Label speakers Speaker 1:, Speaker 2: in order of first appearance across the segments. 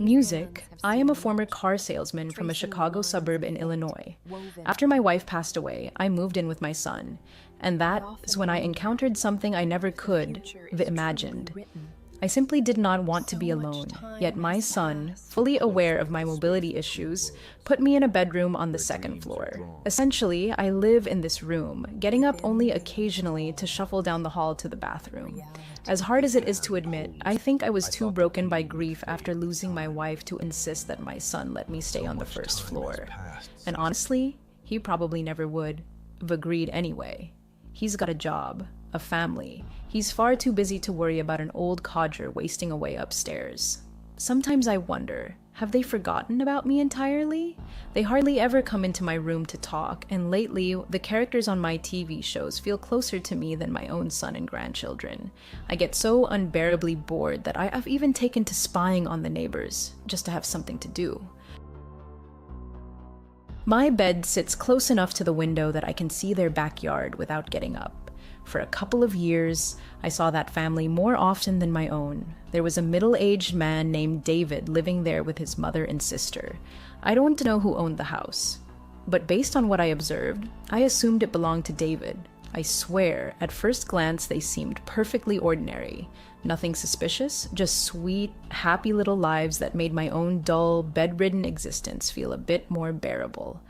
Speaker 1: Music. I am a former car salesman from a Chicago suburb in Illinois. After my wife passed away, I moved in with my son, and that is when I encountered something I never could have imagined. I simply did not want to be alone, yet my son, fully aware of my mobility issues, put me in a bedroom on the second floor. Essentially, I live in this room, getting up only occasionally to shuffle down the hall to the bathroom. As hard as it is to admit, I think I was too broken by grief after losing my wife to insist that my son let me stay on the first floor. And honestly, he probably never would have agreed anyway. He's got a job, a family. He's far too busy to worry about an old codger wasting away upstairs. Sometimes I wonder, have they forgotten about me entirely? They hardly ever come into my room to talk, and lately, the characters on my TV shows feel closer to me than my own son and grandchildren. I get so unbearably bored that I've even taken to spying on the neighbors, just to have something to do. My bed sits close enough to the window that I can see their backyard without getting up. For a couple of years, I saw that family more often than my own. There was a middle-aged man named David living there with his mother and sister. I don't know who owned the house, but based on what I observed, I assumed it belonged to David. I swear, at first glance, they seemed perfectly ordinary. Nothing suspicious, just sweet, happy little lives that made my own dull, bedridden existence feel a bit more bearable.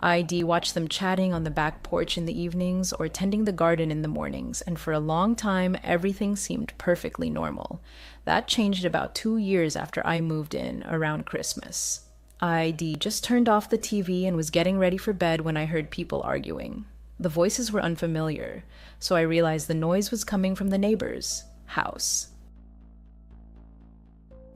Speaker 1: I'd watch them chatting on the back porch in the evenings or tending the garden in the mornings, and for a long time, everything seemed perfectly normal. That changed about 2 years after I moved in, around Christmas. I'd just turned off the TV and was getting ready for bed when I heard people arguing. The voices were unfamiliar, so I realized the noise was coming from the neighbor's house.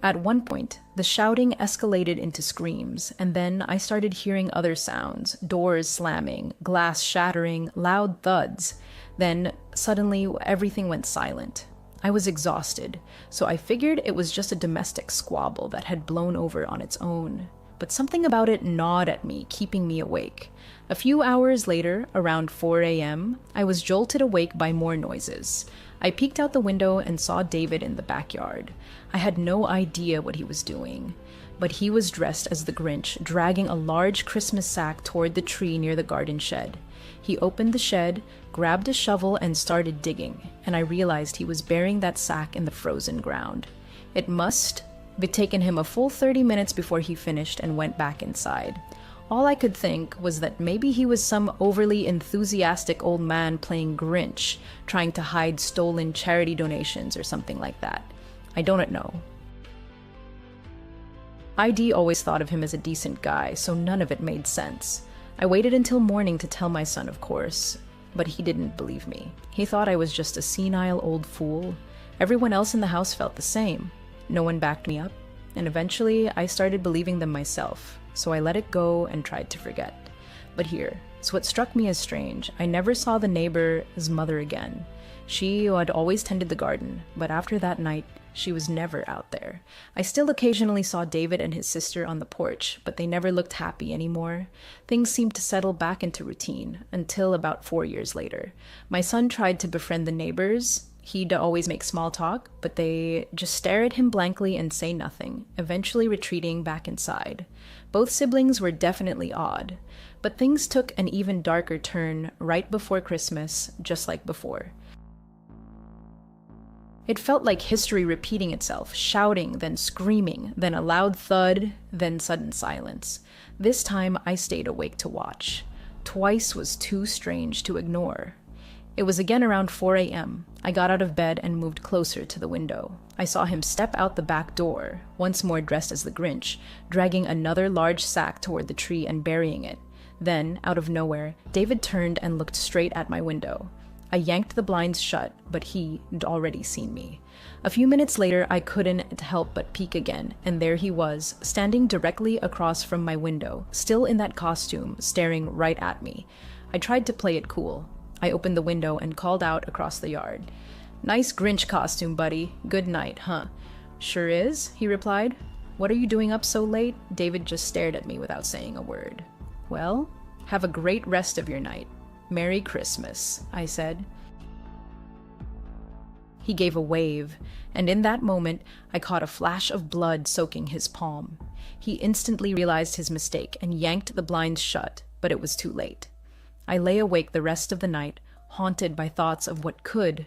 Speaker 1: At one point, the shouting escalated into screams, and then I started hearing other sounds, doors slamming, glass shattering, loud thuds. Then, suddenly, everything went silent. I was exhausted, so I figured it was just a domestic squabble that had blown over on its own. But something about it gnawed at me, keeping me awake. A few hours later, around 4 a.m., I was jolted awake by more noises. I peeked out the window and saw David in the backyard. I had no idea what he was doing, but he was dressed as the Grinch, dragging a large Christmas sack toward the tree near the garden shed. He opened the shed, grabbed a shovel, and started digging, and I realized he was burying that sack in the frozen ground. It must have taken him a full 30 minutes before he finished and went back inside. All I could think was that maybe he was some overly enthusiastic old man playing Grinch, trying to hide stolen charity donations or something like that. I don't know. ID always thought of him as a decent guy, so none of it made sense. I waited until morning to tell my son, of course, but he didn't believe me. He thought I was just a senile old fool. Everyone else in the house felt the same. No one backed me up, and eventually I started believing them myself. So I let it go and tried to forget. But here's what struck me as strange. I never saw the neighbor's mother again. She had always tended the garden, but after that night, she was never out there. I still occasionally saw David and his sister on the porch, but they never looked happy anymore. Things seemed to settle back into routine, until about 4 years later. My son tried to befriend the neighbors. He'd always make small talk, but they just stare at him blankly and say nothing, eventually retreating back inside. Both siblings were definitely odd, but things took an even darker turn right before Christmas, just like before. It felt like history repeating itself, shouting, then screaming, then a loud thud, then sudden silence. This time I stayed awake to watch. Twice was too strange to ignore. It was again around 4 a.m. I got out of bed and moved closer to the window. I saw him step out the back door, once more dressed as the Grinch, dragging another large sack toward the tree and burying it. Then, out of nowhere, David turned and looked straight at my window. I yanked the blinds shut, but he'd already seen me. A few minutes later, I couldn't help but peek again, and there he was, standing directly across from my window, still in that costume, staring right at me. I tried to play it cool. I opened the window and called out across the yard. "Nice Grinch costume, buddy. Good night, huh?" "Sure is," he replied. "What are you doing up so late?" David just stared at me without saying a word. "Well, have a great rest of your night. Merry Christmas," I said. He gave a wave, and in that moment, I caught a flash of blood soaking his palm. He instantly realized his mistake and yanked the blinds shut, but it was too late. I lay awake the rest of the night, haunted by thoughts of what could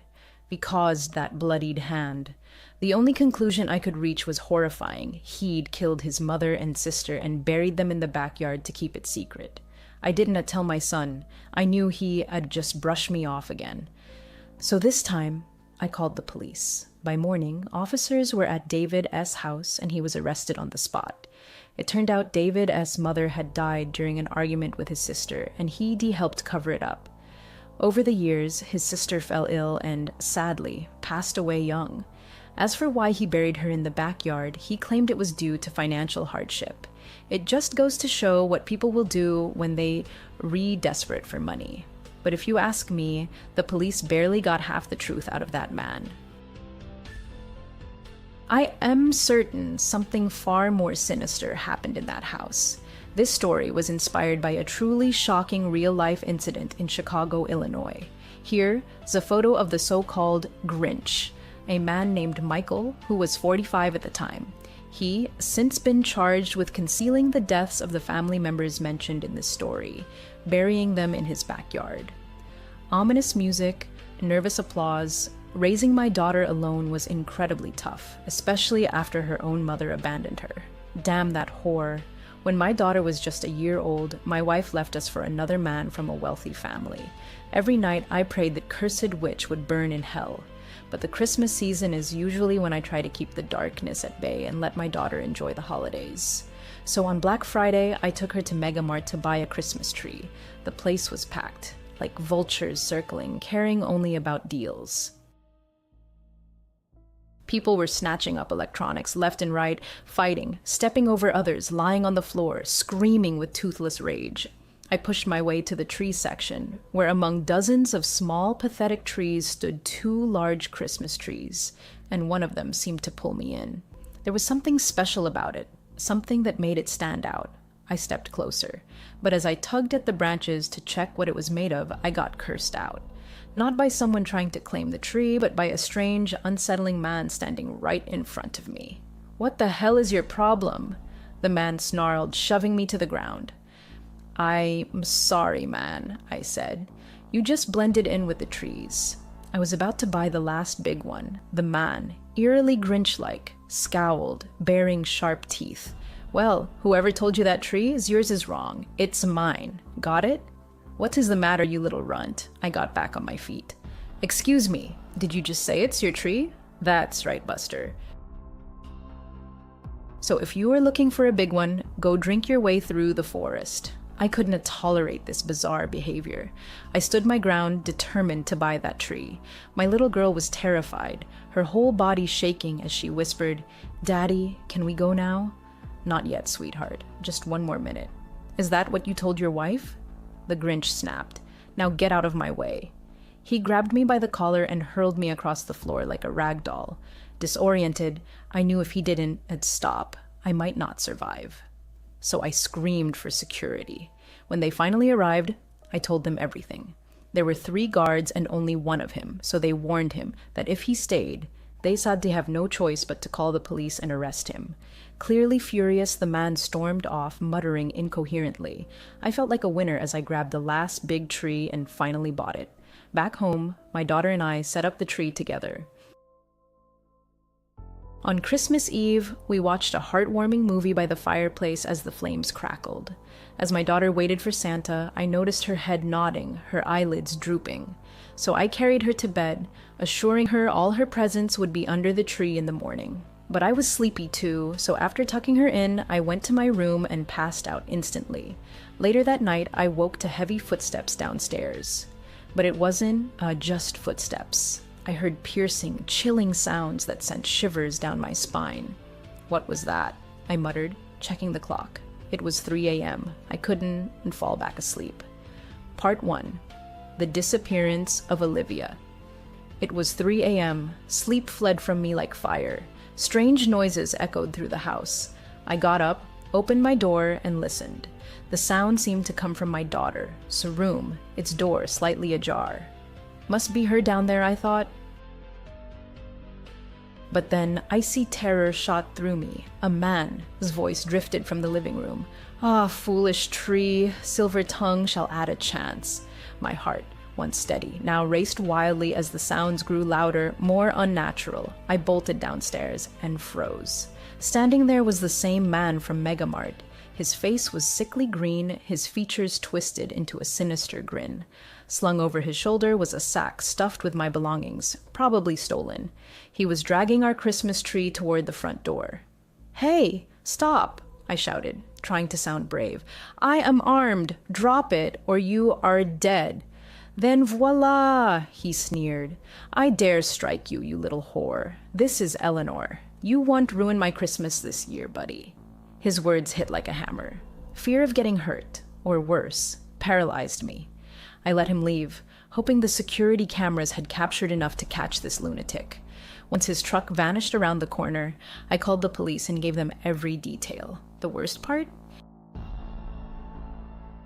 Speaker 1: be caused that bloodied hand. The only conclusion I could reach was horrifying. He'd killed his mother and sister and buried them in the backyard to keep it secret. I didn't tell my son. I knew he had just brushed me off again. So this time, I called the police. By morning, officers were at David S.'s house and he was arrested on the spot. It turned out David S.'s mother had died during an argument with his sister, and he helped cover it up. Over the years, his sister fell ill and, sadly, passed away young. As for why he buried her in the backyard, he claimed it was due to financial hardship. It just goes to show what people will do when they desperate for money. But if you ask me, the police barely got half the truth out of that man. I am certain something far more sinister happened in that house. This story was inspired by a truly shocking real-life incident in Chicago, Illinois. Here is a photo of the so-called Grinch, a man named Michael who was 45 at the time. He since been charged with concealing the deaths of the family members mentioned in this story, burying them in his backyard. Ominous music, nervous applause. Raising my daughter alone was incredibly tough, especially after her own mother abandoned her. Damn that whore. When my daughter was just a year old, my wife left us for another man from a wealthy family. Every night I prayed that cursed witch would burn in hell. But the Christmas season is usually when I try to keep the darkness at bay and let my daughter enjoy the holidays. So on Black Friday, I took her to Mega Mart to buy a Christmas tree. The place was packed, like vultures circling, caring only about deals. People were snatching up electronics left and right, fighting, stepping over others, lying on the floor, screaming with toothless rage. I pushed my way to the tree section, where among dozens of small, pathetic trees stood 2 large Christmas trees, and one of them seemed to pull me in. There was something special about it, something that made it stand out. I stepped closer, but as I tugged at the branches to check what it was made of, I got cursed out. Not by someone trying to claim the tree, but by a strange, unsettling man standing right in front of me. "What the hell is your problem?" the man snarled, shoving me to the ground. "I'm sorry, man," I said. "You just blended in with the trees." I was about to buy the last big one. The man, eerily Grinch-like, scowled, baring sharp teeth. "Well, whoever told you that tree is yours is wrong. It's mine. Got it?" "What is the matter, you little runt?" I got back on my feet. "Excuse me, did you just say it's your tree?" "That's right, Buster. So if you are looking for a big one, go drink your way through the forest." I couldn't tolerate this bizarre behavior. I stood my ground, determined to buy that tree. My little girl was terrified, her whole body shaking as she whispered, "Daddy, can we go now?" "Not yet, sweetheart. Just 1 more minute." "Is that what you told your wife?" The Grinch snapped. "Now get out of my way." He grabbed me by the collar and hurled me across the floor like a rag doll. Disoriented, I knew if he didn't stop, I might not survive. So I screamed for security. When they finally arrived, I told them everything. There were 3 guards and only one of him, so they warned him that if he stayed, they said they have no choice but to call the police and arrest him. Clearly furious, the man stormed off, muttering incoherently. I felt like a winner as I grabbed the last big tree and finally bought it. Back home, my daughter and I set up the tree together. On Christmas Eve, we watched a heartwarming movie by the fireplace as the flames crackled. As my daughter waited for Santa, I noticed her head nodding, her eyelids drooping. So I carried her to bed, assuring her all her presents would be under the tree in the morning. But I was sleepy too, so after tucking her in, I went to my room and passed out instantly. Later that night, I woke to heavy footsteps downstairs. But it wasn't just footsteps. I heard piercing, chilling sounds that sent shivers down my spine. "What was that?" I muttered, checking the clock. It was 3 a.m. I couldn't fall back asleep. Part 1. The Disappearance of Olivia. It was 3 a.m. Sleep fled from me like fire. Strange noises echoed through the house. I got up, opened my door, and listened. The sound seemed to come from my daughter's room, its door slightly ajar. Must be her down there, I thought. But then icy terror shot through me. A man's voice drifted from the living room. "Ah, foolish tree, silver tongue shall add a chance." My heart, once steady, now raced wildly as the sounds grew louder, more unnatural. I bolted downstairs and froze. Standing there was the same man from Megamart. His face was sickly green, his features twisted into a sinister grin. Slung over his shoulder was a sack stuffed with my belongings, probably stolen. He was dragging our Christmas tree toward the front door. "Hey, stop!" I shouted, trying to sound brave. "I am armed. Drop it, or you are dead." "Then voila!" he sneered. "I dare strike you, you little whore. This is Eleanor. You won't ruin my Christmas this year, buddy." His words hit like a hammer. Fear of getting hurt, or worse, paralyzed me. I let him leave, hoping the security cameras had captured enough to catch this lunatic. Once his truck vanished around the corner, I called the police and gave them every detail. The worst part?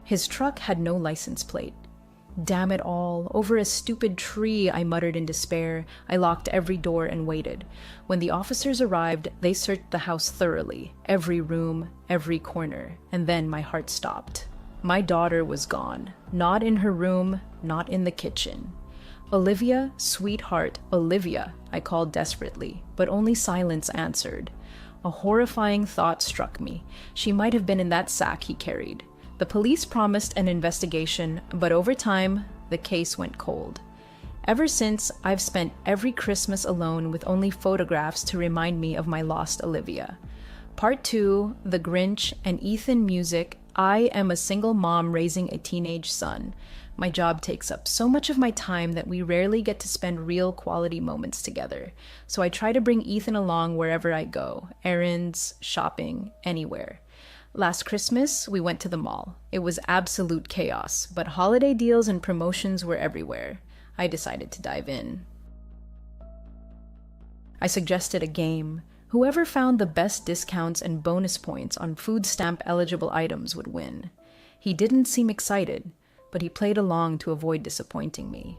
Speaker 1: His truck had no license plate. "Damn it all, over a stupid tree," I muttered in despair. I locked every door and waited. When the officers arrived, they searched the house thoroughly, every room, every corner, and then my heart stopped. My daughter was gone. Not in her room, not in the kitchen. "Olivia, sweetheart, Olivia," I called desperately, but only silence answered. A horrifying thought struck me. She might have been in that sack he carried. The police promised an investigation, but over time, the case went cold. Ever since, I've spent every Christmas alone with only photographs to remind me of my lost Olivia. Part 2, The Grinch and Ethan music. I am a single mom raising a teenage son. My job takes up so much of my time that we rarely get to spend real quality moments together. So I try to bring Ethan along wherever I go, errands, shopping, anywhere. Last Christmas, we went to the mall. It was absolute chaos, but holiday deals and promotions were everywhere. I decided to dive in. I suggested a game. Whoever found the best discounts and bonus points on food stamp eligible items would win. He didn't seem excited, but he played along to avoid disappointing me.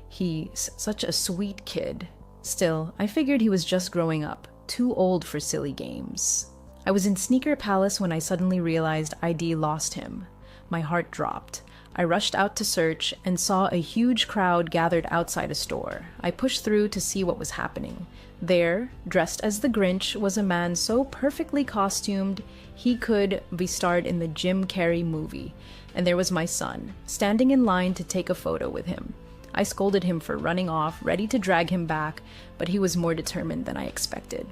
Speaker 1: He's such a sweet kid. Still, I figured he was just growing up, too old for silly games. I was in Sneaker Palace when I suddenly realized ID lost him. My heart dropped. I rushed out to search and saw a huge crowd gathered outside a store. I pushed through to see what was happening. There, dressed as the Grinch, was a man so perfectly costumed he could be starred in the Jim Carrey movie. And there was my son, standing in line to take a photo with him. I scolded him for running off, ready to drag him back, but he was more determined than I expected.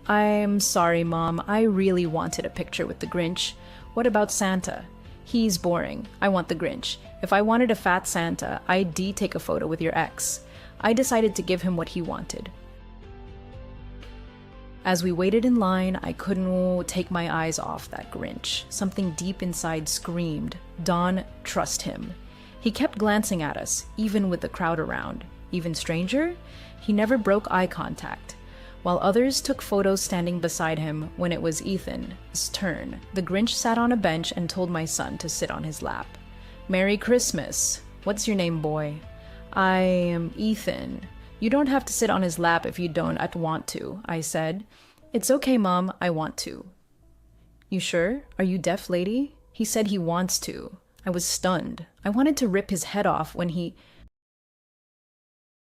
Speaker 1: "I'm sorry, Mom. I really wanted a picture with the Grinch. What about Santa? He's boring. I want the Grinch. If I wanted a fat Santa, I'd take a photo with your ex." I decided to give him what he wanted. As we waited in line, I couldn't take my eyes off that Grinch. Something deep inside screamed, "Don, trust him." He kept glancing at us, even with the crowd around. Even stranger? He never broke eye contact. While others took photos standing beside him, when it was Ethan's turn, the Grinch sat on a bench and told my son to sit on his lap. "Merry Christmas. What's your name, boy?" "I am Ethan." "You don't have to sit on his lap if you don't want to," I said. "It's okay, Mom, I want to." "You sure? Are you deaf, lady?" He said he wants to. I was stunned. I wanted to rip his head off when he...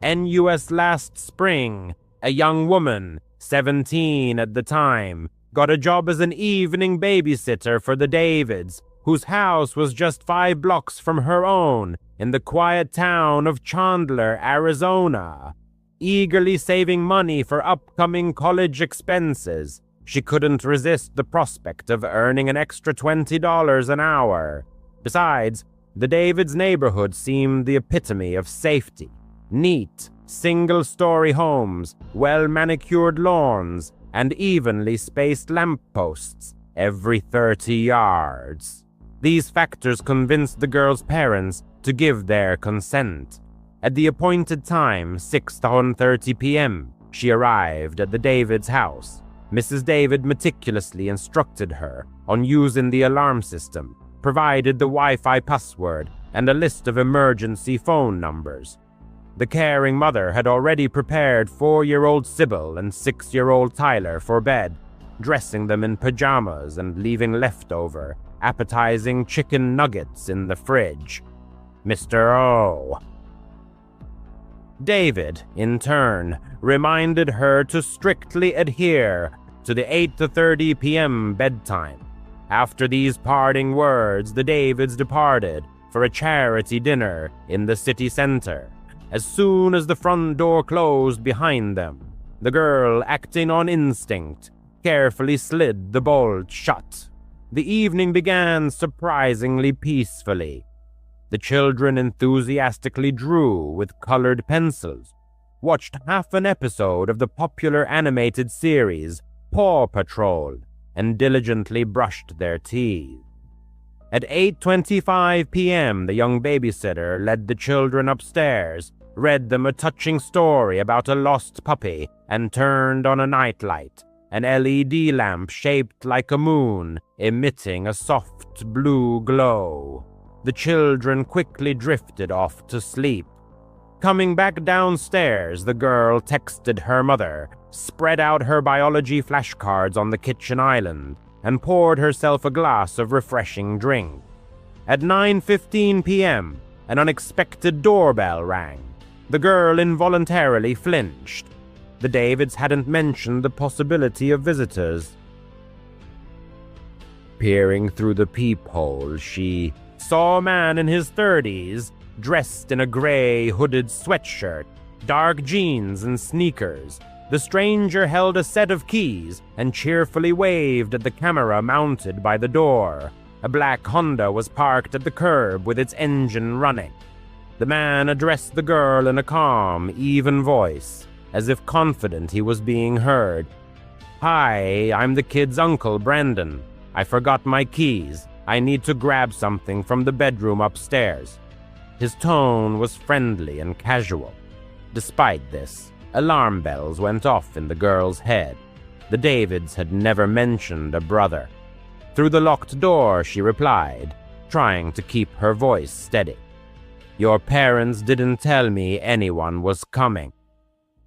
Speaker 2: NUS last spring, a young woman, 17 at the time, got a job as an evening babysitter for the Davids, whose house was just 5 blocks from her own in the quiet town of Chandler, Arizona. Eagerly saving money for upcoming college expenses, she couldn't resist the prospect of earning an extra $20 an hour. Besides, the Davids' neighborhood seemed the epitome of safety. Neat, single-story homes, well-manicured lawns, and evenly spaced lampposts every 30 yards. These factors convinced the girl's parents to give their consent. At the appointed time, 6:30 p.m., she arrived at the Davids' house. Mrs. David meticulously instructed her on using the alarm system, provided the Wi-Fi password and a list of emergency phone numbers. The caring mother had already prepared 4-year-old Sybil and 6-year-old Tyler for bed, dressing them in pajamas and leaving leftover, appetizing chicken nuggets in the fridge. Mr. O. David, in turn, reminded her to strictly adhere to the 8:30 p.m. bedtime. After these parting words, the Davids departed for a charity dinner in the city center. As soon as the front door closed behind them, the girl, acting on instinct, carefully slid the bolt shut. The evening began surprisingly peacefully. The children enthusiastically drew with colored pencils, watched half an episode of the popular animated series Paw Patrol, and diligently brushed their teeth. At 8:25 p.m., the young babysitter led the children upstairs, read them a touching story about a lost puppy, and turned on a nightlight, an LED lamp shaped like a moon, emitting a soft blue glow. The children quickly drifted off to sleep. Coming back downstairs, the girl texted her mother, spread out her biology flashcards on the kitchen island, and poured herself a glass of refreshing drink. At 9:15 p.m., an unexpected doorbell rang. The girl involuntarily flinched. The Davids hadn't mentioned the possibility of visitors. Peering through the peephole, she saw a man in his 30s, dressed in a gray hooded sweatshirt, dark jeans, and sneakers. The stranger held a set of keys and cheerfully waved at the camera mounted by the door. A black Honda was parked at the curb with its engine running. The man addressed the girl in a calm, even voice, as if confident he was being heard. "Hi, I'm the kid's uncle, Brandon. I forgot my keys. I need to grab something from the bedroom upstairs." His tone was friendly and casual. Despite this, alarm bells went off in the girl's head. The Davids had never mentioned a brother. Through the locked door, she replied, trying to keep her voice steady. "Your parents didn't tell me anyone was coming."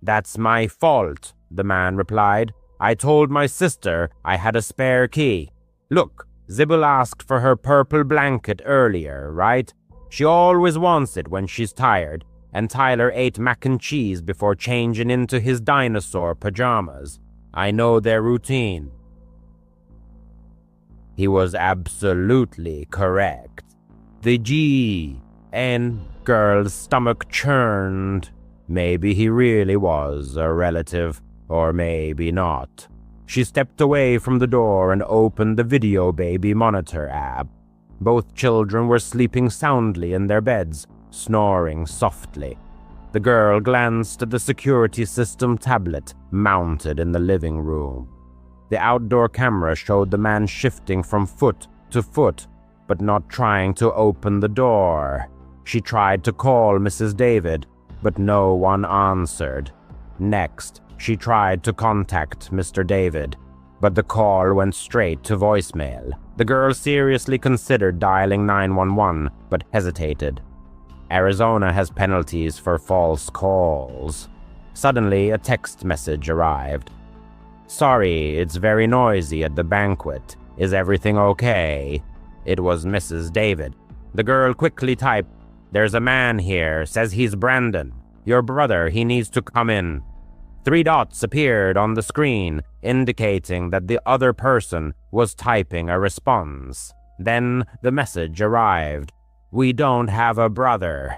Speaker 2: "That's my fault," the man replied. "I told my sister I had a spare key. Look, Sybil asked for her purple blanket earlier, right? She always wants it when she's tired, and Tyler ate mac and cheese before changing into his dinosaur pajamas. I know their routine." He was absolutely correct. The girl's stomach churned. Maybe he really was a relative, or maybe not. She stepped away from the door and opened the Video Baby Monitor app. Both children were sleeping soundly in their beds, snoring softly. The girl glanced at the security system tablet mounted in the living room. The outdoor camera showed the man shifting from foot to foot, but not trying to open the door. She tried to call Mrs. David, but no one answered. Next, she tried to contact Mr. David, but the call went straight to voicemail. The girl seriously considered dialing 911, but hesitated. Arizona has penalties for false calls. Suddenly, a text message arrived. "Sorry, it's very noisy at the banquet. Is everything okay?" It was Mrs. David. The girl quickly typed, "There's a man here, says he's Brandon. Your brother, he needs to come in." 3 dots appeared on the screen, indicating that the other person was typing a response. Then the message arrived. "We don't have a brother.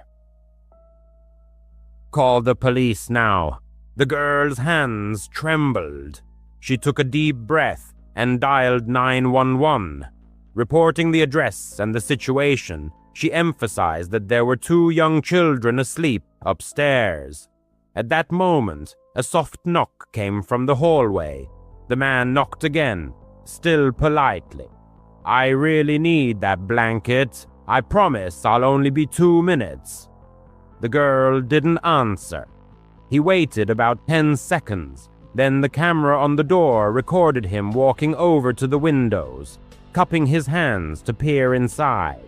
Speaker 2: Call the police now." The girl's hands trembled. She took a deep breath and dialed 911. Reporting the address and the situation, she emphasized that there were 2 young children asleep upstairs. At that moment, a soft knock came from the hallway. The man knocked again, still politely. "I really need that blanket. I promise I'll only be 2 minutes." The girl didn't answer. He waited about 10 seconds. Then the camera on the door recorded him walking over to the windows, cupping his hands to peer inside.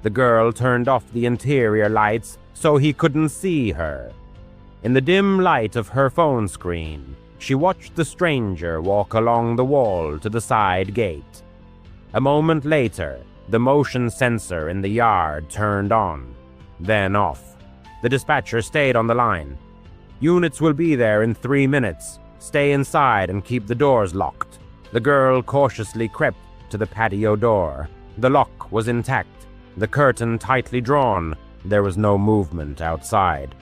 Speaker 2: The girl turned off the interior lights so he couldn't see her. In the dim light of her phone screen, she watched the stranger walk along the wall to the side gate. A moment later, the motion sensor in the yard turned on, then off. The dispatcher stayed on the line. "Units will be there in 3 minutes. Stay inside and keep the doors locked." The girl cautiously crept to the patio door. The lock was intact, the curtain tightly drawn. There was no movement outside.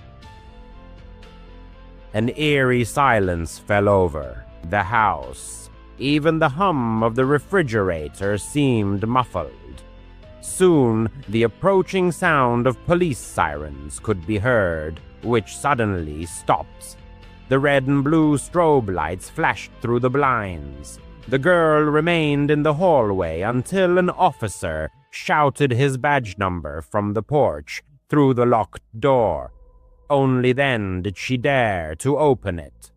Speaker 2: An eerie silence fell over the house. Even the hum of the refrigerator seemed muffled. Soon, the approaching sound of police sirens could be heard, which suddenly stopped. The red and blue strobe lights flashed through the blinds. The girl remained in the hallway until an officer shouted his badge number from the porch through the locked door. Only then did she dare to open it.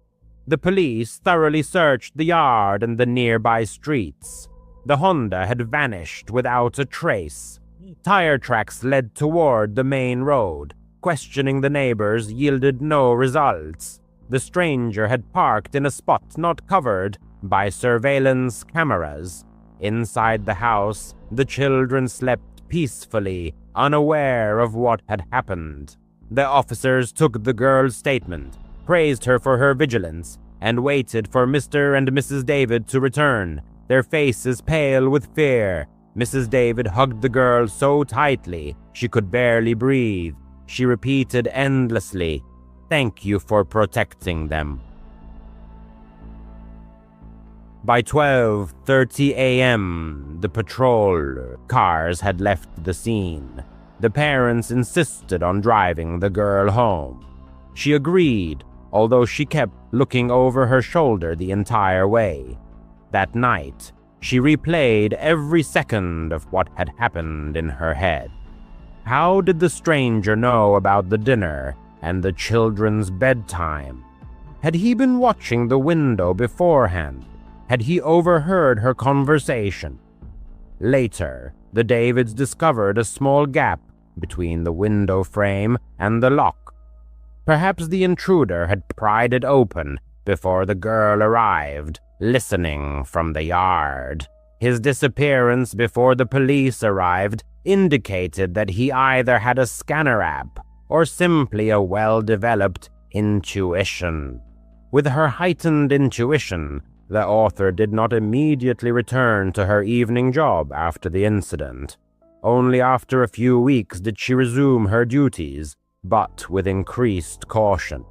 Speaker 2: The police thoroughly searched the yard and the nearby streets. The Honda had vanished without a trace. Tire tracks led toward the main road. Questioning the neighbors yielded no results. The stranger had parked in a spot not covered by surveillance cameras. Inside the house, the children slept peacefully, unaware of what had happened. The officers took the girl's statement, praised her for her vigilance, and waited for Mr. and Mrs. David to return, their faces pale with fear. Mrs. David hugged the girl so tightly she could barely breathe. She repeated endlessly, "Thank you for protecting them." By 12:30 a.m., the patrol cars had left the scene. The parents insisted on driving the girl home. She agreed, although she kept looking over her shoulder the entire way. That night, she replayed every second of what had happened in her head. How did the stranger know about the dinner and the children's bedtime? Had he been watching the window beforehand? Had he overheard her conversation? Later, the Davids discovered a small gap between the window frame and the lock. Perhaps the intruder had pried it open before the girl arrived, listening from the yard. His disappearance before the police arrived indicated that he either had a scanner app or simply a well-developed intuition. With her heightened intuition, the author did not immediately return to her evening job after the incident. Only after a few weeks did she resume her duties, but with increased caution.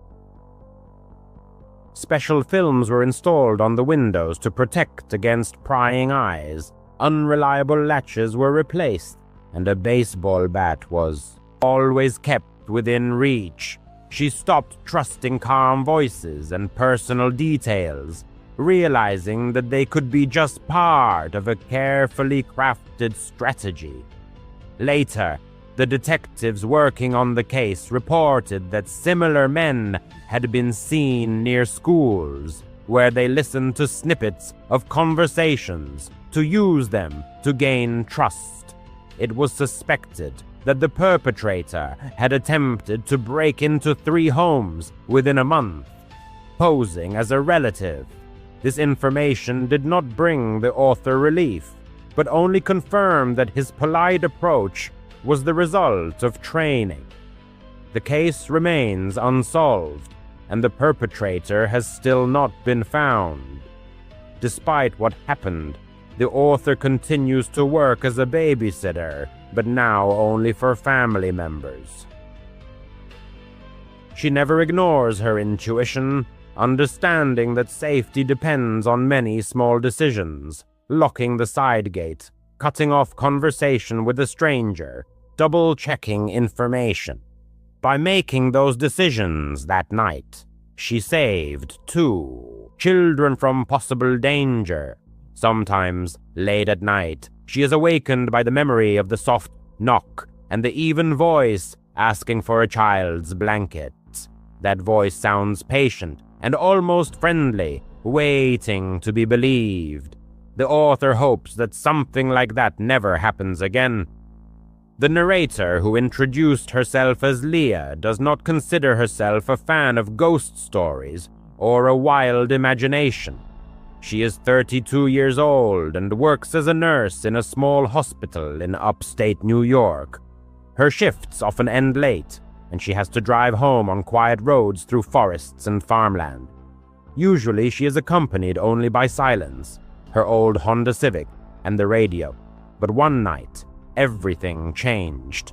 Speaker 2: Special films were installed on the windows to protect against prying eyes. Unreliable latches were replaced, and a baseball bat was always kept within reach. She stopped trusting calm voices and personal details, realizing that they could be just part of a carefully crafted strategy. Later, the detectives working on the case reported that similar men had been seen near schools, where they listened to snippets of conversations to use them to gain trust. It was suspected that the perpetrator had attempted to break into 3 homes within a month, posing as a relative. This information did not bring the author relief, but only confirmed that his polite approach was the result of training. The case remains unsolved, and the perpetrator has still not been found. Despite what happened, the author continues to work as a babysitter, but now only for family members. She never ignores her intuition, understanding that safety depends on many small decisions: locking the side gate, cutting off conversation with a stranger, double-checking information. By making those decisions that night, she saved 2 children from possible danger. Sometimes, late at night, she is awakened by the memory of the soft knock and the even voice asking for a child's blanket. That voice sounds patient and almost friendly, waiting to be believed. The author hopes that something like that never happens again. The narrator, who introduced herself as Leah, does not consider herself a fan of ghost stories or a wild imagination. She is 32 years old and works as a nurse in a small hospital in upstate New York. Her shifts often end late, and she has to drive home on quiet roads through forests and farmland. Usually she is accompanied only by silence, her old Honda Civic, and the radio. But one night, everything changed.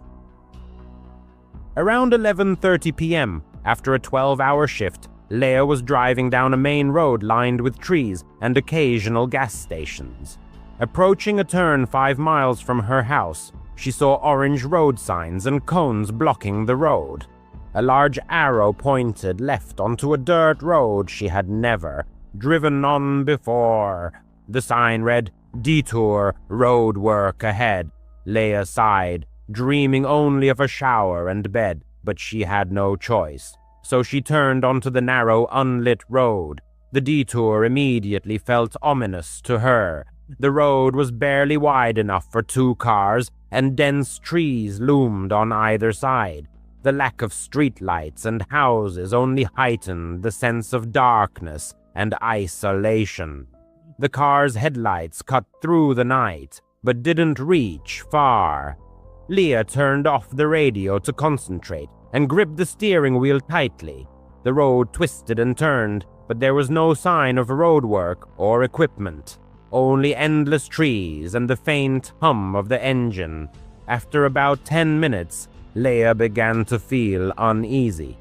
Speaker 2: Around 11:30 p.m., after a 12-hour shift, Leah was driving down a main road lined with trees and occasional gas stations. Approaching a turn 5 miles from her house, she saw orange road signs and cones blocking the road. A large arrow pointed left onto a dirt road she had never driven on before. The sign read, "Detour, road work ahead." Leah sighed, dreaming only of a shower and bed, but she had no choice. So she turned onto the narrow, unlit road. The detour immediately felt ominous to her. The road was barely wide enough for 2 cars, and dense trees loomed on either side. The lack of streetlights and houses only heightened the sense of darkness and isolation. The car's headlights cut through the night, but didn't reach far. Leah turned off the radio to concentrate and gripped the steering wheel tightly. The road twisted and turned, but there was no sign of roadwork or equipment. Only endless trees and the faint hum of the engine. After about 10 minutes, Leah began to feel uneasy.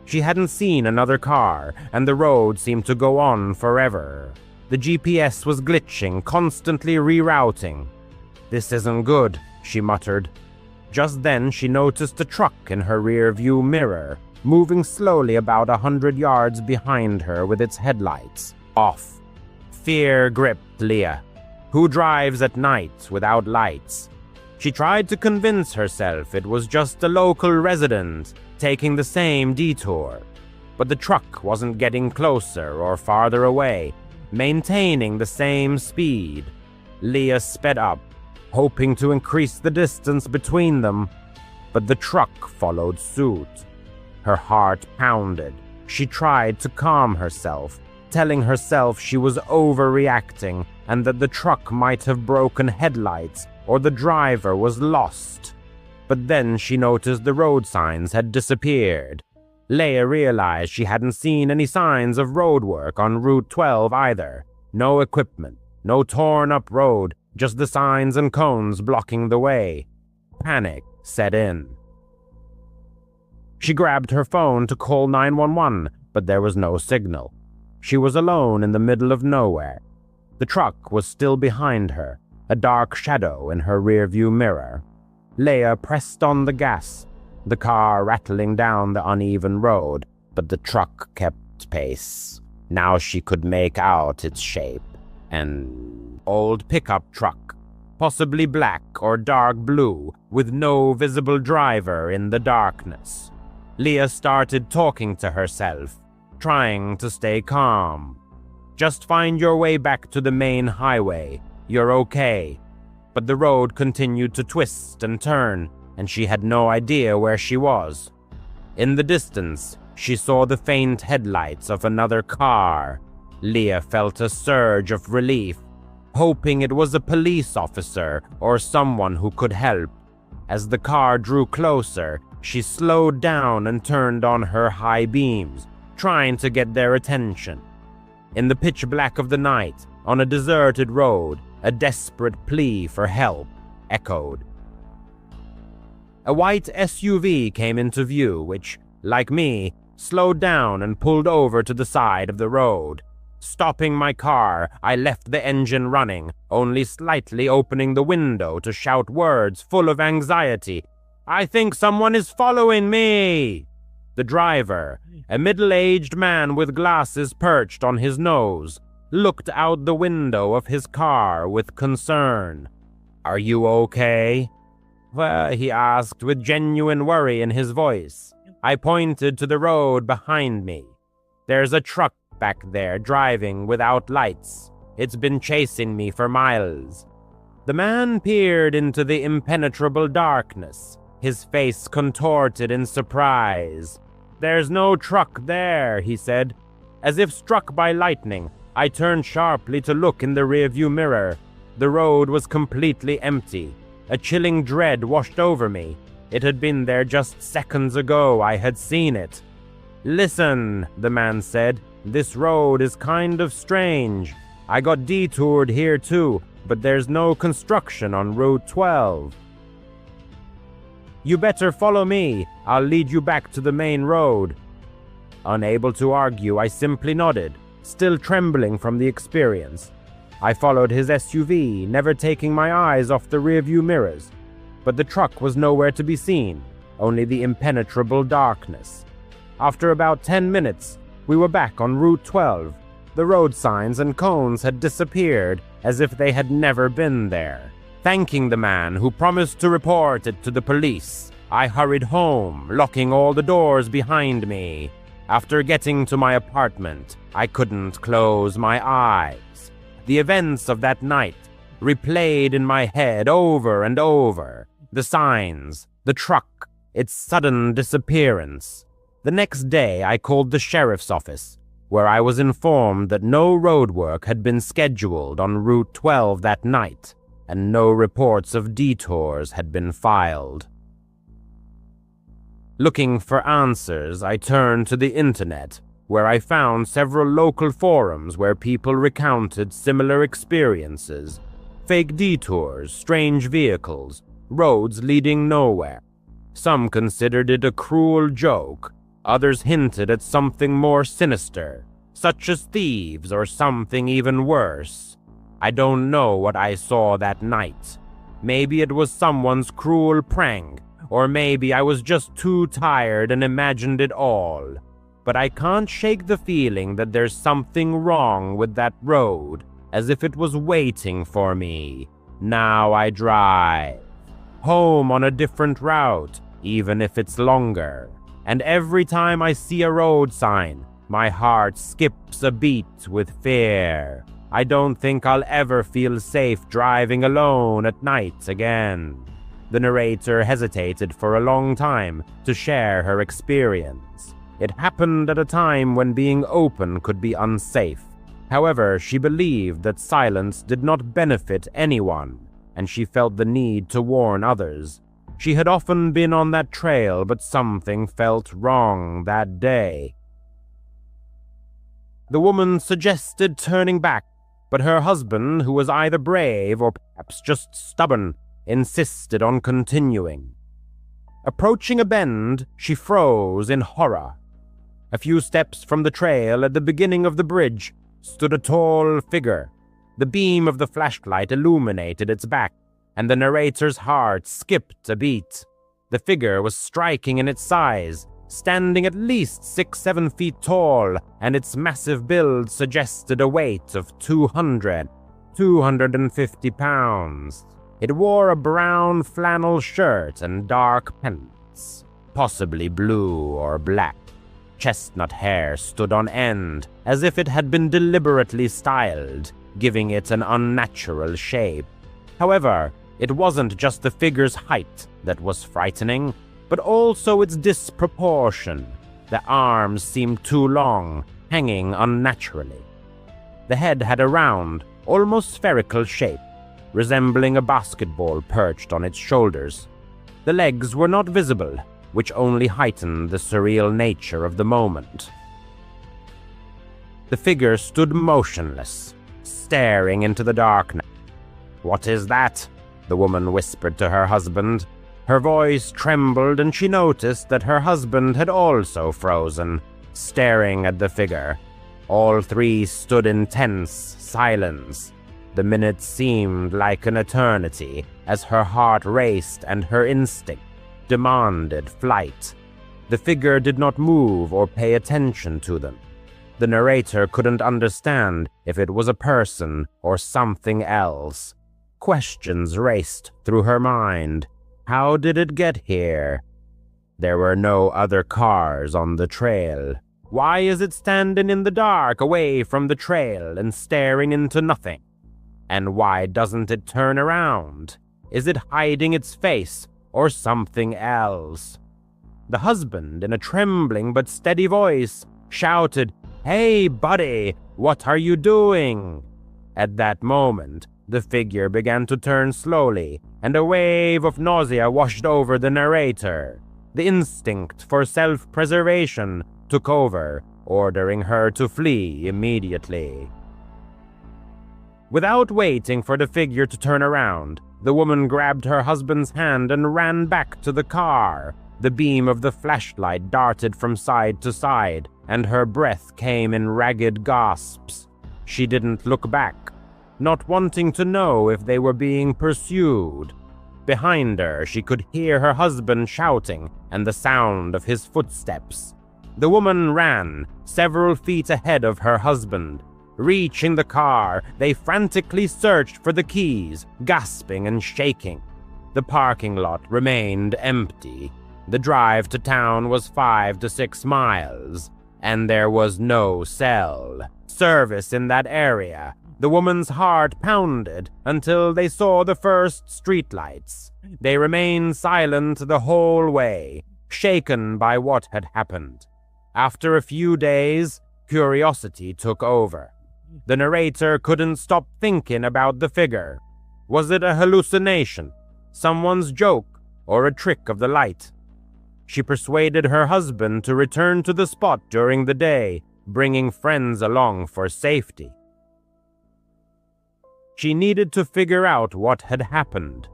Speaker 2: She hadn't seen another car, and the road seemed to go on forever. The GPS was glitching, constantly rerouting. "This isn't good," she muttered. Just then she noticed a truck in her rear-view mirror, moving slowly about 100 yards behind her with its headlights off. Fear gripped Leah. Who drives at night without lights? She tried to convince herself it was just a local resident taking the same detour. But the truck wasn't getting closer or farther away, maintaining the same speed. Leah sped up, hoping to increase the distance between them, but the truck followed suit. Her heart pounded. She tried to calm herself, telling herself she was overreacting and that the truck might have broken headlights or the driver was lost. But then she noticed the road signs had disappeared. Leah realized she hadn't seen any signs of road work on Route 12 either. No equipment, no torn-up road, just the signs and cones blocking the way. Panic set in. She grabbed her phone to call 911, but there was no signal. She was alone in the middle of nowhere. The truck was still behind her, a dark shadow in her rearview mirror. Leah pressed on the gas, the car rattling down the uneven road, but the truck kept pace. Now she could make out its shape. An old pickup truck, possibly black or dark blue, with no visible driver in the darkness. Leah started talking to herself, trying to stay calm. "Just find your way back to the main highway. You're okay." But the road continued to twist and turn, and she had no idea where she was. In the distance, she saw the faint headlights of another car. Leah felt a surge of relief, hoping it was a police officer or someone who could help. As the car drew closer, she slowed down and turned on her high beams, trying to get their attention. In the pitch black of the night, on a deserted road, a desperate plea for help echoed. A white SUV came into view, which, like me, slowed down and pulled over to the side of the road. Stopping my car, I left the engine running, only slightly opening the window to shout words full of anxiety. "I think someone is following me!" The driver, a middle-aged man with glasses perched on his nose, looked out the window of his car with concern. "Are you okay?" "Well," he asked with genuine worry in his voice. I pointed to the road behind me. "There's a truck back there driving without lights. It's been chasing me for miles." The man peered into the impenetrable darkness, his face contorted in surprise. "There's no truck there," he said. As if struck by lightning, I turned sharply to look in the rearview mirror. The road was completely empty. A chilling dread washed over me. It had been there just seconds ago. I had seen it. "Listen," the man said. "This road is kind of strange. I got detoured here too, but there's no construction on Route 12. You better follow me. I'll lead you back to the main road." Unable to argue, I simply nodded, still trembling from the experience. I followed his SUV, never taking my eyes off the rearview mirrors. But the truck was nowhere to be seen, only the impenetrable darkness. After about 10 minutes, we were back on Route 12. The road signs and cones had disappeared, as if they had never been there. Thanking the man who promised to report it to the police, I hurried home, locking all the doors behind me. After getting to my apartment, I couldn't close my eyes. The events of that night replayed in my head over and over. The signs, the truck, its sudden disappearance. The next day, I called the sheriff's office, where I was informed that no roadwork had been scheduled on Route 12 that night, and no reports of detours had been filed. Looking for answers, I turned to the internet, where I found several local forums where people recounted similar experiences. Fake detours, strange vehicles, roads leading nowhere. Some considered it a cruel joke. Others hinted at something more sinister, such as thieves or something even worse. I don't know what I saw that night. Maybe it was someone's cruel prank, or maybe I was just too tired and imagined it all. But I can't shake the feeling that there's something wrong with that road, as if it was waiting for me. Now I drive home on a different route, even if it's longer. And every time I see a road sign, my heart skips a beat with fear. I don't think I'll ever feel safe driving alone at night again. The narrator hesitated for a long time to share her experience. It happened at a time when being open could be unsafe. However, she believed that silence did not benefit anyone, and she felt the need to warn others. She had often been on that trail, but something felt wrong that day. The woman suggested turning back, but her husband, who was either brave or perhaps just stubborn, insisted on continuing. Approaching a bend, she froze in horror. A few steps from the trail at the beginning of the bridge stood a tall figure. The beam of the flashlight illuminated its back, and the narrator's heart skipped a beat. The figure was striking in its size, standing at least 6-7 feet tall, and its massive build suggested a weight of 250 pounds. It wore a brown flannel shirt and dark pants, possibly blue or black. Chestnut hair stood on end, as if it had been deliberately styled, giving it an unnatural shape. However, it wasn't just the figure's height that was frightening, but also its disproportion. The arms seemed too long, hanging unnaturally. The head had a round, almost spherical shape, resembling a basketball perched on its shoulders. The legs were not visible, which only heightened the surreal nature of the moment. The figure stood motionless, staring into the darkness. "What is that?" the woman whispered to her husband. Her voice trembled, and she noticed that her husband had also frozen, staring at the figure. All three stood in tense silence. The minutes seemed like an eternity as her heart raced and her instinct demanded flight. The figure did not move or pay attention to them. The narrator couldn't understand if it was a person or something else. Questions raced through her mind. How did it get here? There were no other cars on the trail. Why is it standing in the dark away from the trail and staring into nothing? And why doesn't it turn around? Is it hiding its face or something else? The husband, in a trembling but steady voice, shouted, "Hey, buddy, what are you doing?" At that moment, the figure began to turn slowly, and a wave of nausea washed over the narrator. The instinct for self-preservation took over, ordering her to flee immediately. Without waiting for the figure to turn around, the woman grabbed her husband's hand and ran back to the car. The beam of the flashlight darted from side to side, and her breath came in ragged gasps. She didn't look back, not wanting to know if they were being pursued. Behind her, she could hear her husband shouting and the sound of his footsteps. The woman ran, several feet ahead of her husband. Reaching the car, they frantically searched for the keys, gasping and shaking. The parking lot remained empty. The drive to town was 5 to 6 miles, and there was no cell service in that area. The woman's heart pounded until they saw the first streetlights. They remained silent the whole way, shaken by what had happened. After a few days, curiosity took over. The narrator couldn't stop thinking about the figure. Was it a hallucination, someone's joke, or a trick of the light? She persuaded her husband to return to the spot during the day, bringing friends along for safety. She needed to figure out what had happened.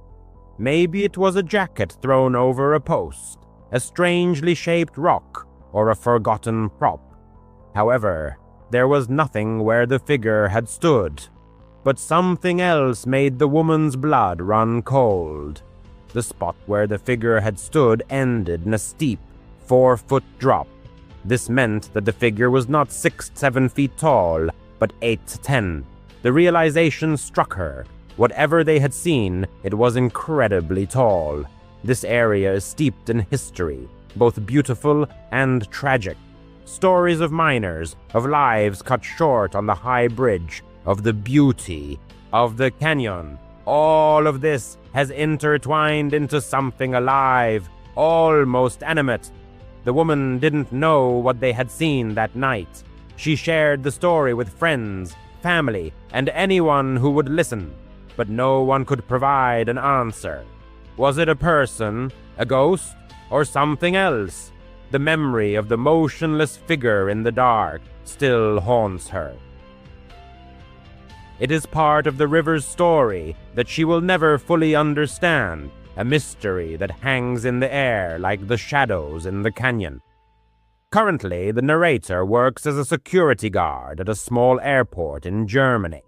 Speaker 2: Maybe it was a jacket thrown over a post, a strangely shaped rock, or a forgotten prop. However, there was nothing where the figure had stood, but something else made the woman's blood run cold. The spot where the figure had stood ended in a steep, 4-foot drop. This meant that the figure was not 6-7 feet tall, but 8 to 10. The realization struck her. Whatever they had seen, it was incredibly tall. This area is steeped in history, both beautiful and tragic. Stories of miners, of lives cut short on the high bridge, of the beauty of the canyon. All of this has intertwined into something alive, almost animate. The woman didn't know what they had seen that night. She shared the story with friends, family, and anyone who would listen, but no one could provide an answer. Was it a person, a ghost, or something else? The memory of the motionless figure in the dark still haunts her. It is part of the river's story that she will never fully understand, a mystery that hangs in the air like the shadows in the canyon. Currently, the narrator works as a security guard at a small airport in Germany.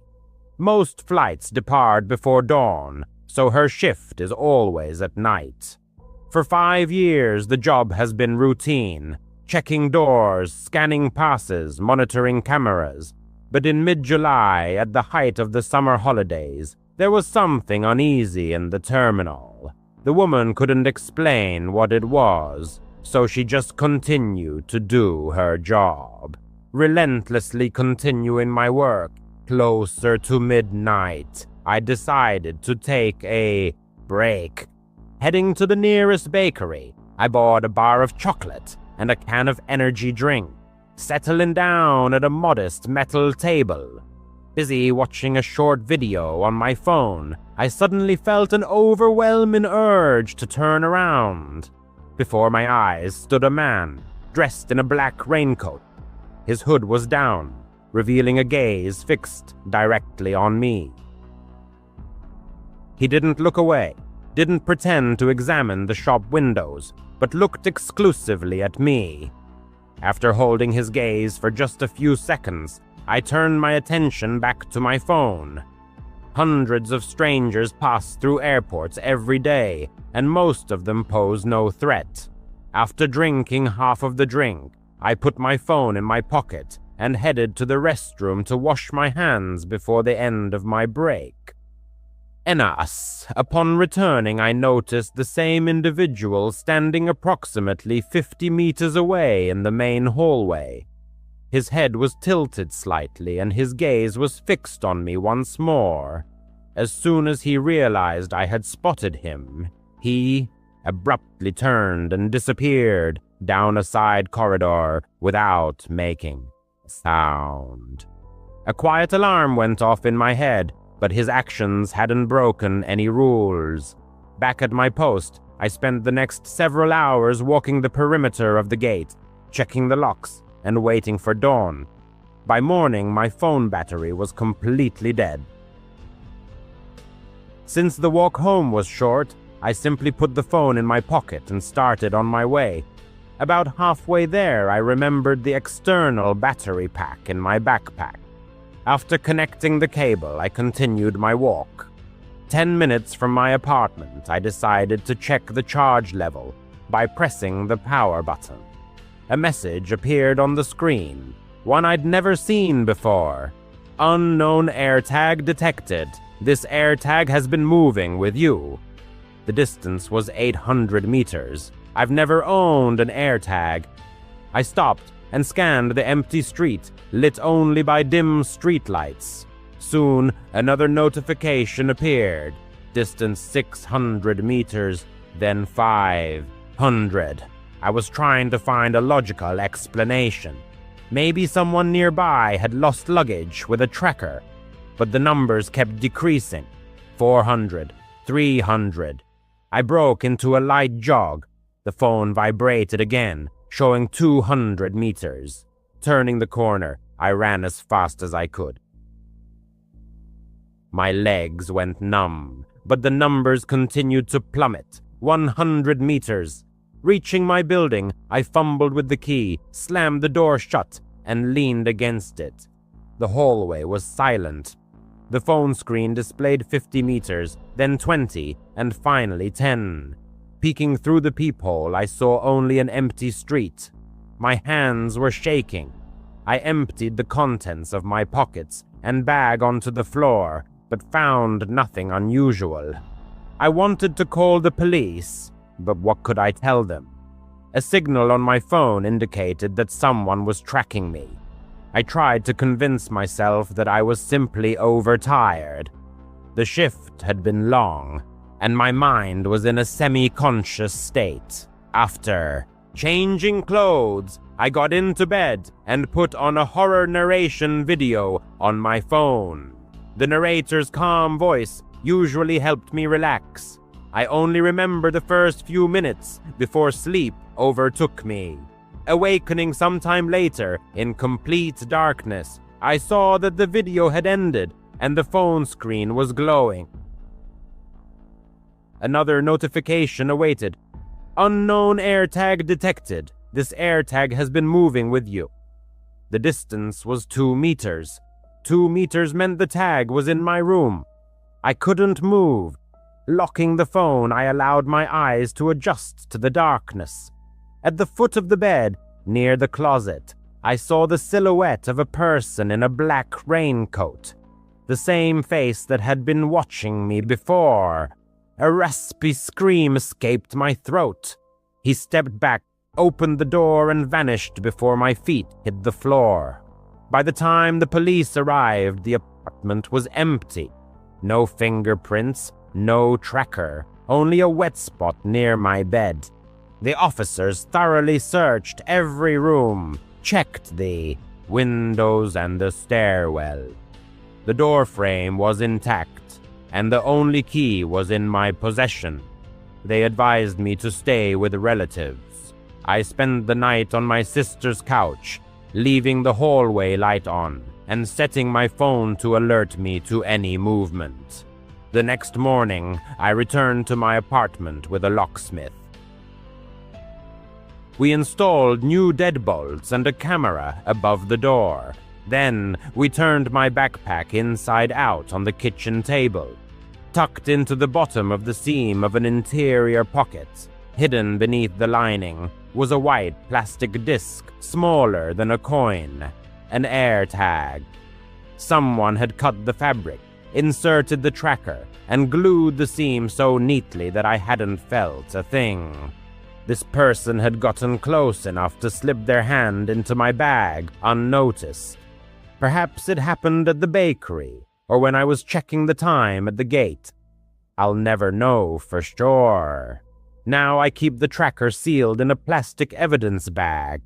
Speaker 2: Most flights depart before dawn, so her shift is always at night. For 5 years, the job has been routine, checking doors, scanning passes, monitoring cameras. But in mid-July, at the height of the summer holidays, there was something uneasy in the terminal. The woman couldn't explain what it was, so she just continued to do her job, relentlessly continuing my work. Closer to midnight, I decided to take a break. Heading to the nearest bakery, I bought a bar of chocolate and a can of energy drink, settling down at a modest metal table. Busy watching a short video on my phone, I suddenly felt an overwhelming urge to turn around. Before my eyes stood a man, dressed in a black raincoat. His hood was down, revealing a gaze fixed directly on me. He didn't look away, didn't pretend to examine the shop windows, but looked exclusively at me. After holding his gaze for just a few seconds, I turned my attention back to my phone. Hundreds of strangers pass through airports every day, and most of them pose no threat. After drinking half of the drink, I put my phone in my pocket and headed to the restroom to wash my hands before the end of my break. Alas, upon returning, I noticed the same individual standing approximately 50 meters away in the main hallway. His head was tilted slightly and his gaze was fixed on me once more. As soon as he realized I had spotted him, he abruptly turned and disappeared down a side corridor without making a sound. A quiet alarm went off in my head, but his actions hadn't broken any rules. Back at my post, I spent the next several hours walking the perimeter of the gate, checking the locks, and waiting for dawn. By morning, my phone battery was completely dead. Since the walk home was short, I simply put the phone in my pocket and started on my way. About halfway there, I remembered the external battery pack in my backpack. After connecting the cable, I continued my walk. 10 minutes from my apartment, I decided to check the charge level by pressing the power button. A message appeared on the screen, one I'd never seen before. Unknown AirTag detected. This AirTag has been moving with you. The distance was 800 meters. I've never owned an AirTag. I stopped and scanned the empty street, lit only by dim streetlights. Soon, another notification appeared. Distance 600 meters, then 500. I was trying to find a logical explanation. Maybe someone nearby had lost luggage with a tracker, but the numbers kept decreasing. 400, 300. I broke into a light jog. The phone vibrated again, showing 200 meters. Turning the corner, I ran as fast as I could. My legs went numb, but the numbers continued to plummet. 100 meters. Reaching my building, I fumbled with the key, slammed the door shut, and leaned against it. The hallway was silent. The phone screen displayed 50 meters, then 20, and finally 10. Peeking through the peephole, I saw only an empty street. My hands were shaking. I emptied the contents of my pockets and bag onto the floor, but found nothing unusual. I wanted to call the police, but what could I tell them? A signal on my phone indicated that someone was tracking me. I tried to convince myself that I was simply overtired. The shift had been long, and my mind was in a semi-conscious state. After changing clothes, I got into bed and put on a horror narration video on my phone. The narrator's calm voice usually helped me relax. I only remember the first few minutes before sleep overtook me. Awakening sometime later in complete darkness, I saw that the video had ended and the phone screen was glowing. Another notification awaited. Unknown AirTag detected. This AirTag has been moving with you. The distance was 2 meters. 2 meters meant the tag was in my room. I couldn't move. Locking the phone, I allowed my eyes to adjust to the darkness. At the foot of the bed, near the closet, I saw the silhouette of a person in a black raincoat. The same face that had been watching me before. A raspy scream escaped my throat. He stepped back, opened the door, and vanished before my feet hit the floor. By the time the police arrived, the apartment was empty. No fingerprints, no tracker, only a wet spot near my bed. The officers thoroughly searched every room, checked the windows and the stairwell. The door frame was intact, and the only key was in my possession. They advised me to stay with relatives. I spent the night on my sister's couch, leaving the hallway light on and setting my phone to alert me to any movement. The next morning, I returned to my apartment with a locksmith. We installed new deadbolts and a camera above the door. Then, we turned my backpack inside out on the kitchen table. Tucked into the bottom of the seam of an interior pocket, hidden beneath the lining, was a white plastic disc smaller than a coin, an AirTag. Someone had cut the fabric, inserted the tracker, and glued the seam so neatly that I hadn't felt a thing. This person had gotten close enough to slip their hand into my bag unnoticed. Perhaps it happened at the bakery, or when I was checking the time at the gate. I'll never know for sure. Now I keep the tracker sealed in a plastic evidence bag.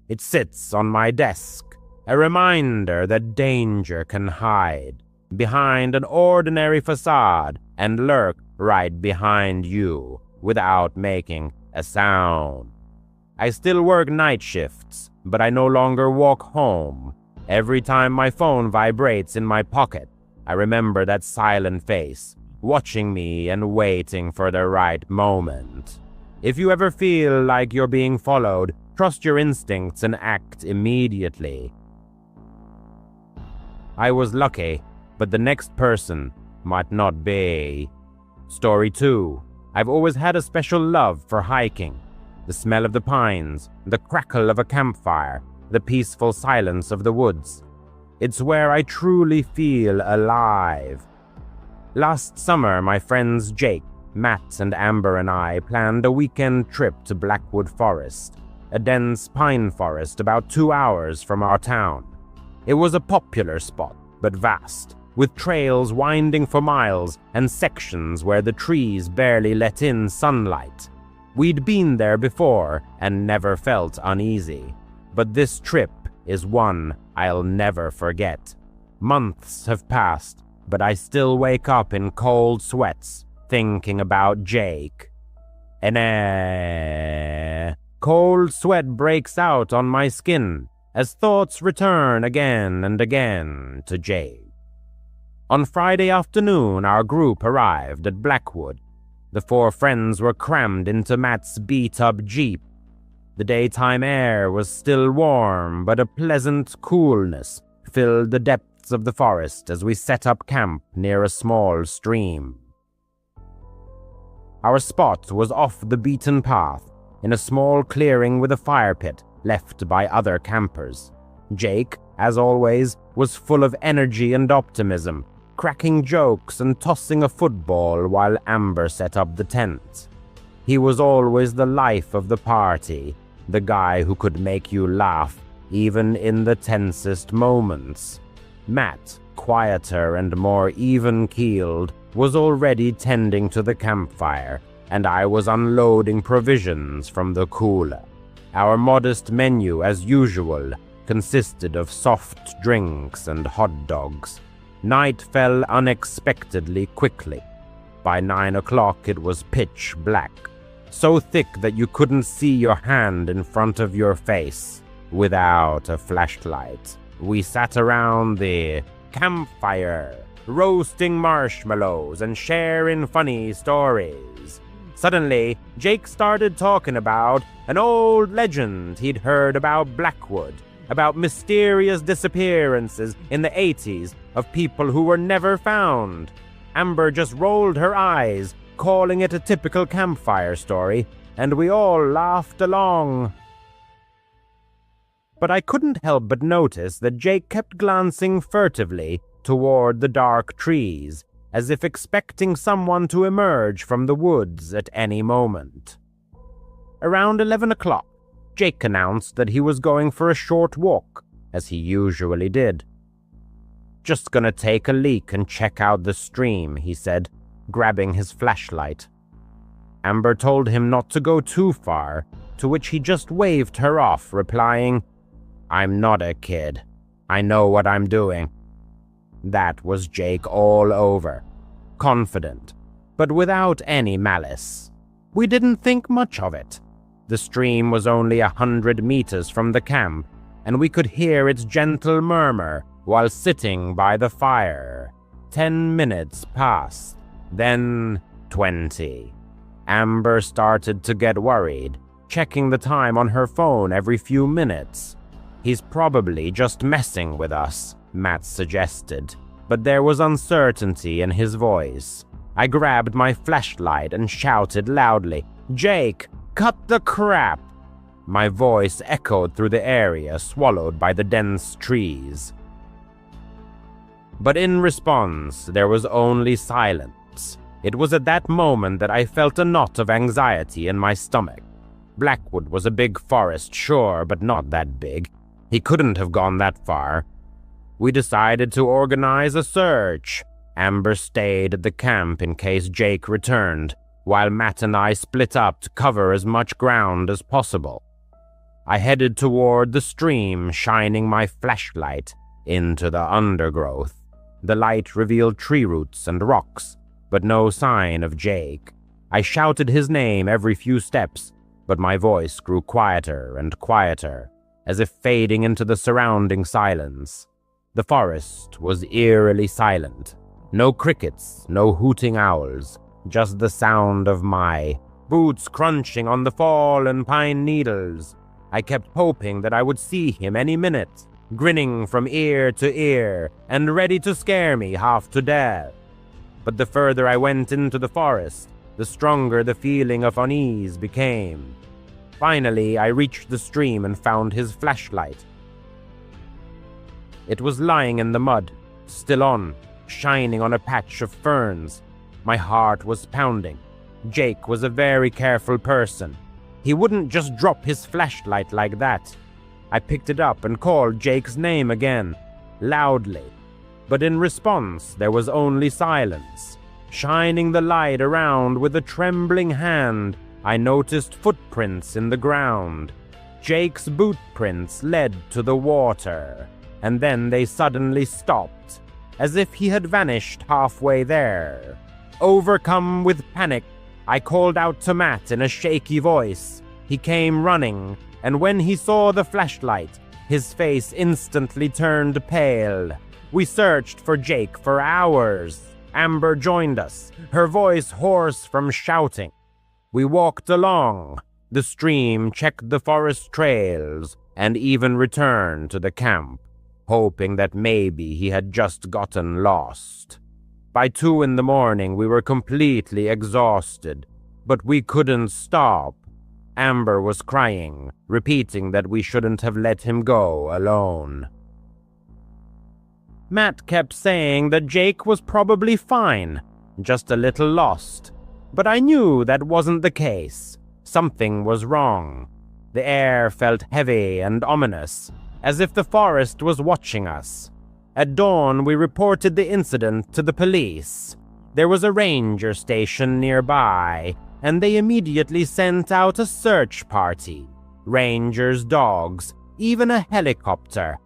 Speaker 2: It sits on my desk, a reminder that danger can hide behind an ordinary facade and lurk right behind you without making a sound. I still work night shifts, but I no longer walk home. Every time my phone vibrates in my pocket, I remember that silent face, watching me and waiting for the right moment. If you ever feel like you're being followed, trust your instincts and act immediately. I was lucky, but the next person might not be. Story 2. I've always had a special love for hiking. The smell of the pines, the crackle of a campfire, the peaceful silence of the woods. It's where I truly feel alive. Last summer, my friends Jake, Matt, and Amber and I planned a weekend trip to Blackwood Forest, a dense pine forest about 2 hours from our town. It was a popular spot, but vast, with trails winding for miles and sections where the trees barely let in sunlight. We'd been there before and never felt uneasy, but this trip is one I'll never forget. Months have passed, but I still wake up in cold sweats thinking about Jake. And cold sweat breaks out on my skin as thoughts return again and again to Jake. On Friday afternoon, our group arrived at Blackwood. The 4 friends were crammed into Matt's beat-up Jeep. The daytime air was still warm, but a pleasant coolness filled the depths of the forest as we set up camp near a small stream. Our spot was off the beaten path, in a small clearing with a fire pit left by other campers. Jake, as always, was full of energy and optimism, cracking jokes and tossing a football while Amber set up the tent. He was always the life of the party, the guy who could make you laugh even in the tensest moments. Matt, quieter and more even-keeled, was already tending to the campfire, and I was unloading provisions from the cooler. Our modest menu, as usual, consisted of soft drinks and hot dogs. Night fell unexpectedly quickly. By 9 o'clock it was pitch black, so thick that you couldn't see your hand in front of your face without a flashlight. We sat around the campfire, roasting marshmallows and sharing funny stories. Suddenly, Jake started talking about an old legend he'd heard about Blackwood, about mysterious disappearances in the 80s of people who were never found. Amber just rolled her eyes, calling it a typical campfire story, and we all laughed along. But I couldn't help but notice that Jake kept glancing furtively toward the dark trees, as if expecting someone to emerge from the woods at any moment. Around 11 o'clock, Jake announced that he was going for a short walk, as he usually did. "Just gonna take a leak and check out the stream," he said, grabbing his flashlight. Amber told him not to go too far, to which he just waved her off, replying, "I'm not a kid. I know what I'm doing." That was Jake all over, confident, but without any malice. We didn't think much of it. The stream was only 100 meters from the camp, and we could hear its gentle murmur while sitting by the fire. 10 minutes passed, then 20. Amber started to get worried, checking the time on her phone every few minutes. "He's probably just messing with us," Matt suggested, but there was uncertainty in his voice. I grabbed my flashlight and shouted loudly, "Jake, cut the crap!" My voice echoed through the area swallowed by the dense trees. But in response, there was only silence. It was at that moment that I felt a knot of anxiety in my stomach. Blackwood was a big forest, sure, but not that big. He couldn't have gone that far. We decided to organize a search. Amber stayed at the camp in case Jake returned, while Matt and I split up to cover as much ground as possible. I headed toward the stream, shining my flashlight into the undergrowth. The light revealed tree roots and rocks, but no sign of Jake. I shouted his name every few steps, but my voice grew quieter and quieter, as if fading into the surrounding silence. The forest was eerily silent. No crickets, no hooting owls, just the sound of my boots crunching on the fallen pine needles. I kept hoping that I would see him any minute, grinning from ear to ear and ready to scare me half to death. But the further I went into the forest, the stronger the feeling of unease became. Finally, I reached the stream and found his flashlight. It was lying in the mud, still on, shining on a patch of ferns. My heart was pounding. Jake was a very careful person. He wouldn't just drop his flashlight like that. I picked it up and called Jake's name again, loudly. But in response, there was only silence. Shining the light around with a trembling hand, I noticed footprints in the ground. Jake's boot prints led to the water, and then they suddenly stopped, as if he had vanished halfway there. Overcome with panic, I called out to Matt in a shaky voice. He came running, and when he saw the flashlight, his face instantly turned pale. We searched for Jake for hours. Amber joined us, her voice hoarse from shouting. We walked along the stream, checked the forest trails, and even returned to the camp, hoping that maybe he had just gotten lost. By 2 a.m, we were completely exhausted, but we couldn't stop. Amber was crying, repeating that we shouldn't have let him go alone. Matt kept saying that Jake was probably fine, just a little lost, but I knew that wasn't the case. Something was wrong. The air felt heavy and ominous, as if the forest was watching us. At dawn, we reported the incident to the police. There was a ranger station nearby, and they immediately sent out a search party. Rangers, dogs, even a helicopter.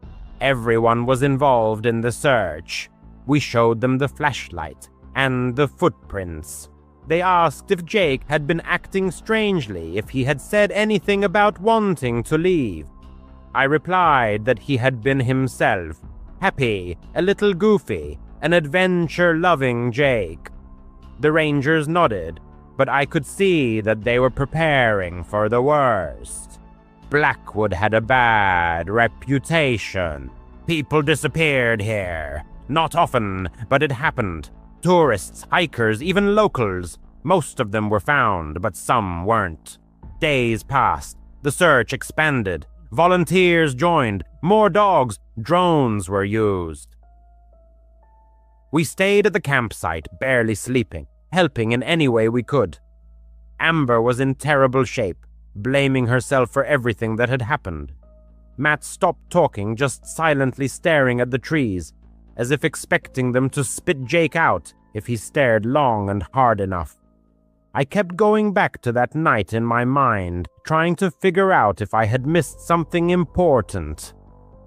Speaker 2: Everyone was involved in the search. We showed them the flashlight and the footprints. They asked if Jake had been acting strangely, if he had said anything about wanting to leave. I replied that he had been himself, happy, a little goofy, an adventure-loving Jake. The Rangers nodded, but I could see that they were preparing for the worst. Blackwood had a bad reputation. People disappeared here. Not often, but it happened. Tourists, hikers, even locals. Most of them were found, but some weren't. Days passed. The search expanded. Volunteers joined. More dogs. Drones were used. We stayed at the campsite, barely sleeping, helping in any way we could. Amber was in terrible shape, blaming herself for everything that had happened. Matt stopped talking, just silently staring at the trees, as if expecting them to spit Jake out if he stared long and hard enough. I kept going back to that night in my mind, trying to figure out if I had missed something important.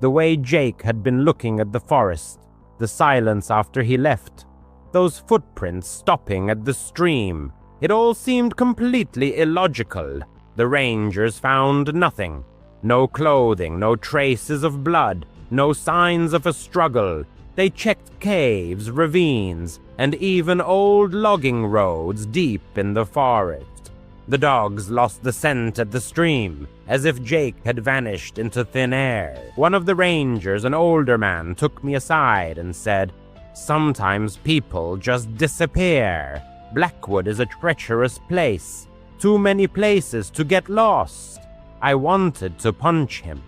Speaker 2: The way Jake had been looking at the forest, the silence after he left, those footprints stopping at the stream. It all seemed completely illogical. The Rangers found nothing. No clothing, no traces of blood, no signs of a struggle. They checked caves, ravines, and even old logging roads deep in the forest. The dogs lost the scent at the stream, as if Jake had vanished into thin air. One of the Rangers, an older man, took me aside and said, "Sometimes people just disappear. Blackwood is a treacherous place. Too many places to get lost." I wanted to punch him.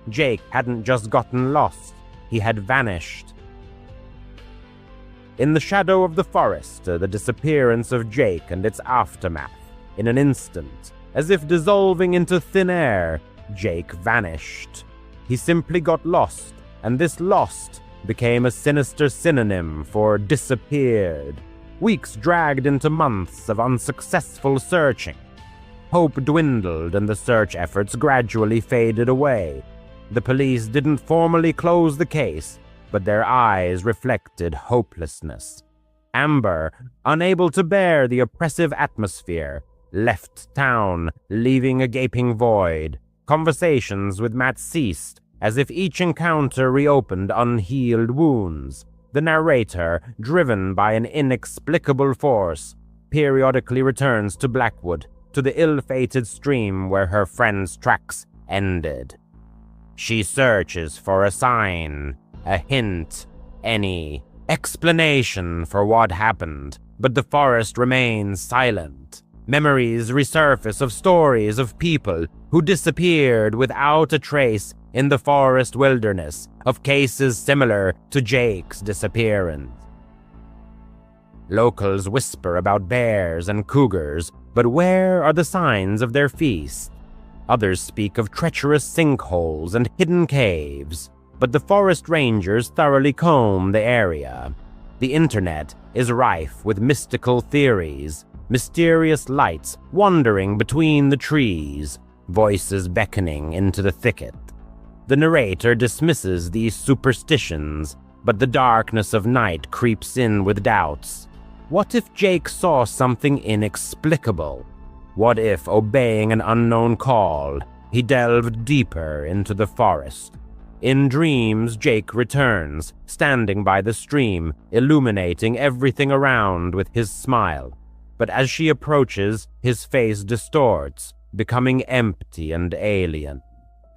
Speaker 2: Jake hadn't just gotten lost. He had vanished. In the shadow of the forest, the disappearance of Jake and its aftermath. In an instant, as if dissolving into thin air, Jake vanished. He simply got lost, and this lost became a sinister synonym for disappeared. Weeks dragged into months of unsuccessful searching. Hope dwindled and the search efforts gradually faded away. The police didn't formally close the case, but their eyes reflected hopelessness. Amber, unable to bear the oppressive atmosphere, left town, leaving a gaping void. Conversations with Matt ceased, as if each encounter reopened unhealed wounds. The narrator, driven by an inexplicable force, periodically returns to Blackwood, to the ill-fated stream where her friend's tracks ended. She searches for a sign, a hint, any explanation for what happened, but the forest remains silent. Memories resurface of stories of people who disappeared without a trace in the forest wilderness, of cases similar to Jake's disappearance. Locals whisper about bears and cougars, but where are the signs of their feast? Others speak of treacherous sinkholes and hidden caves, but the forest rangers thoroughly comb the area. The internet is rife with mystical theories, mysterious lights wandering between the trees, voices beckoning into the thicket. The narrator dismisses these superstitions, but the darkness of night creeps in with doubts. What if Jake saw something inexplicable? What if, obeying an unknown call, he delved deeper into the forest? In dreams, Jake returns, standing by the stream, illuminating everything around with his smile. But as she approaches, his face distorts, becoming empty and alien.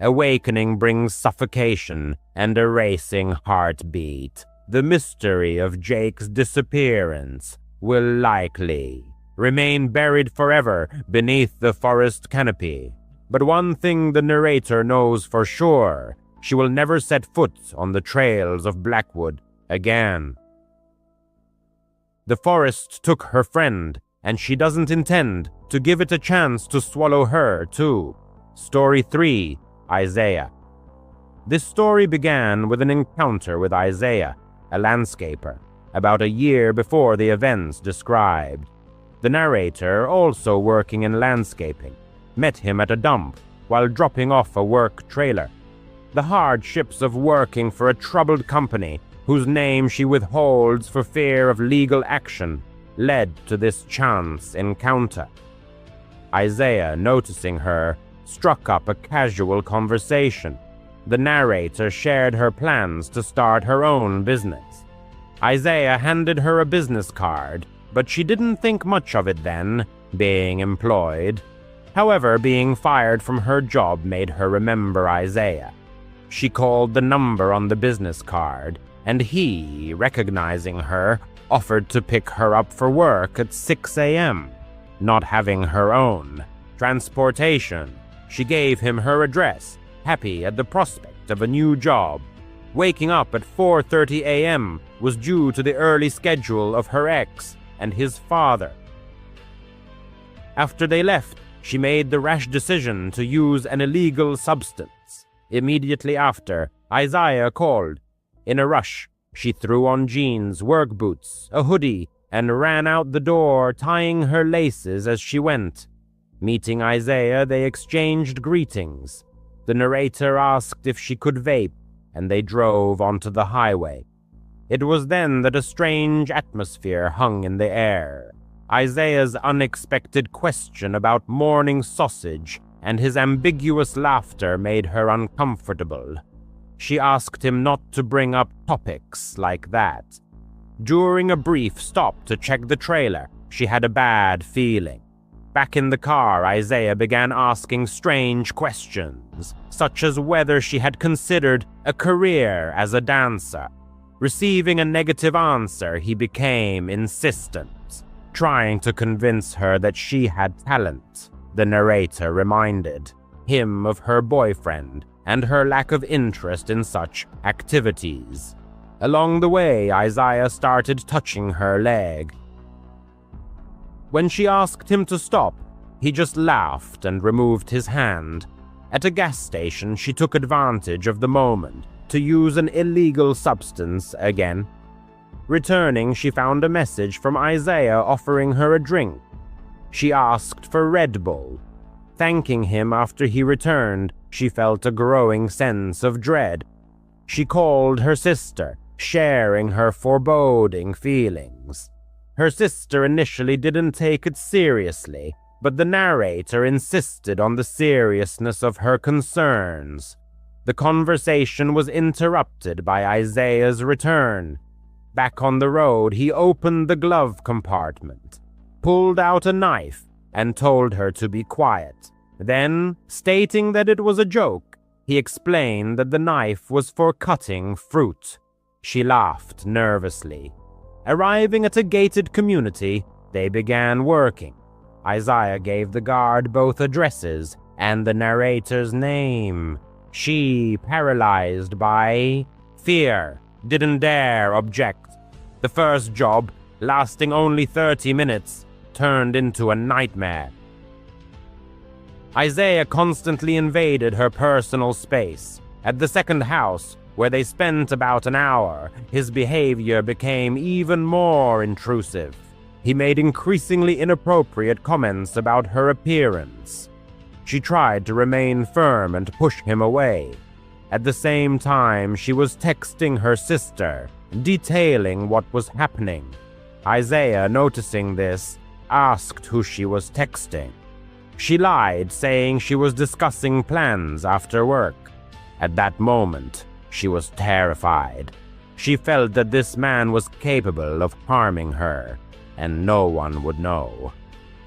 Speaker 2: Awakening brings suffocation and a racing heartbeat. The mystery of Jake's disappearance will likely remain buried forever beneath the forest canopy. But one thing the narrator knows for sure, she will never set foot on the trails of Blackwood again. The forest took her friend, and she doesn't intend to give it a chance to swallow her, too. Story 3, Isaiah. This story began with an encounter with Isaiah, a landscaper, about a year before the events described. The narrator, also working in landscaping, met him at a dump while dropping off a work trailer. The hardships of working for a troubled company, whose name she withholds for fear of legal action, led to this chance encounter. Isaiah, noticing her, struck up a casual conversation. The narrator shared her plans to start her own business. Isaiah handed her a business card, but she didn't think much of it then, being employed. However, being fired from her job made her remember Isaiah. She called the number on the business card, and he, recognizing her, offered to pick her up for work at 6 a.m., not having her own transportation. She gave him her address, happy at the prospect of a new job. Waking up at 4:30 a.m. was due to the early schedule of her ex and his father. After they left, she made the rash decision to use an illegal substance. Immediately after, Isaiah called. In a rush, she threw on jeans, work boots, a hoodie, and ran out the door, tying her laces as she went. Meeting Isaiah, they exchanged greetings. The narrator asked if she could vape, and they drove onto the highway. It was then that a strange atmosphere hung in the air. Isaiah's unexpected question about morning sausage and his ambiguous laughter made her uncomfortable. She asked him not to bring up topics like that. During a brief stop to check the trailer, she had a bad feeling. Back in the car, Isaiah began asking strange questions, such as whether she had considered a career as a dancer. Receiving a negative answer, he became insistent, trying to convince her that she had talent. The narrator reminded him of her boyfriend and her lack of interest in such activities. Along the way, Isaiah started touching her leg. When she asked him to stop, he just laughed and removed his hand. At a gas station, she took advantage of the moment to use an illegal substance again. Returning, she found a message from Isaiah offering her a drink. She asked for Red Bull. Thanking him after he returned, she felt a growing sense of dread. She called her sister, sharing her foreboding feelings. Her sister initially didn't take it seriously, but the narrator insisted on the seriousness of her concerns. The conversation was interrupted by Isaiah's return. Back on the road, he opened the glove compartment, pulled out a knife, and told her to be quiet. Then, stating that it was a joke, he explained that the knife was for cutting fruit. She laughed nervously. Arriving at a gated community, they began working. Isaiah gave the guard both addresses and the narrator's name. She, paralyzed by fear, didn't dare object. The first job, lasting only 30 minutes, turned into a nightmare. Isaiah constantly invaded her personal space. At the second house, where they spent about an hour, his behavior became even more intrusive. He made increasingly inappropriate comments about her appearance. She tried to remain firm and push him away. At the same time, she was texting her sister, detailing what was happening. Isaiah, noticing this, asked who she was texting. She lied, saying she was discussing plans after work. At that moment, she was terrified. She felt that this man was capable of harming her, and no one would know.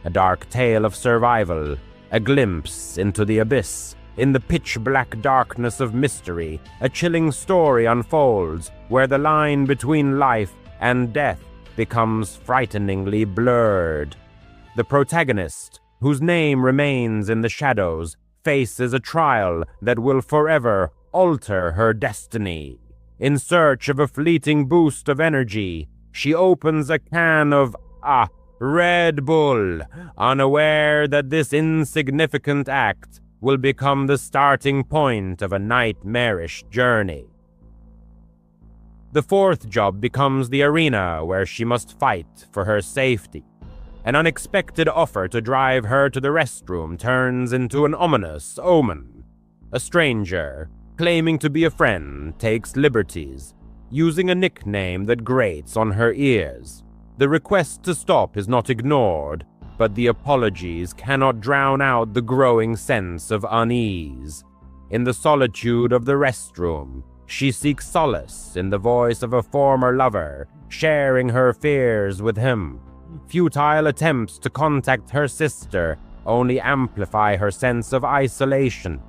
Speaker 2: A dark tale of survival, a glimpse into the abyss. In the pitch-black darkness of mystery, a chilling story unfolds where the line between life and death becomes frighteningly blurred. The protagonist, whose name remains in the shadows, faces a trial that will forever alter her destiny. In search of a fleeting boost of energy, she opens a can of Red Bull, unaware that this insignificant act will become the starting point of a nightmarish journey. The fourth job becomes the arena where she must fight for her safety. An unexpected offer to drive her to the restroom turns into an ominous omen. A stranger, claiming to be a friend, takes liberties, using a nickname that grates on her ears. The request to stop is not ignored, but the apologies cannot drown out the growing sense of unease. In the solitude of the restroom, she seeks solace in the voice of a former lover, sharing her fears with him. Futile attempts to contact her sister only amplify her sense of isolation.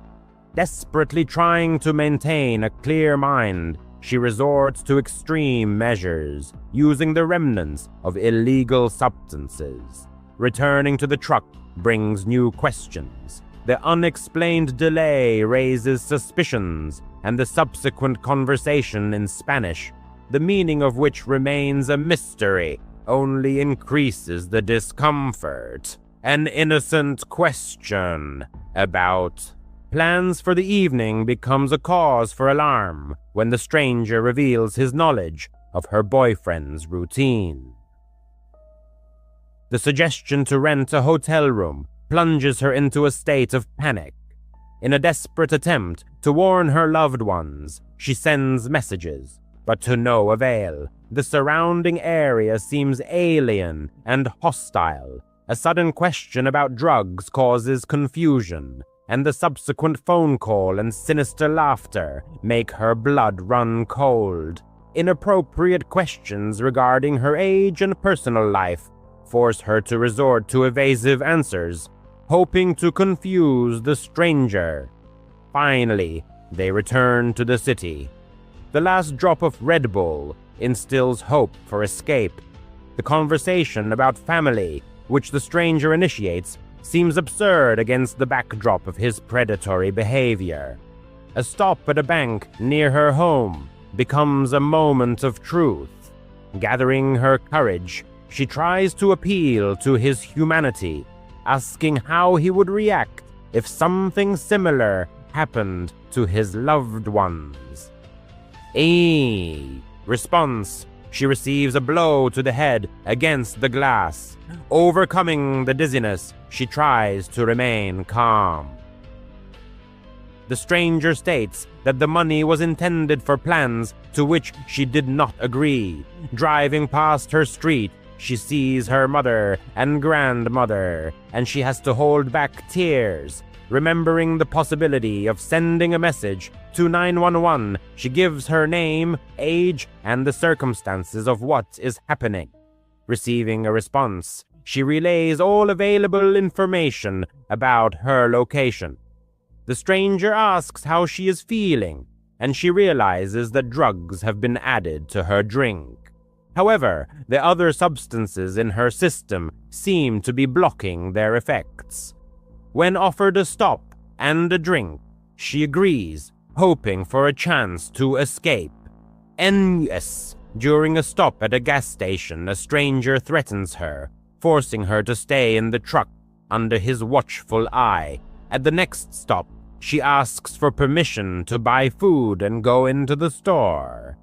Speaker 2: Desperately trying to maintain a clear mind, she resorts to extreme measures, using the remnants of illegal substances. Returning to the truck brings new questions. The unexplained delay raises suspicions, and the subsequent conversation in Spanish, the meaning of which remains a mystery, only increases the discomfort. An innocent question about plans for the evening becomes a cause for alarm when the stranger reveals his knowledge of her boyfriend's routine. The suggestion to rent a hotel room plunges her into a state of panic. In a desperate attempt to warn her loved ones, she sends messages, but to no avail. The surrounding area seems alien and hostile. A sudden question about drugs causes confusion, and the subsequent phone call and sinister laughter make her blood run cold. Inappropriate questions regarding her age and personal life force her to resort to evasive answers, hoping to confuse the stranger. Finally, they return to the city. The last drop of Red Bull instills hope for escape. The conversation about family, which the stranger initiates, seems absurd against the backdrop of his predatory behavior. A stop at a bank near her home becomes a moment of truth. Gathering her courage, she tries to appeal to his humanity, asking how he would react if something similar happened to his loved ones. Response. She receives a blow to the head against the glass. Overcoming the dizziness, she tries to remain calm. The stranger states that the money was intended for plans to which she did not agree. Driving past her street, she sees her mother and grandmother, and she has to hold back tears. Remembering the possibility of sending a message to 911, she gives her name, age, and the circumstances of what is happening. Receiving a response, she relays all available information about her location. The stranger asks how she is feeling, and she realizes that drugs have been added to her drink. However, the other substances in her system seem to be blocking their effects. When offered a stop and a drink, she agrees, hoping for a chance to escape. During a stop at a gas station, a stranger threatens her, forcing her to stay in the truck under his watchful eye. At the next stop, she asks for permission to buy food and go into the store.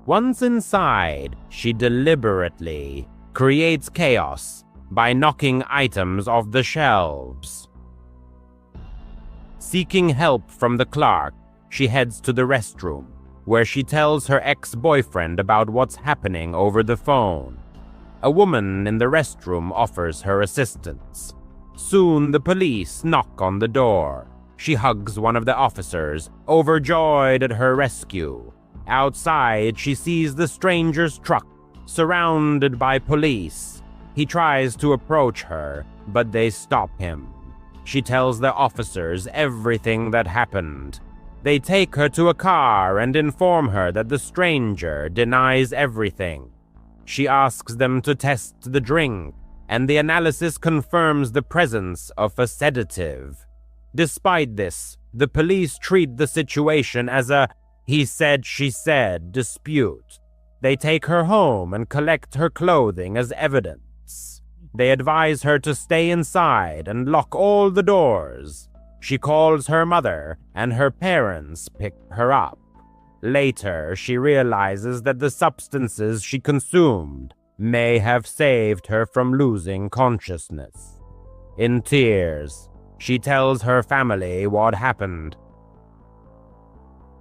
Speaker 2: Once inside, she deliberately creates chaos by knocking items off the shelves. Seeking help from the clerk, she heads to the restroom, where she tells her ex-boyfriend about what's happening over the phone. A woman in the restroom offers her assistance. Soon the police knock on the door. She hugs one of the officers, overjoyed at her rescue. Outside, she sees the stranger's truck, surrounded by police. He tries to approach her, but they stop him. She tells the officers everything that happened. They take her to a car and inform her that the stranger denies everything. She asks them to test the drink, and the analysis confirms the presence of a sedative. Despite this, the police treat the situation as a he said, she said dispute. They take her home and collect her clothing as evidence. They advise her to stay inside and lock all the doors. She calls her mother, and her parents pick her up. Later, she realizes that the substances she consumed may have saved her from losing consciousness. In tears, she tells her family what happened.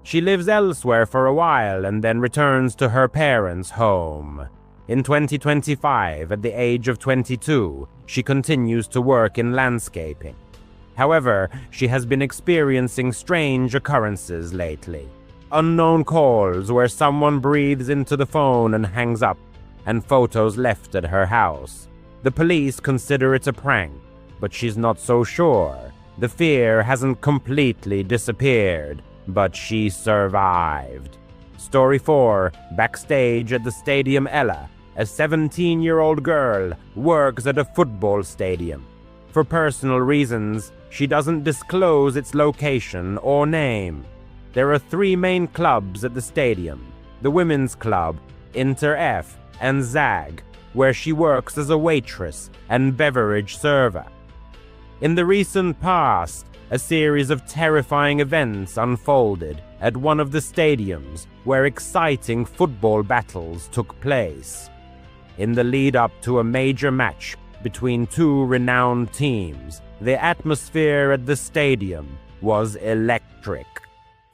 Speaker 2: She lives elsewhere for a while and then returns to her parents' home. In 2025, at the age of 22, she continues to work in landscaping. However, she has been experiencing strange occurrences lately. Unknown calls where someone breathes into the phone and hangs up, and photos left at her house. The police consider it a prank, but she's not so sure. The fear hasn't completely disappeared, but she survived. Story 4, backstage at the Stadium Ella, a 17-year-old girl works at a football stadium. For personal reasons, she doesn't disclose its location or name. There are 3 main clubs at the stadium: the Women's Club, Inter F, and ZAG, where she works as a waitress and beverage server. In the recent past, a series of terrifying events unfolded at one of the stadiums where exciting football battles took place. In the lead-up to a major match between 2 renowned teams, the atmosphere at the stadium was electric.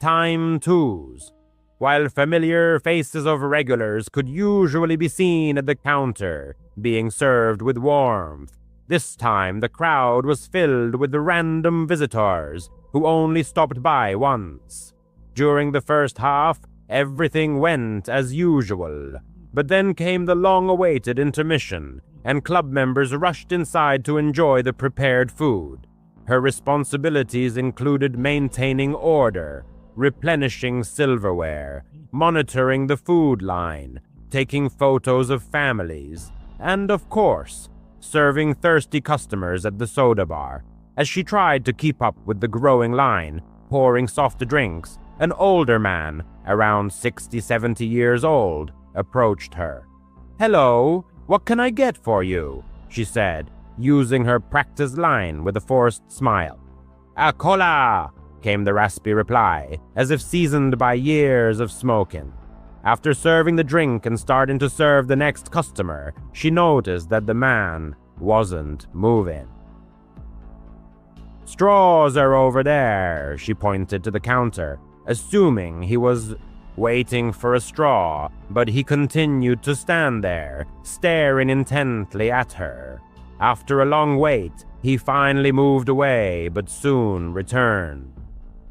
Speaker 2: Time twos. While familiar faces of regulars could usually be seen at the counter, being served with warmth, this time the crowd was filled with the random visitors who only stopped by once. During the first half, everything went as usual, but then came the long-awaited intermission, and club members rushed inside to enjoy the prepared food. Her responsibilities included maintaining order, replenishing silverware, monitoring the food line, taking photos of families, and, of course, serving thirsty customers at the soda bar. As she tried to keep up with the growing line, pouring soft drinks, an older man, around 60-70 years old, approached her. "Hello, what can I get for you?" she said, using her practice line with a forced smile. "A cola," came the raspy reply, as if seasoned by years of smoking. After serving the drink and starting to serve the next customer, she noticed that the man wasn't moving. "Straws are over there," she pointed to the counter, assuming he was waiting for a straw, but he continued to stand there, staring intently at her. After a long wait, he finally moved away, but soon returned.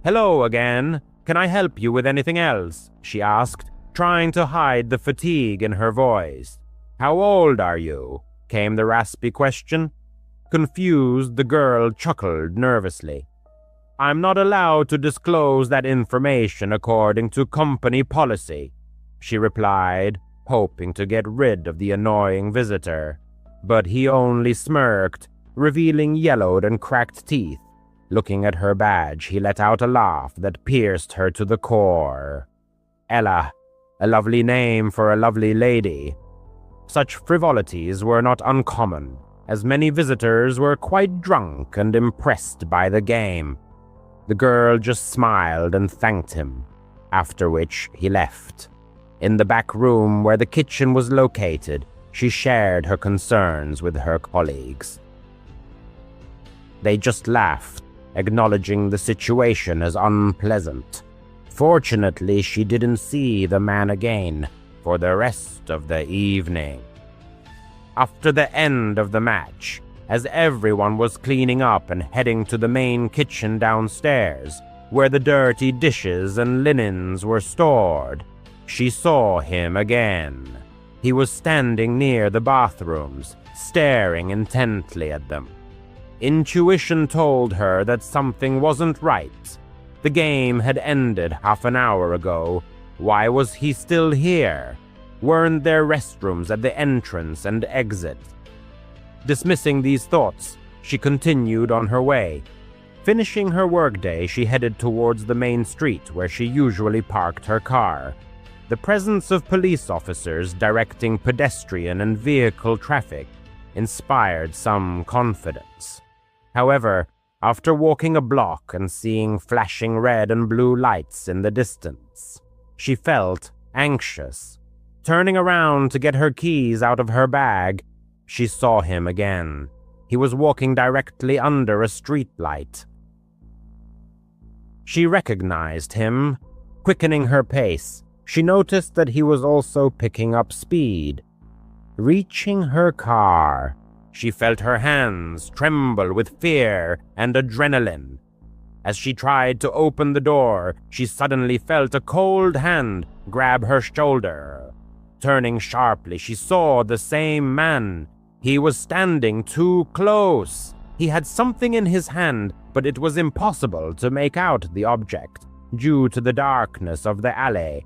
Speaker 2: "Hello again. Can I help you with anything else?" she asked, trying to hide the fatigue in her voice. "How old are you?" came the raspy question. Confused, the girl chuckled nervously. "I'm not allowed to disclose that information according to company policy," she replied, hoping to get rid of the annoying visitor. But he only smirked, revealing yellowed and cracked teeth. Looking at her badge, he let out a laugh that pierced her to the core. Ella, a lovely name for a lovely lady. Such frivolities were not uncommon, as many visitors were quite drunk and impressed by the game. The girl just smiled and thanked him, after which he left. In the back room where the kitchen was located, she shared her concerns with her colleagues. They just laughed, acknowledging the situation as unpleasant. Fortunately, she didn't see the man again for the rest of the evening. After the end of the match, as everyone was cleaning up and heading to the main kitchen downstairs, where the dirty dishes and linens were stored, she saw him again. He was standing near the bathrooms, staring intently at them. Intuition told her that something wasn't right. The game had ended half an hour ago. Why was he still here? Weren't there restrooms at the entrance and exit? Dismissing these thoughts, she continued on her way. Finishing her workday, she headed towards the main street where she usually parked her car. The presence of police officers directing pedestrian and vehicle traffic inspired some confidence. However, after walking a block and seeing flashing red and blue lights in the distance, she felt anxious. Turning around to get her keys out of her bag, she saw him again. He was walking directly under a street light. She recognized him. Quickening her pace, she noticed that he was also picking up speed. Reaching her car, she felt her hands tremble with fear and adrenaline. As she tried to open the door, she suddenly felt a cold hand grab her shoulder. Turning sharply, she saw the same man. He was standing too close. He had something in his hand, but it was impossible to make out the object due to the darkness of the alley.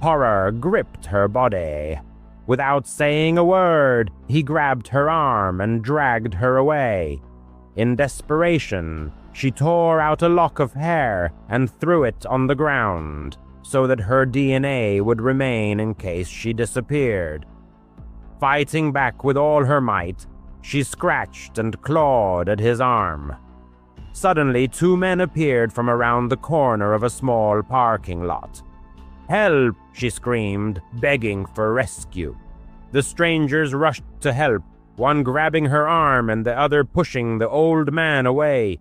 Speaker 2: Horror gripped her body. Without saying a word, he grabbed her arm and dragged her away. In desperation, she tore out a lock of hair and threw it on the ground, so that her DNA would remain in case she disappeared. Fighting back with all her might, she scratched and clawed at his arm. Suddenly, two men appeared from around the corner of a small parking lot. "Help!" she screamed, begging for rescue. The strangers rushed to help, one grabbing her arm and the other pushing the old man away.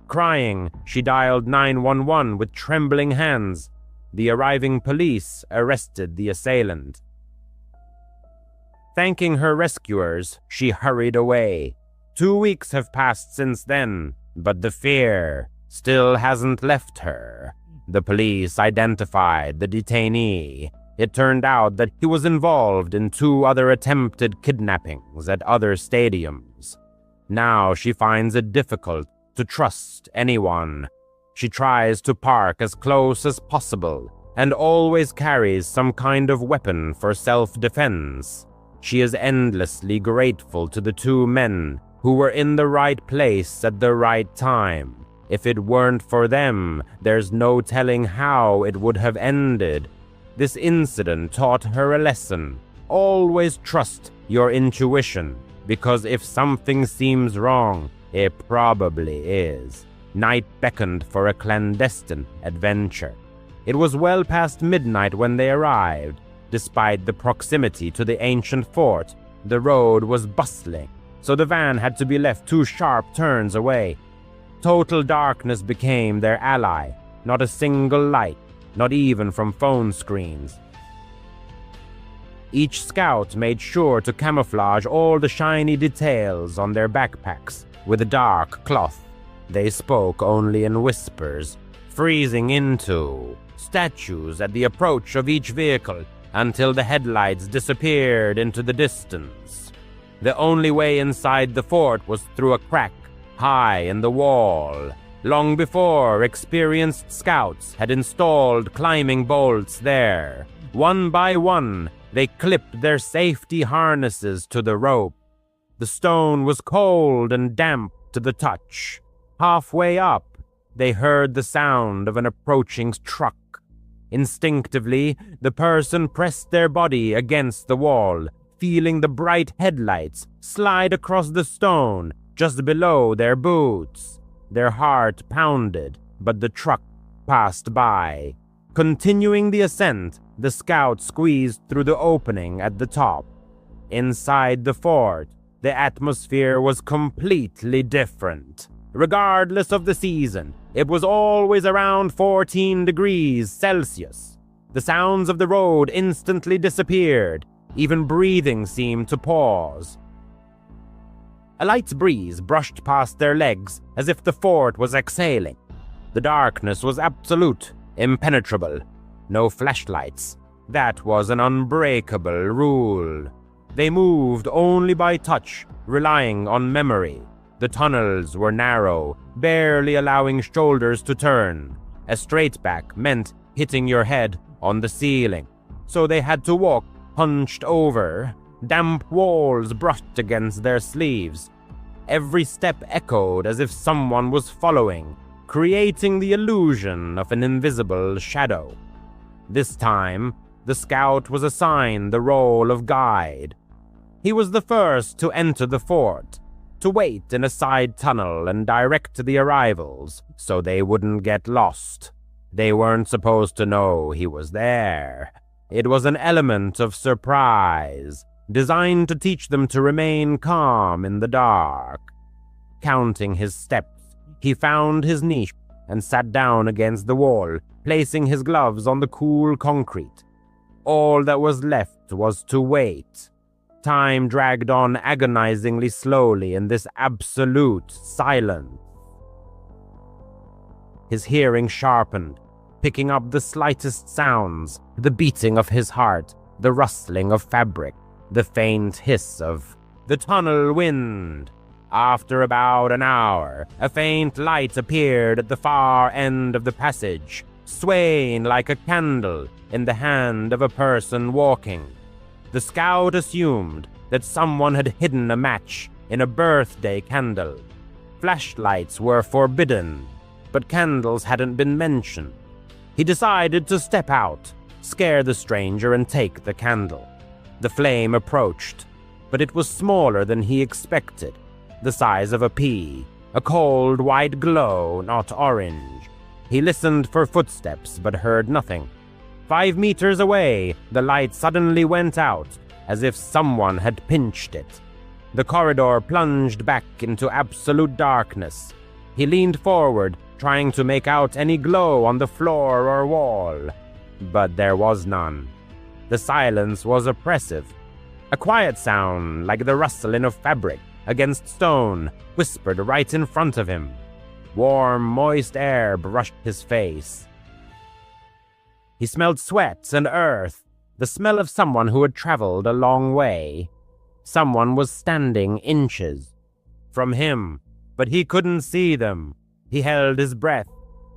Speaker 2: Crying, she dialed 911 with trembling hands. The arriving police arrested the assailant. Thanking her rescuers, she hurried away. 2 weeks have passed since then, but the fear still hasn't left her. The police identified the detainee. It turned out that he was involved in 2 other attempted kidnappings at other stadiums. Now she finds it difficult to trust anyone. She tries to park as close as possible and always carries some kind of weapon for self-defense. She is endlessly grateful to the 2 men who were in the right place at the right time. If it weren't for them, there's no telling how it would have ended. This incident taught her a lesson. Always trust your intuition, because if something seems wrong, it probably is. Night beckoned for a clandestine adventure. It was well past midnight when they arrived. Despite the proximity to the ancient fort, the road was bustling, so the van had to be left 2 sharp turns away. Total darkness became their ally, not a single light, not even from phone screens. Each scout made sure to camouflage all the shiny details on their backpacks with a dark cloth. They spoke only in whispers, freezing into statues at the approach of each vehicle until the headlights disappeared into the distance. The only way inside the fort was through a crack high in the wall. Long before, experienced scouts had installed climbing bolts there. One by one, they clipped their safety harnesses to the rope. The stone was cold and damp to the touch. Halfway up, they heard the sound of an approaching truck. Instinctively, the person pressed their body against the wall, feeling the bright headlights slide across the stone just below their boots. Their heart pounded, but the truck passed by. Continuing the ascent, the scout squeezed through the opening at the top. Inside the fort, the atmosphere was completely different. Regardless of the season, it was always around 14 degrees Celsius. The sounds of the road instantly disappeared. Even breathing seemed to pause. A light breeze brushed past their legs as if the fort was exhaling. The darkness was absolute, impenetrable. No flashlights. That was an unbreakable rule. They moved only by touch, relying on memory. The tunnels were narrow, barely allowing shoulders to turn. A straight back meant hitting your head on the ceiling, so they had to walk hunched over. Damp walls brushed against their sleeves. Every step echoed as if someone was following, creating the illusion of an invisible shadow. This time, the scout was assigned the role of guide. He was the first to enter the fort, to wait in a side tunnel and direct the arrivals so they wouldn't get lost. They weren't supposed to know he was there. It was an element of surprise, designed to teach them to remain calm in the dark. Counting his steps, he found his niche and sat down against the wall, placing his gloves on the cool concrete. All that was left was to wait. Time dragged on agonizingly slowly in this absolute silence. His hearing sharpened, picking up the slightest sounds, the beating of his heart, the rustling of fabric, the faint hiss of the tunnel wind. After about an hour, a faint light appeared at the far end of the passage, swaying like a candle in the hand of a person walking. The scout assumed that someone had hidden a match in a birthday candle. Flashlights were forbidden, but candles hadn't been mentioned. He decided to step out, scare the stranger, and take the candle. The flame approached, but it was smaller than he expected, the size of a pea, a cold white glow, not orange. He listened for footsteps, but heard nothing. 5 meters away, the light suddenly went out, as if someone had pinched it. The corridor plunged back into absolute darkness. He leaned forward, trying to make out any glow on the floor or wall, but there was none. The silence was oppressive. A quiet sound, like the rustling of fabric against stone, whispered right in front of him. Warm, moist air brushed his face. He smelled sweat and earth, the smell of someone who had traveled a long way. Someone was standing inches from him, but he couldn't see them. He held his breath.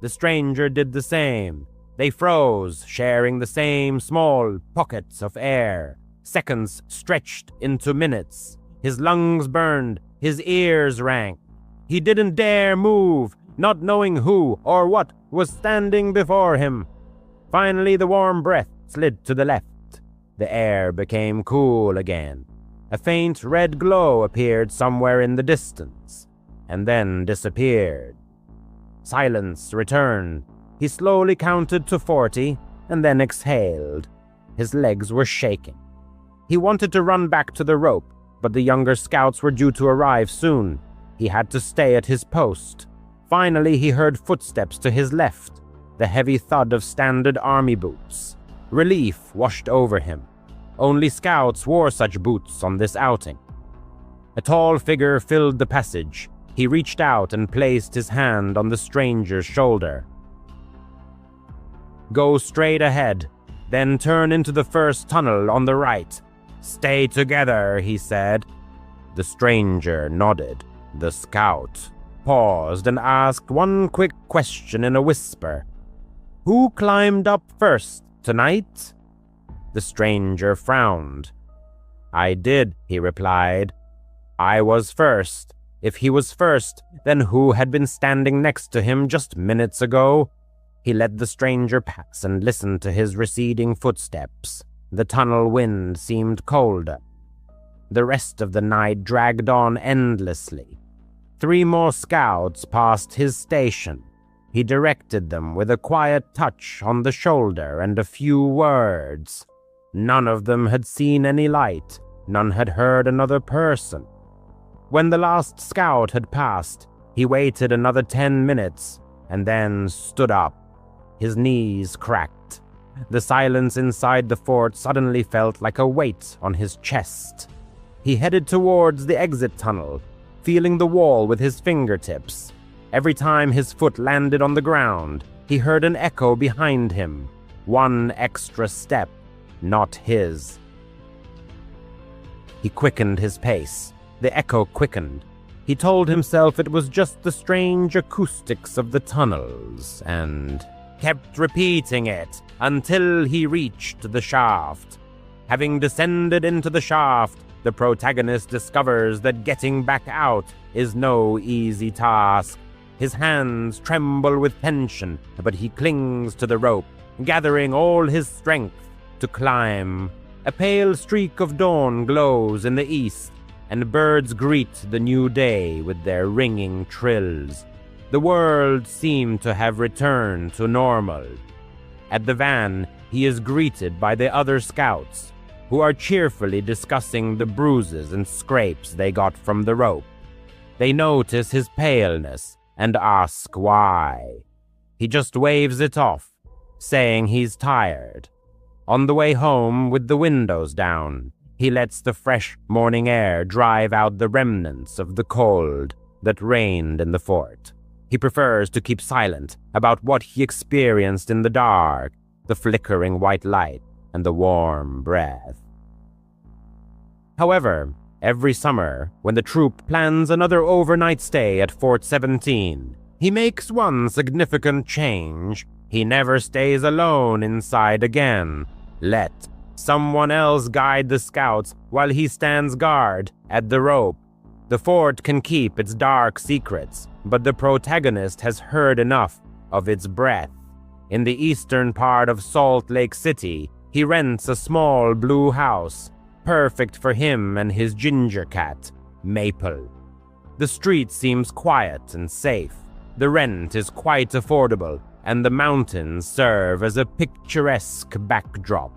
Speaker 2: The stranger did the same. They froze, sharing the same small pockets of air. Seconds stretched into minutes. His lungs burned, his ears rang. He didn't dare move, not knowing who or what was standing before him. Finally, the warm breath slid to the left. The air became cool again. A faint red glow appeared somewhere in the distance, and then disappeared. Silence returned. He slowly counted to 40 and then exhaled. His legs were shaking. He wanted to run back to the rope, but the younger scouts were due to arrive soon. He had to stay at his post. Finally, he heard footsteps to his left, the heavy thud of standard army boots. Relief washed over him. Only scouts wore such boots on this outing. A tall figure filled the passage. He reached out and placed his hand on the stranger's shoulder. "Go straight ahead, then turn into the first tunnel on the right. Stay together," he said. The stranger nodded. The scout paused and asked one quick question in a whisper. "Who climbed up first tonight?" The stranger frowned. "I did," he replied. "I was first. If he was first, then who had been standing next to him just minutes ago?" He let the stranger pass and listened to his receding footsteps. The tunnel wind seemed colder. The rest of the night dragged on endlessly. 3 more scouts passed his station. He directed them with a quiet touch on the shoulder and a few words. None of them had seen any light. None had heard another person. When the last scout had passed, he waited another 10 minutes and then stood up. His knees cracked. The silence inside the fort suddenly felt like a weight on his chest. He headed towards the exit tunnel, feeling the wall with his fingertips. Every time his foot landed on the ground, he heard an echo behind him. One extra step, not his. He quickened his pace. The echo quickened. He told himself it was just the strange acoustics of the tunnels, and kept repeating it until he reached the shaft. Having descended into the shaft, the protagonist discovers that getting back out is no easy task. His hands tremble with tension, but he clings to the rope, gathering all his strength to climb. A pale streak of dawn glows in the east, and birds greet the new day with their ringing trills. The world seemed to have returned to normal. At the van, he is greeted by the other scouts, who are cheerfully discussing the bruises and scrapes they got from the rope. They notice his paleness and ask why. He just waves it off, saying he's tired. On the way home, with the windows down, he lets the fresh morning air drive out the remnants of the cold that reigned in the fort. He prefers to keep silent about what he experienced in the dark, the flickering white light and the warm breath. However, every summer, when the troop plans another overnight stay at Fort 17, he makes one significant change. He never stays alone inside again. Let someone else guide the scouts while he stands guard at the rope. The fort can keep its dark secrets, but the protagonist has heard enough of its breath. In the eastern part of Salt Lake City, he rents a small blue house, perfect for him and his ginger cat, Maple. The street seems quiet and safe. The rent is quite affordable, and the mountains serve as a picturesque backdrop.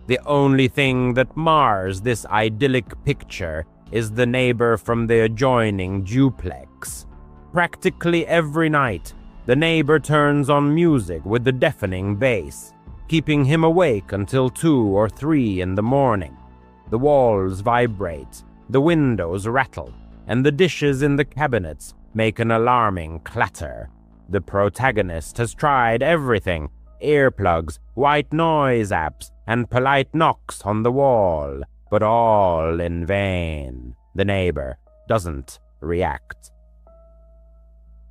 Speaker 2: The only thing that mars this idyllic picture is the neighbor from the adjoining duplex. Practically every night, the neighbor turns on music with the deafening bass, keeping him awake until 2 or 3 in the morning. The walls vibrate, the windows rattle, and the dishes in the cabinets make an alarming clatter. The protagonist has tried everything: earplugs, white noise apps, and polite knocks on the wall, but all in vain. The neighbor doesn't react.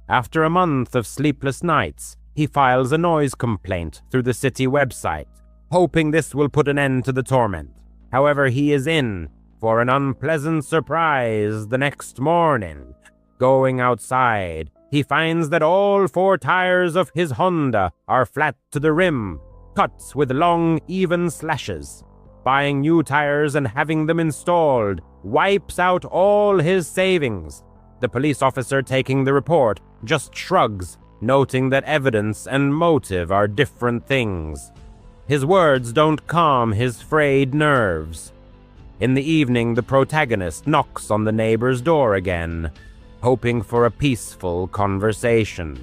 Speaker 2: After a month of sleepless nights, he files a noise complaint through the city website, hoping this will put an end to the torment. However, he is in for an unpleasant surprise the next morning. Going outside, he finds that all 4 tires of his Honda are flat to the rim, cut with long, even slashes. Buying new tires and having them installed wipes out all his savings. The police officer taking the report just shrugs noting that evidence and motive are different things. His words don't calm his frayed nerves. In the evening, the protagonist knocks on the neighbor's door again, hoping for a peaceful conversation.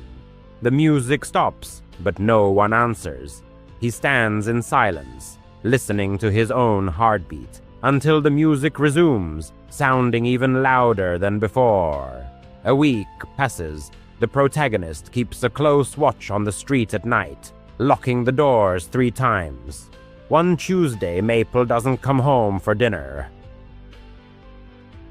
Speaker 2: The music stops, but no one answers. He stands in silence, listening to his own heartbeat, until the music resumes, sounding even louder than before. A week passes. The protagonist keeps a close watch on the street at night, locking the doors 3 times. One Tuesday, Maple doesn't come home for dinner.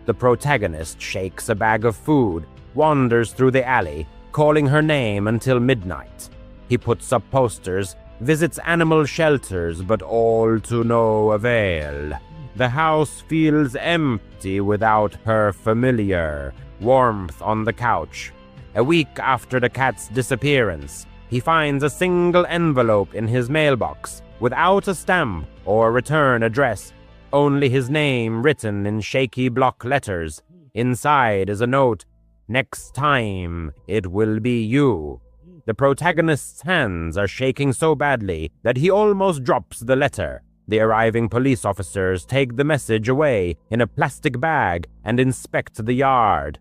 Speaker 2: The protagonist shakes a bag of food, wanders through the alley, calling her name until midnight. He puts up posters, visits animal shelters, but all to no avail. The house feels empty without her familiar warmth on the couch. A week after the cat's disappearance, he finds a single envelope in his mailbox, without a stamp or return address, only his name written in shaky block letters. Inside is a note, "Next time, it will be you." The protagonist's hands are shaking so badly that he almost drops the letter. The arriving police officers take the message away in a plastic bag and inspect the yard.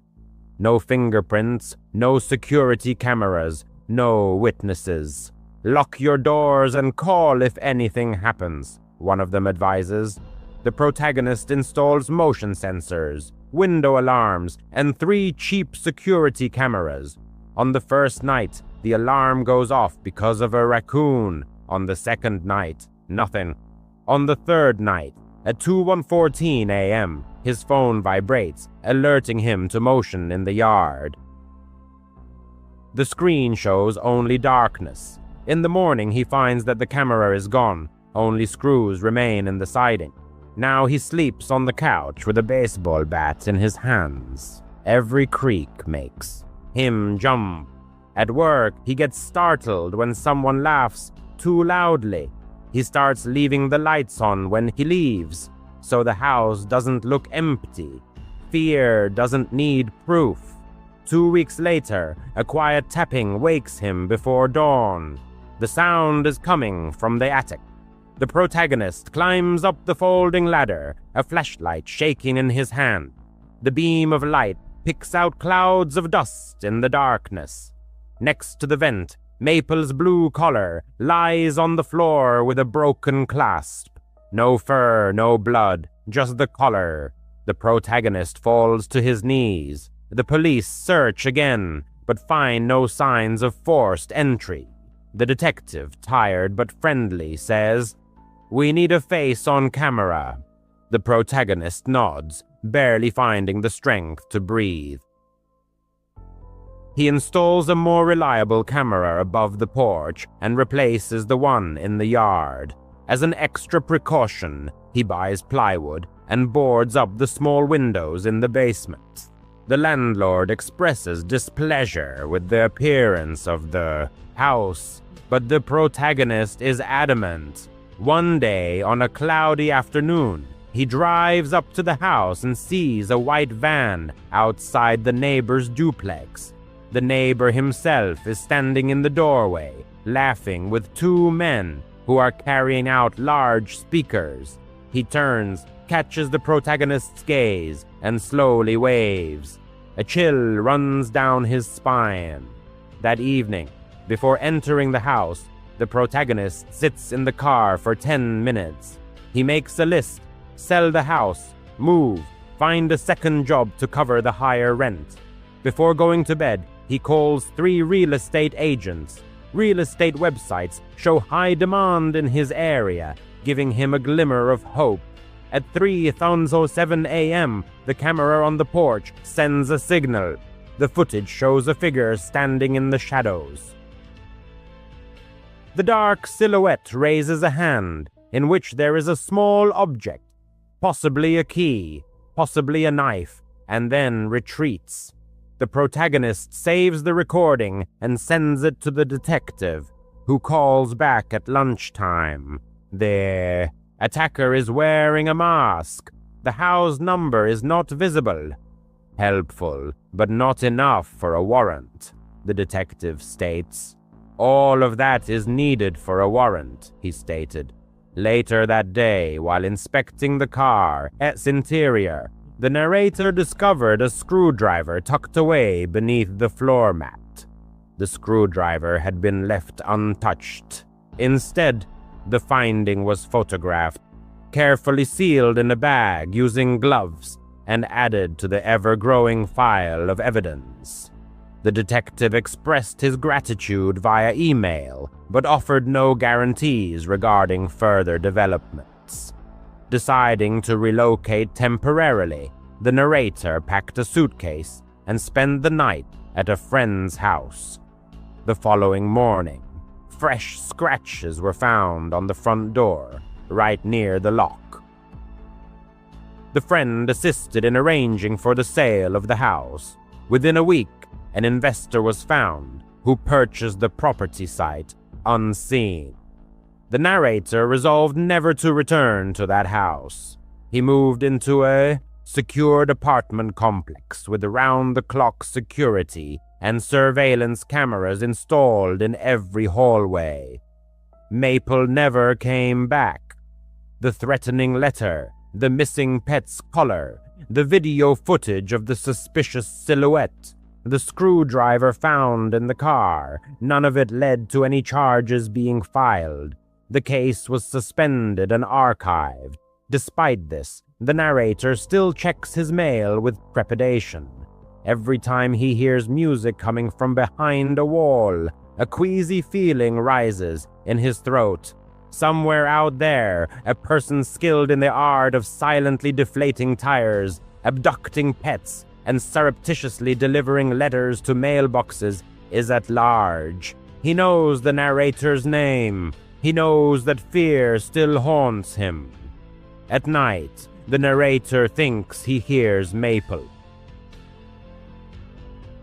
Speaker 2: No fingerprints, no security cameras, no witnesses. "Lock your doors and call if anything happens," one of them advises. The protagonist installs motion sensors, window alarms, and 3 cheap security cameras. On the first night, the alarm goes off because of a raccoon. On the second night, nothing. On the third night, at 2:14 a.m., his phone vibrates, alerting him to motion in the yard. The screen shows only darkness. In the morning, he finds that the camera is gone. Only screws remain in the siding. Now he sleeps on the couch with a baseball bat in his hands. Every creak makes him jump. At work, he gets startled when someone laughs too loudly. He starts leaving the lights on when he leaves, so the house doesn't look empty. Fear doesn't need proof. 2 weeks later, a quiet tapping wakes him before dawn. The sound is coming from the attic. The protagonist climbs up the folding ladder, a flashlight shaking in his hand. The beam of light picks out clouds of dust in the darkness. Next to the vent, Maple's blue collar lies on the floor with a broken clasp. No fur, no blood, just the collar. The protagonist falls to his knees. The police search again, but find no signs of forced entry. The detective, tired but friendly, says, "We need a face on camera." The protagonist nods, barely finding the strength to breathe. He installs a more reliable camera above the porch and replaces the one in the yard. As an extra precaution, he buys plywood and boards up the small windows in the basement. The landlord expresses displeasure with the appearance of the house, but the protagonist is adamant. One day, on a cloudy afternoon, he drives up to the house and sees a white van outside the neighbor's duplex. The neighbor himself is standing in the doorway, laughing with 2 men who are carrying out large speakers. He turns, catches the protagonist's gaze, and slowly waves. A chill runs down his spine. That evening, before entering the house, the protagonist sits in the car for 10 minutes. He makes a list: sell the house, move, find a second job to cover the higher rent. Before going to bed, he calls 3 real estate agents. Real estate websites show high demand in his area, giving him a glimmer of hope. At 3:07 a.m., the camera on the porch sends a signal. The footage shows a figure standing in the shadows. The dark silhouette raises a hand, in which there is a small object, possibly a key, possibly a knife, and then retreats. The protagonist saves the recording and sends it to the detective, who calls back at lunchtime. The attacker is wearing a mask. The house number is not visible. Helpful, but not enough for a warrant. the detective states. All of that is needed for a warrant, he stated. Later that day, while inspecting the car's interior, the narrator discovered a screwdriver tucked away beneath the floor mat. The screwdriver had been left untouched. Instead, the finding was photographed, carefully sealed in a bag using gloves, and added to the ever-growing file of evidence. The detective expressed his gratitude via email, but offered no guarantees regarding further developments. Deciding to relocate temporarily, the narrator packed a suitcase and spent the night at a friend's house. The following morning, fresh scratches were found on the front door, right near the lock. The friend assisted in arranging for the sale of the house. Within a week, an investor was found who purchased the property site unseen. The narrator resolved never to return to that house. He moved into a secured apartment complex with round-the-clock security and surveillance cameras installed in every hallway. Maple never came back. The threatening letter, the missing pet's collar, the video footage of the suspicious silhouette, the screwdriver found in the car, none of it led to any charges being filed. The case was suspended and archived. Despite this, the narrator still checks his mail with trepidation. Every time he hears music coming from behind a wall, a queasy feeling rises in his throat. Somewhere out there, a person skilled in the art of silently deflating tires, abducting pets, and surreptitiously delivering letters to mailboxes is at large. He knows the narrator's name. He knows that fear still haunts him. At night, the narrator thinks he hears Maple.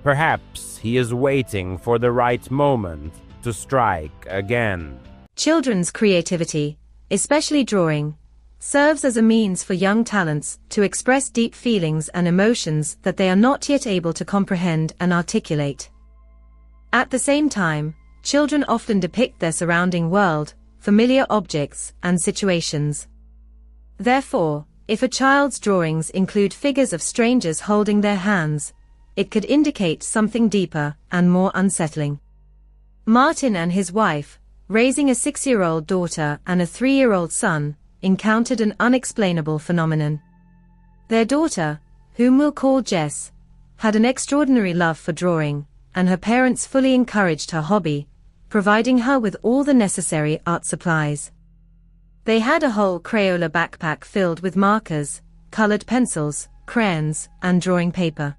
Speaker 2: Perhaps he is waiting for the right moment to strike again.
Speaker 3: Children's creativity, especially drawing, serves as a means for young talents to express deep feelings and emotions that they are not yet able to comprehend and articulate. At the same time, children often depict their surrounding world, familiar objects, and situations. Therefore, if a child's drawings include figures of strangers holding their hands, it could indicate something deeper and more unsettling. Martin and his wife, raising a 6-year-old daughter and a 3-year-old son, encountered an unexplainable phenomenon. Their daughter, whom we'll call Jess, had an extraordinary love for drawing, and her parents fully encouraged her hobby, providing her with all the necessary art supplies. They had a whole Crayola backpack filled with markers, colored pencils, crayons, and drawing paper.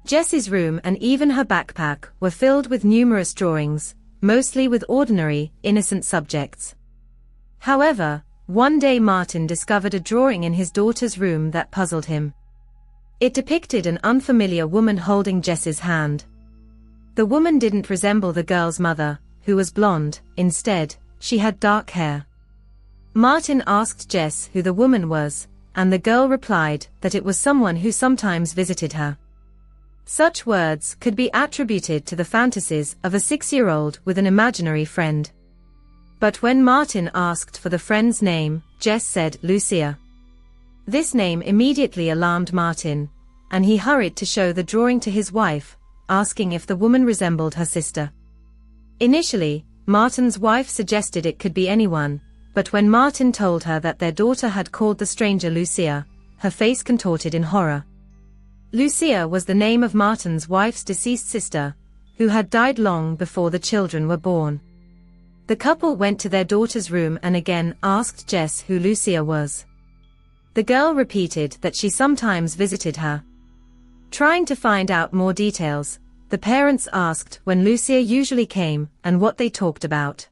Speaker 3: Jessie's room and even her backpack were filled with numerous drawings, mostly with ordinary, innocent subjects. However, one day Martin discovered a drawing in his daughter's room that puzzled him. It depicted an unfamiliar woman holding Jess's hand. The woman didn't resemble the girl's mother, who was blonde. Instead, she had dark hair. Martin asked Jess who the woman was, and the girl replied that it was someone who sometimes visited her. Such words could be attributed to the fantasies of a 6-year-old with an imaginary friend. But when Martin asked for the friend's name, Jess said Lucia. This name immediately alarmed Martin, and he hurried to show the drawing to his wife, asking if the woman resembled her sister. Initially, Martin's wife suggested it could be anyone, but when Martin told her that their daughter had called the stranger Lucia, her face contorted in horror. Lucia was the name of Martin's wife's deceased sister, who had died long before the children were born. The couple went to their daughter's room and again asked Jess who Lucia was. The girl repeated that she sometimes visited her. Trying to find out more details, the parents asked when Lucia usually came and what they talked about.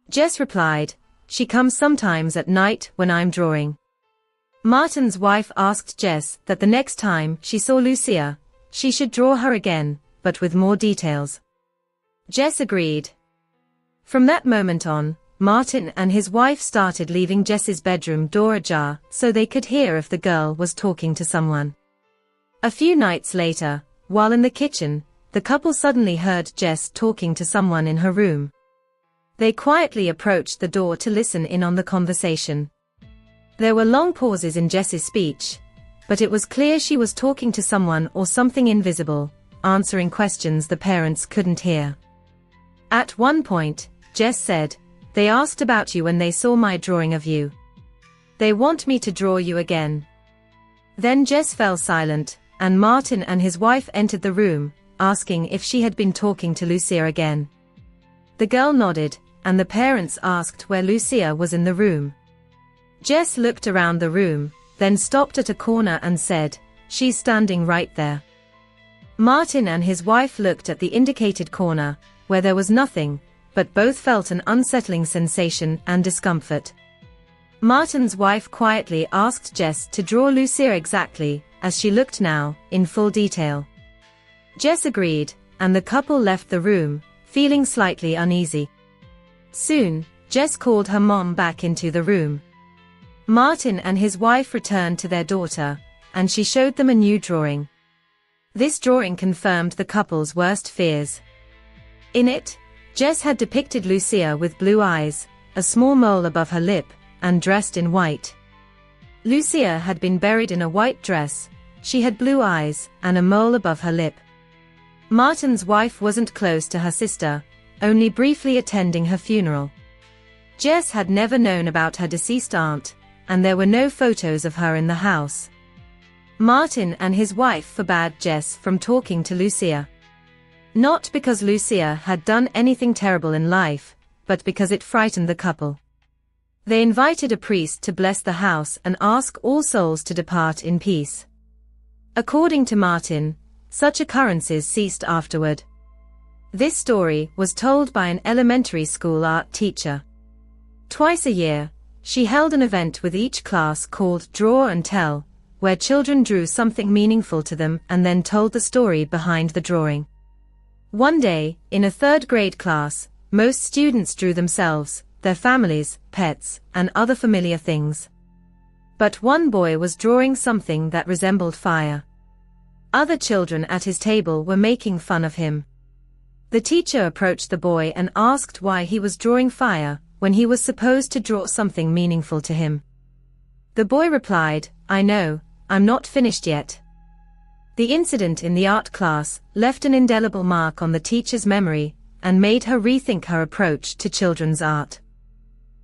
Speaker 3: Jess replied, "She comes sometimes at night when I'm drawing." Martin's wife asked Jess that the next time she saw Lucia, she should draw her again, but with more details. Jess agreed. From that moment on, Martin and his wife started leaving Jess's bedroom door ajar so they could hear if the girl was talking to someone. A few nights later, while in the kitchen, the couple suddenly heard Jess talking to someone in her room. They quietly approached the door to listen in on the conversation. There were long pauses in Jess's speech, but it was clear she was talking to someone or something invisible, answering questions the parents couldn't hear. At one point, Jess said, "They asked about you when they saw my drawing of you. They want me to draw you again." Then Jess fell silent, and Martin and his wife entered the room, asking if she had been talking to Lucia again. The girl nodded, and the parents asked where Lucia was in the room. Jess looked around the room, then stopped at a corner and said, "She's standing right there." Martin and his wife looked at the indicated corner, where there was nothing, but both felt an unsettling sensation and discomfort. Martin's wife quietly asked Jess to draw Lucia exactly, as she looked now, in full detail. Jess agreed, and the couple left the room, feeling slightly uneasy. Soon, Jess called her mom back into the room. Martin and his wife returned to their daughter, and she showed them a new drawing. This drawing confirmed the couple's worst fears. In it, Jess had depicted Lucia with blue eyes, a small mole above her lip, and dressed in white. Lucia had been buried in a white dress, she had blue eyes, and a mole above her lip. Martin's wife wasn't close to her sister, only briefly attending her funeral. Jess had never known about her deceased aunt, and there were no photos of her in the house. Martin and his wife forbade Jess from talking to Lucia. Not because Lucia had done anything terrible in life, but because it frightened the couple. They invited a priest to bless the house and ask all souls to depart in peace. According to Martin, such occurrences ceased afterward. This story was told by an elementary school art teacher. Twice a year, she held an event with each class called Draw and Tell, where children drew something meaningful to them and then told the story behind the drawing. One day, in a third-grade class, most students drew themselves, their families, pets, and other familiar things. But one boy was drawing something that resembled fire. Other children at his table were making fun of him. The teacher approached the boy and asked why he was drawing fire, when he was supposed to draw something meaningful to him. The boy replied, "I know, I'm not finished yet." The incident in the art class left an indelible mark on the teacher's memory, and made her rethink her approach to children's art.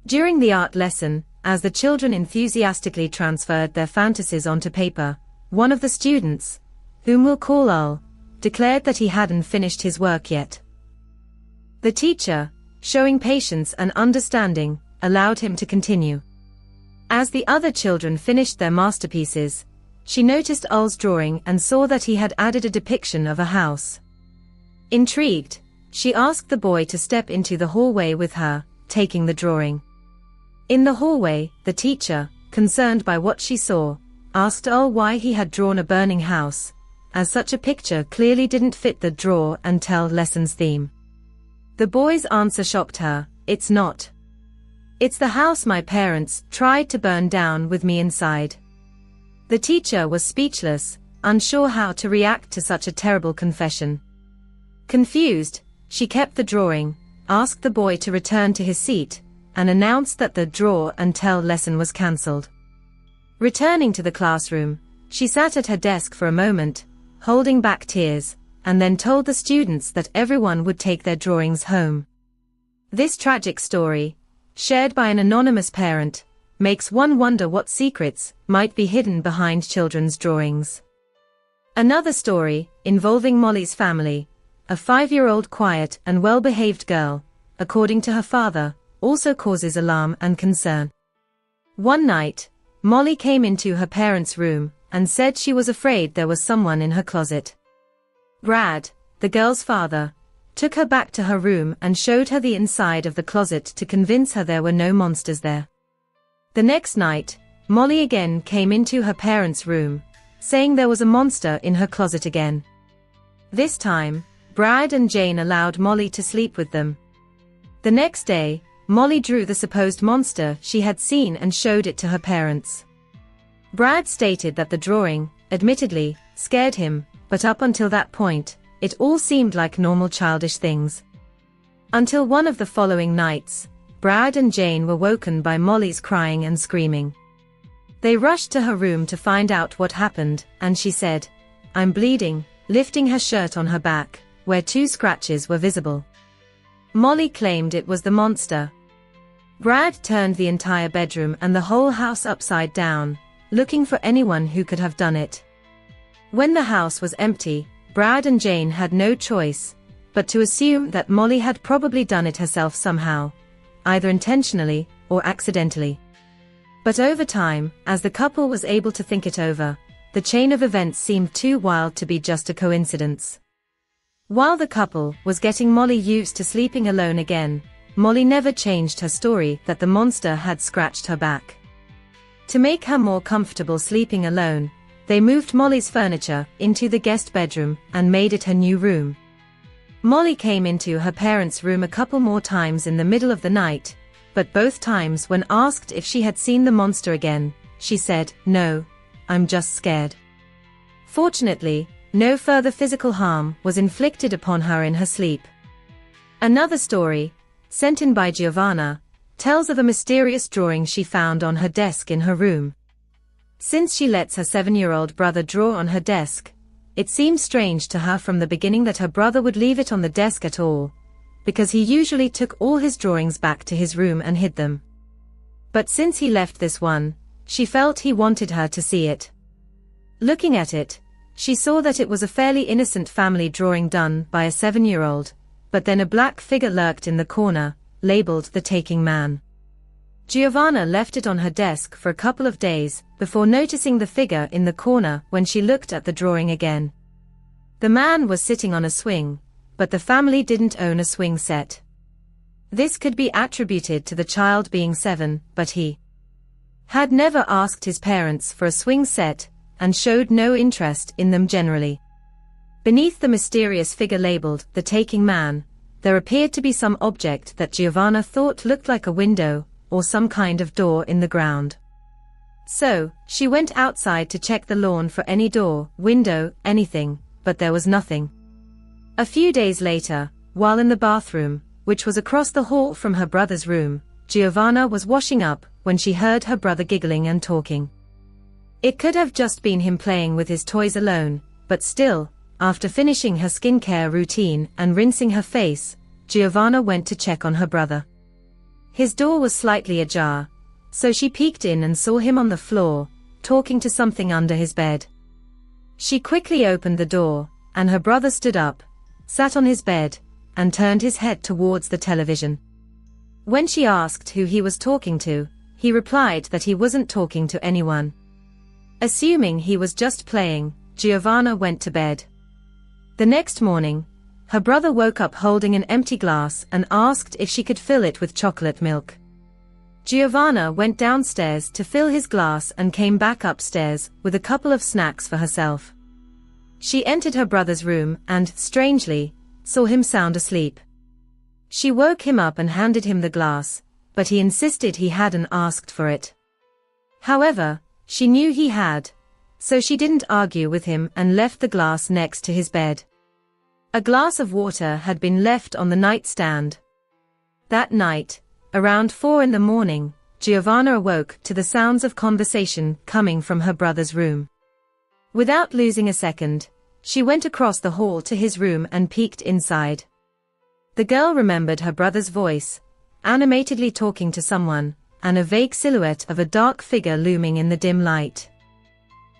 Speaker 3: During the art lesson, as the children enthusiastically transferred their fantasies onto paper, one of the students, whom we'll call Al, declared that he hadn't finished his work yet. The teacher, showing patience and understanding, allowed him to continue. As the other children finished their masterpieces, she noticed Al's drawing and saw that he had added a depiction of a house. Intrigued, she asked the boy to step into the hallway with her, taking the drawing. In the hallway, the teacher, concerned by what she saw, asked Al why he had drawn a burning house, as such a picture clearly didn't fit the Draw and Tell lesson's theme. The boy's answer shocked her, "It's not. It's the house my parents tried to burn down with me inside." The teacher was speechless, unsure how to react to such a terrible confession. Confused, she kept the drawing, asked the boy to return to his seat, and announced that the Draw and Tell lesson was cancelled. Returning to the classroom, she sat at her desk for a moment, holding back tears, and then told the students that everyone would take their drawings home. This tragic story, shared by an anonymous parent, makes one wonder what secrets might be hidden behind children's drawings. Another story, involving Molly's family, a 5-year-old quiet and well-behaved girl, according to her father, also causes alarm and concern. One night, Molly came into her parents' room and said she was afraid there was someone in her closet. Brad, the girl's father, took her back to her room and showed her the inside of the closet to convince her there were no monsters there. The next night, Molly again came into her parents' room, saying there was a monster in her closet again. This time, Brad and Jane allowed Molly to sleep with them. The next day, Molly drew the supposed monster she had seen and showed it to her parents. Brad stated that the drawing, admittedly, scared him, but up until that point, it all seemed like normal childish things. Until one of the following nights, Brad and Jane were woken by Molly's crying and screaming. They rushed to her room to find out what happened, and she said, "I'm bleeding," lifting her shirt on her back, where 2 scratches were visible. Molly claimed it was the monster. Brad turned the entire bedroom and the whole house upside down, looking for anyone who could have done it. When the house was empty, Brad and Jane had no choice but to assume that Molly had probably done it herself somehow, either intentionally or accidentally. But over time, as the couple was able to think it over, the chain of events seemed too wild to be just a coincidence. While the couple was getting Molly used to sleeping alone again, Molly never changed her story that the monster had scratched her back. To make her more comfortable sleeping alone, they moved Molly's furniture into the guest bedroom and made it her new room. Molly came into her parents' room a couple more times in the middle of the night, but both times when asked if she had seen the monster again, she said, "No, I'm just scared." Fortunately, no further physical harm was inflicted upon her in her sleep. Another story, sent in by Giovanna, tells of a mysterious drawing she found on her desk in her room. Since she lets her 7-year-old brother draw on her desk, it seemed strange to her from the beginning that her brother would leave it on the desk at all, because he usually took all his drawings back to his room and hid them. But since he left this one, she felt he wanted her to see it. Looking at it, she saw that it was a fairly innocent family drawing done by a 7-year-old, but then a black figure lurked in the corner, labeled the Taking Man. Giovanna left it on her desk for a couple of days before noticing the figure in the corner when she looked at the drawing again. The man was sitting on a swing, but the family didn't own a swing set. This could be attributed to the child being 7, but he had never asked his parents for a swing set and showed no interest in them generally. Beneath the mysterious figure labeled the Taking Man, there appeared to be some object that Giovanna thought looked like a window or some kind of door in the ground. So, she went outside to check the lawn for any door, window, anything, but there was nothing. A few days later, while in the bathroom, which was across the hall from her brother's room, Giovanna was washing up when she heard her brother giggling and talking. It could have just been him playing with his toys alone, but still, after finishing her skincare routine and rinsing her face, Giovanna went to check on her brother. His door was slightly ajar, so she peeked in and saw him on the floor, talking to something under his bed. She quickly opened the door, and her brother stood up, sat on his bed, and turned his head towards the television. When she asked who he was talking to, he replied that he wasn't talking to anyone. Assuming he was just playing, Giovanna went to bed. The next morning, her brother woke up holding an empty glass and asked if she could fill it with chocolate milk. Giovanna went downstairs to fill his glass and came back upstairs with a couple of snacks for herself. She entered her brother's room and, strangely, saw him sound asleep. She woke him up and handed him the glass, but he insisted he hadn't asked for it. However, she knew he had, so she didn't argue with him and left the glass next to his bed. A glass of water had been left on the nightstand. That night, around 4 a.m, Giovanna awoke to the sounds of conversation coming from her brother's room. Without losing a second, she went across the hall to his room and peeked inside. The girl remembered her brother's voice, animatedly talking to someone, and a vague silhouette of a dark figure looming in the dim light.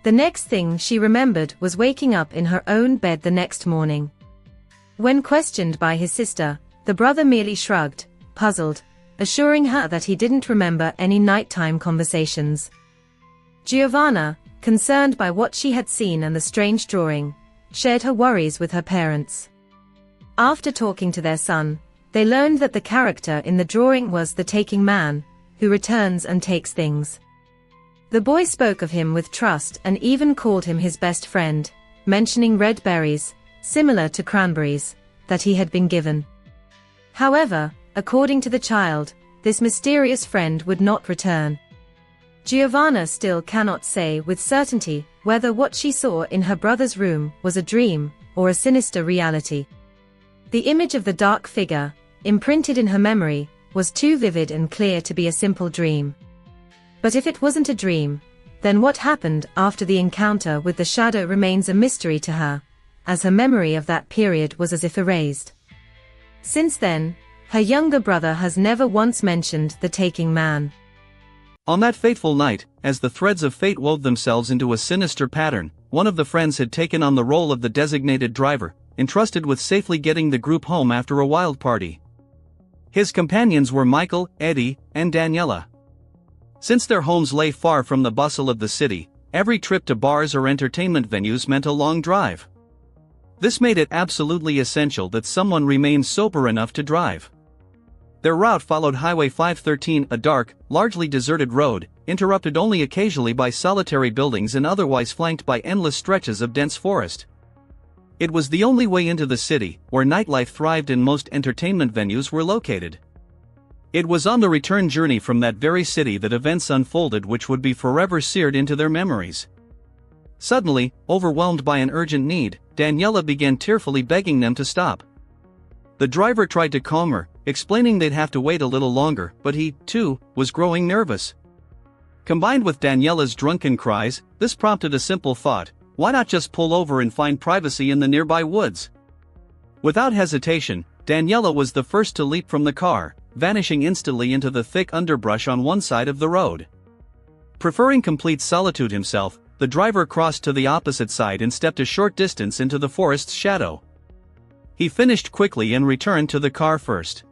Speaker 3: The next thing she remembered was waking up in her own bed the next morning. When questioned by his sister, the brother merely shrugged, puzzled, assuring her that he didn't remember any nighttime conversations. Giovanna, concerned by what she had seen and the strange drawing, shared her worries with her parents. After talking to their son, they learned that the character in the drawing was the Taking Man, who returns and takes things. The boy spoke of him with trust and even called him his best friend, mentioning red berries, similar to cranberries, that he had been given. However, according to the child, this mysterious friend would not return. Giovanna still cannot say with certainty whether what she saw in her brother's room was a dream, or a sinister reality. The image of the dark figure, imprinted in her memory, was too vivid and clear to be a simple dream. But if it wasn't a dream, then what happened after the encounter with the shadow remains a mystery to her, as her memory of that period was as if erased. Since then, her younger brother has never once mentioned the taking man.
Speaker 4: On that fateful night, as the threads of fate wove themselves into a sinister pattern, one of the friends had taken on the role of the designated driver, entrusted with safely getting the group home after a wild party. His companions were Michael, Eddie, and Daniela. Since their homes lay far from the bustle of the city, every trip to bars or entertainment venues meant a long drive. This made it absolutely essential that someone remain sober enough to drive. Their route followed Highway 513, a dark, largely deserted road, interrupted only occasionally by solitary buildings and otherwise flanked by endless stretches of dense forest. It was the only way into the city, where nightlife thrived and most entertainment venues were located. It was on the return journey from that very city that events unfolded which would be forever seared into their memories. Suddenly, overwhelmed by an urgent need, Daniela began tearfully begging them to stop. The driver tried to calm her, explaining they'd have to wait a little longer, but he, too, was growing nervous. Combined with Daniela's drunken cries, this prompted a simple thought: why not just pull over and find privacy in the nearby woods? Without hesitation, Daniela was the first to leap from the car, vanishing instantly into the thick underbrush on one side of the road. Preferring complete solitude himself, the driver crossed to the opposite side and stepped a short distance into the forest's shadow. He finished quickly and returned to the car first.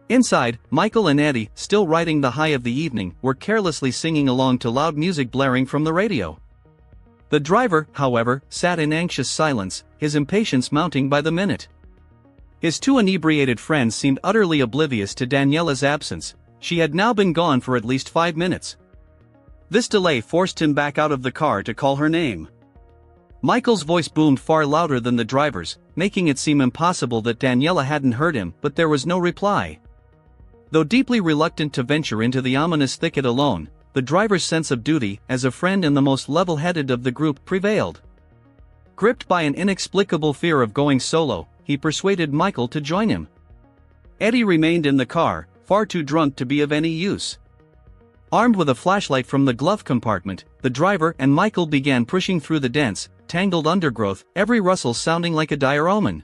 Speaker 4: Inside, Michael and Eddie, still riding the high of the evening, were carelessly singing along to loud music blaring from the radio. The driver, however, sat in anxious silence, his impatience mounting by the minute. His two inebriated friends seemed utterly oblivious to Daniela's absence. She had now been gone for at least 5 minutes. This delay forced him back out of the car to call her name. Michael's voice boomed far louder than the driver's, making it seem impossible that Daniela hadn't heard him, but there was no reply. Though deeply reluctant to venture into the ominous thicket alone, the driver's sense of duty, as a friend and the most level-headed of the group, prevailed. Gripped by an inexplicable fear of going solo, he persuaded Michael to join him. Eddie remained in the car, far too drunk to be of any use. Armed with a flashlight from the glove compartment, the driver and Michael began pushing through the dense, tangled undergrowth, every rustle sounding like a dire omen.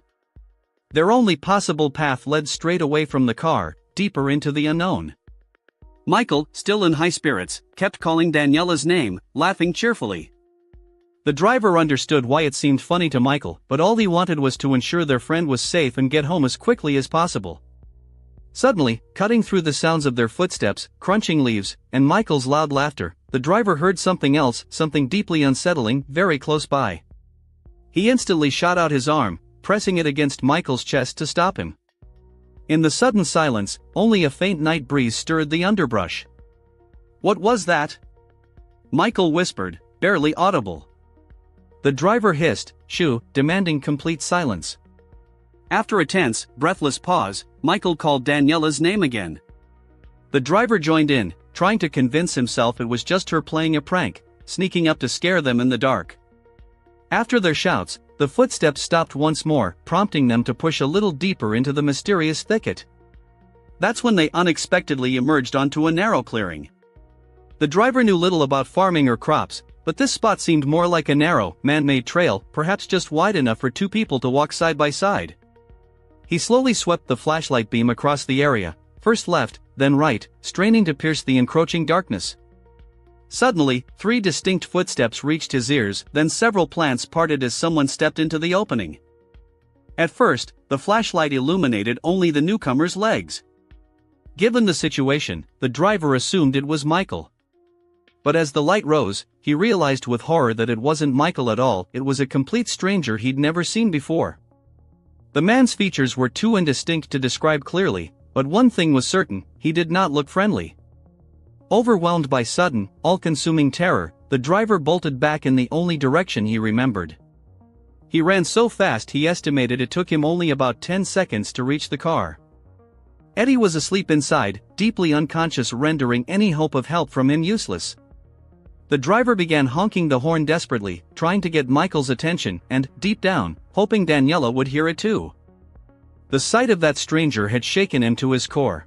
Speaker 4: Their only possible path led straight away from the car, deeper into the unknown. Michael, still in high spirits, kept calling Daniela's name, laughing cheerfully. The driver understood why it seemed funny to Michael, but all he wanted was to ensure their friend was safe and get home as quickly as possible. Suddenly, cutting through the sounds of their footsteps, crunching leaves, and Michael's loud laughter, the driver heard something else, something deeply unsettling, very close by. He instantly shot out his arm, pressing it against Michael's chest to stop him. In the sudden silence, only a faint night breeze stirred the underbrush. "What was that?" Michael whispered, barely audible. The driver hissed, "Shoo," demanding complete silence. After a tense, breathless pause, Michael called Daniela's name again. The driver joined in, trying to convince himself it was just her playing a prank, sneaking up to scare them in the dark. After their shouts, the footsteps stopped once more, prompting them to push a little deeper into the mysterious thicket. That's when they unexpectedly emerged onto a narrow clearing. The driver knew little about farming or crops, but this spot seemed more like a narrow, man-made trail, perhaps just wide enough for two people to walk side by side. He slowly swept the flashlight beam across the area, first left, then right, straining to pierce the encroaching darkness. Suddenly, 3 distinct footsteps reached his ears, then several plants parted as someone stepped into the opening. At first, the flashlight illuminated only the newcomer's legs. Given the situation, the driver assumed it was Michael. But as the light rose, he realized with horror that it wasn't Michael at all, it was a complete stranger he'd never seen before. The man's features were too indistinct to describe clearly, but one thing was certain: he did not look friendly. Overwhelmed by sudden, all-consuming terror, the driver bolted back in the only direction he remembered. He ran so fast he estimated it took him only about 10 seconds to reach the car. Eddie was asleep inside, deeply unconscious, rendering any hope of help from him useless. The driver began honking the horn desperately, trying to get Michael's attention and, deep down, hoping Daniela would hear it too. The sight of that stranger had shaken him to his core.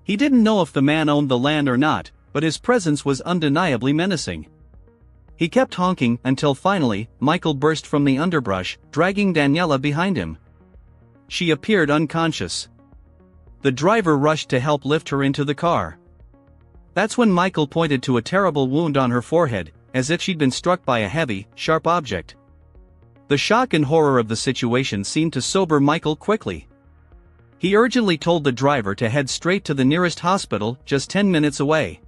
Speaker 4: He didn't know if the man owned the land or not, but his presence was undeniably menacing. He kept honking until finally, Michael burst from the underbrush, dragging Daniela behind him. She appeared unconscious. The driver rushed to help lift her into the car. That's when Michael pointed to a terrible wound on her forehead, as if she'd been struck by a heavy, sharp object. The shock and horror of the situation seemed to sober Michael quickly. He urgently told the driver to head straight to the nearest hospital, just 10 minutes away.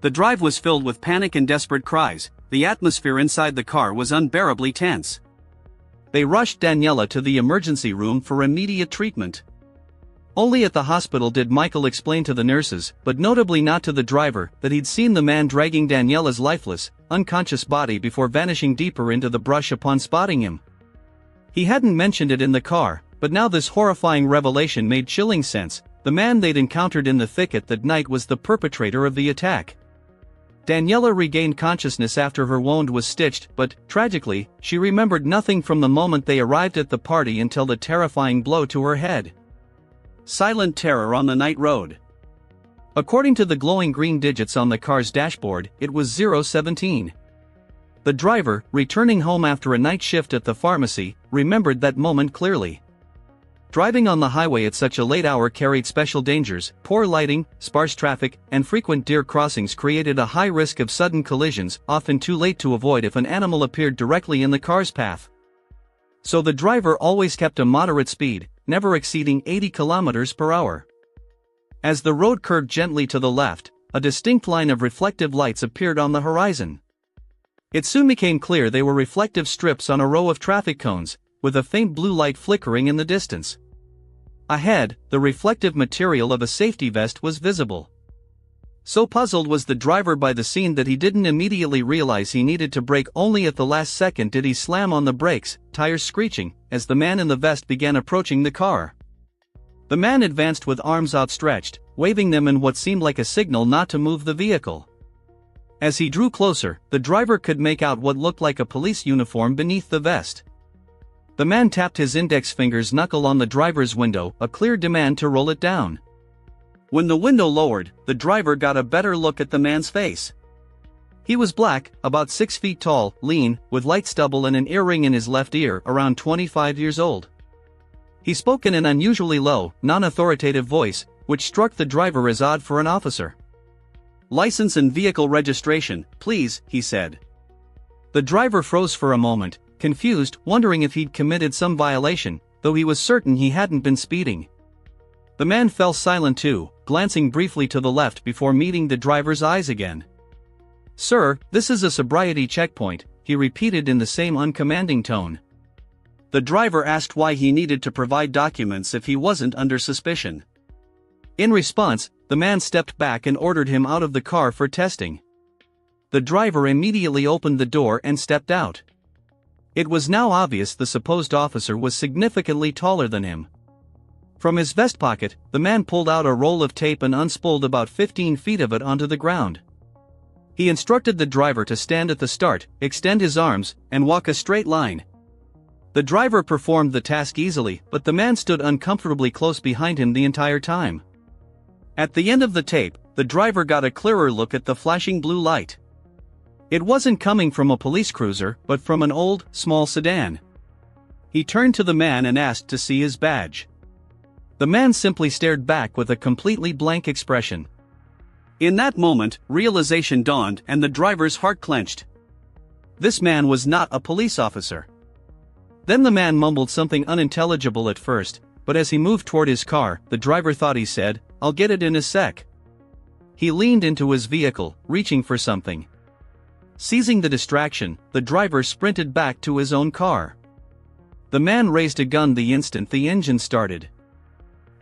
Speaker 4: The drive was filled with panic and desperate cries. The atmosphere inside the car was unbearably tense. They rushed Daniela to the emergency room for immediate treatment. Only at the hospital did Michael explain to the nurses, but notably not to the driver, that he'd seen the man dragging Daniela's lifeless, unconscious body before vanishing deeper into the brush upon spotting him. He hadn't mentioned it in the car, but now this horrifying revelation made chilling sense. The man they'd encountered in the thicket that night was the perpetrator of the attack. Daniela regained consciousness after her wound was stitched, but, tragically, she remembered nothing from the moment they arrived at the party until the terrifying blow to her head. Silent terror on the night road. According to the glowing green digits on the car's dashboard, it was 017. The driver, returning home after a night shift at the pharmacy, remembered that moment clearly. Driving on the highway at such a late hour carried special dangers. Poor lighting, sparse traffic, and frequent deer crossings created a high risk of sudden collisions, often too late to avoid if an animal appeared directly in the car's path. So the driver always kept a moderate speed, never exceeding 80 km per hour. As the road curved gently to the left, a distinct line of reflective lights appeared on the horizon. It soon became clear they were reflective strips on a row of traffic cones, with a faint blue light flickering in the distance. Ahead, the reflective material of a safety vest was visible. So puzzled was the driver by the scene that he didn't immediately realize he needed to brake. Only at the last second did he slam on the brakes, tires screeching, as the man in the vest began approaching the car. The man advanced with arms outstretched, waving them in what seemed like a signal not to move the vehicle. As he drew closer, the driver could make out what looked like a police uniform beneath the vest. The man tapped his index finger's knuckle on the driver's window, a clear demand to roll it down. When the window lowered, the driver got a better look at the man's face. He was black, about 6 feet tall, lean, with light stubble and an earring in his left ear, around 25 years old. He spoke in an unusually low, non-authoritative voice, which struck the driver as odd for an officer. "License and vehicle registration, please," he said. The driver froze for a moment, confused, wondering if he'd committed some violation, though he was certain he hadn't been speeding. The man fell silent too, glancing briefly to the left before meeting the driver's eyes again. "Sir, this is a sobriety checkpoint," he repeated in the same uncommanding tone. The driver asked why he needed to provide documents if he wasn't under suspicion. In response, the man stepped back and ordered him out of the car for testing. The driver immediately opened the door and stepped out. It was now obvious the supposed officer was significantly taller than him. From his vest pocket, the man pulled out a roll of tape and unspooled about 15 feet of it onto the ground. He instructed the driver to stand at the start, extend his arms, and walk a straight line. The driver performed the task easily, but the man stood uncomfortably close behind him the entire time. At the end of the tape, the driver got a clearer look at the flashing blue light. It wasn't coming from a police cruiser, but from an old, small sedan. He turned to the man and asked to see his badge. The man simply stared back with a completely blank expression. In that moment, realization dawned and the driver's heart clenched. This man was not a police officer. Then the man mumbled something unintelligible at first, but as he moved toward his car, the driver thought he said, "I'll get it in a sec." He leaned into his vehicle, reaching for something. Seizing the distraction, the driver sprinted back to his own car. The man raised a gun the instant the engine started.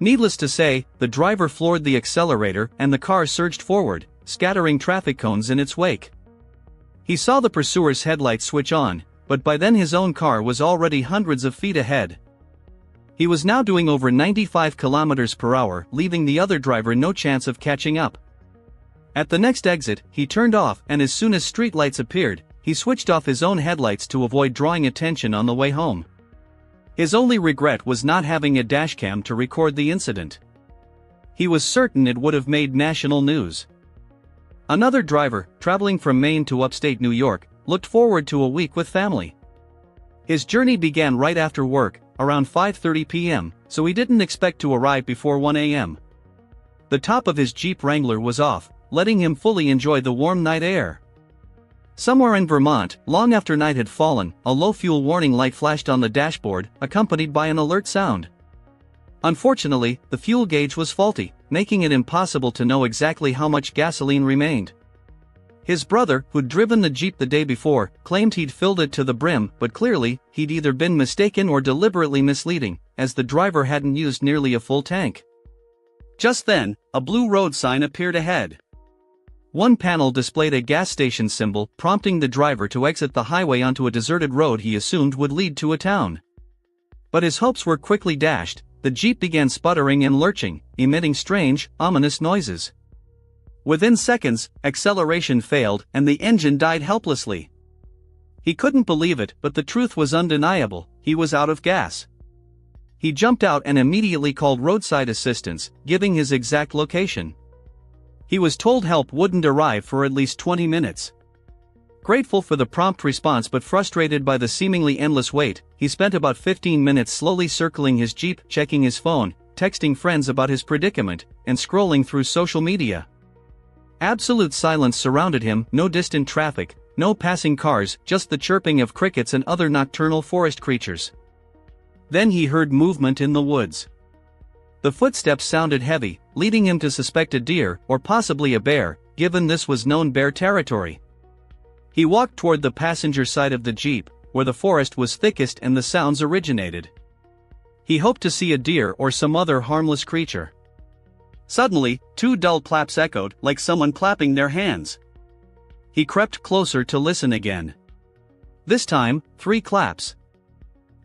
Speaker 4: Needless to say, the driver floored the accelerator and the car surged forward, scattering traffic cones in its wake. He saw the pursuer's headlights switch on, but by then his own car was already hundreds of feet ahead. He was now doing over 95 km per hour, leaving the other driver no chance of catching up. At the next exit, he turned off, and as soon as streetlights appeared, he switched off his own headlights to avoid drawing attention on the way home. His only regret was not having a dashcam to record the incident. He was certain it would have made national news. Another driver, traveling from Maine to upstate New York, looked forward to a week with family. His journey began right after work, around 5:30 p.m., so he didn't expect to arrive before 1 a.m. The top of his Jeep Wrangler was off, letting him fully enjoy the warm night air. Somewhere in Vermont, long after night had fallen, a low fuel warning light flashed on the dashboard, accompanied by an alert sound. Unfortunately, the fuel gauge was faulty, making it impossible to know exactly how much gasoline remained. His brother, who'd driven the Jeep the day before, claimed he'd filled it to the brim, but clearly, he'd either been mistaken or deliberately misleading, as the driver hadn't used nearly a full tank. Just then, a blue road sign appeared ahead. One panel displayed a gas station symbol, prompting the driver to exit the highway onto a deserted road he assumed would lead to a town. But his hopes were quickly dashed. The Jeep began sputtering and lurching, emitting strange, ominous noises. Within seconds, acceleration failed, and the engine died helplessly. He couldn't believe it, but the truth was undeniable: he was out of gas. He jumped out and immediately called roadside assistance, giving his exact location. He was told help wouldn't arrive for at least 20 minutes. Grateful for the prompt response but frustrated by the seemingly endless wait, he spent about 15 minutes slowly circling his Jeep, checking his phone, texting friends about his predicament, and scrolling through social media. Absolute silence surrounded him, no distant traffic, no passing cars, just the chirping of crickets and other nocturnal forest creatures. Then he heard movement in the woods. The footsteps sounded heavy, leading him to suspect a deer, or possibly a bear, given this was known bear territory. He walked toward the passenger side of the Jeep, where the forest was thickest and the sounds originated. He hoped to see a deer or some other harmless creature. Suddenly, two dull claps echoed, like someone clapping their hands. He crept closer to listen again. This time, 3 claps.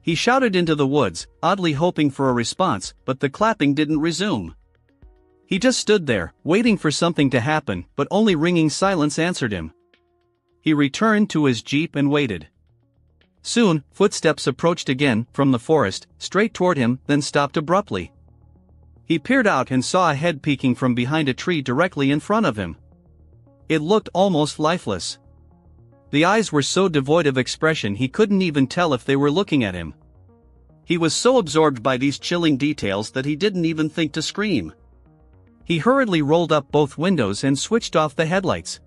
Speaker 4: He shouted into the woods, oddly hoping for a response, but the clapping didn't resume. He just stood there, waiting for something to happen, but only ringing silence answered him. He returned to his Jeep and waited. Soon, footsteps approached again, from the forest, straight toward him, then stopped abruptly. He peered out and saw a head peeking from behind a tree directly in front of him. It looked almost lifeless. The eyes were so devoid of expression he couldn't even tell if they were looking at him. He was so absorbed by these chilling details that he didn't even think to scream. He hurriedly rolled up both windows and switched off the headlights.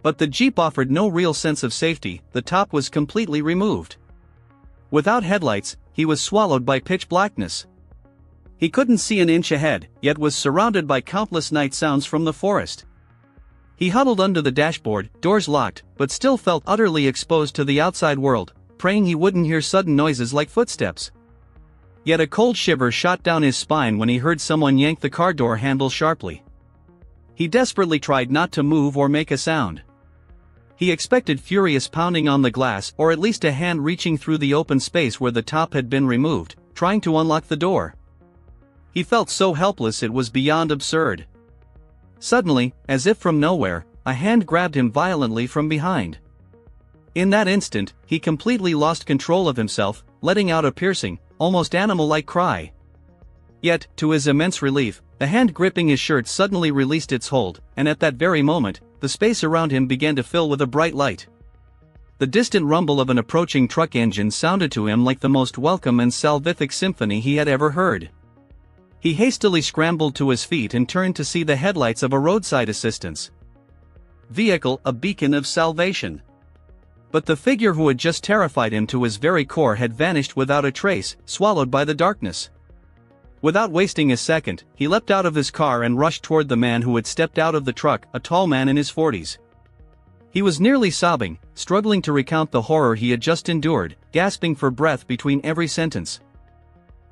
Speaker 4: But the Jeep offered no real sense of safety. The top was completely removed. Without headlights, he was swallowed by pitch blackness. He couldn't see an inch ahead, yet was surrounded by countless night sounds from the forest. He huddled under the dashboard, doors locked, but still felt utterly exposed to the outside world, praying he wouldn't hear sudden noises like footsteps. Yet a cold shiver shot down his spine when he heard someone yank the car door handle sharply. He desperately tried not to move or make a sound. He expected furious pounding on the glass, or at least a hand reaching through the open space where the top had been removed, trying to unlock the door. He felt so helpless it was beyond absurd. Suddenly, as if from nowhere, a hand grabbed him violently from behind. In that instant, he completely lost control of himself, letting out a piercing, almost animal-like cry. Yet, to his immense relief, the hand gripping his shirt suddenly released its hold, and at that very moment, the space around him began to fill with a bright light. The distant rumble of an approaching truck engine sounded to him like the most welcome and salvific symphony he had ever heard. He hastily scrambled to his feet and turned to see the headlights of a roadside assistance vehicle, a beacon of salvation. But the figure who had just terrified him to his very core had vanished without a trace, swallowed by the darkness. Without wasting a second, he leapt out of his car and rushed toward the man who had stepped out of the truck, a tall man in his 40s. He was nearly sobbing, struggling to recount the horror he had just endured, gasping for breath between every sentence.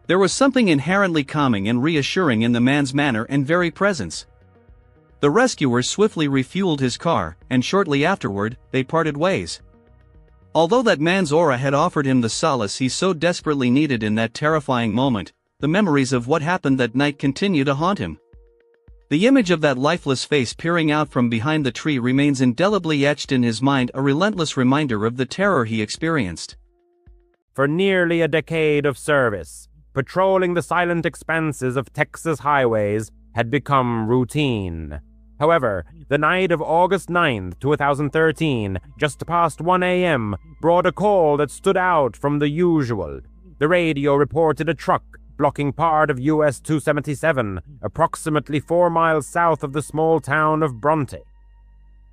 Speaker 4: There was something inherently calming and reassuring in the man's manner and very presence. The rescuers swiftly refueled his car, and shortly afterward, they parted ways. Although that man's aura had offered him the solace he so desperately needed in that terrifying moment, the memories of what happened that night continued to haunt him. The image of that lifeless face peering out from behind the tree remains indelibly etched in his mind, a relentless reminder of the terror he experienced.
Speaker 2: For nearly a decade of service, patrolling the silent expanses of Texas highways had become routine. However, the night of August 9th, 2013, just past 1 a.m., brought a call that stood out from the usual. The radio reported a truck blocking part of US 277, approximately 4 miles south of the small town of Bronte.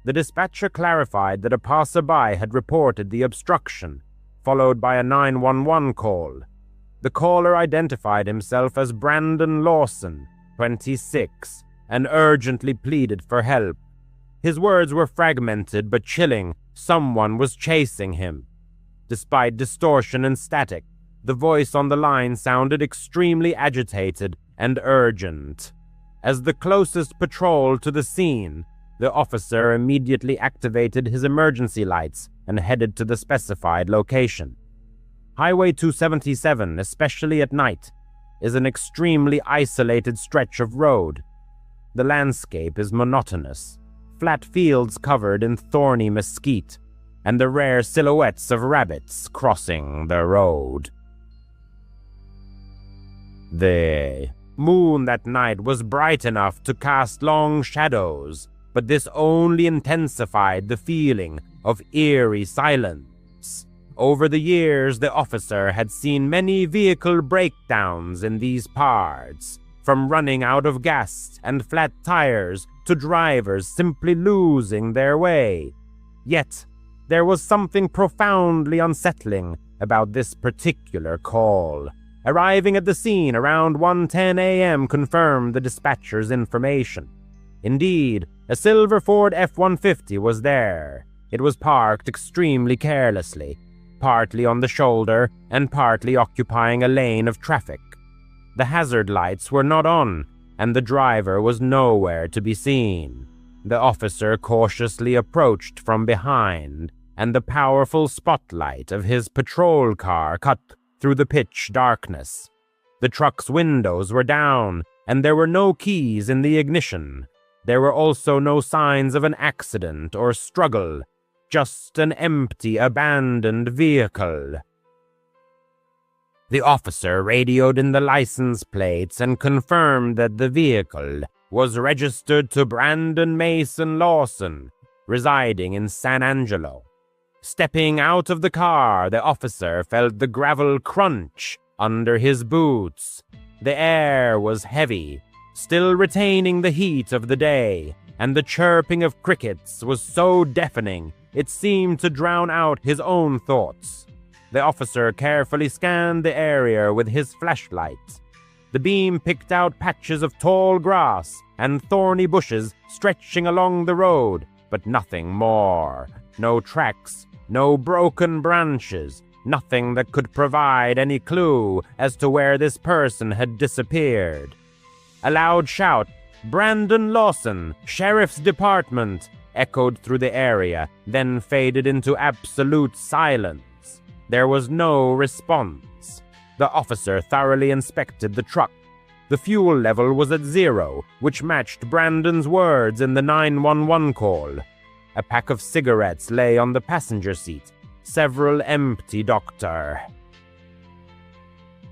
Speaker 2: The dispatcher clarified that a passerby had reported the obstruction, followed by a 911 call. The caller identified himself as Brandon Lawson, 26, and urgently pleaded for help. His words were fragmented but chilling. Someone was chasing him. Despite distortion and static, the voice on the line sounded extremely agitated and urgent. As the closest patrol to the scene, the officer immediately activated his emergency lights and headed to the specified location. Highway 277, especially at night, is an extremely isolated stretch of road. The landscape is monotonous, flat fields covered in thorny mesquite, and the rare silhouettes of rabbits crossing the road. The moon that night was bright enough to cast long shadows, but this only intensified the feeling of eerie silence. Over the years, the officer had seen many vehicle breakdowns in these parts, from running out of gas and flat tires to drivers simply losing their way. Yet, there was something profoundly unsettling about this particular call. Arriving at the scene around 1:10 a.m. confirmed the dispatcher's information. Indeed, a silver Ford F-150 was there. It was parked extremely carelessly, partly on the shoulder and partly occupying a lane of traffic. The hazard lights were not on, and the driver was nowhere to be seen. The officer cautiously approached from behind, and the powerful spotlight of his patrol car cut through the pitch darkness. The truck's windows were down, and there were no keys in the ignition. There were also no signs of an accident or struggle, just an empty, abandoned vehicle. The officer radioed in the license plates and confirmed that the vehicle was registered to Brandon Mason Lawson, residing in San Angelo. Stepping out of the car, the officer felt the gravel crunch under his boots. The air was heavy, still retaining the heat of the day, and the chirping of crickets was so deafening it seemed to drown out his own thoughts. The officer carefully scanned the area with his flashlight. The beam picked out patches of tall grass and thorny bushes stretching along the road, but nothing more. No tracks, no broken branches, nothing that could provide any clue as to where this person had disappeared. A loud shout, "Brandon Lawson, Sheriff's Department," echoed through the area, then faded into absolute silence. There was no response. The officer thoroughly inspected the truck. The fuel level was at 0, which matched Brandon's words in the 911 call. A pack of cigarettes lay on the passenger seat, several empty, Doctor.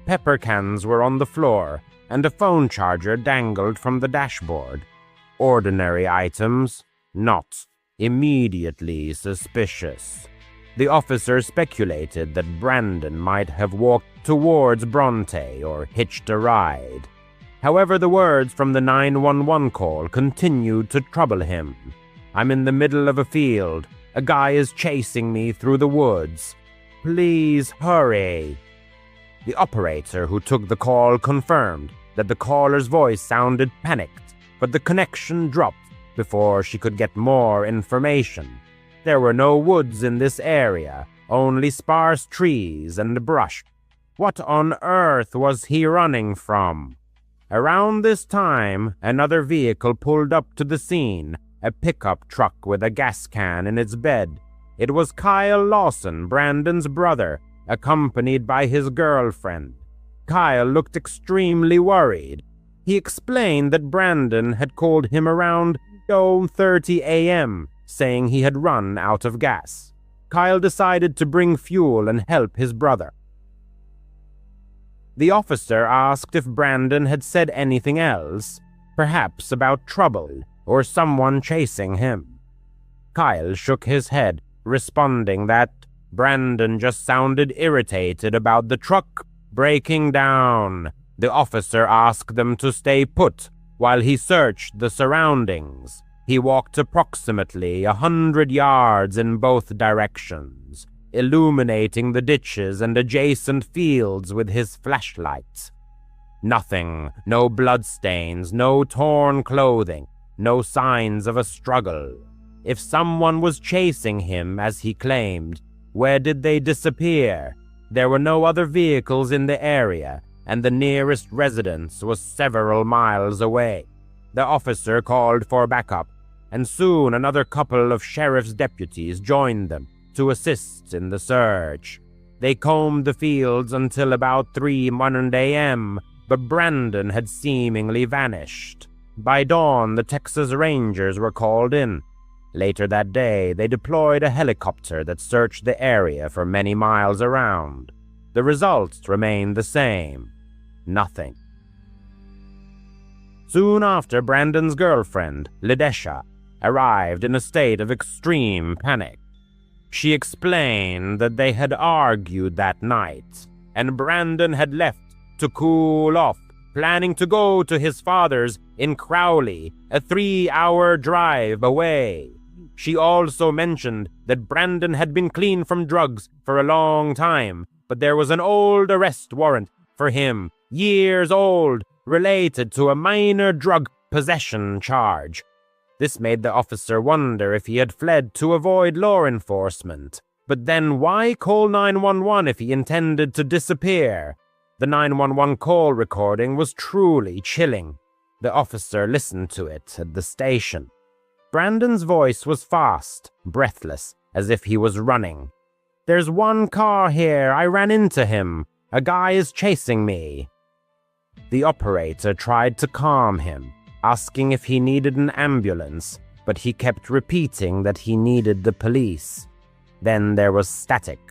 Speaker 2: Pepper cans were on the floor, and a phone charger dangled from the dashboard. Ordinary items, not immediately suspicious. The officer speculated that Brandon might have walked towards Bronte or hitched a ride. However, the words from the 911 call continued to trouble him. "I'm in the middle of a field. A guy is chasing me through the woods. Please hurry." The operator who took the call confirmed that the caller's voice sounded panicked, but the connection dropped before she could get more information. There were no woods in this area, only sparse trees and brush. What on earth was he running from? Around this time, another vehicle pulled up to the scene, a pickup truck with a gas can in its bed. It was Kyle Lawson, Brandon's brother, accompanied by his girlfriend. Kyle looked extremely worried. He explained that Brandon had called him around 2:30 a.m., saying he had run out of gas. Kyle decided to bring fuel and help his brother. The officer asked if Brandon had said anything else, perhaps about trouble or someone chasing him. Kyle shook his head, responding that Brandon just sounded irritated about the truck breaking down. The officer asked them to stay put while he searched the surroundings. He walked approximately 100 yards in both directions, illuminating the ditches and adjacent fields with his flashlight. Nothing, no bloodstains, no torn clothing, no signs of a struggle. If someone was chasing him, as he claimed, where did they disappear? There were no other vehicles in the area, and the nearest residence was several miles away. The officer called for backup, and soon another couple of sheriff's deputies joined them to assist in the search. They combed the fields until about 3:00 a.m., but Brandon had seemingly vanished. By dawn, the Texas Rangers were called in. Later that day, they deployed a helicopter that searched the area for many miles around. The results remained the same. Nothing. Soon after, Brandon's girlfriend, Ledesha, arrived in a state of extreme panic. She explained that they had argued that night, and Brandon had left to cool off, planning to go to his father's in Crowley, a 3-hour drive away. She also mentioned that Brandon had been clean from drugs for a long time, but there was an old arrest warrant for him, years old, related to a minor drug possession charge. This made the officer wonder if he had fled to avoid law enforcement. But then why call 911 if he intended to disappear? The 911 call recording was truly chilling. The officer listened to it at the station. Brandon's voice was fast, breathless, as if he was running. "There's one car here. I ran into him. A guy is chasing me." The operator tried to calm him, asking if he needed an ambulance, but he kept repeating that he needed the police. Then there was static,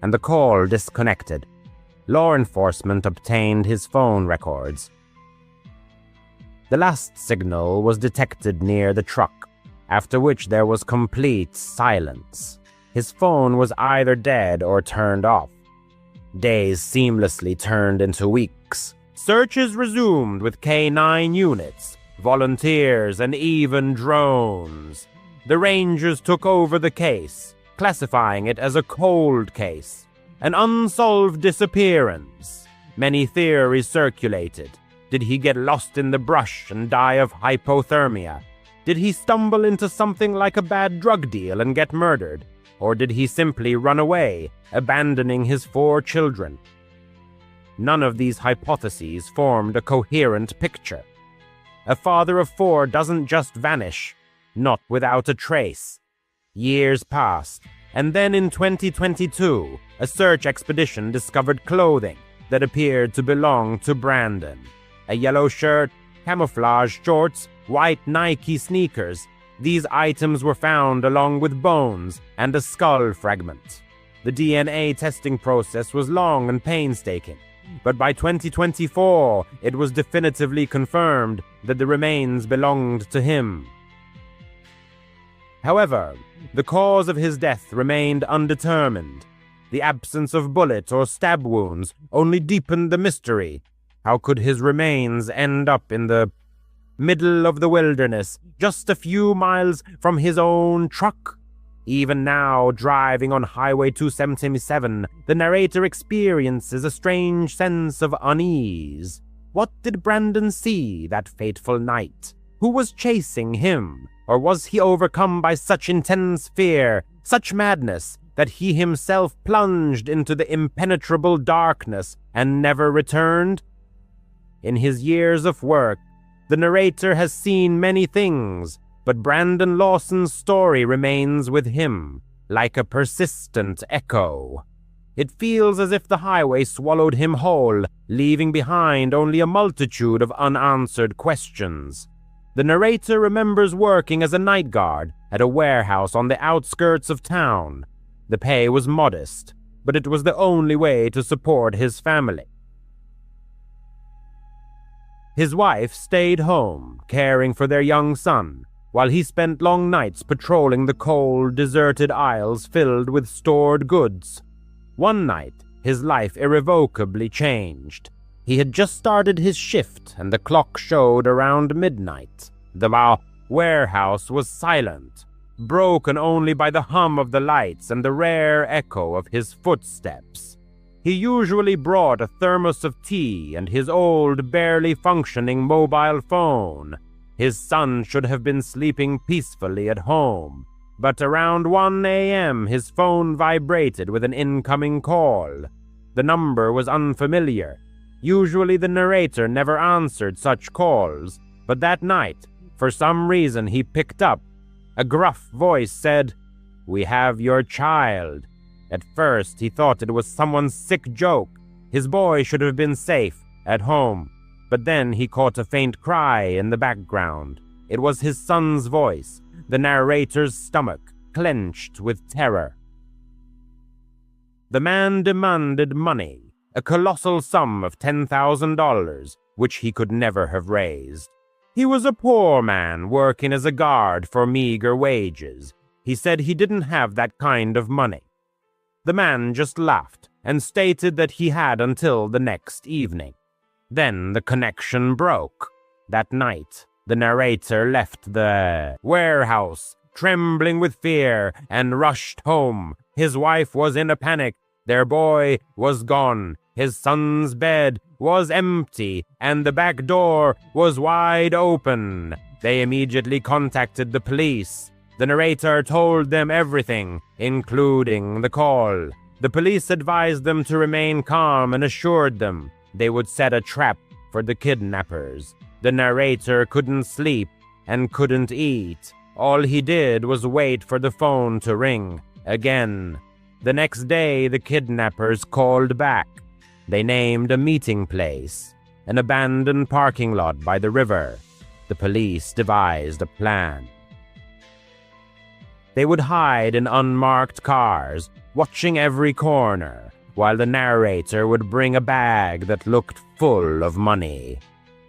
Speaker 2: and the call disconnected. Law enforcement obtained his phone records. The last signal was detected near the truck, after which there was complete silence. His phone was either dead or turned off. Days seamlessly turned into weeks. Searches resumed with K9 units, volunteers, and even drones. The Rangers took over the case, classifying it as a cold case, an unsolved disappearance. Many theories circulated. Did he get lost in the brush and die of hypothermia? Did he stumble into something like a bad drug deal and get murdered? Or did he simply run away, abandoning his 4 children? None of these hypotheses formed a coherent picture. A father of 4 doesn't just vanish, not without a trace. Years passed, and then in 2022, a search expedition discovered clothing that appeared to belong to Brandon. A yellow shirt, camouflage shorts, white Nike sneakers. These items were found along with bones and a skull fragment. The DNA testing process was long and painstaking, but by 2024, it was definitively confirmed that the remains belonged to him. However, the cause of his death remained undetermined. The absence of bullet or stab wounds only deepened the mystery. How could his remains end up in the middle of the wilderness, just a few miles from his own truck? Even now, driving on Highway 277, the narrator experiences a strange sense of unease. What did Brandon see that fateful night? Who was chasing him? Or was he overcome by such intense fear, such madness, that he himself plunged into the impenetrable darkness and never returned? In his years of work, the narrator has seen many things, but Brandon Lawson's story remains with him, like a persistent echo. It feels as if the highway swallowed him whole, leaving behind only a multitude of unanswered questions. The narrator remembers working as a night guard at a warehouse on the outskirts of town. The pay was modest, but it was the only way to support his family. His wife stayed home, caring for their young son, while he spent long nights patrolling the cold, deserted aisles filled with stored goods. One night, his life irrevocably changed. He had just started his shift, and the clock showed around midnight. The warehouse was silent, broken only by the hum of the lights and the rare echo of his footsteps. He usually brought a thermos of tea and his old, barely functioning mobile phone. His son should have been sleeping peacefully at home, but around 1 a.m. his phone vibrated with an incoming call. The number was unfamiliar. Usually the narrator never answered such calls, but that night, for some reason, he picked up. A gruff voice said, "We have your child." At first, he thought it was someone's sick joke. His boy should have been safe, at home. But then he caught a faint cry in the background. It was his son's voice. The narrator's stomach clenched with terror. The man demanded money, a colossal sum of $10,000, which he could never have raised. He was a poor man working as a guard for meager wages. He said he didn't have that kind of money. The man just laughed and stated that he had until the next evening. Then the connection broke. That night, the narrator left the warehouse, trembling with fear, and rushed home. His wife was in a panic. Their boy was gone. His son's bed was empty, and the back door was wide open. They immediately contacted the police. The narrator told them everything, including the call. The police advised them to remain calm and assured them they would set a trap for the kidnappers. The narrator couldn't sleep and couldn't eat. All he did was wait for the phone to ring again. The next day, the kidnappers called back. They named a meeting place, an abandoned parking lot by the river. The police devised a plan. They would hide in unmarked cars, watching every corner, while the narrator would bring a bag that looked full of money.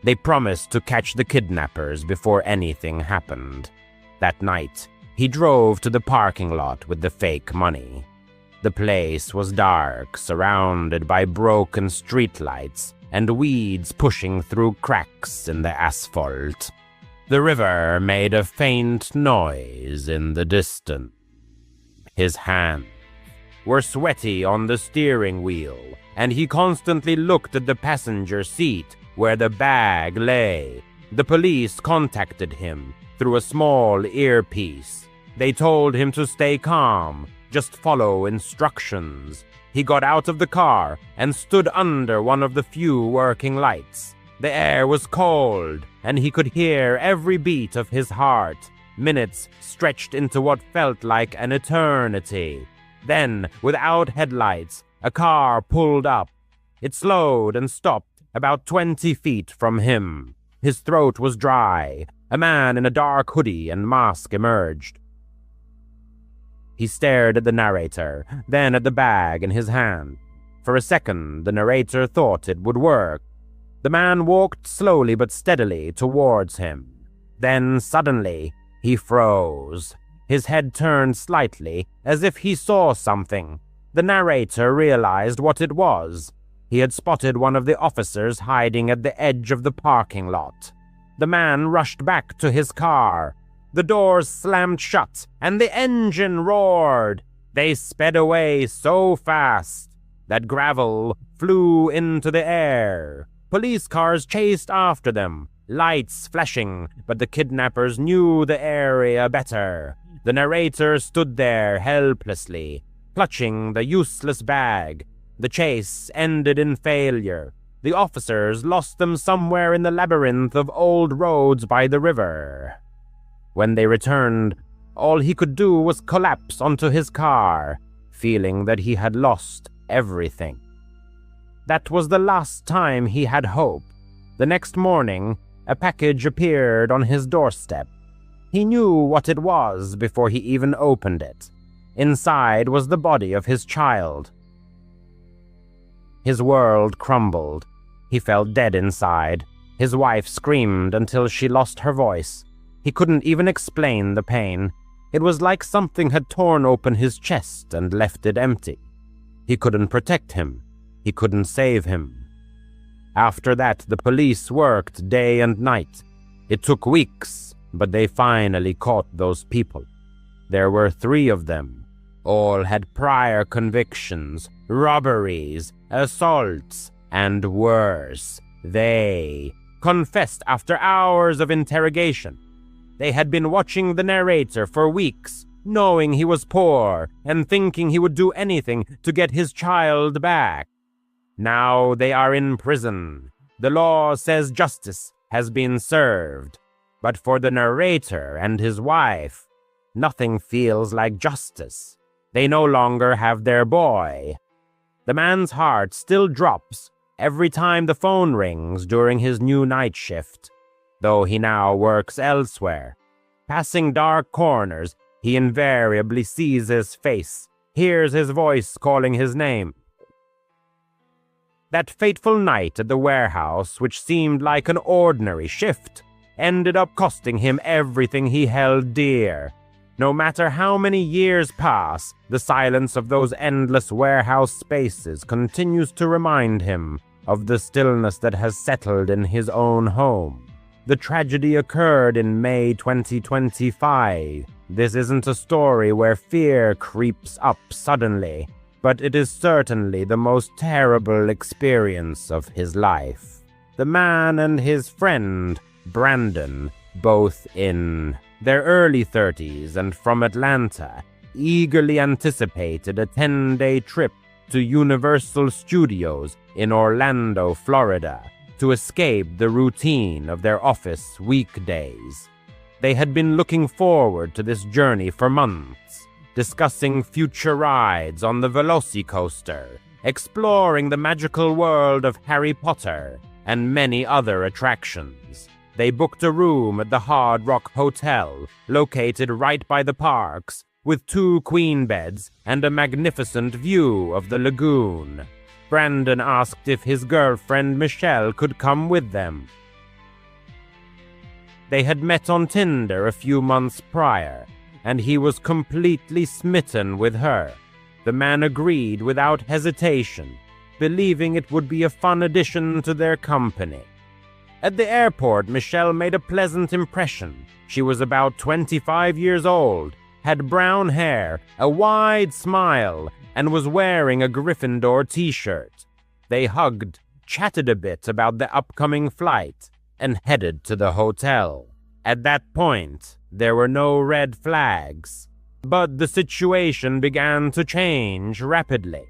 Speaker 2: They promised to catch the kidnappers before anything happened. That night, he drove to the parking lot with the fake money. The place was dark, surrounded by broken streetlights and weeds pushing through cracks in the asphalt. The river made a faint noise in the distance. His hands were sweaty on the steering wheel, and he constantly looked at the passenger seat where the bag lay. The police contacted him through a small earpiece. They told him to stay calm, just follow instructions. He got out of the car and stood under one of the few working lights. The air was cold, and he could hear every beat of his heart. Minutes stretched into what felt like an eternity. Then, without headlights, a car pulled up. It slowed and stopped about 20 feet from him. His throat was dry. A man in a dark hoodie and mask emerged. He stared at the narrator, then at the bag in his hand. For a second, the narrator thought it would work. The man walked slowly but steadily towards him. Then, suddenly, he froze. His head turned slightly, as if he saw something. The narrator realized what it was. He had spotted one of the officers hiding at the edge of the parking lot. The man rushed back to his car. The doors slammed shut, and the engine roared. They sped away so fast that gravel flew into the air. Police cars chased after them, lights flashing, but the kidnappers knew the area better. The narrator stood there helplessly, clutching the useless bag. The chase ended in failure. The officers lost them somewhere in the labyrinth of old roads by the river. When they returned, all he could do was collapse onto his car, feeling that he had lost everything. That was the last time he had hope. The next morning, a package appeared on his doorstep. He knew what it was before he even opened it. Inside was the body of his child. His world crumbled. He felt dead inside. His wife screamed until she lost her voice. He couldn't even explain the pain. It was like something had torn open his chest and left it empty. He couldn't protect him. He couldn't save him. After that, the police worked day and night. It took weeks, but they finally caught those people. There were 3 of them. All had prior convictions, robberies, assaults, and worse. They confessed after hours of interrogation. They had been watching the narrator for weeks, knowing he was poor and thinking he would do anything to get his child back. Now they are in prison. The law says justice has been served. But for the narrator and his wife, nothing feels like justice. They no longer have their boy. The man's heart still drops every time the phone rings during his new night shift, though he now works elsewhere. Passing dark corners, he invariably sees his face, hears his voice calling his name. That fateful night at the warehouse, which seemed like an ordinary shift, ended up costing him everything he held dear. No matter how many years pass, the silence of those endless warehouse spaces continues to remind him of the stillness that has settled in his own home. The tragedy occurred in May 2025. This isn't a story where fear creeps up suddenly, but it is certainly the most terrible experience of his life. The man and his friend, Brandon, both in their early 30s and from Atlanta, eagerly anticipated a 10-day trip to Universal Studios in Orlando, Florida, to escape the routine of their office weekdays. They had been looking forward to this journey for months, discussing future rides on the Velocicoaster, exploring the magical world of Harry Potter, and many other attractions. They booked a room at the Hard Rock Hotel, located right by the parks, with 2 queen beds and a magnificent view of the lagoon. Brandon asked if his girlfriend Michelle could come with them. They had met on Tinder a few months prior, and he was completely smitten with her. The man agreed without hesitation, believing it would be a fun addition to their company. At the airport, Michelle made a pleasant impression. She was about 25 years old, had brown hair, a wide smile, and was wearing a Gryffindor t-shirt. They hugged, chatted a bit about the upcoming flight, and headed to the hotel. At that point, there were no red flags, but the situation began to change rapidly.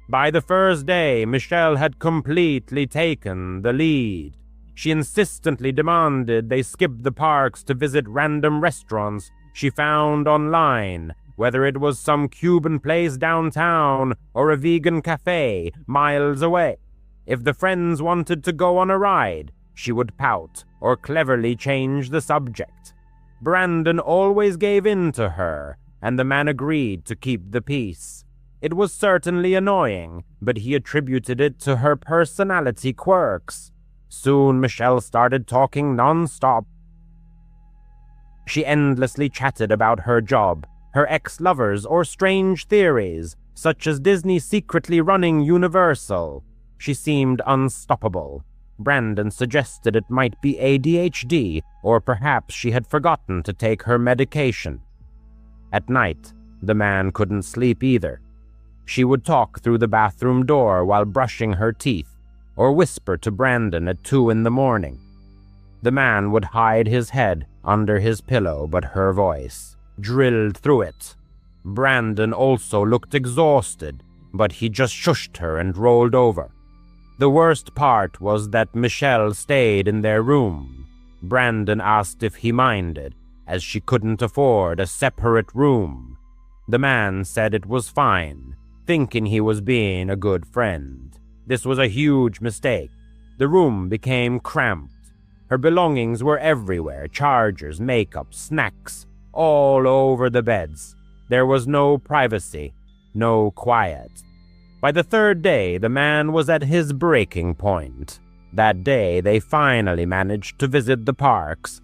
Speaker 2: By the first day, Michelle had completely taken the lead. She insistently demanded they skip the parks to visit random restaurants she found online, whether it was some Cuban place downtown or a vegan cafe miles away. If the friends wanted to go on a ride, she would pout or cleverly change the subject. Brandon always gave in to her, and the man agreed to keep the peace. It was certainly annoying, but he attributed it to her personality quirks. Soon Michelle started talking non-stop. She endlessly chatted about her job, her ex-lovers, or strange theories, such as Disney secretly running Universal. She seemed unstoppable. Brandon suggested it might be ADHD, or perhaps she had forgotten to take her medication. At night, the man couldn't sleep either. She would talk through the bathroom door while brushing her teeth, or whisper to Brandon at 2 a.m. The man would hide his head under his pillow, but her voice drilled through it. Brandon also looked exhausted, but he just shushed her and rolled over. The worst part was that Michelle stayed in their room. Brandon asked if he minded, as she couldn't afford a separate room. The man said it was fine. thinking he was being a good friend. This was a huge mistake. The room became cramped. Her belongings were everywhere, chargers, makeup, snacks, all over the beds. There was no privacy, no quiet. By the third day, the man was at his breaking point. That day, they finally managed to visit the parks.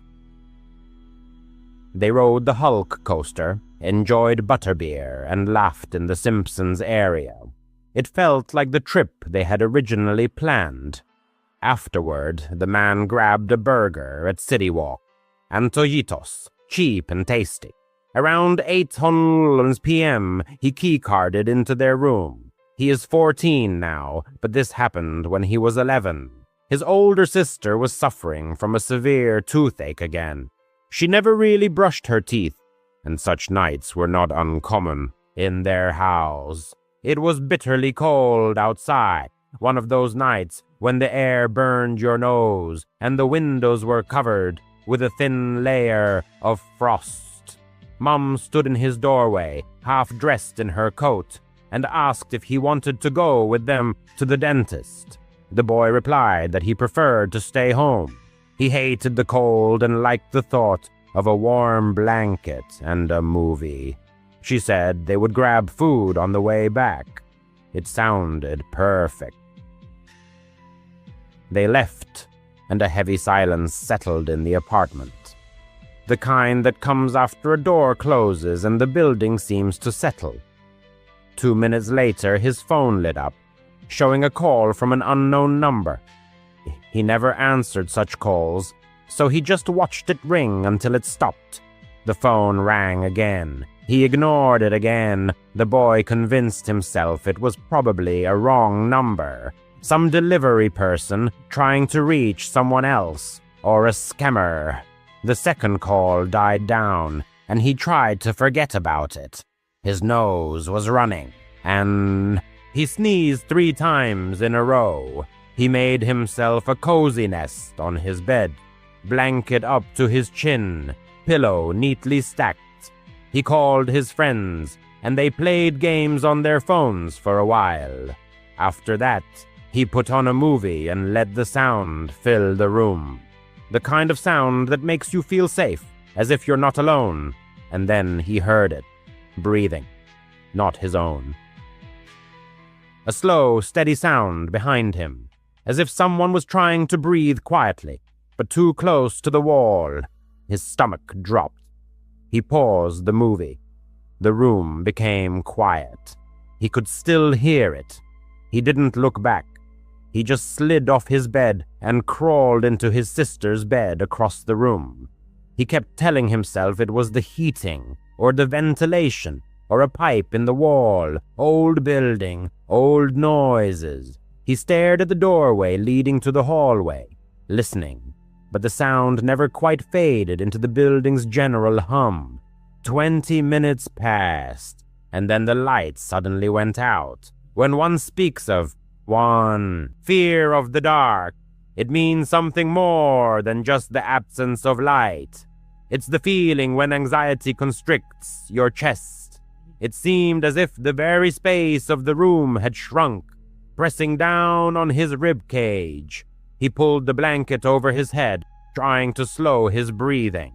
Speaker 2: They rode the Hulk coaster, enjoyed butterbeer, and laughed in the Simpsons area. It felt like the trip they had originally planned. Afterward, the man grabbed a burger at City Walk, Antojitos, cheap and tasty. Around 8 p.m., he keycarded into their room. He is 14 now, but this happened when he was 11. His older sister was suffering from a severe toothache again. She never really brushed her teeth, and such nights were not uncommon in their house. It was bitterly cold outside, one of those nights when the air burned your nose and the windows were covered with a thin layer of frost. Mom stood in his doorway, half dressed in her coat, and asked if he wanted to go with them to the dentist. The boy replied that he preferred to stay home. He hated the cold and liked the thought of a warm blanket and a movie. She said they would grab food on the way back. It sounded perfect. They left, and a heavy silence settled in the apartment. The kind that comes after a door closes and the building seems to settle. 2 minutes later, his phone lit up, showing a call from an unknown number. He never answered such calls, so he just watched it ring until it stopped. The phone rang again. He ignored it again. The boy convinced himself it was probably a wrong number. Some delivery person trying to reach someone else, or a scammer. The second call died down, and he tried to forget about it. His nose was running, and he sneezed 3 times in a row. He made himself a cozy nest on his bed, blanket up to his chin, pillow neatly stacked. He called his friends, and they played games on their phones for a while. After that, he put on a movie and let the sound fill the room. The kind of sound that makes you feel safe, as if you're not alone. And then he heard it, breathing, not his own. A slow, steady sound behind him, as if someone was trying to breathe quietly, but too close to the wall. His stomach dropped. He paused the movie. The room became quiet. He could still hear it. He didn't look back. He just slid off his bed and crawled into his sister's bed across the room. He kept telling himself it was the heating, or the ventilation, or a pipe in the wall, old building, old noises. He stared at the doorway leading to the hallway, listening, but the sound never quite faded into the building's general hum. 20 minutes passed, and then the lights suddenly went out. When one speaks of fear of the dark, it means something more than just the absence of light. It's the feeling when anxiety constricts your chest. It seemed as if the very space of the room had shrunk, pressing down on his rib cage. He pulled the blanket over his head, trying to slow his breathing.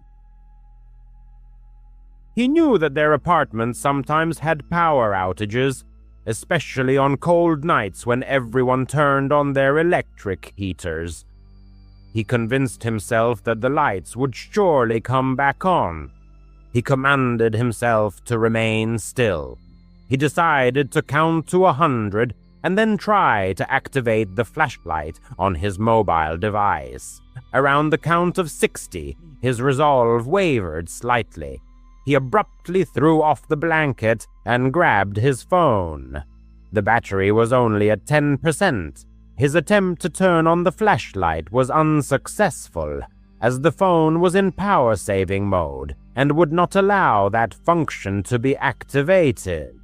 Speaker 2: He knew that their apartment sometimes had power outages, especially on cold nights when everyone turned on their electric heaters. He convinced himself that the lights would surely come back on. He commanded himself to remain still. He decided to count to 100 and then try to activate the flashlight on his mobile device. Around the count of 60, his resolve wavered slightly. He abruptly threw off the blanket and grabbed his phone. The battery was only at 10%. His attempt to turn on the flashlight was unsuccessful, as the phone was in power-saving mode and would not allow that function to be activated.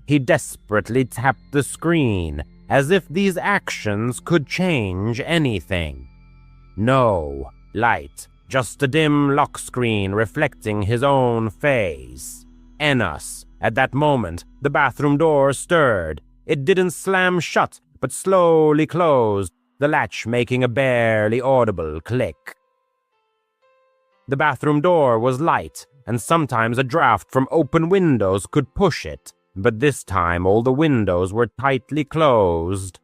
Speaker 2: He desperately tapped the screen, as if these actions could change anything. No light. Just a dim lock screen reflecting his own face. Enos, At that moment, the bathroom door stirred. It didn't slam shut, but slowly closed, the latch making a barely audible click. The bathroom door was light, and sometimes a draft from open windows could push it, but this time all the windows were tightly closed.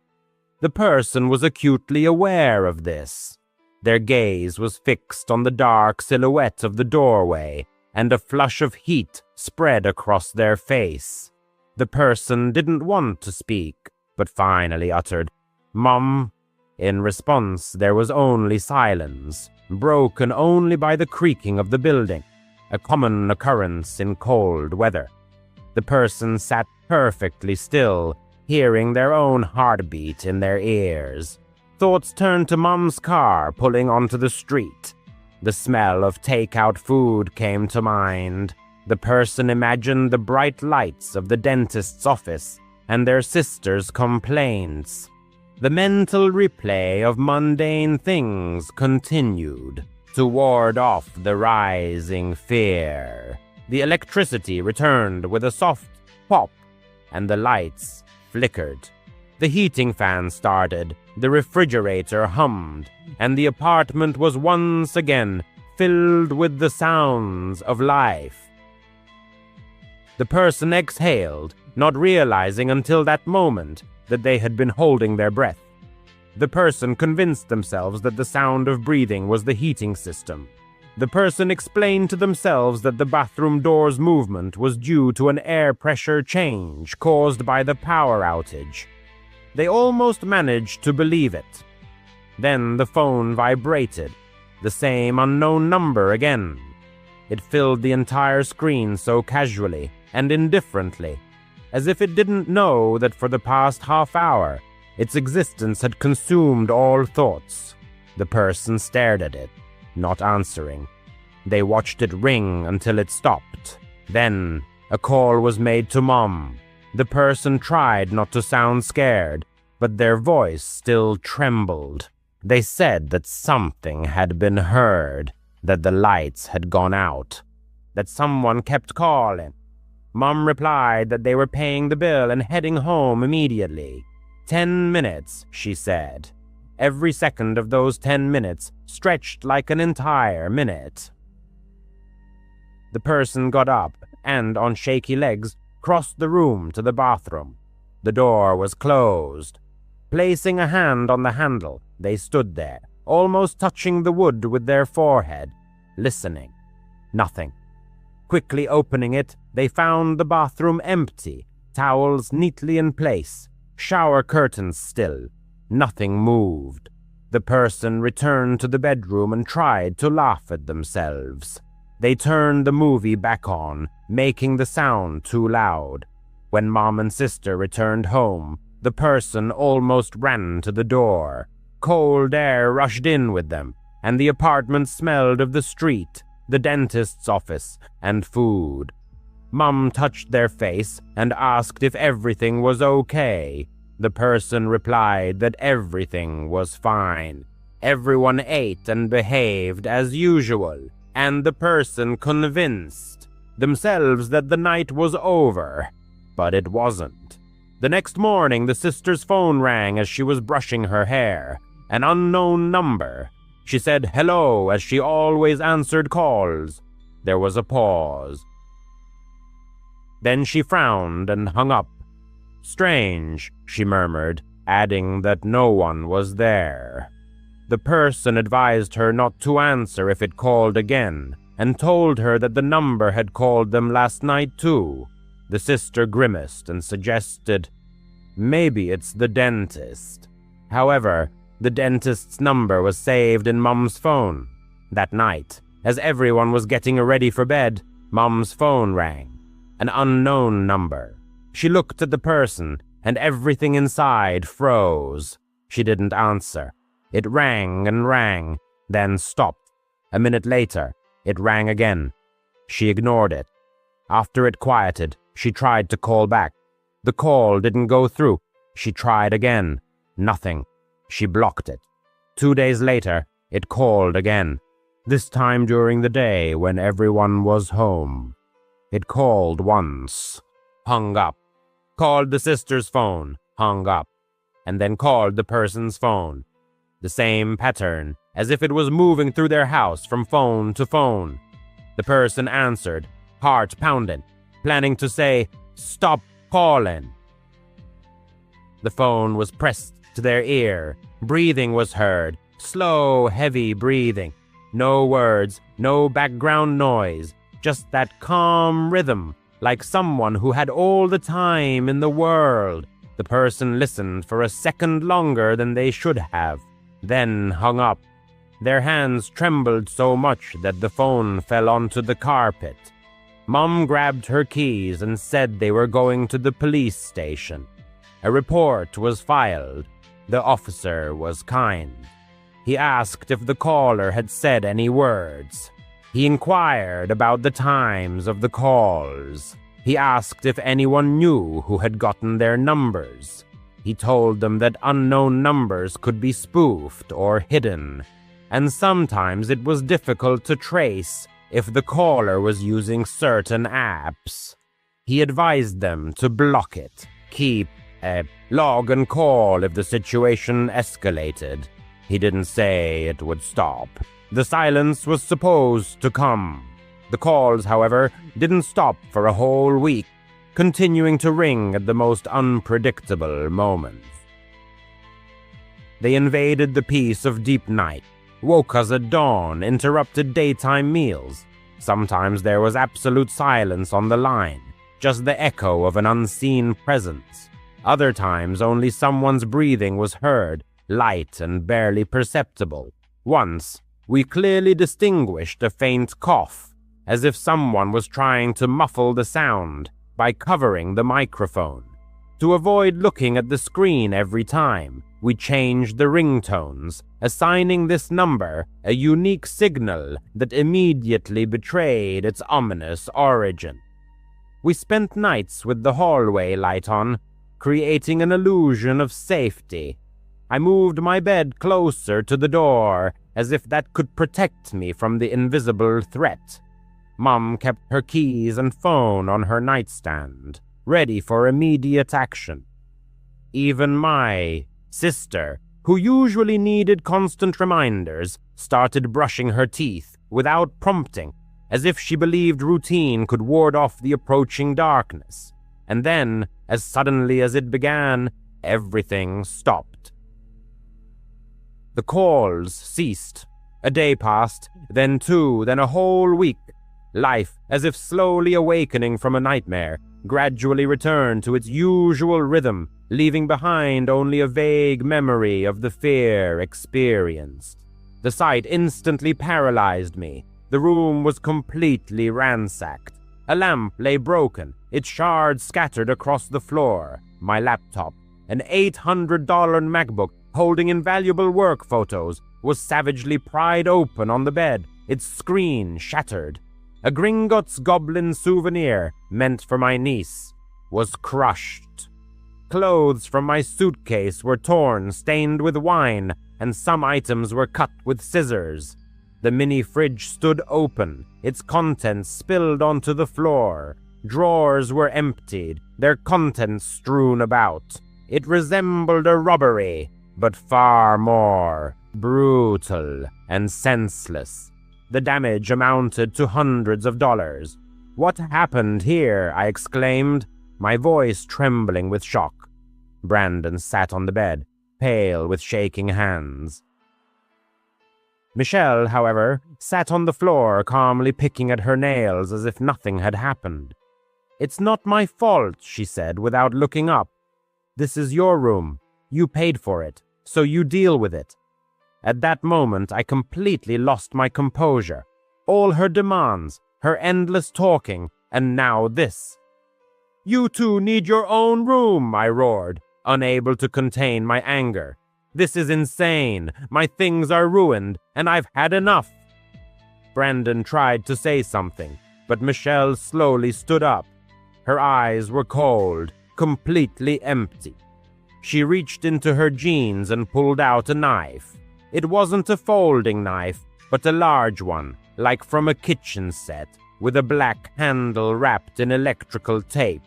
Speaker 2: The person was acutely aware of this. Their gaze was fixed on the dark silhouette of the doorway, and a flush of heat spread across their face. The person didn't want to speak, but finally uttered, "Mom." In response, there was only silence, broken only by the creaking of the building, a common occurrence in cold weather. The person sat perfectly still, hearing their own heartbeat in their ears. Thoughts turned to Mom's car pulling onto the street. The smell of takeout food came to mind. The person imagined the bright lights of the dentist's office and their sister's complaints. The mental replay of mundane things continued to ward off the rising fear. The electricity returned with a soft pop, and the lights flickered. The heating fan started, the refrigerator hummed, and the apartment was once again filled with the sounds of life. The person exhaled, not realizing until that moment that they had been holding their breath. The person convinced themselves that the sound of breathing was the heating system. The person explained to themselves that the bathroom door's movement was due to an air pressure change caused by the power outage. They almost managed to believe it. Then the phone vibrated, the same unknown number again. It filled the entire screen so casually and indifferently, as if it didn't know that for the past half hour, its existence had consumed all thoughts. The person stared at it, not answering. They watched it ring until it stopped. Then, a call was made to Mom. The person tried not to sound scared, but their voice still trembled. They said that something had been heard, that the lights had gone out, that someone kept calling. Mom replied that they were paying the bill and heading home immediately. 10 minutes, she said. Every second of those 10 minutes stretched like an entire minute. The person got up and, on shaky legs, crossed the room to the bathroom. The door was closed. Placing a hand on the handle, they stood there, almost touching the wood with their forehead, listening. Nothing. Quickly opening it, they found the bathroom empty, towels neatly in place, shower curtains still. Nothing moved. The person returned to the bedroom and tried to laugh at themselves. They turned the movie back on, making the sound too loud. When Mom and sister returned home, the person almost ran to the door. Cold air rushed in with them, and the apartment smelled of the street, the dentist's office, and food. Mom touched their face and asked if everything was okay. The person replied that everything was fine. Everyone ate and behaved as usual, and the person convinced themselves that the night was over, but it wasn't. The next morning, the sister's phone rang as she was brushing her hair. An unknown number. She said hello as she always answered calls. There was a pause. Then she frowned and hung up. Strange, she murmured, adding that no one was there. The person advised her not to answer if it called again, and told her that the number had called them last night too. The sister grimaced and suggested, maybe it's the dentist. However, the dentist's number was saved in Mom's phone. That night, as everyone was getting ready for bed, Mom's phone rang. An unknown number. She looked at the person, and everything inside froze. She didn't answer. It rang and rang, then stopped. A minute later, it rang again. She ignored it. After it quieted, she tried to call back. The call didn't go through. She tried again. Nothing. She blocked it. 2 days later, it called again. This time during the day when everyone was home. It called once. hung up. Called the sister's phone, hung up, and then called the person's phone. The same pattern, as if it was moving through their house from phone to phone. The person answered, heart pounding, planning to say, "Stop calling." The phone was pressed to their ear. Breathing was heard, slow, heavy breathing. No words, no background noise, just that calm rhythm, like someone who had all the time in the world. The person listened for a second longer than they should have, then hung up. Their hands trembled so much that the phone fell onto the carpet. Mom grabbed her keys and said they were going to the police station. A report was filed. The officer was kind. He asked if the caller had said any words. He inquired about the times of the calls. He asked if anyone knew who had gotten their numbers. He told them that unknown numbers could be spoofed or hidden, and sometimes it was difficult to trace if the caller was using certain apps. He advised them to block it, keep a log and call if the situation escalated. He didn't say it would stop. The silence was supposed to come. The calls, however, didn't stop for a whole week, continuing to ring at the most unpredictable moments. They invaded the peace of deep night, woke us at dawn, interrupted daytime meals. Sometimes there was absolute silence on the line, just the echo of an unseen presence. Other times only someone's breathing was heard, light and barely perceptible. Once, we clearly distinguished a faint cough, as if someone was trying to muffle the sound by covering the microphone. To avoid looking at the screen every time, we changed the ringtones, assigning this number a unique signal that immediately betrayed its ominous origin. We spent nights with the hallway light on, creating an illusion of safety. I moved my bed closer to the door, as if that could protect me from the invisible threat. Mom kept her keys and phone on her nightstand, ready for immediate action. Even my sister, who usually needed constant reminders, started brushing her teeth without prompting, as if she believed routine could ward off the approaching darkness. And then, as suddenly as it began, everything stopped. The calls ceased. A day passed, then two, then a whole week. Life, as if slowly awakening from a nightmare, gradually returned to its usual rhythm, leaving behind only a vague memory of the fear experienced. The sight instantly paralyzed me. The room was completely ransacked. A lamp lay broken, its shards scattered across the floor. My laptop, an $800 MacBook holding invaluable work photos, was savagely pried open on the bed, its screen shattered. A Gringotts goblin souvenir, meant for my niece, was crushed. Clothes from my suitcase were torn, stained with wine, and some items were cut with scissors. The mini fridge stood open, its contents spilled onto the floor. Drawers were emptied, their contents strewn about. It resembled a robbery, but far more brutal and senseless. The damage amounted to hundreds of dollars. "What happened here?" I exclaimed, my voice trembling with shock. Brandon sat on the bed, pale with shaking hands. Michelle, however, sat on the floor, calmly picking at her nails as if nothing had happened. "It's not my fault," she said without looking up. "This is your room. You paid for it, so you deal with it." At that moment, I completely lost my composure. All her demands, her endless talking, and now this. "You two need your own room," I roared, unable to contain my anger. "This is insane. My things are ruined, and I've had enough." Brandon tried to say something, but Michelle slowly stood up. Her eyes were cold, completely empty. She reached into her jeans and pulled out a knife. It wasn't a folding knife, but a large one, like from a kitchen set, with a black handle wrapped in electrical tape.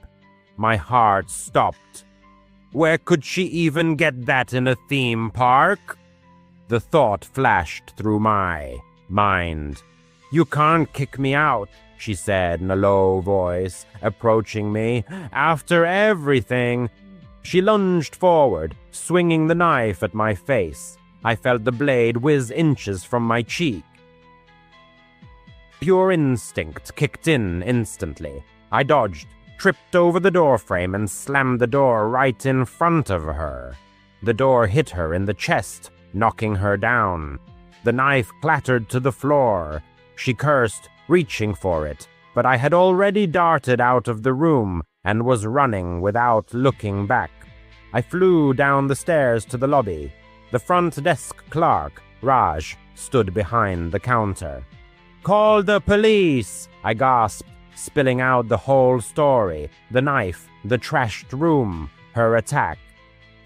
Speaker 2: My heart stopped. Where could she even get that in a theme park? The thought flashed through my mind. You can't kick me out, she said in a low voice, approaching me. After everything. She lunged forward, swinging the knife at my face. I felt the blade whiz inches from my cheek. Pure instinct kicked in instantly. I dodged, tripped over the doorframe, and slammed the door right in front of her. The door hit her in the chest, knocking her down. The knife clattered to the floor. She cursed, reaching for it, but I had already darted out of the room and was running without looking back. I flew down the stairs to the lobby. The front desk clerk, Raj, stood behind the counter. "Call the police!" I gasped, spilling out the whole story, the knife, the trashed room, her attack.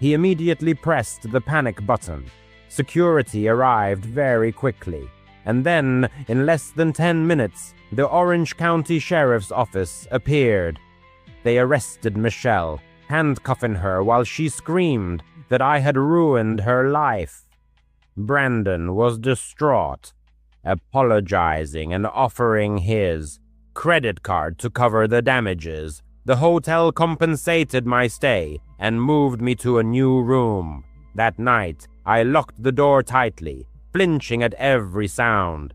Speaker 2: He immediately pressed the panic button. Security arrived very quickly, and then, in less than 10 minutes, the Orange County Sheriff's Office appeared. They arrested Michelle, handcuffing her while she screamed that I had ruined her life. Brandon was distraught, apologizing and offering his credit card to cover the damages. The hotel compensated my stay and moved me to a new room. That night, I locked the door tightly, flinching at every sound.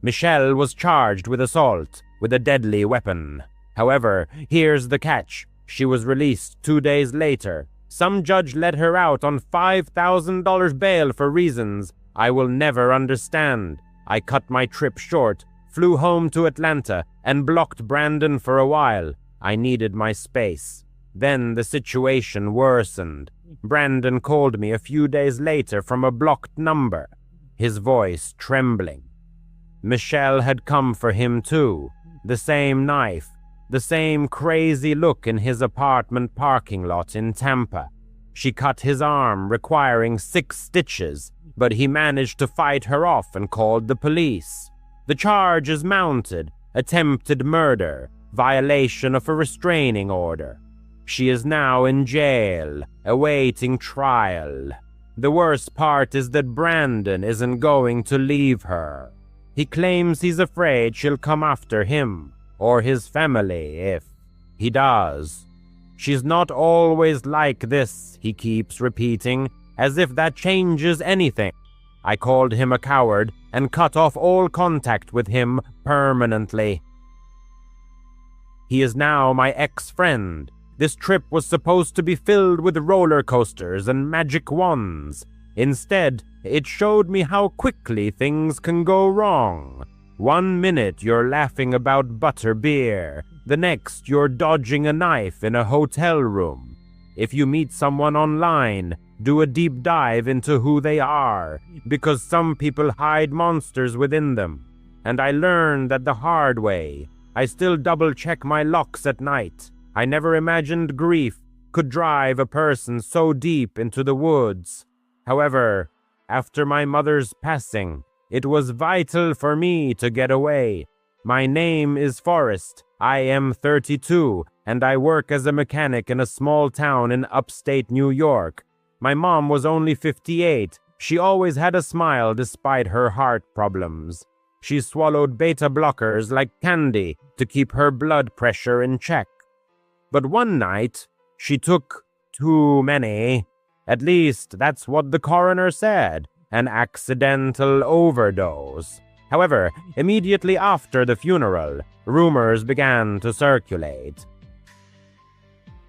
Speaker 2: Michelle was charged with assault with a deadly weapon. However, here's the catch. She was released 2 days later. Some judge let her out on $5,000 bail for reasons I will never understand. I cut my trip short, flew home to Atlanta, and blocked Brandon for a while. I needed my space. Then the situation worsened. Brandon called me a few days later from a blocked number, his voice trembling. Michelle had come for him too. The same knife, the same crazy look in his apartment parking lot in Tampa. She cut his arm, requiring 6 stitches, but he managed to fight her off and called the police. The charge is mounted: attempted murder, violation of a restraining order. She is now in jail, awaiting trial. The worst part is that Brandon isn't going to leave her. He claims he's afraid she'll come after him, or his family if he does. She's not always like this, he keeps repeating, as if that changes anything. I called him a coward and cut off all contact with him permanently. He is now my ex-friend. This trip was supposed to be filled with roller coasters and magic wands. Instead, it showed me how quickly things can go wrong. 1 minute you're laughing about butter beer, the next you're dodging a knife in a hotel room. If you meet someone online, do a deep dive into who they are, because some people hide monsters within them. And I learned that the hard way. I still double-check my locks at night. I never imagined grief could drive a person so deep into the woods. However, after my mother's passing, it was vital for me to get away. My name is Forrest. I am 32, and I work as a mechanic in a small town in upstate New York. My mom was only 58. She always had a smile despite her heart problems. She swallowed beta blockers like candy to keep her blood pressure in check. But one night, she took too many. At least that's what the coroner said. An accidental overdose. However, immediately after the funeral, rumors began to circulate.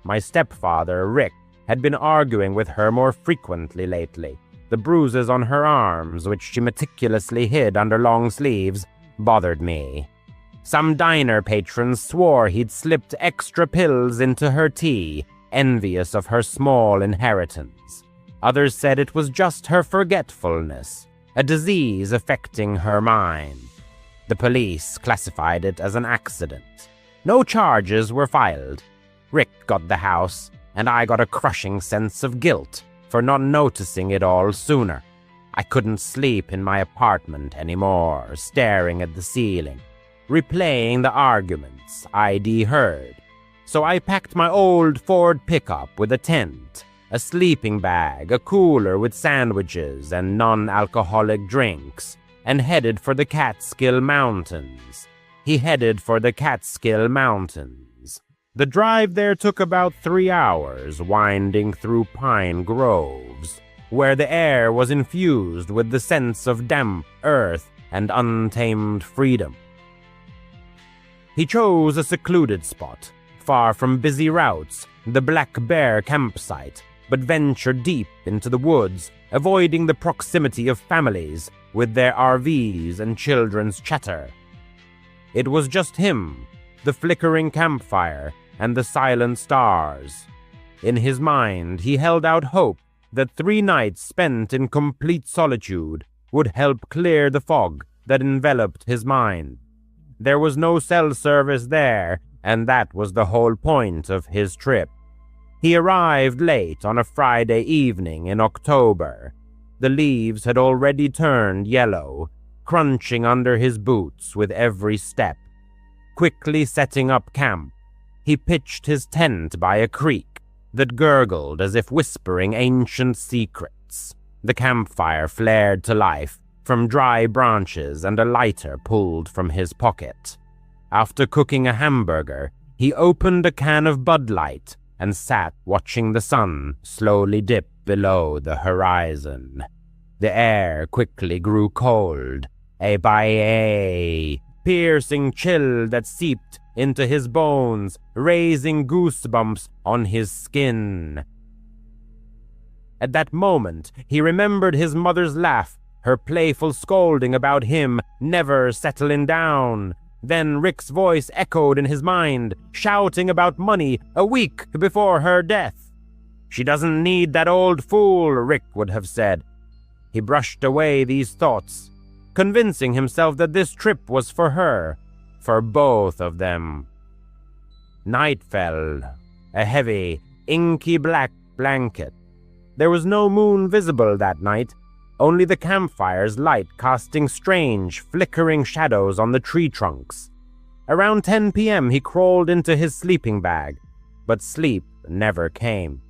Speaker 2: My stepfather, Rick, had been arguing with her more frequently lately. The bruises on her arms, which she meticulously hid under long sleeves, bothered me. Some diner patrons swore he'd slipped extra pills into her tea, envious of her small inheritance. Others said it was just her forgetfulness, a disease affecting her mind. The police classified it as an accident. No charges were filed. Rick got the house, and I got a crushing sense of guilt for not noticing it all sooner. I couldn't sleep in my apartment anymore, staring at the ceiling, replaying the arguments I'd heard. So I packed my old Ford pickup with a tent, a sleeping bag, a cooler with sandwiches and non-alcoholic drinks, and headed for the Catskill Mountains. He headed for the Catskill Mountains. The drive there took about 3 hours, winding through pine groves, where the air was infused with the sense of damp earth and untamed freedom. He chose a secluded spot, far from busy routes, the Black Bear campsite, but ventured deep into the woods, avoiding the proximity of families with their RVs and children's chatter. It was just him, the flickering campfire, and the silent stars. In his mind, he held out hope that 3 nights spent in complete solitude would help clear the fog that enveloped his mind. There was no cell service there, and that was the whole point of his trip. He arrived late on a Friday evening in October. The leaves had already turned yellow, crunching under his boots with every step. Quickly setting up camp, he pitched his tent by a creek that gurgled as if whispering ancient secrets. The campfire flared to life from dry branches and a lighter pulled from his pocket. After cooking a hamburger, he opened a can of Bud Light and sat watching the sun slowly dip below the horizon. The air quickly grew cold, a piercing chill that seeped into his bones, raising goosebumps on his skin. At that moment, he remembered his mother's laugh, her playful scolding about him never settling down. Then Rick's voice echoed in his mind, shouting about money a week before her death. "She doesn't need that old fool," Rick would have said. He brushed away these thoughts, convincing himself that this trip was for her, for both of them. Night fell, a heavy, inky black blanket. There was no moon visible that night, only the campfire's light casting strange, flickering shadows on the tree trunks. Around 10 p.m. he crawled into his sleeping bag, but sleep never came.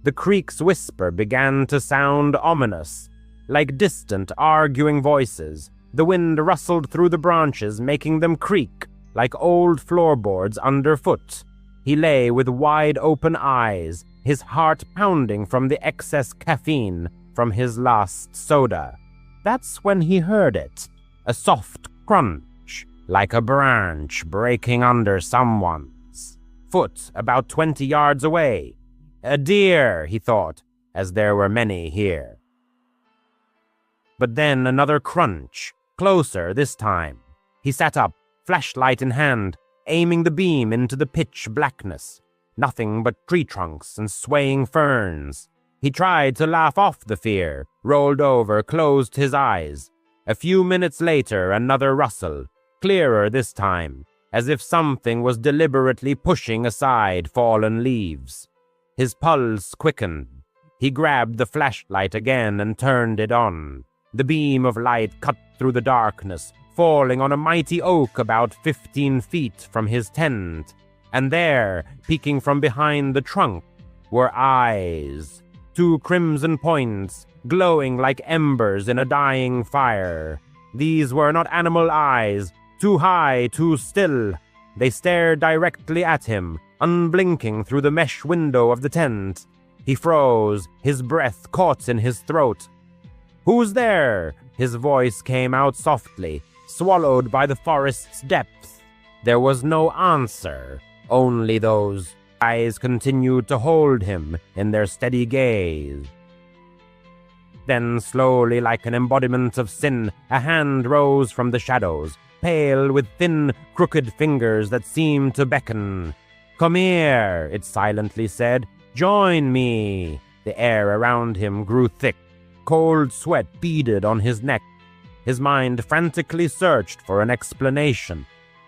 Speaker 2: The creek's whisper began to sound ominous, like distant, arguing voices. The wind rustled through the branches, making them creak like old floorboards underfoot. He lay with wide-open eyes, his heart pounding from the excess caffeine from his last soda. That's when he heard it, a soft crunch, like a branch breaking under someone's foot about 20 yards away. A deer, he thought, as there were many here. But then another crunch, closer this time. He sat up, flashlight in hand, aiming the beam into the pitch blackness. Nothing but tree trunks and swaying ferns. He tried to laugh off the fear, rolled over, closed his eyes. A few minutes later, another rustle, clearer this time, as if something was deliberately pushing aside fallen leaves. His pulse quickened. He grabbed the flashlight again and turned it on. The beam of light cut through the darkness, falling on a mighty oak about 15 feet from his tent. And there, peeking from behind the trunk, were eyes. 2 crimson points, glowing like embers in a dying fire. These were not animal eyes, too high, too still. They stared directly at him, unblinking through the mesh window of the tent. He froze, his breath caught in his throat. "Who's there?" His voice came out softly, swallowed by the forest's depth. There was no answer, only those eyes continued to hold him in their steady gaze. Then, slowly, like an embodiment of sin, a hand rose from the shadows, pale with thin, crooked fingers that seemed to beckon. "Come here," it silently said. "Join me." The air around him grew thick. Cold sweat beaded on his neck. His mind frantically searched for an explanation.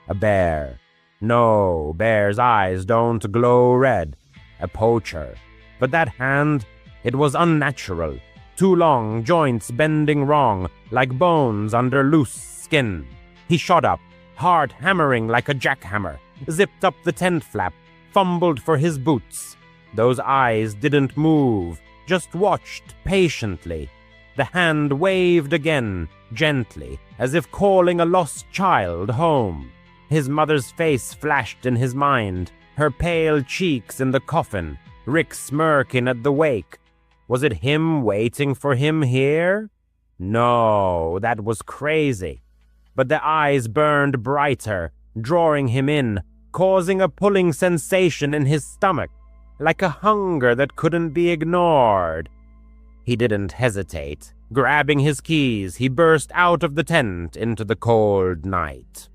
Speaker 2: A bear. No, bear's eyes don't glow red. A poacher. But that hand, it was unnatural. Too long, joints bending wrong, like bones under loose skin. He shot up, heart hammering like a jackhammer, zipped up the tent flap, fumbled for his boots. Those eyes didn't move, just watched patiently. The hand waved again, gently, as if calling a lost child home. His mother's face flashed in his mind, her pale cheeks in the coffin, Rick smirking at the wake. Was it him waiting for him here? No, that was crazy. But the eyes burned brighter, drawing him in, causing a pulling sensation in his stomach, like a hunger that couldn't be ignored. He didn't hesitate. Grabbing his keys, he burst out of the tent into the cold night.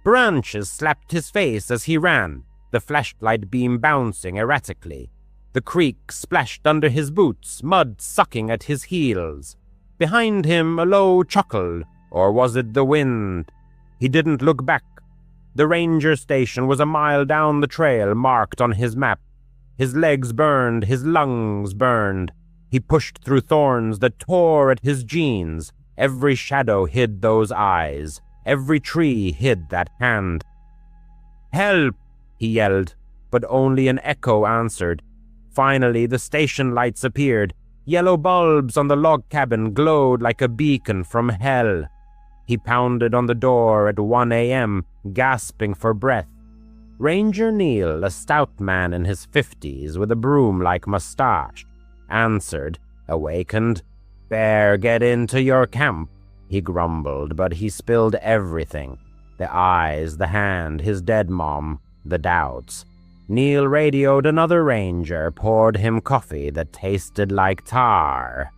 Speaker 2: Branches slapped his face as he ran, the flashlight beam bouncing erratically. The creek splashed under his boots, mud sucking at his heels. Behind him, a low chuckle, or was it the wind? He didn't look back. The ranger station was a mile down the trail marked on his map. His legs burned, his lungs burned. He pushed through thorns that tore at his jeans. Every shadow hid those eyes. Every tree hid that hand. "Help!" he yelled, but only an echo answered. Finally, the station lights appeared. Yellow bulbs on the log cabin glowed like a beacon from hell. He pounded on the door at 1 a.m., gasping for breath. Ranger Neil, a stout man in his 50s with a broom-like mustache, answered, awakened. "Bear get into your camp," he grumbled, but he spilled everything. The eyes, the hand, his dead mom, the doubts. Neil radioed another ranger, poured him coffee that tasted like tar.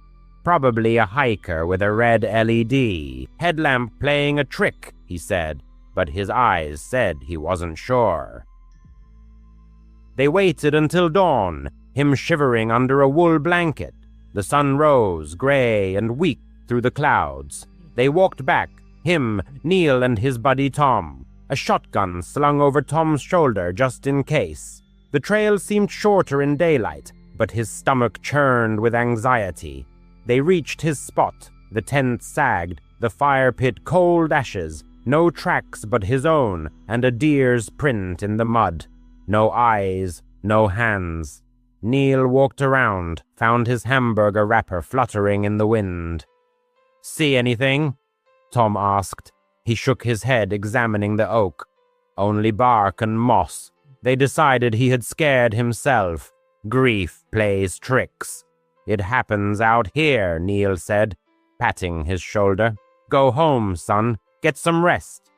Speaker 2: Probably a hiker with a red LED, headlamp playing a trick, he said, but his eyes said he wasn't sure. They waited until dawn, him shivering under a wool blanket. The sun rose, gray and weak, through the clouds. They walked back, him, Neil, and his buddy Tom, a shotgun slung over Tom's shoulder just in case. The trail seemed shorter in daylight, but his stomach churned with anxiety. They reached his spot. The tent sagged, the fire pit cold ashes, no tracks but his own, and a deer's print in the mud. No eyes, no hands. Neil walked around, found his hamburger wrapper fluttering in the wind. "See anything?" Tom asked. He shook his head, examining the oak. Only bark and moss. They decided he had scared himself. Grief plays tricks. "It happens out here," Neil said, patting his shoulder. "Go home, son. Get some rest."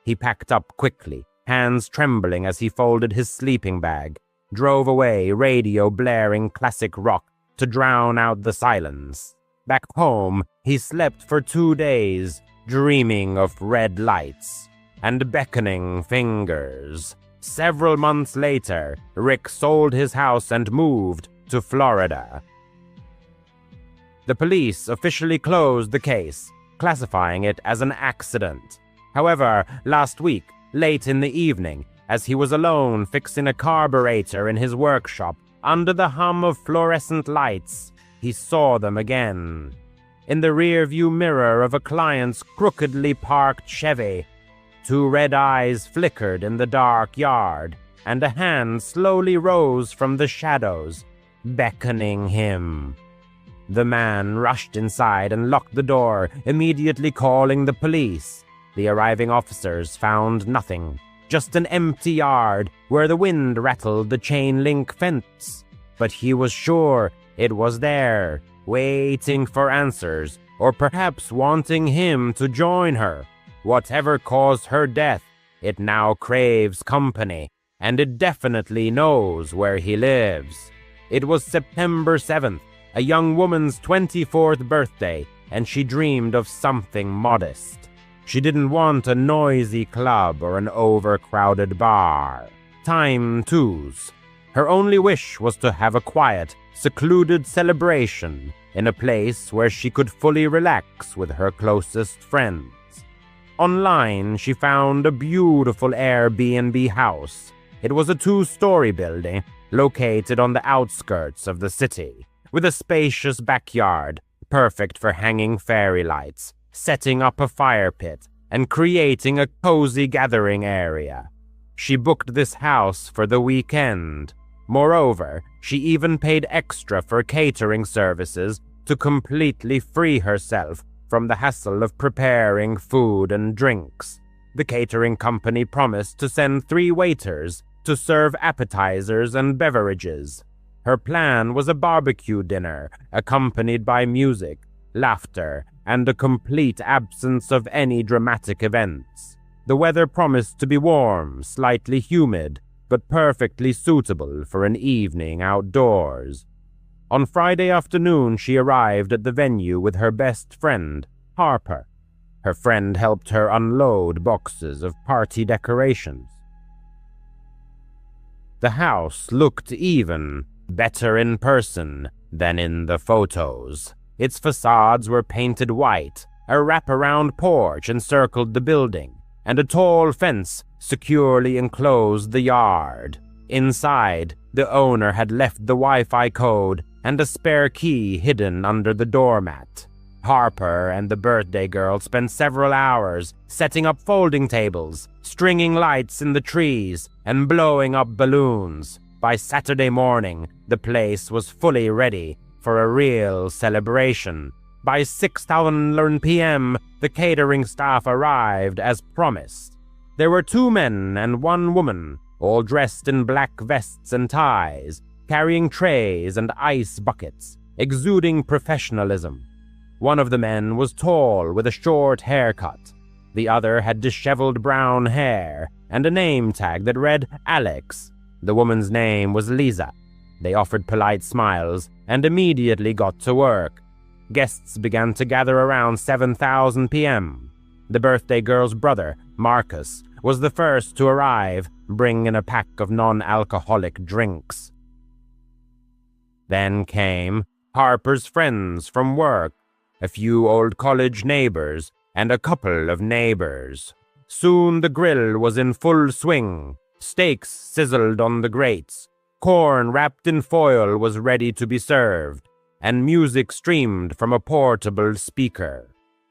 Speaker 2: He packed up quickly, hands trembling as he folded his sleeping bag, drove away, radio blaring classic rock to drown out the silence. Back home, he slept for 2 days, dreaming of red lights and beckoning fingers. Several months later, Rick sold his house and moved to Florida. The police officially closed the case, classifying it as an accident. However, last week, late in the evening, as he was alone fixing a carburetor in his workshop under the hum of fluorescent lights, he saw them again. In the rear-view mirror of a client's crookedly parked Chevy, 2 red eyes flickered in the dark yard, and a hand slowly rose from the shadows, beckoning him. The man rushed inside and locked the door, immediately calling the police. The arriving officers found nothing, just an empty yard where the wind rattled the chain-link fence. But he was sure it was there, waiting for answers, or perhaps wanting him to join her. Whatever caused her death, it now craves company, and it definitely knows where he lives. It was September 7th, a young woman's 24th birthday, and she dreamed of something modest. She didn't want a noisy club or an overcrowded bar. Time twos. Her only wish was to have a quiet, secluded celebration in a place where she could fully relax with her closest friends. Online, she found a beautiful Airbnb house. It was a 2-story building located on the outskirts of the city, with a spacious backyard, perfect for hanging fairy lights, setting up a fire pit, and creating a cozy gathering area. She booked this house for the weekend. Moreover, she even paid extra for catering services to completely free herself from the hassle of preparing food and drinks. The catering company promised to send 3 waiters to serve appetizers and beverages. Her plan was a barbecue dinner accompanied by music, laughter, and a complete absence of any dramatic events. The weather promised to be warm, slightly humid, but perfectly suitable for an evening outdoors. On Friday afternoon, she arrived at the venue with her best friend, Harper. Her friend helped her unload boxes of party decorations. The house looked even better in person than in the photos. Its facades were painted white, a wraparound porch encircled the building, and a tall fence securely enclosed the yard. Inside, the owner had left the Wi-Fi code and a spare key hidden under the doormat. Harper and the birthday girl spent several hours setting up folding tables, stringing lights in the trees, and blowing up balloons. By Saturday morning, the place was fully ready for a real celebration. By 6:11 p.m., the catering staff arrived as promised. There were 2 men and 1 woman, all dressed in black vests and ties, carrying trays and ice buckets, exuding professionalism. One of the men was tall with a short haircut. The other had disheveled brown hair and a name tag that read Alex. The woman's name was Lisa. They offered polite smiles and immediately got to work. Guests began to gather around 7:00 p.m. The birthday girl's brother, Marcus, was the first to arrive, bringing a pack of non-alcoholic drinks. Then came Harper's friends from work, a few old college neighbors, and a couple of neighbors. Soon the grill was in full swing. Steaks sizzled on the grates. Corn wrapped in foil was ready to be served, and music streamed from a portable speaker.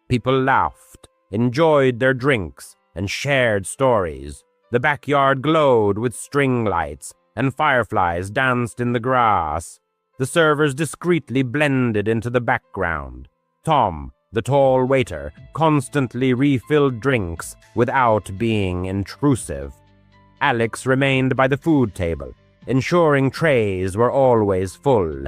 Speaker 2: People laughed, enjoyed their drinks, and shared stories. The backyard glowed with string lights, and fireflies danced in the grass. The servers discreetly blended into the background. Tom, the tall waiter, constantly refilled drinks without being intrusive. Alex remained by the food table, ensuring trays were always full.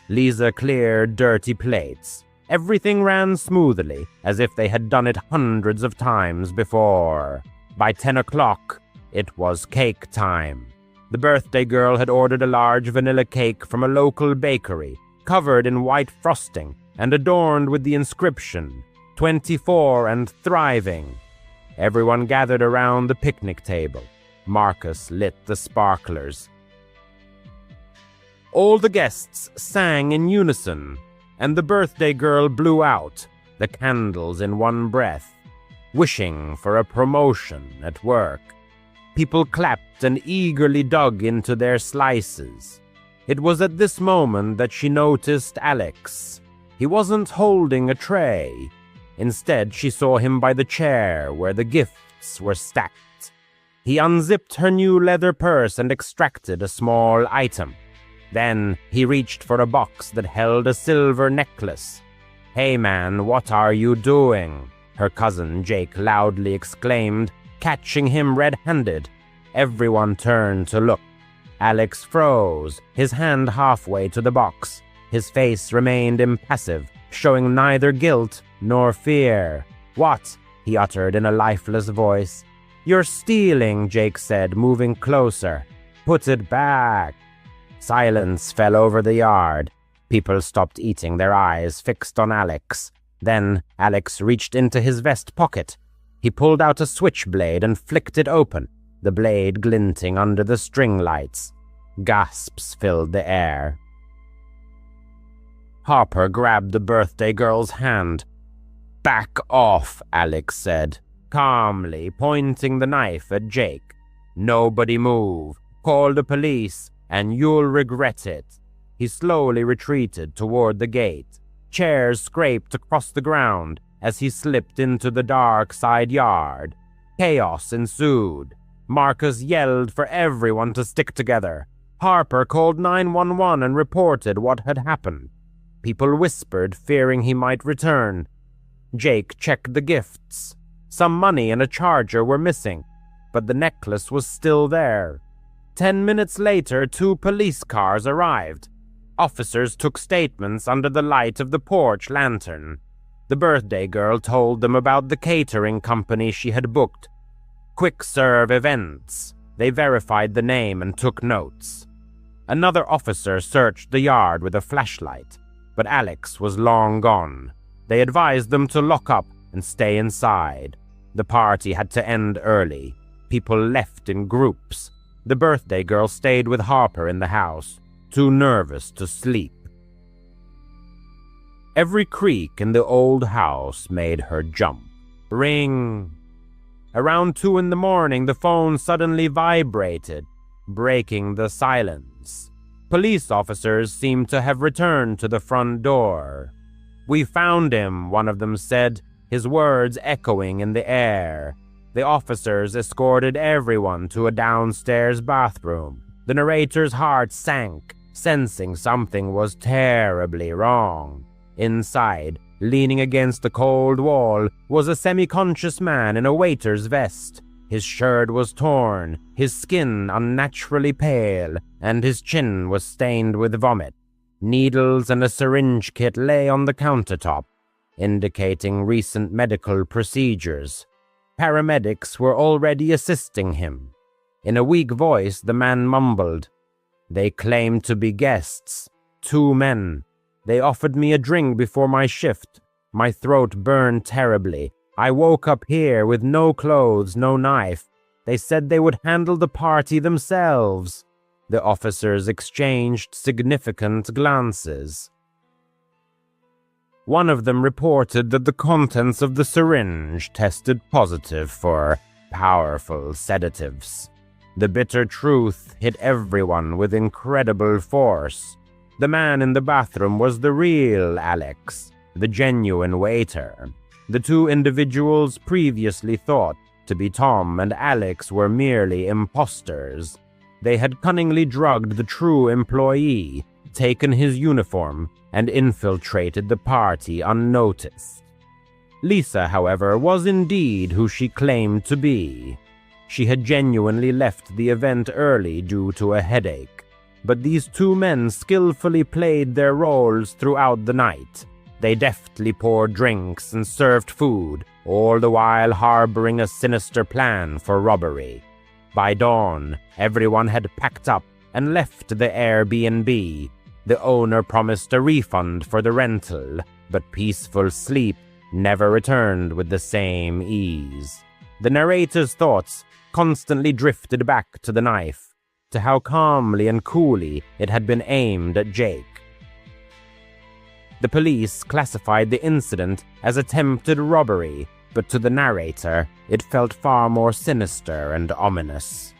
Speaker 2: Lisa cleared dirty plates. Everything ran smoothly, as if they had done it hundreds of times before. By 10 o'clock, it was cake time. The birthday girl had ordered a large vanilla cake from a local bakery, covered in white frosting and adorned with the inscription, 24 and thriving. Everyone gathered around the picnic table. Marcus lit the sparklers. All the guests sang in unison, and the birthday girl blew out the candles in one breath, wishing for a promotion at work. People clapped and eagerly dug into their slices. It was at this moment that she noticed Alex. He wasn't holding a tray. Instead, she saw him by the chair where the gifts were stacked. He unzipped her new leather purse and extracted a small item. Then he reached for a box that held a silver necklace. "Hey man, what are you doing?" her cousin Jake loudly exclaimed, catching him red-handed. Everyone turned to look. Alex froze, his hand halfway to the box. His face remained impassive, showing neither guilt nor fear. "What?" he uttered in a lifeless voice. "You're stealing," Jake said, moving closer. "Put it back." Silence fell over the yard. People stopped eating, their eyes fixed on Alex. Then Alex reached into his vest pocket. He pulled out a switchblade and flicked it open, the blade glinting under the string lights. Gasps filled the air. Harper grabbed the birthday girl's hand. "Back off," Alex said, calmly pointing the knife at Jake. "Nobody move. Call the police, and you'll regret it." He slowly retreated toward the gate. Chairs scraped across the ground as he slipped into the dark side yard. Chaos ensued. Marcus yelled for everyone to stick together. Harper called 911 and reported what had happened. People whispered, fearing he might return. Jake checked the gifts. Some money and a charger were missing, but the necklace was still there. 10 minutes later, 2 police cars arrived. Officers took statements under the light of the porch lantern. The birthday girl told them about the catering company she had booked. Quick Serve Events. They verified the name and took notes. Another officer searched the yard with a flashlight, but Alex was long gone. They advised them to lock up and stay inside. The party had to end early. People left in groups. The birthday girl stayed with Harper in the house, too nervous to sleep. Every creak in the old house made her jump. Ring. Around 2 in the morning, the phone suddenly vibrated, breaking the silence. Police officers seemed to have returned to the front door. "We found him," one of them said, his words echoing in the air. The officers escorted everyone to a downstairs bathroom. The narrator's heart sank, sensing something was terribly wrong. Inside, leaning against the cold wall, was a semi-conscious man in a waiter's vest. His shirt was torn, his skin unnaturally pale, and his chin was stained with vomit. Needles and a syringe kit lay on the countertop, indicating recent medical procedures. Paramedics were already assisting him. In a weak voice, the man mumbled, "They claimed to be guests. 2 men. They offered me a drink before my shift. My throat burned terribly. I woke up here with no clothes, no knife. They said they would handle the party themselves." The officers exchanged significant glances. One of them reported that the contents of the syringe tested positive for powerful sedatives. The bitter truth hit everyone with incredible force. The man in the bathroom was the real Alex, the genuine waiter. The 2 individuals previously thought to be Tom and Alex were merely imposters. They had cunningly drugged the true employee, taken his uniform, and infiltrated the party unnoticed. Lisa, however, was indeed who she claimed to be. She had genuinely left the event early due to a headache, but these 2 men skillfully played their roles throughout the night. They deftly poured drinks and served food, all the while harboring a sinister plan for robbery. By dawn, everyone had packed up and left the Airbnb. The owner promised a refund for the rental, but peaceful sleep never returned with the same ease. The narrator's thoughts constantly drifted back to the knife, to how calmly and coolly it had been aimed at Jake. The police classified the incident as attempted robbery, but to the narrator, it felt far more sinister and ominous.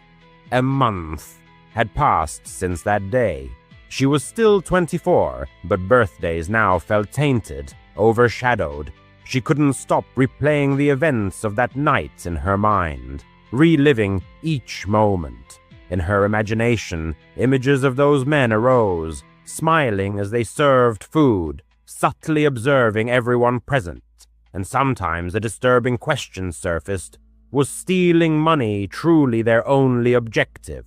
Speaker 2: A month had passed since that day. She was still 24, but birthdays now felt tainted, overshadowed. She couldn't stop replaying the events of that night in her mind, reliving each moment. In her imagination, images of those men arose, smiling as they served food, subtly observing everyone present, and sometimes a disturbing question surfaced. Was stealing money truly their only objective?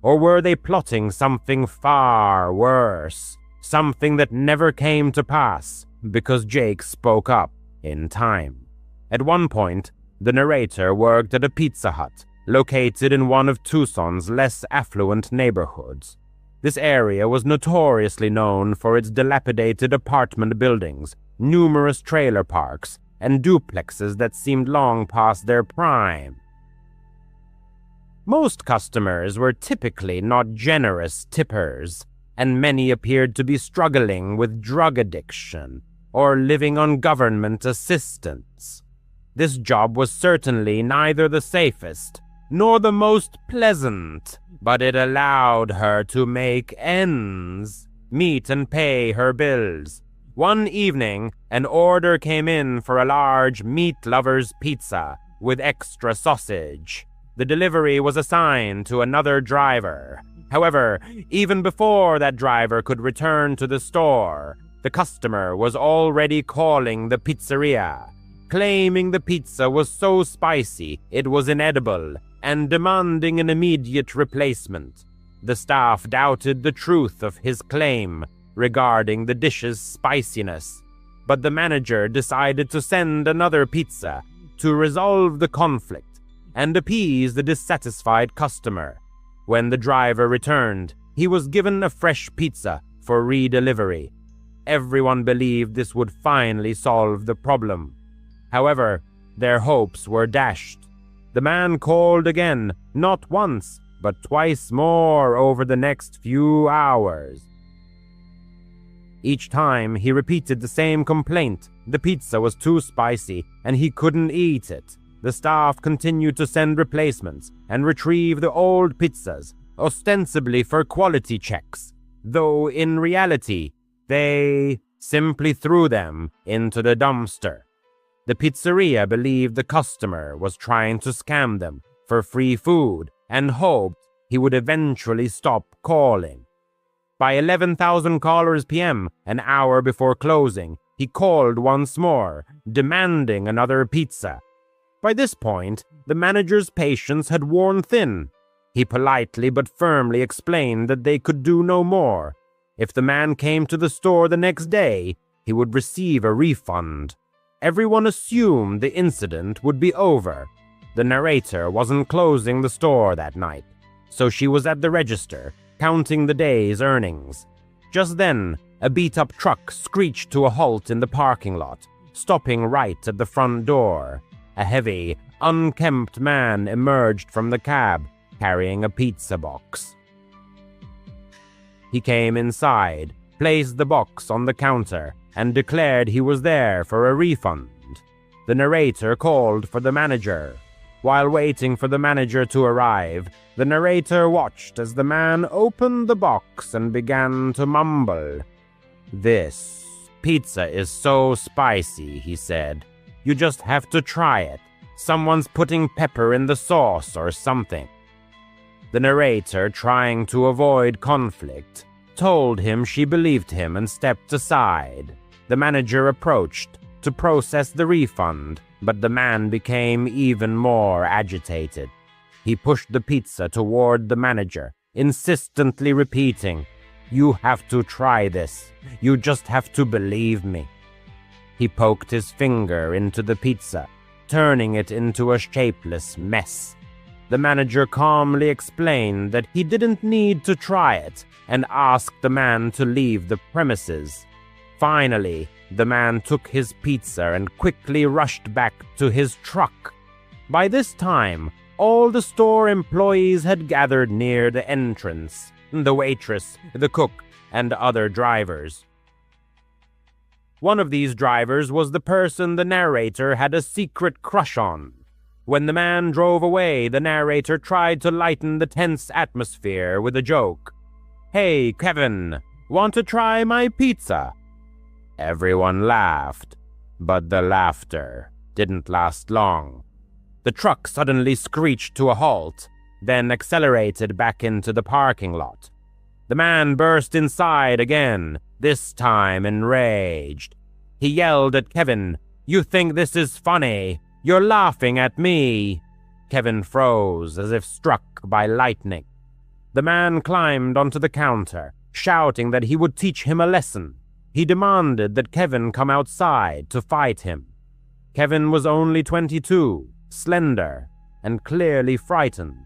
Speaker 2: Or were they plotting something far worse, something that never came to pass because Jake spoke up in time? At one point, the narrator worked at a Pizza Hut, located in one of Tucson's less affluent neighborhoods. This area was notoriously known for its dilapidated apartment buildings, numerous trailer parks, and duplexes that seemed long past their prime. Most customers were typically not generous tippers, and many appeared to be struggling with drug addiction or living on government assistance. This job was certainly neither the safest nor the most pleasant, but it allowed her to make ends, meet and pay her bills. One evening, an order came in for a large meat lover's pizza with extra sausage. The delivery was assigned to another driver. However, even before that driver could return to the store, the customer was already calling the pizzeria, claiming the pizza was so spicy it was inedible, and demanding an immediate replacement. The staff doubted the truth of his claim regarding the dish's spiciness, but the manager decided to send another pizza to resolve the conflict and appease the dissatisfied customer. When the driver returned, he was given a fresh pizza for redelivery. Everyone believed this would finally solve the problem. However, their hopes were dashed. The man called again, not once, but twice more over the next few hours. Each time he repeated the same complaint. The pizza was too spicy and he couldn't eat it. The staff continued to send replacements and retrieve the old pizzas, ostensibly for quality checks, though in reality, they simply threw them into the dumpster. The pizzeria believed the customer was trying to scam them for free food and hoped he would eventually stop calling. By 11,000 callers p.m., an hour before closing, he called once more, demanding another pizza. By this point, the manager's patience had worn thin. He politely but firmly explained that they could do no more. If the man came to the store the next day, he would receive a refund. Everyone assumed the incident would be over. The narrator wasn't closing the store that night, so she was at the register, counting the day's earnings. Just then, a beat-up truck screeched to a halt in the parking lot, stopping right at the front door. A heavy, unkempt man emerged from the cab, carrying a pizza box. He came inside, placed the box on the counter, and declared he was there for a refund. The narrator called for the manager. While waiting for the manager to arrive, the narrator watched as the man opened the box and began to mumble. "This pizza is so spicy," he said. "You just have to try it. Someone's putting pepper in the sauce or something." The narrator, trying to avoid conflict, told him she believed him and stepped aside. The manager approached to process the refund, but the man became even more agitated. He pushed the pizza toward the manager, insistently repeating, "You have to try this. You just have to believe me." He poked his finger into the pizza, turning it into a shapeless mess. The manager calmly explained that he didn't need to try it and asked the man to leave the premises. Finally, the man took his pizza and quickly rushed back to his truck. By this time, all the store employees had gathered near the entrance, the waitress, the cook, and other drivers. One of these drivers was the person the narrator had a secret crush on. When the man drove away, the narrator tried to lighten the tense atmosphere with a joke. "Hey, Kevin, want to try my pizza?" Everyone laughed, but the laughter didn't last long. The truck suddenly screeched to a halt, then accelerated back into the parking lot. The man burst inside again, this time enraged. He yelled at Kevin, "You think this is funny? You're laughing at me." Kevin froze as if struck by lightning. The man climbed onto the counter, shouting that he would teach him a lesson. He demanded that Kevin come outside to fight him. Kevin was only 22, slender, and clearly frightened.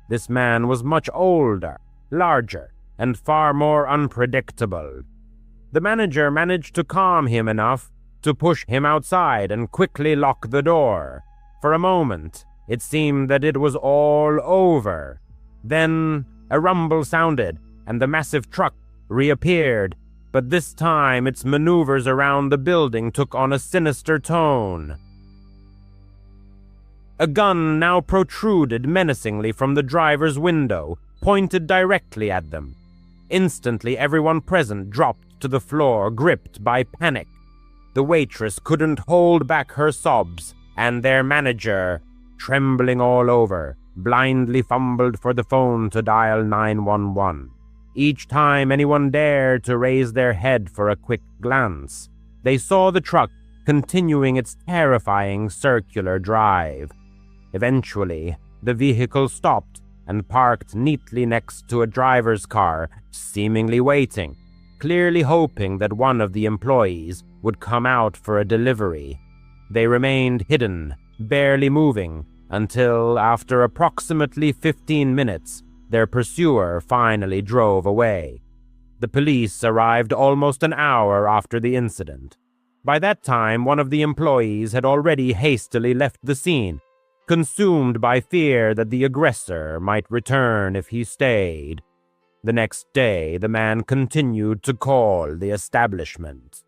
Speaker 2: This man was much older, larger, and far more unpredictable. The manager managed to calm him enough to push him outside and quickly lock the door. For a moment, it seemed that it was all over. Then a rumble sounded, and the massive truck reappeared, but this time its maneuvers around the building took on a sinister tone. A gun now protruded menacingly from the driver's window, pointed directly at them. Instantly, everyone present dropped to the floor, gripped by panic. The waitress couldn't hold back her sobs, and their manager, trembling all over, blindly fumbled for the phone to dial 911. Each time anyone dared to raise their head for a quick glance, they saw the truck continuing its terrifying circular drive. Eventually, the vehicle stopped and parked neatly next to a driver's car, seemingly waiting, clearly hoping that one of the employees would come out for a delivery. They remained hidden, barely moving, until, after approximately 15 minutes, their pursuer finally drove away. The police arrived almost an hour after the incident. By that time, one of the employees had already hastily left the scene, consumed by fear that the aggressor might return if he stayed. The next day, the man continued to call the establishment.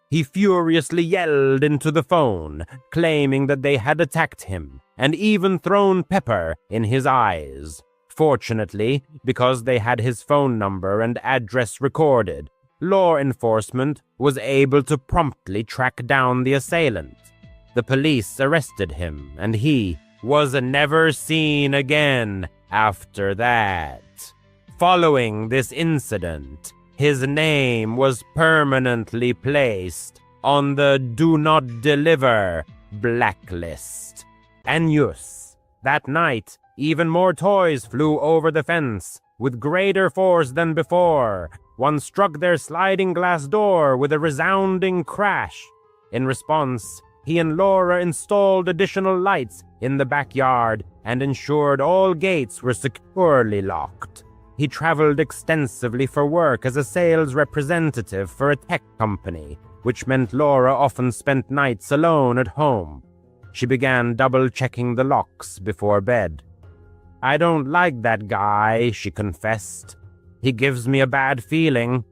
Speaker 2: He furiously yelled into the phone, claiming that they had attacked him and even thrown pepper in his eyes. Fortunately, because they had his phone number and address recorded, law enforcement was able to promptly track down the assailant. The police arrested him, and he was never seen again after that. Following this incident, his name was permanently placed on the Do Not Deliver blacklist. Annus. That night, even more toys flew over the fence, with greater force than before. One struck their sliding glass door with a resounding crash. In response, he and Laura installed additional lights in the backyard and ensured all gates were securely locked. He traveled extensively for work as a sales representative for a tech company, which meant Laura often spent nights alone at home. She began double-checking the locks before bed. "I don't like that guy," she confessed. "He gives me a bad feeling."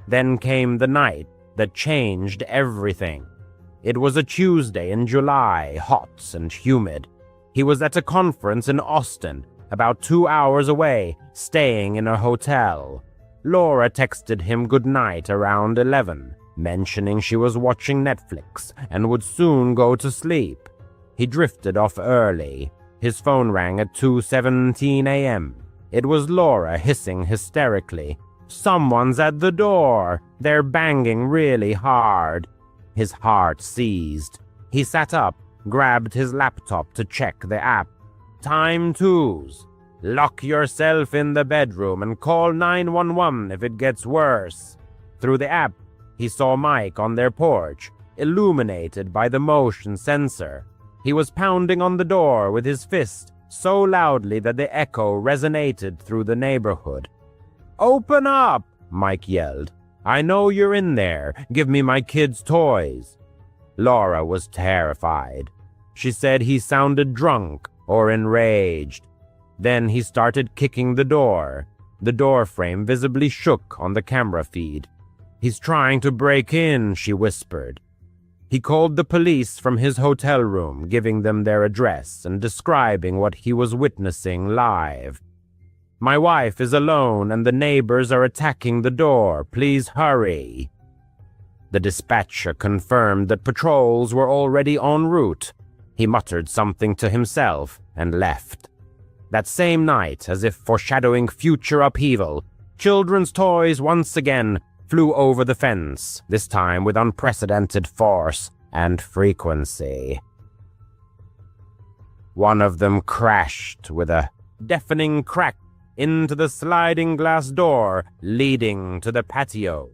Speaker 2: Then came the night that changed everything. It was a Tuesday in July, hot and humid. He was at a conference in Austin, about 2 hours away, staying in a hotel. Laura texted him goodnight around 11, mentioning she was watching Netflix and would soon go to sleep. He drifted off early. His phone rang at 2:17 a.m. It was Laura hissing hysterically. "Someone's at the door. They're banging really hard." His heart seized. He sat up, grabbed his laptop to check the app. Time twos. Lock yourself in the bedroom and call 911 if it gets worse. Through the app, he saw Mike on their porch, illuminated by the motion sensor. He was pounding on the door with his fist so loudly that the echo resonated through the neighborhood. "Open up!" Mike yelled. "I know you're in there. Give me my kids' toys." Laura was terrified. She said he sounded drunk or enraged. Then he started kicking the door. The door frame visibly shook on the camera feed. "He's trying to break in," she whispered. He called the police from his hotel room, giving them their address and describing what he was witnessing live. "My wife is alone and the neighbors are attacking the door. Please hurry." The dispatcher confirmed that patrols were already en route. He muttered something to himself and left. That same night, as if foreshadowing future upheaval, children's toys once again flew over the fence, this time with unprecedented force and frequency. One of them crashed with a deafening crack into the sliding glass door leading to the patio.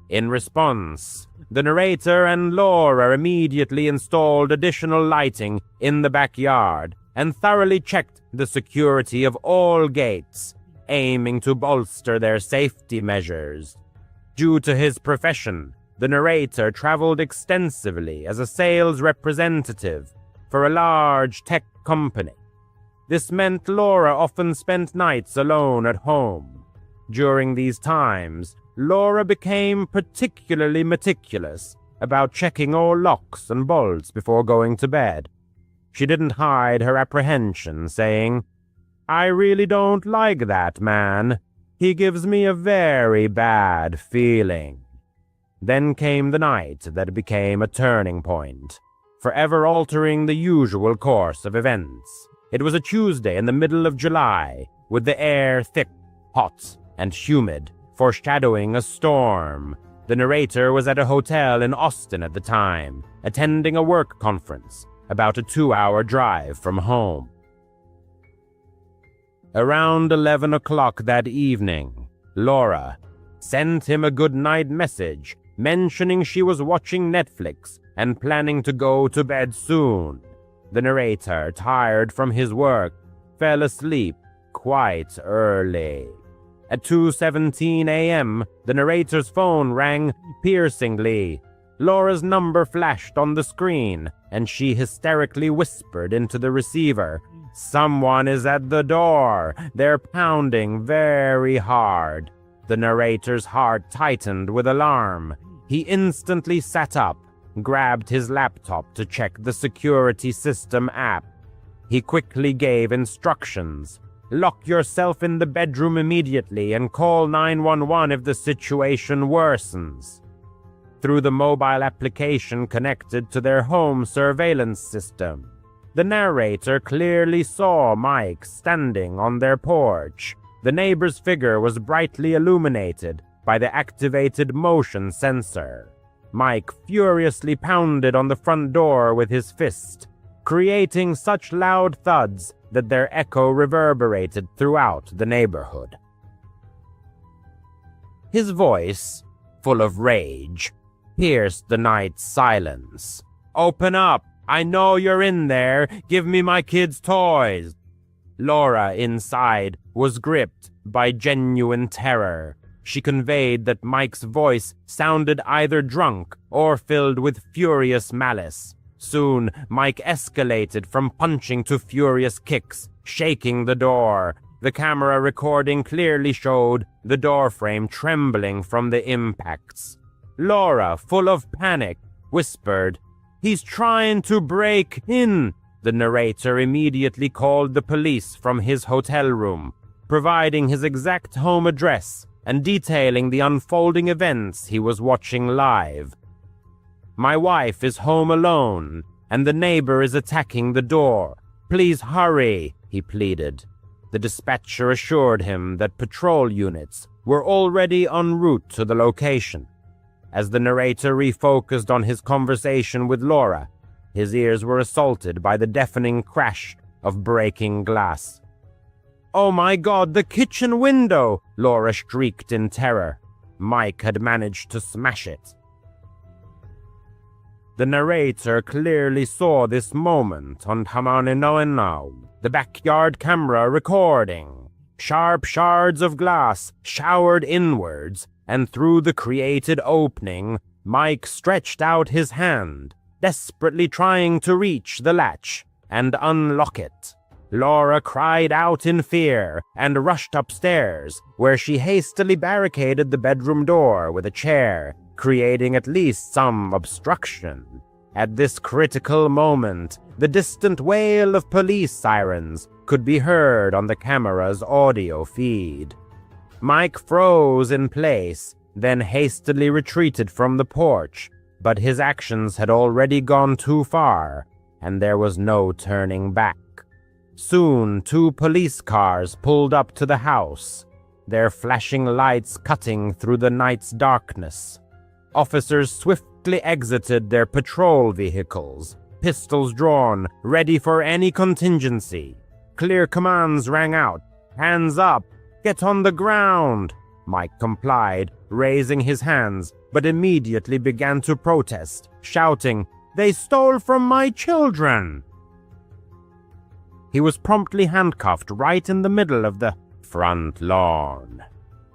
Speaker 2: In response, the narrator and Laura immediately installed additional lighting in the backyard and thoroughly checked the security of all gates, aiming to bolster their safety measures. Due to his profession, the narrator traveled extensively as a sales representative for a large tech company. This meant Laura often spent nights alone at home. During these times, Laura became particularly meticulous about checking all locks and bolts before going to bed. She didn't hide her apprehension, saying, "I really don't like that man. He gives me a very bad feeling." Then came the night that became a turning point. forever altering the usual course of events. It was a Tuesday in the middle of July, with the air thick, hot, and humid, foreshadowing a storm. The narrator was at a hotel in Austin at the time, attending a work conference, about a 2-hour drive from home. Around 11 o'clock that evening, Laura sent him a good-night message mentioning she was watching Netflix and planning to go to bed soon. The narrator, tired from his work, fell asleep quite early. At 2:17 a.m., the narrator's phone rang piercingly. Laura's number flashed on the screen, and she hysterically whispered into the receiver, "Someone is at the door. They're pounding very hard." The narrator's heart tightened with alarm. He instantly sat up, grabbed his laptop to check the security system app. He quickly gave instructions. "Lock yourself in the bedroom immediately and call 911 if the situation worsens." Through the mobile application connected to their home surveillance system, the narrator clearly saw Mike standing on their porch. The neighbor's figure was brightly illuminated by the activated motion sensor. Mike furiously pounded on the front door with his fist, creating such loud thuds that their echo reverberated throughout the neighborhood. His voice, full of rage, pierced the night's silence. "Open up! I know you're in there! Give me my kids' toys!" Laura, inside, was gripped by genuine terror. She conveyed that Mike's voice sounded either drunk or filled with furious malice. Soon, Mike escalated from punching to furious kicks, shaking the door. The camera recording clearly showed the doorframe trembling from the impacts. Laura, full of panic, whispered, "He's trying to break in." The narrator immediately called the police from his hotel room, providing his exact home address and detailing the unfolding events he was watching live. "My wife is home alone, and the neighbor is attacking the door. Please hurry," he pleaded. The dispatcher assured him that patrol units were already en route to the location. As the narrator refocused on his conversation with Laura, his ears were assaulted by the deafening crash of breaking glass. "Oh my God, the kitchen window!" Laura shrieked in terror. Mike had managed to smash it. The narrator clearly saw this moment on Hamaninoenau, the backyard camera recording. Sharp shards of glass showered inwards, and through the created opening, Mike stretched out his hand, desperately trying to reach the latch and unlock it. Laura cried out in fear and rushed upstairs, where she hastily barricaded the bedroom door with a chair, creating at least some obstruction. At this critical moment, the distant wail of police sirens could be heard on the camera's audio feed. Mike froze in place, then hastily retreated from the porch, but his actions had already gone too far, and there was no turning back. Soon, 2 police cars pulled up to the house, their flashing lights cutting through the night's darkness. Officers swiftly exited their patrol vehicles, pistols drawn, ready for any contingency. Clear commands rang out. "Hands up! Get on the ground!" Mike complied, raising his hands, but immediately began to protest, shouting, "They stole from my children!" He was promptly handcuffed right in the middle of the front lawn.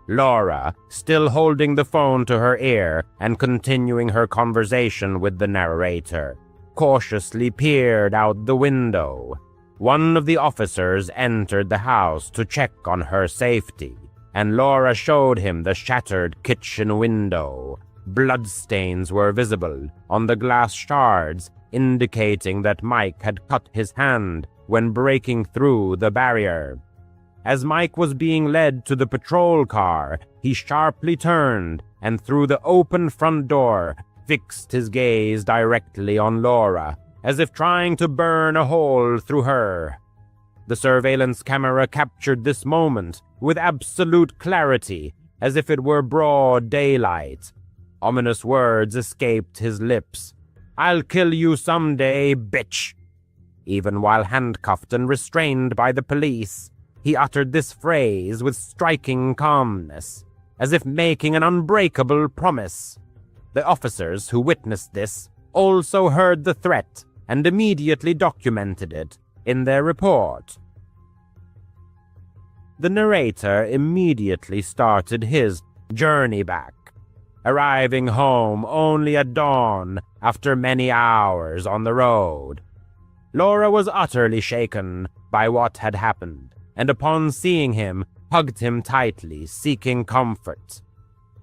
Speaker 2: Laura, still holding the phone to her ear and continuing her conversation with the narrator, cautiously peered out the window. One of the officers entered the house to check on her safety, and Laura showed him the shattered kitchen window. Bloodstains were visible on the glass shards, indicating that Mike had cut his hand when breaking through the barrier. As Mike was being led to the patrol car, he sharply turned and through the open front door fixed his gaze directly on Laura, as if trying to burn a hole through her. The surveillance camera captured this moment with absolute clarity, as if it were broad daylight. Ominous words escaped his lips. "I'll kill you someday, bitch." Even while handcuffed and restrained by the police, he uttered this phrase with striking calmness, as if making an unbreakable promise. The officers who witnessed this also heard the threat and immediately documented it in their report. The narrator immediately started his journey back, arriving home only at dawn after many hours on the road. Laura was utterly shaken by what had happened, and upon seeing him, hugged him tightly, seeking comfort.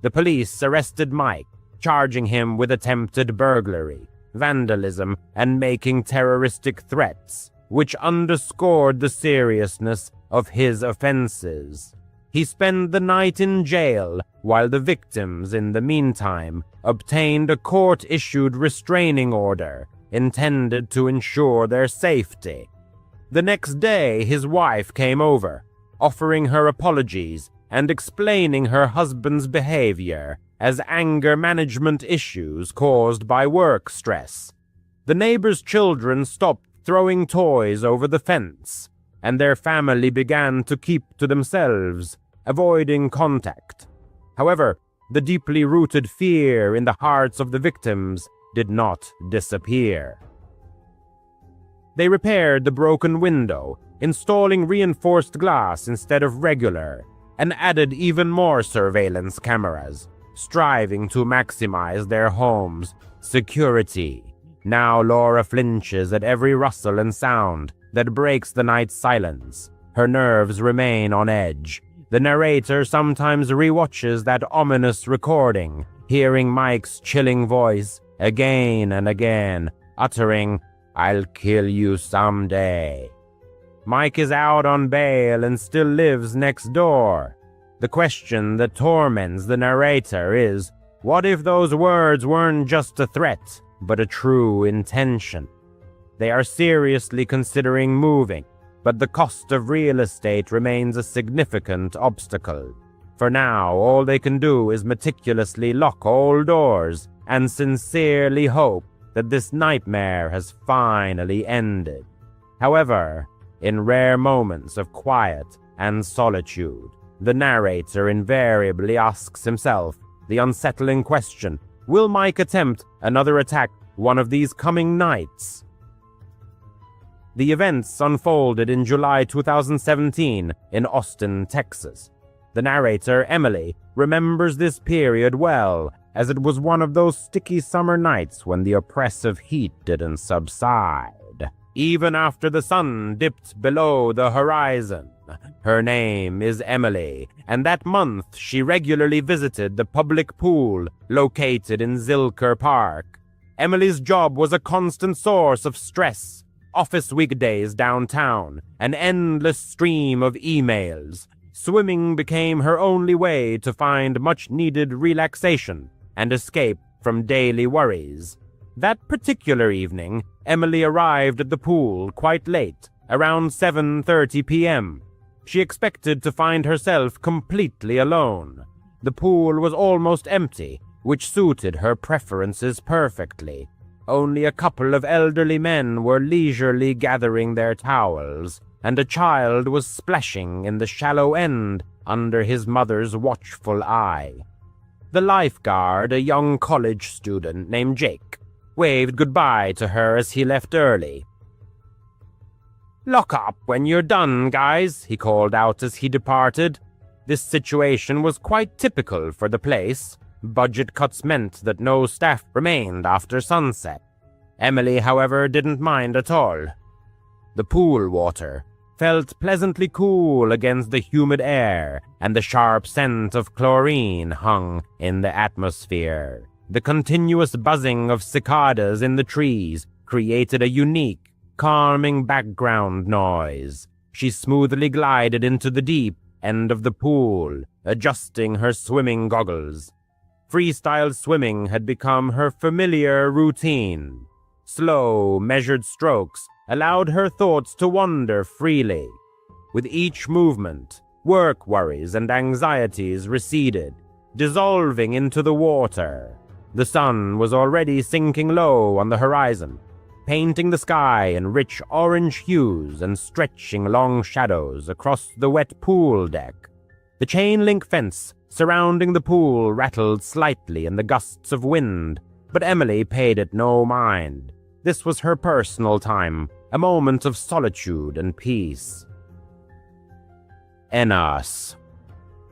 Speaker 2: The police arrested Mike, charging him with attempted burglary, vandalism, and making terroristic threats, which underscored the seriousness of his offenses. He spent the night in jail, while the victims, in the meantime, obtained a court-issued restraining order intended to ensure their safety. The next day, his wife came over, offering her apologies and explaining her husband's behavior as anger management issues caused by work stress. The neighbors' children stopped throwing toys over the fence, and their family began to keep to themselves, avoiding contact. However, the deeply rooted fear in the hearts of the victims did not disappear. They repaired the broken window, installing reinforced glass instead of regular, and added even more surveillance cameras, striving to maximize their home's security. Now Laura flinches at every rustle and sound that breaks the night's silence. Her nerves remain on edge. The narrator sometimes rewatches that ominous recording, hearing Mike's chilling voice again and again, uttering, "I'll kill you someday." Mike is out on bail and still lives next door. The question that torments the narrator is, what if those words weren't just a threat, but a true intention? They are seriously considering moving, but the cost of real estate remains a significant obstacle. For now, all they can do is meticulously lock all doors and sincerely hope that this nightmare has finally ended. However, in rare moments of quiet and solitude, the narrator invariably asks himself the unsettling question, will Mike attempt another attack one of these coming nights? The events unfolded in July 2017 in Austin, Texas. The narrator, Emily, remembers this period well, as it was one of those sticky summer nights when the oppressive heat didn't subside, even after the sun dipped below the horizon. Her name is Emily, and that month she regularly visited the public pool located in Zilker Park. Emily's job was a constant source of stress, office weekdays downtown, an endless stream of emails. Swimming became her only way to find much-needed relaxation and escape from daily worries. That particular evening, Emily arrived at the pool quite late, around 7:30 p.m. She expected to find herself completely alone. The pool was almost empty, which suited her preferences perfectly. Only a couple of elderly men were leisurely gathering their towels, and a child was splashing in the shallow end under his mother's watchful eye. The lifeguard, a young college student named Jake, waved goodbye to her as he left early. "Lock up when you're done, guys," he called out as he departed. This situation was quite typical for the place. Budget cuts meant that no staff remained after sunset. Emily, however, didn't mind at all. The pool water felt pleasantly cool against the humid air, and the sharp scent of chlorine hung in the atmosphere. The continuous buzzing of cicadas in the trees created a unique, calming background noise. She smoothly glided into the deep end of the pool, adjusting her swimming goggles. Freestyle swimming had become her familiar routine. Slow, measured strokes allowed her thoughts to wander freely. With each movement, work worries and anxieties receded, dissolving into the water. The sun was already sinking low on the horizon, painting the sky in rich orange hues and stretching long shadows across the wet pool deck. The chain-link fence surrounding the pool rattled slightly in the gusts of wind, but Emily paid it no mind. This was her personal time, a moment of solitude and peace. Enos.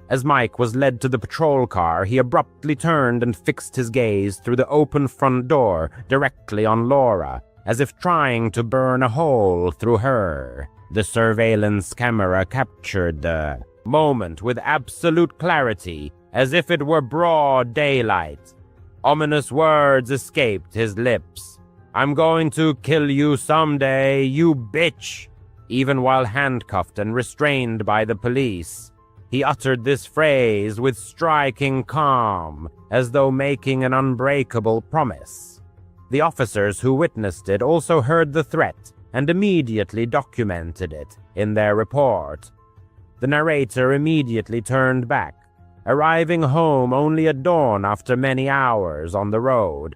Speaker 2: As Mike was led to the patrol car, he abruptly turned and fixed his gaze through the open front door directly on Laura, as if trying to burn a hole through her. The surveillance camera captured the moment with absolute clarity, as if it were broad daylight. Ominous words escaped his lips. "I'm going to kill you someday, you bitch!" Even while handcuffed and restrained by the police, he uttered this phrase with striking calm, as though making an unbreakable promise. The officers who witnessed it also heard the threat and immediately documented it in their report. The narrator immediately turned back, arriving home only at dawn after many hours on the road.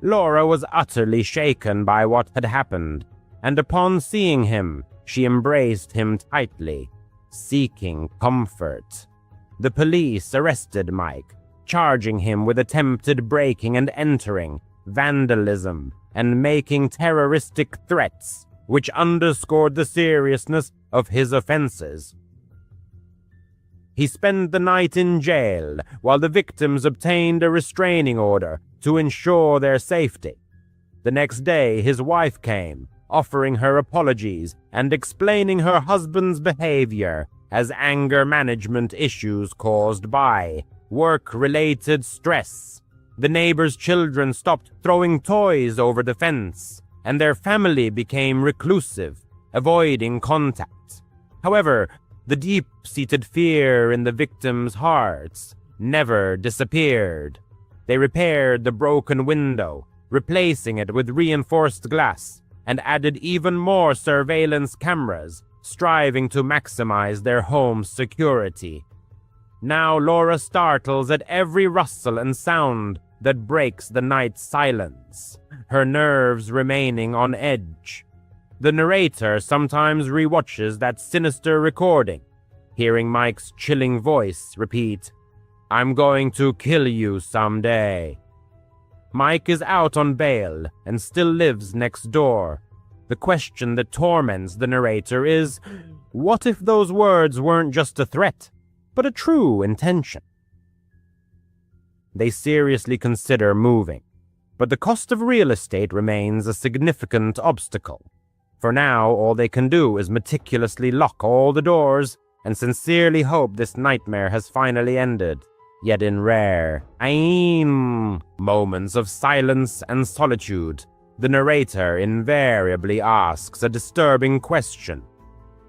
Speaker 2: Laura was utterly shaken by what had happened, and upon seeing him, she embraced him tightly, seeking comfort. The police arrested Mike, charging him with attempted breaking and entering, vandalism, and making terroristic threats, which underscored the seriousness of his offenses. He spent the night in jail while the victims obtained a restraining order to ensure their safety. The next day, his wife came, offering her apologies and explaining her husband's behavior as anger management issues caused by work-related stress. The neighbors' children stopped throwing toys over the fence, and their family became reclusive, avoiding contact. However, the deep-seated fear in the victims' hearts never disappeared. They repaired the broken window, replacing it with reinforced glass, and added even more surveillance cameras, striving to maximize their home's security. Now Laura startles at every rustle and sound that breaks the night's silence, her nerves remaining on edge. The narrator sometimes rewatches that sinister recording, hearing Mike's chilling voice repeat, "I'm going to kill you someday." Mike is out on bail and still lives next door. The question that torments the narrator is, what if those words weren't just a threat, but a true intention? They seriously consider moving, but the cost of real estate remains a significant obstacle. For now, all they can do is meticulously lock all the doors and sincerely hope this nightmare has finally ended. Yet in rare, moments of silence and solitude, the narrator invariably asks a disturbing question.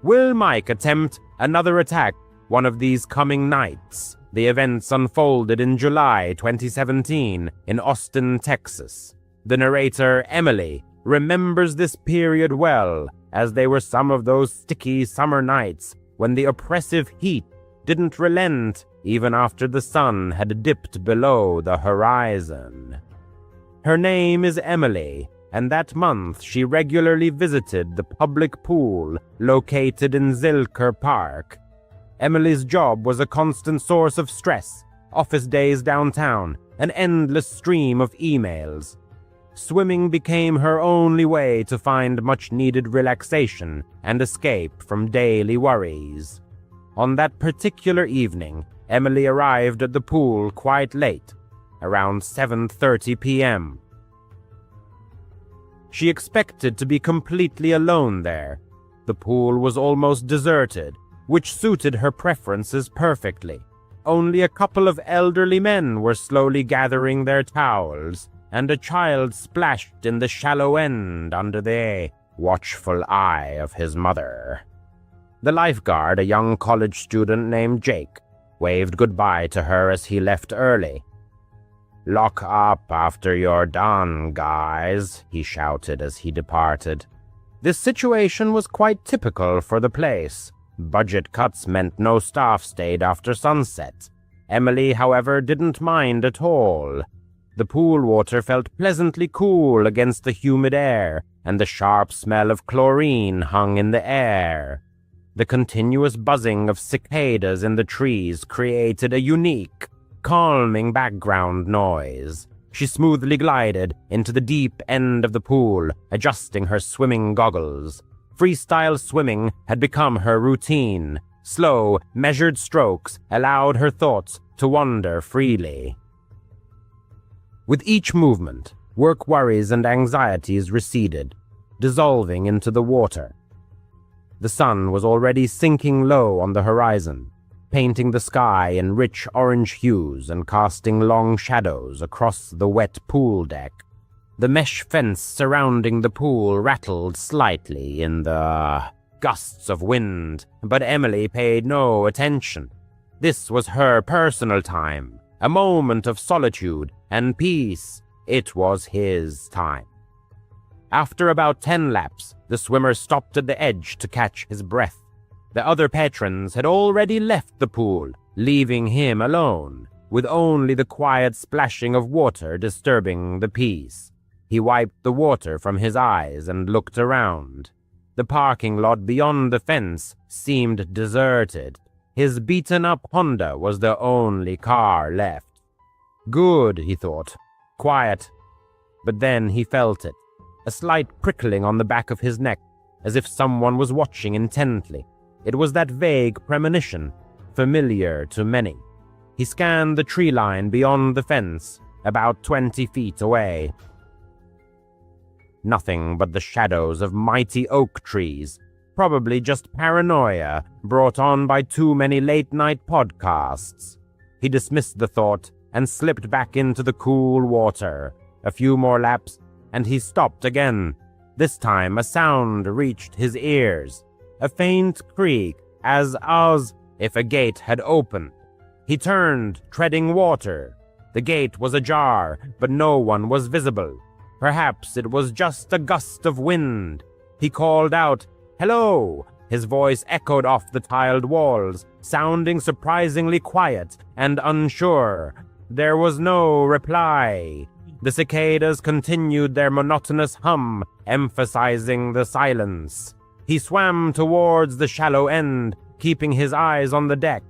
Speaker 2: Will Mike attempt another attack one of these coming nights? The events unfolded in July 2017 in Austin, Texas. The narrator, Emily, remembers this period well, as they were some of those sticky summer nights when the oppressive heat didn't relent even after the sun had dipped below the horizon. Her name is Emily, and that month she regularly visited the public pool located in Zilker Park. Emily's job was a constant source of stress, office days downtown, an endless stream of emails. Swimming became her only way to find much-needed relaxation and escape from daily worries. On that particular evening, Emily arrived at the pool quite late, around 7:30 p.m. She expected to be completely alone there. The pool was almost deserted, which suited her preferences perfectly. Only a couple of elderly men were slowly gathering their towels, and a child splashed in the shallow end under the watchful eye of his mother. The lifeguard, a young college student named Jake, waved goodbye to her as he left early. "Lock up after you're done, guys," he shouted as he departed. This situation was quite typical for the place. Budget cuts meant no staff stayed after sunset. Emily, however, didn't mind at all. The pool water felt pleasantly cool against the humid air, and the sharp smell of chlorine hung in the air. The continuous buzzing of cicadas in the trees created a unique, calming background noise. She smoothly glided into the deep end of the pool, adjusting her swimming goggles. Freestyle swimming had become her routine. Slow, measured strokes allowed her thoughts to wander freely. With each movement, work worries and anxieties receded, dissolving into the water. The sun was already sinking low on the horizon, painting the sky in rich orange hues and casting long shadows across the wet pool deck. The mesh fence surrounding the pool rattled slightly in the gusts of wind, but Emily paid no attention. This was her personal time, a moment of solitude and peace. It was his time. After about 10 laps, the swimmer stopped at the edge to catch his breath. The other patrons had already left the pool, leaving him alone, with only the quiet splashing of water disturbing the peace. He wiped the water from his eyes and looked around. The parking lot beyond the fence seemed deserted. His beaten-up Honda was the only car left. Good, he thought. Quiet. But then he felt it, a slight prickling on the back of his neck, as if someone was watching intently. It was that vague premonition, familiar to many. He scanned the tree line beyond the fence, about 20 feet away. Nothing but the shadows of mighty oak trees, probably just paranoia brought on by too many late-night podcasts. He dismissed the thought and slipped back into the cool water. A few more laps, and he stopped again. This time a sound reached his ears, a faint creak, as if a gate had opened. He turned, treading water. The gate was ajar, but no one was visible. Perhaps it was just a gust of wind. He called out, "Hello!" His voice echoed off the tiled walls, sounding surprisingly quiet and unsure. There was no reply. The cicadas continued their monotonous hum, emphasizing the silence. He swam towards the shallow end, keeping his eyes on the deck.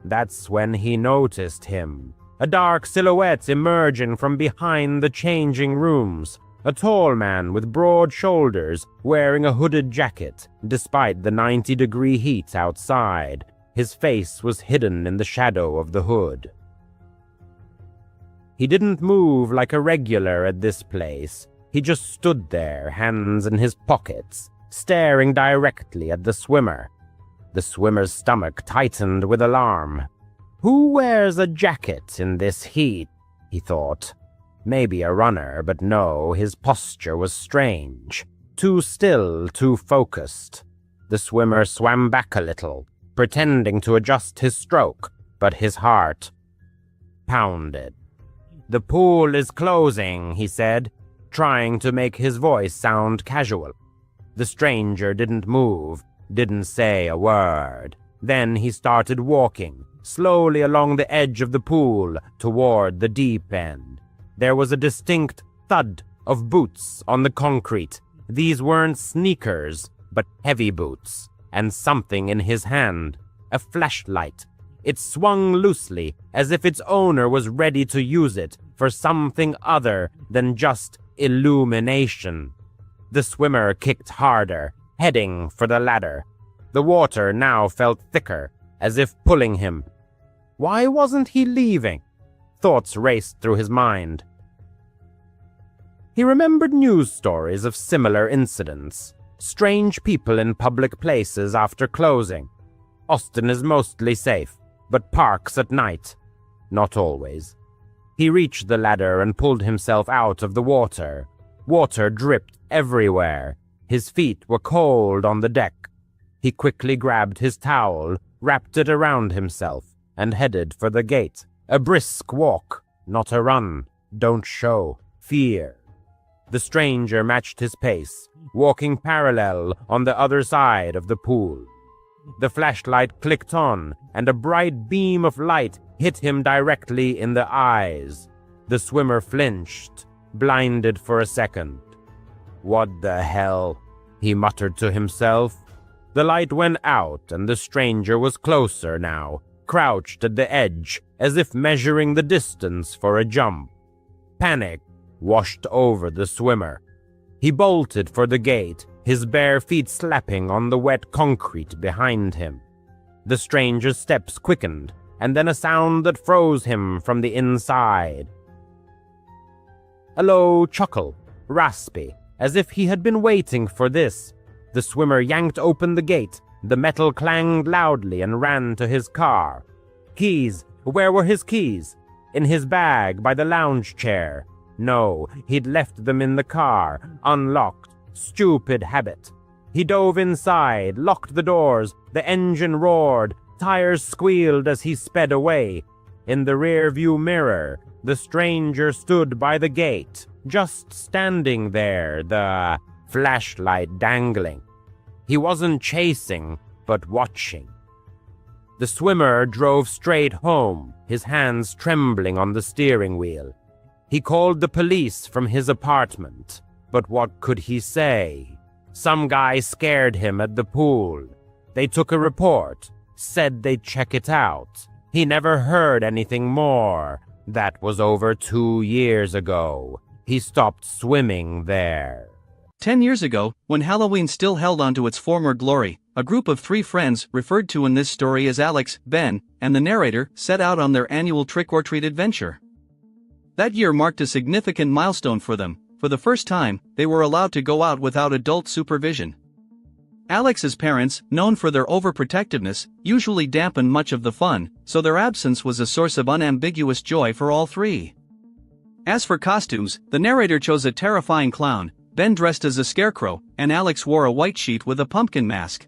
Speaker 2: That's when he noticed him. A dark silhouette emerging from behind the changing rooms. A tall man with broad shoulders, wearing a hooded jacket, despite the 90-degree heat outside. His face was hidden in the shadow of the hood. He didn't move like a regular at this place. He just stood there, hands in his pockets, staring directly at the swimmer. The swimmer's stomach tightened with alarm. Who wears a jacket in this heat? He thought. Maybe a runner, but no, his posture was strange. Too still, too focused. The swimmer swam back a little, pretending to adjust his stroke, but his heart pounded. "The pool is closing," he said, trying to make his voice sound casual. The stranger didn't move, didn't say a word. Then he started walking, slowly along the edge of the pool toward the deep end. There was a distinct thud of boots on the concrete. These weren't sneakers, but heavy boots, and something in his hand, a flashlight. It swung loosely, as if its owner was ready to use it for something other than just illumination. The swimmer kicked harder, heading for the ladder. The water now felt thicker, as if pulling him. Why wasn't he leaving? Thoughts raced through his mind. He remembered news stories of similar incidents. Strange people in public places after closing. Austin is mostly safe, but parks at night. Not always. He reached the ladder and pulled himself out of the water. Water dripped everywhere. His feet were cold on the deck. He quickly grabbed his towel, wrapped it around himself, and headed for the gate. A brisk walk, not a run. Don't show fear. The stranger matched his pace, walking parallel on the other side of the pool. The flashlight clicked on, and a bright beam of light hit him directly in the eyes. The swimmer flinched, blinded for a second. "What the hell?" he muttered to himself. The light went out, and the stranger was closer now, crouched at the edge, as if measuring the distance for a jump. Panic washed over the swimmer. He bolted for the gate, his bare feet slapping on the wet concrete behind him. The stranger's steps quickened, and then a sound that froze him from the inside. A low chuckle, raspy, as if he had been waiting for this. The swimmer yanked open the gate, the metal clanged loudly and ran to his car. Keys, where were his keys? In his bag by the lounge chair. No, he'd left them in the car, unlocked. Stupid habit. He dove inside, locked the doors, the engine roared, tires squealed as he sped away. In the rear-view mirror, the stranger stood by the gate, just standing there, the flashlight dangling. He wasn't chasing, but watching. The swimmer drove straight home, his hands trembling on the steering wheel. He called the police from his apartment. But what could he say? Some guy scared him at the pool. They took a report, said they'd check it out. He never heard anything more. That was over 2 years ago. He stopped swimming there.
Speaker 4: 10 years ago, when Halloween still held on to its former glory, a group of 3 friends, referred to in this story as Alex, Ben, and the narrator, set out on their annual trick-or-treat adventure. That year marked a significant milestone for them. For the first time, they were allowed to go out without adult supervision. Alex's parents, known for their overprotectiveness, usually dampened much of the fun, so their absence was a source of unambiguous joy for all 3. As for costumes, the narrator chose a terrifying clown, Ben dressed as a scarecrow, and Alex wore a white sheet with a pumpkin mask.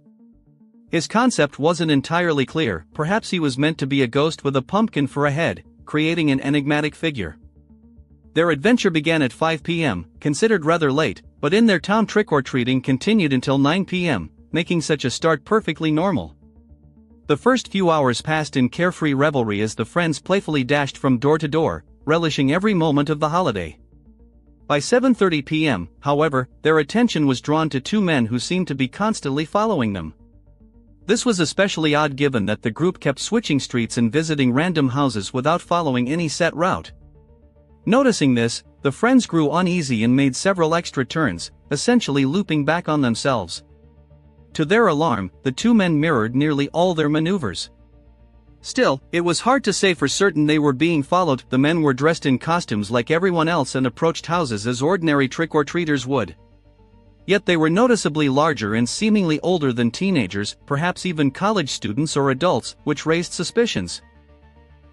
Speaker 4: His concept wasn't entirely clear. Perhaps he was meant to be a ghost with a pumpkin for a head, creating an enigmatic figure. Their adventure began at 5 p.m., considered rather late, but in their town trick-or-treating continued until 9 p.m., making such a start perfectly normal. The first few hours passed in carefree revelry as the friends playfully dashed from door to door, relishing every moment of the holiday. By 7:30 p.m., however, their attention was drawn to 2 men who seemed to be constantly following them. This was especially odd given that the group kept switching streets and visiting random houses without following any set route. Noticing this, the friends grew uneasy and made several extra turns, essentially looping back on themselves. To their alarm, the 2 men mirrored nearly all their maneuvers. Still, it was hard to say for certain they were being followed. The men were dressed in costumes like everyone else and approached houses as ordinary trick-or-treaters would. Yet they were noticeably larger and seemingly older than teenagers, perhaps even college students or adults, which raised suspicions.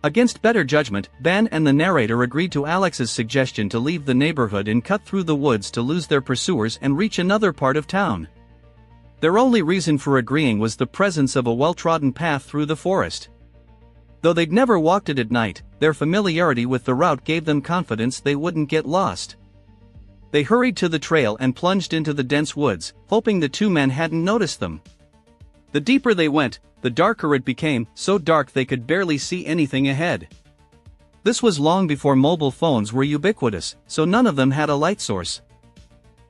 Speaker 4: Against better judgment, Ben and the narrator agreed to Alex's suggestion to leave the neighborhood and cut through the woods to lose their pursuers and reach another part of town. Their only reason for agreeing was the presence of a well-trodden path through the forest. Though they'd never walked it at night, their familiarity with the route gave them confidence they wouldn't get lost. They hurried to the trail and plunged into the dense woods, hoping the 2 men hadn't noticed them. The deeper they went, the darker it became, so dark they could barely see anything ahead. This was long before mobile phones were ubiquitous, so none of them had a light source.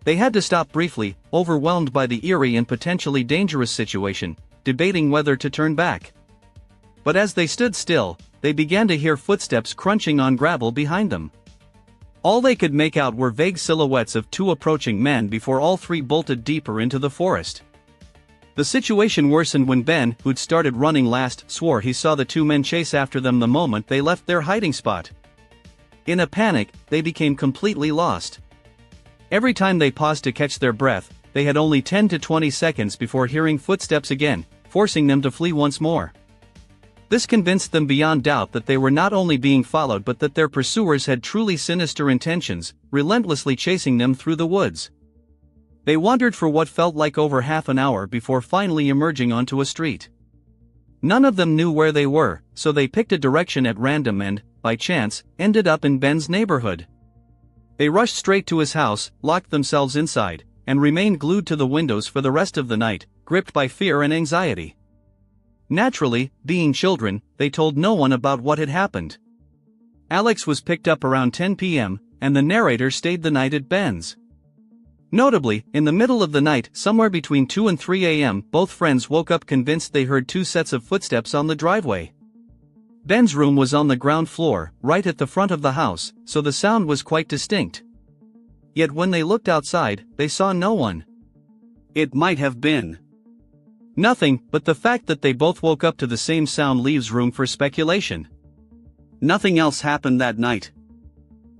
Speaker 4: They had to stop briefly, overwhelmed by the eerie and potentially dangerous situation, debating whether to turn back. But as they stood still, they began to hear footsteps crunching on gravel behind them. All they could make out were vague silhouettes of 2 approaching men before all 3 bolted deeper into the forest. The situation worsened when Ben, who'd started running last, swore he saw the 2 men chase after them the moment they left their hiding spot. In a panic, they became completely lost. Every time they paused to catch their breath, they had only 10 to 20 seconds before hearing footsteps again, forcing them to flee once more. This convinced them beyond doubt that they were not only being followed but that their pursuers had truly sinister intentions, relentlessly chasing them through the woods. They wandered for what felt like over half an hour before finally emerging onto a street. None of them knew where they were, so they picked a direction at random and, by chance, ended up in Ben's neighborhood. They rushed straight to his house, locked themselves inside, and remained glued to the windows for the rest of the night, gripped by fear and anxiety. Naturally, being children, they told no one about what had happened. Alex was picked up around 10 p.m., and the narrator stayed the night at Ben's. Notably, in the middle of the night, somewhere between 2 and 3 a.m., both friends woke up convinced they heard two sets of footsteps on the driveway. Ben's room was on the ground floor, right at the front of the house, so the sound was quite distinct. Yet when they looked outside, they saw no one. It might have been nothing, but the fact that they both woke up to the same sound leaves room for speculation. Nothing else happened that night.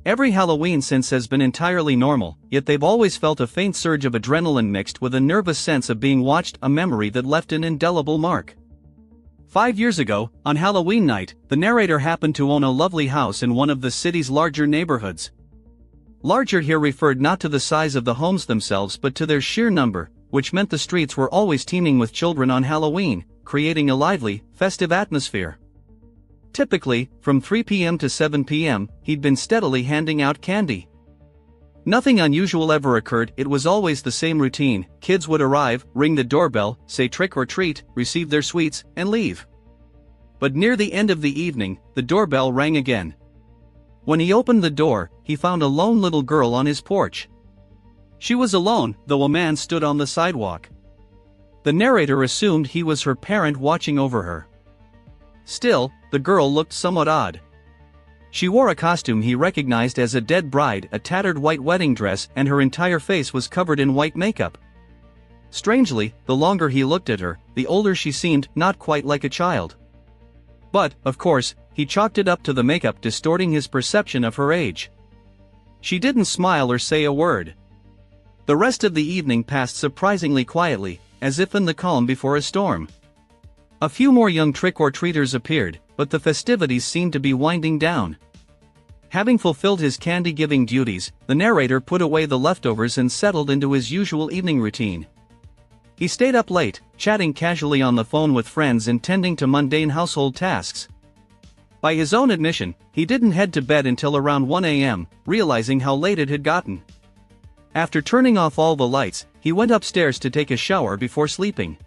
Speaker 4: Every Halloween since has been entirely normal, yet they've always felt a faint surge of adrenaline mixed with a nervous sense of being watched, a memory that left an indelible mark. 5 years ago, on Halloween night, the narrator happened to own a lovely house in one of the city's larger neighborhoods. Larger here referred not to the size of the homes themselves but to their sheer number, which meant the streets were always teeming with children on Halloween, creating a lively, festive atmosphere. Typically, from 3 p.m. to 7 p.m., he'd been steadily handing out candy. Nothing unusual ever occurred, it was always the same routine: kids would arrive, ring the doorbell, say trick or treat, receive their sweets, and leave. But near the end of the evening, the doorbell rang again. When he opened the door, he found a lone little girl on his porch. She was alone, though a man stood on the sidewalk. The narrator assumed he was her parent watching over her. Still, the girl looked somewhat odd. She wore a costume he recognized as a dead bride, a tattered white wedding dress, and her entire face was covered in white makeup. Strangely, the longer he looked at her, the older she seemed, not quite like a child. But, of course, he chalked it up to the makeup distorting his perception of her age. She didn't smile or say a word. The rest of the evening passed surprisingly quietly, as if in the calm before a storm. A few more young trick-or-treaters appeared, but the festivities seemed to be winding down. Having fulfilled his candy-giving duties, the narrator put away the leftovers and settled into his usual evening routine. He stayed up late, chatting casually on the phone with friends and tending to mundane household tasks. By his own admission, he didn't head to bed until around 1 a.m., realizing how late it had gotten. After turning off all the lights, he went upstairs to take a shower before sleeping.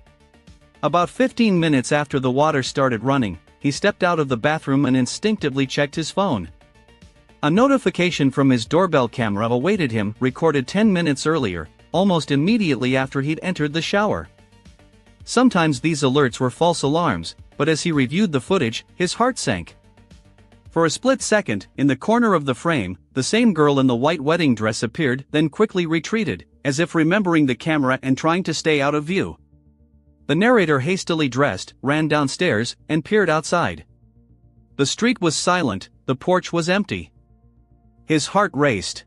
Speaker 4: About 15 minutes after the water started running, he stepped out of the bathroom and instinctively checked his phone. A notification from his doorbell camera awaited him, recorded 10 minutes earlier, almost immediately after he'd entered the shower. Sometimes these alerts were false alarms, but as he reviewed the footage, his heart sank. For a split second, in the corner of the frame, the same girl in the white wedding dress appeared, then quickly retreated, as if remembering the camera and trying to stay out of view. The narrator hastily dressed, ran downstairs, and peered outside. The street was silent, the porch was empty. His heart raced.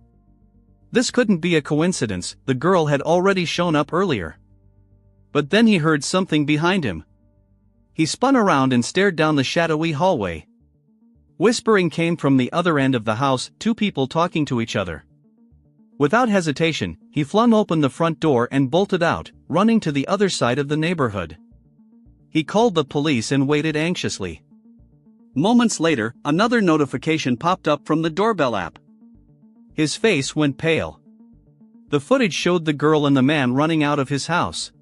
Speaker 4: This couldn't be a coincidence, the girl had already shown up earlier. But then he heard something behind him. He spun around and stared down the shadowy hallway. Whispering came from the other end of the house, two people talking to each other. Without hesitation, he flung open the front door and bolted out, running to the other side of the neighborhood. He called the police and waited anxiously. Moments later, another notification popped up from the doorbell app. His face went pale. The footage showed the girl and the man running out of his house.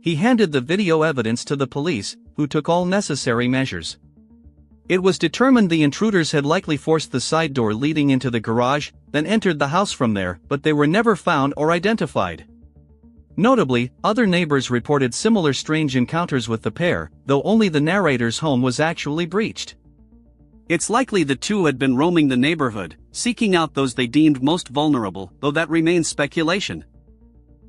Speaker 4: He handed the video evidence to the police, who took all necessary measures. It was determined the intruders had likely forced the side door leading into the garage, then entered the house from there, but they were never found or identified. Notably, other neighbors reported similar strange encounters with the pair, though only the narrator's home was actually breached. It's likely the two had been roaming the neighborhood, seeking out those they deemed most vulnerable, though that remains speculation.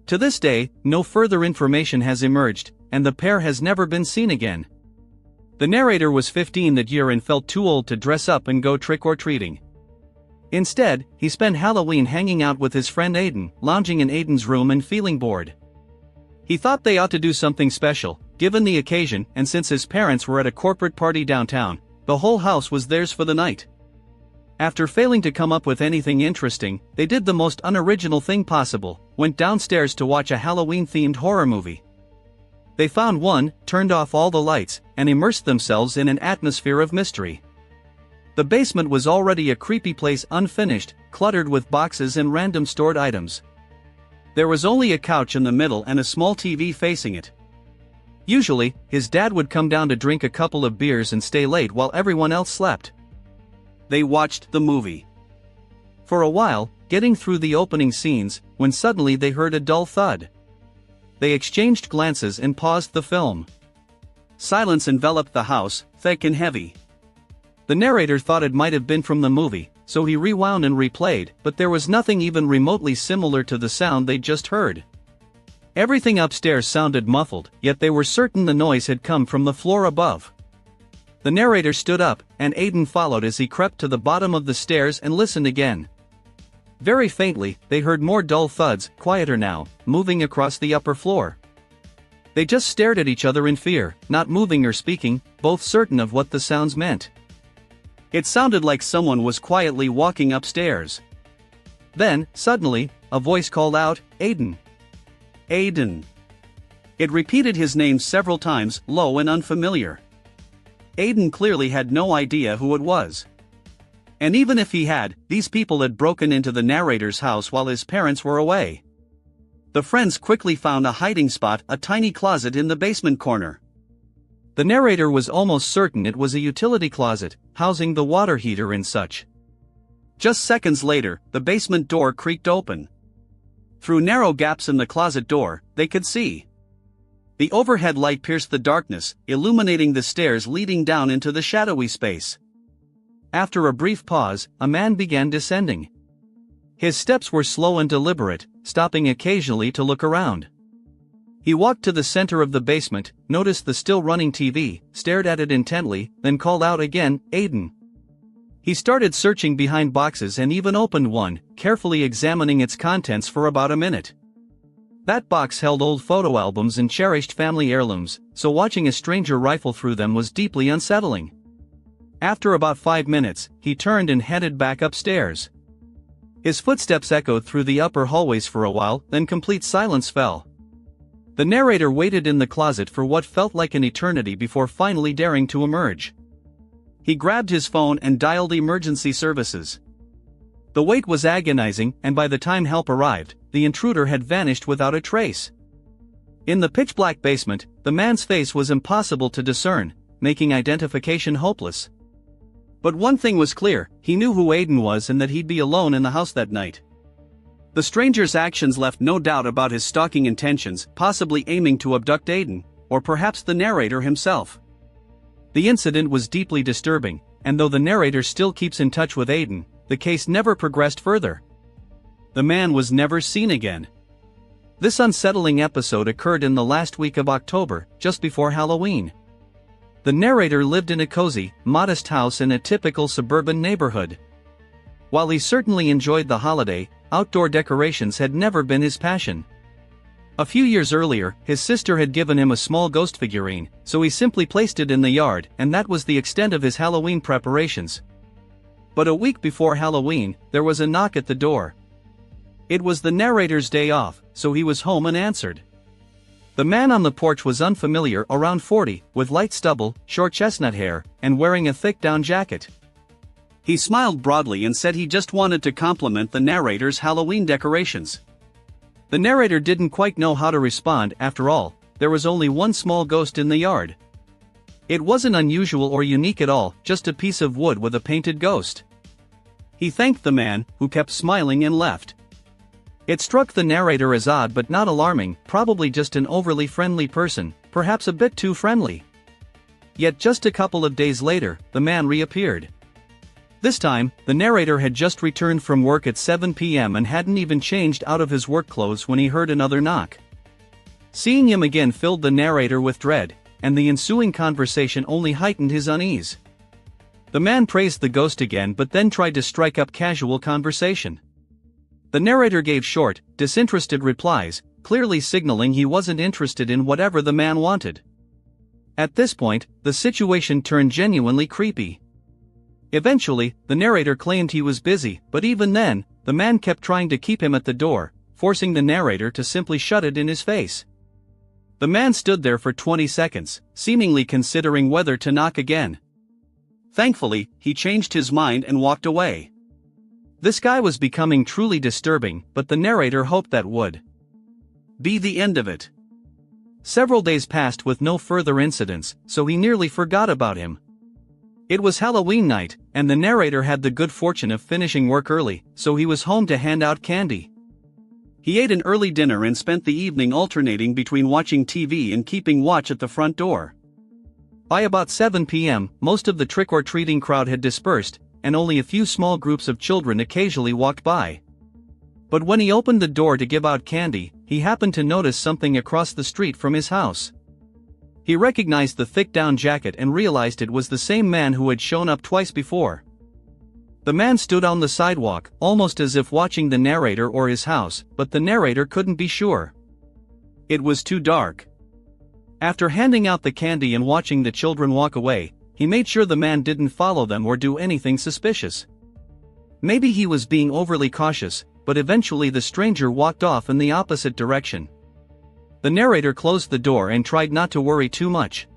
Speaker 4: To this day, no further information has emerged, and the pair has never been seen again. The narrator was 15 that year and felt too old to dress up and go trick-or-treating. Instead, he spent Halloween hanging out with his friend Aiden, lounging in Aiden's room and feeling bored. He thought they ought to do something special, given the occasion, and since his parents were at a corporate party downtown, the whole house was theirs for the night. After failing to come up with anything interesting, they did the most unoriginal thing possible, went downstairs to watch a Halloween-themed horror movie. They found one, turned off all the lights, and immersed themselves in an atmosphere of mystery. The basement was already a creepy place, unfinished, cluttered with boxes and random stored items. There was only a couch in the middle and a small TV facing it. Usually, his dad would come down to drink a couple of beers and stay late while everyone else slept. They watched the movie for a while, getting through the opening scenes, when suddenly they heard a dull thud. They exchanged glances and paused the film. Silence enveloped the house, thick and heavy. The narrator thought it might have been from the movie, so he rewound and replayed, but there was nothing even remotely similar to the sound they'd just heard. Everything upstairs sounded muffled, yet they were certain the noise had come from the floor above. The narrator stood up, and Aiden followed as he crept to the bottom of the stairs and listened again. Very faintly, they heard more dull thuds, quieter now, moving across the upper floor. They just stared at each other in fear, not moving or speaking, both certain of what the sounds meant. It sounded like someone was quietly walking upstairs. Then, suddenly, a voice called out, "Aiden! Aiden!" It repeated his name several times, low and unfamiliar. Aiden clearly had no idea who it was. And even if he had, these people had broken into the narrator's house while his parents were away. The friends quickly found a hiding spot, a tiny closet in the basement corner. The narrator was almost certain it was a utility closet, housing the water heater and such. Just seconds later, the basement door creaked open. Through narrow gaps in the closet door, they could see. The overhead light pierced the darkness, illuminating the stairs leading down into the shadowy space. After a brief pause, a man began descending. His steps were slow and deliberate, stopping occasionally to look around. He walked to the center of the basement, noticed the still running TV, stared at it intently, then called out again, "Aiden!" He started searching behind boxes and even opened one, carefully examining its contents for about a minute. That box held old photo albums and cherished family heirlooms, so watching a stranger rifle through them was deeply unsettling. After about 5 minutes, he turned and headed back upstairs. His footsteps echoed through the upper hallways for a while, then complete silence fell. The narrator waited in the closet for what felt like an eternity before finally daring to emerge. He grabbed his phone and dialed emergency services. The wait was agonizing, and by the time help arrived, the intruder had vanished without a trace. In the pitch-black basement, the man's face was impossible to discern, making identification hopeless. But one thing was clear, he knew who Aiden was and that he'd be alone in the house that night. The stranger's actions left no doubt about his stalking intentions, possibly aiming to abduct Aiden, or perhaps the narrator himself. The incident was deeply disturbing, and though the narrator still keeps in touch with Aiden, the case never progressed further. The man was never seen again. This unsettling episode occurred in the last week of October, just before Halloween. The narrator lived in a cozy, modest house in a typical suburban neighborhood. While he certainly enjoyed the holiday, outdoor decorations had never been his passion. A few years earlier, his sister had given him a small ghost figurine, so he simply placed it in the yard, and that was the extent of his Halloween preparations. But a week before Halloween, there was a knock at the door. It was the narrator's day off, so he was home and answered. The man on the porch was unfamiliar, around 40, with light stubble, short chestnut hair, and wearing a thick down jacket. He smiled broadly and said he just wanted to compliment the narrator's Halloween decorations. The narrator didn't quite know how to respond. After all, there was only one small ghost in the yard. It wasn't unusual or unique at all, just a piece of wood with a painted ghost. He thanked the man, who kept smiling, and left. It struck the narrator as odd but not alarming, probably just an overly friendly person, perhaps a bit too friendly. Yet just a couple of days later, the man reappeared. This time, the narrator had just returned from work at 7 p.m. and hadn't even changed out of his work clothes when he heard another knock. Seeing him again filled the narrator with dread, and the ensuing conversation only heightened his unease. The man praised the ghost again but then tried to strike up casual conversation. The narrator gave short, disinterested replies, clearly signaling he wasn't interested in whatever the man wanted. At this point, the situation turned genuinely creepy. Eventually, the narrator claimed he was busy, but even then, the man kept trying to keep him at the door, forcing the narrator to simply shut it in his face. The man stood there for 20 seconds, seemingly considering whether to knock again. Thankfully, he changed his mind and walked away. This guy was becoming truly disturbing, but the narrator hoped that would be the end of it. Several days passed with no further incidents, so he nearly forgot about him. It was Halloween night, and the narrator had the good fortune of finishing work early, so he was home to hand out candy. He ate an early dinner and spent the evening alternating between watching TV and keeping watch at the front door. By about 7 p.m., most of the trick-or-treating crowd had dispersed, and only a few small groups of children occasionally walked by. But when he opened the door to give out candy, he happened to notice something across the street from his house. He recognized the thick down jacket and realized it was the same man who had shown up twice before. The man stood on the sidewalk, almost as if watching the narrator or his house, but the narrator couldn't be sure. It was too dark. After handing out the candy and watching the children walk away, he made sure the man didn't follow them or do anything suspicious. Maybe he was being overly cautious, but eventually the stranger walked off in the opposite direction. The narrator closed the door and tried not to worry too much.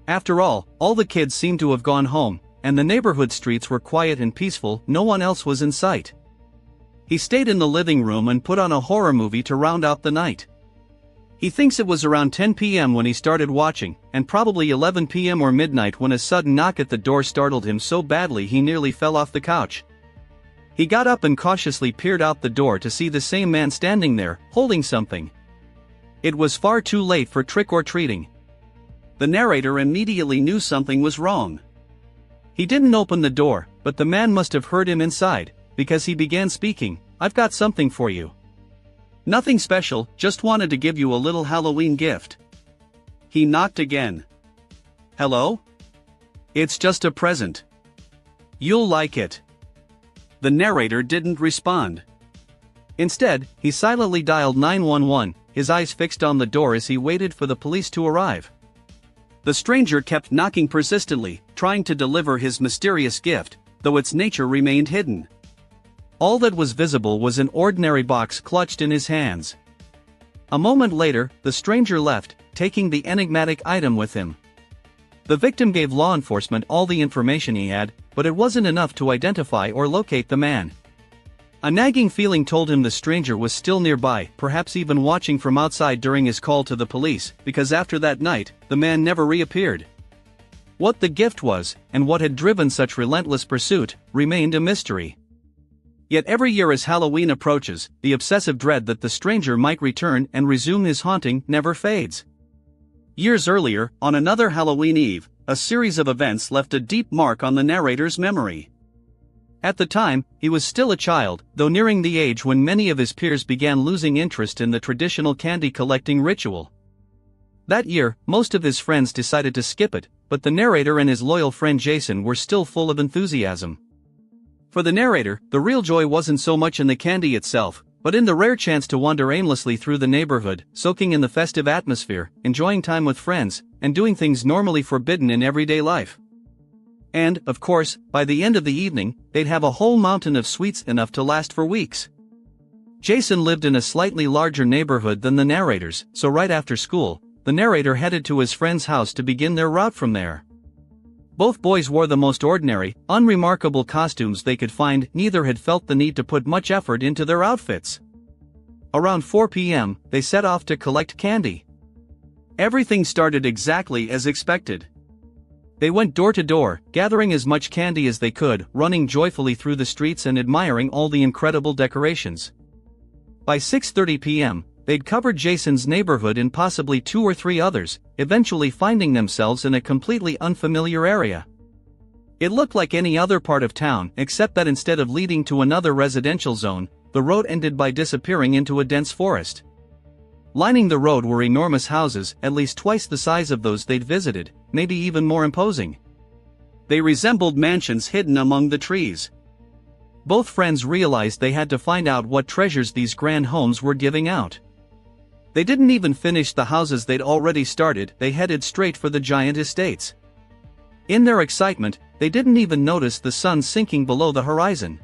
Speaker 4: After all the kids seemed to have gone home, and the neighborhood streets were quiet and peaceful, no one else was in sight. He stayed in the living room and put on a horror movie to round out the night. He thinks it was around 10 p.m. when he started watching, and probably 11 p.m. or midnight when a sudden knock at the door startled him so badly he nearly fell off the couch. He got up and cautiously peered out the door to see the same man standing there, holding something. It was far too late for trick-or-treating. The narrator immediately knew something was wrong. He didn't open the door, but the man must have heard him inside, because he began speaking. "I've got something for you. Nothing special, just wanted to give you a little Halloween gift." He knocked again. "Hello? It's just a present. You'll like it." The narrator didn't respond. Instead, he silently dialed 911, his eyes fixed on the door as he waited for the police to arrive. The stranger kept knocking persistently, trying to deliver his mysterious gift, though its nature remained hidden. All that was visible was an ordinary box clutched in his hands. A moment later, the stranger left, taking the enigmatic item with him. The victim gave law enforcement all the information he had, but it wasn't enough to identify or locate the man. A nagging feeling told him the stranger was still nearby, perhaps even watching from outside during his call to the police, because after that night, the man never reappeared. What the gift was, and what had driven such relentless pursuit, remained a mystery. Yet every year as Halloween approaches, the obsessive dread that the stranger might return and resume his haunting never fades. Years earlier, on another Halloween Eve, a series of events left a deep mark on the narrator's memory. At the time, he was still a child, though nearing the age when many of his peers began losing interest in the traditional candy collecting ritual. That year, most of his friends decided to skip it, but the narrator and his loyal friend Jason were still full of enthusiasm. For the narrator, the real joy wasn't so much in the candy itself, but in the rare chance to wander aimlessly through the neighborhood, soaking in the festive atmosphere, enjoying time with friends, and doing things normally forbidden in everyday life. And, of course, by the end of the evening, they'd have a whole mountain of sweets enough to last for weeks. Jason lived in a slightly larger neighborhood than the narrator's, so right after school, the narrator headed to his friend's house to begin their route from there. Both boys wore the most ordinary, unremarkable costumes they could find. Neither had felt the need to put much effort into their outfits. Around 4 p.m., they set off to collect candy. Everything started exactly as expected. They went door to door, gathering as much candy as they could, running joyfully through the streets and admiring all the incredible decorations. By 6:30 p.m., they'd covered Jason's neighborhood and possibly 2 or 3 others, eventually finding themselves in a completely unfamiliar area. It looked like any other part of town, except that instead of leading to another residential zone, the road ended by disappearing into a dense forest. Lining the road were enormous houses, at least twice the size of those they'd visited, maybe even more imposing. They resembled mansions hidden among the trees. Both friends realized they had to find out what treasures these grand homes were giving out. They didn't even finish the houses they'd already started, they headed straight for the giant estates. In their excitement, they didn't even notice the sun sinking below the horizon.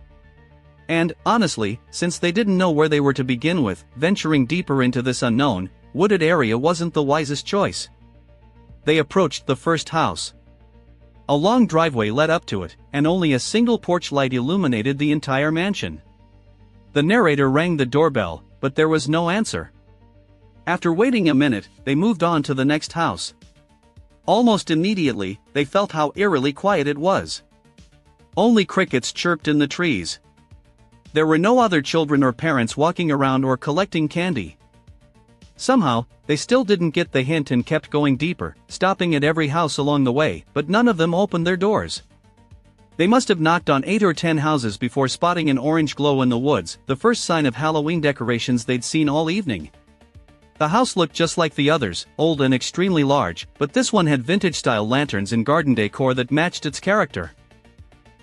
Speaker 4: And, honestly, since they didn't know where they were to begin with, venturing deeper into this unknown, wooded area wasn't the wisest choice. They approached the first house. A long driveway led up to it, and only a single porch light illuminated the entire mansion. The narrator rang the doorbell, but there was no answer. After waiting a minute, they moved on to the next house. Almost immediately, they felt how eerily quiet it was. Only crickets chirped in the trees. There were no other children or parents walking around or collecting candy. Somehow, they still didn't get the hint and kept going deeper, stopping at every house along the way, but none of them opened their doors. They must have knocked on 8 or 10 houses before spotting an orange glow in the woods, the first sign of Halloween decorations they'd seen all evening. The house looked just like the others, old and extremely large, but this one had vintage-style lanterns and garden decor that matched its character.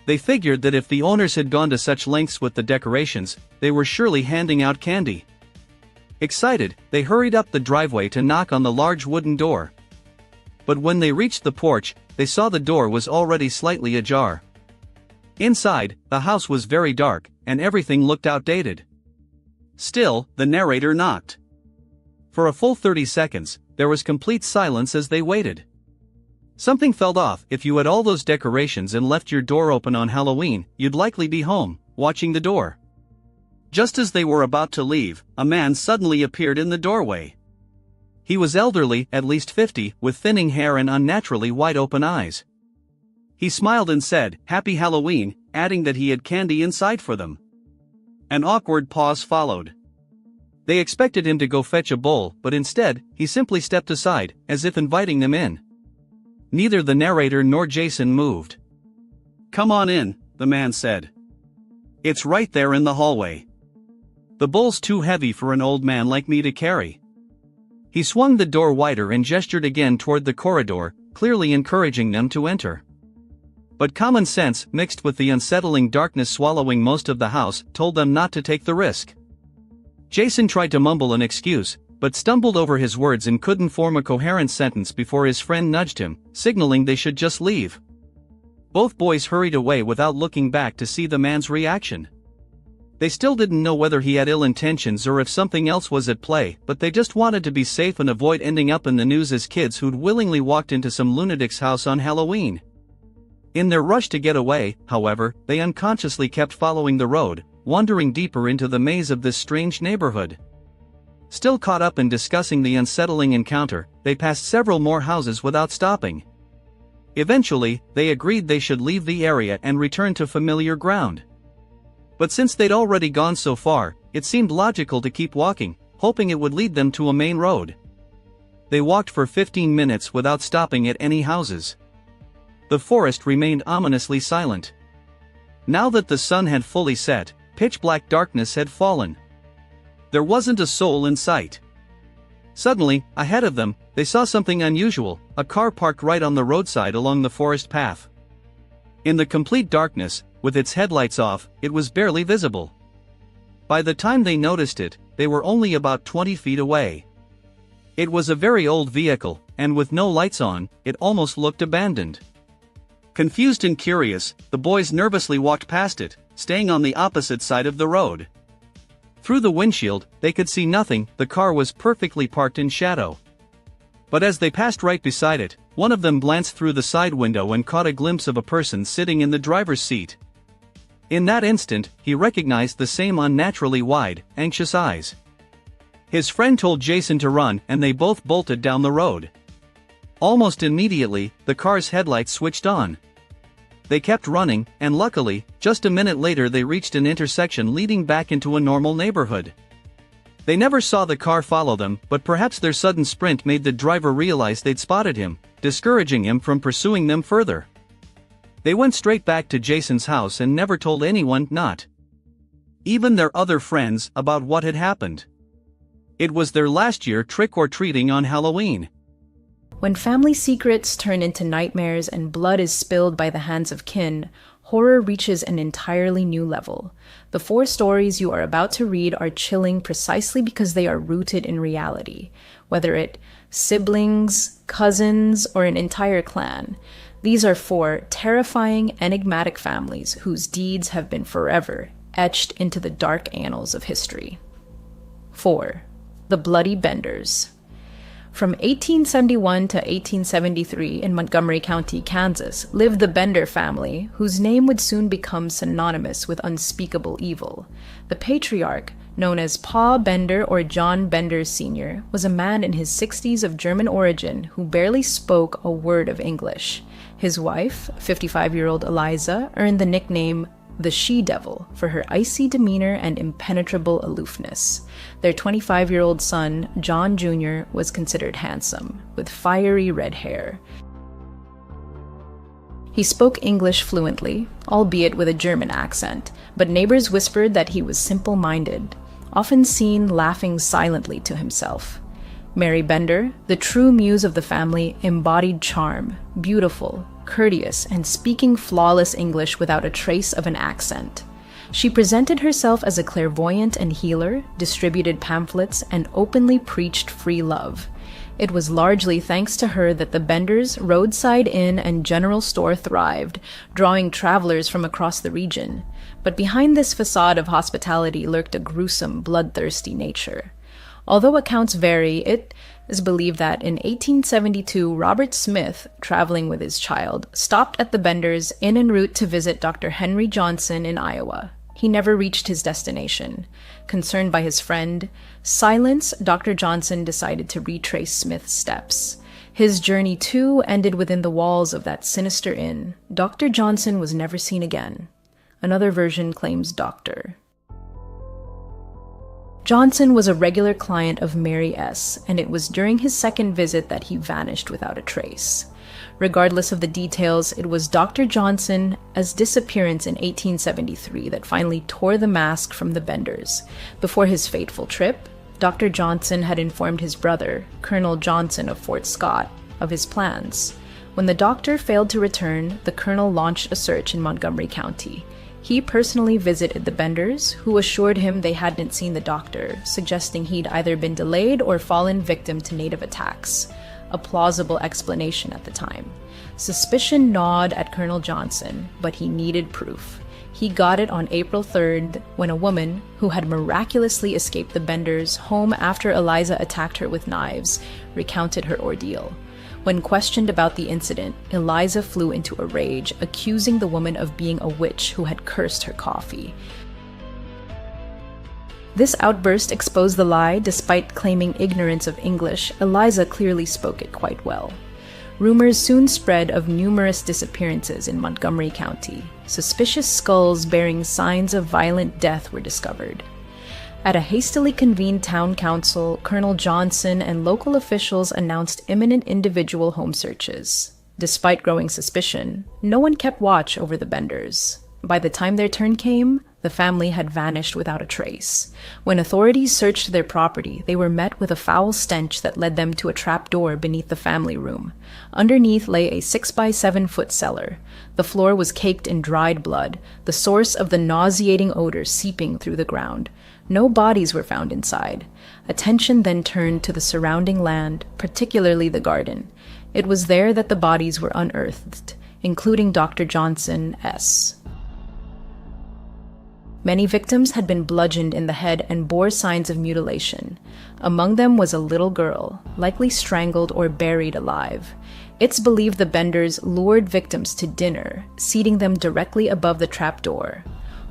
Speaker 4: They figured that if the owners had gone to such lengths with the decorations, they were surely handing out candy. Excited, they hurried up the driveway to knock on the large wooden door. But when they reached the porch, they saw the door was already slightly ajar. Inside, the house was very dark, and everything looked outdated. Still, the narrator knocked. For a full 30 seconds, there was complete silence as they waited. Something felt off. If you had all those decorations and left your door open on Halloween, you'd likely be home, watching the door. Just as they were about to leave, a man suddenly appeared in the doorway. He was elderly, at least 50, with thinning hair and unnaturally wide-open eyes. He smiled and said, "Happy Halloween," adding that he had candy inside for them. An awkward pause followed. They expected him to go fetch a bowl, but instead, he simply stepped aside, as if inviting them in. Neither the narrator nor Jason moved. "Come on in," the man said. "It's right there in the hallway. The bowl's too heavy for an old man like me to carry." He swung the door wider and gestured again toward the corridor, clearly encouraging them to enter. But common sense, mixed with the unsettling darkness swallowing most of the house, told them not to take the risk. Jason tried to mumble an excuse, but stumbled over his words and couldn't form a coherent sentence before his friend nudged him, signaling they should just leave. Both boys hurried away without looking back to see the man's reaction. They still didn't know whether he had ill intentions or if something else was at play, but they just wanted to be safe and avoid ending up in the news as kids who'd willingly walked into some lunatic's house on Halloween. In their rush to get away, however, they unconsciously kept following the road, wandering deeper into the maze of this strange neighborhood. Still caught up in discussing the unsettling encounter, they passed several more houses without stopping. Eventually, they agreed they should leave the area and return to familiar ground. But since they'd already gone so far, it seemed logical to keep walking, hoping it would lead them to a main road. They walked for 15 minutes without stopping at any houses. The forest remained ominously silent. Now that the sun had fully set, pitch-black darkness had fallen. There wasn't a soul in sight. Suddenly, ahead of them, they saw something unusual, a car parked right on the roadside along the forest path. In the complete darkness, with its headlights off, it was barely visible. By the time they noticed it, they were only about 20 feet away. It was a very old vehicle, and with no lights on, it almost looked abandoned. Confused and curious, the boys nervously walked past it, staying on the opposite side of the road. Through the windshield, they could see nothing. The car was perfectly parked in shadow. But as they passed right beside it, one of them glanced through the side window and caught a glimpse of a person sitting in the driver's seat. In that instant, he recognized the same unnaturally wide, anxious eyes. His friend told Jason to run, and they both bolted down the road. Almost immediately, the car's headlights switched on. They kept running, and luckily, just a minute later they reached an intersection leading back into a normal neighborhood. They never saw the car follow them, but perhaps their sudden sprint made the driver realize they'd spotted him, discouraging him from pursuing them further. They went straight back to Jason's house and never told anyone, not even their other friends, about what had happened. It was their last year trick-or-treating on Halloween.
Speaker 1: When family secrets turn into nightmares and blood is spilled by the hands of kin, horror reaches an entirely new level. The 4 stories you are about to read are chilling precisely because they are rooted in reality, whether it siblings, cousins, or an entire clan. These are 4 terrifying, enigmatic families whose deeds have been forever etched into the dark annals of history. 4. The Bloody Benders. From 1871 to 1873 in Montgomery County, Kansas, lived the Bender family, whose name would soon become synonymous with unspeakable evil. The patriarch, known as Pa Bender or John Bender Sr., was a man in his 60s of German origin who barely spoke a word of English. His wife, 55-year-old Eliza, earned the nickname the She-Devil for her icy demeanor and impenetrable aloofness. Their 25-year-old son, John Jr., was considered handsome, with fiery red hair. He spoke English fluently, albeit with a German accent, but neighbors whispered that he was simple-minded, often seen laughing silently to himself. Mary Bender, the true muse of the family, embodied charm, beautiful, courteous, and speaking flawless English without a trace of an accent. She presented herself as a clairvoyant and healer, distributed pamphlets, and openly preached free love. It was largely thanks to her that the Benders' roadside inn and general store thrived, drawing travelers from across the region. But behind this facade of hospitality lurked a gruesome, bloodthirsty nature. Although accounts vary, it is believed that in 1872, Robert Smith, traveling with his child, stopped at the Benders' inn en route to visit Dr. Henry Johnson in Iowa. He never reached his destination. Concerned by his friend, silence, Dr. Johnson decided to retrace Smith's steps. His journey, too, ended within the walls of that sinister inn. Dr. Johnson was never seen again. Another version claims Dr. Johnson was a regular client of Mary S., and it was during his second visit that he vanished without a trace. Regardless of the details, it was Dr. Johnson's disappearance in 1873 that finally tore the mask from the Benders. Before his fateful trip, Dr. Johnson had informed his brother, Colonel Johnson of Fort Scott, of his plans. When the doctor failed to return, the colonel launched a search in Montgomery County. He personally visited the Benders, who assured him they hadn't seen the doctor, suggesting he'd either been delayed or fallen victim to native attacks. A plausible explanation at the time. Suspicion gnawed at Colonel Johnson, but he needed proof. He got it on April 3rd when a woman, who had miraculously escaped the Benders' home after Eliza attacked her with knives, recounted her ordeal. When questioned about the incident, Eliza flew into a rage, accusing the woman of being a witch who had cursed her coffee. This outburst exposed the lie. Despite claiming ignorance of English, Eliza clearly spoke it quite well. Rumors soon spread of numerous disappearances in Montgomery County. Suspicious skulls bearing signs of violent death were discovered. At a hastily convened town council, Colonel Johnson and local officials announced imminent individual home searches. Despite growing suspicion, no one kept watch over the Benders. By the time their turn came, the family had vanished without a trace. When authorities searched their property, they were met with a foul stench that led them to a trapdoor beneath the family room. Underneath lay a 6-by-7-foot cellar. The floor was caked in dried blood, the source of the nauseating odor seeping through the ground. No bodies were found inside. Attention then turned to the surrounding land, particularly the garden. It was there that the bodies were unearthed, including Dr. Johnson's. Many victims had been bludgeoned in the head and bore signs of mutilation. Among them was a little girl, likely strangled or buried alive. It's believed the Benders lured victims to dinner, seating them directly above the trapdoor.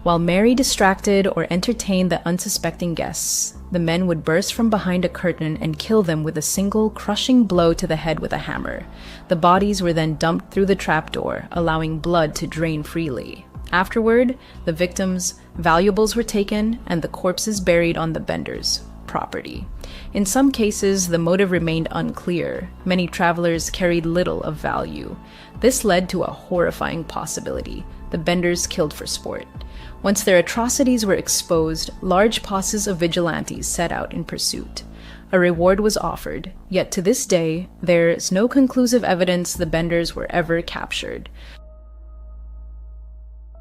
Speaker 1: While Mary distracted or entertained the unsuspecting guests, the men would burst from behind a curtain and kill them with a single, crushing blow to the head with a hammer. The bodies were then dumped through the trapdoor, allowing blood to drain freely. Afterward, the victims' valuables were taken and the corpses buried on the Benders' property. In some cases, the motive remained unclear. Many travelers carried little of value. This led to a horrifying possibility: the Benders killed for sport. Once their atrocities were exposed, large posses of vigilantes set out in pursuit. A reward was offered, yet to this day, there is no conclusive evidence the Benders were ever captured.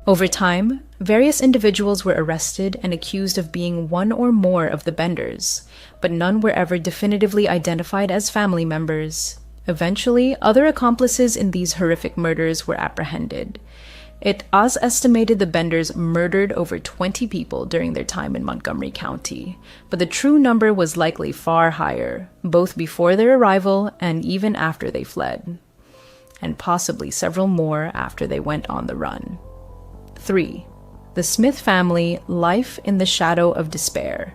Speaker 1: Over time, various individuals were arrested and accused of being one or more of the Benders, but none were ever definitively identified as family members. Eventually, other accomplices in these horrific murders were apprehended. It was estimated the Benders murdered over 20 people during their time in Montgomery County, but the true number was likely far higher, both before their arrival and even after they fled, and possibly several more after they went on the run. 3. The Smith family, life in the shadow of despair.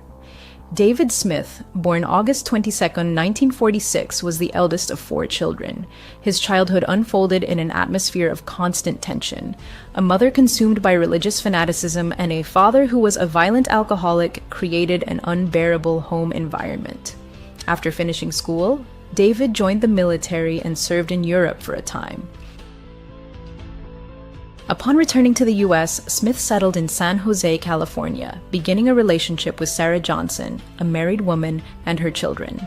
Speaker 1: David Smith, born August 22, 1946, was the eldest of 4 children. His childhood unfolded in an atmosphere of constant tension. A mother consumed by religious fanaticism and a father who was a violent alcoholic created an unbearable home environment. After finishing school, David joined the military and served in Europe for a time. Upon returning to the U.S., Smith settled in San Jose, California, beginning a relationship with Sarah Johnson, a married woman, and her children.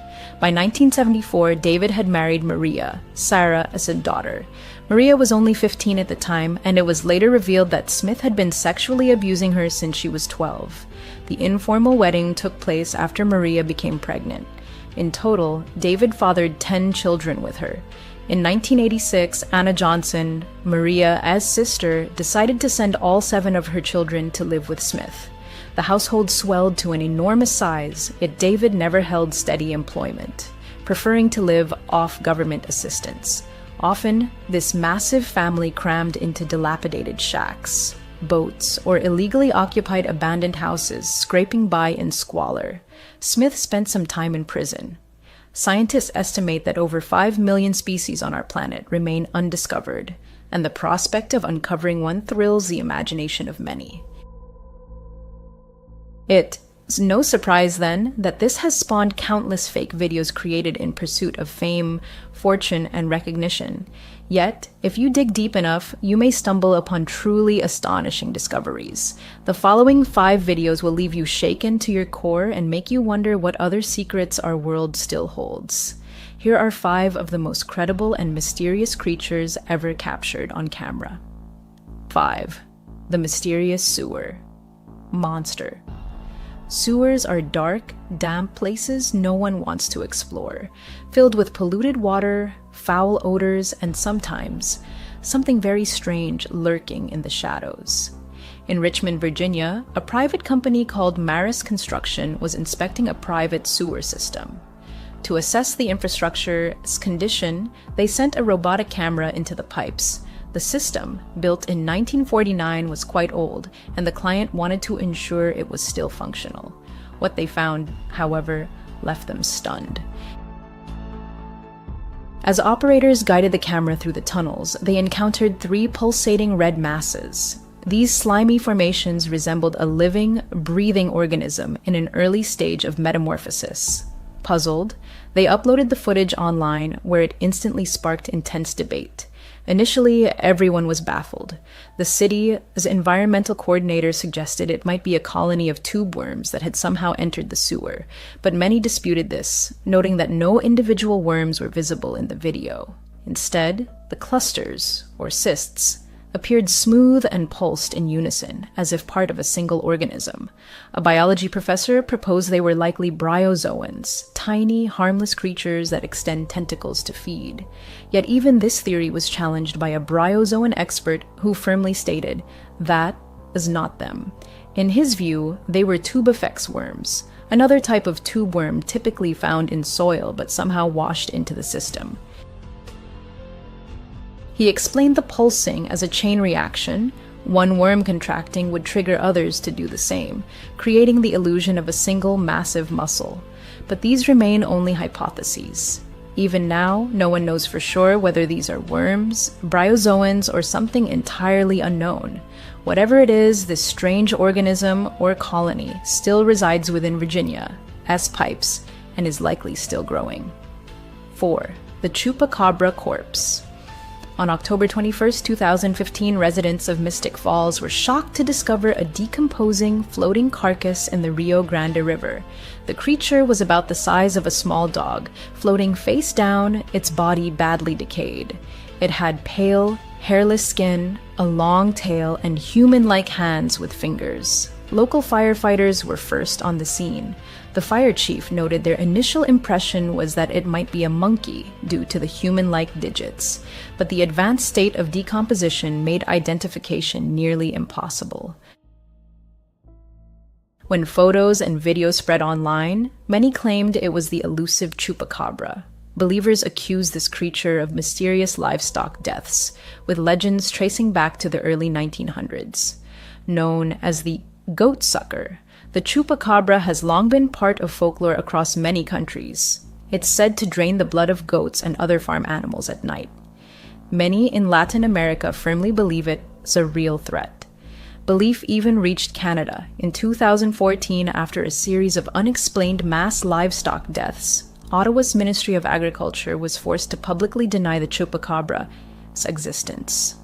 Speaker 1: By 1974, David had married Maria, Sarah as a daughter. Maria was only 15 at the time, and it was later revealed that Smith had been sexually abusing her since she was 12. The informal wedding took place after Maria became pregnant. In total, David fathered 10 children with her. In 1986, Anna Johnson, Maria as sister, decided to send all 7 of her children to live with Smith. The household swelled to an enormous size, yet David never held steady employment, preferring to live off government assistance. Often, this massive family crammed into dilapidated shacks, boats, or illegally occupied abandoned houses, scraping by in squalor. Smith spent some time in prison. Scientists estimate that over 5 million species on our planet remain undiscovered, and the prospect of uncovering one thrills the imagination of many. It's no surprise, then, that this has spawned countless fake videos created in pursuit of fame, fortune, and recognition. Yet, if you dig deep enough, you may stumble upon truly astonishing discoveries. The following 5 videos will leave you shaken to your core and make you wonder what other secrets our world still holds. Here are 5 of the most credible and mysterious creatures ever captured on camera. 5. The mysterious sewer. Monster. Sewers are dark, damp places no one wants to explore, filled with polluted water, foul odors, and sometimes something very strange lurking in the shadows. In Richmond, Virginia, a private company called Maris Construction was inspecting a private sewer system. To assess the infrastructure's condition, they sent a robotic camera into the pipes. The system, built in 1949, was quite old, and the client wanted to ensure it was still functional. What they found, however, left them stunned. As operators guided the camera through the tunnels, they encountered 3 pulsating red masses. These slimy formations resembled a living, breathing organism in an early stage of metamorphosis. Puzzled, they uploaded the footage online, where it instantly sparked intense debate. Initially, everyone was baffled. The city's environmental coordinator suggested it might be a colony of tube worms that had somehow entered the sewer, but many disputed this, noting that no individual worms were visible in the video. Instead, the clusters, or cysts, appeared smooth and pulsed in unison, as if part of a single organism. A biology professor proposed they were likely bryozoans, tiny, harmless creatures that extend tentacles to feed. Yet even this theory was challenged by a bryozoan expert who firmly stated, that is not them. In his view, they were tubifex worms, another type of tube worm typically found in soil but somehow washed into the system. He explained the pulsing as a chain reaction. One worm contracting would trigger others to do the same, creating the illusion of a single massive muscle. But these remain only hypotheses. Even now, no one knows for sure whether these are worms, bryozoans, or something entirely unknown. Whatever it is, this strange organism or colony still resides within Virginia, S-pipes, and is likely still growing. 4. The Chupacabra Corpse. On October 21, 2015, residents of Mystic Falls were shocked to discover a decomposing, floating carcass in the Rio Grande River. The creature was about the size of a small dog, floating face down, its body badly decayed. It had pale, hairless skin, a long tail, and human-like hands with fingers. Local firefighters were first on the scene. The fire chief noted their initial impression was that it might be a monkey due to the human-like digits, but the advanced state of decomposition made identification nearly impossible. When photos and videos spread online, many claimed it was the elusive chupacabra. Believers accused this creature of mysterious livestock deaths, with legends tracing back to the early 1900s. Known as the goat sucker, the chupacabra has long been part of folklore across many countries. It's said to drain the blood of goats and other farm animals at night. Many in Latin America firmly believe it's a real threat. Belief even reached Canada in 2014 after a series of unexplained mass livestock deaths. Ottawa's Ministry of Agriculture was forced to publicly deny the chupacabra's existence.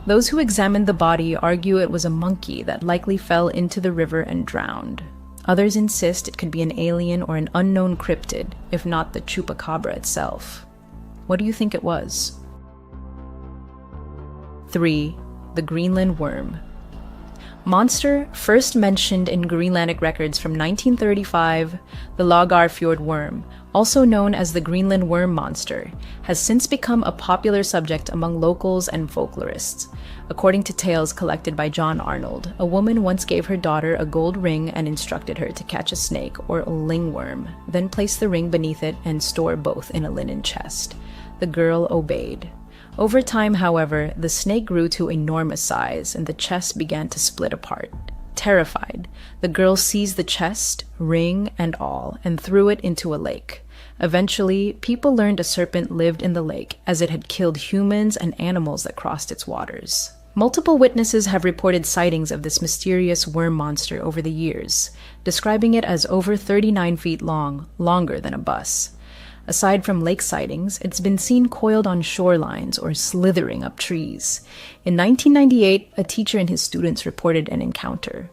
Speaker 1: Those who examined the body argue it was a monkey that likely fell into the river and drowned. Others insist it could be an alien or an unknown cryptid, if not the chupacabra itself. What do you think it was? 3. The Greenland worm. Monster first mentioned in Greenlandic records from 1935, the Lagarfjord worm, also known as the Greenland worm monster, has since become a popular subject among locals and folklorists. According to tales collected by John Arnold, a woman once gave her daughter a gold ring and instructed her to catch a snake or a lingworm, then place the ring beneath it and store both in a linen chest. The girl obeyed. Over time, however, the snake grew to enormous size and the chest began to split apart. Terrified, the girl seized the chest, ring and all, and threw it into a lake. Eventually, people learned a serpent lived in the lake, as it had killed humans and animals that crossed its waters. Multiple witnesses have reported sightings of this mysterious worm monster over the years, describing it as over 39 feet long, longer than a bus. Aside from lake sightings, it's been seen coiled on shorelines or slithering up trees. In 1998, a teacher and his students reported an encounter.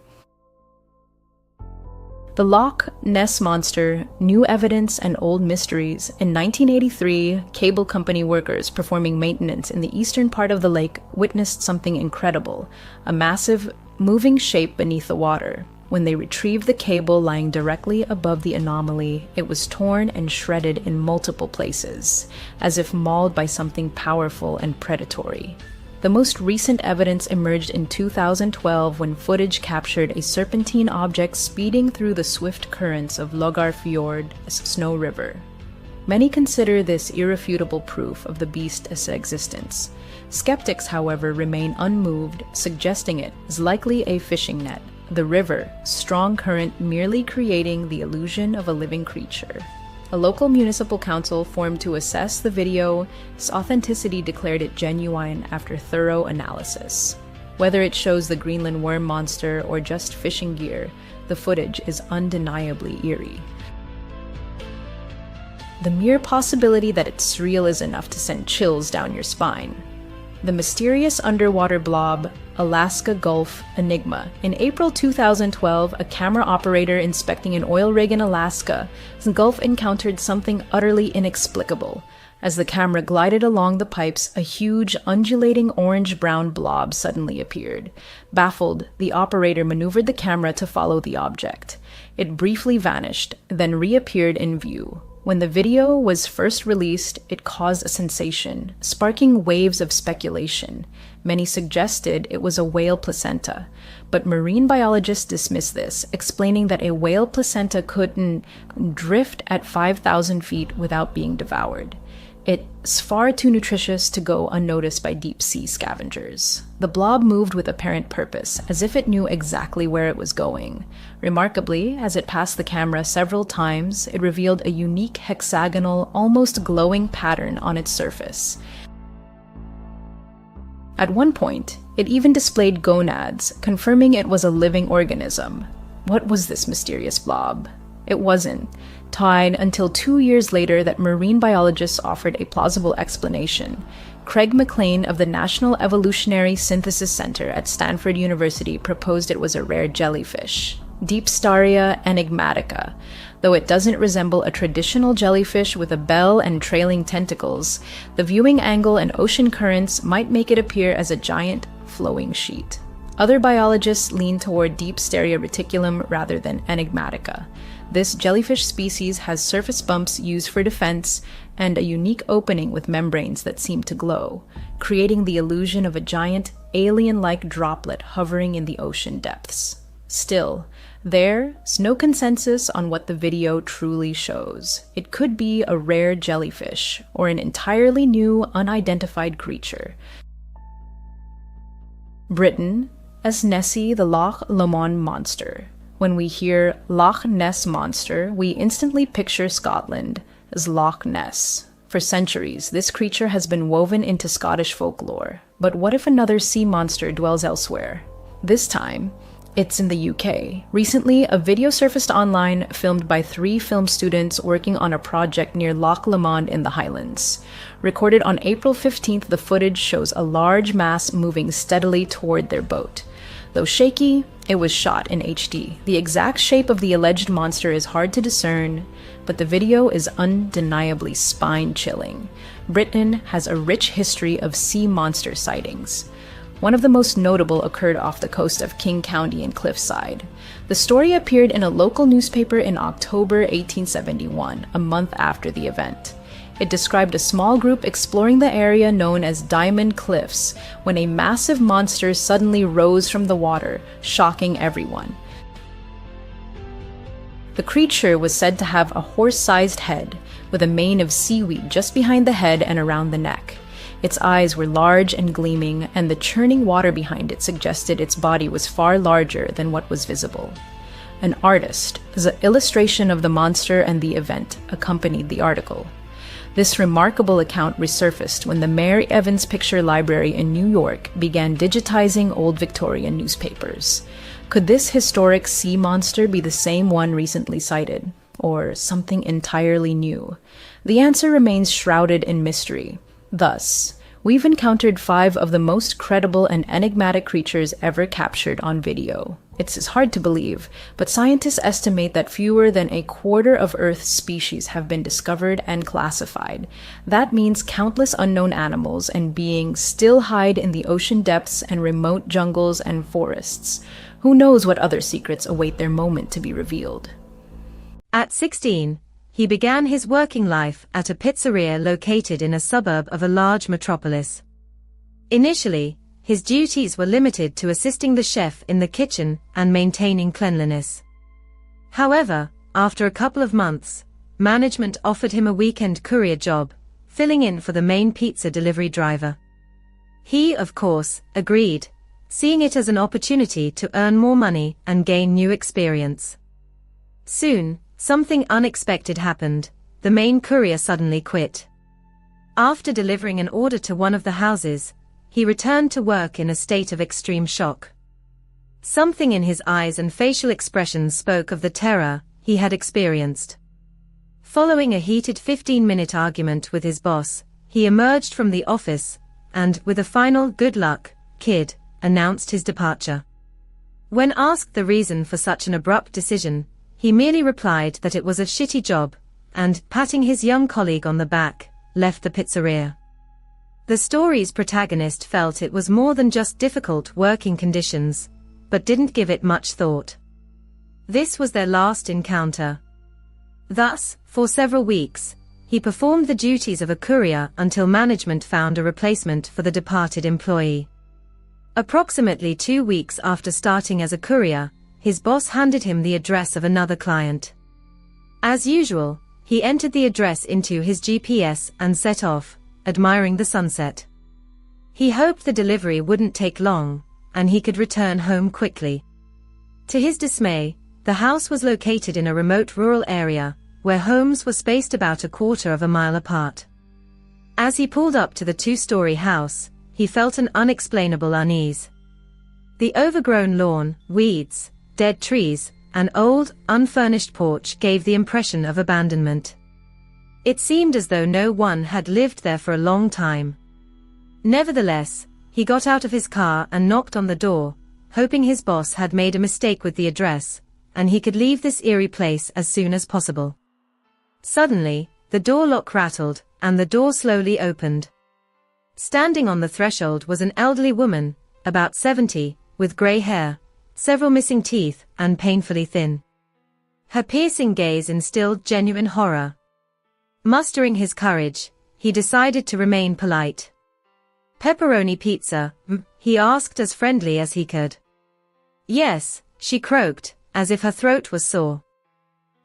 Speaker 1: The Loch Ness Monster, New Evidence and Old Mysteries. In 1983, cable company workers performing maintenance in the eastern part of the lake witnessed something incredible, a massive, moving shape beneath the water. When they retrieved the cable lying directly above the anomaly, it was torn and shredded in multiple places, as if mauled by something powerful and predatory. The most recent evidence emerged in 2012 when footage captured a serpentine object speeding through the swift currents of Lagarfjord's Snow River. Many consider this irrefutable proof of the beast's existence. Skeptics, however, remain unmoved, suggesting it is likely a fishing net. The river, strong current merely creating the illusion of a living creature. A local municipal council formed to assess the video's authenticity declared it genuine after thorough analysis. Whether it shows the Greenland worm monster or just fishing gear, the footage is undeniably eerie. The mere possibility that it's real is enough to send chills down your spine. The mysterious underwater blob, Alaska Gulf Enigma. In April 2012, a camera operator inspecting an oil rig in Alaska's Gulf encountered something utterly inexplicable. As the camera glided along the pipes, a huge, undulating orange-brown blob suddenly appeared. Baffled, the operator maneuvered the camera to follow the object. It briefly vanished, then reappeared in view. When the video was first released, it caused a sensation, sparking waves of speculation. Many suggested it was a whale placenta, but marine biologists dismissed this, explaining that a whale placenta couldn't drift at 5,000 feet without being devoured. It's far too nutritious to go unnoticed by deep-sea scavengers. The blob moved with apparent purpose, as if it knew exactly where it was going. Remarkably, as it passed the camera several times, it revealed a unique hexagonal, almost glowing pattern on its surface. At one point, it even displayed gonads, confirming it was a living organism. What was this mysterious blob? It wasn't tied until 2 years later that marine biologists offered a plausible explanation. Craig McLean of the National Evolutionary Synthesis Center at Stanford University proposed it was a rare jellyfish, Deepstaria enigmatica. Though it doesn't resemble a traditional jellyfish with a bell and trailing tentacles, the viewing angle and ocean currents might make it appear as a giant, flowing sheet. Other biologists lean toward Deepstaria reticulum rather than enigmatica. This jellyfish species has surface bumps used for defense and a unique opening with membranes that seem to glow, creating the illusion of a giant, alien-like droplet hovering in the ocean depths. Still, there's no consensus on what the video truly shows. It could be a rare jellyfish or an entirely new, unidentified creature. Britain as Nessie the Loch Lomond monster. When we hear Loch Ness monster, we instantly picture Scotland as Loch Ness. For centuries, this creature has been woven into Scottish folklore. But what if another sea monster dwells elsewhere? This time, it's in the UK. Recently, a video surfaced online filmed by 3 film students working on a project near Loch Lomond in the Highlands. Recorded on April 15th, the footage shows a large mass moving steadily toward their boat. Though shaky, it was shot in HD. The exact shape of the alleged monster is hard to discern, but the video is undeniably spine-chilling. Britain has a rich history of sea monster sightings. One of the most notable occurred off the coast of King County in Cliffside. The story appeared in a local newspaper in October 1871, a month after the event. It described a small group exploring the area known as Diamond Cliffs when a massive monster suddenly rose from the water, shocking everyone. The creature was said to have a horse-sized head, with a mane of seaweed just behind the head and around the neck. Its eyes were large and gleaming, and the churning water behind it suggested its body was far larger than what was visible. An artist's illustration of the monster and the event accompanied the article. This remarkable account resurfaced when the Mary Evans Picture Library in New York began digitizing old Victorian newspapers. Could this historic sea monster be the same one recently sighted, or something entirely new? The answer remains shrouded in mystery. Thus, we've encountered 5 of the most credible and enigmatic creatures ever captured on video. It's hard to believe, but scientists estimate that fewer than a quarter of Earth's species have been discovered and classified. That means countless unknown animals and beings still hide in the ocean depths and remote jungles and forests. Who knows what other secrets await their moment to be revealed?
Speaker 3: At 16, he began his working life at a pizzeria located in a suburb of a large metropolis. Initially, his duties were limited to assisting the chef in the kitchen and maintaining cleanliness. However, after a couple of months, management offered him a weekend courier job, filling in for the main pizza delivery driver. He, of course, agreed, seeing it as an opportunity to earn more money and gain new experience. Soon, something unexpected happened. The main courier suddenly quit. After delivering an order to one of the houses, he returned to work in a state of extreme shock. Something in his eyes and facial expressions spoke of the terror he had experienced. Following a heated 15-minute argument with his boss, he emerged from the office and, with a final "good luck, kid," announced his departure. When asked the reason for such an abrupt decision, he merely replied that it was a shitty job, and, patting his young colleague on the back, left the pizzeria. The story's protagonist felt it was more than just difficult working conditions, but didn't give it much thought. This was their last encounter. Thus, for several weeks, he performed the duties of a courier until management found a replacement for the departed employee. Approximately 2 weeks after starting as a courier, his boss handed him the address of another client. As usual, he entered the address into his GPS and set off, admiring the sunset. He hoped the delivery wouldn't take long, and he could return home quickly. To his dismay, the house was located in a remote rural area, where homes were spaced about a quarter of a mile apart. As he pulled up to the 2-story house, he felt an unexplainable unease. The overgrown lawn, weeds, dead trees, and old, unfurnished porch gave the impression of abandonment. It seemed as though no one had lived there for a long time. Nevertheless, he got out of his car and knocked on the door, hoping his boss had made a mistake with the address, and he could leave this eerie place as soon as possible. Suddenly, the door lock rattled, and the door slowly opened. Standing on the threshold was an elderly woman, about 70, with grey hair, several missing teeth, and painfully thin. Her piercing gaze instilled genuine horror. Mustering his courage, he decided to remain polite. "Pepperoni pizza?" he asked as friendly as he could. "Yes," she croaked, as if her throat was sore.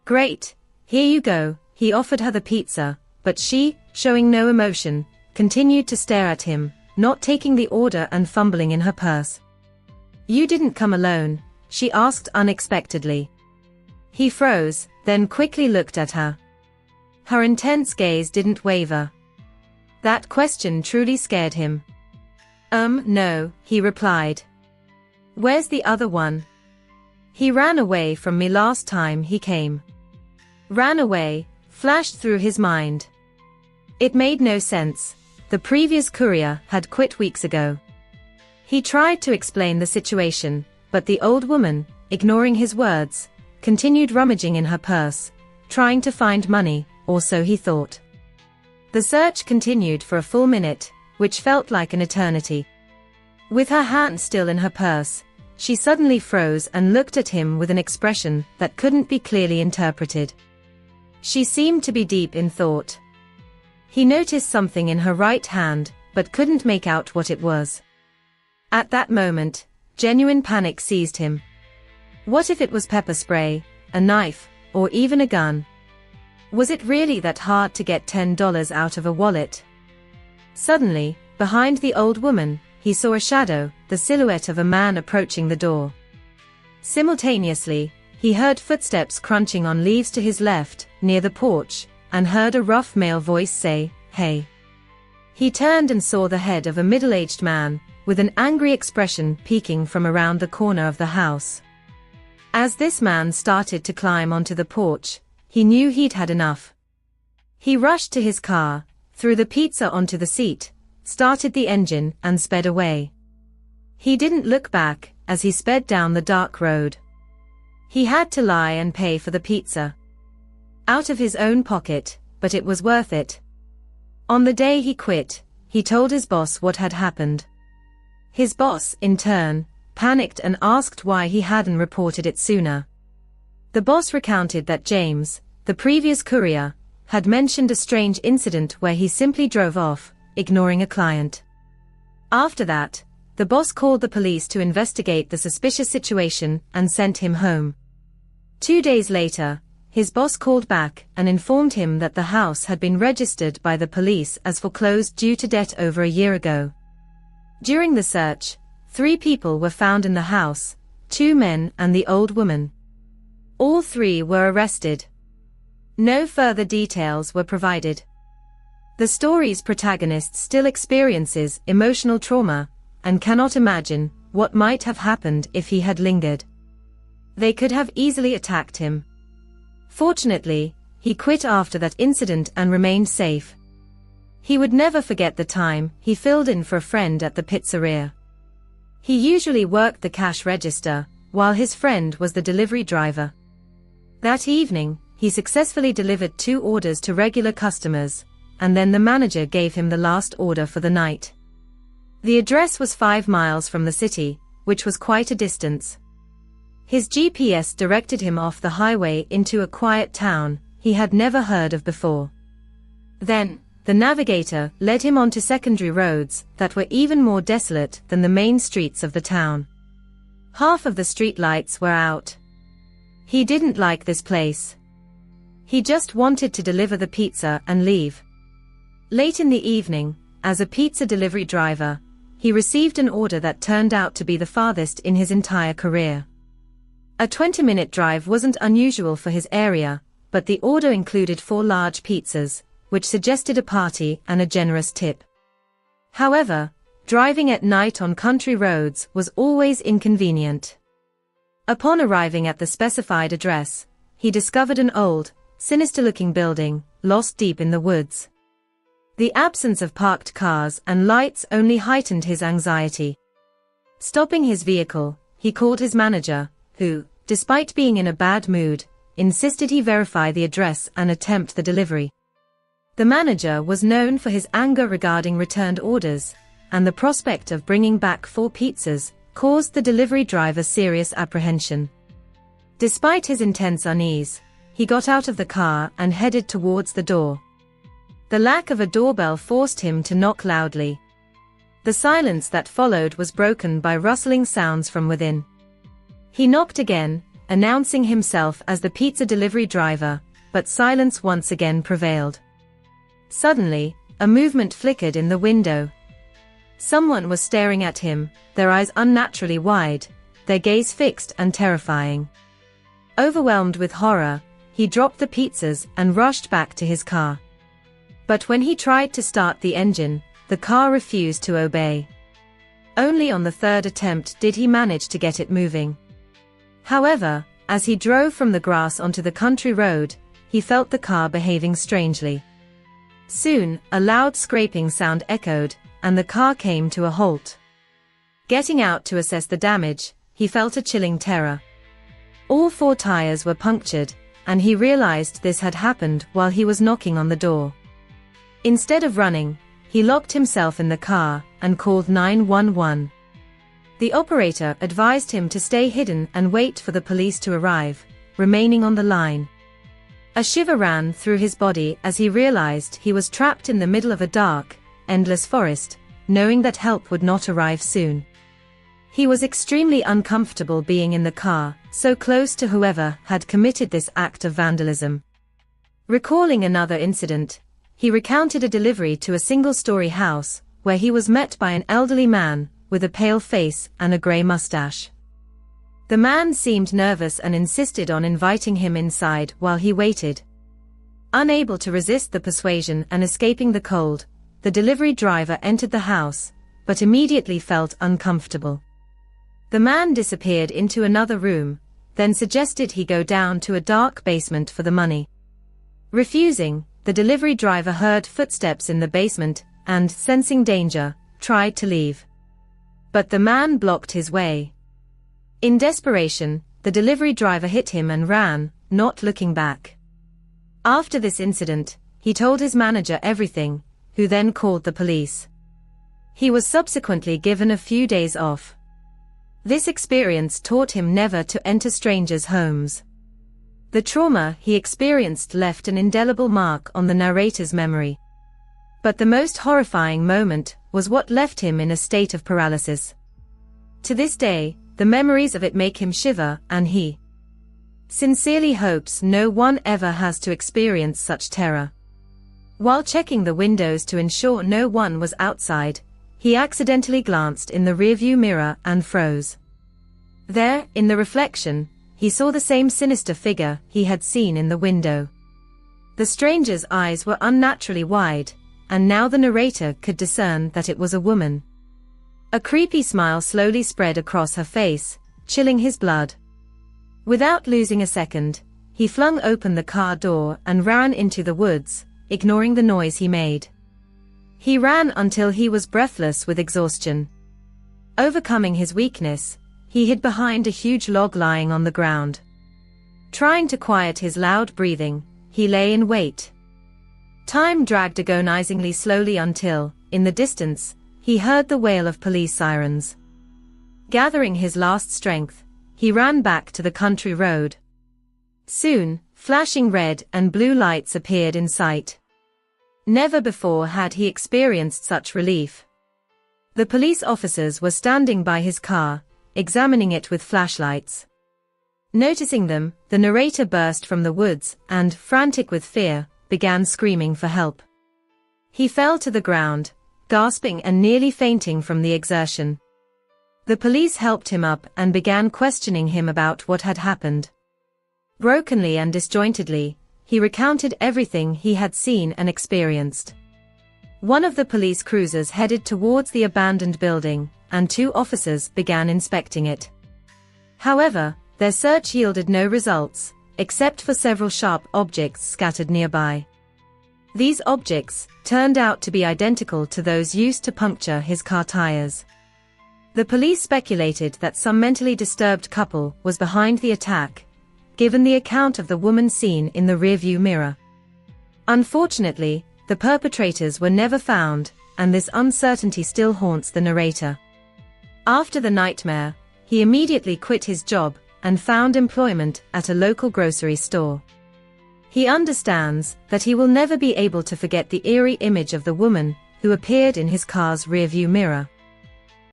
Speaker 3: "Great, here you go." He offered her the pizza, but she, showing no emotion, continued to stare at him, not taking the order and fumbling in her purse. "You didn't come alone?" she asked unexpectedly. He froze, then quickly looked at her. Her intense gaze didn't waver. That question truly scared him. No," he replied. "Where's the other one?" "He ran away from me last time he came." Ran away, flashed through his mind. It made no sense. The previous courier had quit weeks ago. He tried to explain the situation, but the old woman, ignoring his words, continued rummaging in her purse, trying to find money, or so he thought. The search continued for a full minute, which felt like an eternity. With her hand still in her purse, she suddenly froze and looked at him with an expression that couldn't be clearly interpreted. She seemed to be deep in thought. He noticed something in her right hand, but couldn't make out what it was. At that moment, genuine panic seized him. What if it was pepper spray, a knife, or even a gun? Was it really that hard to get $10 out of a wallet? Suddenly, behind the old woman, he saw a shadow, the silhouette of a man approaching the door. Simultaneously, he heard footsteps crunching on leaves to his left, near the porch, and heard a rough male voice say, "Hey." He turned and saw the head of a middle-aged man, with an angry expression peeking from around the corner of the house. As this man started to climb onto the porch, he knew he'd had enough. He rushed to his car, threw the pizza onto the seat, started the engine, and sped away. He didn't look back as he sped down the dark road. He had to lie and pay for the pizza. Out of his own pocket, but it was worth it. On the day he quit, he told his boss what had happened. His boss, in turn, panicked and asked why he hadn't reported it sooner. The boss recounted that James, the previous courier, had mentioned a strange incident where he simply drove off, ignoring a client. After that, the boss called the police to investigate the suspicious situation and sent him home. 2 days later, his boss called back and informed him that the house had been registered by the police as foreclosed due to debt over a year ago. During the search, 3 people were found in the house, 2 men and the old woman. All 3 were arrested. No further details were provided. The story's protagonist still experiences emotional trauma, and cannot imagine what might have happened if he had lingered. They could have easily attacked him. Fortunately, he quit after that incident and remained safe. He would never forget the time he filled in for a friend at the pizzeria. He usually worked the cash register, while his friend was the delivery driver. That evening, he successfully delivered 2 orders to regular customers, and then the manager gave him the last order for the night. The address was 5 miles from the city, which was quite a distance. His GPS directed him off the highway into a quiet town he had never heard of before. Then, the navigator led him onto secondary roads that were even more desolate than the main streets of the town. Half of the street lights were out. He didn't like this place. He just wanted to deliver the pizza and leave. Late in the evening, as a pizza delivery driver, he received an order that turned out to be the farthest in his entire career. A 20-minute drive wasn't unusual for his area, but the order included 4 large pizzas, which suggested a party and a generous tip. However, driving at night on country roads was always inconvenient. Upon arriving at the specified address, he discovered an old, sinister-looking building, lost deep in the woods. The absence of parked cars and lights only heightened his anxiety. Stopping his vehicle, he called his manager, who, despite being in a bad mood, insisted he verify the address and attempt the delivery. The manager was known for his anger regarding returned orders, and the prospect of bringing back 4 pizzas caused the delivery driver serious apprehension. Despite his intense unease, he got out of the car and headed towards the door. The lack of a doorbell forced him to knock loudly. The silence that followed was broken by rustling sounds from within. He knocked again, announcing himself as the pizza delivery driver, but silence once again prevailed. Suddenly, a movement flickered in the window. Someone was staring at him, their eyes unnaturally wide, their gaze fixed and terrifying. Overwhelmed with horror, he dropped the pizzas and rushed back to his car. But when he tried to start the engine, the car refused to obey. Only on the third attempt did he manage to get it moving. However, as he drove from the grass onto the country road, he felt the car behaving strangely. Soon, a loud scraping sound echoed, and the car came to a halt. Getting out to assess the damage, he felt a chilling terror. All 4 tires were punctured, and he realized this had happened while he was knocking on the door. Instead of running, he locked himself in the car and called 911. The operator advised him to stay hidden and wait for the police to arrive, remaining on the line. A shiver ran through his body as he realized he was trapped in the middle of a dark, endless forest, knowing that help would not arrive soon. He was extremely uncomfortable being in the car, so close to whoever had committed this act of vandalism. Recalling another incident, he recounted a delivery to a single-story house, where he was met by an elderly man, with a pale face and a grey mustache. The man seemed nervous and insisted on inviting him inside while he waited. Unable to resist the persuasion and escaping the cold, the delivery driver entered the house, but immediately felt uncomfortable. The man disappeared into another room, then suggested he go down to a dark basement for the money. Refusing, the delivery driver heard footsteps in the basement and, sensing danger, tried to leave. But the man blocked his way. In desperation, the delivery driver hit him and ran, not looking back. After this incident, he told his manager everything, who then called the police. He was subsequently given a few days off. This experience taught him never to enter strangers' homes. The trauma he experienced left an indelible mark on the narrator's memory. But the most horrifying moment was what left him in a state of paralysis. To this day, the memories of it make him shiver, and he sincerely hopes no one ever has to experience such terror. While checking the windows to ensure no one was outside, he accidentally glanced in the rearview mirror and froze. There, in the reflection, he saw the same sinister figure he had seen in the window. The stranger's eyes were unnaturally wide, and now the narrator could discern that it was a woman. A creepy smile slowly spread across her face, chilling his blood. Without losing a second, he flung open the car door and ran into the woods, ignoring the noise he made. He ran until he was breathless with exhaustion. Overcoming his weakness, he hid behind a huge log lying on the ground. Trying to quiet his loud breathing, he lay in wait. Time dragged agonizingly slowly until, in the distance, he heard the wail of police sirens. Gathering his last strength, he ran back to the country road. Soon, flashing red and blue lights appeared in sight. Never before had he experienced such relief. The police officers were standing by his car, examining it with flashlights. Noticing them, the narrator burst from the woods and, frantic with fear, began screaming for help. He fell to the ground, gasping and nearly fainting from the exertion. The police helped him up and began questioning him about what had happened. Brokenly and disjointedly, he recounted everything he had seen and experienced. One of the police cruisers headed towards the abandoned building, and 2 officers began inspecting it. However, their search yielded no results, except for several sharp objects scattered nearby. These objects turned out to be identical to those used to puncture his car tires. The police speculated that some mentally disturbed couple was behind the attack, given the account of the woman seen in the rearview mirror. Unfortunately, the perpetrators were never found, and this uncertainty still haunts the narrator. After the nightmare, he immediately quit his job, and found employment at a local grocery store. He understands that he will never be able to forget the eerie image of the woman who appeared in his car's rearview mirror.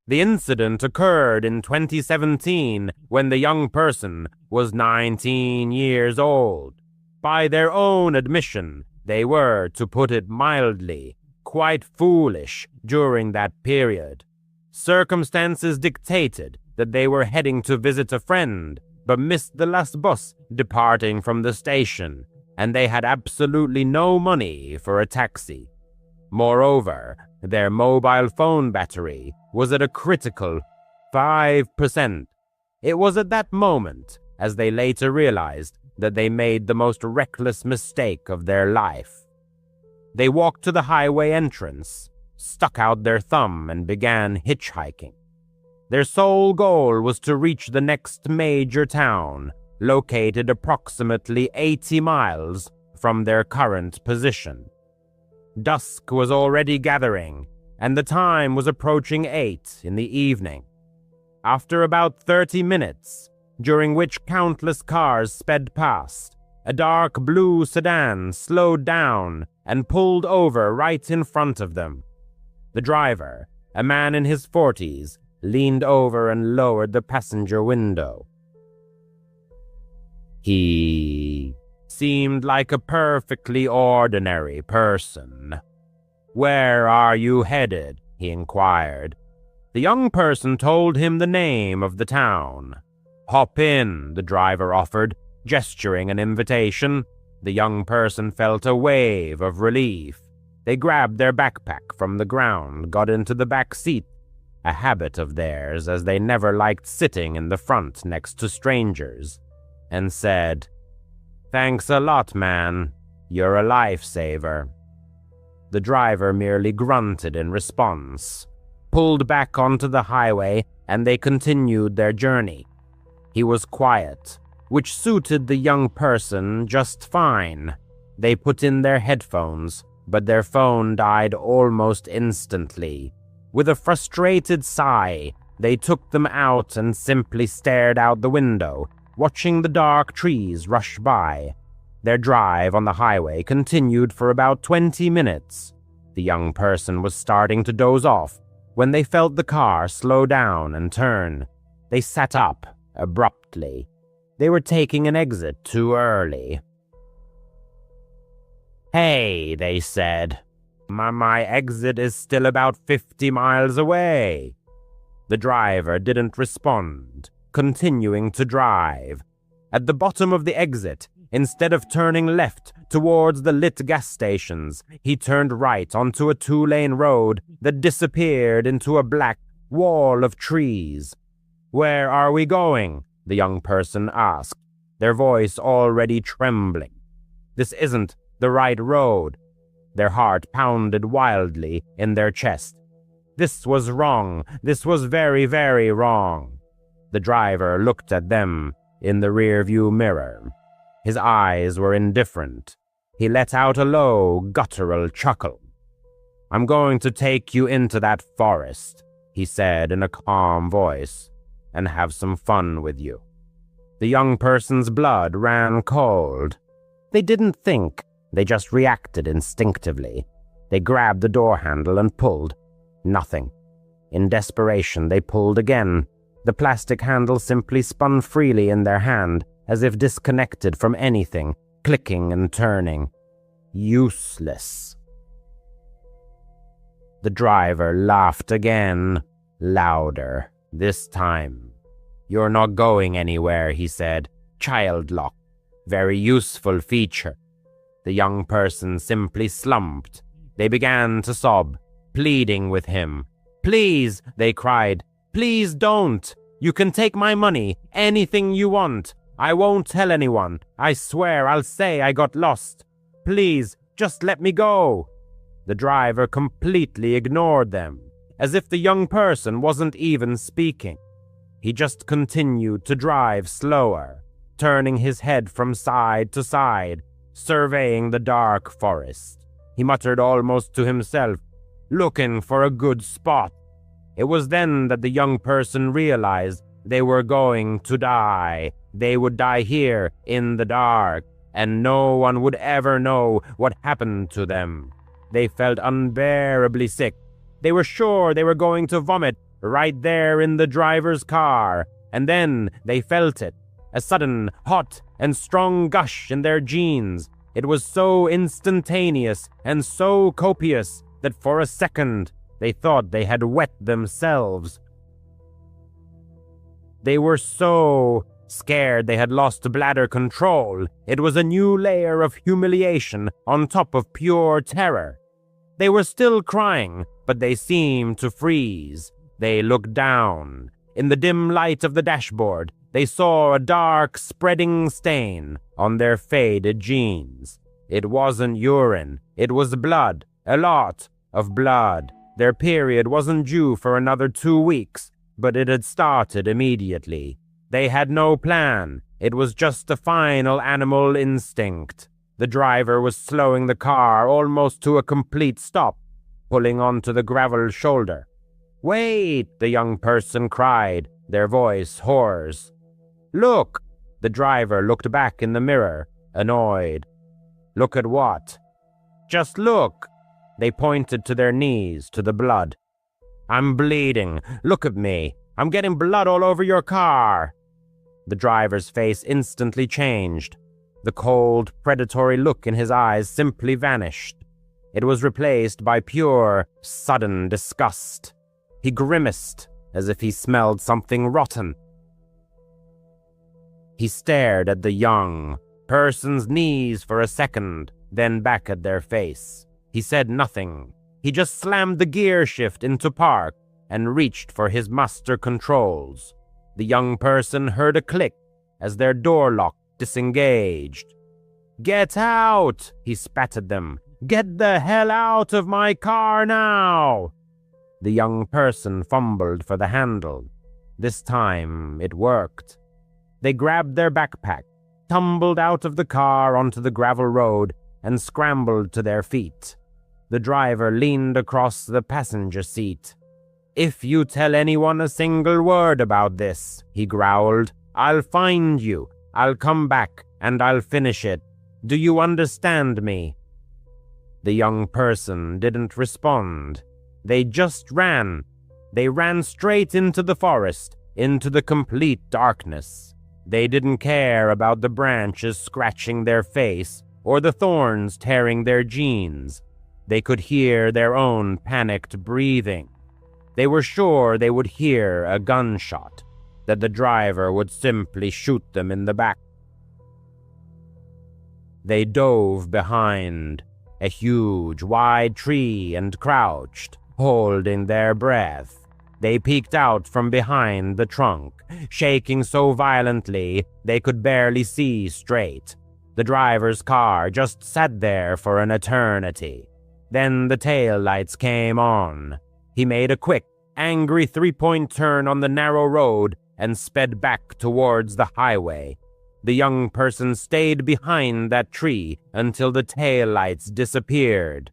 Speaker 2: The incident occurred in 2017 when the young person was 19 years old. By their own admission, they were, to put it mildly, quite foolish during that period. Circumstances dictated that they were heading to visit a friend, but missed the last bus departing from the station, and they had absolutely no money for a taxi. Moreover, their mobile phone battery was at a critical 5%. It was at that moment, as they later realized, that they made the most reckless mistake of their life. They walked to the highway entrance, stuck out their thumb, and began hitchhiking. Their sole goal was to reach the next major town, located approximately 80 miles from their current position. Dusk was already gathering, and the time was approaching 8 in the evening. After about 30 minutes, during which countless cars sped past, a dark blue sedan slowed down and pulled over right in front of them. The driver, a man in his 40s, leaned over and lowered the passenger window. He seemed like a perfectly ordinary person. "Where are you headed?" he inquired. The young person told him the name of the town. "Hop in," the driver offered, gesturing an invitation. The young person felt a wave of relief. They grabbed their backpack from the ground, got into the back seat, a habit of theirs as they never liked sitting in the front next to strangers, and said, "Thanks a lot, man. You're a lifesaver." The driver merely grunted in response, pulled back onto the highway, and they continued their journey. He was quiet, which suited the young person just fine. They put in their headphones, but their phone died almost instantly. With a frustrated sigh, they took them out and simply stared out the window, watching the dark trees rush by. Their drive on the highway continued for about 20 minutes. The young person was starting to doze off when they felt the car slow down and turn. They sat up abruptly. They were taking an exit too early. "Hey," they said, my exit is still about 50 miles away." The driver didn't respond, continuing to drive. At the bottom of the exit, instead of turning left towards the lit gas stations, he turned right onto a 2-lane road that disappeared into a black wall of trees. "Where are we going?" the young person asked, their voice already trembling. "This isn't the right road." Their heart pounded wildly in their chest. This was wrong. This was very, very wrong. The driver looked at them in the rearview mirror. His eyes were indifferent. He let out a low, guttural chuckle. "I'm going to take you into that forest," he said in a calm voice, "and have some fun with you." The young person's blood ran cold. They didn't think. They just reacted instinctively. They grabbed the door handle and pulled. Nothing. In desperation, they pulled again. The plastic handle simply spun freely in their hand, as if disconnected from anything, clicking and turning. Useless. The driver laughed again, louder, this time. "You're not going anywhere," he said. "Child lock. Very useful feature." The young person simply slumped. They began to sob, pleading with him. "Please," they cried. "Please don't. You can take my money, anything you want. I won't tell anyone. I swear I'll say I got lost. Please, just let me go." The driver completely ignored them, as if the young person wasn't even speaking. He just continued to drive slower, turning his head from side to side, surveying the dark forest. He muttered almost to himself, looking for a good spot. It was then that the young person realized they were going to die. They would die here in the dark, and no one would ever know what happened to them. They felt unbearably sick. They were sure they were going to vomit right there in the driver's car, and then they felt it, a sudden, hot, and strong gush in their jeans. It was so instantaneous and so copious that for a second they thought they had wet themselves. They were so scared they had lost bladder control. It was a new layer of humiliation on top of pure terror. They were still crying, but they seemed to freeze. They looked down. In the dim light of the dashboard, they saw a dark, spreading stain on their faded jeans. It wasn't urine. It was blood. A lot of blood. Their period wasn't due for another 2 weeks, but it had started immediately. They had no plan. It was just a final animal instinct. The driver was slowing the car almost to a complete stop, pulling onto the gravel shoulder. "Wait!" the young person cried, their voice hoarse. "Look!" The driver looked back in the mirror, annoyed. "Look at what?" "Just look!" They pointed to their knees, to the blood. "I'm bleeding. Look at me. I'm getting blood all over your car." The driver's face instantly changed. The cold, predatory look in his eyes simply vanished. It was replaced by pure, sudden disgust. He grimaced as if he smelled something rotten. He stared at the young person's knees for a second, then back at their face. He said nothing. He just slammed the gear shift into park and reached for his master controls. The young person heard a click as their door lock disengaged. "Get out!" he spat at them. "Get the hell out of my car now!" The young person fumbled for the handle. This time it worked. They grabbed their backpack, tumbled out of the car onto the gravel road, and scrambled to their feet. The driver leaned across the passenger seat. "If you tell anyone a single word about this," he growled, "I'll find you. I'll come back and I'll finish it. Do you understand me?" The young person didn't respond. They just ran. They ran straight into the forest, into the complete darkness. They didn't care about the branches scratching their face or the thorns tearing their jeans. They could hear their own panicked breathing. They were sure they would hear a gunshot, that the driver would simply shoot them in the back. They dove behind a huge, wide tree and crouched, holding their breath. They peeked out from behind the trunk, shaking so violently they could barely see straight. The driver's car just sat there for an eternity. Then the tail lights came on. He made a quick, angry three-point turn on the narrow road and sped back towards the highway. The young person stayed behind that tree until the taillights disappeared.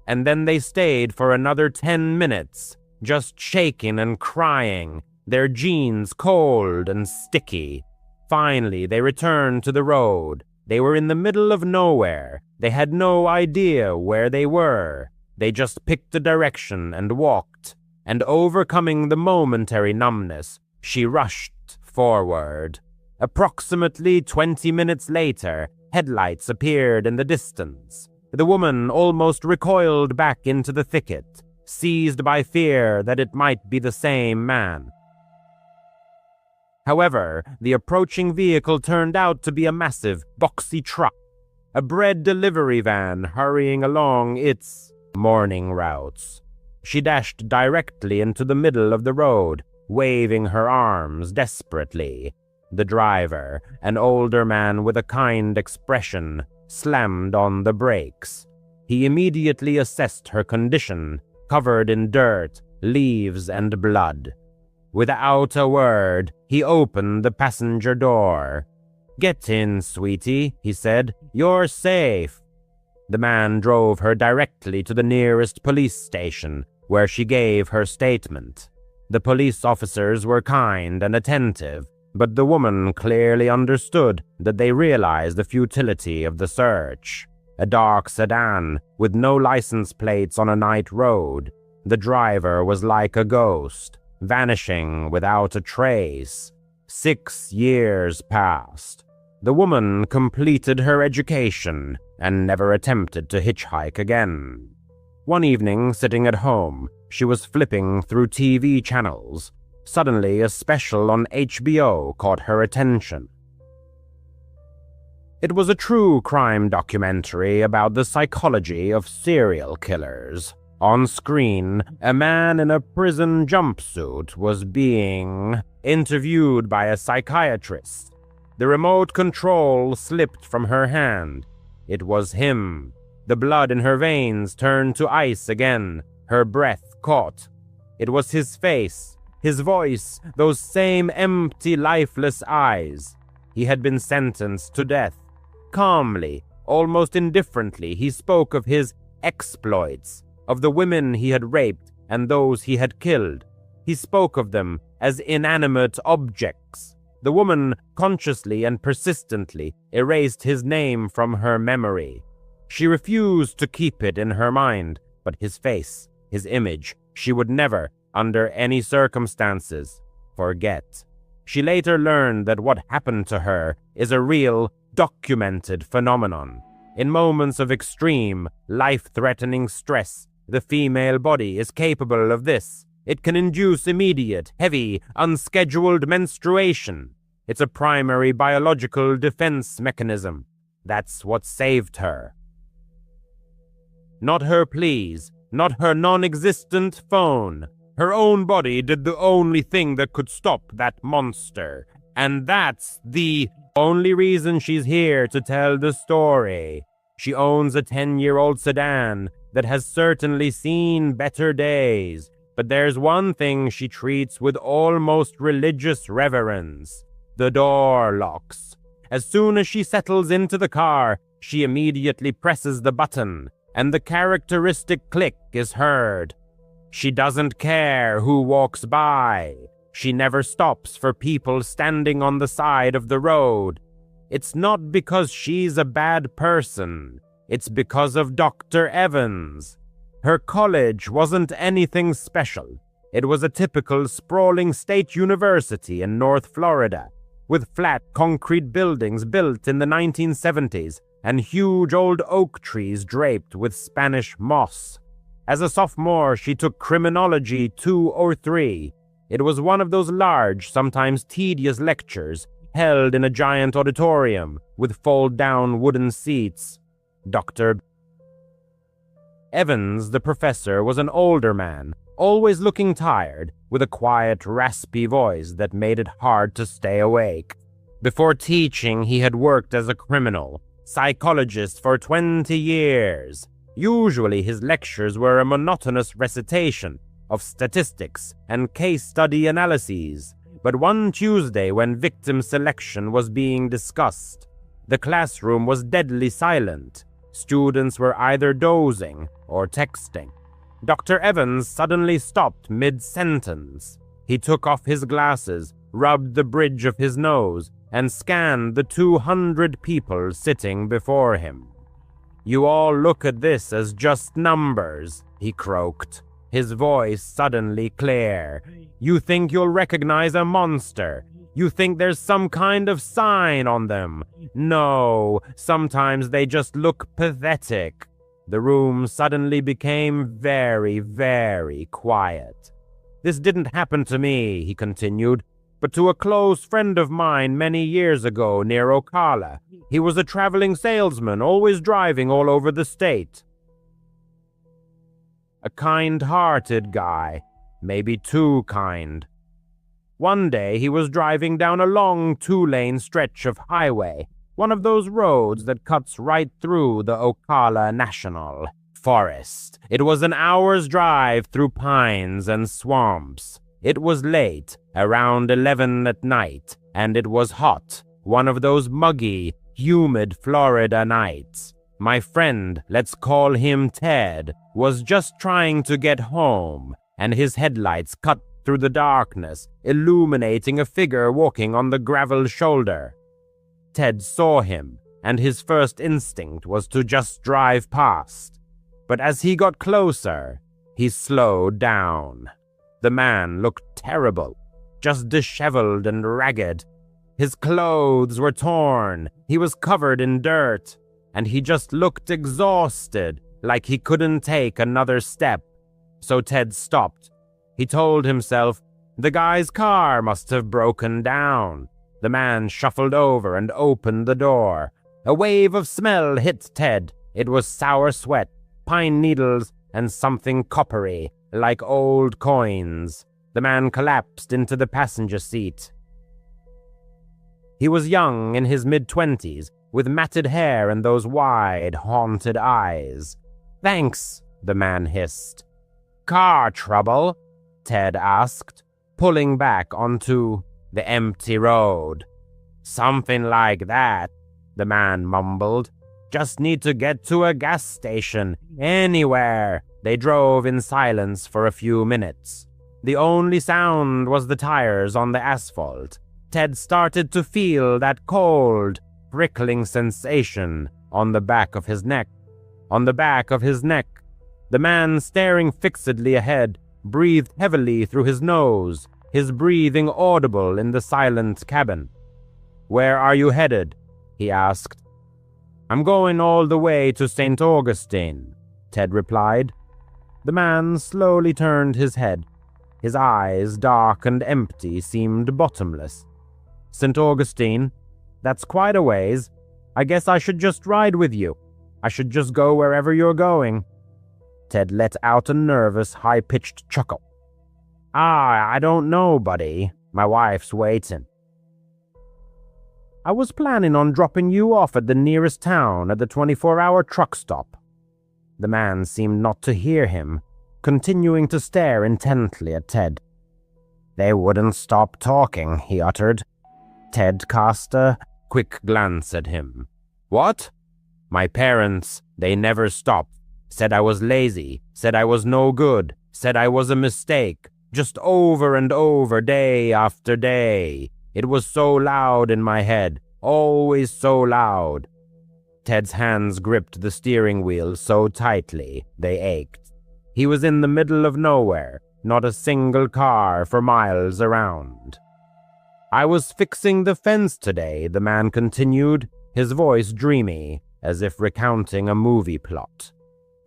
Speaker 2: And then they stayed for another 10 minutes, just shaking and crying, their jeans cold and sticky. Finally, they returned to the road. They were in the middle of nowhere. They had no idea where they were. They just picked a direction and walked. And overcoming the momentary numbness, she rushed forward. Approximately 20 minutes later, headlights appeared in the distance. The woman almost recoiled back into the thicket, seized by fear that it might be the same man. However, the approaching vehicle turned out to be a massive, boxy truck, a bread delivery van hurrying along its morning routes. She dashed directly into the middle of the road, waving her arms desperately. The driver, an older man with a kind expression, slammed on the brakes. He immediately assessed her condition, covered in dirt, leaves, and blood. Without a word, he opened the passenger door. "Get in, sweetie," he said. "You're safe." The man drove her directly to the nearest police station, where she gave her statement. The police officers were kind and attentive. but the woman clearly understood that they realized the futility of the search. A dark sedan with no license plates on a night road. The driver was like a ghost, vanishing without a trace. 6 years passed. The woman completed her education and never attempted to hitchhike again. One evening, sitting at home, she was flipping through TV channels. Suddenly, a special on HBO caught her attention. It was a true crime documentary about the psychology of serial killers. On screen, a man in a prison jumpsuit was being interviewed by a psychiatrist. The remote control slipped from her hand. It was him. The blood in her veins turned to ice again. Her breath caught. It was his face, his voice, those same empty, lifeless eyes. He had been sentenced to death. Calmly, almost indifferently, he spoke of his exploits, of the women he had raped and those he had killed. He spoke of them as inanimate objects. The woman consciously and persistently erased his name from her memory. She refused to keep it in her mind, but his face, his image, she would never, under any circumstances, forget. She later learned that what happened to her is a real, documented phenomenon. In moments of extreme, life-threatening stress, the female body is capable of this. It can induce immediate, heavy, unscheduled menstruation. It's a primary biological defense mechanism. That's what saved her. Not her pleas, not her non-existent phone. Her own body did the only thing that could stop that monster. And that's the only reason she's here to tell the story. She owns a 10-year-old sedan that has certainly seen better days. But there's one thing she treats with almost religious reverence. The door locks. As soon as she settles into the car, she immediately presses the button, and the characteristic click is heard. She doesn't care who walks by. She never stops for people standing on the side of the road. It's not because she's a bad person. It's because of Dr. Evans. Her college wasn't anything special. It was a typical sprawling state university in North Florida, with flat concrete buildings built in the 1970s and huge old oak trees draped with Spanish moss. As a sophomore, she took criminology 2 or 3. It was one of those large, sometimes tedious lectures held in a giant auditorium with fold-down wooden seats. Dr. Evans, the professor, was an older man, always looking tired, with a quiet, raspy voice that made it hard to stay awake. Before teaching, he had worked as a criminal psychologist for 20 years. Usually his lectures were a monotonous recitation of statistics and case study analyses. But one Tuesday, when victim selection was being discussed, the classroom was deadly silent. Students were either dozing or texting. Dr. Evans suddenly stopped mid-sentence. He took off his glasses, rubbed the bridge of his nose, and scanned the 200 people sitting before him. "You all look at this as just numbers," he croaked, his voice suddenly clear. "You think you'll recognize a monster. You think there's some kind of sign on them. No, sometimes they just look pathetic." The room suddenly became very, very quiet. "This didn't happen to me," he continued, "but to a close friend of mine many years ago near Ocala. He was a traveling salesman, always driving all over the state. A kind-hearted guy, maybe too kind. One day he was driving down a long 2-lane stretch of highway, one of those roads that cuts right through the Ocala National Forest. It was an hour's drive through pines and swamps. It was late, around 11 at night, and it was hot, one of those muggy, humid Florida nights. My friend, let's call him Ted, was just trying to get home, and his headlights cut through the darkness, illuminating a figure walking on the gravel shoulder. Ted saw him, and his first instinct was to just drive past. But as he got closer, he slowed down. The man looked terrible, just disheveled and ragged. His clothes were torn, he was covered in dirt, and he just looked exhausted, like he couldn't take another step. So Ted stopped. He told himself, the guy's car must have broken down. The man shuffled over and opened the door. A wave of smell hit Ted. It was sour sweat, pine needles, and something coppery, like old coins. The man collapsed into the passenger seat. He was young, in his mid-20s, with matted hair and those wide, haunted eyes. "Thanks," the man hissed. "Car trouble?" Ted asked, pulling back onto the empty road. "Something like that," the man mumbled. "Just need to get to a gas station, anywhere." They drove in silence for a few minutes. The only sound was the tires on the asphalt. Ted started to feel that cold, prickling sensation on the back of his neck. On the back of his neck. The man, staring fixedly ahead, breathed heavily through his nose, his breathing audible in the silent cabin. "Where are you headed?" he asked. "I'm going all the way to St. Augustine," Ted replied. The man slowly turned his head. His eyes, dark and empty, seemed bottomless. "St. Augustine? That's quite a ways. I guess I should just ride with you. I should just go wherever you're going." Ted let out a nervous, high-pitched chuckle. "I don't know, buddy. My wife's waiting." "I was planning on dropping you off at the nearest town at the 24-hour truck stop." The man seemed not to hear him, continuing to stare intently at Ted. "They wouldn't stop talking," he uttered. Ted cast a quick glance at him. "What?" "My parents, they never stopped. Said I was lazy, said I was no good, said I was a mistake, just over and over, day after day. It was so loud in my head, always so loud." Ted's hands gripped the steering wheel so tightly they ached. He was in the middle of nowhere, not a single car for miles around. "I was fixing the fence today," the man continued, his voice dreamy, as if recounting a movie plot.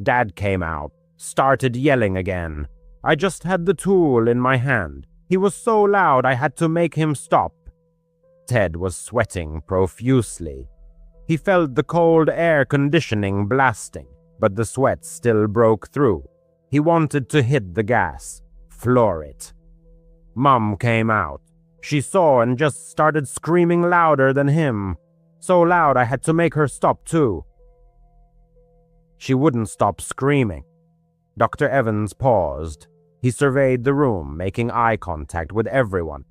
Speaker 2: "Dad came out, started yelling again. I just had the tool in my hand. He was so loud I had to make him stop." Ted was sweating profusely. He felt the cold air conditioning blasting, but the sweat still broke through. He wanted to hit the gas, floor it. Mom came out. She saw and just started screaming louder than him. So loud I had to make her stop too. She wouldn't stop screaming. Dr. Evans paused. He surveyed the room, making eye contact with everyone.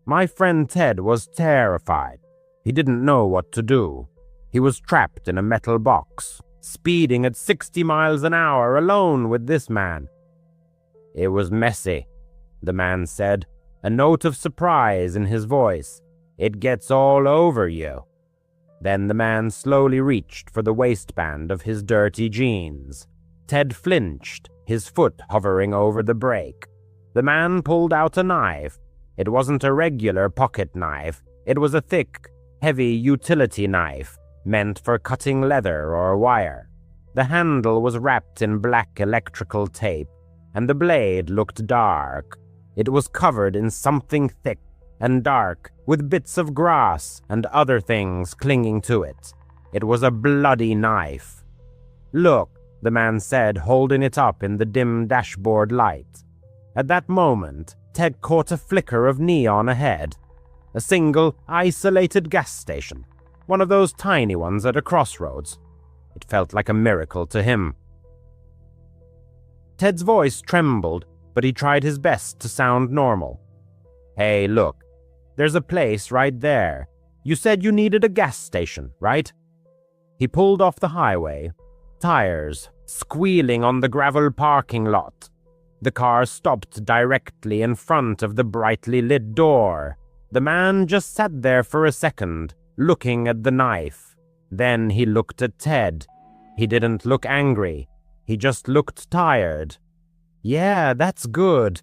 Speaker 2: My friend Ted was terrified. He didn't know what to do. He was trapped in a metal box, speeding at 60 miles an hour alone with this man. "It was messy," the man said, a note of surprise in his voice. "It gets all over you." Then the man slowly reached for the waistband of his dirty jeans. Ted flinched, his foot hovering over the brake. The man pulled out a knife. It wasn't a regular pocket knife. It was a thick, heavy utility knife, meant for cutting leather or wire. The handle was wrapped in black electrical tape, and the blade looked dark. It was covered in something thick and dark, with bits of grass and other things clinging to it. It was a bloody knife. "Look," the man said, holding it up in the dim dashboard light. At that moment, Ted caught a flicker of neon ahead. A single, isolated gas station. One of those tiny ones at a crossroads. It felt like a miracle to him. Ted's voice trembled, but he tried his best to sound normal. "Hey, look. There's a place right there. You said you needed a gas station, right?" He pulled off the highway, tires squealing on the gravel parking lot. The car stopped directly in front of the brightly lit door. The man just sat there for a second, looking at the knife. Then he looked at Ted. He didn't look angry. He just looked tired. Yeah, that's good.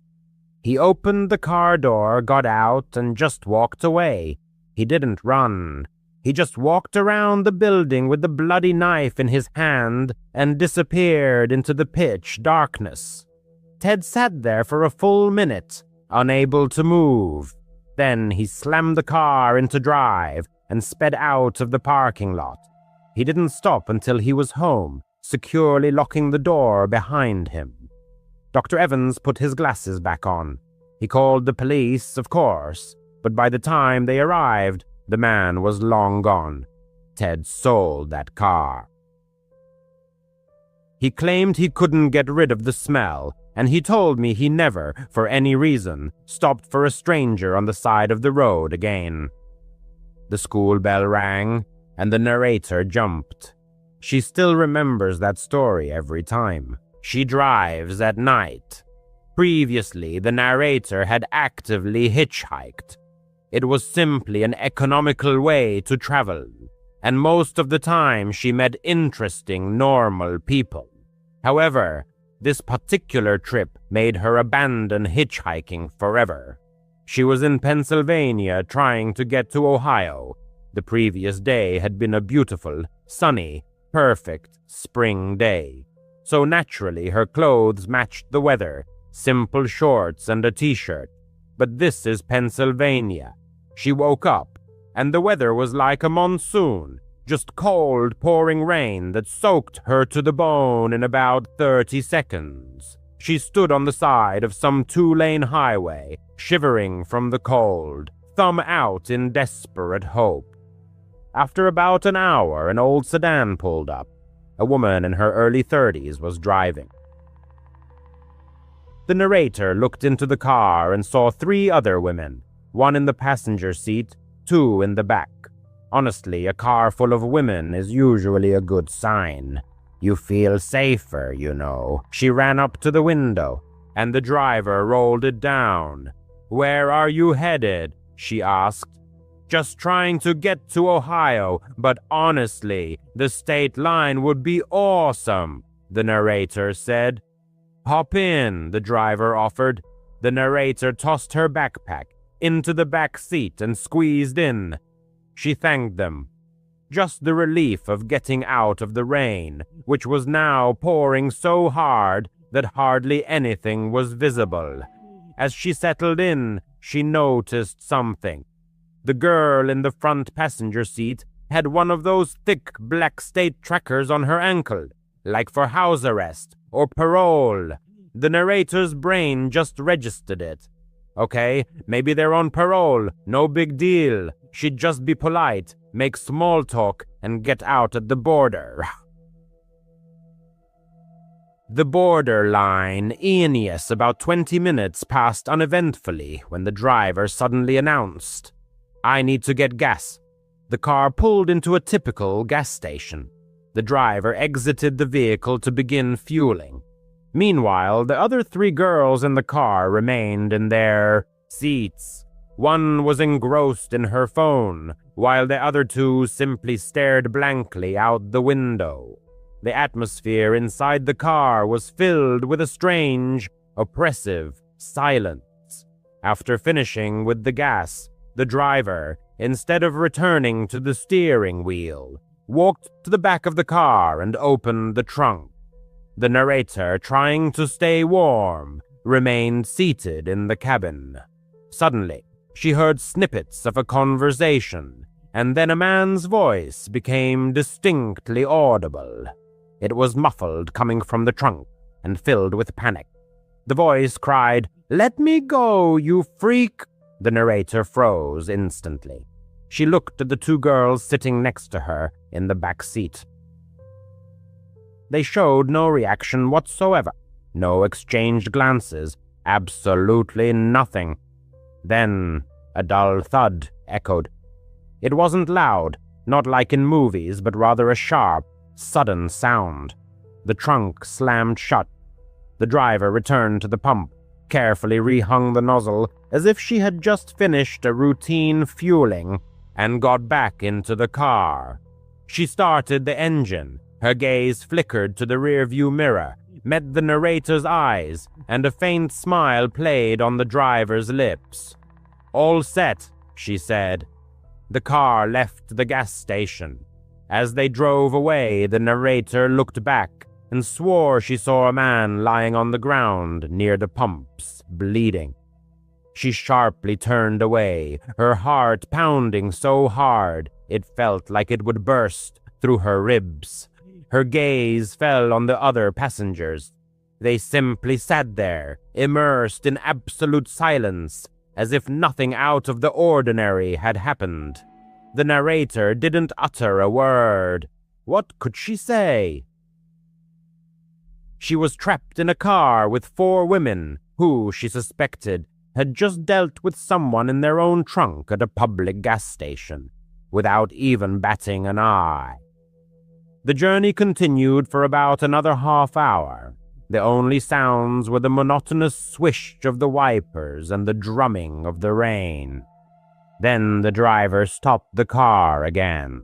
Speaker 2: He opened the car door, got out, and just walked away. He didn't run. He just walked around the building with the bloody knife in his hand and disappeared into the pitch darkness. Ted sat there for a full minute, unable to move. Then he slammed the car into drive and sped out of the parking lot. He didn't stop until he was home, securely locking the door behind him. Dr. Evans put his glasses back on. He called the police, of course, but by the time they arrived, the man was long gone. Ted sold that car. He claimed he couldn't get rid of the smell, and he told me he never, for any reason, stopped for a stranger on the side of the road again. The school bell rang, and the narrator jumped. She still remembers that story every time. She drives at night. Previously, the narrator had actively hitchhiked. It was simply an economical way to travel, and most of the time she met interesting, normal people. However, this particular trip made her abandon hitchhiking forever. She was in Pennsylvania trying to get to Ohio. The previous day had been a beautiful, sunny, perfect spring day. So naturally her clothes matched the weather, simple shorts and a t-shirt. But this is Pennsylvania. She woke up, and the weather was like a monsoon, just cold, pouring rain that soaked her to the bone in about 30 seconds. She stood on the side of some 2-lane highway, shivering from the cold, thumb out in desperate hope. After about an hour, an old sedan pulled up. A woman in her early 30s was driving. The narrator looked into the car and saw 3 other women, one in the passenger seat, 2 in the back. Honestly, a car full of women is usually a good sign. You feel safer, you know. She ran up to the window, and the driver rolled it down. "Where are you headed?" she asked. "Just trying to get to Ohio, but honestly, the state line would be awesome," the narrator said. "Hop in," the driver offered. The narrator tossed her backpack into the back seat and squeezed in. She thanked them. Just the relief of getting out of the rain, which was now pouring so hard that hardly anything was visible. As she settled in, she noticed something. The girl in the front passenger seat had one of those thick black state trackers on her ankle, like for house arrest or parole. The narrator's brain just registered it. Okay, maybe they're on parole, no big deal. She'd just be polite, make small talk, and get out at the border. The border line, Aeneas, about 20 minutes passed uneventfully when the driver suddenly announced, "I need to get gas." The car pulled into a typical gas station. The driver exited the vehicle to begin fueling. Meanwhile, the other 3 girls in the car remained in their seats. One was engrossed in her phone, while the other 2 simply stared blankly out the window. The atmosphere inside the car was filled with a strange, oppressive silence. After finishing with the gas, the driver, instead of returning to the steering wheel, walked to the back of the car and opened the trunk. The narrator, trying to stay warm, remained seated in the cabin. Suddenly, she heard snippets of a conversation, and then a man's voice became distinctly audible. It was muffled, coming from the trunk, and filled with panic. The voice cried, "Let me go, you freak!" The narrator froze instantly. She looked at the 2 girls sitting next to her in the back seat. They showed no reaction whatsoever, no exchanged glances, absolutely nothing. Then a dull thud echoed. It wasn't loud, not like in movies, but rather a sharp, sudden sound. The trunk slammed shut. The driver returned to the pump, carefully rehung the nozzle as if she had just finished a routine fueling, and got back into the car. She started the engine. Her gaze flickered to the rearview mirror, met the narrator's eyes, and a faint smile played on the driver's lips. "All set," she said. The car left the gas station. As they drove away, the narrator looked back and swore she saw a man lying on the ground near the pumps, bleeding. She sharply turned away, her heart pounding so hard it felt like it would burst through her ribs. Her gaze fell on the other passengers. They simply sat there, immersed in absolute silence, as if nothing out of the ordinary had happened. The narrator didn't utter a word. What could she say? She was trapped in a car with 4 women who, she suspected, had just dealt with someone in their own trunk at a public gas station, without even batting an eye. The journey continued for about another half hour. The only sounds were the monotonous swish of the wipers and the drumming of the rain. Then the driver stopped the car again.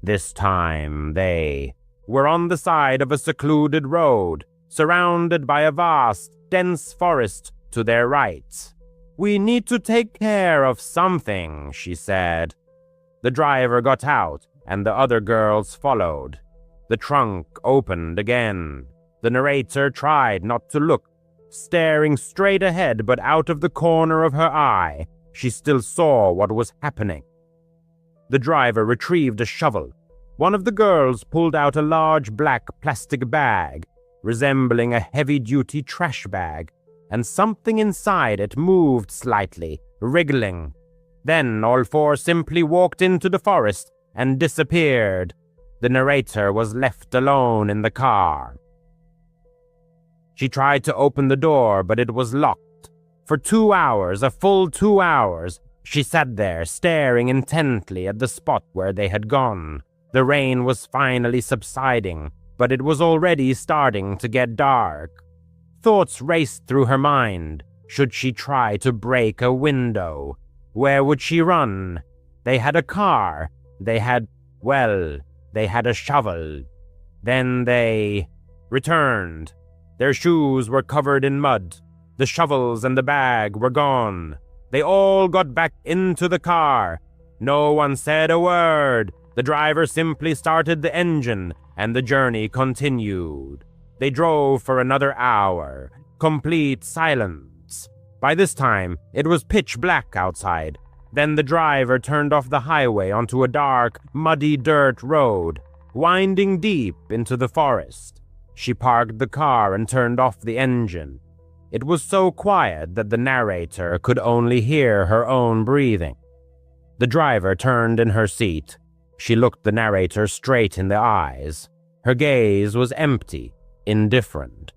Speaker 2: This time they were on the side of a secluded road, surrounded by a vast, dense forest to their right. "We need to take care of something," she said. The driver got out, and the other girls followed. The trunk opened again. The narrator tried not to look, staring straight ahead, but out of the corner of her eye, she still saw what was happening. The driver retrieved a shovel. One of the girls pulled out a large black plastic bag, resembling a heavy-duty trash bag, and something inside it moved slightly, wriggling. Then all 4 simply walked into the forest and disappeared. The narrator was left alone in the car. She tried to open the door, but it was locked. For 2 hours, a full 2 hours, she sat there staring intently at the spot where they had gone. The rain was finally subsiding, but it was already starting to get dark. Thoughts raced through her mind. Should she try to break a window? Where would she run? They had a car. They had a shovel. Then they returned. Their shoes were covered in mud. The shovels and the bag were gone. They all got back into the car. No one said a word. The driver simply started the engine, and the journey continued. They drove for another hour. Complete silence. By this time, it was pitch black outside. Then the driver turned off the highway onto a dark, muddy dirt road, winding deep into the forest. She parked the car and turned off the engine. It was so quiet that the narrator could only hear her own breathing. The driver turned in her seat. She looked the narrator straight in the eyes. Her gaze was empty, indifferent.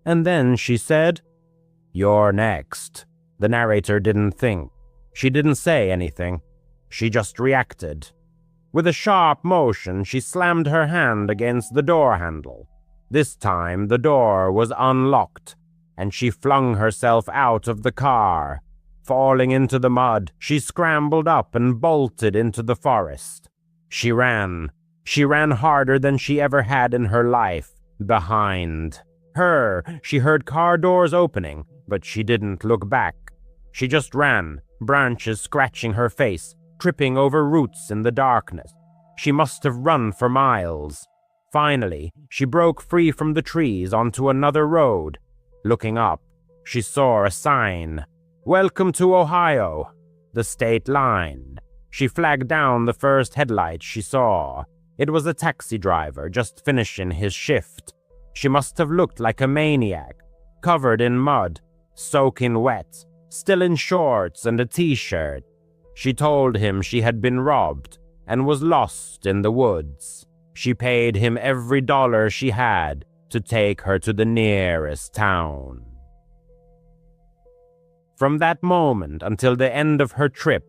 Speaker 2: And then she said, "You're next." The narrator didn't think. She didn't say anything. She just reacted. With a sharp motion, she slammed her hand against the door handle. This time, the door was unlocked, and she flung herself out of the car. Falling into the mud, she scrambled up and bolted into the forest. She ran. She ran harder than she ever had in her life. Behind her, she heard car doors opening, but she didn't look back. She just ran, branches scratching her face, tripping over roots in the darkness. She must have run for miles. Finally, she broke free from the trees onto another road. Looking up, she saw a sign. "Welcome to Ohio," the state line. She flagged down the first headlight she saw. It was a taxi driver just finishing his shift. She must have looked like a maniac, covered in mud, soaking wet, still in shorts and a t-shirt. She told him she had been robbed and was lost in the woods. She paid him every dollar she had to take her to the nearest town. From that moment until the end of her trip,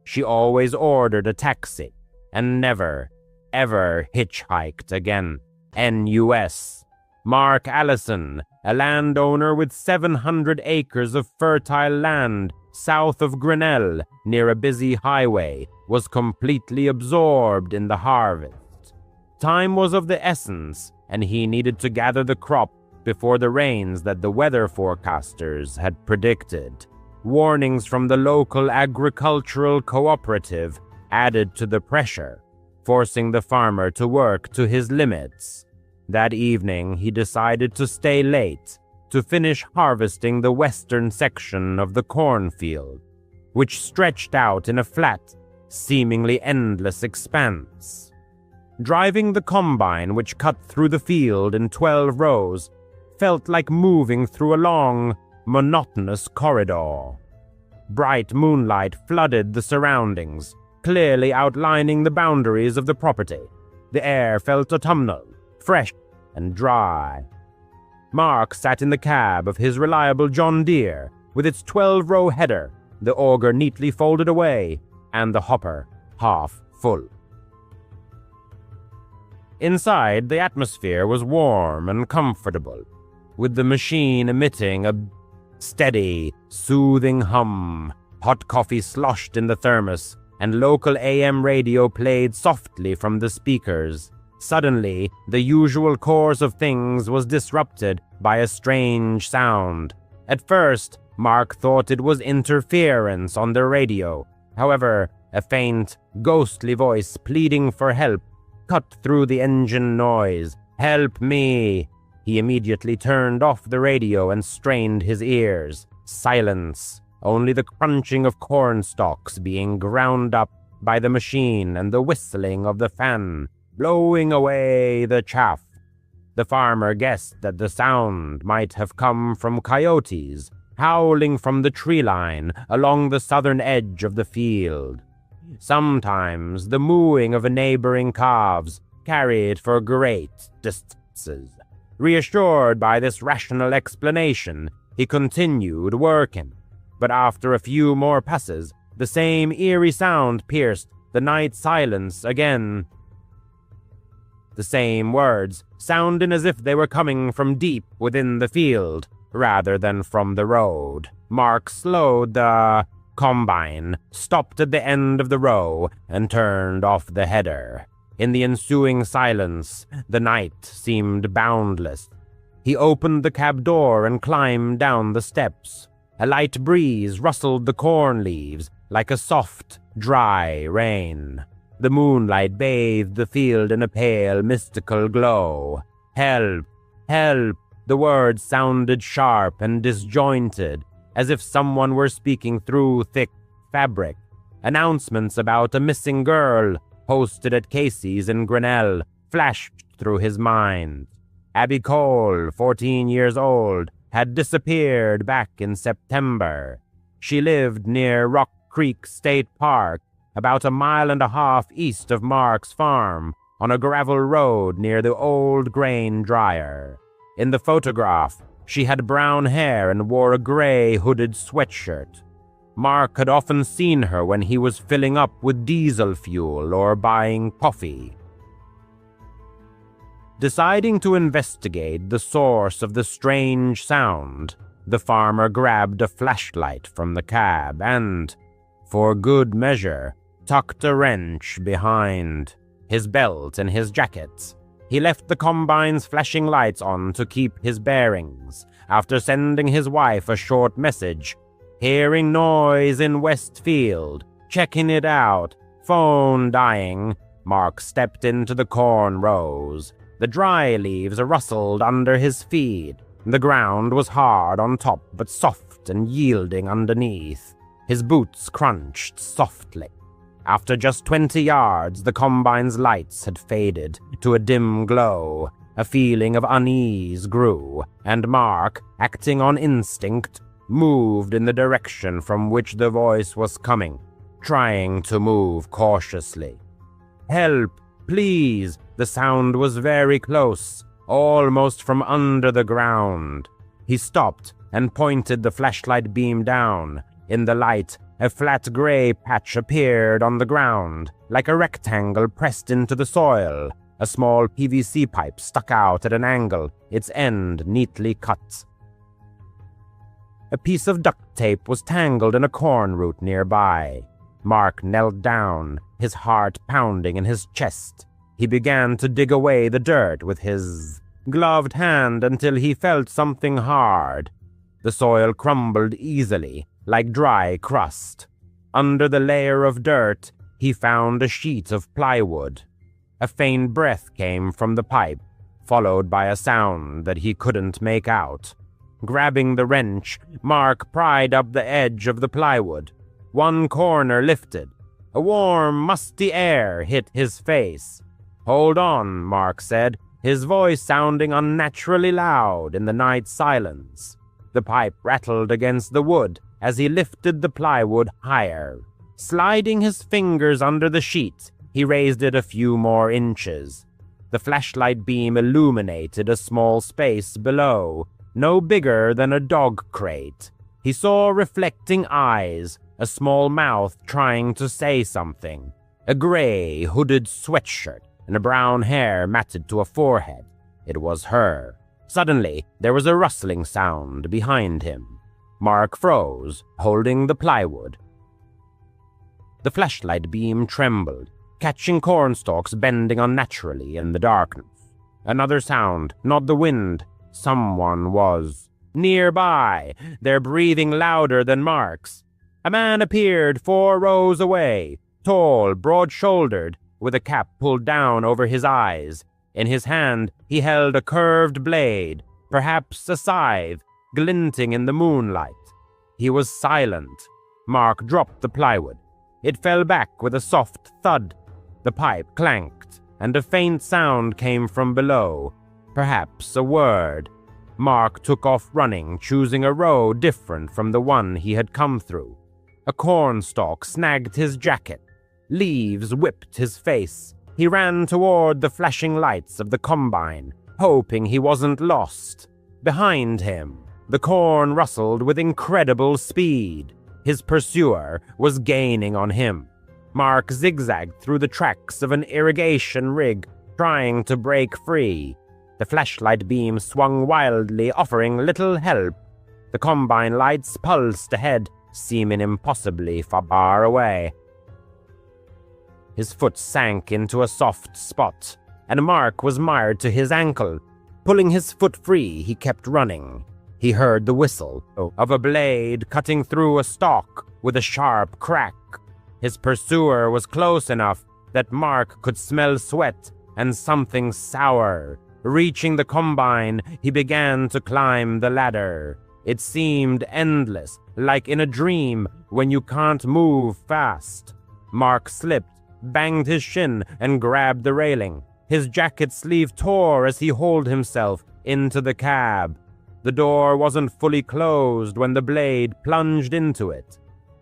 Speaker 2: she always ordered a taxi and never, ever hitchhiked again. NUS. Mark Allison, a landowner with 700 acres of fertile land south of Grinnell, near a busy highway, was completely absorbed in the harvest. Time was of the essence, and he needed to gather the crop before the rains that the weather forecasters had predicted. Warnings from the local agricultural cooperative added to the pressure, forcing the farmer to work to his limits. That evening, he decided to stay late to finish harvesting the western section of the cornfield, which stretched out in a flat, seemingly endless expanse. Driving the combine, which cut through the field in 12 rows, felt like moving through a long, monotonous corridor. Bright moonlight flooded the surroundings, clearly outlining the boundaries of the property. The air felt autumnal, fresh, and dry. Mark sat in the cab of his reliable John Deere, with its 12-row header, the auger neatly folded away, and the hopper half full. Inside, the atmosphere was warm and comfortable, with the machine emitting a steady, soothing hum. Hot coffee sloshed in the thermos, and local AM radio played softly from the speakers. Suddenly, the usual course of things was disrupted by a strange sound. At first, Mark thought it was interference on the radio. However, a faint, ghostly voice pleading for help cut through the engine noise. "Help me!" He immediately turned off the radio and strained his ears. Silence, only the crunching of corn stalks being ground up by the machine and the whistling of the fan, blowing away the chaff. The farmer guessed that the sound might have come from coyotes, howling from the tree line along the southern edge of the field. Sometimes the mooing of neighboring calves carried for great distances. Reassured by this rational explanation, he continued working. But after a few more passes, the same eerie sound pierced the night silence again. The same words, sounding as if they were coming from deep within the field, rather than from the road. Mark slowed the combine, stopped at the end of the row, and turned off the header. In the ensuing silence, the night seemed boundless. He opened the cab door and climbed down the steps. A light breeze rustled the corn leaves like a soft, dry rain. The moonlight bathed the field in a pale, mystical glow. "Help! Help!" The words sounded sharp and disjointed, as if someone were speaking through thick fabric. Announcements about a missing girl, posted at Casey's in Grinnell, flashed through his mind. Abby Cole, 14 years old, had disappeared back in September. She lived near Rock Creek State Park, about 1.5 miles east of Mark's farm, on a gravel road near the old grain dryer. In the photograph, she had brown hair and wore a gray hooded sweatshirt. Mark had often seen her when he was filling up with diesel fuel or buying coffee. Deciding to investigate the source of the strange sound, the farmer grabbed a flashlight from the cab and, for good measure, tucked a wrench behind his belt and his jacket. He left the combine's flashing lights on to keep his bearings, after sending his wife a short message. "Hearing noise in Westfield, checking it out, phone dying." Mark stepped into the corn rows. The dry leaves rustled under his feet. The ground was hard on top but soft and yielding underneath. His boots crunched softly. After just 20 yards, the combine's lights had faded to a dim glow. A feeling of unease grew, and Mark, acting on instinct, moved in the direction from which the voice was coming, trying to move cautiously. "Help, please!" The sound was very close, almost from under the ground. He stopped and pointed the flashlight beam down. In the light, a flat gray patch appeared on the ground, like a rectangle pressed into the soil. A small PVC pipe stuck out at an angle, its end neatly cut. A piece of duct tape was tangled in a corn root nearby. Mark knelt down, his heart pounding in his chest. He began to dig away the dirt with his gloved hand until he felt something hard. The soil crumbled easily, like dry crust. Under the layer of dirt, he found a sheet of plywood. A faint breath came from the pipe, followed by a sound that he couldn't make out. Grabbing the wrench, Mark pried up the edge of the plywood. One corner lifted. A warm, musty air hit his face. "Hold on," Mark said, his voice sounding unnaturally loud in the night silence. The pipe rattled against the wood as he lifted the plywood higher. Sliding his fingers under the sheet, he raised it a few more inches. The flashlight beam illuminated a small space below, no bigger than a dog crate. He saw reflecting eyes, a small mouth trying to say something, a gray, hooded sweatshirt, and a brown hair matted to a forehead. It was her. Suddenly, there was a rustling sound behind him. Mark froze, holding the plywood. The flashlight beam trembled, catching cornstalks bending unnaturally in the darkness. Another sound, not the wind. Someone was nearby, their breathing louder than Mark's. A man appeared 4 rows away, tall, broad-shouldered, with a cap pulled down over his eyes. In his hand, he held a curved blade, perhaps a scythe, glinting in the moonlight. He was silent. Mark dropped the plywood. It fell back with a soft thud. The pipe clanked, and a faint sound came from below, perhaps a word. Mark took off running, choosing a road different from the one he had come through. A cornstalk snagged his jacket. Leaves whipped his face. He ran toward the flashing lights of the combine, hoping he wasn't lost. Behind him, the corn rustled with incredible speed. His pursuer was gaining on him. Mark zigzagged through the tracks of an irrigation rig, trying to break free. The flashlight beam swung wildly, offering little help. The combine lights pulsed ahead, seeming impossibly far away. His foot sank into a soft spot, and Mark was mired to his ankle. Pulling his foot free, he kept running. He heard the whistle of a blade cutting through a stalk with a sharp crack. His pursuer was close enough that Mark could smell sweat and something sour. Reaching the combine, he began to climb the ladder. It seemed endless, like in a dream when you can't move fast. Mark slipped, banged his shin, and grabbed the railing. His jacket sleeve tore as he hauled himself into the cab. The door wasn't fully closed when the blade plunged into it.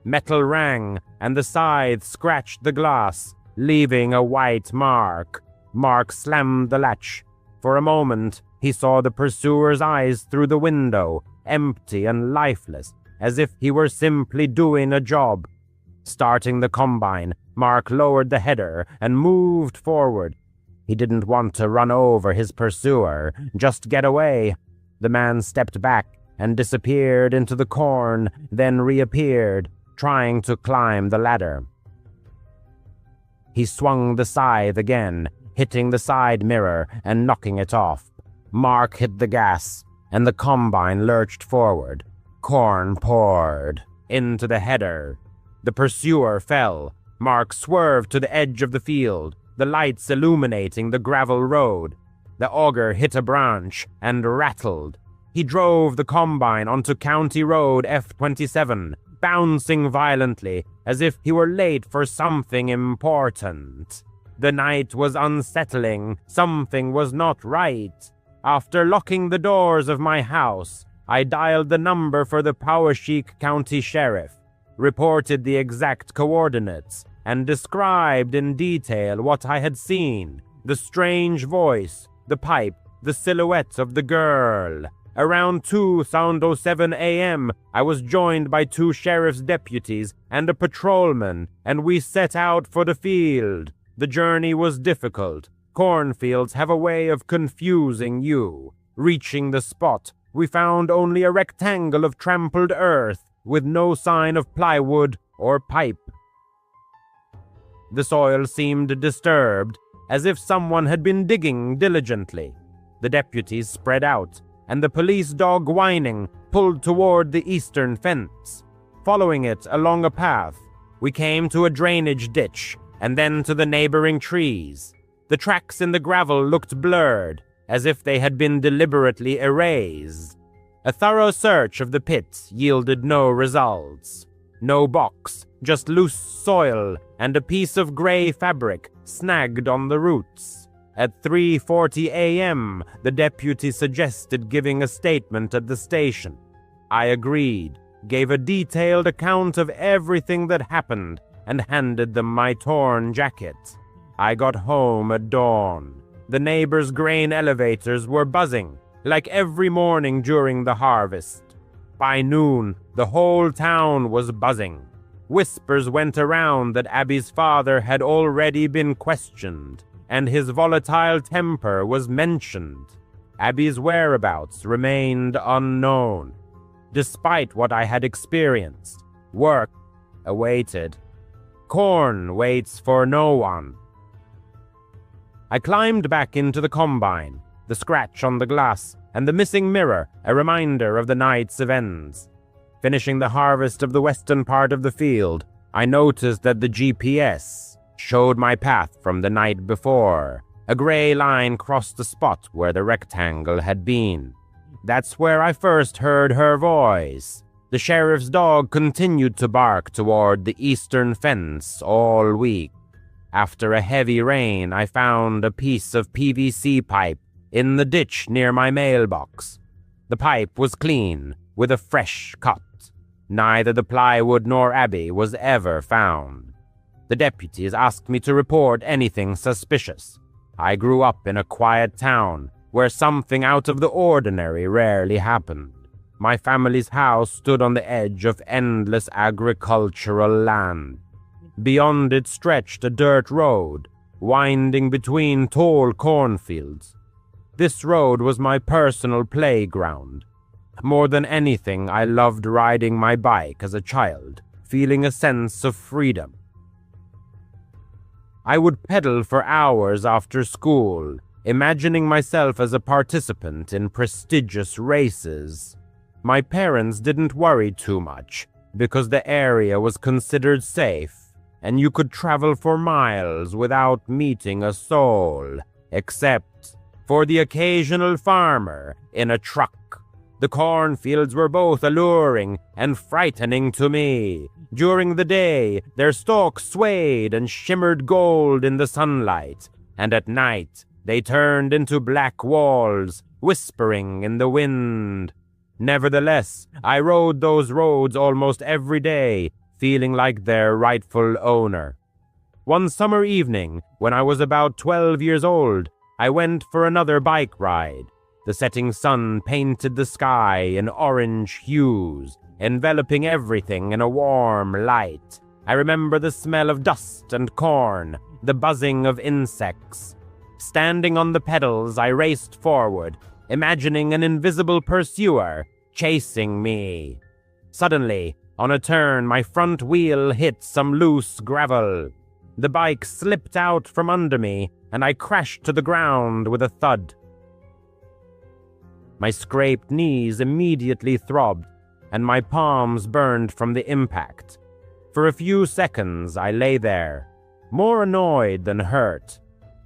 Speaker 2: Metal rang, and the scythe scratched the glass, leaving a white mark. Mark slammed the latch. For a moment, he saw the pursuer's eyes through the window, empty and lifeless, as if he were simply doing a job. Starting the combine, Mark lowered the header and moved forward. He didn't want to run over his pursuer, just get away. The man stepped back and disappeared into the corn, then reappeared, trying to climb the ladder. He swung the scythe again, hitting the side mirror and knocking it off. Mark hit the gas, and the combine lurched forward. Corn poured into the header. The pursuer fell. Mark swerved to the edge of the field, the lights illuminating the gravel road. The auger hit a branch and rattled. He drove the combine onto County Road F27, bouncing violently as if he were late for something important. The night was unsettling. Something was not right. After locking the doors of my house, I dialed the number for the Poweshiek County Sheriff, reported the exact coordinates, and described in detail what I had seen: the strange voice, the pipe, the silhouette of the girl. Around 2:07 a.m., I was joined by 2 sheriff's deputies and a patrolman, and we set out for the field. The journey was difficult, Cornfields have a way of confusing you. Reaching the spot, we found only a rectangle of trampled earth with no sign of plywood or pipe. The soil seemed disturbed, as if someone had been digging diligently. The deputies spread out, and the police dog whining pulled toward the eastern fence. Following it along a path, we came to a drainage ditch, and then to the neighboring trees. The tracks in the gravel looked blurred, as if they had been deliberately erased. A thorough search of the pit yielded no results. No box, just loose soil and a piece of gray fabric snagged on the roots. At 3:40 a.m., the deputy suggested giving a statement at the station. I agreed, gave a detailed account of everything that happened, and handed them my torn jacket. I got home at dawn. The neighbors' grain elevators were buzzing, like every morning during the harvest. By noon, the whole town was buzzing. Whispers went around that Abby's father had already been questioned, and his volatile temper was mentioned. Abby's whereabouts remained unknown. Despite what I had experienced, work awaited. Corn waits for no one. I climbed back into the combine, the scratch on the glass, and the missing mirror a reminder of the night's events. Finishing the harvest of the western part of the field, I noticed that the GPS showed my path from the night before. A gray line crossed the spot where the rectangle had been. That's where I first heard her voice. The sheriff's dog continued to bark toward the eastern fence all week. After a heavy rain, I found a piece of PVC pipe in the ditch near my mailbox. The pipe was clean, with a fresh cut. Neither the plywood nor Abby was ever found. The deputies asked me to report anything suspicious. I grew up in a quiet town where something out of the ordinary rarely happened. My family's house stood on the edge of endless agricultural land. Beyond it stretched a dirt road, winding between tall cornfields. This road was my personal playground. More than anything, I loved riding my bike as a child, feeling a sense of freedom. I would pedal for hours after school, imagining myself as a participant in prestigious races. My parents didn't worry too much, because the area was considered safe, and you could travel for miles without meeting a soul, except for the occasional farmer in a truck. The cornfields were both alluring and frightening to me. During the day, their stalks swayed and shimmered gold in the sunlight, and at night, they turned into black walls, whispering in the wind. Nevertheless, I rode those roads almost every day, feeling like their rightful owner. One summer evening, when I was about 12 years old, I went for another bike ride. The setting sun painted the sky in orange hues, enveloping everything in a warm light. I remember the smell of dust and corn, the buzzing of insects. Standing on the pedals, I raced forward, imagining an invisible pursuer chasing me. Suddenly, on a turn, my front wheel hit some loose gravel. The bike slipped out from under me, and I crashed to the ground with a thud. My scraped knees immediately throbbed, and my palms burned from the impact. For a few seconds, I lay there, more annoyed than hurt.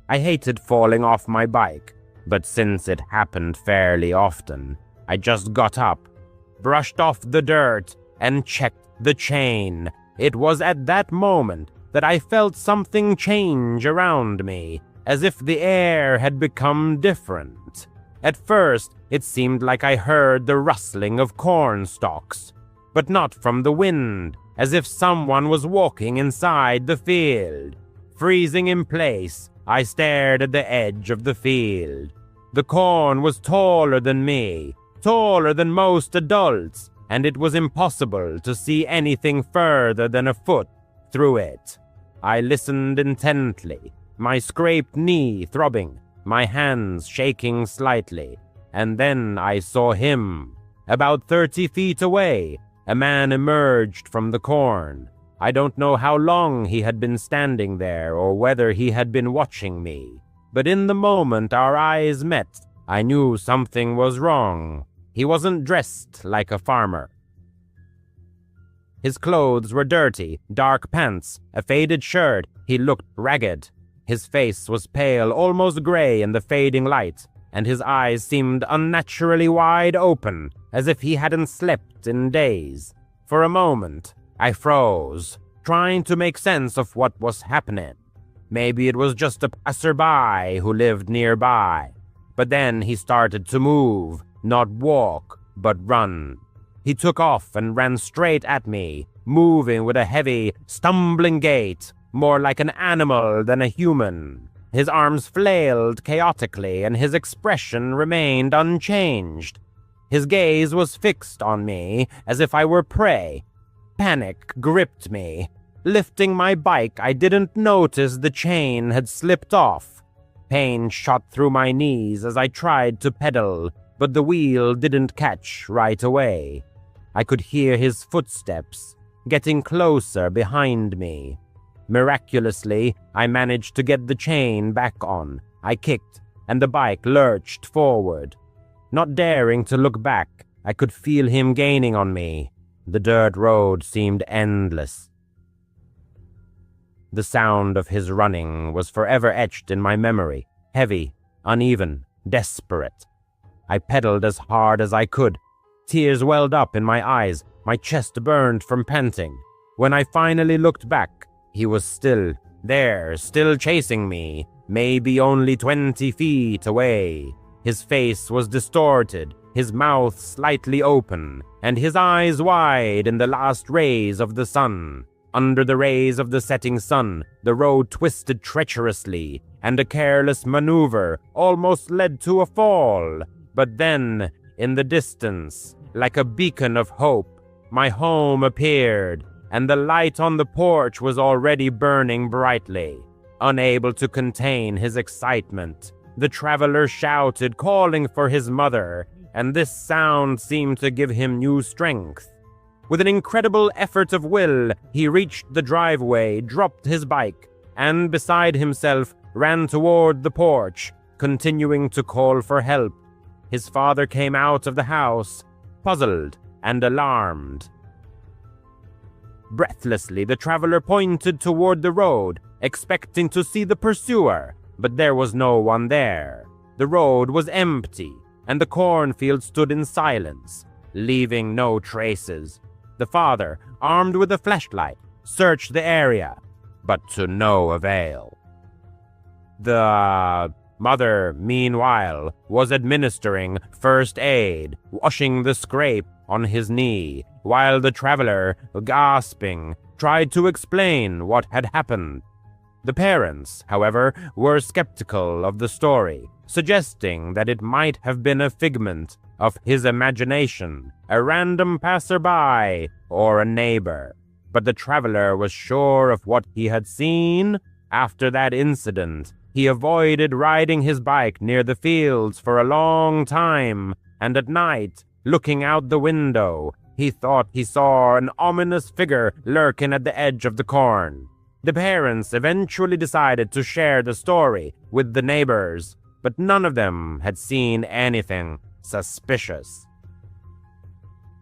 Speaker 2: I hated falling off my bike, but since it happened fairly often, I just got up, brushed off the dirt, and checked the chain. It was at that moment that I felt something change around me, as if the air had become different. At first, it seemed like I heard the rustling of corn stalks, but not from the wind, as if someone was walking inside the field. Freezing in place, I stared at the edge of the field. The corn was taller than me, taller than most adults, and it was impossible to see anything further than a foot through it. I listened intently, my scraped knee throbbing, my hands shaking slightly. And then I saw him. About 30 feet away, a man emerged from the corn. I don't know how long he had been standing there or whether he had been watching me, but in the moment our eyes met, I knew something was wrong. He wasn't dressed like a farmer. His clothes were dirty, dark pants, a faded shirt. He looked ragged. His face was pale, almost gray in the fading light, and his eyes seemed unnaturally wide open, as if he hadn't slept in days. For a moment, I froze, trying to make sense of what was happening. Maybe it was just a passerby who lived nearby. But then he started to move, not walk, but run. He took off and ran straight at me, moving with a heavy, stumbling gait, more like an animal than a human. His arms flailed chaotically, and his expression remained unchanged. His gaze was fixed on me, as if I were prey. Panic gripped me. Lifting my bike, I didn't notice the chain had slipped off. Pain shot through my knees as I tried to pedal, but the wheel didn't catch right away. I could hear his footsteps, getting closer behind me. Miraculously, I managed to get the chain back on. I kicked, and the bike lurched forward. Not daring to look back, I could feel him gaining on me. The dirt road seemed endless. The sound of his running was forever etched in my memory, heavy, uneven, desperate. I pedaled as hard as I could. Tears welled up in my eyes, my chest burned from panting. When I finally looked back, he was still there, still chasing me, maybe only 20 feet away. His face was distorted, his mouth slightly open, and his eyes wide in the last rays of the sun. Under the rays of the setting sun, the road twisted treacherously, and a careless maneuver almost led to a fall. But then, in the distance, like a beacon of hope, my home appeared, and the light on the porch was already burning brightly. Unable to contain his excitement, the traveler shouted, calling for his mother, and this sound seemed to give him new strength. With an incredible effort of will, he reached the driveway, dropped his bike, and beside himself ran toward the porch, continuing to call for help. His father came out of the house, puzzled and alarmed. Breathlessly, the traveler pointed toward the road, expecting to see the pursuer, but there was no one there. The road was empty, and the cornfield stood in silence, leaving no traces. The father, armed with a flashlight, searched the area, but to no avail. The mother, meanwhile, was administering first aid, washing the scrape on his knee, while the traveler, gasping, tried to explain what had happened. The parents, however, were skeptical of the story, suggesting that it might have been a figment of his imagination, a random passerby, or a neighbor. But the traveler was sure of what he had seen. After that incident, he avoided riding his bike near the fields for a long time, and at night, looking out the window, he thought he saw an ominous figure lurking at the edge of the corn. The parents eventually decided to share the story with the neighbors, but none of them had seen anything suspicious.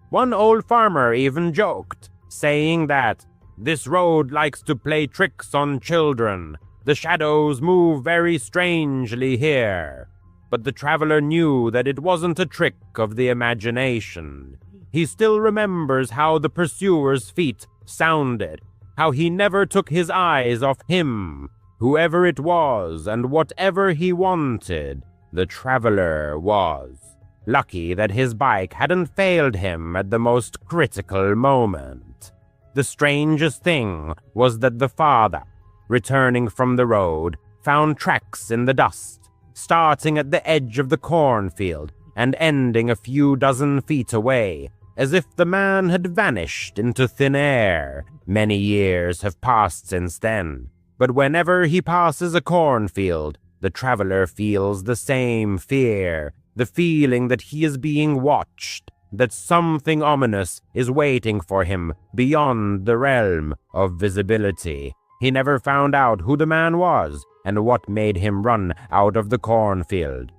Speaker 2: One old farmer even joked, saying that this road likes to play tricks on children. The shadows move very strangely here. But the traveler knew that it wasn't a trick of the imagination. He still remembers how the pursuer's feet sounded, how he never took his eyes off him, whoever it was, and whatever he wanted, the traveler was. Lucky that his bike hadn't failed him at the most critical moment. The strangest thing was that the father, returning from the road, found tracks in the dust, starting at the edge of the cornfield and ending a few dozen feet away, as if the man had vanished into thin air. Many years have passed since then, But whenever he passes a cornfield, the traveler feels the same fear, the feeling that he is being watched, that something ominous is waiting for him beyond the realm of visibility. He never found out who the man was and what made him run out of the cornfield.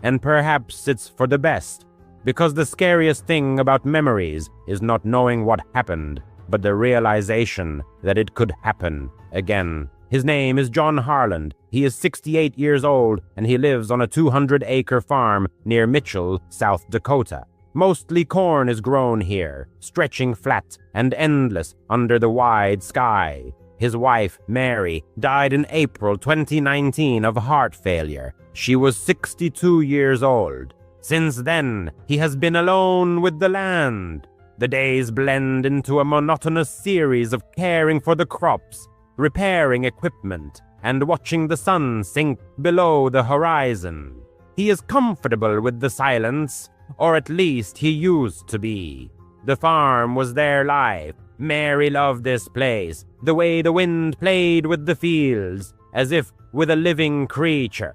Speaker 2: And perhaps it's for the best, because the scariest thing about memories is not knowing what happened, but the realization that it could happen again. His name is John Harland. He is 68 years old, and he lives on a 200-acre farm near Mitchell, South Dakota. Mostly corn is grown here, stretching flat and endless under the wide sky. His wife, Mary, died in April 2019 of heart failure. She was 62 years old. Since then, he has been alone with the land. The days blend into a monotonous series of caring for the crops, repairing equipment, and watching the sun sink below the horizon. He is comfortable with the silence, or at least he used to be. The farm was their life. Mary loved this place, the way the wind played with the fields, as if with a living creature.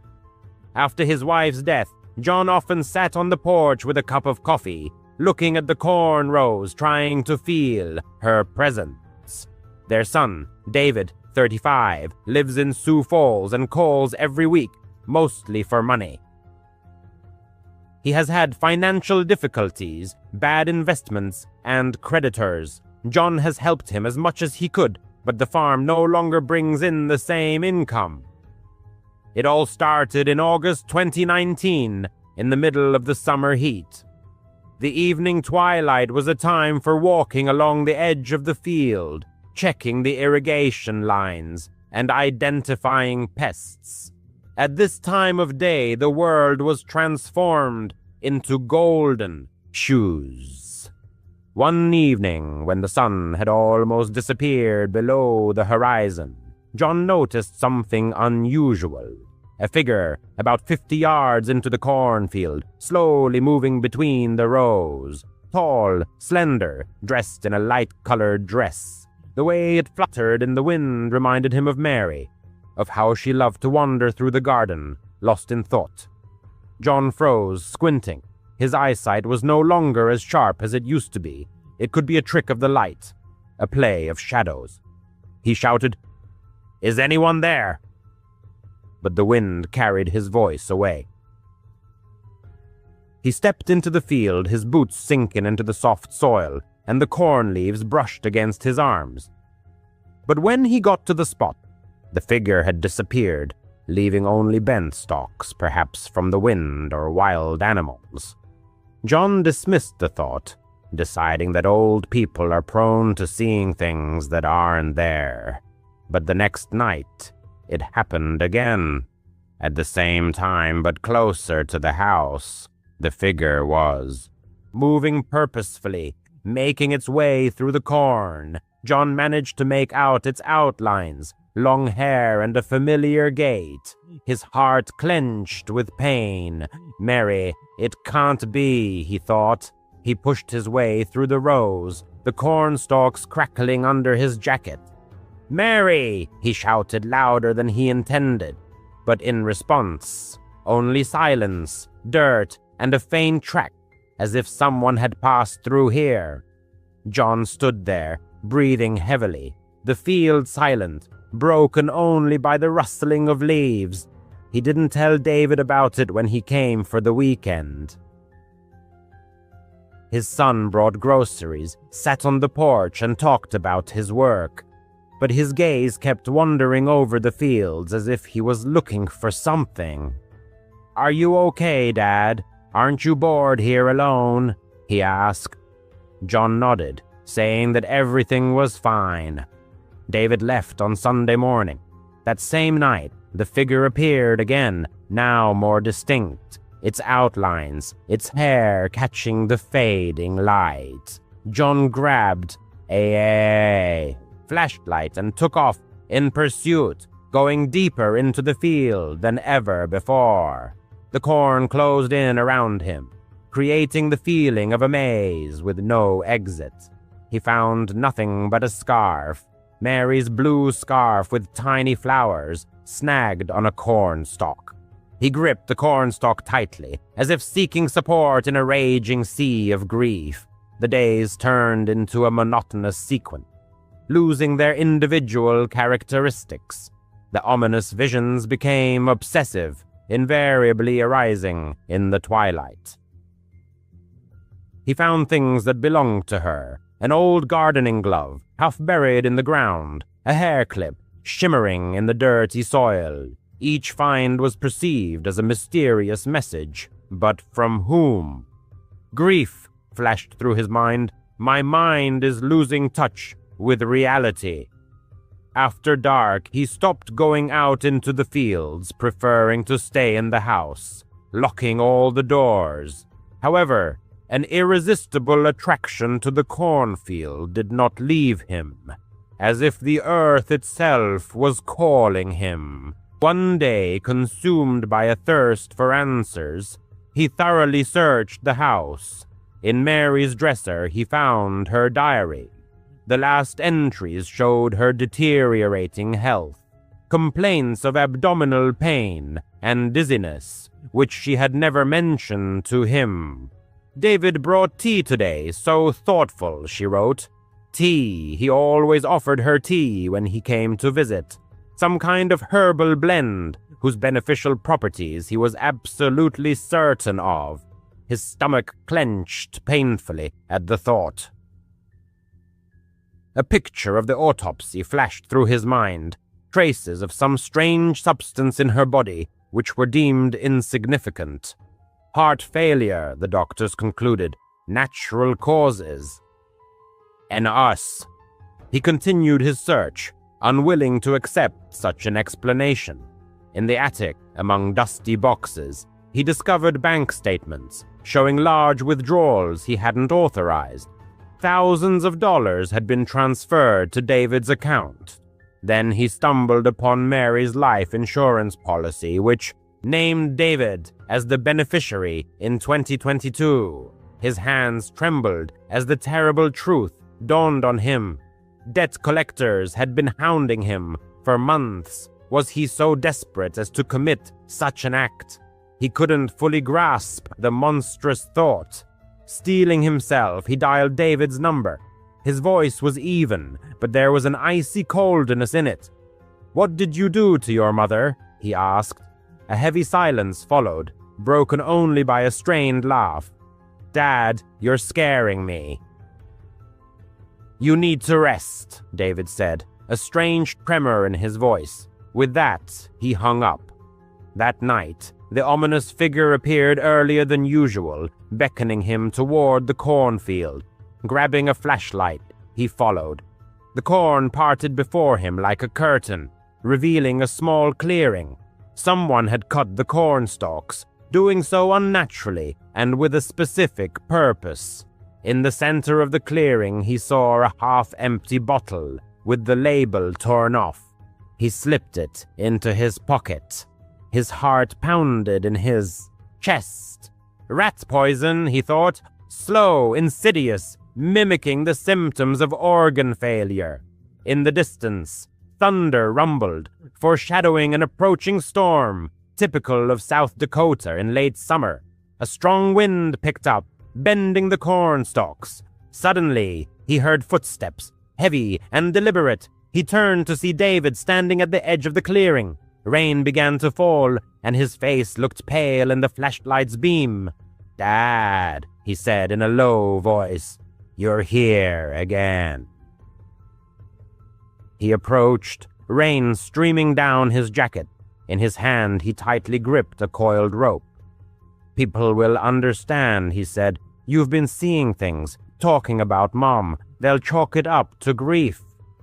Speaker 2: After his wife's death, John often sat on the porch with a cup of coffee, looking at the corn rows, trying to feel her presence. Their son, David, 35, lives in Sioux Falls and calls every week, mostly for money. He has had financial difficulties, bad investments, and creditors. John has helped him as much as he could, but the farm no longer brings in the same income. It all started in August 2019, in the middle of the summer heat. The evening twilight was a time for walking along the edge of the field, checking the irrigation lines, and identifying pests. At this time of day, the world was transformed into golden shoes. One evening, when the sun had almost disappeared below the horizon, John noticed something unusual. A figure about 50 yards into the cornfield, slowly moving between the rows. Tall, slender, dressed in a light-colored dress. The way it fluttered in the wind reminded him of Mary, of how she loved to wander through the garden, lost in thought. John froze, squinting. His eyesight was no longer as sharp as it used to be. It could be a trick of the light, a play of shadows. He shouted, "Is anyone there?" But the wind carried his voice away. He stepped into the field, his boots sinking into the soft soil, and the corn leaves brushed against his arms. But when he got to the spot, the figure had disappeared, leaving only bent stalks, perhaps from the wind or wild animals. John dismissed the thought, deciding that old people are prone to seeing things that aren't there. But the next night, it happened again. At the same time, but closer to the house, the figure was moving purposefully, making its way through the corn. John managed to make out its outlines, long hair and a familiar gait. His heart clenched with pain. Mary, it can't be, he thought. He pushed his way through the rows, the corn stalks crackling under his jacket. "Mary!" he shouted louder than he intended, but in response, only silence, dirt, and a faint track, as if someone had passed through here. John stood there, breathing heavily, the field silent, broken only by the rustling of leaves. He didn't tell David about it when he came for the weekend. His son brought groceries, sat on the porch, and talked about his work. But his gaze kept wandering over the fields as if he was looking for something. "Are you okay, Dad? Aren't you bored here alone?" he asked. John nodded, saying that everything was fine. David left on Sunday morning. That same night, the figure appeared again, now more distinct, its outlines, its hair catching the fading light. John grabbed a flashlight and took off in pursuit, going deeper into the field than ever before. The corn closed in around him, creating the feeling of a maze with no exit. He found nothing but a scarf, Mary's blue scarf with tiny flowers snagged on a cornstalk. He gripped the cornstalk tightly, as if seeking support in a raging sea of grief. The days turned into a monotonous sequence, losing their individual characteristics. The ominous visions became obsessive, invariably arising in the twilight. He found things that belonged to her: an old gardening glove, half buried in the ground, a hair clip, shimmering in the dirty soil. Each find was perceived as a mysterious message, but from whom? Grief flashed through his mind. My mind is losing touch with reality. After dark, he stopped going out into the fields, preferring to stay in the house, locking all the doors. However, an irresistible attraction to the cornfield did not leave him, as if the earth itself was calling him. One day, consumed by a thirst for answers, he thoroughly searched the house. In Mary's dresser, he found her diary. The last entries showed her deteriorating health, complaints of abdominal pain and dizziness, which she had never mentioned to him. David brought tea today, so thoughtful, she wrote. Tea, he always offered her tea when he came to visit. Some kind of herbal blend, whose beneficial properties he was absolutely certain of. His stomach clenched painfully at the thought. A picture of the autopsy flashed through his mind, traces of some strange substance in her body, which were deemed insignificant. Heart failure, the doctors concluded, natural causes. And us. He continued his search, unwilling to accept such an explanation. In the attic, among dusty boxes, he discovered bank statements showing large withdrawals he hadn't authorized. Thousands of dollars had been transferred to David's account. Then he stumbled upon Mary's life insurance policy, which named David as the beneficiary in 2022. His hands trembled as the terrible truth dawned on him. Debt collectors had been hounding him for months. Was he so desperate as to commit such an act? He couldn't fully grasp the monstrous thought. Steeling himself, he dialed David's number. His voice was even, but there was an icy coldness in it. "What did you do to your mother?" he asked. A heavy silence followed, broken only by a strained laugh. "Dad, you're scaring me." "You need to rest," David said, a strange tremor in his voice. With that, he hung up. That night, the ominous figure appeared earlier than usual, beckoning him toward the cornfield. Grabbing a flashlight, he followed. The corn parted before him like a curtain, revealing a small clearing. Someone had cut the corn stalks, doing so unnaturally and with a specific purpose. In the center of the clearing, he saw a half-empty bottle with the label torn off. He slipped it into his pocket. His heart pounded in his chest. Rat poison, he thought, slow, insidious, mimicking the symptoms of organ failure. In the distance, thunder rumbled, foreshadowing an approaching storm, typical of South Dakota in late summer. A strong wind picked up, bending the corn stalks. Suddenly, he heard footsteps, heavy and deliberate. He turned to see David standing at the edge of the clearing. Rain began to fall, and his face looked pale in the flashlight's beam. "Dad," he said in a low voice, "you're here again." He approached, rain streaming down his jacket. In his hand, he tightly gripped a coiled rope. "People will understand," he said. "You've been seeing things, talking about Mom. They'll chalk it up to grief."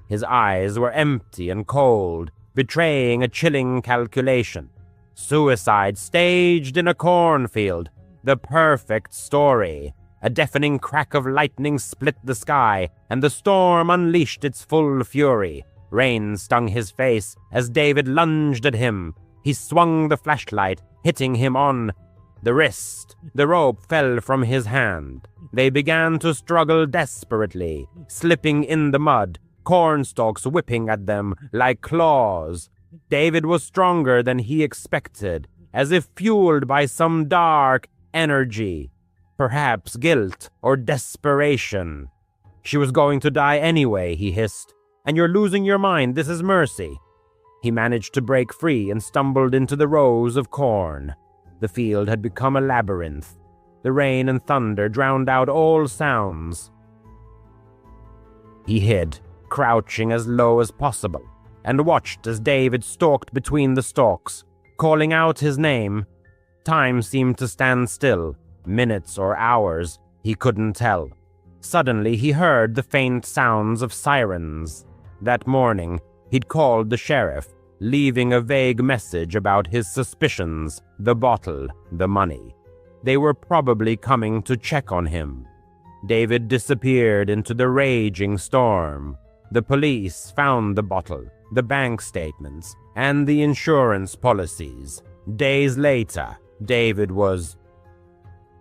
Speaker 2: His eyes were empty and cold, betraying a chilling calculation. Suicide staged in a cornfield. The perfect story. A deafening crack of lightning split the sky, and the storm unleashed its full fury. Rain stung his face as David lunged at him. He swung the flashlight, hitting him on the wrist. The rope fell from his hand. They began to struggle desperately, slipping in the mud, cornstalks whipping at them like claws. David was stronger than he expected, as if fueled by some dark energy, perhaps guilt or desperation. "She was going to die anyway," he hissed. "And you're losing your mind. This is mercy." He managed to break free and stumbled into the rows of corn. The field had become a labyrinth. The rain and thunder drowned out all sounds. He hid, crouching as low as possible, and watched as David stalked between the stalks, calling out his name. Time seemed to stand still, minutes or hours, he couldn't tell. Suddenly he heard the faint sounds of sirens. That morning, he'd called the sheriff, leaving a vague message about his suspicions, the bottle, the money. They were probably coming to check on him. David disappeared into the raging storm. The police found the bottle, the bank statements, and the insurance policies. Days later, David was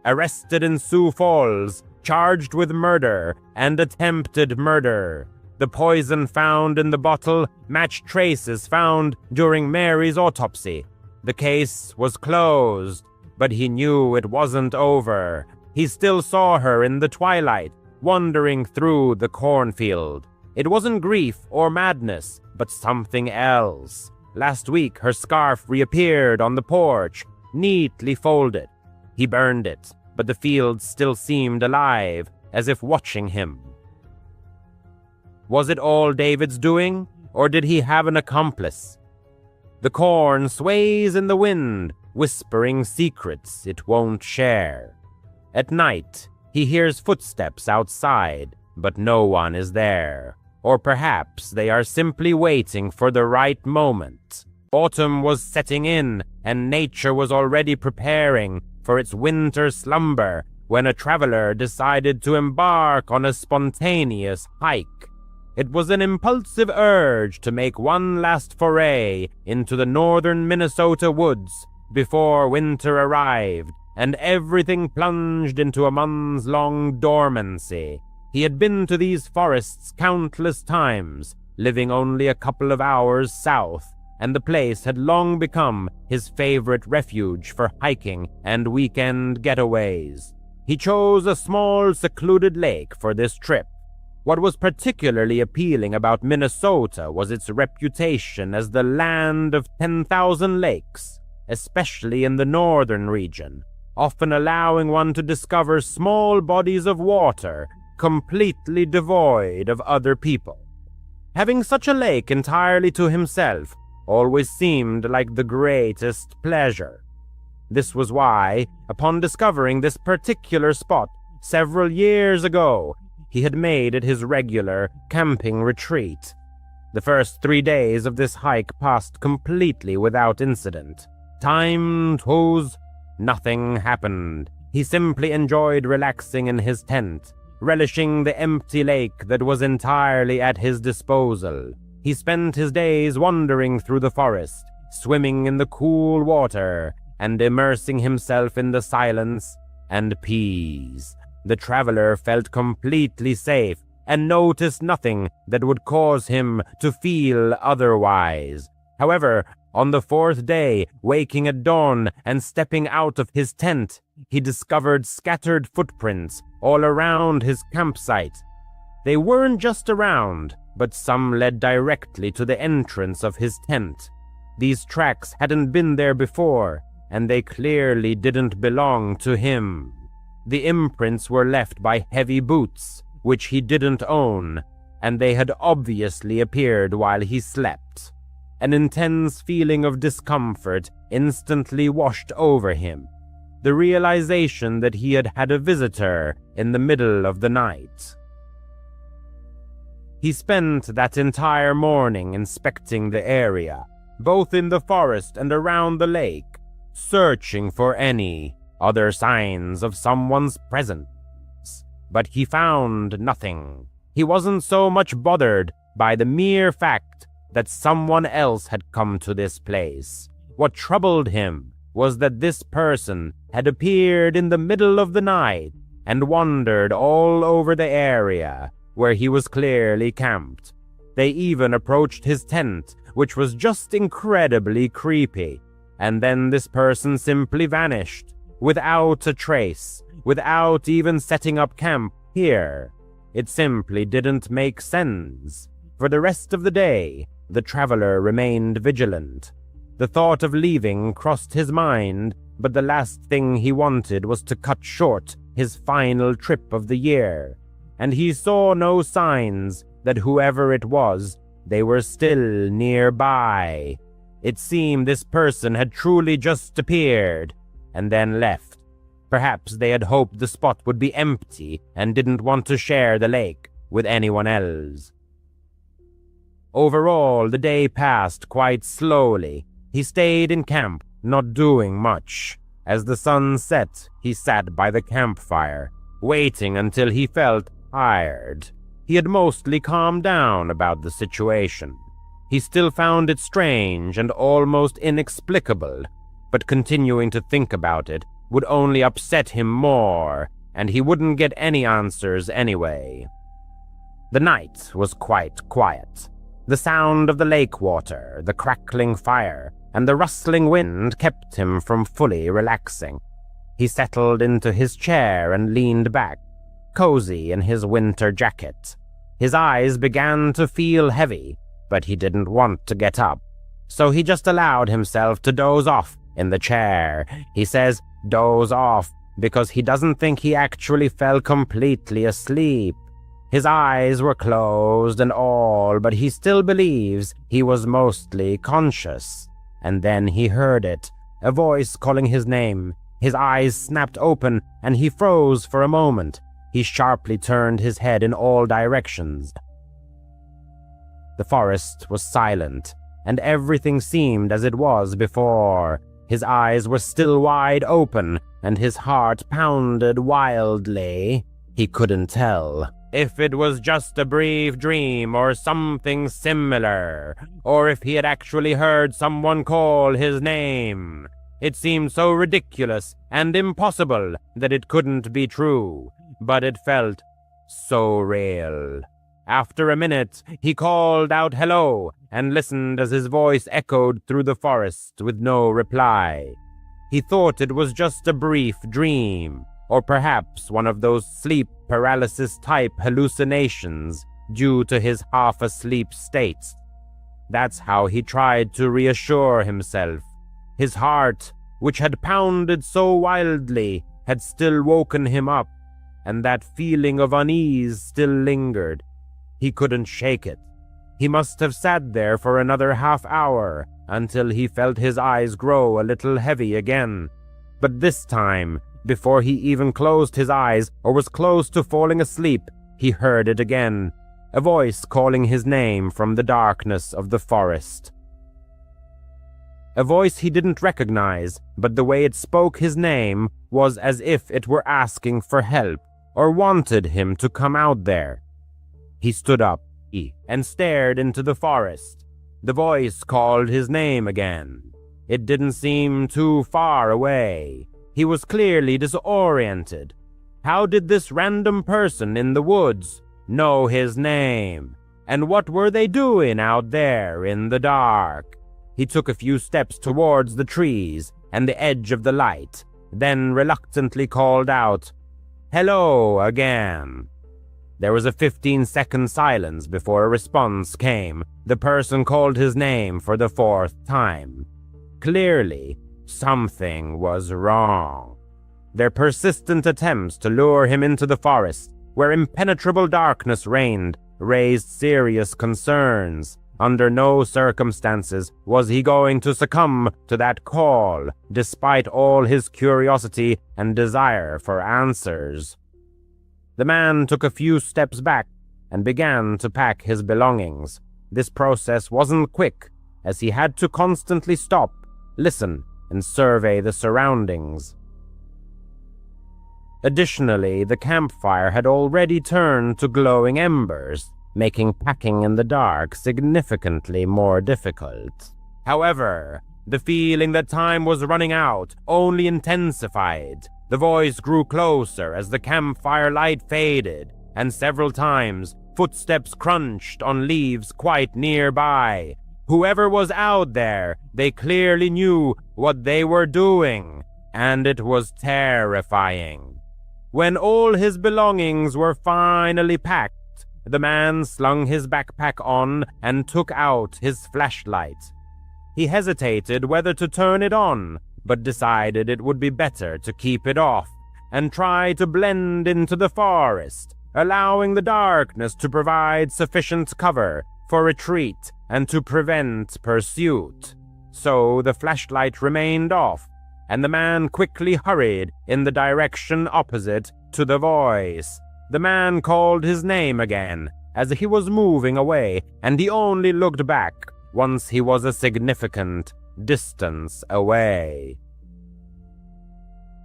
Speaker 2: arrested in Sioux Falls, charged with murder and attempted murder. The poison found in the bottle matched traces found during Mary's autopsy. The case was closed, but he knew it wasn't over. He still saw her in the twilight, wandering through the cornfield. It wasn't grief or madness, but something else. Last week, her scarf reappeared on the porch, neatly folded. He burned it, but the field still seemed alive, as if watching him. Was it all David's doing, or did he have an accomplice? The corn sways in the wind, whispering secrets it won't share. At night, he hears footsteps outside, but no one is there. Or perhaps they are simply waiting for the right moment. Autumn was setting in, and nature was already preparing for its winter slumber when a traveler decided to embark on a spontaneous hike. It was an impulsive urge to make one last foray into the northern Minnesota woods before winter arrived, and everything plunged into a months-long dormancy. He had been to these forests countless times, living only a couple of hours south, and the place had long become his favorite refuge for hiking and weekend getaways. He chose a small, secluded lake for this trip. What was particularly appealing about Minnesota was its reputation as the land of 10,000 lakes, especially in the northern region, often allowing one to discover small bodies of water completely devoid of other people. Having such a lake entirely to himself always seemed like the greatest pleasure. This was why, upon discovering this particular spot several years ago, he had made it his regular camping retreat. The first 3 days of this hike passed completely without incident. Time goes, nothing happened. He simply enjoyed relaxing in his tent, relishing the empty lake that was entirely at his disposal. He spent his days wandering through the forest, swimming in the cool water, and immersing himself in the silence and peace. The traveler felt completely safe and noticed nothing that would cause him to feel otherwise. However, on the 4th day, waking at dawn and stepping out of his tent, he discovered scattered footprints all around his campsite. They weren't just around, but some led directly to the entrance of his tent. These tracks hadn't been there before, and they clearly didn't belong to him. The imprints were left by heavy boots, which he didn't own, and they had obviously appeared while he slept. An intense feeling of discomfort instantly washed over him. The realization that he had had a visitor in the middle of the night. He spent that entire morning inspecting the area, both in the forest and around the lake, searching for any other signs of someone's presence. But he found nothing. He wasn't so much bothered by the mere fact that someone else had come to this place. What troubled him was that this person had appeared in the middle of the night and wandered all over the area where he was clearly camped. They even approached his tent, which was just incredibly creepy. And then this person simply vanished, without a trace, without even setting up camp here. It simply didn't make sense. For the rest of the day, the traveler remained vigilant. The thought of leaving crossed his mind, but the last thing he wanted was to cut short his final trip of the year. And he saw no signs that whoever it was, they were still nearby. It seemed this person had truly just appeared, and then left. Perhaps they had hoped the spot would be empty and didn't want to share the lake with anyone else. Overall, the day passed quite slowly. He stayed in camp, not doing much. As the sun set, he sat by the campfire, waiting until he felt tired. He had mostly calmed down about the situation. He still found it strange and almost inexplicable, but continuing to think about it would only upset him more, and he wouldn't get any answers anyway. The night was quite quiet. The sound of the lake water, the crackling fire, and the rustling wind kept him from fully relaxing. He settled into his chair and leaned back, cozy in his winter jacket. His eyes began to feel heavy, but he didn't want to get up, so he just allowed himself to doze off in the chair. He says doze off because he doesn't think he actually fell completely asleep. His eyes were closed and all, but he still believes he was mostly conscious. And then he heard it, a voice calling his name. His eyes snapped open, and he froze for a moment. He sharply turned his head in all directions. The forest was silent, and everything seemed as it was before. His eyes were still wide open, and his heart pounded wildly. He couldn't tell if it was just a brief dream or something similar, or if he had actually heard someone call his name. It seemed so ridiculous and impossible that it couldn't be true, but it felt so real. After a minute, he called out hello and listened as his voice echoed through the forest with no reply. He thought it was just a brief dream, or perhaps one of those sleep paralysis-type hallucinations due to his half-asleep state. That's how he tried to reassure himself. His heart, which had pounded so wildly, had still woken him up, and that feeling of unease still lingered. He couldn't shake it. He must have sat there for another half-hour until he felt his eyes grow a little heavy again. But this time, before he even closed his eyes or was close to falling asleep, he heard it again, a voice calling his name from the darkness of the forest. A voice he didn't recognize, but the way it spoke his name was as if it were asking for help or wanted him to come out there. He stood up and stared into the forest. The voice called his name again. It didn't seem too far away. He was clearly disoriented. How did this random person in the woods know his name? And what were they doing out there in the dark? He took a few steps towards the trees and the edge of the light, then reluctantly called out, "Hello again." There was a 15-second silence before a response came. The person called his name for the 4th time. Clearly, something was wrong. Their persistent attempts to lure him into the forest, where impenetrable darkness reigned, raised serious concerns. Under no circumstances was he going to succumb to that call, despite all his curiosity and desire for answers. The man took a few steps back and began to pack his belongings. This process wasn't quick, as he had to constantly stop, listen, and survey the surroundings. Additionally, the campfire had already turned to glowing embers, making packing in the dark significantly more difficult. However, the feeling that time was running out only intensified. The voice grew closer as the campfire light faded, and several times, Footsteps crunched on leaves quite nearby. Whoever was out there, they clearly knew what they were doing, and it was terrifying. When all his belongings were finally packed, the man slung his backpack on and took out his flashlight. He hesitated whether to turn it on, but decided it would be better to keep it off and try to blend into the forest, allowing the darkness to provide sufficient cover for retreat and to prevent pursuit. So the flashlight remained off, and the man quickly hurried in the direction opposite to the voice. The man called his name again as he was moving away, and he only looked back once he was a significant distance away.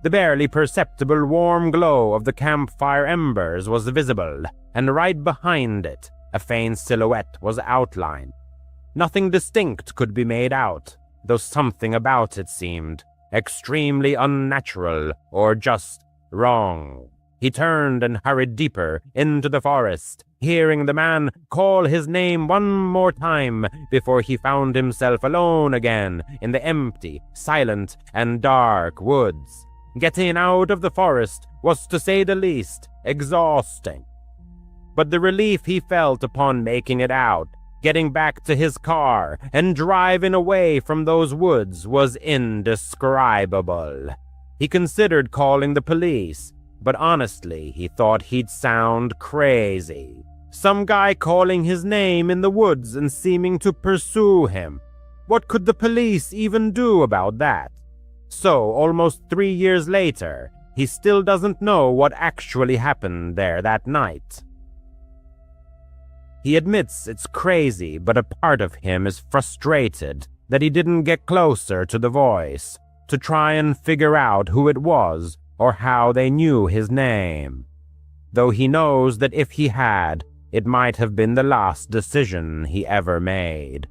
Speaker 2: The barely perceptible warm glow of the campfire embers was visible, and right behind it, a faint silhouette was outlined. Nothing distinct could be made out, though something about it seemed extremely unnatural or just wrong. He turned and hurried deeper into the forest, hearing the man call his name one more time before he found himself alone again in the empty, silent, and dark woods. Getting out of the forest was, to say the least, exhausting. But the relief he felt upon making it out, getting back to his car, and driving away from those woods was indescribable. He considered calling the police, but honestly, he thought he'd sound crazy. Some guy calling his name in the woods and seeming to pursue him. What could the police even do about that? So, almost 3 years later, he still doesn't know what actually happened there that night. He admits it's crazy, but a part of him is frustrated that he didn't get closer to the voice to try and figure out who it was or how they knew his name. Though he knows that if he had, it might have been the last decision he ever made.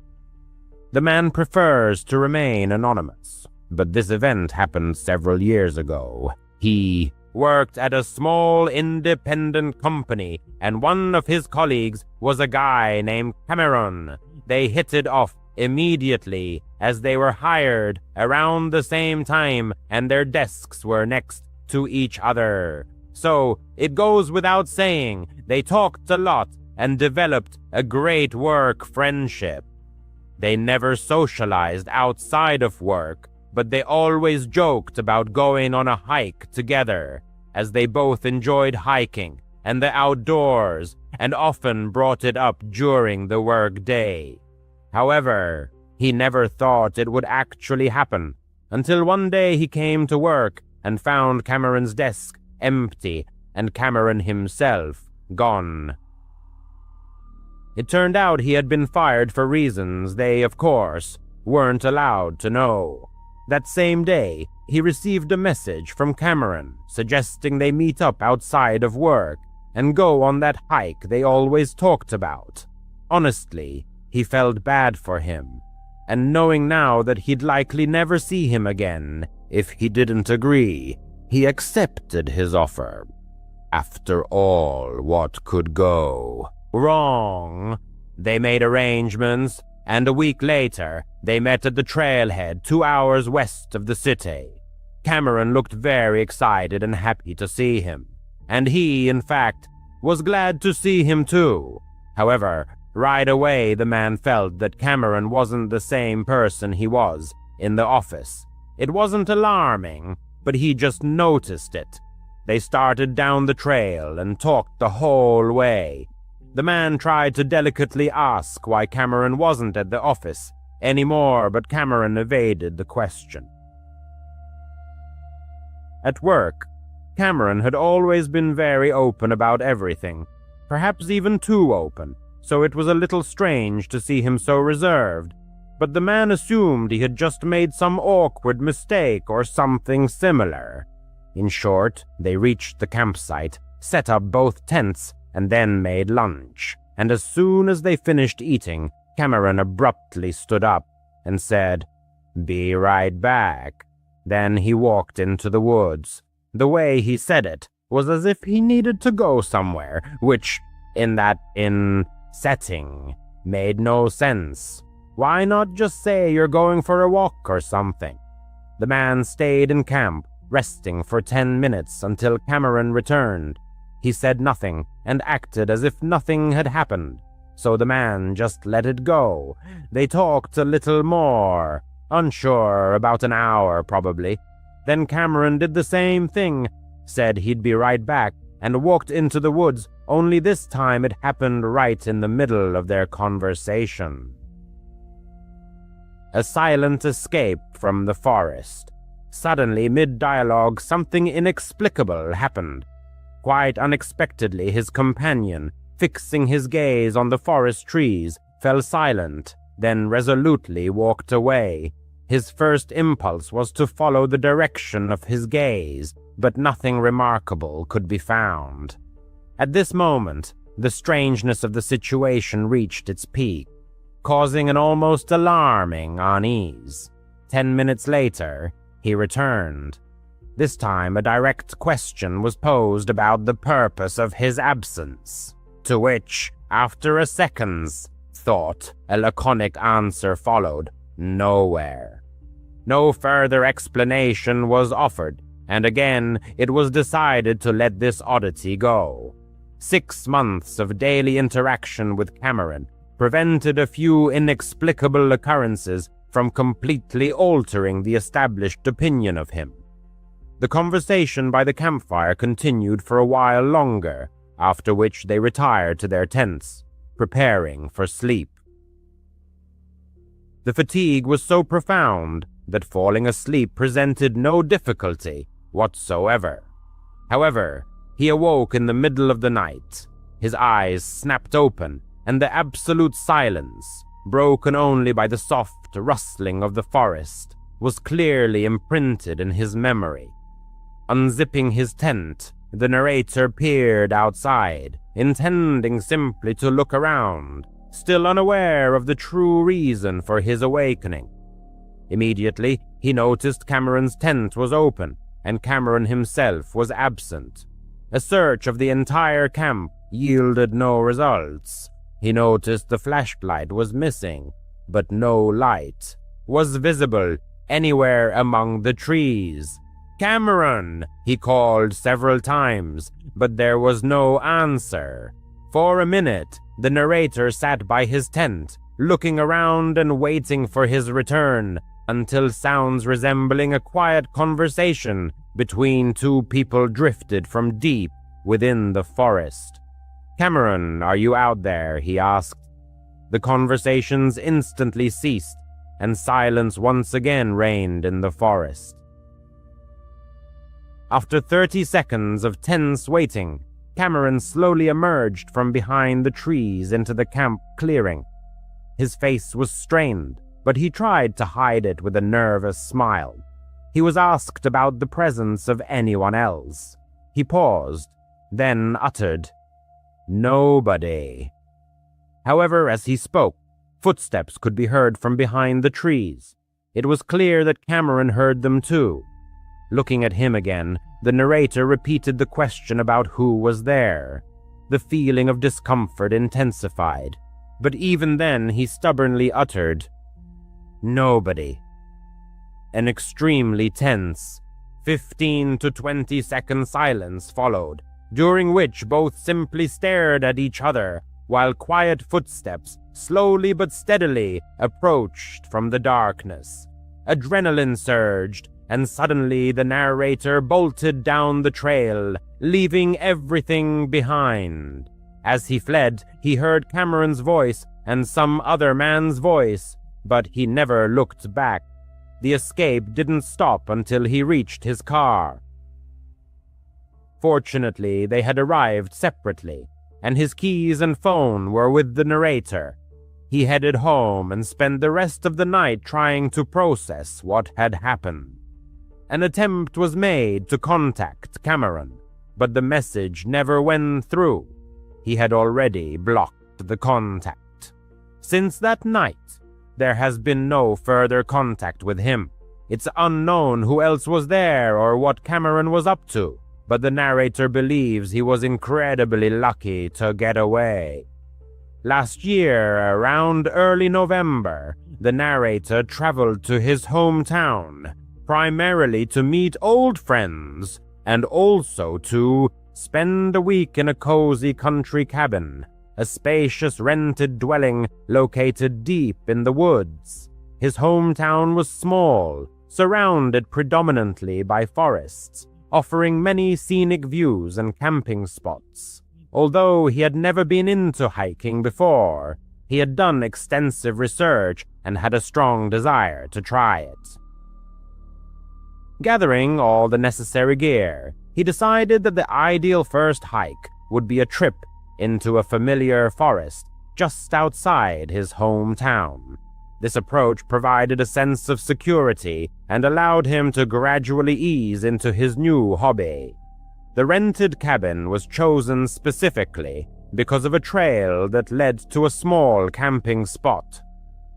Speaker 2: The man prefers to remain anonymous, but this event happened several years ago. He worked at a small independent company, and one of his colleagues was a guy named Cameron. They hit it off immediately as they were hired around the same time and their desks were next to each other. So it goes without saying, they talked a lot and developed a great work friendship. They never socialized outside of work, but they always joked about going on a hike together, as they both enjoyed hiking and the outdoors and often brought it up during the work day. However, he never thought it would actually happen until one day he came to work and found Cameron's desk empty and Cameron himself gone. It turned out he had been fired for reasons they, of course, weren't allowed to know. That same day, he received a message from Cameron suggesting they meet up outside of work and go on that hike they always talked about. Honestly, he felt bad for him, and knowing now that he'd likely never see him again if he didn't agree, he accepted his offer. After all, what could go wrong? They made arrangements, and a week later, they met at the trailhead 2 hours west of the city. Cameron looked very excited and happy to see him, and he, in fact, was glad to see him too. However, right away the man felt that Cameron wasn't the same person he was in the office. It wasn't alarming, but he just noticed it. They started down the trail and talked the whole way. The man tried to delicately ask why Cameron wasn't at the office anymore, but Cameron evaded the question. At work, Cameron had always been very open about everything, perhaps even too open, so it was a little strange to see him so reserved, but the man assumed he had just made some awkward mistake or something similar. In short, they reached the campsite, set up both tents, and then made lunch, and as soon as they finished eating, Cameron abruptly stood up and said, "Be right back." Then he walked into the woods. The way he said it was as if he needed to go somewhere, which in setting made no sense. Why not just say you're going for a walk or something? The man stayed in camp, resting for 10 minutes until Cameron returned. He said nothing and acted as if nothing had happened, so the man just let it go. They talked a little more, unsure, about an hour probably. Then Cameron did the same thing, said he'd be right back, and walked into the woods, only this time it happened right in the middle of their conversation. A silent escape from the forest. Suddenly, mid-dialogue, something inexplicable happened. Quite unexpectedly, his companion, fixing his gaze on the forest trees, fell silent, then resolutely walked away. His first impulse was to follow the direction of his gaze, but nothing remarkable could be found. At this moment, the strangeness of the situation reached its peak, causing an almost alarming unease. 10 minutes later, he returned. This time, a direct question was posed about the purpose of his absence, to which, after a second's thought, a laconic answer followed: nowhere. No further explanation was offered, and again it was decided to let this oddity go. 6 months of daily interaction with Cameron prevented a few inexplicable occurrences from completely altering the established opinion of him. The conversation by the campfire continued for a while longer, after which they retired to their tents, preparing for sleep. The fatigue was so profound that falling asleep presented no difficulty whatsoever. However, he awoke in the middle of the night. His eyes snapped open, and the absolute silence, broken only by the soft rustling of the forest, was clearly imprinted in his memory. Unzipping his tent, the narrator peered outside, intending simply to look around, still unaware of the true reason for his awakening. Immediately, he noticed Cameron's tent was open, and Cameron himself was absent. A search of the entire camp yielded no results. He noticed the flashlight was missing, but no light was visible anywhere among the trees. "Cameron!" he called several times, but there was no answer. For a minute, the narrator sat by his tent, looking around and waiting for his return, until sounds resembling a quiet conversation between two people drifted from deep within the forest. "Cameron, are you out there?" he asked. The conversations instantly ceased, and silence once again reigned in the forest. After 30 seconds of tense waiting, Cameron slowly emerged from behind the trees into the camp clearing. His face was strained, but he tried to hide it with a nervous smile. He was asked about the presence of anyone else. He paused, then uttered, "Nobody." However, as he spoke, footsteps could be heard from behind the trees. It was clear that Cameron heard them too. Looking at him again, the narrator repeated the question about who was there. The feeling of discomfort intensified, but even then he stubbornly uttered, "Nobody." An extremely tense 15 to 20-second silence followed, during which both simply stared at each other, while quiet footsteps slowly but steadily approached from the darkness. Adrenaline surged, and suddenly the narrator bolted down the trail, leaving everything behind. As he fled, he heard Cameron's voice and some other man's voice, but he never looked back. The escape didn't stop until he reached his car. Fortunately, they had arrived separately, and his keys and phone were with the narrator. He headed home and spent the rest of the night trying to process what had happened. An attempt was made to contact Cameron, but the message never went through. He had already blocked the contact. Since that night, there has been no further contact with him. It's unknown who else was there or what Cameron was up to. but the narrator believes he was incredibly lucky to get away. Last year, around early November, the narrator traveled to his hometown, primarily to meet old friends and also to spend a week in a cozy country cabin, a spacious rented dwelling located deep in the woods. His hometown was small, surrounded predominantly by forests, offering many scenic views and camping spots. Although he had never been into hiking before, he had done extensive research and had a strong desire to try it. Gathering all the necessary gear, he decided that the ideal first hike would be a trip into a familiar forest just outside his hometown. This approach provided a sense of security and allowed him to gradually ease into his new hobby. The rented cabin was chosen specifically because of a trail that led to a small camping spot.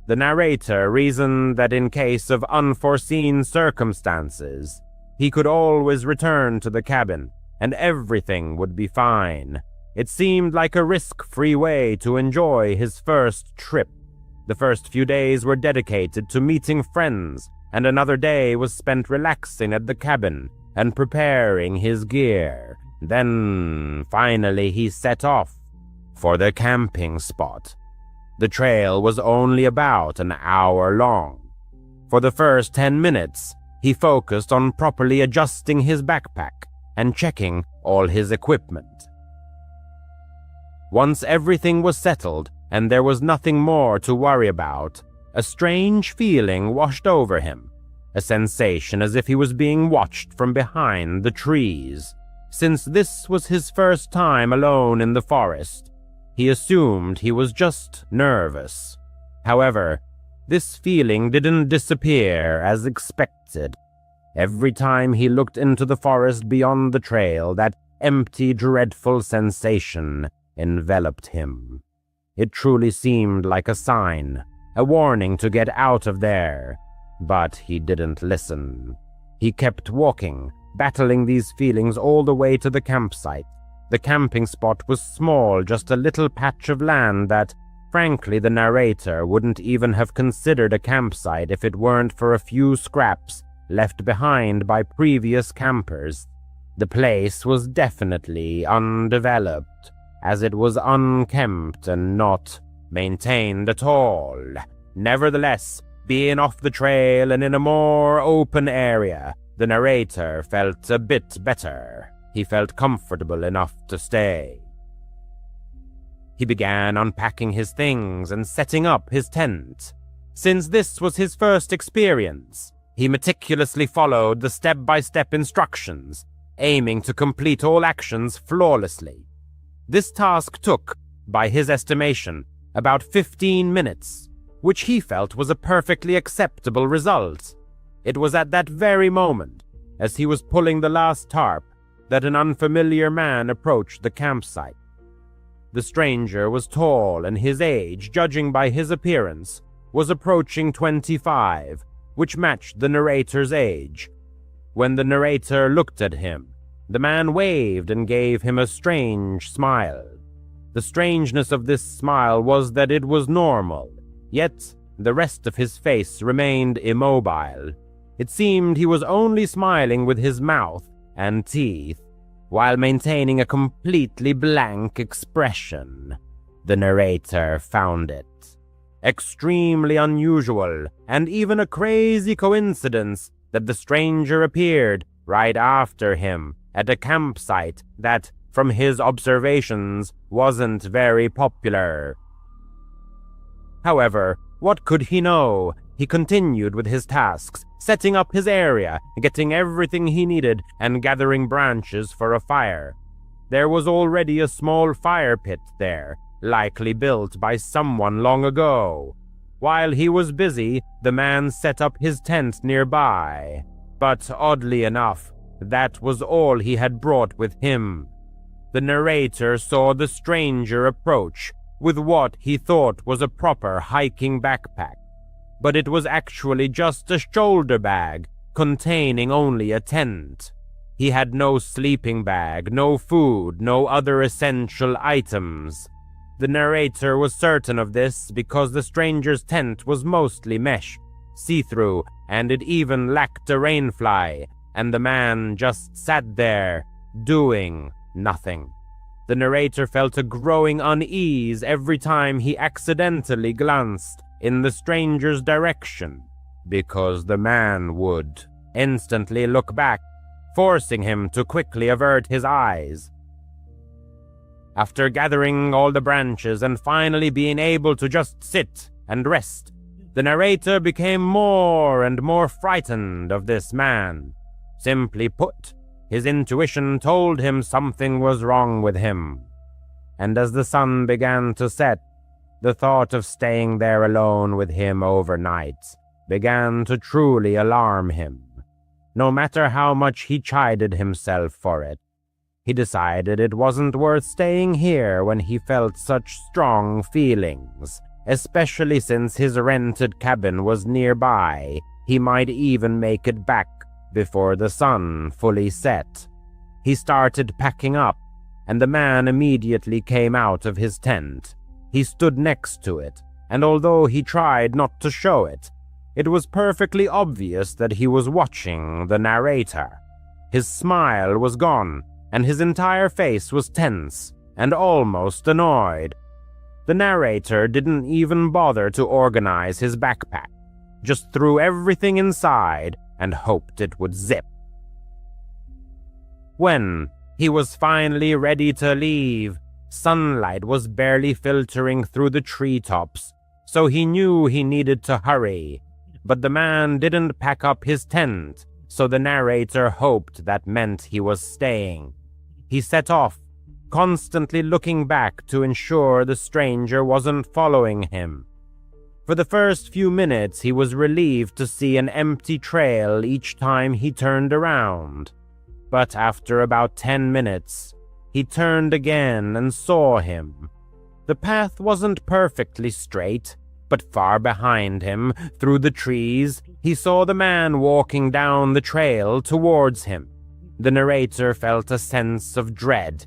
Speaker 2: The narrator reasoned that in case of unforeseen circumstances, he could always return to the cabin and everything would be fine. It seemed like a risk-free way to enjoy his first trip. The first few days were dedicated to meeting friends, and another day was spent relaxing at the cabin and preparing his gear. Then, finally, he set off for the camping spot. The trail was only about an hour long. For the first 10 minutes, he focused on properly adjusting his backpack and checking all his equipment. Once everything was settled and there was nothing more to worry about, a strange feeling washed over him, a sensation as if he was being watched from behind the trees. Since this was his first time alone in the forest, he assumed he was just nervous. However, this feeling didn't disappear as expected. Every time he looked into the forest beyond the trail, that empty, dreadful sensation enveloped him. It truly seemed like a sign, a warning to get out of there. But he didn't listen. He kept walking, battling these feelings all the way to the campsite. The camping spot was small, just a little patch of land that, frankly, the narrator wouldn't even have considered a campsite if it weren't for a few scraps left behind by previous campers. The place was definitely undeveloped, as it was unkempt and not maintained at all. Nevertheless, being off the trail and in a more open area, the narrator felt a bit better. He felt comfortable enough to stay. He began unpacking his things and setting up his tent. Since this was his first experience, he meticulously followed the step-by-step instructions, aiming to complete all actions flawlessly. This task took, by his estimation, about 15 minutes, which he felt was a perfectly acceptable result. It was at that very moment, as he was pulling the last tarp, that an unfamiliar man approached the campsite. The stranger was tall, and his age, judging by his appearance, was approaching 25, which matched the narrator's age. When the narrator looked at him, the man waved and gave him a strange smile. The strangeness of this smile was that it was normal, yet the rest of his face remained immobile. It seemed he was only smiling with his mouth and teeth, while maintaining a completely blank expression. The narrator found it extremely unusual, and even a crazy coincidence that the stranger appeared right after him at a campsite that, from his observations, wasn't very popular. However, what could he know? He continued with his tasks, setting up his area, getting everything he needed, and gathering branches for a fire. There was already a small fire pit there, likely built by someone long ago. While he was busy, the man set up his tent nearby. But oddly enough, that was all he had brought with him. The narrator saw the stranger approach with what he thought was a proper hiking backpack, but it was actually just a shoulder bag containing only a tent. He had no sleeping bag, no food, no other essential items. The narrator was certain of this because the stranger's tent was mostly mesh, see-through, and it even lacked a rainfly, and the man just sat there, doing nothing. The narrator felt a growing unease every time he accidentally glanced in the stranger's direction, because the man would instantly look back, forcing him to quickly avert his eyes. After gathering all the branches and finally being able to just sit and rest, the narrator became more and more frightened of this man. Simply put, his intuition told him something was wrong with him. And as the sun began to set, the thought of staying there alone with him overnight began to truly alarm him. No matter how much he chided himself for it, he decided it wasn't worth staying here when he felt such strong feelings, especially since his rented cabin was nearby. He might even make it back before the sun fully set. He started packing up, and the man immediately came out of his tent. He stood next to it, and although he tried not to show it, it was perfectly obvious that he was watching the narrator. His smile was gone, and his entire face was tense and almost annoyed. The narrator didn't even bother to organize his backpack, just threw everything inside and hoped it would zip. When he was finally ready to leave, sunlight was barely filtering through the treetops, so he knew he needed to hurry. But the man didn't pack up his tent, so the narrator hoped that meant he was staying. He set off, constantly looking back to ensure the stranger wasn't following him. For the first few minutes, he was relieved to see an empty trail each time he turned around. But after about 10 minutes, he turned again and saw him. The path wasn't perfectly straight, but far behind him, through the trees, he saw the man walking down the trail towards him. The narrator felt a sense of dread.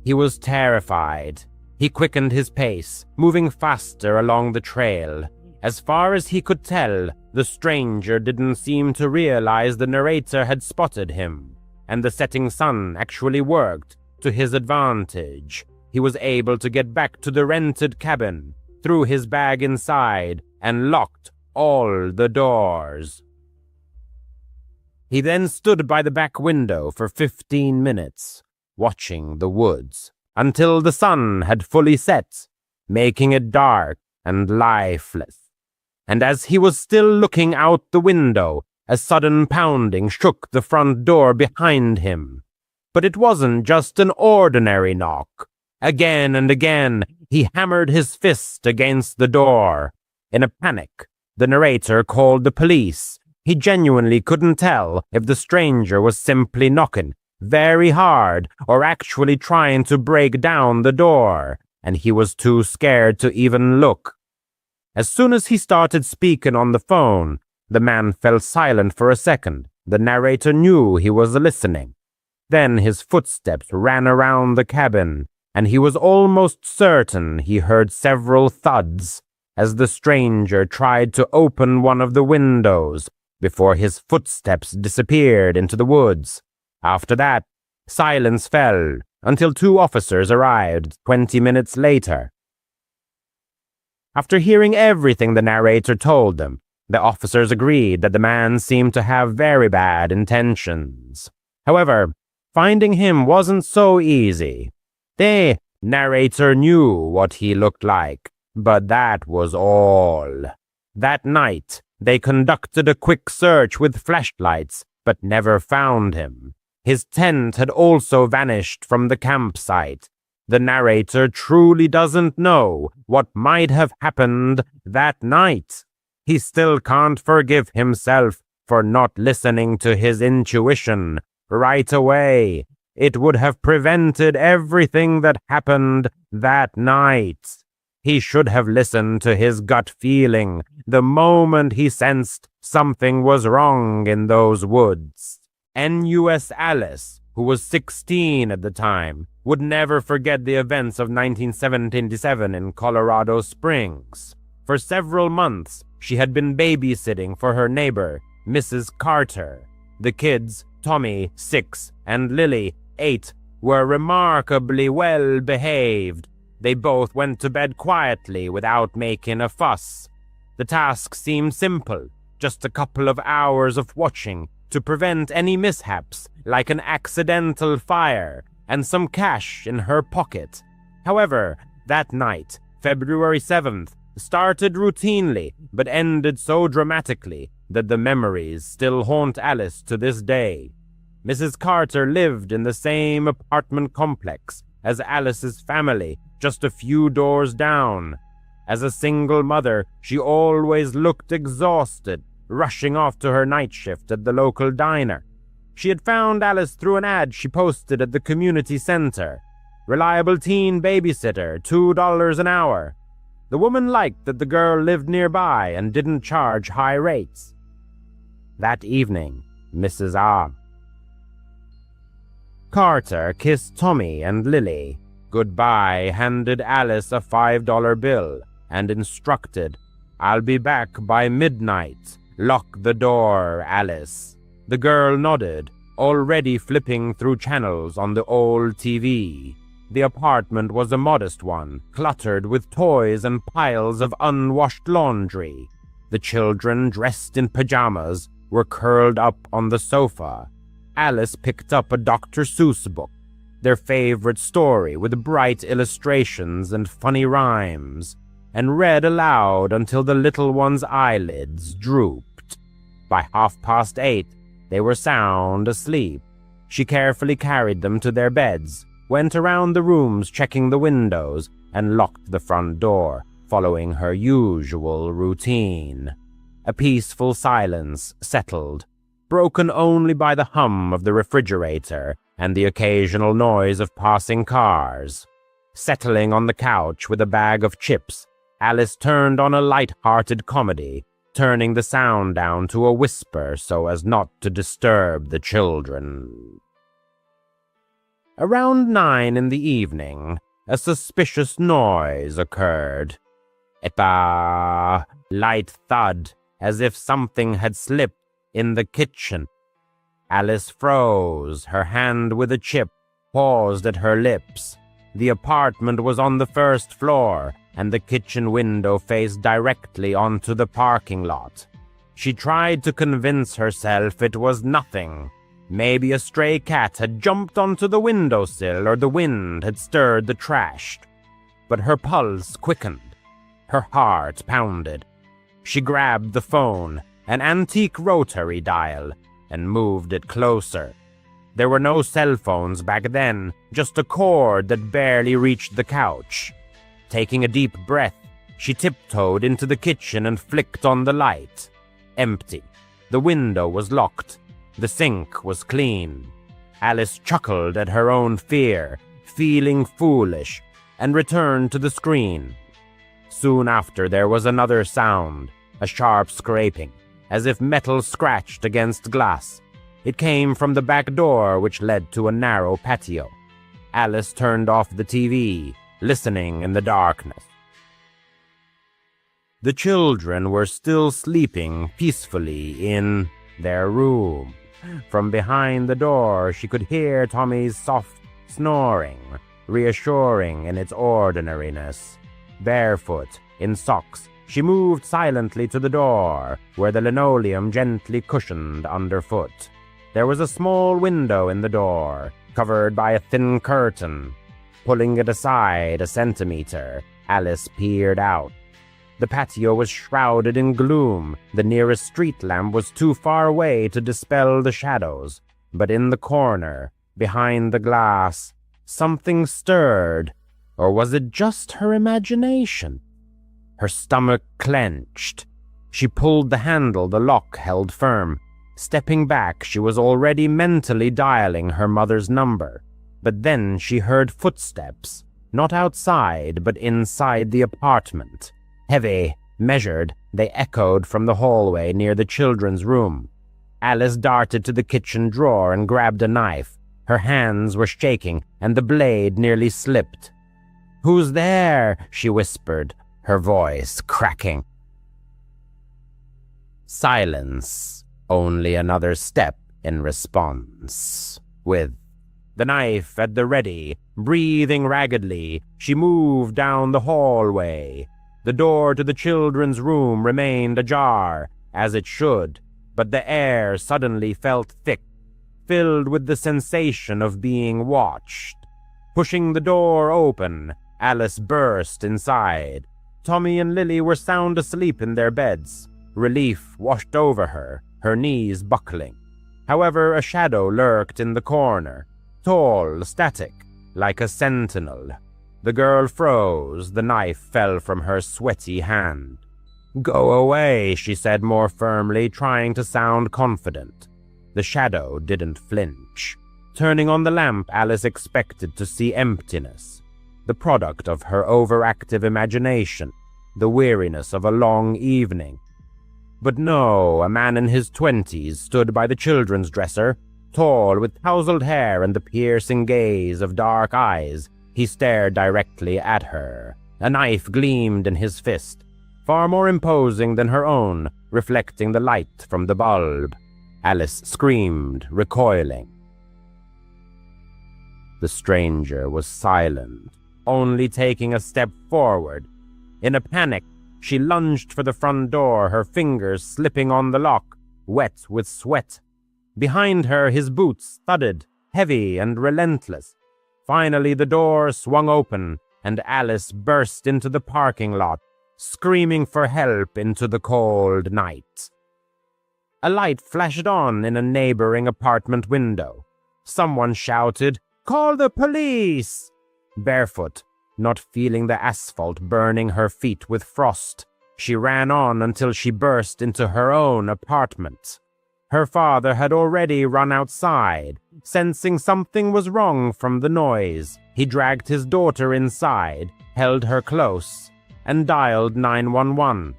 Speaker 2: He was terrified. He quickened his pace, moving faster along the trail. As far as he could tell, the stranger didn't seem to realize the narrator had spotted him, and the setting sun actually worked to his advantage. He was able to get back to the rented cabin, threw his bag inside, and locked all the doors. He then stood by the back window for 15 minutes, watching the woods, until the sun had fully set, making it dark and lifeless. And as he was still looking out the window, a sudden pounding shook the front door behind him. But it wasn't just an ordinary knock. Again and again, he hammered his fist against the door. In a panic, the narrator called the police. He genuinely couldn't tell if the stranger was simply knocking very hard or actually trying to break down the door, and he was too scared to even look. As soon as he started speaking on the phone, the man fell silent for a second. The narrator knew he was listening. Then his footsteps ran around the cabin, and he was almost certain he heard several thuds as the stranger tried to open one of the windows before his footsteps disappeared into the woods. After that, silence fell until 2 officers arrived 20 minutes later. After hearing everything the narrator told them, the officers agreed that the man seemed to have very bad intentions. However, finding him wasn't so easy. The narrator knew what he looked like, but that was all. That night, they conducted a quick search with flashlights, but never found him. His tent had also vanished from the campsite. The narrator truly doesn't know what might have happened that night. He still can't forgive himself for not listening to his intuition right away. It would have prevented everything that happened that night. He should have listened to his gut feeling the moment he sensed something was wrong in those woods. NUS Alice, who was 16 at the time, would never forget the events of 1977 in Colorado Springs. For several months, she had been babysitting for her neighbor, Mrs. Carter. The kids, Tommy, 6, and Lily, 8, were remarkably well behaved. They both went to bed quietly without making a fuss. The task seemed simple, just a couple of hours of watching to prevent any mishaps, like an accidental fire, and some cash in her pocket. However, that night, February 7th, started routinely, but ended so dramatically that the memories still haunt Alice to this day. Mrs. Carter lived in the same apartment complex as Alice's family, just a few doors down. As a single mother, she always looked exhausted, rushing off to her night shift at the local diner. She had found Alice through an ad she posted at the community center. Reliable teen babysitter, $2 an hour. The woman liked that the girl lived nearby and didn't charge high rates. That evening, Mrs. Carter kissed Tommy and Lily. Goodbye handed Alice a $5 bill and instructed, "I'll be back by midnight. Lock the door, Alice." The girl nodded, already flipping through channels on the old TV. The apartment was a modest one, cluttered with toys and piles of unwashed laundry. The children, dressed in pajamas, were curled up on the sofa. Alice picked up a Dr. Seuss book, their favorite story with bright illustrations and funny rhymes, and read aloud until the little one's eyelids drooped. By 8:30, they were sound asleep. She carefully carried them to their beds, went around the rooms checking the windows, and locked the front door, following her usual routine. A peaceful silence settled, broken only by the hum of the refrigerator and the occasional noise of passing cars. Settling on the couch with a bag of chips, Alice turned on a light-hearted comedy, turning the sound down to a whisper so as not to disturb the children. Around 9 in the evening, a suspicious noise occurred. A light thud, as if something had slipped in the kitchen. Alice froze, her hand with a chip paused at her lips. The apartment was on the first floor, and the kitchen window faced directly onto the parking lot. She tried to convince herself it was nothing. Maybe a stray cat had jumped onto the windowsill or the wind had stirred the trash. But her pulse quickened. Her heart pounded. She grabbed the phone, an antique rotary dial, and moved it closer. There were no cell phones back then, just a cord that barely reached the couch. Taking a deep breath, she tiptoed into the kitchen and flicked on the light. Empty. The window was locked. The sink was clean. Alice chuckled at her own fear, feeling foolish, and returned to the screen. Soon after, there was another sound, a sharp scraping, as if metal scratched against glass. It came from the back door, which led to a narrow patio. Alice turned off the TV, listening in the darkness. The children were still sleeping peacefully in their room. From behind the door, she could hear Tommy's soft snoring, reassuring in its ordinariness. Barefoot, in socks, she moved silently to the door, where the linoleum gently cushioned underfoot. There was a small window in the door, covered by a thin curtain. Pulling it aside a centimeter, Alice peered out. The patio was shrouded in gloom. The nearest street lamp was too far away to dispel the shadows. But in the corner, behind the glass, something stirred. Or was it just her imagination? Her stomach clenched. She pulled the handle the lock held firm. Stepping back, she was already mentally dialing her mother's number. But then she heard footsteps, not outside, but inside the apartment. Heavy, measured, they echoed from the hallway near the children's room. Alice darted to the kitchen drawer and grabbed a knife. Her hands were shaking, and the blade nearly slipped. "Who's there?" she whispered, her voice cracking. Silence, only another step in response. With the knife at the ready, breathing raggedly, she moved down the hallway. The door to the children's room remained ajar, as it should, but the air suddenly felt thick, filled with the sensation of being watched. Pushing the door open, Alice burst inside. Tommy and Lily were sound asleep in their beds. Relief washed over her, her knees buckling. However, a shadow lurked in the corner, tall, static, like a sentinel. The girl froze, the knife fell from her sweaty hand. "Go away," she said more firmly, trying to sound confident. The shadow didn't flinch. Turning on the lamp, Alice expected to see emptiness, the product of her overactive imagination, the weariness of a long evening. But no, a man in his 20s stood by the children's dresser, tall, with tousled hair and the piercing gaze of dark eyes. He stared directly at her. A knife gleamed in his fist, far more imposing than her own, reflecting the light from the bulb. Alice screamed, recoiling. The stranger was silent, only taking a step forward. In a panic, she lunged for the front door, her fingers slipping on the lock, wet with sweat. Behind her, his boots thudded, heavy and relentless. Finally, the door swung open, and Alice burst into the parking lot, screaming for help into the cold night. A light flashed on in a neighboring apartment window. Someone shouted, "Call the police!" Barefoot, not feeling the asphalt burning her feet with frost, she ran on until she burst into her own apartment. Her father had already run outside, sensing something was wrong from the noise. He dragged his daughter inside, held her close, and dialed 911.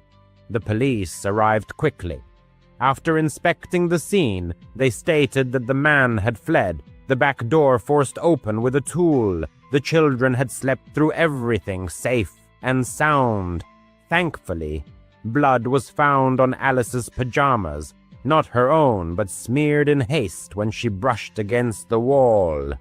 Speaker 2: The police arrived quickly. After inspecting the scene, they stated that the man had fled, the back door forced open with a tool. The children had slept through everything safe and sound. Thankfully, blood was found on Alice's pajamas, not her own, but smeared in haste when she brushed against the wall.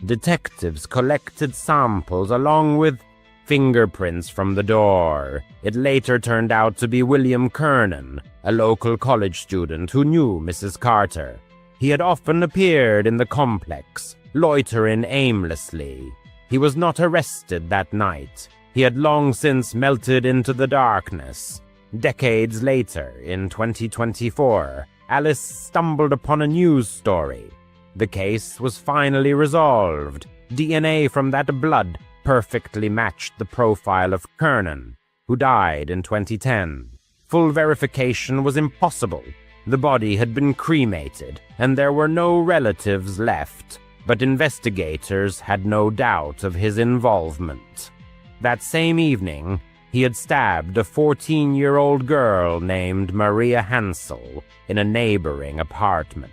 Speaker 2: Detectives collected samples along with fingerprints from the door. It later turned out to be William Kernan, a local college student who knew Mrs. Carter. He had often appeared in the complex, loitering aimlessly. He was not arrested that night. He had long since melted into the darkness. Decades later, in 2024, Alice stumbled upon a news story. The case was finally resolved. DNA from that blood perfectly matched the profile of Kernan, who died in 2010. Full verification was impossible. The body had been cremated, and there were no relatives left, but investigators had no doubt of his involvement. That same evening, he had stabbed a 14-year-old girl named Maria Hansel in a neighboring apartment.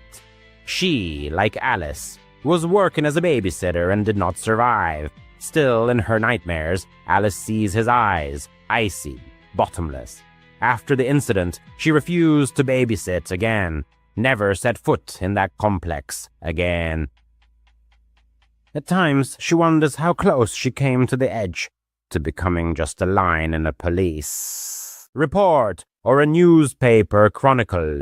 Speaker 2: She, like Alice, was working as a babysitter and did not survive. Still, in her nightmares, Alice sees his eyes, icy, bottomless. After the incident, she refused to babysit again, never set foot in that complex again. At times, she wonders how close she came to the edge, to becoming just a line in a police report or a newspaper chronicle.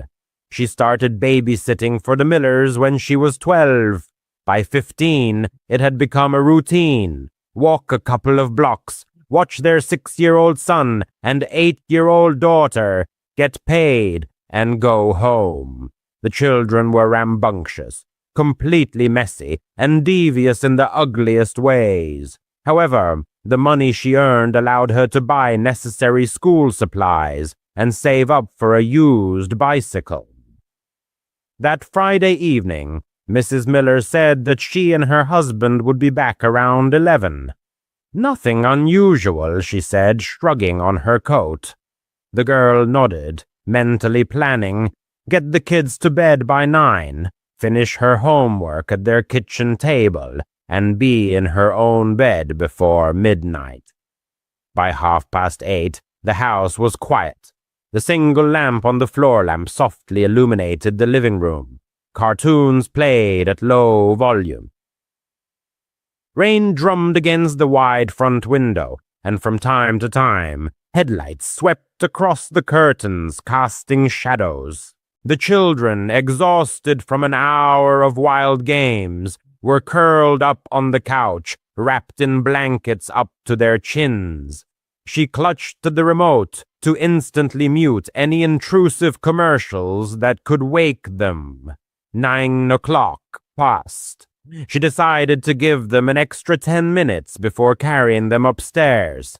Speaker 2: She started babysitting for the Millers when she was 12. By 15, it had become a routine. Walk a couple of blocks, watch their 6-year-old son and 8-year-old daughter get paid, and go home. The children were rambunctious, completely messy, and devious in the ugliest ways. However, the money she earned allowed her to buy necessary school supplies and save up for a used bicycle. That Friday evening, Mrs. Miller said that she and her husband would be back around 11. Nothing unusual, she said, shrugging on her coat. The girl nodded, mentally planning, get the kids to bed by 9, finish her homework at their kitchen table, and be in her own bed before midnight. By 8:30, the house was quiet. The single lamp on the floor lamp softly illuminated the living room. Cartoons played at low volume. Rain drummed against the wide front window, and from time to time, headlights swept across the curtains, casting shadows. The children, exhausted from an hour of wild games, were curled up on the couch, wrapped in blankets up to their chins. She clutched to the remote to instantly mute any intrusive commercials that could wake them. 9 o'clock passed. She decided to give them an extra 10 minutes before carrying them upstairs.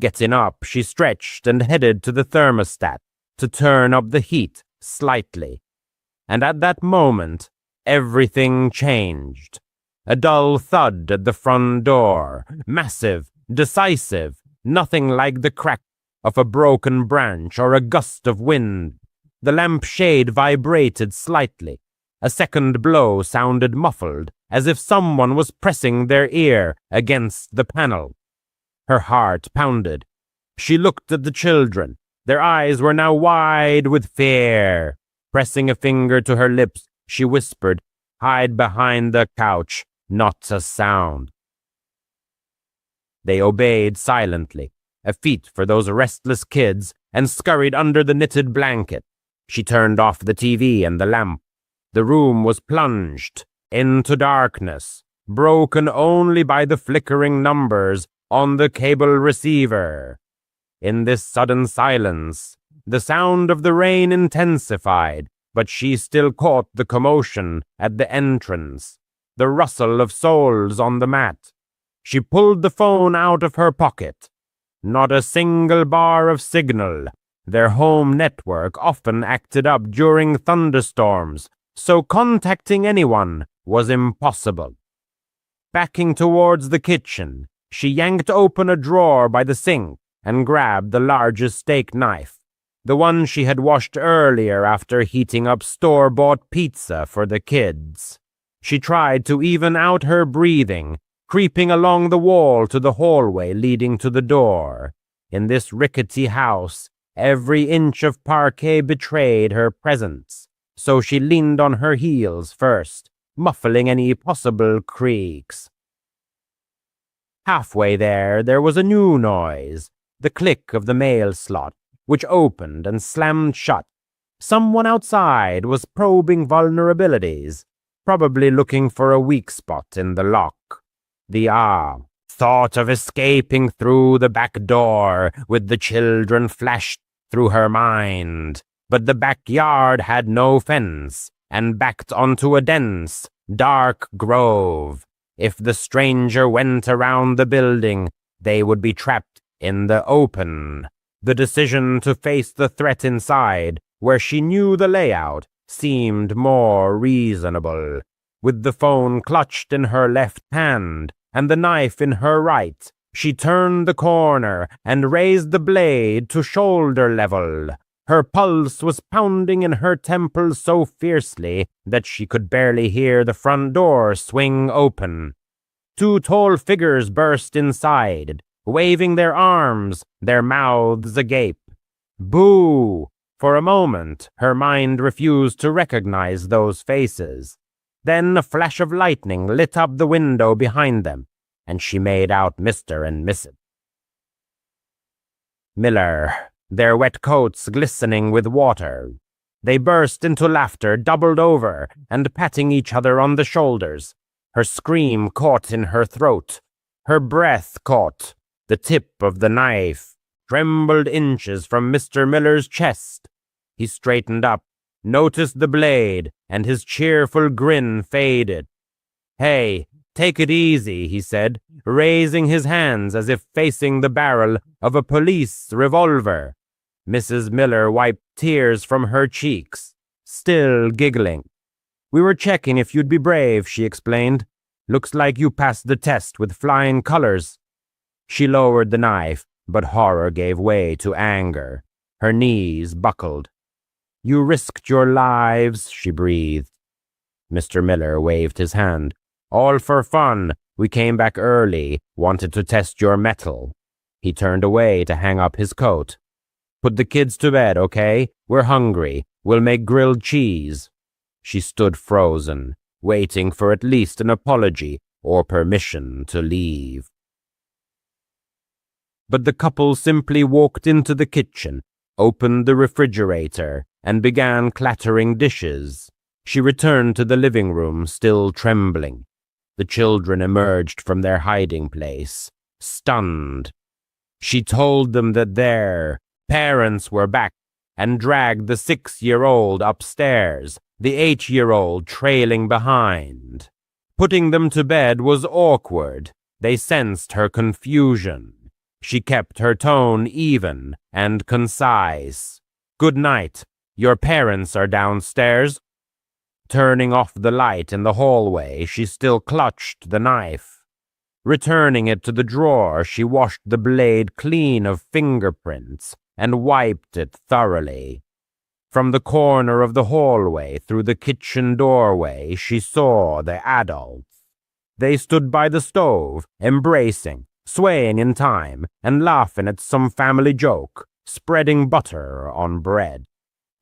Speaker 2: Getting up, she stretched and headed to the thermostat to turn up the heat slightly. And at that moment, everything changed. A dull thud at the front door, massive, decisive, nothing like the crack of a broken branch or a gust of wind. The lampshade vibrated slightly. A second blow sounded muffled, as if someone was pressing their ear against the panel. Her heart pounded. She looked at the children. Their eyes were now wide with fear. Pressing a finger to her lips, she whispered, "Hide behind the couch, not a sound." They obeyed silently, a feat for those restless kids, and scurried under the knitted blanket. She turned off the TV and the lamp. The room was plunged into darkness, broken only by the flickering numbers on the cable receiver. In this sudden silence, the sound of the rain intensified, but she still caught the commotion at the entrance, the rustle of soles on the mat. She pulled the phone out of her pocket. Not a single bar of signal. Their home network often acted up during thunderstorms, so contacting anyone was impossible. Backing towards the kitchen, she yanked open a drawer by the sink and grabbed the largest steak knife, the one she had washed earlier after heating up store-bought pizza for the kids. She tried to even out her breathing, creeping along the wall to the hallway leading to the door. In this rickety house, every inch of parquet betrayed her presence, so she leaned on her heels first, muffling any possible creaks. Halfway there was a new noise, the click of the mail slot, which opened and slammed shut. Someone outside was probing vulnerabilities, probably looking for a weak spot in the lock. The thought of escaping through the back door with the children flashed through her mind, but the backyard had no fence and backed onto a dense, dark grove. If the stranger went around the building, they would be trapped in the open. The decision to face the threat inside, where she knew the layout, seemed more reasonable. With the phone clutched in her left hand and the knife in her right, she turned the corner and raised the blade to shoulder level. Her pulse was pounding in her temples so fiercely that she could barely hear the front door swing open. 2 tall figures burst inside, waving their arms, their mouths agape. Boo! For a moment, her mind refused to recognize those faces. Then a flash of lightning lit up the window behind them, and she made out Mr. and Mrs. Miller, their wet coats glistening with water. They burst into laughter, doubled over, and patting each other on the shoulders. Her scream caught in her throat. Her breath caught. The tip of the knife trembled inches from Mr. Miller's chest. He straightened up, noticed the blade, and his cheerful grin faded. "Hey, take it easy," he said, raising his hands as if facing the barrel of a police revolver. Mrs. Miller wiped tears from her cheeks, still giggling. "We were checking if you'd be brave," she explained. "Looks like you passed the test with flying colors." She lowered the knife, but horror gave way to anger. Her knees buckled. You risked your lives, she breathed. Mr. Miller waved his hand. All for fun. We came back early, wanted to test your mettle. He turned away to hang up his coat. Put the kids to bed, okay? We're hungry. We'll make grilled cheese. She stood frozen, waiting for at least an apology or permission to leave. But the couple simply walked into the kitchen, opened the refrigerator, and began clattering dishes. She returned to the living room, still trembling. The children emerged from their hiding place, stunned. She told them that their parents were back and dragged the 6-year-old upstairs, the 8-year-old trailing behind. Putting them to bed was awkward. They sensed her confusion. She kept her tone even and concise. Good night. Your parents are downstairs. Turning off the light in the hallway, she still clutched the knife. Returning it to the drawer, she washed the blade clean of fingerprints and wiped it thoroughly. From the corner of the hallway through the kitchen doorway, she saw the adults. They stood by the stove, embracing, swaying in time, and laughing at some family joke, spreading butter on bread.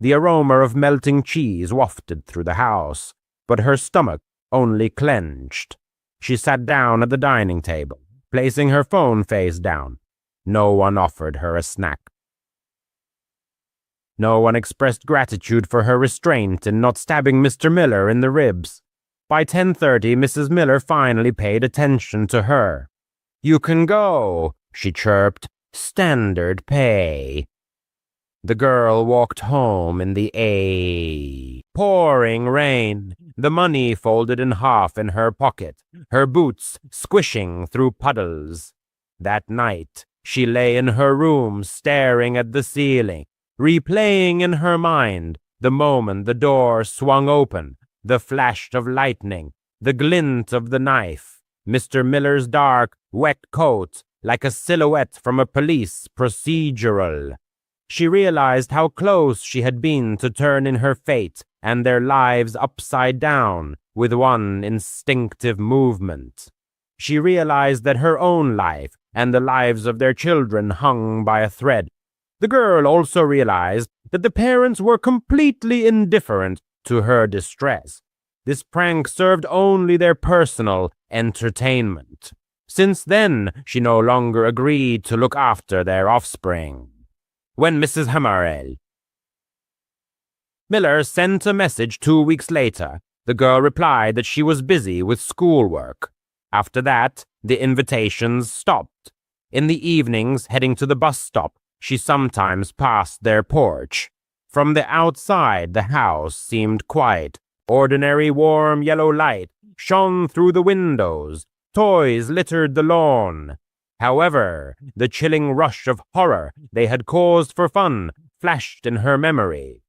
Speaker 2: The aroma of melting cheese wafted through the house, but her stomach only clenched. She sat down at the dining table, placing her phone face down. No one offered her a snack. No one expressed gratitude for her restraint in not stabbing Mr. Miller in the ribs. By 10:30, Mrs. Miller finally paid attention to her. You can go, she chirped. Standard pay. The girl walked home in the pouring rain, the money folded in half in her pocket, her boots squishing through puddles. That night, she lay in her room staring at the ceiling, replaying in her mind the moment the door swung open, the flash of lightning, the glint of the knife, Mr. Miller's dark, wet coat like a silhouette from a police procedural. She realized how close she had been to turning her fate and their lives upside down with one instinctive movement. She realized that her own life and the lives of their children hung by a thread. The girl also realized that the parents were completely indifferent to her distress. This prank served only their personal entertainment. Since then, she no longer agreed to look after their offspring. When Mrs. Miller sent a message 2 weeks later, the girl replied that she was busy with schoolwork. After that, the invitations stopped. In the evenings, heading to the bus stop, she sometimes passed their porch. From the outside, the house seemed quiet. Ordinary warm yellow light shone through the windows. Toys littered the lawn. However, the chilling rush of horror they had caused for fun flashed in her memory.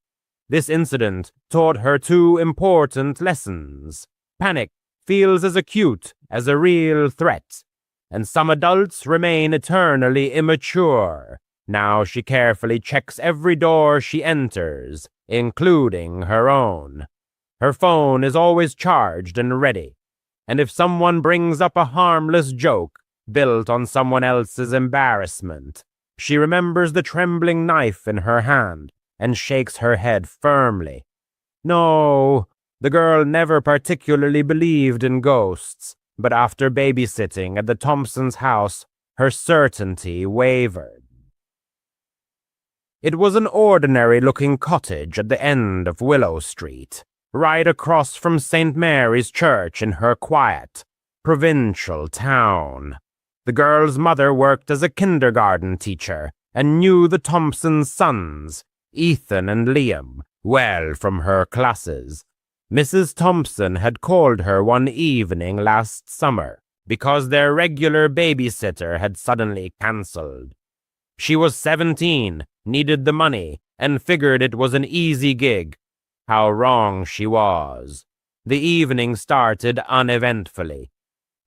Speaker 2: This incident taught her 2 important lessons. Panic feels as acute as a real threat, and some adults remain eternally immature. Now she carefully checks every door she enters, including her own. Her phone is always charged and ready, and if someone brings up a harmless joke built on someone else's embarrassment, she remembers the trembling knife in her hand and shakes her head firmly. No, the girl never particularly believed in ghosts, but after babysitting at the Thompsons' house, her certainty wavered. It was an ordinary-looking cottage at the end of Willow Street, right across from St. Mary's Church in her quiet, provincial town. The girl's mother worked as a kindergarten teacher and knew the Thompsons' sons, Ethan and Liam, well from her classes. Mrs. Thompson had called her one evening last summer because their regular babysitter had suddenly cancelled. She was 17, needed the money, and figured it was an easy gig. How wrong she was. The evening started uneventfully.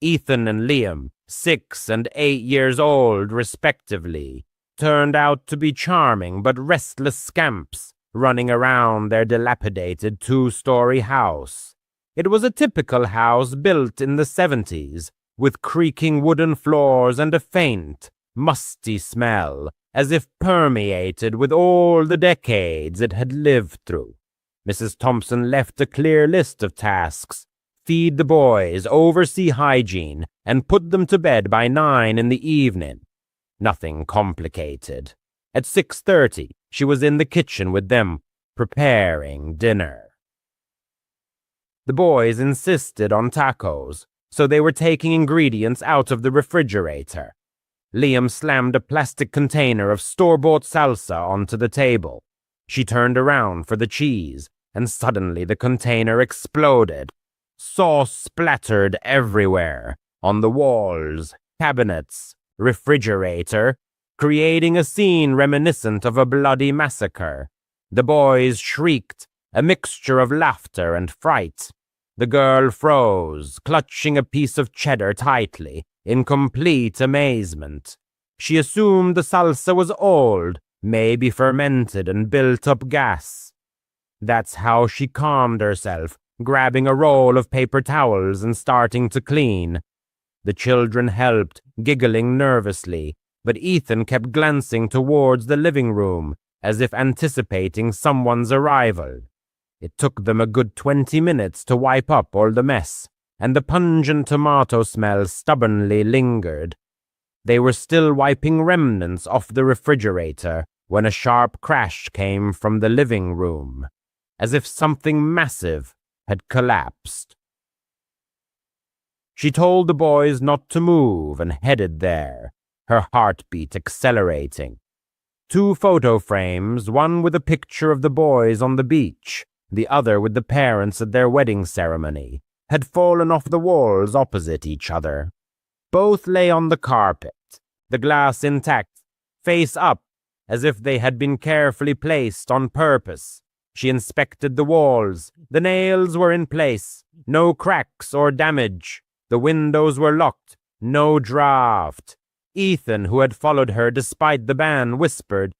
Speaker 2: Ethan and Liam, 6 and 8 years old respectively, turned out to be charming but restless scamps running around their dilapidated two-story house. It was a typical house built in the 70s, with creaking wooden floors and a faint, musty smell, as if permeated with all the decades it had lived through. Mrs. Thompson left a clear list of tasks: feed the boys, oversee hygiene, and put them to bed by 9 in the evening. Nothing complicated. At 6:30, she was in the kitchen with them, preparing dinner. The boys insisted on tacos, so they were taking ingredients out of the refrigerator. Liam slammed a plastic container of store-bought salsa onto the table. She turned around for the cheese, and suddenly the container exploded. Sauce splattered everywhere, on the walls, cabinets, refrigerator, creating a scene reminiscent of a bloody massacre. The boys shrieked, a mixture of laughter and fright. The girl froze, clutching a piece of cheddar tightly, in complete amazement. She assumed the salsa was old, maybe fermented and built up gas. That's how she calmed herself, grabbing a roll of paper towels and starting to clean. The children helped, giggling nervously, but Ethan kept glancing towards the living room, as if anticipating someone's arrival. It took them a good 20 minutes to wipe up all the mess, and the pungent tomato smell stubbornly lingered. They were still wiping remnants off the refrigerator when a sharp crash came from the living room, as if something massive had collapsed. She told the boys not to move and headed there, her heartbeat accelerating. 2 photo frames, one with a picture of the boys on the beach, the other with the parents at their wedding ceremony, had fallen off the walls opposite each other. Both lay on the carpet, the glass intact, face up, as if they had been carefully placed on purpose. She inspected the walls. The nails were in place, no cracks or damage. The windows were locked, no draft. Ethan, who had followed her despite the ban, whispered,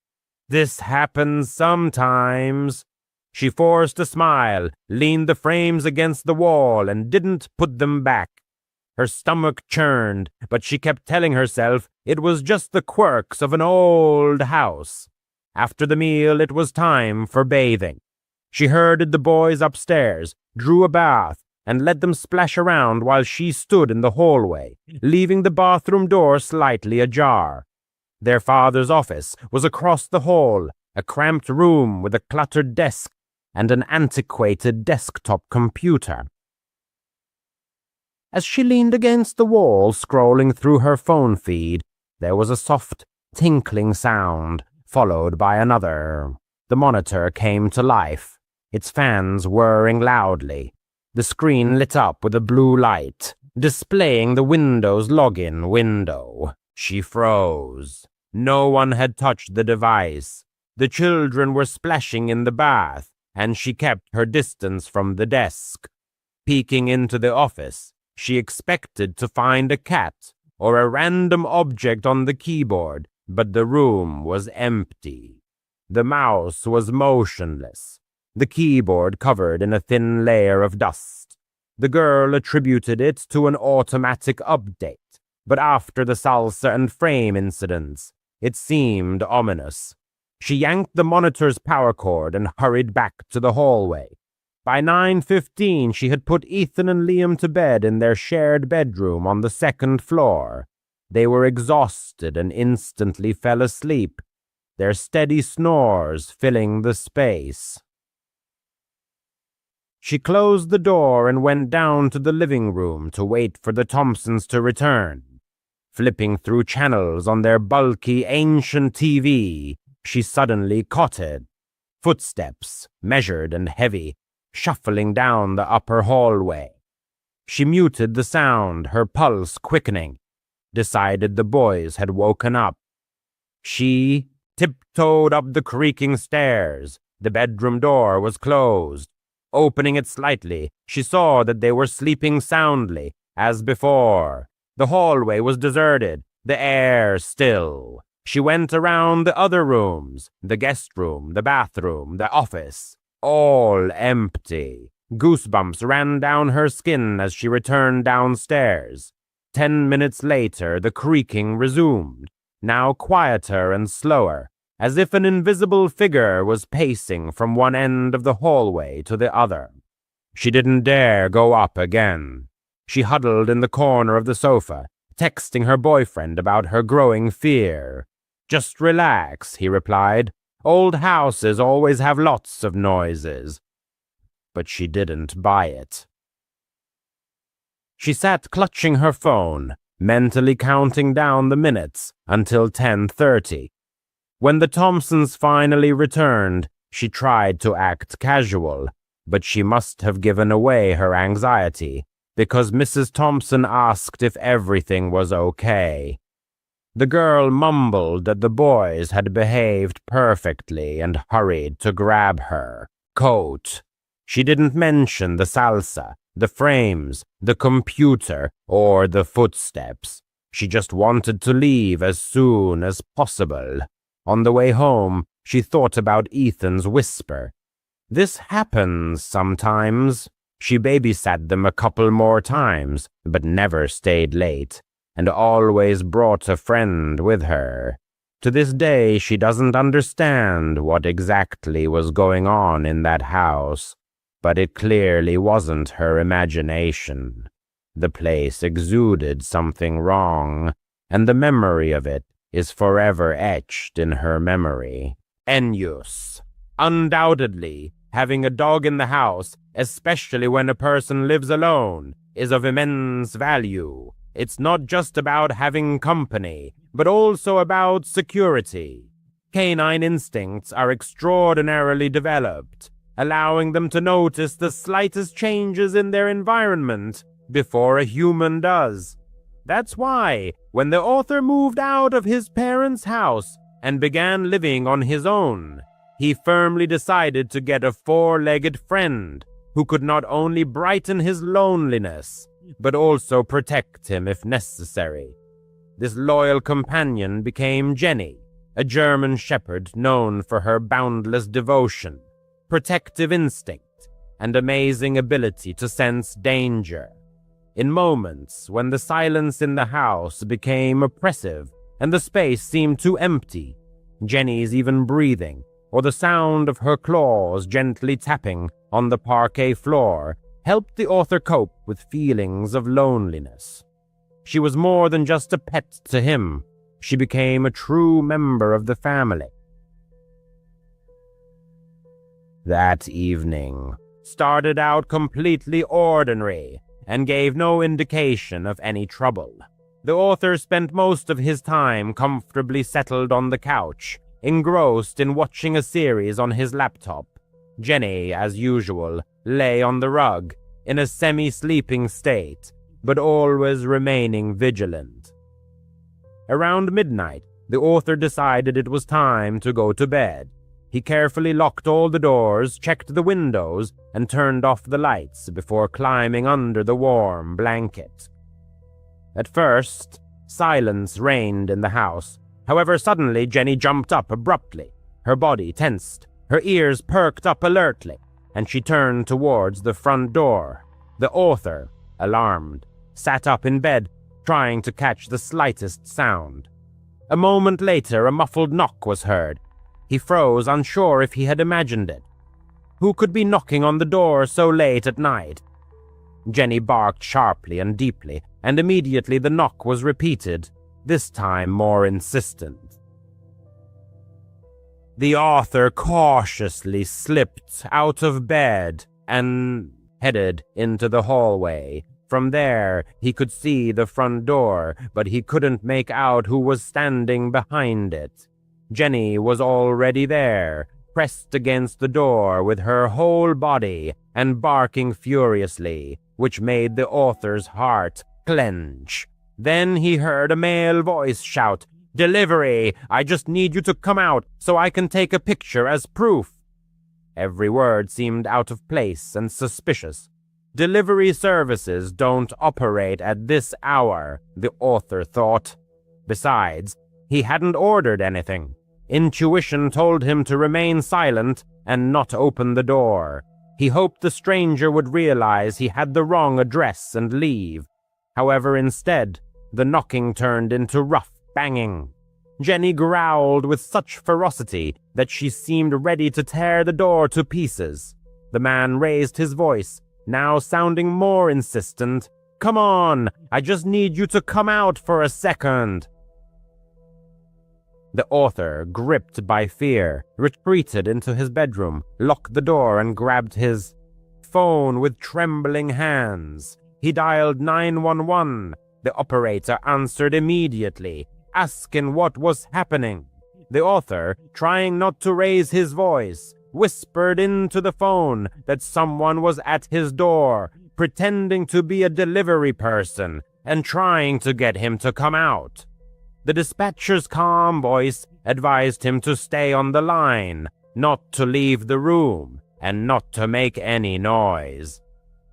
Speaker 2: "This happens sometimes." She forced a smile, leaned the frames against the wall, and didn't put them back. Her stomach churned, but she kept telling herself it was just the quirks of an old house. After the meal, it was time for bathing. She herded the boys upstairs, drew a bath, and let them splash around while she stood in the hallway, leaving the bathroom door slightly ajar. Their father's office was across the hall, a cramped room with a cluttered desk and an antiquated desktop computer. As she leaned against the wall, scrolling through her phone feed, there was a soft, tinkling sound, followed by another. The monitor came to life, its fans whirring loudly. The screen lit up with a blue light, displaying the Windows login window. She froze. No one had touched the device. The children were splashing in the bath, and she kept her distance from the desk. Peeking into the office, she expected to find a cat or a random object on the keyboard, but the room was empty. The mouse was motionless, the keyboard covered in a thin layer of dust. The girl attributed it to an automatic update, but after the salsa and frame incidents, it seemed ominous. She yanked the monitor's power cord and hurried back to the hallway. By 9:15, she had put Ethan and Liam to bed in their shared bedroom on the 2nd floor. They were exhausted and instantly fell asleep, their steady snores filling the space. She closed the door and went down to the living room to wait for the Thompsons to return. Flipping through channels on their bulky, ancient TV, she suddenly caught it. Footsteps, measured and heavy, shuffling down the upper hallway. She muted the sound, her pulse quickening, decided the boys had woken up. She tiptoed up the creaking stairs. The bedroom door was closed. Opening it slightly, she saw that they were sleeping soundly, as before. The hallway was deserted, the air still. She went around the other rooms, the guest room, the bathroom, the office, all empty. Goosebumps ran down her skin as she returned downstairs. 10 minutes later, the creaking resumed, now quieter and slower, as if an invisible figure was pacing from one end of the hallway to the other. She didn't dare go up again. She huddled in the corner of the sofa, texting her boyfriend about her growing fear. "Just relax," he replied. "Old houses always have lots of noises." But she didn't buy it. She sat clutching her phone, mentally counting down the minutes until 10:30. When the Thompsons finally returned, she tried to act casual, but she must have given away her anxiety, because Mrs. Thompson asked if everything was okay. The girl mumbled that the boys had behaved perfectly and hurried to grab her coat. She didn't mention the salsa, the frames, the computer, or the footsteps. She just wanted to leave as soon as possible. On the way home, she thought about Ethan's whisper. This happens sometimes. She babysat them a couple more times, but never stayed late, and always brought a friend with her. To this day, she doesn't understand what exactly was going on in that house, but it clearly wasn't her imagination. The place exuded something wrong, and the memory of it is forever etched in her memory. Ennius. Undoubtedly, having a dog in the house, especially when a person lives alone, is of immense value. It's not just about having company, but also about security. Canine instincts are extraordinarily developed, allowing them to notice the slightest changes in their environment before a human does. That's why, when the author moved out of his parents' house and began living on his own, he firmly decided to get a four-legged friend who could not only brighten his loneliness, but also protect him if necessary. This loyal companion became Jenny, a German shepherd known for her boundless devotion, protective instinct, and amazing ability to sense danger. In moments when the silence in the house became oppressive and the space seemed too empty, Jenny's even breathing, or the sound of her claws gently tapping on the parquet floor, helped the author cope with feelings of loneliness. She was more than just a pet to him. She became a true member of the family. That evening started out completely ordinary and gave no indication of any trouble. The author spent most of his time comfortably settled on the couch, engrossed in watching a series on his laptop. Jenny, as usual, lay on the rug, in a semi-sleeping state, but always remaining vigilant. Around midnight, the author decided it was time to go to bed. He carefully locked all the doors, checked the windows, and turned off the lights before climbing under the warm blanket. At first, silence reigned in the house. However, suddenly Jenny jumped up abruptly. Her body tensed, her ears perked up alertly, and she turned towards the front door. The author, alarmed, sat up in bed, trying to catch the slightest sound. A moment later, a muffled knock was heard. He froze, unsure if he had imagined it. Who could be knocking on the door so late at night? Jenny barked sharply and deeply, and immediately the knock was repeated, this time more insistent. The author cautiously slipped out of bed and headed into the hallway. From there, he could see the front door, but he couldn't make out who was standing behind it. Jenny was already there, pressed against the door with her whole body and barking furiously, which made the author's heart clench. Then he heard a male voice shout, "Delivery! I just need you to come out so I can take a picture as proof." Every word seemed out of place and suspicious. Delivery services don't operate at this hour, the author thought. Besides, He hadn't ordered anything. Intuition told him to remain silent and not open the door. He hoped the stranger would realize he had the wrong address and leave. However, instead, the knocking turned into rough banging. Jenny growled with such ferocity that she seemed ready to tear the door to pieces. The man raised his voice, now sounding more insistent. "Come on, I just need you to come out for a second." The author, gripped by fear, retreated into his bedroom, locked the door, and grabbed his phone with trembling hands. He dialed 911. The operator answered immediately, asking what was happening. The author, trying not to raise his voice, whispered into the phone that someone was at his door, pretending to be a delivery person and trying to get him to come out. The dispatcher's calm voice advised him to stay on the line, not to leave the room, and not to make any noise.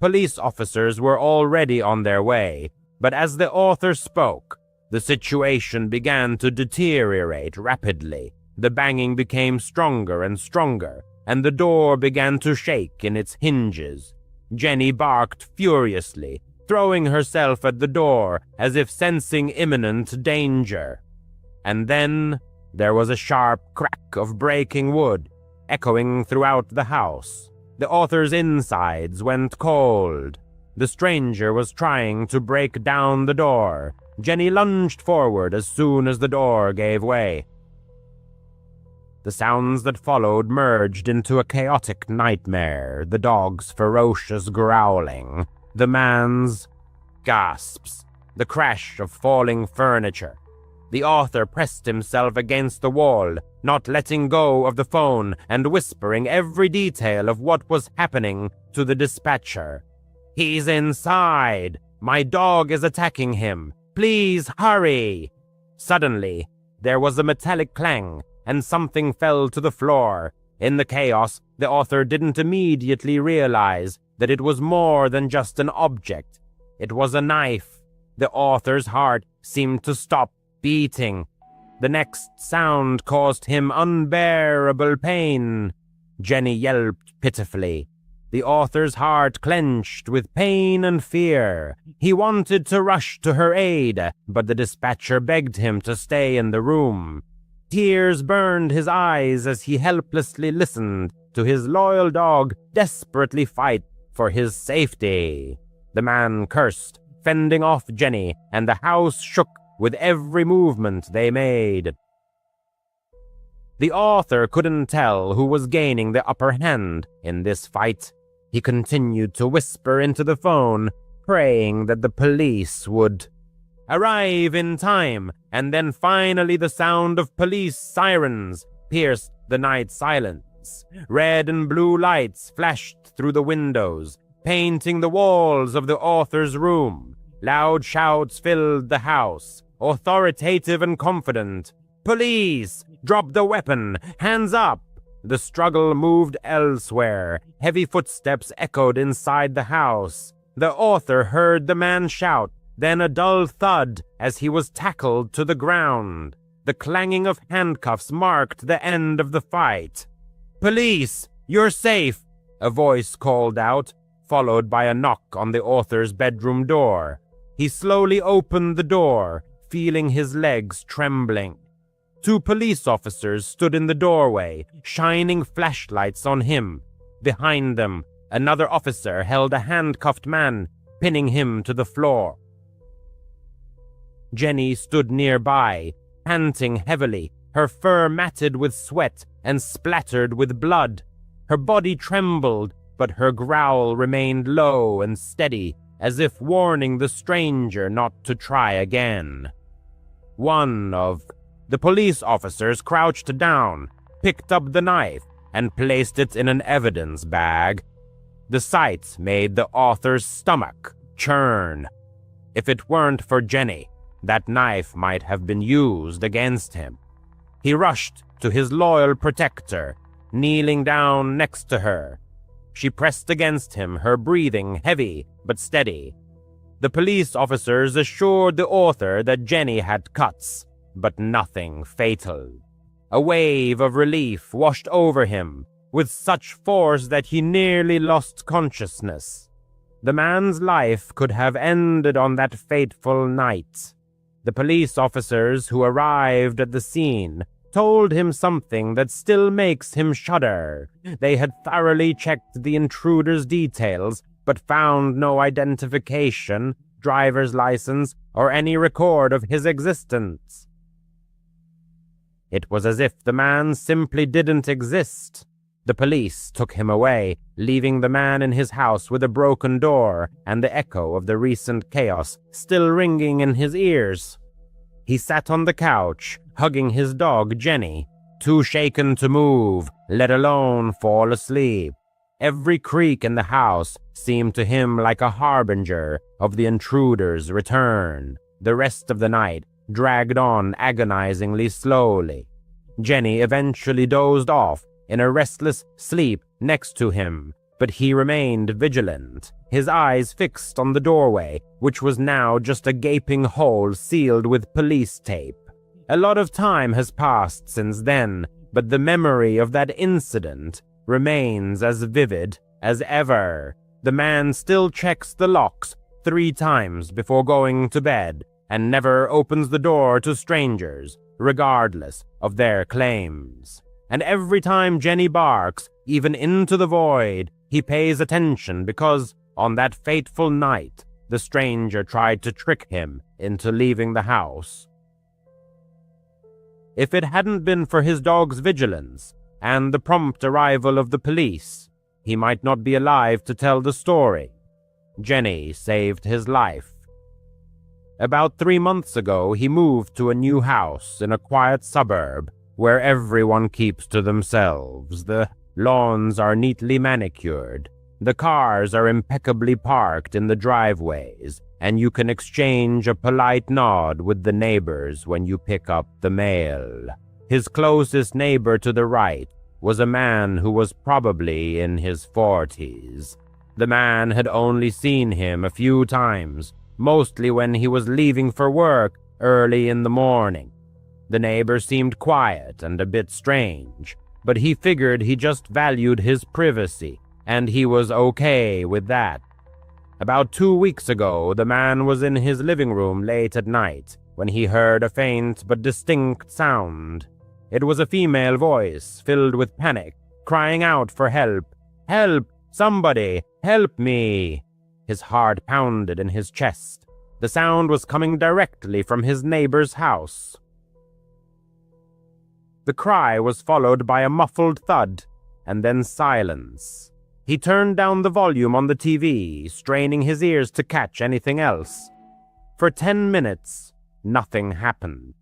Speaker 2: Police officers were already on their way, but as the author spoke, the situation began to deteriorate rapidly. The banging became stronger and stronger, and the door began to shake in its hinges. Jenny barked furiously, throwing herself at the door as if sensing imminent danger. And then there was a sharp crack of breaking wood, echoing throughout the house. The author's insides went cold. The stranger was trying to break down the door. Jenny lunged forward as soon as the door gave way. The sounds that followed merged into a chaotic nightmare, the dog's ferocious growling, the man's gasps, the crash of falling furniture. The author pressed himself against the wall, not letting go of the phone and whispering every detail of what was happening to the dispatcher. "He's inside! My dog is attacking him! Please hurry!" Suddenly, there was a metallic clang, and something fell to the floor. In the chaos, the author didn't immediately realize that it was more than just an object. It was a knife. The author's heart seemed to stop beating. The next sound caused him unbearable pain. Jenny yelped pitifully. The author's heart clenched with pain and fear. He wanted to rush to her aid, but the dispatcher begged him to stay in the room. Tears burned his eyes as he helplessly listened to his loyal dog desperately fight for his safety. The man cursed, fending off Jenny, and the house shook with every movement they made. The author couldn't tell who was gaining the upper hand in this fight. He continued to whisper into the phone, praying that the police would arrive in time, and then finally the sound of police sirens pierced the night silence. Red and blue lights flashed through the windows, painting the walls of the author's room. Loud shouts filled the house, authoritative and confident. "Police! Drop the weapon! Hands up!" The struggle moved elsewhere. Heavy footsteps echoed inside the house. The author heard the man shout, then a dull thud as he was tackled to the ground. The clanging of handcuffs marked the end of the fight. "Police! You're safe!" a voice called out, followed by a knock on the author's bedroom door. He slowly opened the door, feeling his legs trembling. Two police officers stood in the doorway, shining flashlights on him. Behind them, another officer held a handcuffed man, pinning him to the floor. Jenny stood nearby, panting heavily, her fur matted with sweat and splattered with blood. Her body trembled, but her growl remained low and steady, as if warning the stranger not to try again. One of the police officers crouched down, picked up the knife, and placed it in an evidence bag. The sight made the author's stomach churn. If it weren't for Jenny, that knife might have been used against him. He rushed to his loyal protector, kneeling down next to her. She pressed against him, her breathing heavy but steady. The police officers assured the author that Jenny had cuts. but nothing fatal. A wave of relief washed over him with such force that he nearly lost consciousness. The man's life could have ended on that fateful night. The police officers who arrived at the scene told him something that still makes him shudder. They had thoroughly checked the intruder's details, but found no identification, driver's license, or any record of his existence. It was as if the man simply didn't exist. The police took him away, leaving the man in his house with a broken door and the echo of the recent chaos still ringing in his ears. He sat on the couch, hugging his dog Jenny, too shaken to move, let alone fall asleep. Every creak in the house seemed to him like a harbinger of the intruder's return. The rest of the night dragged on agonizingly slowly. Jenny eventually dozed off in a restless sleep next to him, but he remained vigilant, his eyes fixed on the doorway, which was now just a gaping hole sealed with police tape. A lot of time has passed since then, but the memory of that incident remains as vivid as ever. The man still checks the locks 3 times before going to bed and never opens the door to strangers, regardless of their claims. And every time Jenny barks, even into the void, he pays attention because, on that fateful night, the stranger tried to trick him into leaving the house. If it hadn't been for his dog's vigilance and the prompt arrival of the police, he might not be alive to tell the story. Jenny saved his life. About 3 months ago, he moved to a new house in a quiet suburb where everyone keeps to themselves. The lawns are neatly manicured. The cars are impeccably parked in the driveways, and you can exchange a polite nod with the neighbors when you pick up the mail. His closest neighbor to the right was a man who was probably in his 40s. The man had only seen him a few times, mostly when he was leaving for work early in the morning. The neighbor seemed quiet and a bit strange, but he figured he just valued his privacy, and he was okay with that. About 2 weeks ago, the man was in his living room late at night when he heard a faint but distinct sound. It was a female voice filled with panic, crying out for help. "Help! Somebody! Help me!" His heart pounded in his chest. The sound was coming directly from his neighbor's house. The cry was followed by a muffled thud, and then silence. He turned down the volume on the TV, straining his ears to catch anything else. For 10 minutes, nothing happened.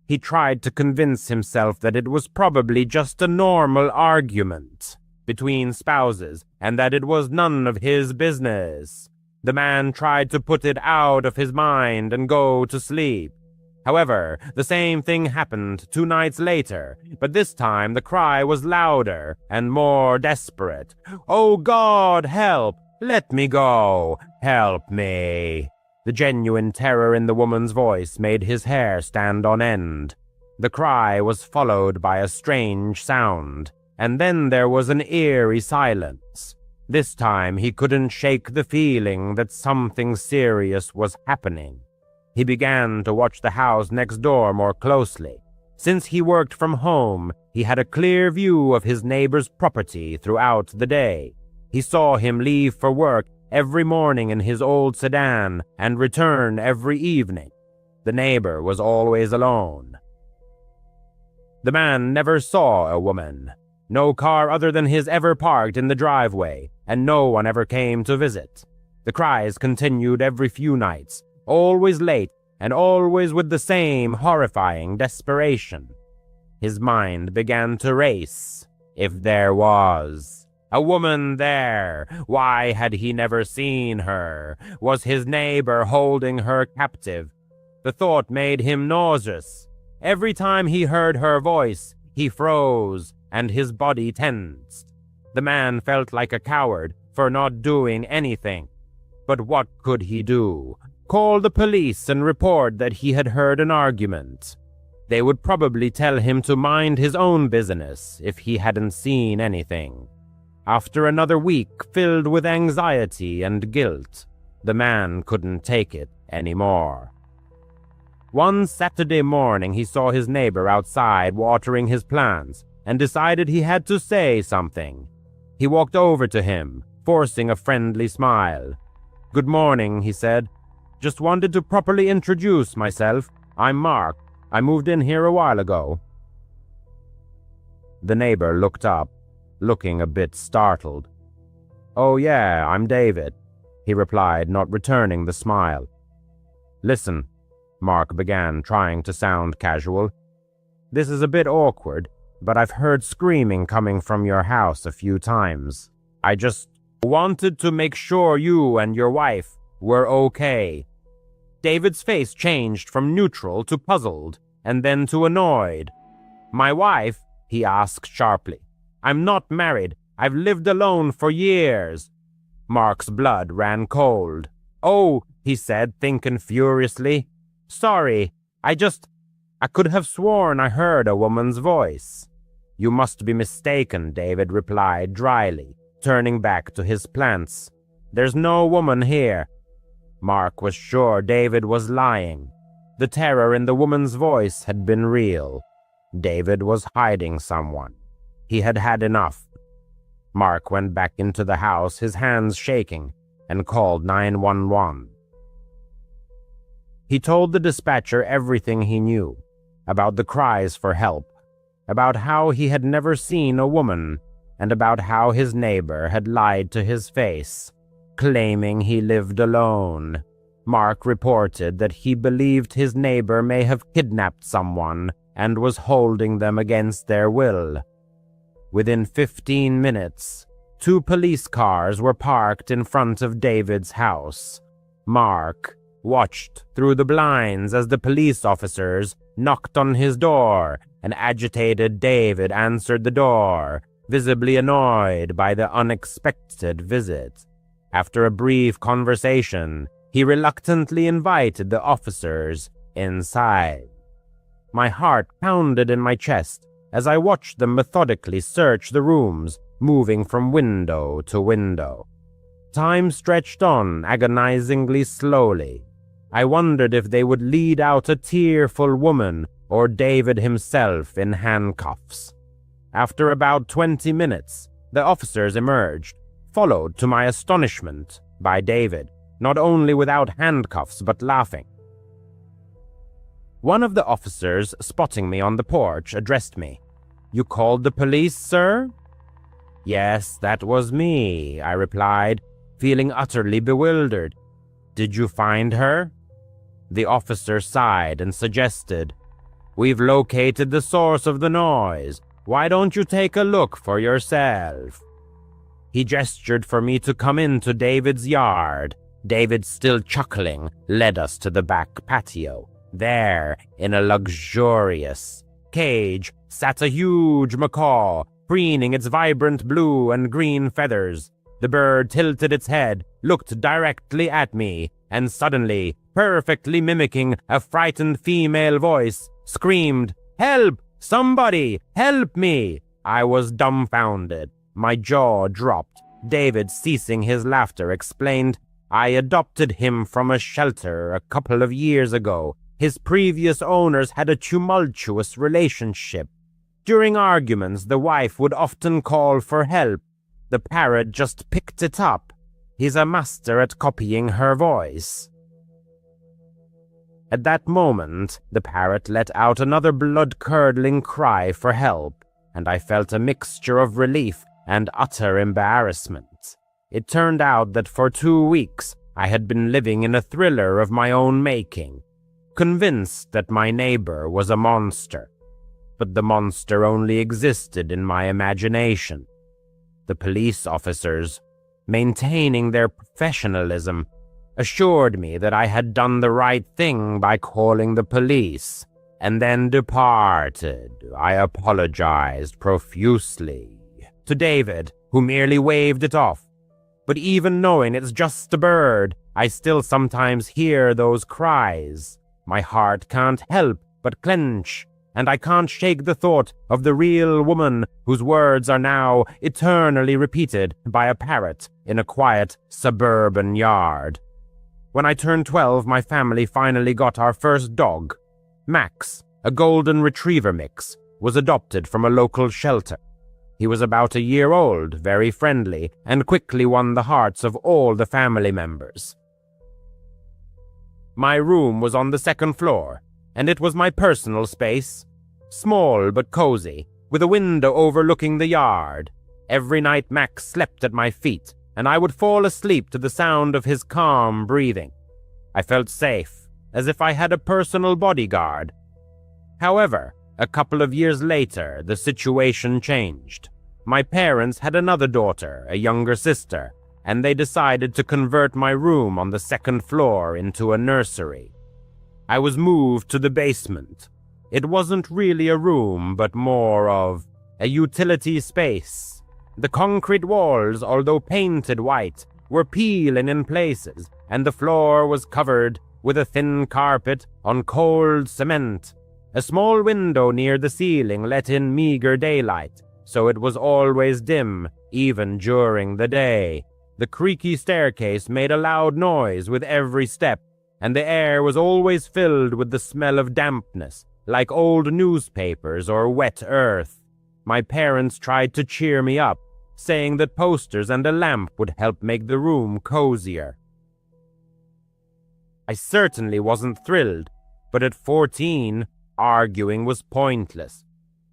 Speaker 2: He tried to convince himself that it was probably just a normal argument between spouses and that it was none of his business. The man tried to put it out of his mind and go to sleep. However, the same thing happened 2 nights later, but this time the cry was louder and more desperate. "Oh God, help! Let me go! Help me!" The genuine terror in the woman's voice made his hair stand on end. The cry was followed by a strange sound, and then there was an eerie silence. This time he couldn't shake the feeling that something serious was happening. He began to watch the house next door more closely. Since he worked from home, he had a clear view of his neighbor's property throughout the day. He saw him leave for work every morning in his old sedan and return every evening. The neighbor was always alone. The man never saw a woman. No car other than his ever parked in the driveway, and no one ever came to visit. The cries continued every few nights, always late and always with the same horrifying desperation. His mind began to race. If there was a woman there, why had he never seen her? Was his neighbor holding her captive? The thought made him nauseous. Every time he heard her voice, he froze and his body tensed. The man felt like a coward for not doing anything. But what could he do? Call the police and report that he had heard an argument? They would probably tell him to mind his own business if he hadn't seen anything. After another week filled with anxiety and guilt, the man couldn't take it anymore. One Saturday morning, he saw his neighbor outside watering his plants and decided he had to say something. He walked over to him, forcing a friendly smile. "Good morning," he said. "Just wanted to properly introduce myself. I'm Mark. I moved in here a while ago." The neighbor looked up, looking a bit startled. "Oh yeah, I'm David," he replied, not returning the smile. "Listen," Mark began, trying to sound casual. "This is a bit awkward, but I've heard screaming coming from your house a few times. I just wanted to make sure you and your wife were okay." David's face changed from neutral to puzzled, and then to annoyed. "My wife?" he asked sharply. "I'm not married. I've lived alone for years." Mark's blood ran cold. "Oh," he said, thinking furiously. "Sorry, I could have sworn I heard a woman's voice." "You must be mistaken," David replied dryly, turning back to his plants. "There's no woman here." Mark was sure David was lying. The terror in the woman's voice had been real. David was hiding someone. He had had enough. Mark went back into the house, his hands shaking, and called 911. He told the dispatcher everything he knew, about the cries for help, about how he had never seen a woman, and about how his neighbor had lied to his face, claiming he lived alone. Mark reported that he believed his neighbor may have kidnapped someone and was holding them against their will. Within 15 minutes, 2 police cars were parked in front of David's house. Mark watched through the blinds as the police officers knocked on his door, and agitated David answered the door, visibly annoyed by the unexpected visit. After a brief conversation, he reluctantly invited the officers inside. My heart pounded in my chest as I watched them methodically search the rooms, moving from window to window. Time stretched on agonizingly slowly. I wondered if they would lead out a tearful woman or David himself in handcuffs. After about 20 minutes, the officers emerged, followed to my astonishment by David, not only without handcuffs but laughing. One of the officers, spotting me on the porch, addressed me. "You called the police, sir?" "Yes, that was me," I replied, feeling utterly bewildered. "Did you find her?" The officer sighed and suggested, "We've located the source of the noise. Why don't you take a look for yourself?" He gestured for me to come into David's yard. David, still chuckling, led us to the back patio. There, in a luxurious cage, sat a huge macaw, preening its vibrant blue and green feathers. The bird tilted its head, looked directly at me, and suddenly, perfectly mimicking a frightened female voice, screamed, "Help! Somebody! Help me!" I was dumbfounded. My jaw dropped. David, ceasing his laughter, explained, "I adopted him from a shelter a couple of years ago. His previous owners had a tumultuous relationship. During arguments, the wife would often call for help. The parrot just picked it up. He's a master at copying her voice." At that moment, the parrot let out another blood-curdling cry for help, and I felt a mixture of relief and utter embarrassment. It turned out that for 2 weeks I had been living in a thriller of my own making, convinced that my neighbor was a monster. But the monster only existed in my imagination. The police officers, maintaining their professionalism, assured me that I had done the right thing by calling the police, and then departed. I apologized profusely to David, who merely waved it off. But even knowing it's just a bird, I still sometimes hear those cries. My heart can't help but clench. and I can't shake the thought of the real woman whose words are now eternally repeated by a parrot in a quiet suburban yard. When I turned 12, my family finally got our first dog. Max, a golden retriever mix, was adopted from a local shelter. He was about a year old, very friendly, and quickly won the hearts of all the family members. My room was on the second floor, and it was my personal space. Small but cozy, with a window overlooking the yard. Every night Max slept at my feet, and I would fall asleep to the sound of his calm breathing. I felt safe, as if I had a personal bodyguard. However, a couple of years later, the situation changed. My parents had another daughter, a younger sister, and they decided to convert my room on the second floor into a nursery. I was moved to the basement. It wasn't really a room, but more of a utility space. The concrete walls, although painted white, were peeling in places, and the floor was covered with a thin carpet on cold cement. A small window near the ceiling let in meager daylight, so it was always dim, even during the day. The creaky staircase made a loud noise with every step, and the air was always filled with the smell of dampness, like old newspapers or wet earth. My parents tried to cheer me up, saying that posters and a lamp would help make the room cozier. I certainly wasn't thrilled, but at 14, arguing was pointless.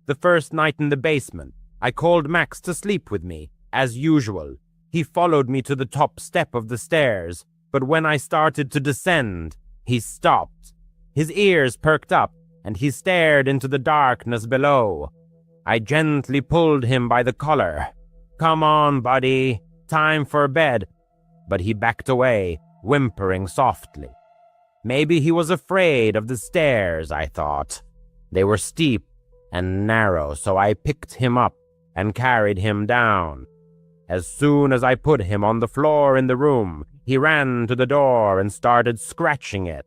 Speaker 2: The first night in the basement, I called Max to sleep with me, as usual. He followed me to the top step of the stairs, but when I started to descend, he stopped. His ears perked up, and he stared into the darkness below. I gently pulled him by the collar. "Come on, buddy, time for bed." But he backed away, whimpering softly. Maybe he was afraid of the stairs, I thought. They were steep and narrow, so I picked him up and carried him down. As soon as I put him on the floor in the room, he ran to the door and started scratching it,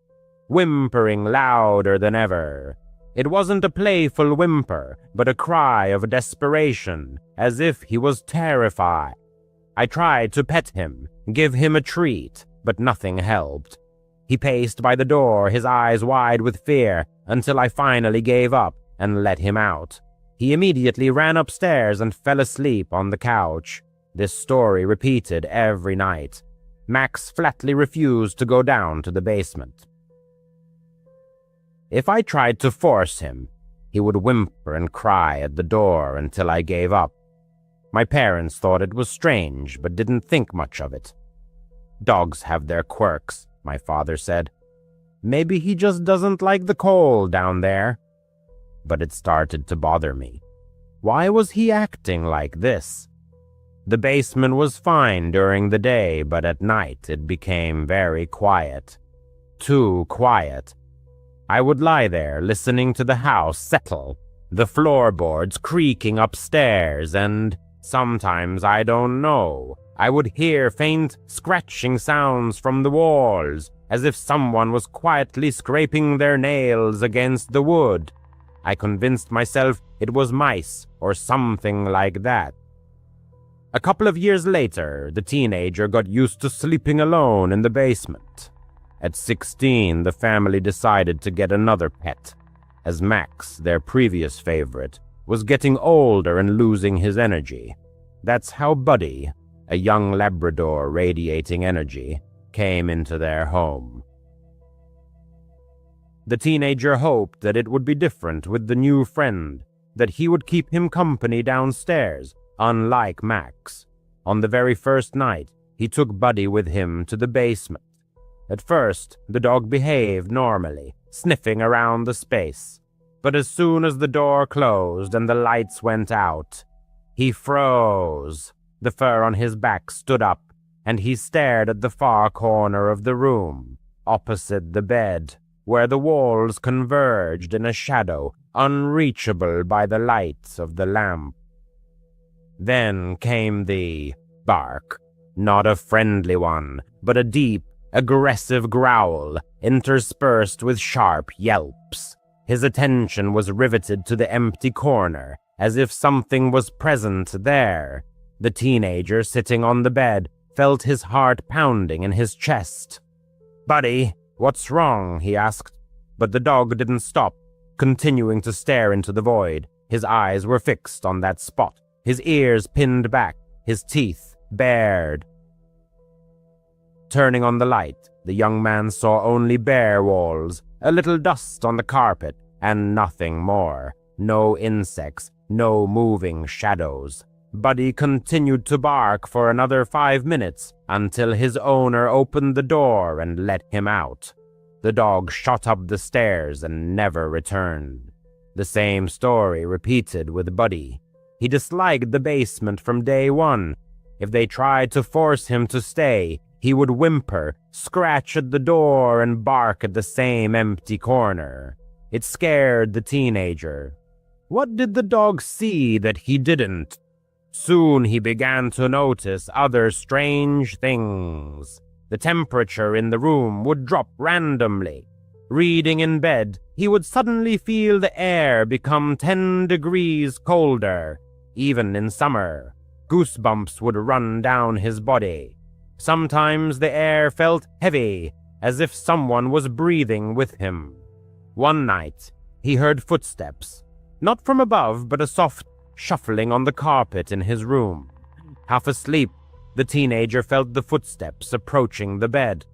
Speaker 2: whimpering louder than ever. It wasn't a playful whimper, but a cry of desperation, as if he was terrified. I tried to pet him, give him a treat, but nothing helped. He paced by the door, his eyes wide with fear, until I finally gave up and let him out. He immediately ran upstairs and fell asleep on the couch. This story repeated every night. Max flatly refused to go down to the basement. If I tried to force him, he would whimper and cry at the door until I gave up. My parents thought it was strange, but didn't think much of it. "Dogs have their quirks," my father said. "Maybe he just doesn't like the cold down there." But it started to bother me. Why was he acting like this? The basement was fine during the day, but at night it became very quiet. Too quiet. I would lie there listening to the house settle, the floorboards creaking upstairs, and sometimes, I don't know, I would hear faint scratching sounds from the walls, as if someone was quietly scraping their nails against the wood. I convinced myself it was mice or something like that. A couple of years later, the teenager got used to sleeping alone in the basement. At 16, the family decided to get another pet, as Max, their previous favorite, was getting older and losing his energy. That's how Buddy, a young Labrador radiating energy, came into their home. The teenager hoped that it would be different with the new friend, that he would keep him company downstairs, unlike Max. On the very first night, he took Buddy with him to the basement. At first, the dog behaved normally, sniffing around the space. But as soon as the door closed and the lights went out, he froze. The fur on his back stood up, and he stared at the far corner of the room, opposite the bed, where the walls converged in a shadow unreachable by the lights of the lamp. Then came the bark, not a friendly one, but a deep, aggressive growl, interspersed with sharp yelps. His attention was riveted to the empty corner, as if something was present there. The teenager sitting on the bed felt his heart pounding in his chest. "Buddy, what's wrong?" he asked. But the dog didn't stop, continuing to stare into the void. His eyes were fixed on that spot, his ears pinned back, his teeth bared. Turning on the light, the young man saw only bare walls, a little dust on the carpet, and nothing more. No insects, no moving shadows. Buddy continued to bark for another 5 minutes until his owner opened the door and let him out. The dog shot up the stairs and never returned. The same story repeated with Buddy. He disliked the basement from day one. If they tried to force him to stay, he would whimper, scratch at the door, and bark at the same empty corner. It scared the teenager. What did the dog see that he didn't? Soon he began to notice other strange things. The temperature in the room would drop randomly. Reading in bed, he would suddenly feel the air become 10 degrees colder. Even in summer, goosebumps would run down his body. Sometimes the air felt heavy, as if someone was breathing with him. One night, he heard footsteps, not from above, but a soft shuffling on the carpet in his room. Half asleep, the teenager felt the footsteps approaching the bed.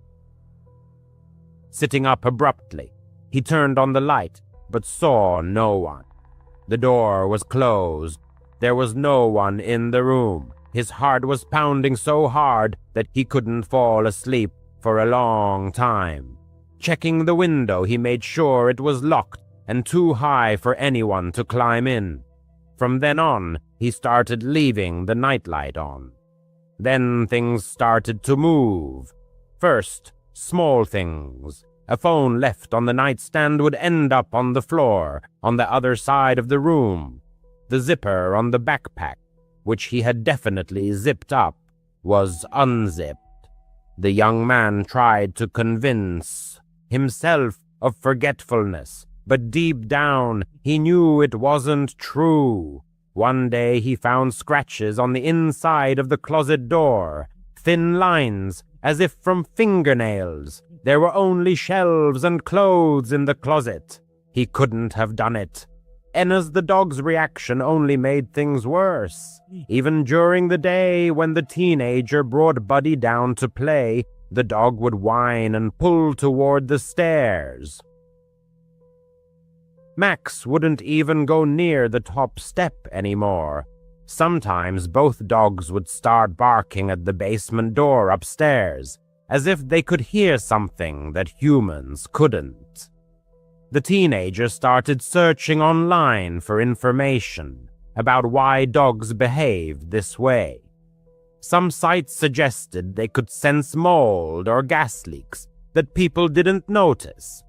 Speaker 2: Sitting up abruptly, he turned on the light, but saw no one. The door was closed. There was no one in the room. His heart was pounding so hard that he couldn't fall asleep for a long time. Checking the window, he made sure it was locked and too high for anyone to climb in. From then on, he started leaving the nightlight on. Then things started to move. First, small things. A phone left on the nightstand would end up on the floor, on the other side of the room. The zipper on the backpack, which he had definitely zipped up, was unzipped. The young man tried to convince himself of forgetfulness, but deep down he knew it wasn't true. One day he found scratches on the inside of the closet door, thin lines as if from fingernails. There were only shelves and clothes in the closet. He couldn't have done it. Enna's the dog's reaction only made things worse. Even during the day when the teenager brought Buddy down to play, the dog would whine and pull toward the stairs. Max wouldn't even go near the top step anymore. Sometimes both dogs would start barking at the basement door upstairs, as if they could hear something that humans couldn't. The teenager started searching online for information about why dogs behaved this way. Some sites suggested they could sense mold or gas leaks that people didn't notice.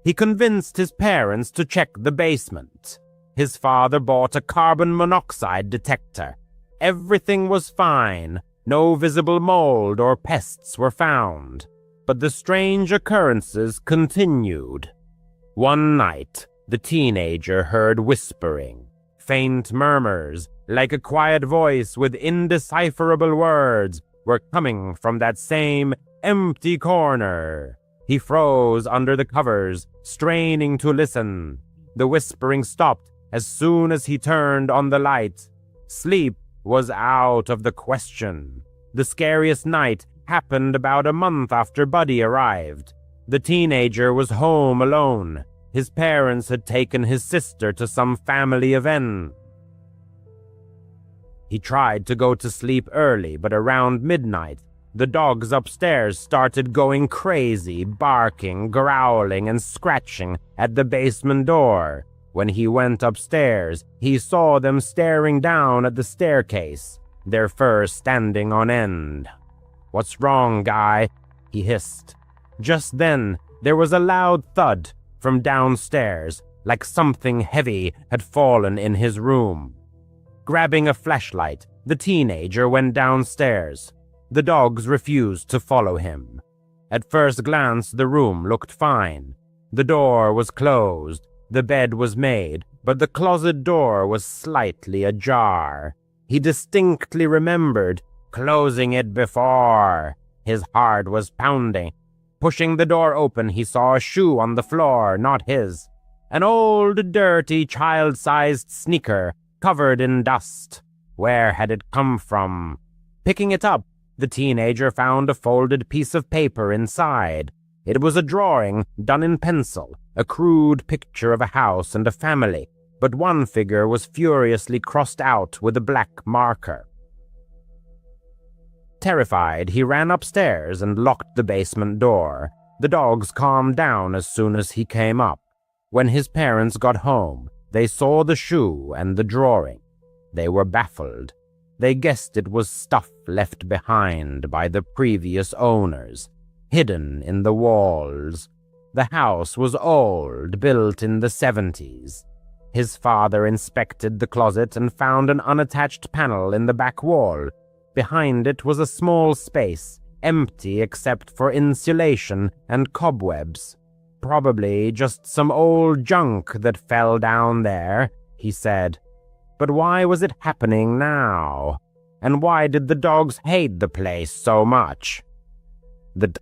Speaker 2: He convinced his parents to check the basement. His father bought a carbon monoxide detector. Everything was fine. No visible mold or pests were found. But the strange occurrences continued. One night, the teenager heard whispering, faint murmurs, like a quiet voice with indecipherable words, were coming from that same empty corner. He froze under the covers, straining to listen. The whispering stopped as soon as he turned on the light. Sleep was out of the question. The scariest night happened about a month after Buddy arrived. The teenager was home alone. His parents had taken his sister to some family event. He tried to go to sleep early, but around midnight, the dogs upstairs started going crazy, barking, growling, and scratching at the basement door. When he went upstairs, he saw them staring down at the staircase, their fur standing on end. "What's wrong, guy?" he hissed. Just then, there was a loud thud from downstairs, like something heavy had fallen in his room. Grabbing a flashlight, the teenager went downstairs. The dogs refused to follow him. At first glance, the room looked fine. The door was closed. The bed was made, but the closet door was slightly ajar. He distinctly remembered closing it before. His heart was pounding. Pushing the door open, he saw a shoe on the floor, not his. An old, dirty, child-sized sneaker, covered in dust. Where had it come from? Picking it up, the teenager found a folded piece of paper inside. It was a drawing done in pencil, a crude picture of a house and a family, but one figure was furiously crossed out with a black marker. Terrified, he ran upstairs and locked the basement door. The dogs calmed down as soon as he came up. When his parents got home, they saw the shoe and the drawing. They were baffled. They guessed it was stuff left behind by the previous owners, hidden in the walls. The house was old, built in the 70s. His father inspected the closet and found an unattached panel in the back wall. Behind it was a small space, empty except for insulation and cobwebs. Probably just some old junk that fell down there, he said. But why was it happening now? And why did the dogs hate the place so much? The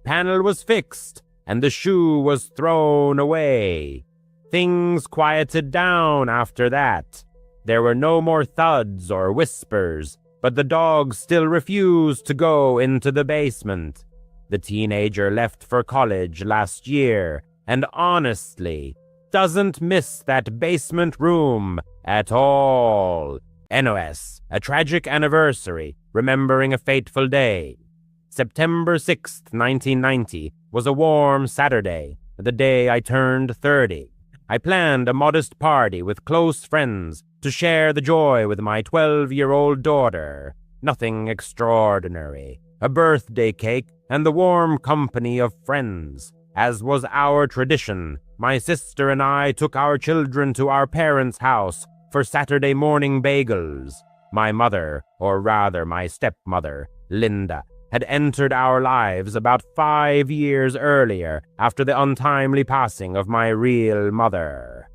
Speaker 2: panel was fixed, and the shoe was thrown away. Things quieted down after that. There were no more thuds or whispers, but the dogs still refused to go into the basement. The teenager left for college last year, and honestly, doesn't miss that basement room at all. NOS, a tragic anniversary, remembering a fateful day. September 6th, 1990, was a warm Saturday, the day I turned 30. I planned a modest party with close friends to share the joy with my 12-year-old daughter. Nothing extraordinary. A birthday cake and the warm company of friends. As was our tradition, my sister and I took our children to our parents' house for Saturday morning bagels. My mother, or rather my stepmother, Linda, had entered our lives about 5 years earlier after the untimely passing of my real mother.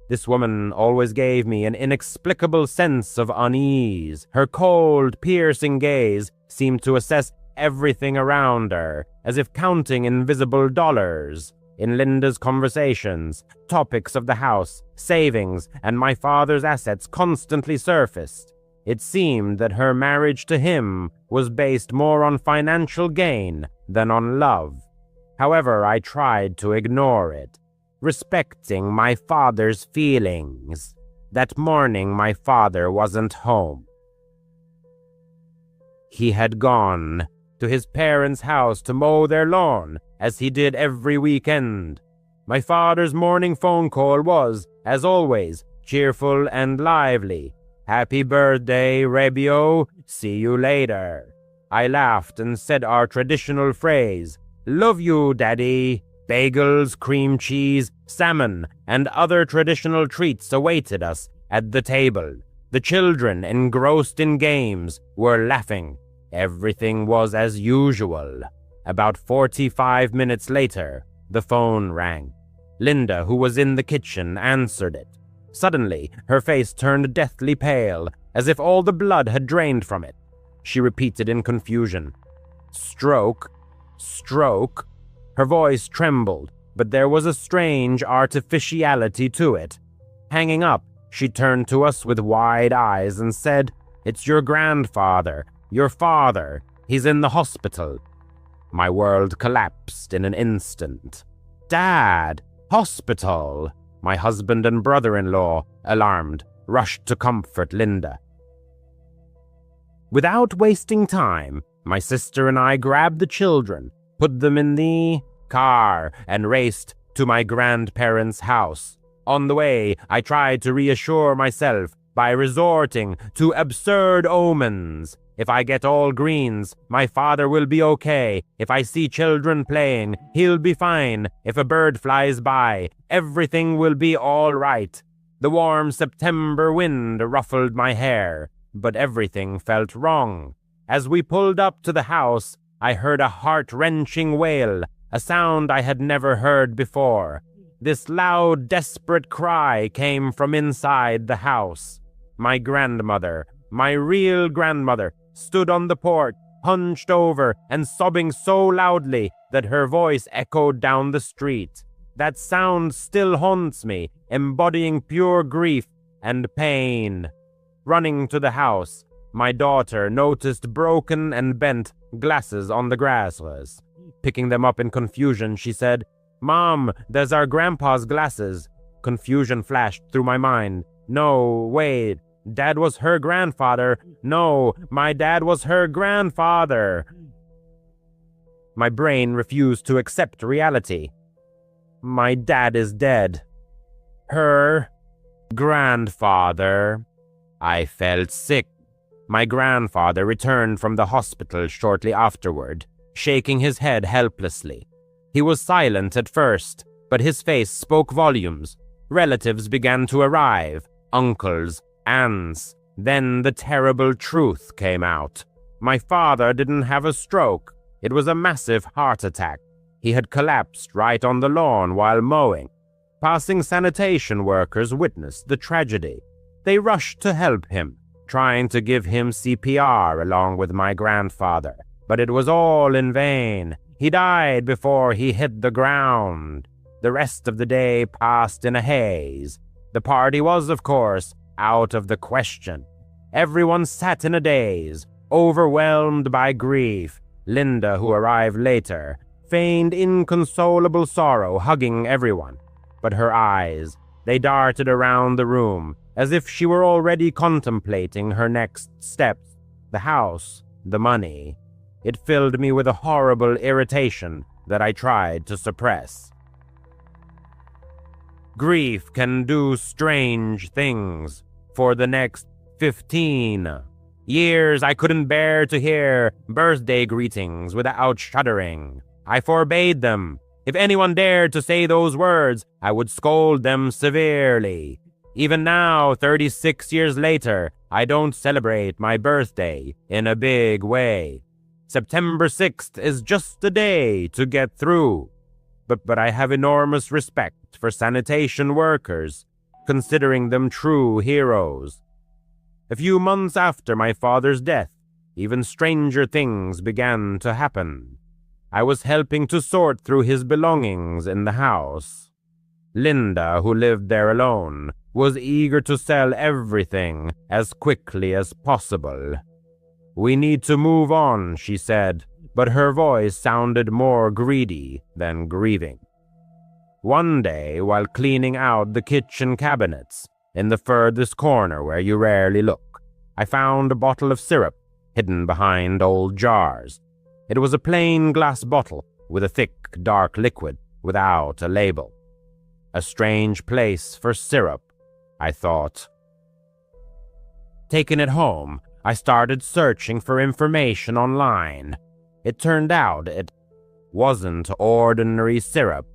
Speaker 2: This woman always gave me an inexplicable sense of unease. Her cold, piercing gaze seemed to assess everything around her, as if counting invisible dollars. In Linda's conversations, topics of the house, savings, and my father's assets constantly surfaced. It seemed that her marriage to him was based more on financial gain than on love. However, I tried to ignore it, respecting my father's feelings. That morning, my father wasn't home. He had gone to his parents' house to mow their lawn, as he did every weekend. My father's morning phone call was, as always, cheerful and lively. "Happy birthday, Rebio. See you later." I laughed and said our traditional phrase, "Love you, Daddy." Bagels, cream cheese, salmon, and other traditional treats awaited us at the table. The children, engrossed in games, were laughing. Everything was as usual. About 45 minutes later, the phone rang. Linda, who was in the kitchen, answered it. Suddenly, her face turned deathly pale, as if all the blood had drained from it. She repeated in confusion, "Stroke, stroke." Her voice trembled, but there was a strange artificiality to it. Hanging up, she turned to us with wide eyes and said, "It's your grandfather, your father. He's in the hospital." My world collapsed in an instant. "Dad, hospital!" My husband and brother-in-law, alarmed, rushed to comfort Linda. Without wasting time, my sister and I grabbed the children, put them in the car, and raced to my grandparents' house. On the way, I tried to reassure myself by resorting to absurd omens. If I get all greens, my father will be okay. If I see children playing, he'll be fine. If a bird flies by, everything will be all right. The warm September wind ruffled my hair, but everything felt wrong. As we pulled up to the house, I heard a heart-wrenching wail, a sound I had never heard before. This loud, desperate cry came from inside the house. My grandmother, my real grandmother, stood on the porch, hunched over and sobbing so loudly that her voice echoed down the street. That sound still haunts me, embodying pure grief and pain. Running to the house, my daughter noticed broken and bent glasses on the grass. Picking them up in confusion, she said, "Mom, there's our grandpa's glasses." Confusion flashed through my mind. No, wait, Dad was her grandfather. No, my dad was her grandfather. My brain refused to accept reality. My dad is dead. Her grandfather. I felt sick. My grandfather returned from the hospital shortly afterward, shaking his head helplessly. He was silent at first, but his face spoke volumes. Relatives began to arrive, uncles, aunts. Then the terrible truth came out. My father didn't have a stroke. It was a massive heart attack. He had collapsed right on the lawn while mowing. Passing sanitation workers witnessed the tragedy. They rushed to help him, trying to give him CPR along with my grandfather. But it was all in vain. He died before he hit the ground. The rest of the day passed in a haze. The party was, of course, out of the question. Everyone sat in a daze, overwhelmed by grief. Linda, who arrived later, feigned inconsolable sorrow, hugging everyone. But her eyes, they darted around the room, as if she were already contemplating her next steps. The house, the money. It filled me with a horrible irritation that I tried to suppress. Grief can do strange things. For the next 15 years, I couldn't bear to hear birthday greetings without shuddering. I forbade them. If anyone dared to say those words, I would scold them severely. Even now, 36 years later, I don't celebrate my birthday in a big way. September 6th is just a day to get through. But I have enormous respect for sanitation workers, considering them true heroes. A few months after my father's death, even stranger things began to happen. I was helping to sort through his belongings in the house. Linda, who lived there alone, was eager to sell everything as quickly as possible. "We need to move on," she said, but her voice sounded more greedy than grieving. One day, while cleaning out the kitchen cabinets, in the furthest corner where you rarely look, I found a bottle of syrup hidden behind old jars. It was a plain glass bottle with a thick, dark liquid without a label. A strange place for syrup, I thought. Taking it home, I started searching for information online. It turned out it wasn't ordinary syrup.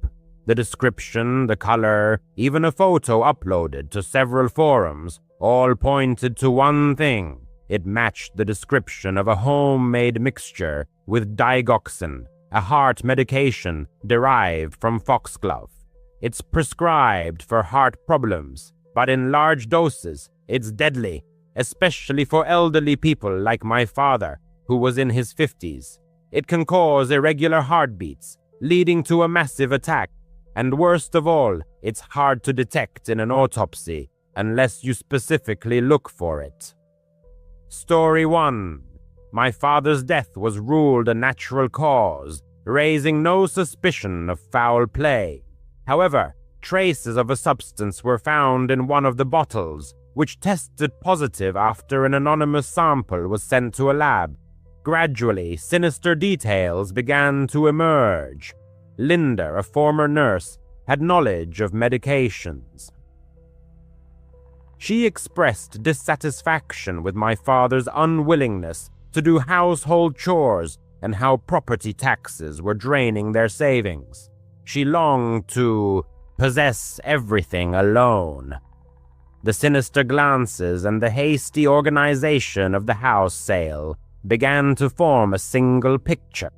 Speaker 2: The description, the color, even a photo uploaded to several forums, all pointed to one thing. It matched the description of a homemade mixture with digoxin, a heart medication derived from foxglove. It's prescribed for heart problems, but in large doses, it's deadly, especially for elderly people like my father, who was in his 50s. It can cause irregular heartbeats, leading to a massive attack. And worst of all, it's hard to detect in an autopsy unless you specifically look for it. Story 1. My father's death was ruled a natural cause, raising no suspicion of foul play. However, traces of a substance were found in one of the bottles, which tested positive after an anonymous sample was sent to a lab. Gradually, sinister details began to emerge. Linda, a former nurse, had knowledge of medications. She expressed dissatisfaction with my father's unwillingness to do household chores and how property taxes were draining their savings. She longed to possess everything alone. The sinister glances and the hasty organization of the house sale began to form a single picture.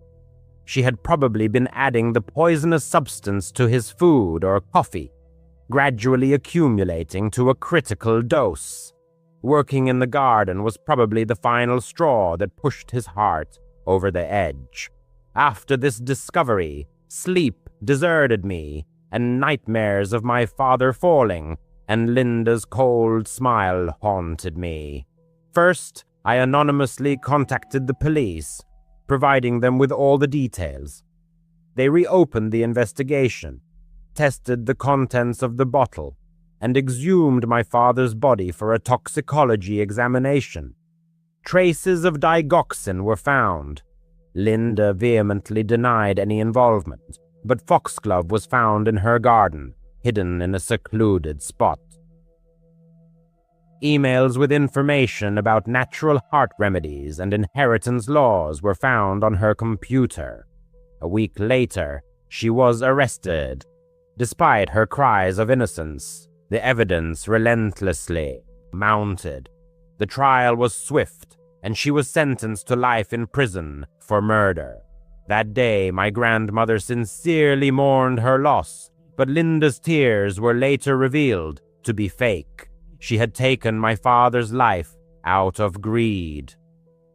Speaker 2: She had probably been adding the poisonous substance to his food or coffee, gradually accumulating to a critical dose. Working in the garden was probably the final straw that pushed his heart over the edge. After this discovery, sleep deserted me, and nightmares of my father falling and Linda's cold smile haunted me. First, I anonymously contacted the police, providing them with all the details. They reopened the investigation, tested the contents of the bottle, and exhumed my father's body for a toxicology examination. Traces of digoxin were found. Linda vehemently denied any involvement, but foxglove was found in her garden, hidden in a secluded spot. Emails with information about natural heart remedies and inheritance laws were found on her computer. A week later, she was arrested. Despite her cries of innocence, the evidence relentlessly mounted. The trial was swift, and she was sentenced to life in prison for murder. That day, my grandmother sincerely mourned her loss, but Linda's tears were later revealed to be fake. She had taken my father's life out of greed.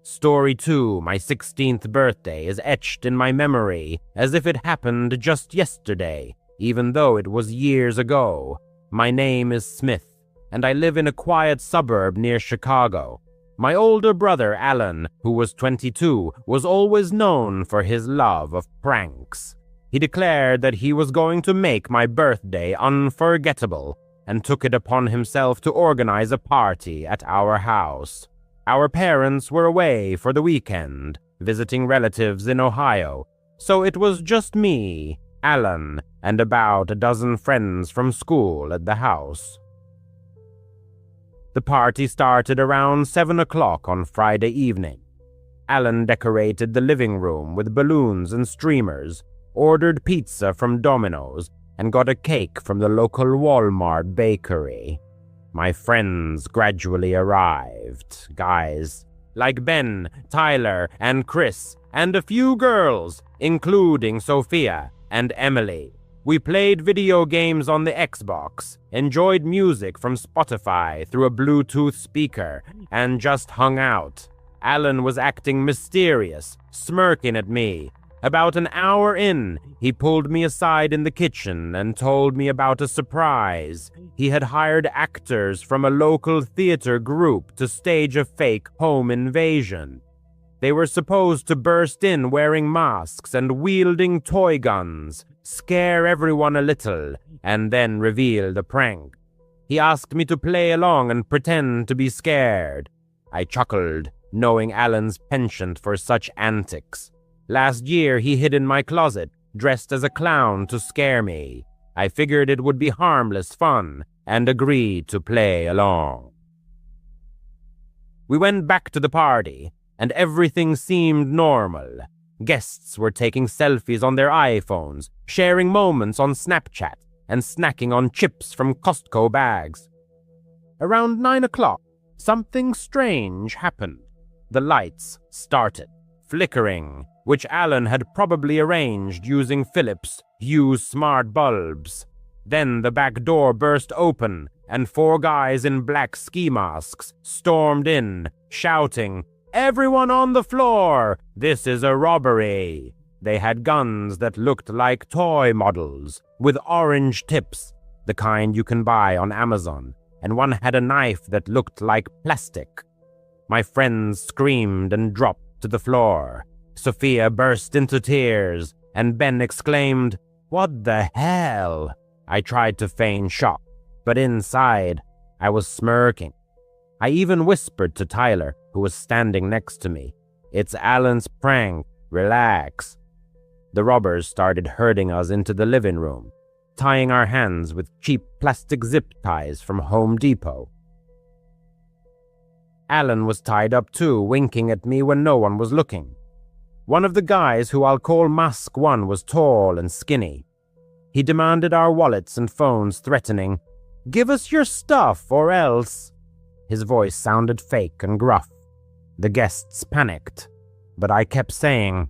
Speaker 2: Story 2, my 16th birthday, is etched in my memory as if it happened just yesterday, even though it was years ago. My name is Smith, and I live in a quiet suburb near Chicago. My older brother, Alan, who was 22, was always known for his love of pranks. He declared that he was going to make my birthday unforgettable, and took it upon himself to organize a party at our house. Our parents were away for the weekend, visiting relatives in Ohio, so it was just me, Alan, and about a dozen friends from school at the house. The party started around 7 o'clock on Friday evening. Alan decorated the living room with balloons and streamers, ordered pizza from Domino's, and got a cake from the local Walmart bakery. My friends gradually arrived, guys like Ben, Tyler, and Chris, and a few girls, including Sophia and Emily. We played video games on the Xbox, enjoyed music from Spotify through a Bluetooth speaker, and just hung out. Alan was acting mysterious, smirking at me. About an hour in, he pulled me aside in the kitchen and told me about a surprise. He had hired actors from a local theater group to stage a fake home invasion. They were supposed to burst in wearing masks and wielding toy guns, scare everyone a little, and then reveal the prank. He asked me to play along and pretend to be scared. I chuckled, knowing Alan's penchant for such antics. Last year, he hid in my closet, dressed as a clown to scare me. I figured it would be harmless fun, and agreed to play along. We went back to the party, and everything seemed normal. Guests were taking selfies on their iPhones, sharing moments on Snapchat, and snacking on chips from Costco bags. Around 9 o'clock, something strange happened. The lights started flickering, which Alan had probably arranged using Philips Hue smart bulbs. Then the back door burst open, and 4 guys in black ski masks stormed in, shouting, "Everyone on the floor! This is a robbery!" They had guns that looked like toy models, with orange tips, the kind you can buy on Amazon, and one had a knife that looked like plastic. My friends screamed and dropped to the floor. Sophia burst into tears, and Ben exclaimed, "What the hell?" I tried to feign shock, but inside, I was smirking. I even whispered to Tyler, who was standing next to me, "It's Alan's prank, relax." The robbers started herding us into the living room, tying our hands with cheap plastic zip ties from Home Depot. Alan was tied up too, winking at me when no one was looking. One of the guys, who I'll call Mask 1, was tall and skinny. He demanded our wallets and phones, threatening, "Give us your stuff or else." His voice sounded fake and gruff. The guests panicked, but I kept saying,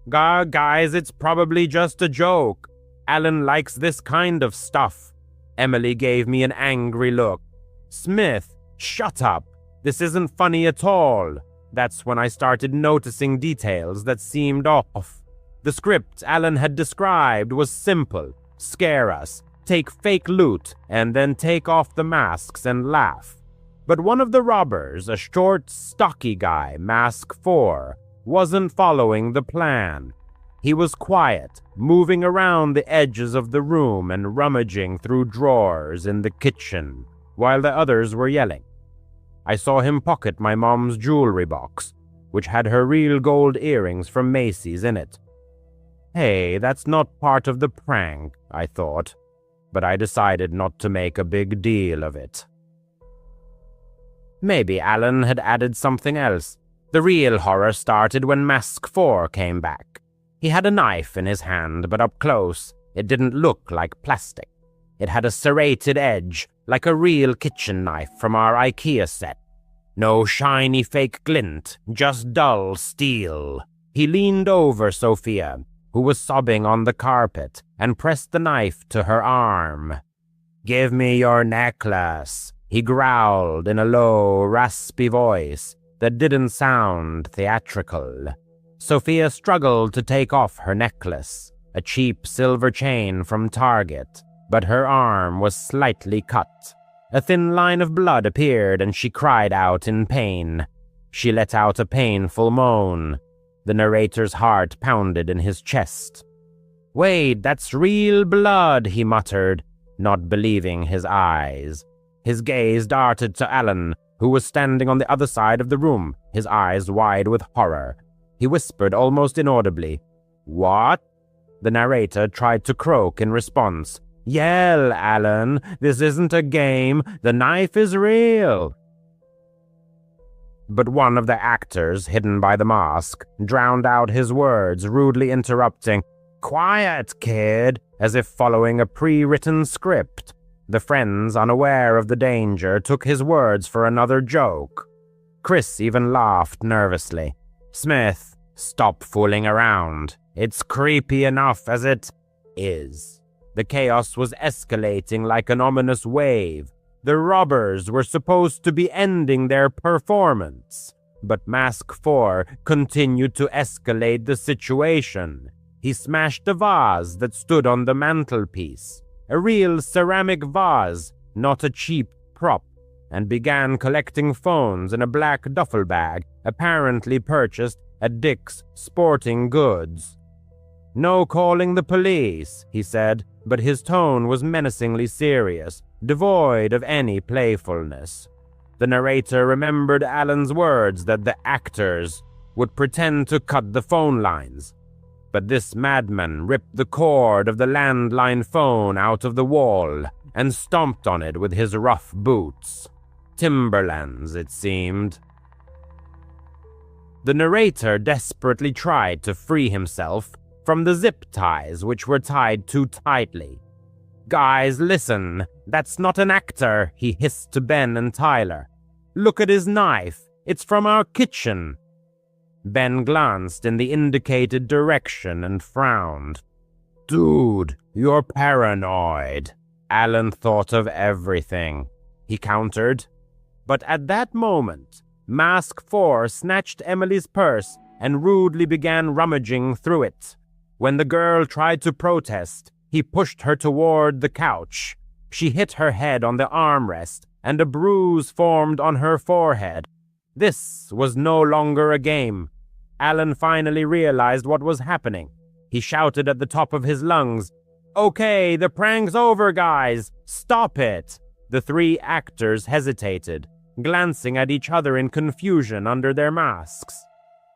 Speaker 2: Guys, it's probably just a joke. Alan likes this kind of stuff." Emily gave me an angry look. "Smith, shut up. This isn't funny at all." That's when I started noticing details that seemed off. The script Alan had described was simple. Scare us, take fake loot, and then take off the masks and laugh. But one of the robbers, a short, stocky guy, Mask 4, wasn't following the plan. He was quiet, moving around the edges of the room and rummaging through drawers in the kitchen, while the others were yelling. I saw him pocket my mom's jewelry box, which had her real gold earrings from Macy's in it. Hey, that's not part of the prank, I thought, but I decided not to make a big deal of it. Maybe Alan had added something else. The real horror started when Mask 4 came back. He had a knife in his hand, but up close, it didn't look like plastic. It had a serrated edge, like a real kitchen knife from our IKEA set. No shiny fake glint, just dull steel. He leaned over Sophia, who was sobbing on the carpet, and pressed the knife to her arm. "Give me your necklace," he growled in a low, raspy voice that didn't sound theatrical. Sophia struggled to take off her necklace, a cheap silver chain from Target, but her arm was slightly cut. A thin line of blood appeared and she cried out in pain. She let out a painful moan. The narrator's heart pounded in his chest. "Wait, that's real blood," he muttered, not believing his eyes. His gaze darted to Alan, who was standing on the other side of the room, his eyes wide with horror. He whispered almost inaudibly, "What?" The narrator tried to croak in response. "Yell, Alan. This isn't a game. The knife is real." But one of the actors, hidden by the mask, drowned out his words, rudely interrupting, "Quiet, kid," as if following a pre-written script. The friends, unaware of the danger, took his words for another joke. Chris even laughed nervously. "Smith, stop fooling around. It's creepy enough as it is." The chaos was escalating like an ominous wave. The robbers were supposed to be ending their performance, but Mask 4 continued to escalate the situation. He smashed a vase that stood on the mantelpiece, a real ceramic vase, not a cheap prop, and began collecting phones in a black duffel bag apparently purchased at Dick's Sporting Goods. "No calling the police," he said, but his tone was menacingly serious, devoid of any playfulness. The narrator remembered Alan's words that the actors would pretend to cut the phone lines. But this madman ripped the cord of the landline phone out of the wall and stomped on it with his rough boots. Timberlands, it seemed. The narrator desperately tried to free himself from the zip ties which were tied too tightly. "Guys, listen, that's not an actor," he hissed to Ben and Tyler. "Look at his knife. It's from our kitchen." Ben glanced in the indicated direction and frowned. "Dude, you're paranoid." Alan thought of everything, he countered. But at that moment, Mask 4 snatched Emily's purse and rudely began rummaging through it. When the girl tried to protest, he pushed her toward the couch. She hit her head on the armrest, and a bruise formed on her forehead. This was no longer a game. Alan finally realized what was happening. He shouted at the top of his lungs, "Okay, the prank's over, guys! Stop it!" The three actors hesitated, glancing at each other in confusion under their masks.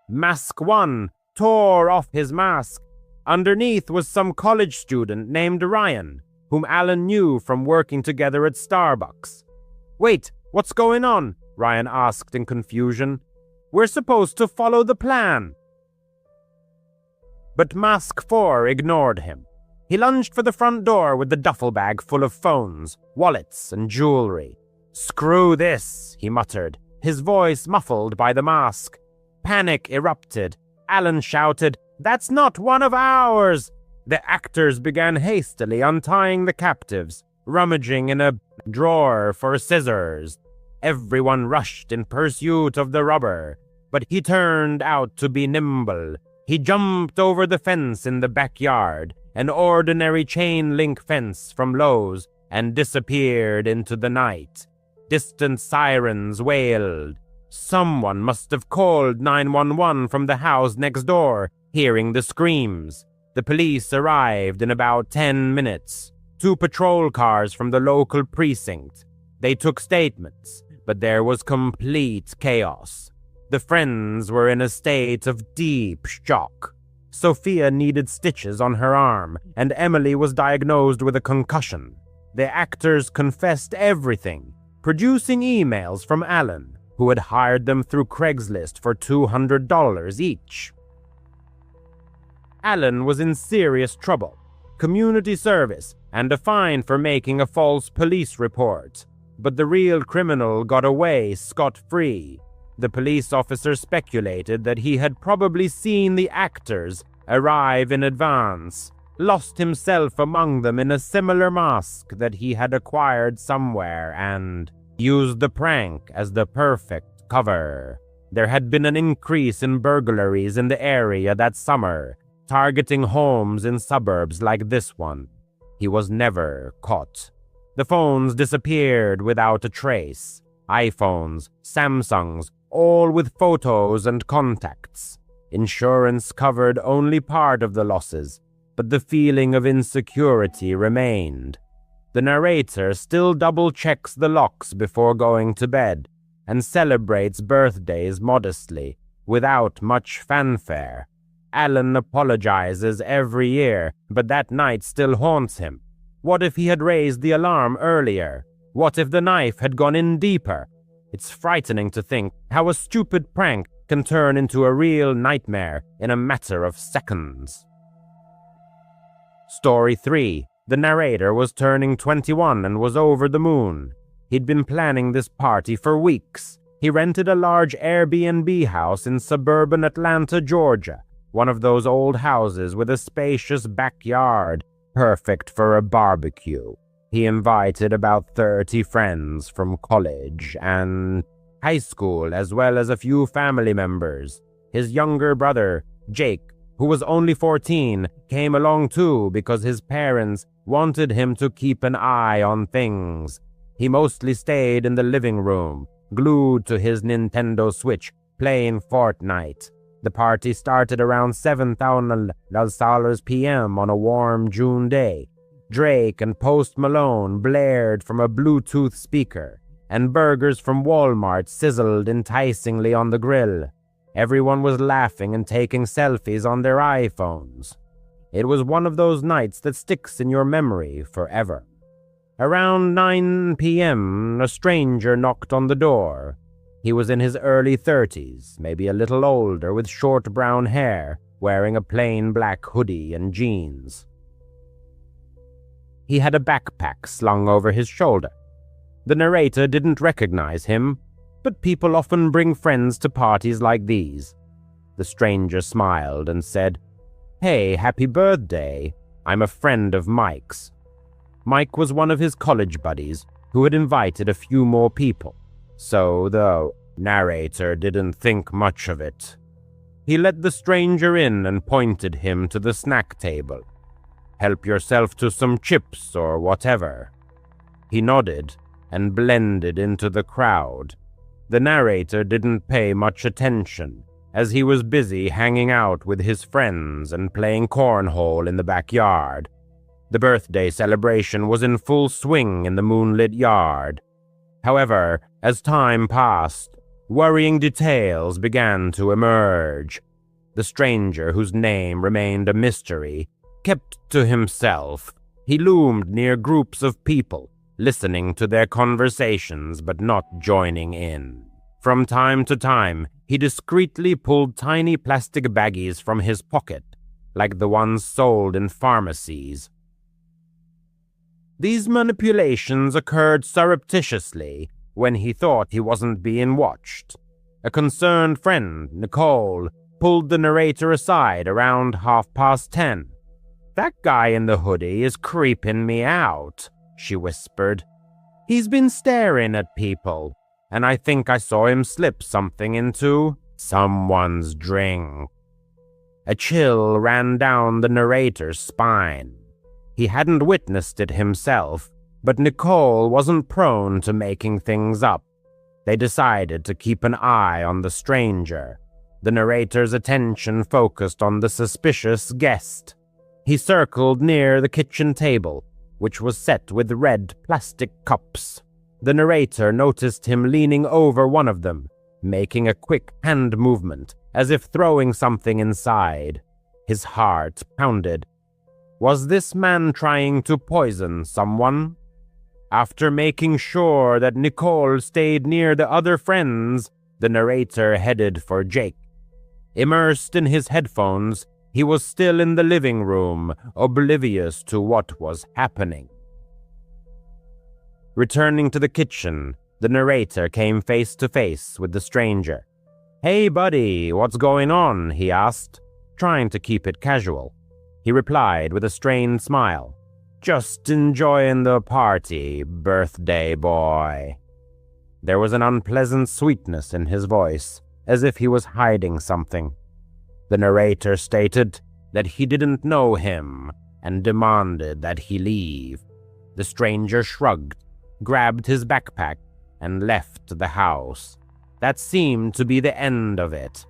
Speaker 2: Mask 1 tore off his mask. Underneath was some college student named Ryan, whom Alan knew from working together at Starbucks. "Wait, what's going on?" Ryan asked in confusion. "We're supposed to follow the plan." But Mask 4 ignored him. He lunged for the front door with the duffel bag full of phones, wallets, and jewelry. "Screw this," he muttered, his voice muffled by the mask. Panic erupted. Alan shouted, That's not one of ours! The actors began hastily untying the captives, rummaging in a drawer for scissors. Everyone rushed in pursuit of the robber, but he turned out to be nimble. He jumped over the fence in the backyard, an ordinary chain-link fence from Lowe's, and disappeared into the night. Distant sirens wailed. Someone must have called 911 from the house next door, hearing the screams. The police arrived in about 10 minutes. 2 patrol cars from the local precinct. They took statements, but there was complete chaos. The friends were in a state of deep shock. Sophia needed stitches on her arm, and Emily was diagnosed with a concussion. The actors confessed everything, producing emails from Alan, who had hired them through Craigslist for $200 each. Alan was in serious trouble, community service, and a fine for making a false police report. But the real criminal got away scot-free. The police officer speculated that he had probably seen the actors arrive in advance, lost himself among them in a similar mask that he had acquired somewhere, and used the prank as the perfect cover. There had been an increase in burglaries in the area that summer, targeting homes in suburbs like this one. He was never caught. The phones disappeared without a trace. iPhones, Samsungs, all with photos and contacts. Insurance covered only part of the losses, but the feeling of insecurity remained. The narrator still double-checks the locks before going to bed, and celebrates birthdays modestly, without much fanfare. Alan apologizes every year, but that night still haunts him. What if he had raised the alarm earlier? What if the knife had gone in deeper? It's frightening to think how a stupid prank can turn into a real nightmare in a matter of seconds. Story 3. The narrator was turning 21 and was over the moon. He'd been planning this party for weeks. He rented a large Airbnb house in suburban Atlanta, Georgia, one of those old houses with a spacious backyard, perfect for a barbecue. He invited about 30 friends from college and high school, as well as a few family members. His younger brother, Jake, who was only 14, came along too because his parents wanted him to keep an eye on things. He mostly stayed in the living room, glued to his Nintendo Switch, playing Fortnite. The party started around 7:00 p.m. on a warm June day. Drake and Post Malone blared from a Bluetooth speaker, and burgers from Walmart sizzled enticingly on the grill. Everyone was laughing and taking selfies on their iPhones. It was one of those nights that sticks in your memory forever. Around 9 p.m., a stranger knocked on the door. He was in his early 30s, maybe a little older, with short brown hair, wearing a plain black hoodie and jeans. He had a backpack slung over his shoulder. The narrator didn't recognize him, but people often bring friends to parties like these. The stranger smiled and said, "Hey, happy birthday. I'm a friend of Mike's." Mike was one of his college buddies who had invited a few more people, so the narrator didn't think much of it. He let the stranger in and pointed him to the snack table. "Help yourself to some chips or whatever." He nodded and blended into the crowd. The narrator didn't pay much attention, as he was busy hanging out with his friends and playing cornhole in the backyard. The birthday celebration was in full swing in the moonlit yard. However, as time passed, worrying details began to emerge. The stranger, whose name remained a mystery, kept to himself. He loomed near groups of people, listening to their conversations but not joining in. From time to time, he discreetly pulled tiny plastic baggies from his pocket, like the ones sold in pharmacies. These manipulations occurred surreptitiously when he thought he wasn't being watched. A concerned friend, Nicole, pulled the narrator aside around 10:30. "That guy in the hoodie is creeping me out," she whispered. "He's been staring at people, and I think I saw him slip something into someone's drink." A chill ran down the narrator's spine. He hadn't witnessed it himself, but Nicole wasn't prone to making things up. They decided to keep an eye on the stranger. The narrator's attention focused on the suspicious guest. He circled near the kitchen table, which was set with red plastic cups. The narrator noticed him leaning over one of them, making a quick hand movement, as if throwing something inside. His heart pounded. Was this man trying to poison someone? After making sure that Nicole stayed near the other friends, the narrator headed for Jake. Immersed in his headphones, he was still in the living room, oblivious to what was happening. Returning to the kitchen, the narrator came face to face with the stranger. "Hey buddy, what's going on?" he asked, trying to keep it casual. He replied with a strained smile. "Just enjoying the party, birthday boy." There was an unpleasant sweetness in his voice, as if he was hiding something. The narrator stated that he didn't know him and demanded that he leave. The stranger shrugged, grabbed his backpack, and left the house. That seemed to be the end of it.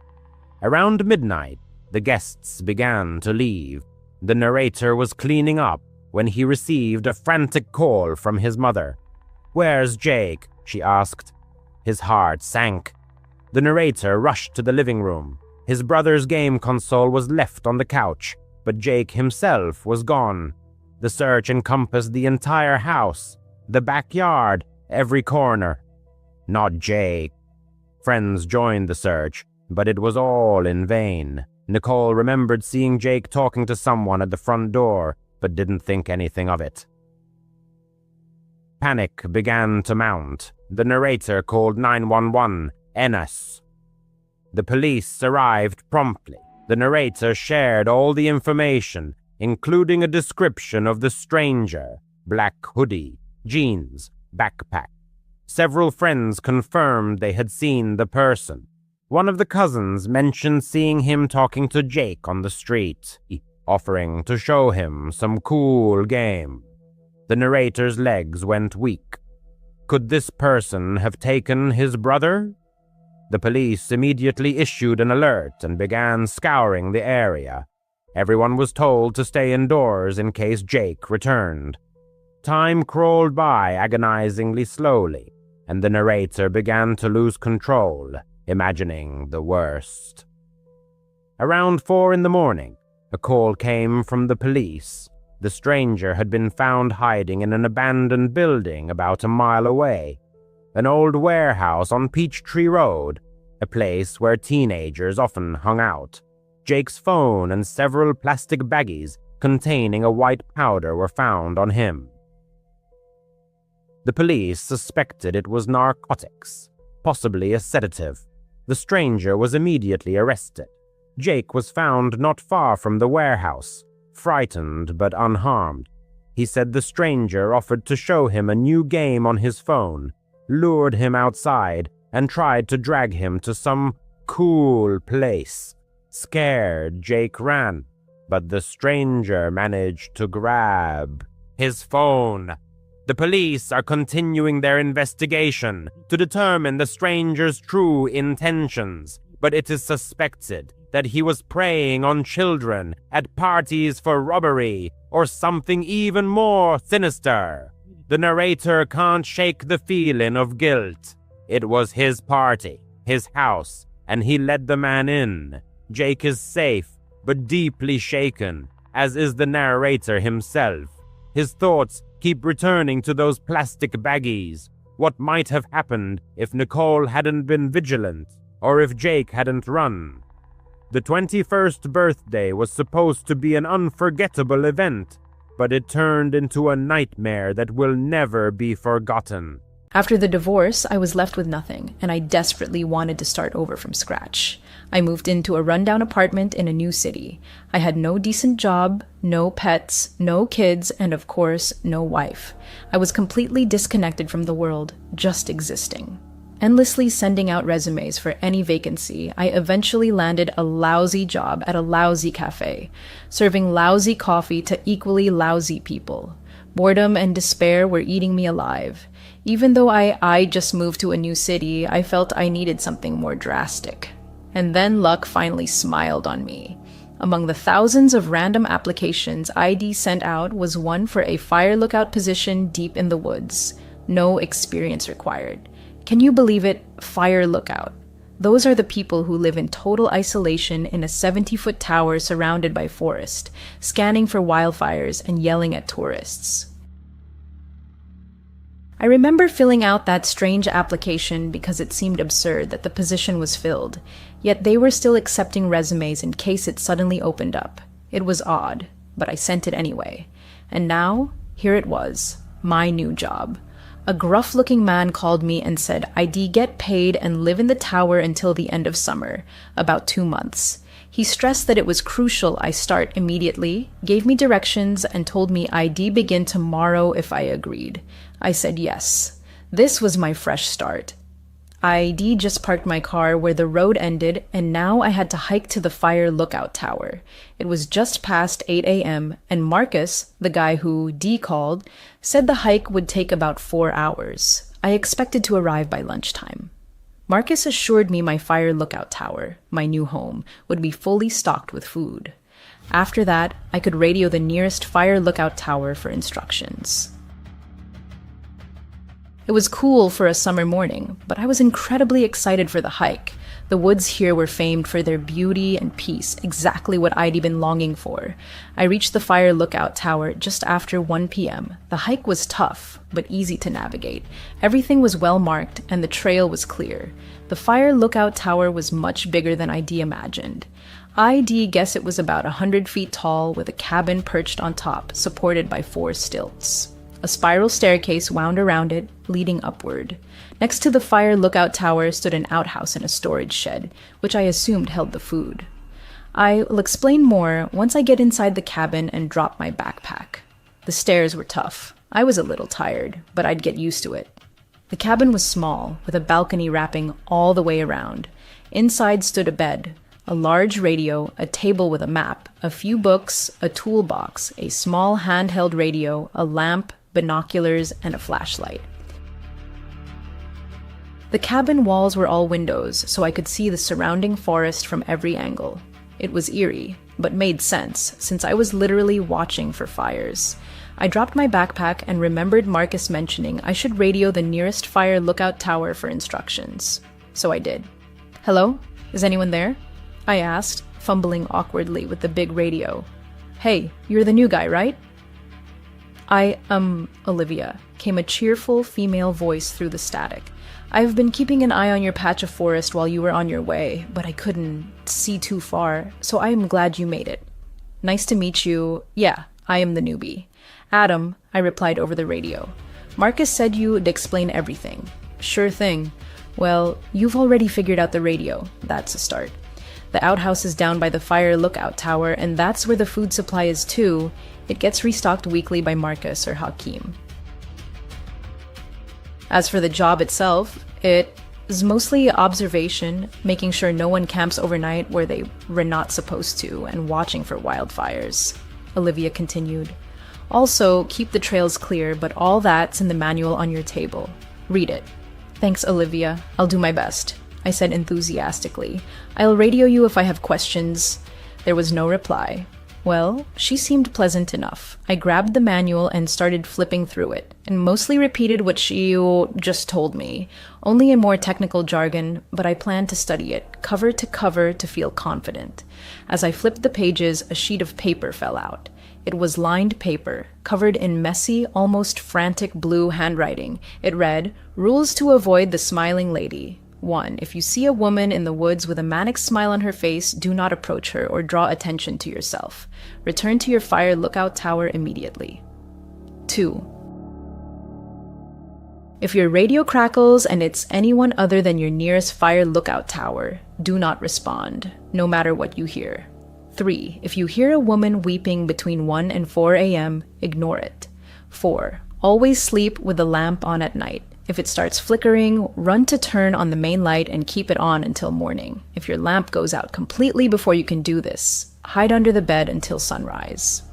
Speaker 2: Around midnight, the guests began to leave. The narrator was cleaning up when he received a frantic call from his mother. "Where's Jake?" she asked. His heart sank. The narrator rushed to the living room. His brother's game console was left on the couch, but Jake himself was gone. The search encompassed the entire house, the backyard, every corner. Not Jake. Friends joined the search, but it was all in vain. Nicole remembered seeing Jake talking to someone at the front door, but didn't think anything of it. Panic began to mount. The narrator called 911, Ennis. The police arrived promptly. The narrator shared all the information, including a description of the stranger, black hoodie, jeans, backpack. Several friends confirmed they had seen the person. One of the cousins mentioned seeing him talking to Jake on the street, offering to show him some cool game. The narrator's legs went weak. Could this person have taken his brother? The police immediately issued an alert and began scouring the area. Everyone was told to stay indoors in case Jake returned. Time crawled by agonizingly slowly, and the narrator began to lose control, imagining the worst. Around 4 a.m, a call came from the police. The stranger had been found hiding in an abandoned building about a mile away. An old warehouse on Peachtree Road, a place where teenagers often hung out. Jake's phone and several plastic baggies containing a white powder were found on him. The police suspected it was narcotics, possibly a sedative. The stranger was immediately arrested. Jake was found not far from the warehouse, frightened but unharmed. He said the stranger offered to show him a new game on his phone, lured him outside, and tried to drag him to some cool place. Scared, Jake ran, but the stranger managed to grab his phone. The police are continuing their investigation to determine the stranger's true intentions, but it is suspected that he was preying on children at parties for robbery or something even more sinister. The narrator can't shake the feeling of guilt. It was his party, his house, and he let the man in. Jake is safe, but deeply shaken, as is the narrator himself. His thoughts keep returning to those plastic baggies. What might have happened if Nicole hadn't been vigilant, or if Jake hadn't run? The 21st birthday was supposed to be an unforgettable event, but it turned into a nightmare that will never be forgotten.
Speaker 1: After the divorce, I was left with nothing, and I desperately wanted to start over from scratch. I moved into a rundown apartment in a new city. I had no decent job, no pets, no kids, and of course, no wife. I was completely disconnected from the world, just existing. Endlessly sending out resumes for any vacancy, I eventually landed a lousy job at a lousy cafe, serving lousy coffee to equally lousy people. Boredom and despair were eating me alive. Even though I just moved to a new city, I felt I needed something more drastic. And then luck finally smiled on me. Among the thousands of random applications ID sent out was one for a fire lookout position deep in the woods. No experience required. Can you believe it? Fire lookout. Those are the people who live in total isolation in a 70-foot tower surrounded by forest, scanning for wildfires and yelling at tourists. I remember filling out that strange application because it seemed absurd that the position was filled, yet they were still accepting resumes in case it suddenly opened up. It was odd, but I sent it anyway. And now, here it was, my new job. A gruff-looking man called me and said I'd get paid and live in the tower until the end of summer, about 2 months. He stressed that it was crucial I start immediately, gave me directions, and told me I'd begin tomorrow if I agreed. I said yes. This was my fresh start. I'd just parked my car where the road ended, and now I had to hike to the fire lookout tower. It was just past 8 a.m., and Marcus, the guy who D called, said the hike would take about 4 hours. I expected to arrive by lunchtime. Marcus assured me my fire lookout tower, my new home, would be fully stocked with food. After that, I could radio the nearest fire lookout tower for instructions. It was cool for a summer morning, but I was incredibly excited for the hike. The woods here were famed for their beauty and peace, exactly what I'd been longing for. I reached the fire lookout tower just after 1 p.m. The hike was tough, but easy to navigate. Everything was well marked, and the trail was clear. The fire lookout tower was much bigger than I'd imagined. I'd guess it was about 100 feet tall, with a cabin perched on top, supported by 4 stilts. A spiral staircase wound around it, leading upward. Next to the fire lookout tower stood an outhouse and a storage shed, which I assumed held the food. I will explain more once I get inside the cabin and drop my backpack. The stairs were tough. I was a little tired, but I'd get used to it. The cabin was small, with a balcony wrapping all the way around. Inside stood a bed, a large radio, a table with a map, a few books, a toolbox, a small handheld radio, a lamp, binoculars, and a flashlight. The cabin walls were all windows, so I could see the surrounding forest from every angle. It was eerie, but made sense, since I was literally watching for fires. I dropped my backpack and remembered Marcus mentioning I should radio the nearest fire lookout tower for instructions. So I did. "Hello? Is anyone there?" I asked, fumbling awkwardly with the big radio. "Hey, you're the new guy, right?" Olivia," came a cheerful female voice through the static. "I've been keeping an eye on your patch of forest while you were on your way, but I couldn't see too far, so I am glad you made it." "Nice to meet you. Yeah, I am the newbie." "Adam," I replied over the radio. "Marcus said you'd explain everything." "Sure thing." "Well, you've already figured out the radio. That's a start. The outhouse is down by the fire lookout tower, and that's where the food supply is too. It gets restocked weekly by Marcus or Hakeem. As for the job itself, it is mostly observation, making sure no one camps overnight where they were not supposed to, and watching for wildfires," Olivia continued. "Also, keep the trails clear, but all that's in the manual on your table. Read it." "Thanks, Olivia. I'll do my best," I said enthusiastically. "I'll radio you if I have questions." There was no reply. Well, she seemed pleasant enough. I grabbed the manual and started flipping through it, and mostly repeated what she just told me, only in more technical jargon, but I planned to study it, cover to cover, to feel confident. As I flipped the pages, a sheet of paper fell out. It was lined paper, covered in messy, almost frantic blue handwriting. It read, "Rules to avoid the smiling lady. 1. If you see a woman in the woods with a manic smile on her face, do not approach her or draw attention to yourself. Return to your fire lookout tower immediately. 2. If your radio crackles and it's anyone other than your nearest fire lookout tower, do not respond, no matter what you hear. 3. If you hear a woman weeping between 1 and 4 a.m., ignore it. 4. Always sleep with the lamp on at night. If it starts flickering, run to turn on the main light and keep it on until morning. If your lamp goes out completely before you can do this, hide under the bed until sunrise.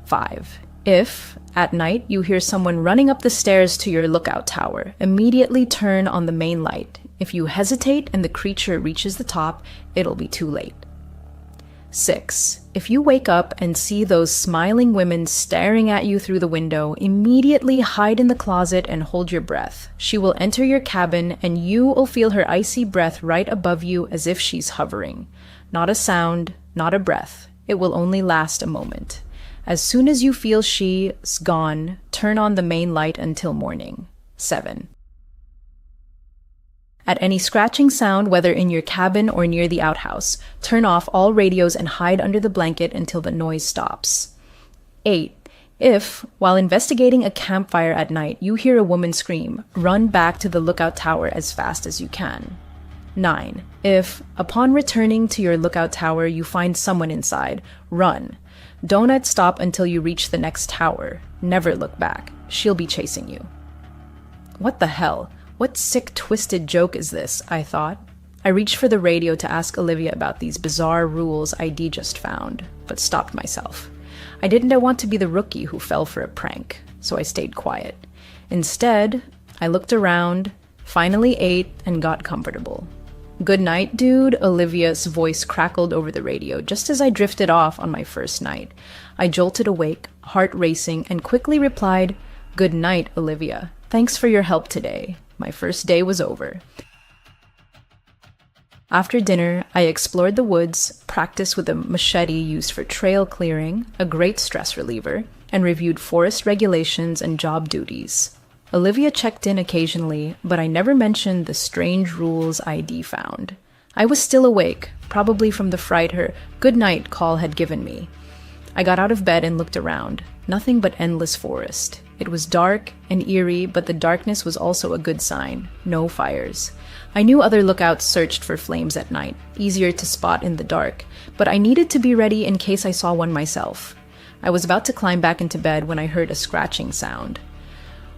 Speaker 1: 5. If, at night, you hear someone running up the stairs to your lookout tower, immediately turn on the main light. If you hesitate and the creature reaches the top, it'll be too late. 6. If you wake up and see those smiling women staring at you through the window, immediately hide in the closet and hold your breath. She will enter your cabin and you will feel her icy breath right above you as if she's hovering. Not a sound, not a breath. It will only last a moment. As soon as you feel she's gone, turn on the main light until morning. 7. At any scratching sound, whether in your cabin or near the outhouse, turn off all radios and hide under the blanket until the noise stops. 8. If, while investigating a campfire at night, you hear a woman scream, run back to the lookout tower as fast as you can. 9. If, upon returning to your lookout tower, you find someone inside, run. Don't stop until you reach the next tower. Never look back. She'll be chasing you. What the hell? What sick, twisted joke is this? I thought. I reached for the radio to ask Olivia about these bizarre rules ID just found, but stopped myself. I didn't want to be the rookie who fell for a prank, so I stayed quiet. Instead, I looked around, finally ate, and got comfortable. "Good night, dude," Olivia's voice crackled over the radio just as I drifted off on my first night. I jolted awake, heart racing, and quickly replied, "Good night, Olivia. Thanks for your help today." My first day was over. After dinner, I explored the woods, practiced with a machete used for trail clearing, a great stress reliever, and reviewed forest regulations and job duties. Olivia checked in occasionally, but I never mentioned the strange rules ID found. I was still awake, probably from the fright her "good night" call had given me. I got out of bed and looked around. Nothing but endless forest. It was dark and eerie, but the darkness was also a good sign. No fires. I knew other lookouts searched for flames at night, easier to spot in the dark, but I needed to be ready in case I saw one myself. I was about to climb back into bed when I heard a scratching sound.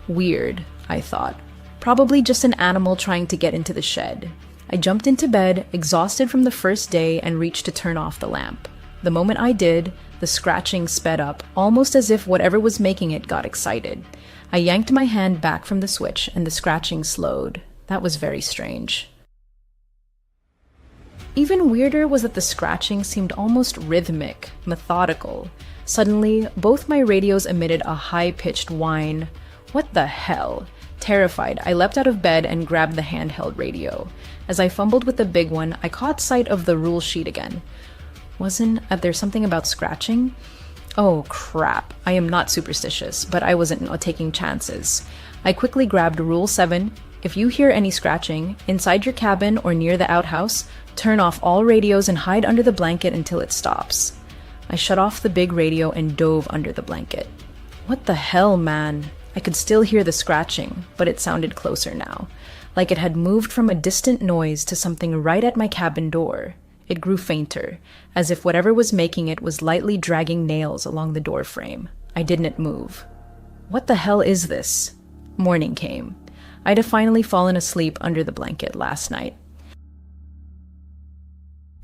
Speaker 1: Weird, I thought. Probably just an animal trying to get into the shed. I jumped into bed, exhausted from the first day, and reached to turn off the lamp. The moment I did, the scratching sped up, almost as if whatever was making it got excited. I yanked my hand back from the switch, and the scratching slowed. That was very strange. Even weirder was that the scratching seemed almost rhythmic, methodical. Suddenly, both my radios emitted a high-pitched whine. What the hell? Terrified, I leapt out of bed and grabbed the handheld radio. As I fumbled with the big one, I caught sight of the rule sheet again. Wasn't there something about scratching? Oh, crap. I am not superstitious, but I wasn't taking chances. I quickly grabbed Rule 7. If you hear any scratching, inside your cabin or near the outhouse, turn off all radios and hide under the blanket until it stops. I shut off the big radio and dove under the blanket. What the hell, man? I could still hear the scratching, but it sounded closer now, like it had moved from a distant noise to something right at my cabin door. It grew fainter, as if whatever was making it was lightly dragging nails along the door frame. I didn't move. What the hell is this? Morning came. I'd have finally fallen asleep under the blanket last night.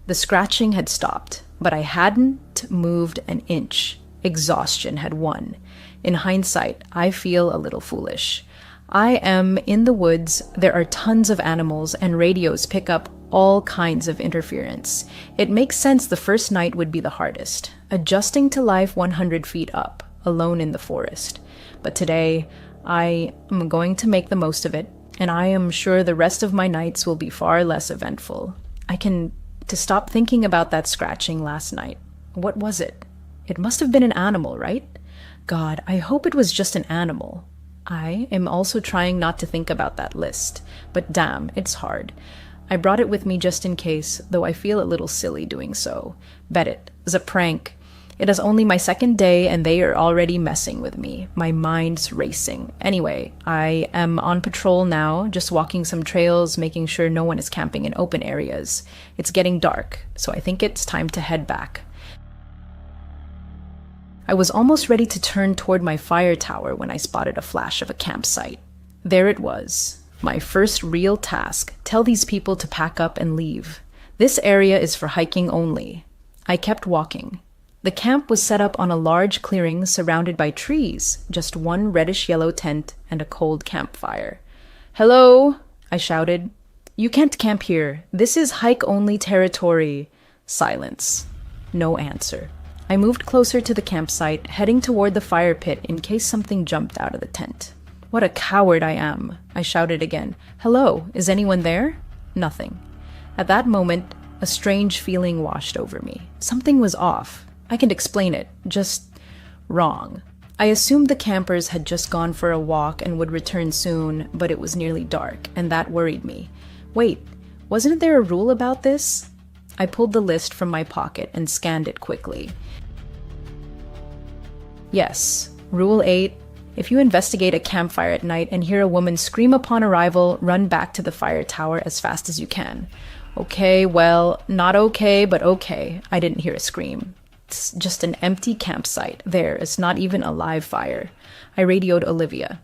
Speaker 1: The scratching had stopped, but I hadn't moved an inch. Exhaustion had won. In hindsight, I feel a little foolish. I am in the woods, there are tons of animals, and radios pick up all kinds of interference. It makes sense the first night would be the hardest, adjusting to life 100 feet up, alone in the forest. But today, I am going to make the most of it, and I am sure the rest of my nights will be far less eventful. To stop thinking about that scratching last night. What was it? It must have been an animal, right? God, I hope it was just an animal. I am also trying not to think about that list, but damn, it's hard. I brought it with me just in case, though I feel a little silly doing so. Bet it was a prank. It is only my second day and they are already messing with me. My mind's racing. Anyway, I am on patrol now, just walking some trails, making sure no one is camping in open areas. It's getting dark, so I think it's time to head back. I was almost ready to turn toward my fire tower when I spotted a flash of a campsite. There it was. My first real task. Tell these people to pack up and leave. This area is for hiking only. I kept walking. The camp was set up on a large clearing surrounded by trees, just one reddish-yellow tent and a cold campfire. "Hello," I shouted. "You can't camp here. This is hike-only territory." Silence. No answer. I moved closer to the campsite, heading toward the fire pit in case something jumped out of the tent. "What a coward I am," I shouted again. "Hello, is anyone there?" Nothing. At that moment, a strange feeling washed over me. Something was off. I can't explain it, just wrong. I assumed the campers had just gone for a walk and would return soon, but it was nearly dark, and that worried me. Wait, wasn't there a rule about this? I pulled the list from my pocket and scanned it quickly. Yes, Rule 8. If you investigate a campfire at night and hear a woman scream upon arrival, run back to the fire tower as fast as you can. Okay, well, not okay, but okay. I didn't hear a scream. It's just an empty campsite. There, it's not even a live fire. I radioed Olivia.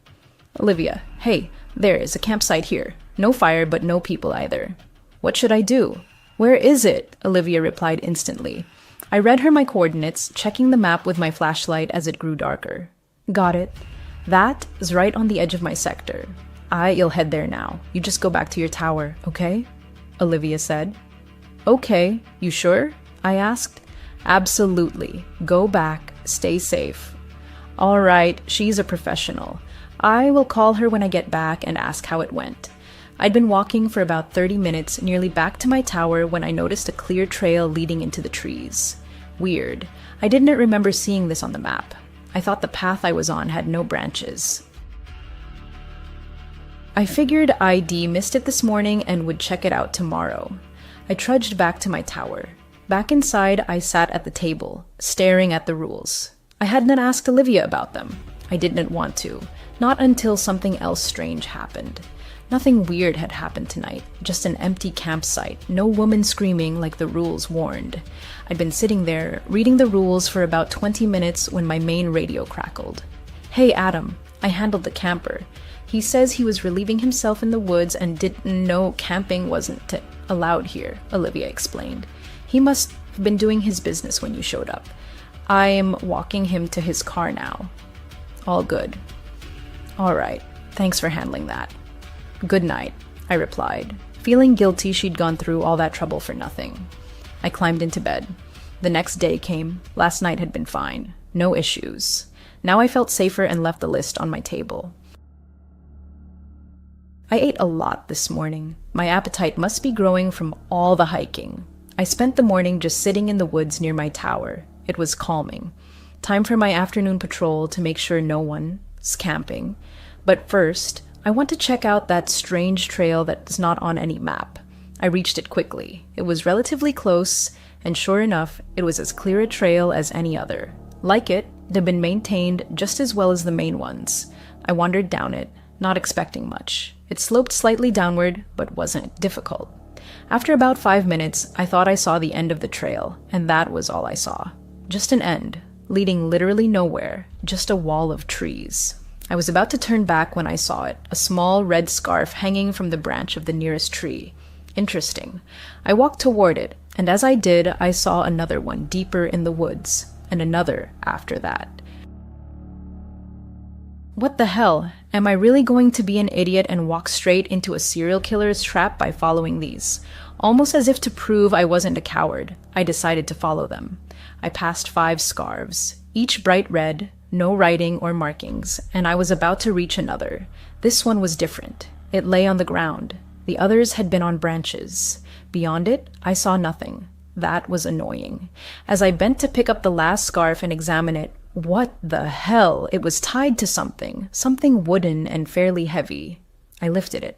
Speaker 1: "Olivia, hey, there is a campsite here. No fire, but no people either." "What should I do?" "Where is it?" Olivia replied instantly. I read her my coordinates, checking the map with my flashlight as it grew darker. "Got it. That is right on the edge of my sector. You'll head there now. You just go back to your tower, okay?" Olivia said. "Okay, you sure?" I asked. "Absolutely. Go back. Stay safe." "All right, she's a professional. I will call her when I get back and ask how it went." I'd been walking for about 30 minutes, nearly back to my tower, when I noticed a clear trail leading into the trees. Weird. I didn't remember seeing this on the map. I thought the path I was on had no branches. I figured I'd missed it this morning and would check it out tomorrow. I trudged back to my tower. Back inside, I sat at the table, staring at the rules. I hadn't asked Olivia about them. I didn't want to. Not until something else strange happened. Nothing weird had happened tonight, just an empty campsite, no woman screaming like the rules warned. I'd been sitting there, reading the rules for about 20 minutes when my main radio crackled. "Hey, Adam," I handled the camper. "He says he was relieving himself in the woods and didn't know camping wasn't allowed here," Olivia explained. "He must have been doing his business when you showed up. I'm walking him to his car now." "All good." "All right, thanks for handling that." "Good night," I replied, feeling guilty she'd gone through all that trouble for nothing. I climbed into bed. The next day came. Last night had been fine. No issues. Now I felt safer and left the list on my table. I ate a lot this morning. My appetite must be growing from all the hiking. I spent the morning just sitting in the woods near my tower. It was calming. Time for my afternoon patrol to make sure no one's camping. But first, I want to check out that strange trail that's not on any map. I reached it quickly. It was relatively close, and sure enough, it was as clear a trail as any other. Like it had been maintained just as well as the main ones. I wandered down it, not expecting much. It sloped slightly downward, but wasn't difficult. After about 5 minutes, I thought I saw the end of the trail, and that was all I saw. Just an end, leading literally nowhere, just a wall of trees. I was about to turn back when I saw it, a small red scarf hanging from the branch of the nearest tree. Interesting. I walked toward it, and as I did, I saw another one deeper in the woods, and another after that. What the hell? Am I really going to be an idiot and walk straight into a serial killer's trap by following these? Almost as if to prove I wasn't a coward, I decided to follow them. I passed 5 scarves, each bright red, no writing or markings, and I was about to reach another. This one was different. It lay on the ground. The others had been on branches. Beyond it, I saw nothing. That was annoying. As I bent to pick up the last scarf and examine it, what the hell? It was tied to something wooden and fairly heavy. I lifted it.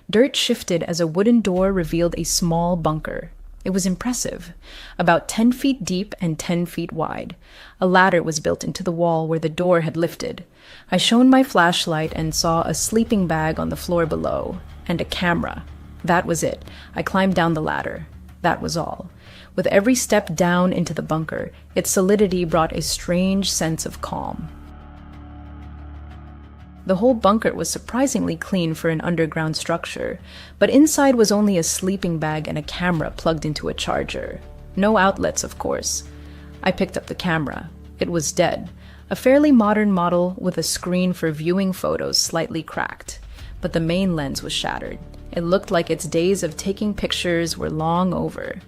Speaker 1: Dirt shifted as a wooden door revealed a small bunker. It was impressive. About 10 feet deep and 10 feet wide. A ladder was built into the wall where the door had lifted. I shone my flashlight and saw a sleeping bag on the floor below, and a camera. That was it. I climbed down the ladder. That was all. With every step down into the bunker, its solidity brought a strange sense of calm. The whole bunker was surprisingly clean for an underground structure, but inside was only a sleeping bag and a camera plugged into a charger. No outlets, of course. I picked up the camera. It was dead. A fairly modern model with a screen for viewing photos slightly cracked, but the main lens was shattered. It looked like its days of taking pictures were long over.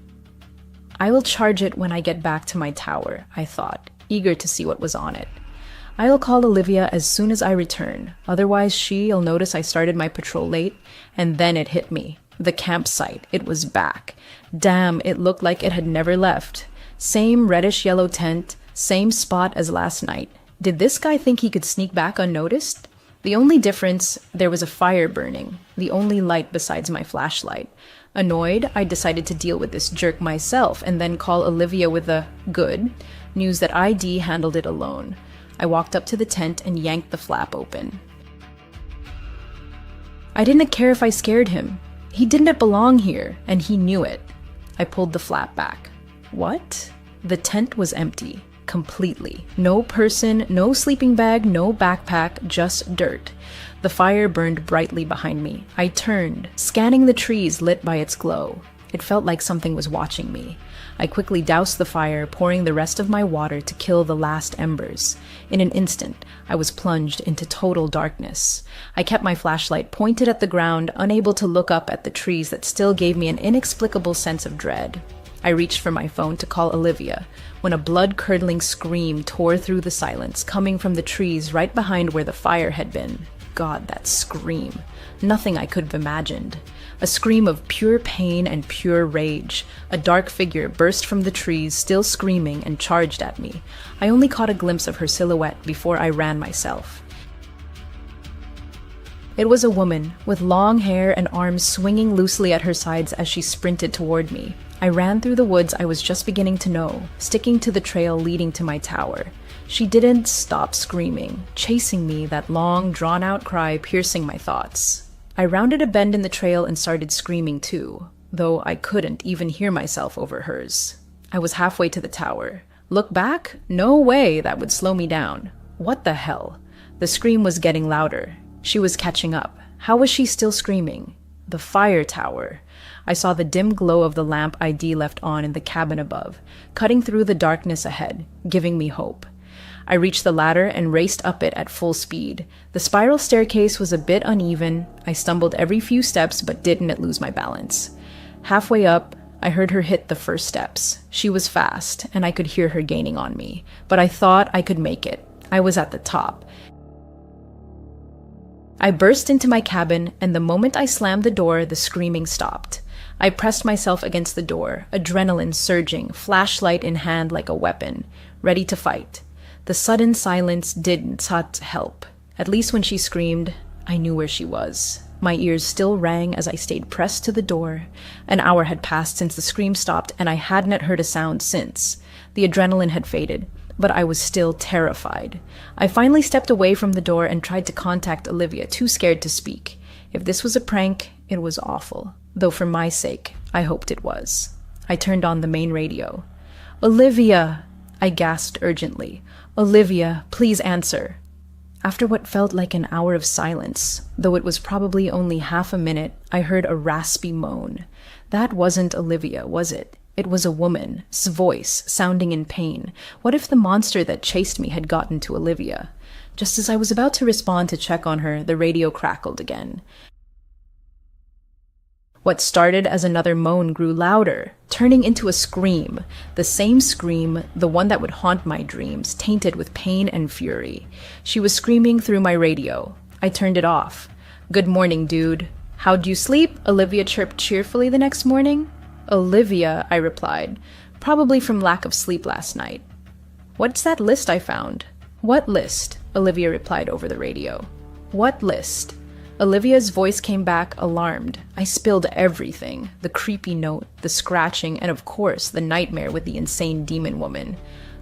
Speaker 1: I will charge it when I get back to my tower, I thought, eager to see what was on it. I'll call Olivia as soon as I return, otherwise she'll notice I started my patrol late, and then it hit me. The campsite, it was back. Damn, it looked like it had never left. Same reddish-yellow tent, same spot as last night. Did this guy think he could sneak back unnoticed? The only difference, there was a fire burning, the only light besides my flashlight. Annoyed, I decided to deal with this jerk myself and then call Olivia with the good news that ID handled it alone. I walked up to the tent and yanked the flap open. I didn't care if I scared him. He didn't belong here, and he knew it. I pulled the flap back. What? The tent was empty. Completely. No person, no sleeping bag, no backpack, just dirt. The fire burned brightly behind me. I turned, scanning the trees lit by its glow. It felt like something was watching me. I quickly doused the fire, pouring the rest of my water to kill the last embers. In an instant, I was plunged into total darkness. I kept my flashlight pointed at the ground, unable to look up at the trees that still gave me an inexplicable sense of dread. I reached for my phone to call Olivia, when a blood-curdling scream tore through the silence, coming from the trees right behind where the fire had been. God, that scream. Nothing I could have imagined. A scream of pure pain and pure rage. A dark figure burst from the trees, still screaming, and charged at me. I only caught a glimpse of her silhouette before I ran myself. It was a woman, with long hair and arms swinging loosely at her sides as she sprinted toward me. I ran through the woods I was just beginning to know, sticking to the trail leading to my tower. She didn't stop screaming, chasing me, that long, drawn-out cry piercing my thoughts. I rounded a bend in the trail and started screaming too, though I couldn't even hear myself over hers. I was halfway to the tower. Look back? No way that would slow me down. What the hell? The scream was getting louder. She was catching up. How was she still screaming? The fire tower. I saw the dim glow of the lamp ID left on in the cabin above, cutting through the darkness ahead, giving me hope. I reached the ladder and raced up it at full speed. The spiral staircase was a bit uneven. I stumbled every few steps but didn't lose my balance. Halfway up, I heard her hit the first steps. She was fast, and I could hear her gaining on me, but I thought I could make it. I was at the top. I burst into my cabin, and the moment I slammed the door, the screaming stopped. I pressed myself against the door, adrenaline surging, flashlight in hand like a weapon, ready to fight. The sudden silence didn't help. At least when she screamed, I knew where she was. My ears still rang as I stayed pressed to the door. An hour had passed since the scream stopped, and I hadn't heard a sound since. The adrenaline had faded, but I was still terrified. I finally stepped away from the door and tried to contact Olivia, too scared to speak. If this was a prank, it was awful, though for my sake, I hoped it was. I turned on the main radio. "Olivia!" I gasped urgently. "Olivia, please answer." After what felt like an hour of silence, though it was probably only half a minute, I heard a raspy moan. That wasn't Olivia, was it? It was a woman's voice, sounding in pain. What if the monster that chased me had gotten to Olivia? Just as I was about to respond to check on her, the radio crackled again. What started as another moan grew louder, turning into a scream. The same scream, the one that would haunt my dreams, tainted with pain and fury. She was screaming through my radio. I turned it off. "Good morning, dude." "How'd you sleep?" Olivia chirped cheerfully the next morning. "Olivia," I replied, "probably from lack of sleep last night." "What's that list I found?" "What list?" Olivia replied over the radio. "What list?" Olivia's voice came back, alarmed. I spilled everything. The creepy note, the scratching, and of course, the nightmare with the insane demon woman.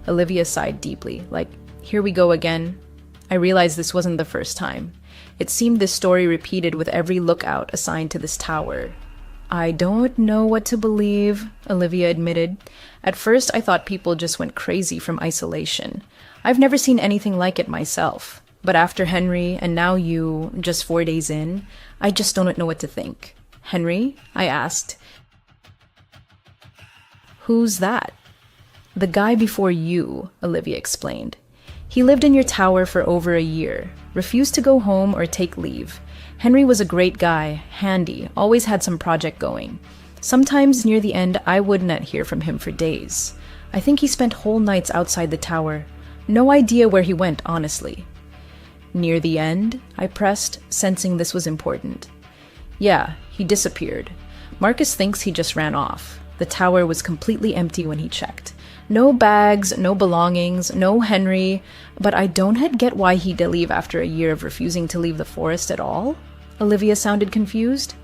Speaker 1: Olivia sighed deeply, like, here we go again. I realized this wasn't the first time. It seemed this story repeated with every lookout assigned to this tower. I don't know what to believe, Olivia admitted. At first, I thought people just went crazy from isolation. I've never seen anything like it myself. But after Henry, and now you, just 4 days in, I just don't know what to think. Henry? I asked. Who's that? The guy before you, Olivia explained. He lived in your tower for over a year, refused to go home or take leave. Henry was a great guy, handy, always had some project going. Sometimes near the end, I would not hear from him for days. I think he spent whole nights outside the tower. No idea where he went, honestly. Near the end? I pressed, sensing this was important. Yeah, he disappeared. Marcus thinks he just ran off. The tower was completely empty when he checked. No bags, no belongings, no Henry, but I don't get why he'd leave after a year of refusing to leave the forest at all? Olivia sounded confused.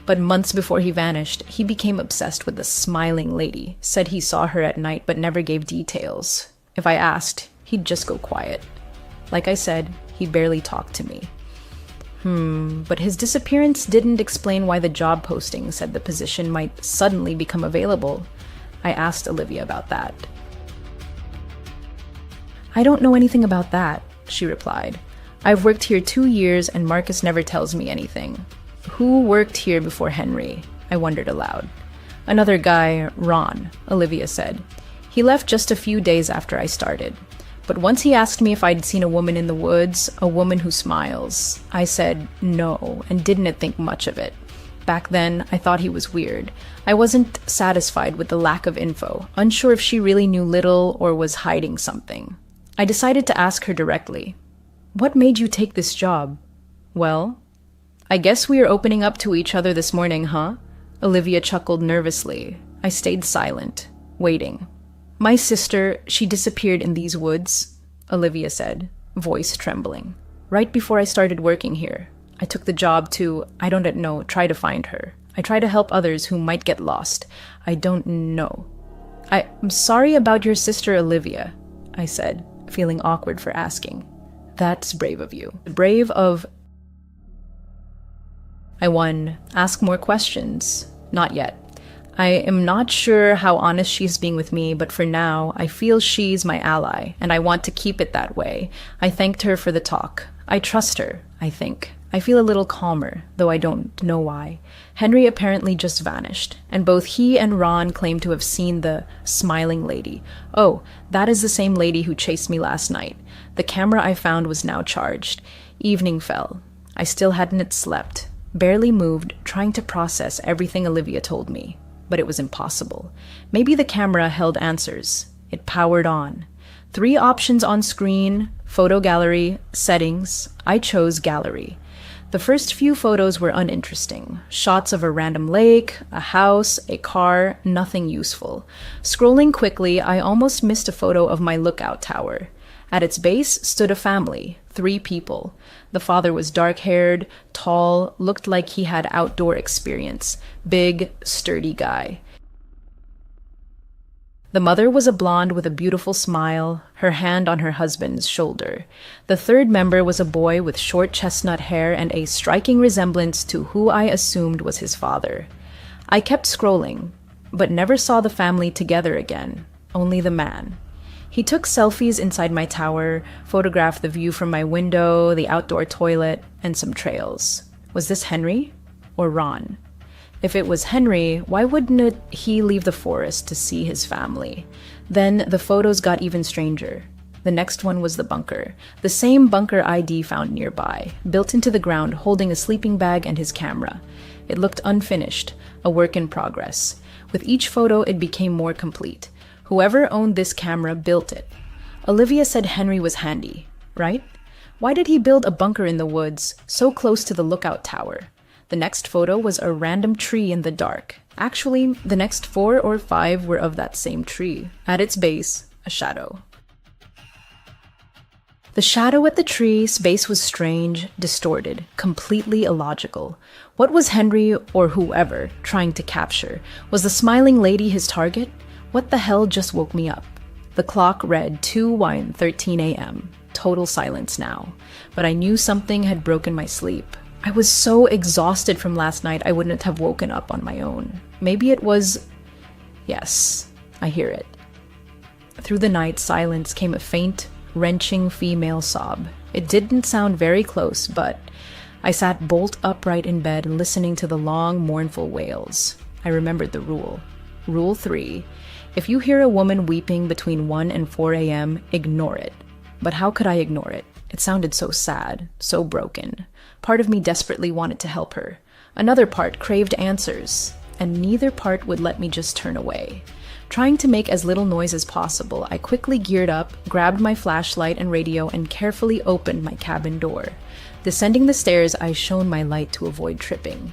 Speaker 1: But months before he vanished, he became obsessed with the smiling lady, said he saw her at night but never gave details. If I asked, he'd just go quiet. Like I said, he barely talked to me. But his disappearance didn't explain why the job posting said the position might suddenly become available. I asked Olivia about that. I don't know anything about that, she replied. I've worked here 2 years and Marcus never tells me anything. Who worked here before Henry? I wondered aloud. Another guy, Ron, Olivia said. He left just a few days after I started. But once he asked me if I'd seen a woman in the woods, a woman who smiles. I said no and didn't think much of it. Back then, I thought he was weird. I wasn't satisfied with the lack of info, unsure if she really knew little or was hiding something. I decided to ask her directly. What made you take this job? Well, I guess we are opening up to each other this morning, huh? Olivia chuckled nervously. I stayed silent, waiting. My sister, she disappeared in these woods, Olivia said, voice trembling. Right before I started working here. I took the job to, I don't know, try to find her. I try to help others who might get lost. I don't know. I'm sorry about your sister, Olivia, I said, feeling awkward for asking. That's brave of you. Brave of... I won. Ask more questions. Not yet. I am not sure how honest she's being with me, but for now, I feel she's my ally, and I want to keep it that way. I thanked her for the talk. I trust her, I think. I feel a little calmer, though I don't know why. Henry apparently just vanished, and both he and Ron claim to have seen the smiling lady. Oh, that is the same lady who chased me last night. The camera I found was now charged. Evening fell. I still hadn't slept, barely moved, trying to process everything Olivia told me. But it was impossible. Maybe the camera held answers. It powered on. 3 options on screen, photo gallery, settings. I chose gallery. The first few photos were uninteresting. Shots of a random lake, a house, a car, nothing useful. Scrolling quickly, I almost missed a photo of my lookout tower. At its base stood a family, 3 people. The father was dark-haired, tall, looked like he had outdoor experience. Big, sturdy guy. The mother was a blonde with a beautiful smile, her hand on her husband's shoulder. The third member was a boy with short chestnut hair and a striking resemblance to who I assumed was his father. I kept scrolling, but never saw the family together again, only the man. He took selfies inside my tower, photographed the view from my window, the outdoor toilet, and some trails. Was this Henry or Ron? If it was Henry, why wouldn't he leave the forest to see his family? Then the photos got even stranger. The next one was the bunker. The same bunker ID found nearby, built into the ground, holding a sleeping bag and his camera. It looked unfinished, a work in progress. With each photo, it became more complete. Whoever owned this camera built it. Olivia said Henry was handy, right? Why did he build a bunker in the woods, so close to the lookout tower? The next photo was a random tree in the dark. Actually, the next 4 or 5 were of that same tree. At its base, a shadow. The shadow at the tree's base was strange, distorted, completely illogical. What was Henry, or whoever, trying to capture? Was the smiling lady his target? What the hell just woke me up? The clock read 2:13 a.m. Total silence now. But I knew something had broken my sleep. I was so exhausted from last night I wouldn't have woken up on my own. Maybe it was... Yes, I hear it. Through the night silence came a faint, wrenching female sob. It didn't sound very close, but I sat bolt upright in bed listening to the long, mournful wails. I remembered the rule. Rule 3. If you hear a woman weeping between 1 and 4 a.m., ignore it. But how could I ignore it? It sounded so sad, so broken. Part of me desperately wanted to help her. Another part craved answers, and neither part would let me just turn away. Trying to make as little noise as possible, I quickly geared up, grabbed my flashlight and radio, and carefully opened my cabin door. Descending the stairs, I shone my light to avoid tripping.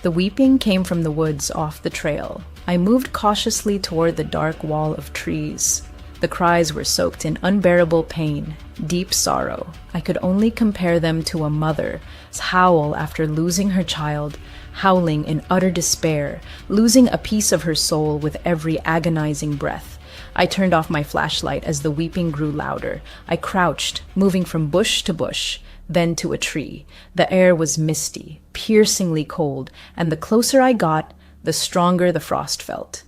Speaker 1: The weeping came from the woods off the trail. I moved cautiously toward the dark wall of trees. The cries were soaked in unbearable pain, deep sorrow. I could only compare them to a mother's howl after losing her child, howling in utter despair, losing a piece of her soul with every agonizing breath. I turned off my flashlight as the weeping grew louder. I crouched, moving from bush to bush, then to a tree. The air was misty, piercingly cold, and the closer I got, the stronger the frost felt.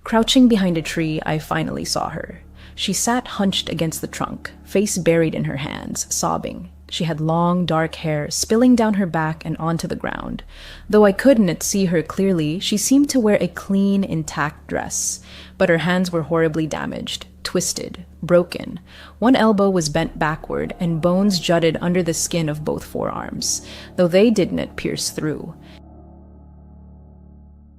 Speaker 1: Crouching behind a tree, I finally saw her. She sat hunched against the trunk, face buried in her hands, sobbing. She had long, dark hair spilling down her back and onto the ground. Though I couldn't see her clearly, she seemed to wear a clean, intact dress. But her hands were horribly damaged, twisted, broken. One elbow was bent backward, and bones jutted under the skin of both forearms, though they didn't pierce through.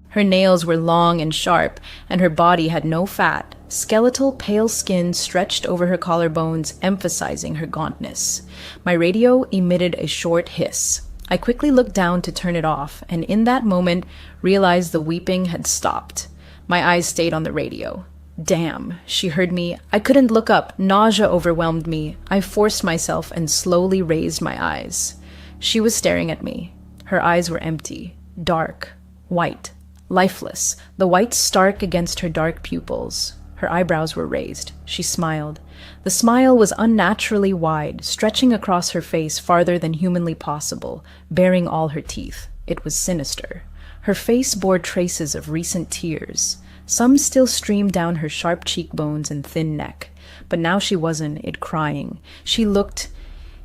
Speaker 1: Her nails were long and sharp, and her body had no fat. Skeletal, pale skin stretched over her collarbones, emphasizing her gauntness. My radio emitted a short hiss. I quickly looked down to turn it off, and in that moment realized the weeping had stopped. My eyes stayed on the radio. Damn, she heard me. I couldn't look up. Nausea overwhelmed me. I forced myself and slowly raised my eyes. She was staring at me. Her eyes were empty, dark, white, lifeless, the white stark against her dark pupils. Her eyebrows were raised. She smiled. The smile was unnaturally wide, stretching across her face farther than humanly possible, baring all her teeth. It was sinister. Her face bore traces of recent tears. Some still streamed down her sharp cheekbones and thin neck. But now she wasn't crying. She looked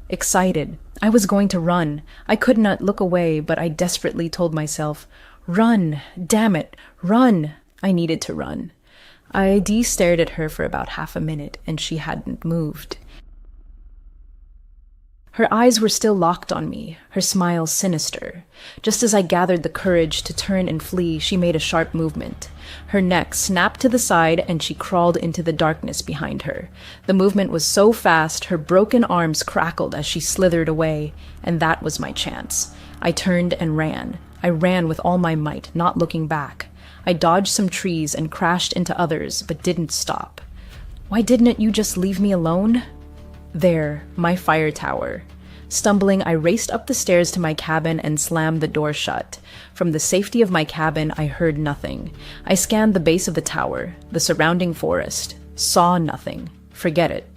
Speaker 1: excited. I was going to run. I could not look away, but I desperately told myself, "Run! Damn it! Run!" I needed to run. I stared at her for about half a minute, and she hadn't moved. Her eyes were still locked on me, her smile sinister. Just as I gathered the courage to turn and flee, she made a sharp movement. Her neck snapped to the side, and she crawled into the darkness behind her. The movement was so fast, her broken arms crackled as she slithered away, and that was my chance. I turned and ran. I ran with all my might, not looking back. I dodged some trees and crashed into others, but didn't stop. Why didn't you just leave me alone? There, my fire tower. Stumbling, I raced up the stairs to my cabin and slammed the door shut. From the safety of my cabin, I heard nothing. I scanned the base of the tower, the surrounding forest. Saw nothing. Forget it.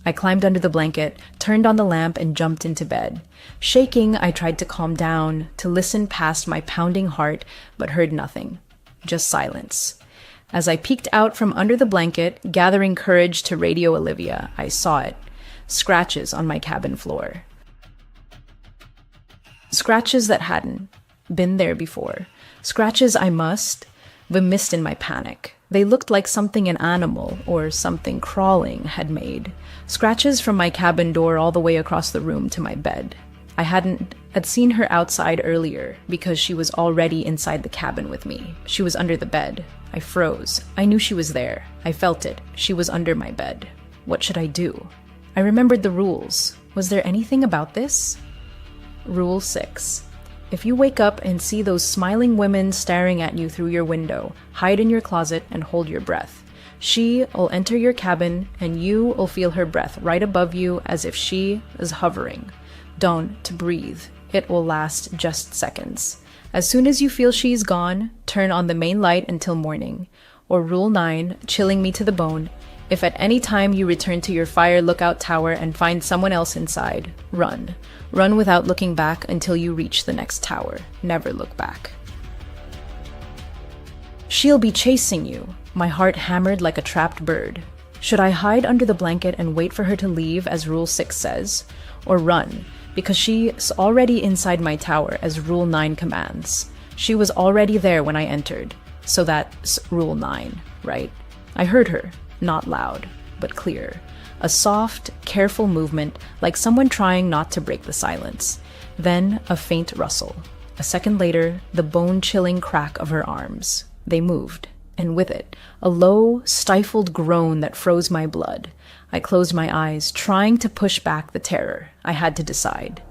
Speaker 1: I climbed under the blanket, turned on the lamp, and jumped into bed. Shaking, I tried to calm down, to listen past my pounding heart, but heard nothing. Just silence. As I peeked out from under the blanket, gathering courage to radio Olivia, I saw it. Scratches on my cabin floor. Scratches that hadn't been there before. Scratches I must have missed in my panic. They looked like something an animal or something crawling had made. Scratches from my cabin door all the way across the room to my bed. I had seen her outside earlier because she was already inside the cabin with me. She was under the bed. I froze. I knew she was there. I felt it. She was under my bed. What should I do? I remembered the rules. Was there anything about this? Rule 6. If you wake up and see those smiling women staring at you through your window, hide in your closet and hold your breath. She'll enter your cabin and you'll feel her breath right above you as if she is hovering. Don't breathe. It will last just seconds. As soon as you feel she's gone, turn on the main light until morning. Or Rule 9, chilling me to the bone. If at any time you return to your fire lookout tower and find someone else inside, run. Run without looking back until you reach the next tower. Never look back. She'll be chasing you. My heart hammered like a trapped bird. Should I hide under the blanket and wait for her to leave as Rule 6 says? Or run, because she's already inside my tower as Rule 9 commands. She was already there when I entered. So that's Rule 9, right? I heard her, not loud, but clear. A soft, careful movement, like someone trying not to break the silence. Then a faint rustle. A second later, the bone-chilling crack of her arms. They moved, and with it, a low, stifled groan that froze my blood. I closed my eyes, trying to push back the terror. I had to decide.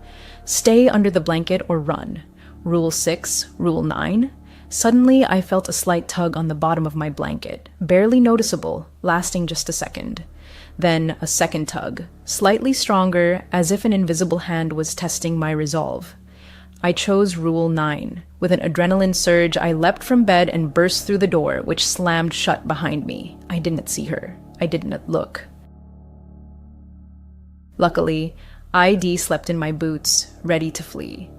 Speaker 1: Stay under the blanket or run. Rule 6, Rule 9. Suddenly, I felt a slight tug on the bottom of my blanket, barely noticeable, lasting just a second. Then a second tug, slightly stronger, as if an invisible hand was testing my resolve. I chose Rule 9. With an adrenaline surge, I leapt from bed and burst through the door, which slammed shut behind me. I didn't see her. I didn't look. Luckily, ID slept in my boots, ready to flee.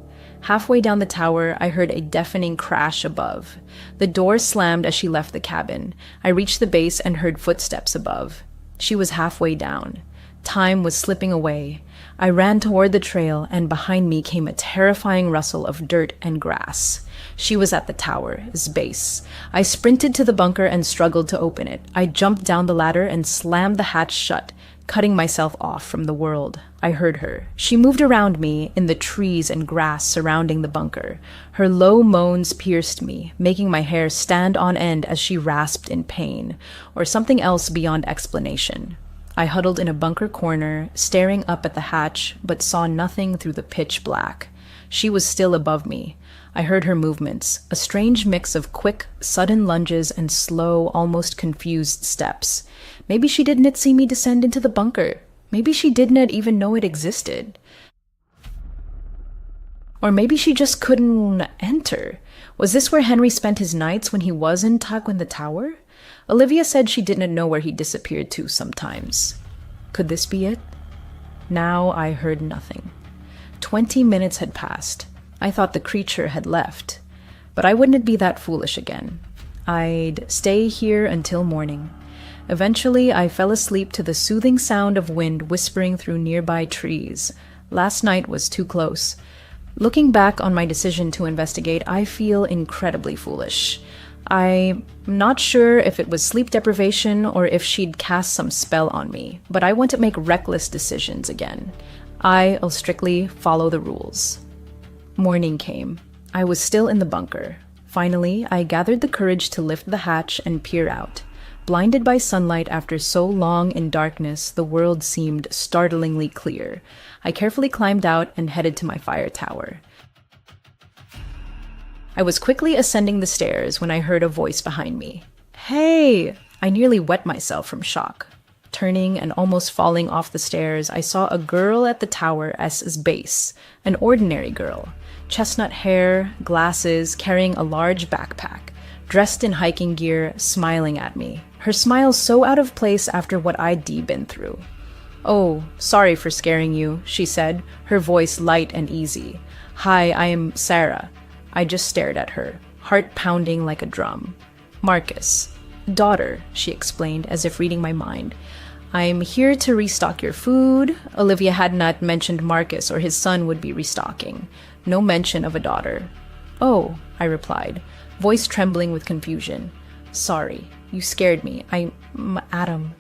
Speaker 1: Halfway down the tower, I heard a deafening crash above. The door slammed as she left the cabin. I reached the base and heard footsteps above. She was halfway down. Time was slipping away. I ran toward the trail, and behind me came a terrifying rustle of dirt and grass. She was at the tower's base. I sprinted to the bunker and struggled to open it. I jumped down the ladder and slammed the hatch shut, cutting myself off from the world. I heard her. She moved around me in the trees and grass surrounding the bunker. Her low moans pierced me, making my hair stand on end as she rasped in pain, or something else beyond explanation. I huddled in a bunker corner, staring up at the hatch, but saw nothing through the pitch black. She was still above me. I heard her movements, a strange mix of quick, sudden lunges and slow, almost confused steps. Maybe she didn't see me descend into the bunker. Maybe she didn't even know it existed. Or maybe she just couldn't enter. Was this where Henry spent his nights when he was in the tower? Olivia said she didn't know where he disappeared to sometimes. Could this be it? Now I heard nothing. 20 minutes had passed. I thought the creature had left. But I wouldn't be that foolish again. I'd stay here until morning. Eventually, I fell asleep to the soothing sound of wind whispering through nearby trees. Last night was too close. Looking back on my decision to investigate, I feel incredibly foolish. I'm not sure if it was sleep deprivation or if she'd cast some spell on me, but I want to make reckless decisions again. I'll strictly follow the rules. Morning came. I was still in the bunker. Finally, I gathered the courage to lift the hatch and peer out. Blinded by sunlight after so long in darkness, the world seemed startlingly clear. I carefully climbed out and headed to my fire tower. I was quickly ascending the stairs when I heard a voice behind me. Hey! I nearly wet myself from shock. Turning and almost falling off the stairs, I saw a girl at the tower's base. An ordinary girl. Chestnut hair, glasses, carrying a large backpack. Dressed in hiking gear, smiling at me. Her smile so out of place after what I'd been through. "Oh, sorry for scaring you," she said, her voice light and easy. "Hi, I am Sarah." I just stared at her, heart pounding like a drum. "Marcus. Daughter," she explained, as if reading my mind. "I'm here to restock your food." Olivia had not mentioned Marcus or his son would be restocking. No mention of a daughter. "Oh," I replied, voice trembling with confusion. "Sorry, you scared me. I'm Adam."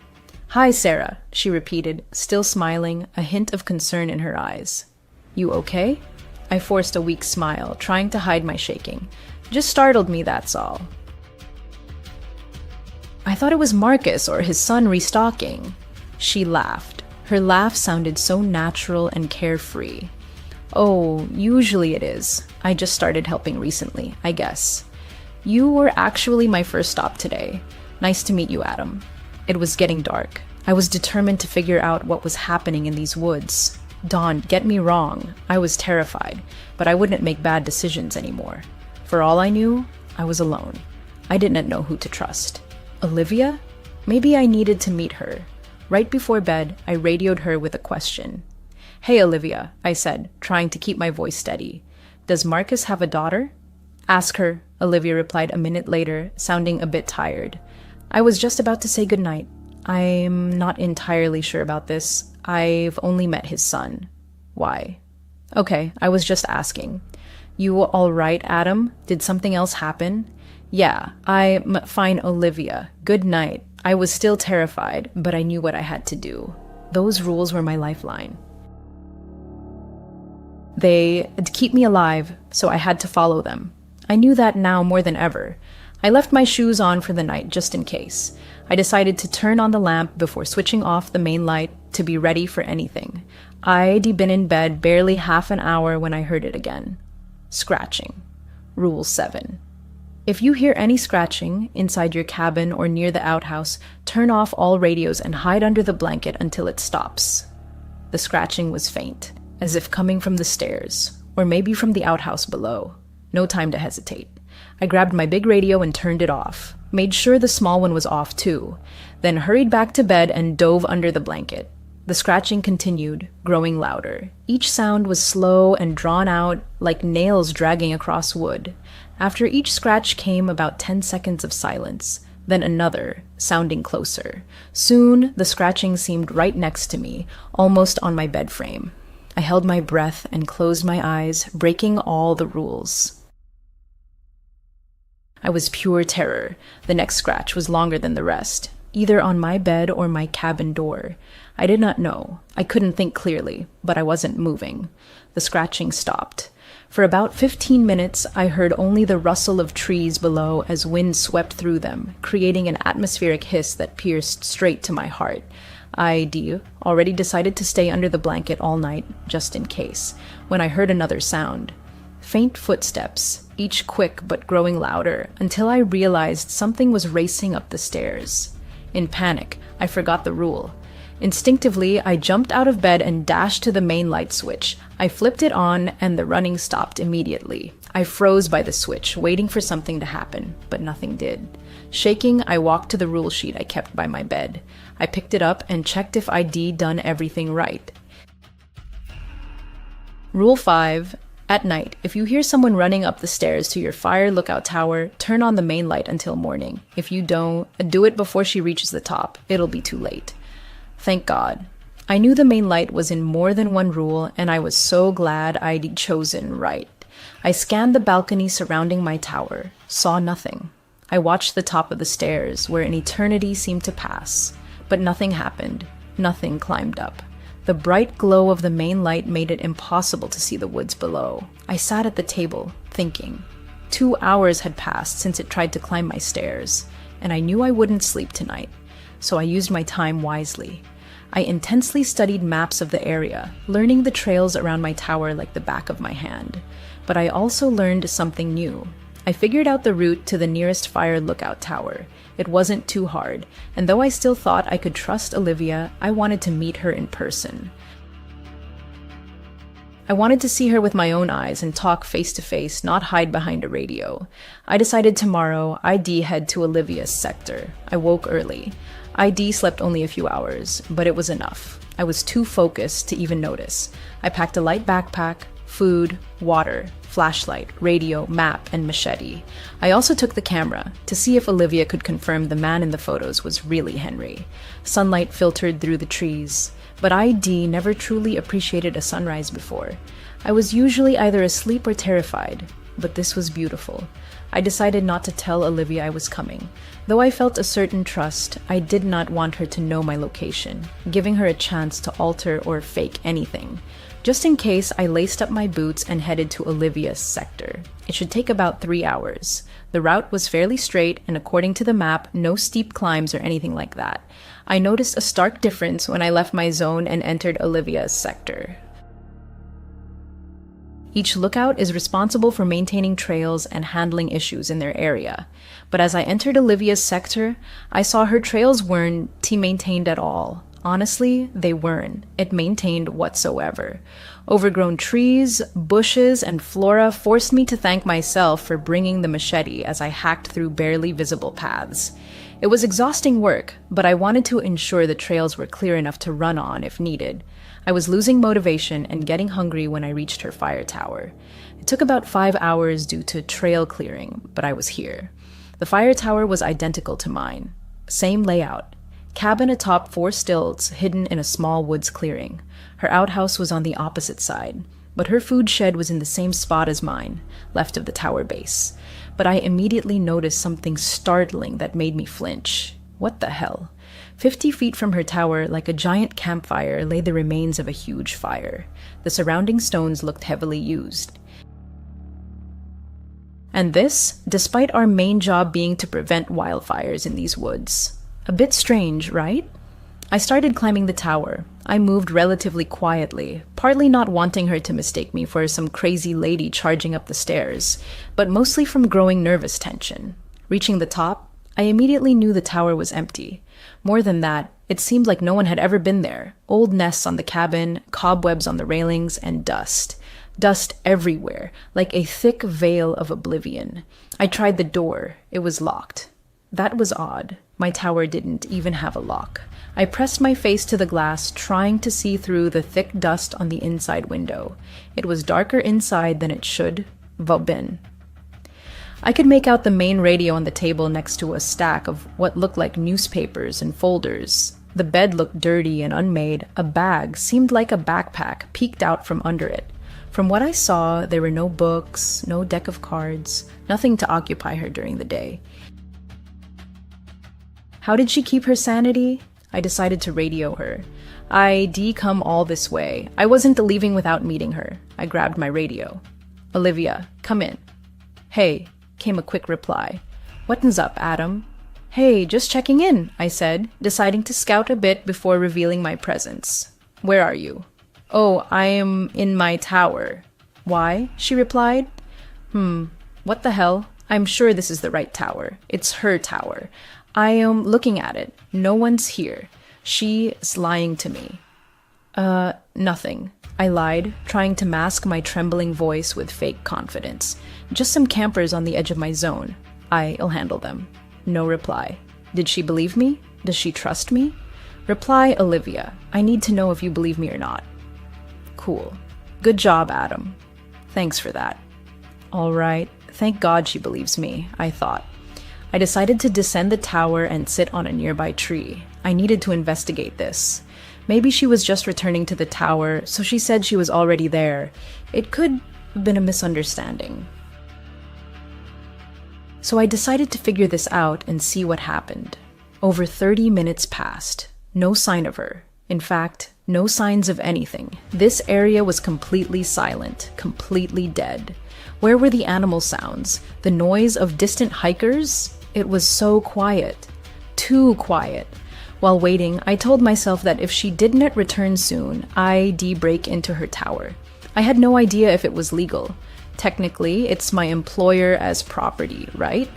Speaker 1: "Hi, Sarah," she repeated, still smiling, a hint of concern in her eyes. "You okay?" I forced a weak smile, trying to hide my shaking. "Just startled me, that's all." "I thought it was Marcus or his son restocking." She laughed. Her laugh sounded so natural and carefree. "Oh, usually it is. I just started helping recently, I guess. You were actually my first stop today. Nice to meet you, Adam." It was getting dark. I was determined to figure out what was happening in these woods. Dawn, get me wrong, I was terrified, but I wouldn't make bad decisions anymore. For all I knew, I was alone. I didn't know who to trust. Olivia? Maybe I needed to meet her. Right before bed, I radioed her with a question. "Hey, Olivia," I said, trying to keep my voice steady. "Does Marcus have a daughter?" "Ask her," Olivia replied a minute later, sounding a bit tired. I was just about to say goodnight. "I'm not entirely sure about this. I've only met his son." "Why?" "Okay, I was just asking." "You all right, Adam? Did something else happen?" "Yeah, I'm fine, Olivia. Good night." I was still terrified, but I knew what I had to do. Those rules were my lifeline. They'd keep me alive, so I had to follow them. I knew that now more than ever. I left my shoes on for the night just in case. I decided to turn on the lamp before switching off the main light to be ready for anything. I'd been in bed barely half an hour when I heard it again. Scratching. Rule 7. If you hear any scratching inside your cabin or near the outhouse, turn off all radios and hide under the blanket until it stops. The scratching was faint, as if coming from the stairs, or maybe from the outhouse below. No time to hesitate. I grabbed my big radio and turned it off, made sure the small one was off too, then hurried back to bed and dove under the blanket. The scratching continued, growing louder. Each sound was slow and drawn out, like nails dragging across wood. After each scratch came about 10 seconds of silence, then another, sounding closer. Soon, the scratching seemed right next to me, almost on my bed frame. I held my breath and closed my eyes, breaking all the rules. I was pure terror. The next scratch was longer than the rest, either on my bed or my cabin door. I did not know. I couldn't think clearly, but I wasn't moving. The scratching stopped. For about 15 minutes, I heard only the rustle of trees below as wind swept through them, creating an atmospheric hiss that pierced straight to my heart. I'd already decided to stay under the blanket all night, just in case, when I heard another sound. Faint footsteps, each quick but growing louder, until I realized something was racing up the stairs. In panic, I forgot the rule. Instinctively, I jumped out of bed and dashed to the main light switch. I flipped it on, and the running stopped immediately. I froze by the switch, waiting for something to happen, but nothing did. Shaking, I walked to the rule sheet I kept by my bed. I picked it up and checked if I'd done everything right. Rule 5. At night, if you hear someone running up the stairs to your fire lookout tower, turn on the main light until morning. If you don't, do it before she reaches the top. It'll be too late. Thank God. I knew the main light was in more than one rule, and I was so glad I'd chosen right. I scanned the balcony surrounding my tower, saw nothing. I watched the top of the stairs, where an eternity seemed to pass. But nothing happened. Nothing climbed up. The bright glow of the main light made it impossible to see the woods below. I sat at the table, thinking. 2 hours had passed since it tried to climb my stairs, and I knew I wouldn't sleep tonight, so I used my time wisely. I intensely studied maps of the area, learning the trails around my tower like the back of my hand. But I also learned something new. I figured out the route to the nearest fire lookout tower. It wasn't too hard, and though I still thought I could trust Olivia, I wanted to meet her in person. I wanted to see her with my own eyes and talk face to face, not hide behind a radio. I decided tomorrow I'd head to Olivia's sector. I woke early. I'd slept only a few hours, but it was enough. I was too focused to even notice. I packed a light backpack, food, water, flashlight, radio, map, and machete. I also took the camera to see if Olivia could confirm the man in the photos was really Henry. Sunlight filtered through the trees, but I'd never truly appreciated a sunrise before. I was usually either asleep or terrified, but this was beautiful. I decided not to tell Olivia I was coming. Though I felt a certain trust, I did not want her to know my location, giving her a chance to alter or fake anything. Just in case, I laced up my boots and headed to Olivia's sector. It should take about 3 hours. The route was fairly straight, and according to the map, no steep climbs or anything like that. I noticed a stark difference when I left my zone and entered Olivia's sector. Each lookout is responsible for maintaining trails and handling issues in their area. But as I entered Olivia's sector, I saw her trails weren't maintained at all. Honestly, they weren't. It maintained whatsoever. Overgrown trees, bushes, and flora forced me to thank myself for bringing the machete as I hacked through barely visible paths. It was exhausting work, but I wanted to ensure the trails were clear enough to run on if needed. I was losing motivation and getting hungry when I reached her fire tower. It took about 5 hours due to trail clearing, but I was here. The fire tower was identical to mine. Same layout. Cabin atop 4 stilts hidden in a small woods clearing. Her outhouse was on the opposite side, but her food shed was in the same spot as mine, left of the tower base. But I immediately noticed something startling that made me flinch. What the hell? 50 feet from her tower, like a giant campfire, lay the remains of a huge fire. The surrounding stones looked heavily used. And this, despite our main job being to prevent wildfires in these woods. A bit strange, right? I started climbing the tower. I moved relatively quietly, partly not wanting her to mistake me for some crazy lady charging up the stairs, but mostly from growing nervous tension. Reaching the top, I immediately knew the tower was empty. More than that, it seemed like no one had ever been there. Old nests on the cabin, cobwebs on the railings, and dust. Dust everywhere, like a thick veil of oblivion. I tried the door. It was locked. That was odd. My tower didn't even have a lock. I pressed my face to the glass, trying to see through the thick dust on the inside window. It was darker inside than it should have been. I could make out the main radio on the table next to a stack of what looked like newspapers and folders. The bed looked dirty and unmade. A bag, seemed like a backpack, peeked out from under it. From what I saw, there were no books, no deck of cards, nothing to occupy her during the day. How did she keep her sanity? I decided to radio her. I'd come all this way. I wasn't leaving without meeting her. I grabbed my radio. Olivia, come in. Hey, came a quick reply. What's up, Adam? Hey, just checking in, I said, deciding to scout a bit before revealing my presence. Where are you? Oh, I am in my tower. Why? She replied. What the hell? I'm sure this is the right tower. It's her tower. I am looking at it. No one's here. She's lying to me. Nothing. I lied, trying to mask my trembling voice with fake confidence. Just some campers on the edge of my zone. I'll handle them. No reply. Did she believe me? Does she trust me? Reply, Olivia. I need to know if you believe me or not. Cool. Good job, Adam. Thanks for that. All right. Thank God she believes me, I thought. I decided to descend the tower and sit on a nearby tree. I needed to investigate this. Maybe she was just returning to the tower, so she said she was already there. It could have been a misunderstanding. So I decided to figure this out and see what happened. Over 30 minutes passed. No sign of her. In fact, no signs of anything. This area was completely silent, completely dead. Where were the animal sounds? The noise of distant hikers? It was so quiet. Too quiet. While waiting, I told myself that if she didn't return soon, I'd break into her tower. I had no idea if it was legal. Technically, it's my employer as property, right?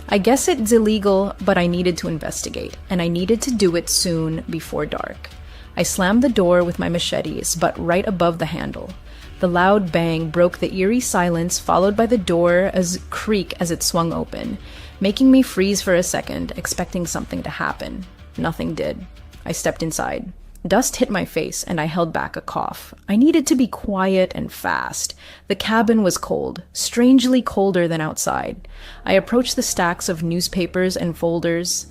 Speaker 1: I guess it's illegal, but I needed to investigate, and I needed to do it soon before dark. I slammed the door with my machetes, but right above the handle. The loud bang broke the eerie silence, followed by the door creak as it swung open, making me freeze for a second, expecting something to happen. Nothing did. I stepped inside. Dust hit my face, and I held back a cough. I needed to be quiet and fast. The cabin was cold, strangely colder than outside. I approached the stacks of newspapers and folders.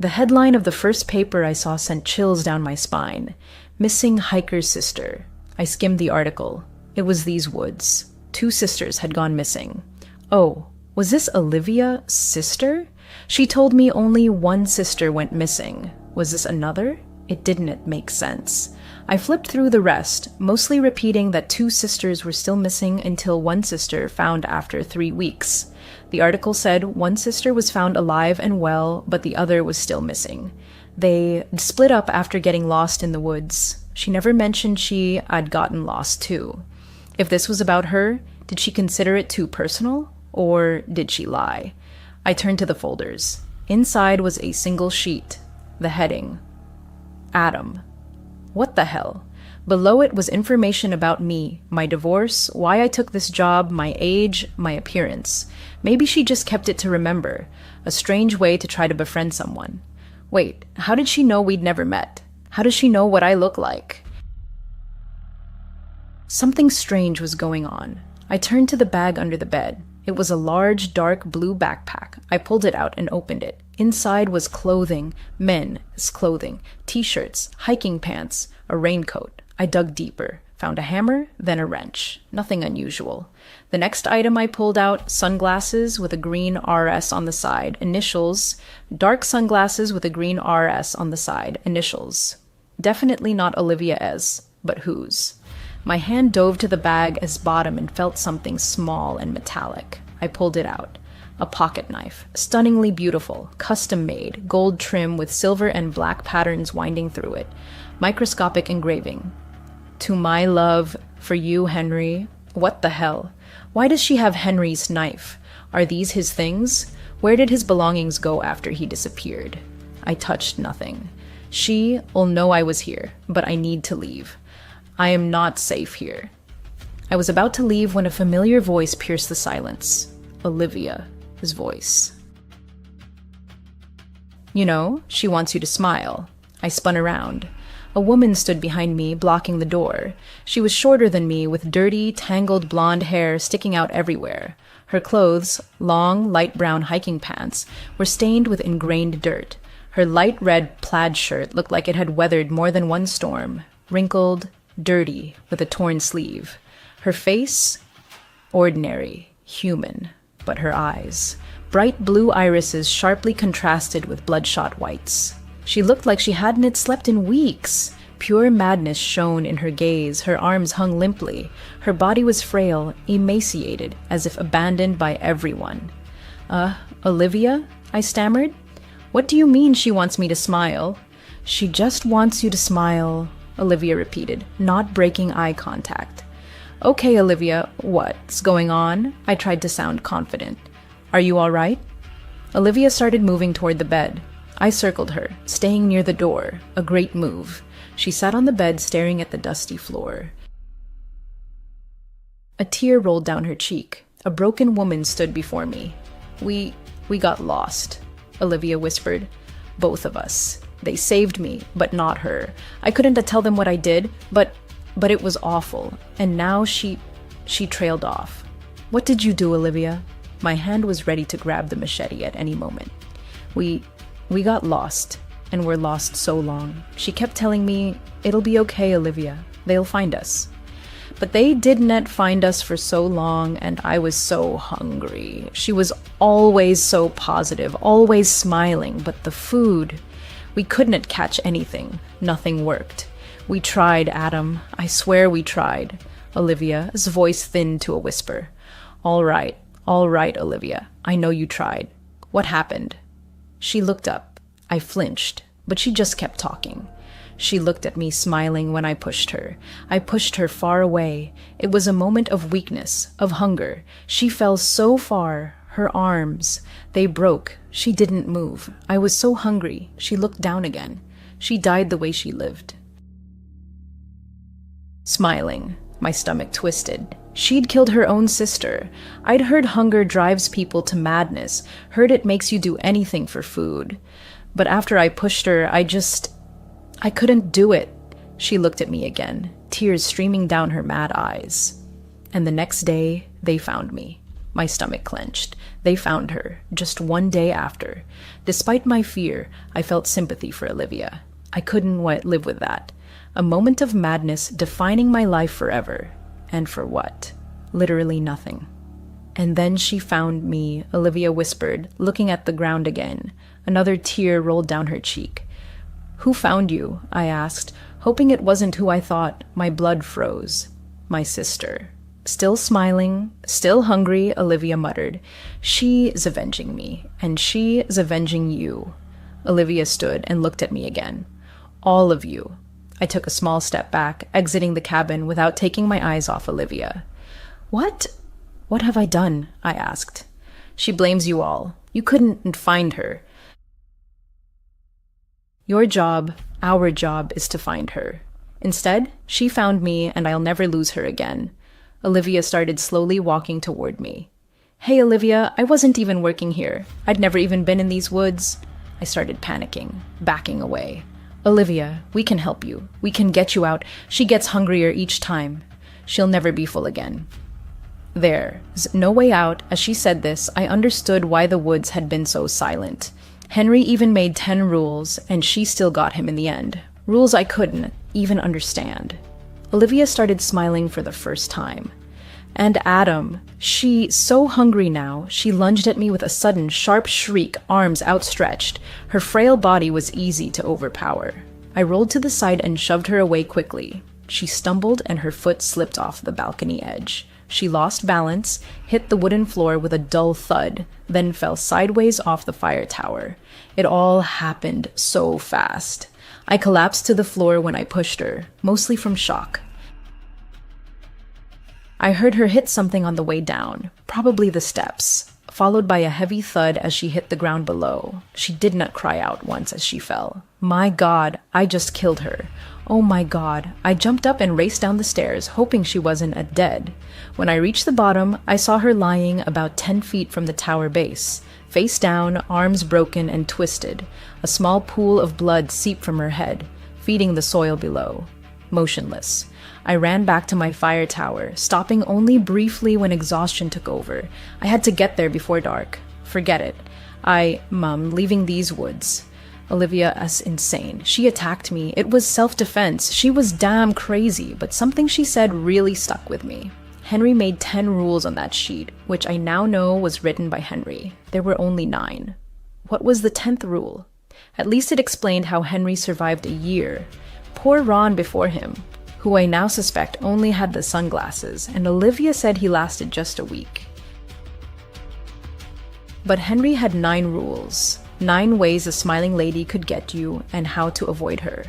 Speaker 1: The headline of the first paper I saw sent chills down my spine. Missing hiker's sister. I skimmed the article. It was these woods. 2 sisters had gone missing. Oh, was this Olivia's sister? She told me only one sister went missing. Was this another? It didn't make sense. I flipped through the rest, mostly repeating that 2 sisters were still missing until one sister found after 3 weeks. The article said one sister was found alive and well, but the other was still missing. They split up after getting lost in the woods. She never mentioned I'd gotten lost too. If this was about her, did she consider it too personal? Or did she lie? I turned to the folders. Inside was a single sheet. The heading, Adam. What the hell? Below it was information about me, my divorce, why I took this job, my age, my appearance. Maybe she just kept it to remember. A strange way to try to befriend someone. Wait, how did she know we'd never met? How does she know what I look like? Something strange was going on. I turned to the bag under the bed. It was a large, dark blue backpack. I pulled it out and opened it. Inside was clothing, men's clothing, t-shirts, hiking pants, a raincoat. I dug deeper, found a hammer, then a wrench. Nothing unusual. The next item I pulled out, sunglasses with a green RS on the side, initials, dark sunglasses with a green RS on the side, initials. Definitely not Olivia S., but whose? My hand dove to the bag as bottom and felt something small and metallic. I pulled it out. A pocket knife, stunningly beautiful, custom-made, gold trim with silver and black patterns winding through it. Microscopic engraving. To my love, for you, Henry. What the hell? Why does she have Henry's knife? Are these his things? Where did his belongings go after he disappeared? I touched nothing. She'll know I was here, but I need to leave. I am not safe here. I was about to leave when a familiar voice pierced the silence. Olivia's voice. You know, she wants you to smile. I spun around. A woman stood behind me, blocking the door. She was shorter than me, with dirty, tangled blonde hair sticking out everywhere. Her clothes, long, light brown hiking pants, were stained with ingrained dirt. Her light red plaid shirt looked like it had weathered more than one storm, wrinkled, dirty, with a torn sleeve. Her face, ordinary, human, but her eyes, bright blue irises sharply contrasted with bloodshot whites. She looked like she hadn't slept in weeks. Pure madness shone in her gaze, her arms hung limply. Her body was frail, emaciated, as if abandoned by everyone. Olivia? I stammered. What do you mean she wants me to smile? She just wants you to smile, Olivia repeated, not breaking eye contact. Okay, Olivia, what's going on? I tried to sound confident. Are you all right? Olivia started moving toward the bed. I circled her, staying near the door, a great move. She sat on the bed staring at the dusty floor. A tear rolled down her cheek. A broken woman stood before me. We got lost, Olivia whispered. Both of us. They saved me, but not her. I couldn't tell them what I did, but it was awful. And now she trailed off. What did you do, Olivia? My hand was ready to grab the machete at any moment. We got lost, and we're lost so long. She kept telling me, it'll be okay, Olivia. They'll find us. But they didn't find us for so long, and I was so hungry. She was always so positive, always smiling, but the food... We couldn't catch anything. Nothing worked. We tried, Adam. I swear we tried. Olivia's voice thinned to a whisper. All right, Olivia. I know you tried. What happened? She looked up. I flinched, but she just kept talking. She looked at me, smiling when I pushed her. I pushed her far away. It was a moment of weakness, of hunger. She fell so far. Her arms, they broke. She didn't move. I was so hungry. She looked down again. She died the way she lived. Smiling, my stomach twisted. She'd killed her own sister. I'd heard hunger drives people to madness, heard it makes you do anything for food. But after I pushed her, I couldn't do it. She looked at me again, tears streaming down her mad eyes. And the next day, they found me. My stomach clenched. They found her, just one day after. Despite my fear, I felt sympathy for Olivia. I couldn't live with that. A moment of madness defining my life forever. And for what? Literally nothing. And then she found me, Olivia whispered, looking at the ground again. Another tear rolled down her cheek. Who found you? I asked, hoping it wasn't who I thought. My blood froze. My sister. Still smiling, still hungry, Olivia muttered. She's avenging me, and she's avenging you. Olivia stood and looked at me again. All of you. I took a small step back, exiting the cabin without taking my eyes off Olivia. What? What have I done? I asked. She blames you all. You couldn't find her. Your job, our job, is to find her. Instead, she found me, and I'll never lose her again. Olivia started slowly walking toward me. Hey, Olivia, I wasn't even working here. I'd never even been in these woods. I started panicking, backing away. Olivia, we can help you. We can get you out. She gets hungrier each time. She'll never be full again. There's no way out. As she said this, I understood why the woods had been so silent. Henry even made 10 rules, and she still got him in the end. Rules I couldn't even understand. Olivia started smiling for the first time. And Adam, she's so hungry now, she lunged at me with a sudden, sharp shriek, arms outstretched. Her frail body was easy to overpower. I rolled to the side and shoved her away quickly. She stumbled and her foot slipped off the balcony edge. She lost balance, hit the wooden floor with a dull thud, then fell sideways off the fire tower. It all happened so fast. I collapsed to the floor when I pushed her, mostly from shock. I heard her hit something on the way down, probably the steps, followed by a heavy thud as she hit the ground below. She did not cry out once as she fell. My God, I just killed her. Oh my God. I jumped up and raced down the stairs, hoping she wasn't dead. When I reached the bottom, I saw her lying about 10 feet from the tower base, face down, arms broken and twisted. A small pool of blood seeped from her head, feeding the soil below. Motionless. I ran back to my fire tower, stopping only briefly when exhaustion took over. I had to get there before dark. Forget it. Mom, leaving these woods. Olivia is insane. She attacked me. It was self-defense. She was damn crazy, but something she said really stuck with me. Henry made 10 rules on that sheet, which I now know was written by Henry. There were only 9. What was the 10th rule? At least it explained how Henry survived a year. Poor Ron before him, who I now suspect only had the sunglasses, and Olivia said he lasted just a week. But Henry had 9 rules. 9 ways a smiling lady could get you and how to avoid her.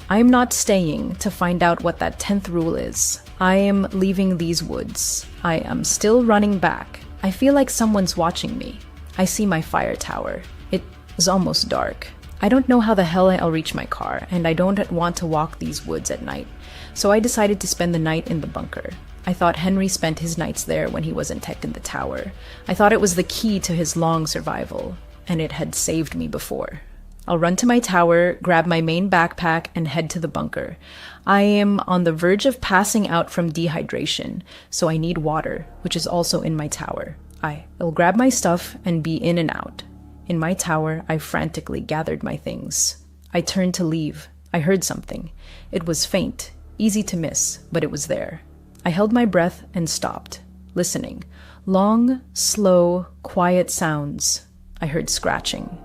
Speaker 1: I am not staying to find out what that 10th rule is. I am leaving these woods. I am still running back. I feel like someone's watching me. I see my fire tower. It is almost dark. I don't know how the hell I'll reach my car, and I don't want to walk these woods at night. So I decided to spend the night in the bunker. I thought Henry spent his nights there when he wasn't tech in the tower. I thought it was the key to his long survival, and it had saved me before. I'll run to my tower, grab my main backpack, and head to the bunker. I am on the verge of passing out from dehydration, so I need water, which is also in my tower. I'll grab my stuff and be in and out. In my tower, I frantically gathered my things. I turned to leave. I heard something. It was faint, easy to miss, but it was there. I held my breath and stopped, listening. Long, slow, quiet sounds. I heard scratching.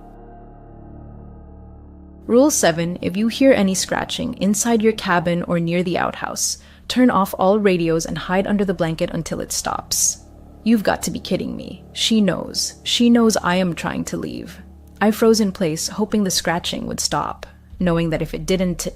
Speaker 1: Rule 7, if you hear any scratching inside your cabin or near the outhouse, turn off all radios and hide under the blanket until it stops. You've got to be kidding me. She knows. She knows I am trying to leave. I froze in place, hoping the scratching would stop, knowing that if it didn't,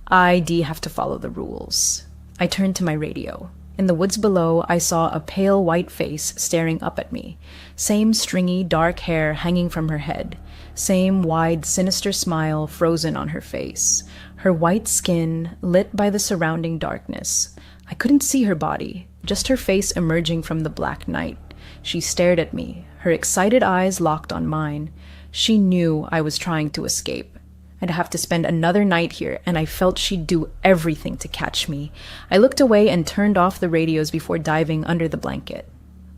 Speaker 1: I'd have to follow the rules. I turned to my radio. In the woods below, I saw a pale white face staring up at me. Same stringy, dark hair hanging from her head. Same wide, sinister smile frozen on her face. Her white skin lit by the surrounding darkness. I couldn't see her body, just her face emerging from the black night. She stared at me, her excited eyes locked on mine. She knew I was trying to escape. I'd have to spend another night here, and I felt she'd do everything to catch me. I looked away and turned off the radios before diving under the blanket.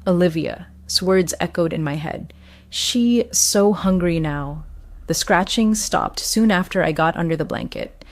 Speaker 1: Olivia, words echoed in my head. She so hungry now. The scratching stopped soon after I got under the blanket.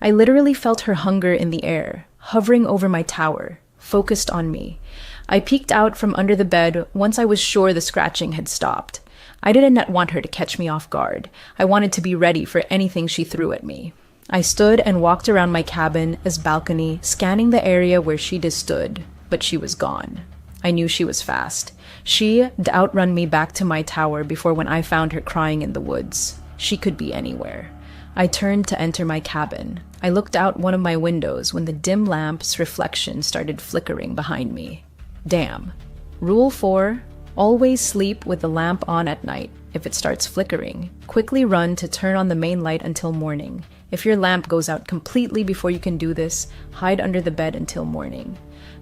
Speaker 1: I literally felt her hunger in the air, hovering over my tower, focused on me. I peeked out from under the bed once I was sure the scratching had stopped. I didn't want her to catch me off guard. I wanted to be ready for anything she threw at me. I stood and walked around my cabin's balcony, scanning the area where she'd stood, but she was gone. I knew she was fast. She'd outrun me back to my tower before when I found her crying in the woods. She could be anywhere. I turned to enter my cabin. I looked out one of my windows when the dim lamp's reflection started flickering behind me. Damn. Rule 4. Always sleep with the lamp on at night. If it starts flickering, quickly run to turn on the main light until morning. If your lamp goes out completely before you can do this, hide under the bed until morning.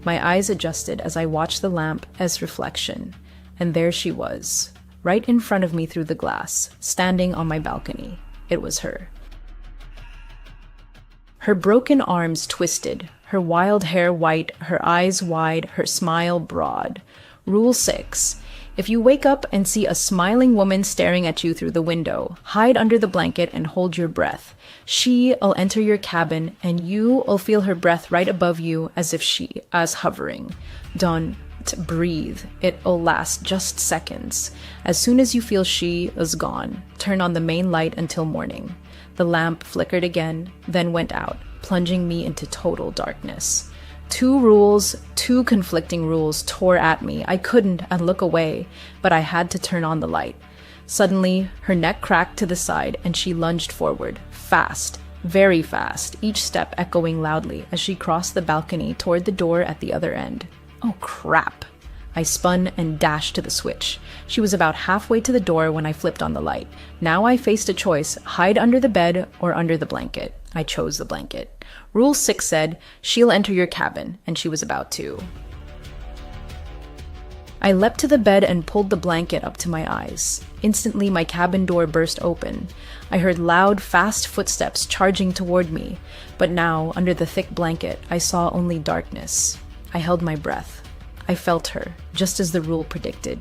Speaker 1: My eyes adjusted as I watched the lamp's reflection, and there she was, right in front of me through the glass, standing on my balcony. It was her. Her broken arms twisted, her wild hair white, her eyes wide, her smile broad. Rule 6. If you wake up and see a smiling woman staring at you through the window, hide under the blanket and hold your breath. She'll enter your cabin and you'll feel her breath right above you as if she is hovering. Don't breathe. It'll last just seconds. As soon as you feel she is gone, turn on the main light until morning. The lamp flickered again, then went out, plunging me into total darkness. 2 conflicting rules tore at me. I couldn't look away, but I had to turn on the light. Suddenly, her neck cracked to the side and she lunged forward, fast, very fast, each step echoing loudly as she crossed the balcony toward the door at the other end. Oh crap! I spun and dashed to the switch. She was about halfway to the door when I flipped on the light. Now I faced a choice: hide under the bed or under the blanket. I chose the blanket. Rule 6 said, she'll enter your cabin, and she was about to. I leapt to the bed and pulled the blanket up to my eyes. Instantly, my cabin door burst open. I heard loud, fast footsteps charging toward me, but now, under the thick blanket, I saw only darkness. I held my breath. I felt her, just as the rule predicted.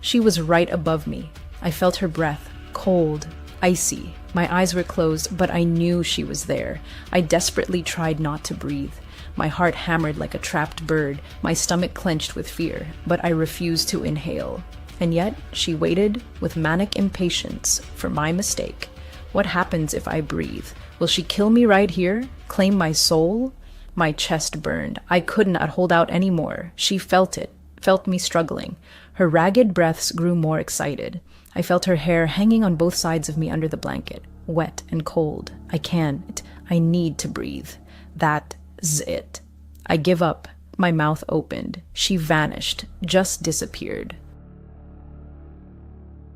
Speaker 1: She was right above me. I felt her breath, cold, icy. My eyes were closed, but I knew she was there. I desperately tried not to breathe. My heart hammered like a trapped bird, my stomach clenched with fear, but I refused to inhale. And yet, she waited with manic impatience for my mistake. What happens if I breathe? Will she kill me right here? Claim my soul? My chest burned. I couldn't hold out anymore. She felt it, felt me struggling. Her ragged breaths grew more excited. I felt her hair hanging on both sides of me under the blanket, wet and cold. I can't. I need to breathe. That's it. I give up. My mouth opened. She vanished, just disappeared.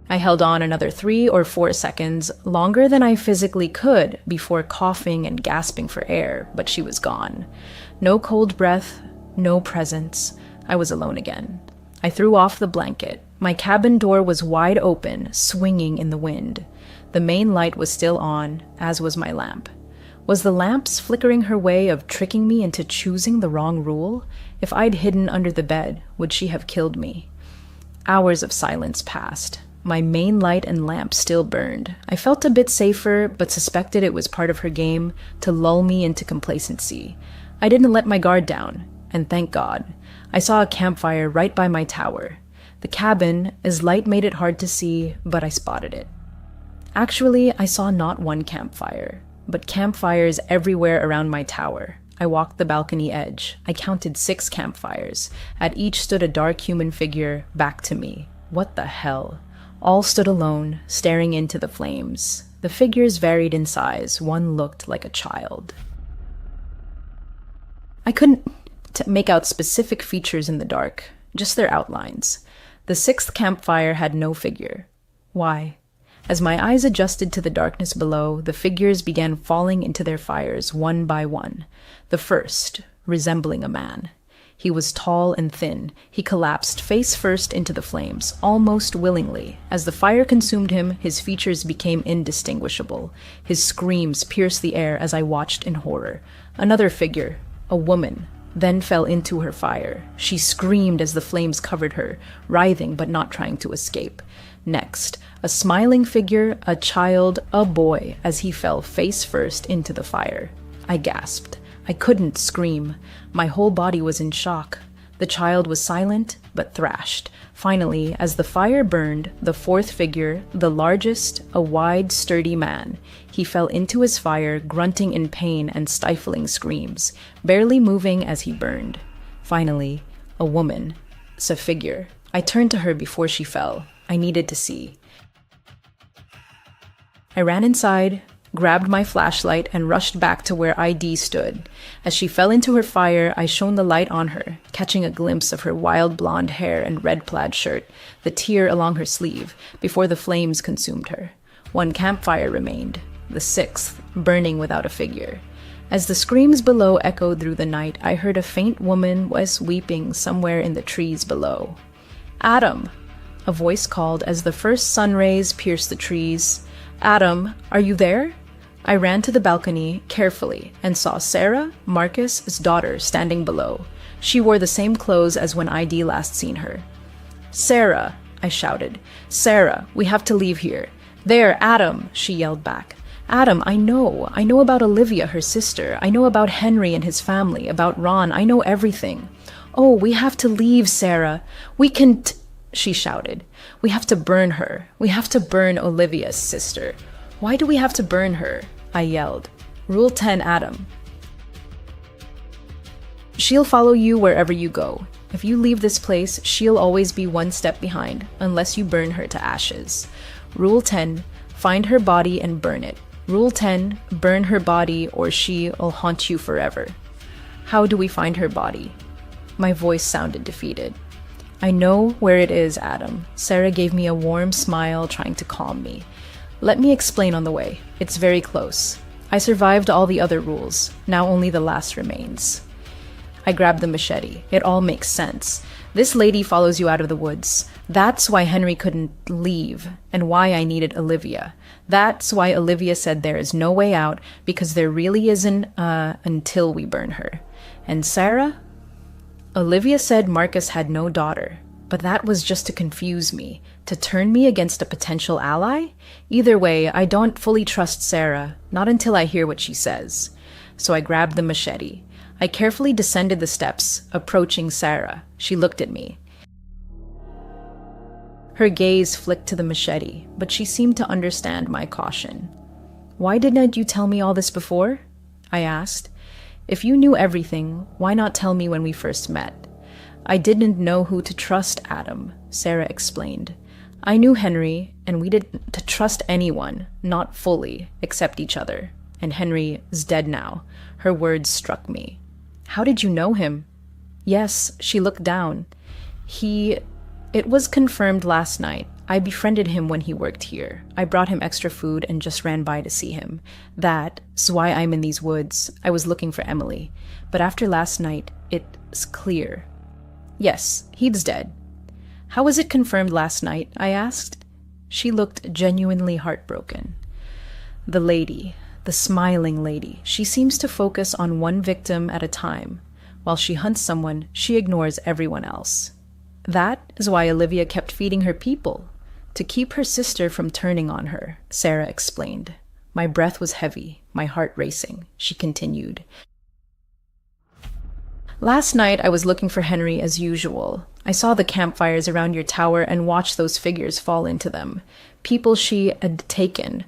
Speaker 1: I held on another 3 or 4 seconds, longer than I physically could, before coughing and gasping for air, but she was gone. No cold breath, no presence. I was alone again. I threw off the blanket. My cabin door was wide open, swinging in the wind. The main light was still on, as was my lamp. Was the lamp's flickering her way of tricking me into choosing the wrong rule? If I'd hidden under the bed, would she have killed me? Hours of silence passed. My main light and lamp still burned. I felt a bit safer, but suspected it was part of her game to lull me into complacency. I didn't let my guard down, and thank God. I saw a campfire right by my tower. The cabin, as light made it hard to see, but I spotted it. Actually, I saw not one campfire, but campfires everywhere around my tower. I walked the balcony edge. I counted 6 campfires. At each stood a dark human figure back to me. What the hell? All stood alone, staring into the flames. The figures varied in size. One looked like a child. I couldn't make out specific features in the dark, just their outlines. The 6th campfire had no figure. Why? As my eyes adjusted to the darkness below, the figures began falling into their fires one by one. The first, resembling a man. He was tall and thin. He collapsed face first into the flames, almost willingly. As the fire consumed him, his features became indistinguishable. His screams pierced the air as I watched in horror. Another figure, a woman, then fell into her fire. She screamed as the flames covered her, writhing but not trying to escape. Next, a smiling figure, a child, a boy, as he fell face first into the fire. I gasped. I couldn't scream. My whole body was in shock. The child was silent, but thrashed. Finally, as the fire burned, the 4th figure, the largest, a wide, sturdy man. He fell into his fire, grunting in pain and stifling screams, barely moving as he burned. Finally, a woman. A figure. I turned to her before she fell. I needed to see. I ran inside, grabbed my flashlight, and rushed back to where ID stood. As she fell into her fire, I shone the light on her, catching a glimpse of her wild blonde hair and red plaid shirt, the tear along her sleeve, before the flames consumed her. One campfire remained, the sixth, burning without a figure. As the screams below echoed through the night, I heard a faint woman was weeping somewhere in the trees below. "Adam!" A voice called as the first sun rays pierced the trees. "Adam, are you there?" I ran to the balcony carefully and saw Sarah, Marcus's daughter, standing below. She wore the same clothes as when ID last seen her. "Sarah!" I shouted. "Sarah, we have to leave here." "There, Adam!" she yelled back. "Adam, I know about Olivia, her sister. I know about Henry and his family, about Ron. I know everything." "Oh, we have to leave, Sarah. We can she shouted. "We have to burn her. We have to burn Olivia's sister." "Why do we have to burn her?" I yelled. "Rule 10, Adam. She'll follow you wherever you go. If you leave this place, she'll always be one step behind, unless you burn her to ashes. Rule 10, find her body and burn it. Rule 10, burn her body or she'll haunt you forever." "How do we find her body?" My voice sounded defeated. "I know where it is, Adam." Sarah gave me a warm smile, trying to calm me. "Let me explain on the way. It's very close. I survived all the other rules. Now only the last remains." I grabbed the machete. It all makes sense. This lady follows you out of the woods. That's why Henry couldn't leave, and why I needed Olivia. That's why Olivia said there is no way out, because there really isn't, until we burn her. And Sarah? Olivia said Marcus had no daughter, but that was just to confuse me, to turn me against a potential ally? Either way, I don't fully trust Sarah, not until I hear what she says. So I grabbed the machete. I carefully descended the steps, approaching Sarah. She looked at me. Her gaze flicked to the machete, but she seemed to understand my caution. "Why didn't you tell me all this before?" I asked. "If you knew everything, why not tell me when we first met?" "I didn't know who to trust, Adam," Sarah explained. "I knew Henry, and we didn't trust anyone, not fully, except each other. And Henry is dead now." Her words struck me. "How did you know him?" "Yes," she looked down. It was confirmed last night. I befriended him when he worked here. I brought him extra food and just ran by to see him. That's why I'm in these woods. I was looking for Emily. But after last night, it's clear. Yes, he's dead." "How was it confirmed last night?" I asked. She looked genuinely heartbroken. "The lady, the smiling lady, she seems to focus on one victim at a time. While she hunts someone, she ignores everyone else. That is why Olivia kept feeding her people, to keep her sister from turning on her," Sarah explained. My breath was heavy, my heart racing. She continued. "Last night I was looking for Henry as usual. I saw the campfires around your tower and watched those figures fall into them. People she had taken.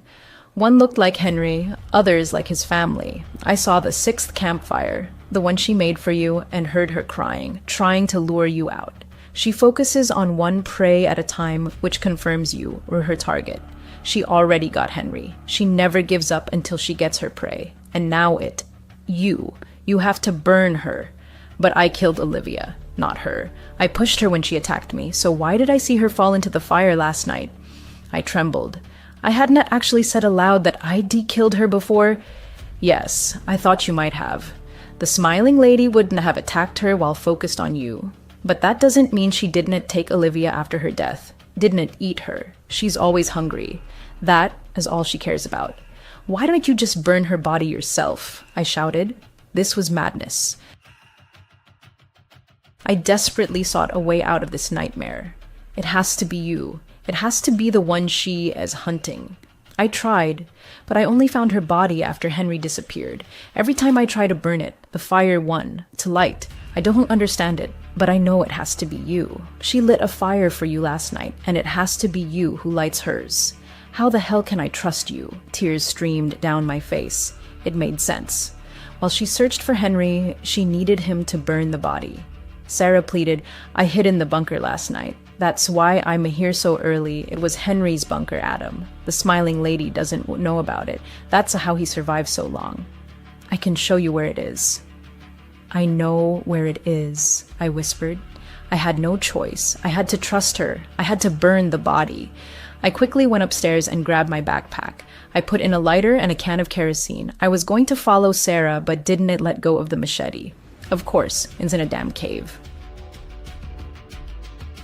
Speaker 1: One looked like Henry, others like his family. I saw the sixth campfire, the one she made for you, and heard her crying, trying to lure you out. She focuses on one prey at a time, which confirms you were her target. She already got Henry. She never gives up until she gets her prey. And now you have to burn her. But I killed Olivia, not her. I pushed her when she attacked me, so why did I see her fall into the fire last night?" I trembled. I hadn't actually said aloud that I'd killed her before. "Yes, I thought you might have. The smiling lady wouldn't have attacked her while focused on you. But that doesn't mean she didn't take Olivia after her death, didn't eat her. She's always hungry. That is all she cares about. Why don't you just burn her body yourself?" I shouted. This was madness. I desperately sought a way out of this nightmare. It has to be you. It has to be the one she is hunting. I tried, but I only found her body after Henry disappeared. Every time I try to burn it, the fire won, to light. I don't understand it, but I know it has to be you. She lit a fire for you last night, and it has to be you who lights hers. How the hell can I trust you? Tears streamed down my face. It made sense. While she searched for Henry, she needed him to burn the body. Sarah pleaded, "I hid in the bunker last night. That's why I'm here so early. It was Henry's bunker, Adam. The smiling lady doesn't know about it. That's how he survived so long. I can show you where it is. I know where it is, I whispered. I had no choice. I had to trust her. I had to burn the body. I quickly went upstairs and grabbed my backpack. I put in a lighter and a can of kerosene. I was going to follow Sarah, but didn't let go of the machete. Of course, it's in a damn cave.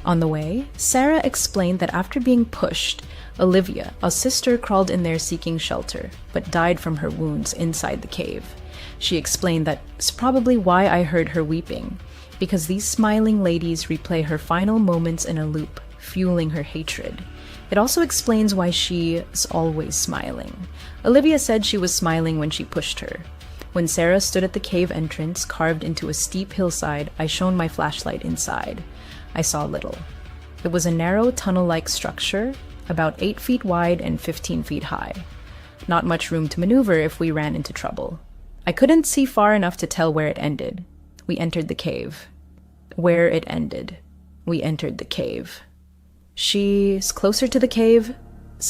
Speaker 1: On the way, Sarah explained that after being pushed, Olivia, a sister, crawled in there seeking shelter, but died from her wounds inside the cave. She explained that's probably why I heard her weeping, because these smiling ladies replay her final moments in a loop, fueling her hatred. It also explains why she is always smiling. Olivia said she was smiling when she pushed her. When Sarah stood at the cave entrance, carved into a steep hillside, I shone my flashlight inside. I saw little. It was a narrow tunnel-like structure, about 8 feet wide and 15 feet high. Not much room to maneuver if we ran into trouble. I couldn't see far enough to tell where it ended. We entered the cave. Where it ended. We entered the cave. She's closer to the cave,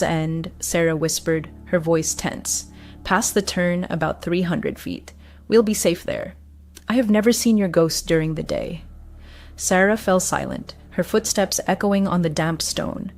Speaker 1: and Sarah whispered, her voice tense. Past the turn, about 300 feet. We'll be safe there. I have never seen your ghost during the day. Sarah fell silent, her footsteps echoing on the damp stone.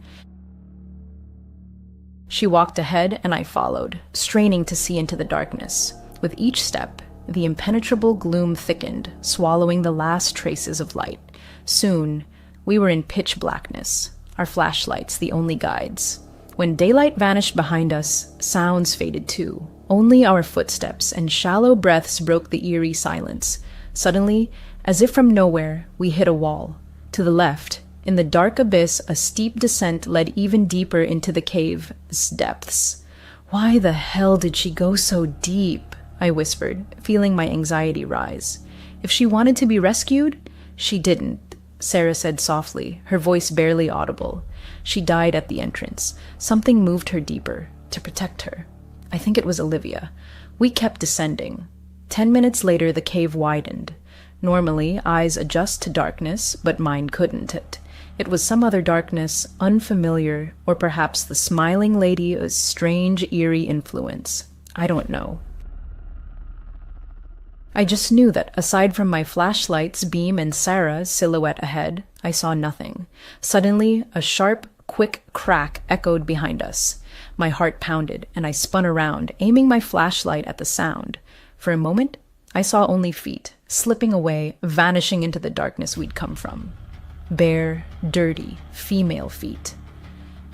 Speaker 1: She walked ahead and I followed, straining to see into the darkness. With each step, the impenetrable gloom thickened, swallowing the last traces of light. Soon, we were in pitch blackness, our flashlights the only guides. When daylight vanished behind us, sounds faded too. Only our footsteps and shallow breaths broke the eerie silence. Suddenly, as if from nowhere, we hit a wall. To the left, in the dark abyss, a steep descent led even deeper into the cave's depths. Why the hell did she go so deep? I whispered, feeling my anxiety rise. If she wanted to be rescued, she didn't, Sarah said softly, her voice barely audible. She died at the entrance. Something moved her deeper, to protect her. I think it was Olivia. We kept descending. 10 minutes later, the cave widened. Normally, eyes adjust to darkness, but mine couldn't. It was some other darkness, unfamiliar, or perhaps the smiling lady's strange, eerie influence. I don't know. I just knew that, aside from my flashlight's beam and Sarah's silhouette ahead, I saw nothing. Suddenly, a sharp, quick crack echoed behind us. My heart pounded, and I spun around, aiming my flashlight at the sound. For a moment, I saw only feet, slipping away, vanishing into the darkness we'd come from. Bare, dirty, female feet.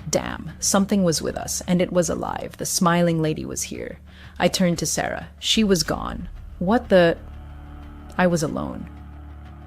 Speaker 1: Damn, something was with us, and it was alive. The smiling lady was here. I turned to Sarah. She was gone. What the... I was alone.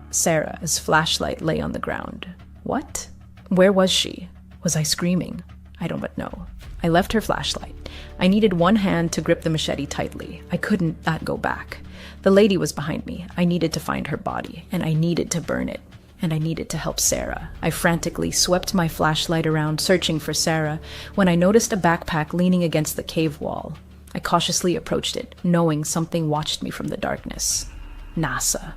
Speaker 1: Sarah's flashlight lay on the ground. What? Where was she? Was I screaming? I don't know. I left her flashlight. I needed one hand to grip the machete tightly. I couldn't let go back. The lady was behind me. I needed to find her body, and I needed to burn it. And I needed to help Sarah. I frantically swept my flashlight around, searching for Sarah, when I noticed a backpack leaning against the cave wall. I cautiously approached it, knowing something watched me from the darkness. NASA.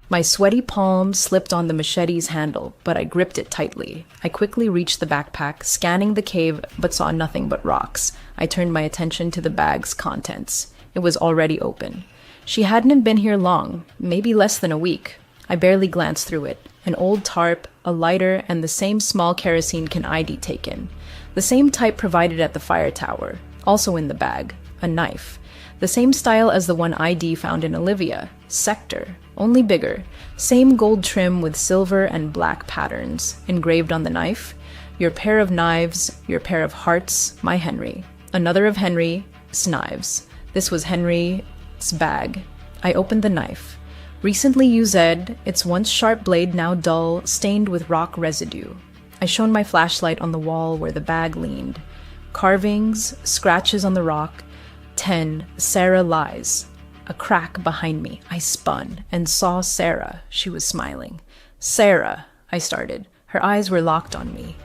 Speaker 1: My sweaty palm slipped on the machete's handle, but I gripped it tightly. I quickly reached the backpack, scanning the cave, but saw nothing but rocks. I turned my attention to the bag's contents. It was already open. She hadn't been here long, maybe less than a week. I barely glanced through it. An old tarp, a lighter, and the same small kerosene can ID taken. The same type provided at the fire tower, also in the bag, a knife. The same style as the one ID found in Olivia, Sector, only bigger. Same gold trim with silver and black patterns, engraved on the knife. Your pair of knives, your pair of hearts, my Henry. Another of Henry's knives. This was Henry's bag. I opened the knife. Recently used, its once sharp blade now dull, stained with rock residue. I shone my flashlight on the wall where the bag leaned. Carvings, scratches on the rock. 10. Sarah lies. A crack behind me. I spun and saw Sarah. She was smiling. Sarah, I started. Her eyes were locked on me.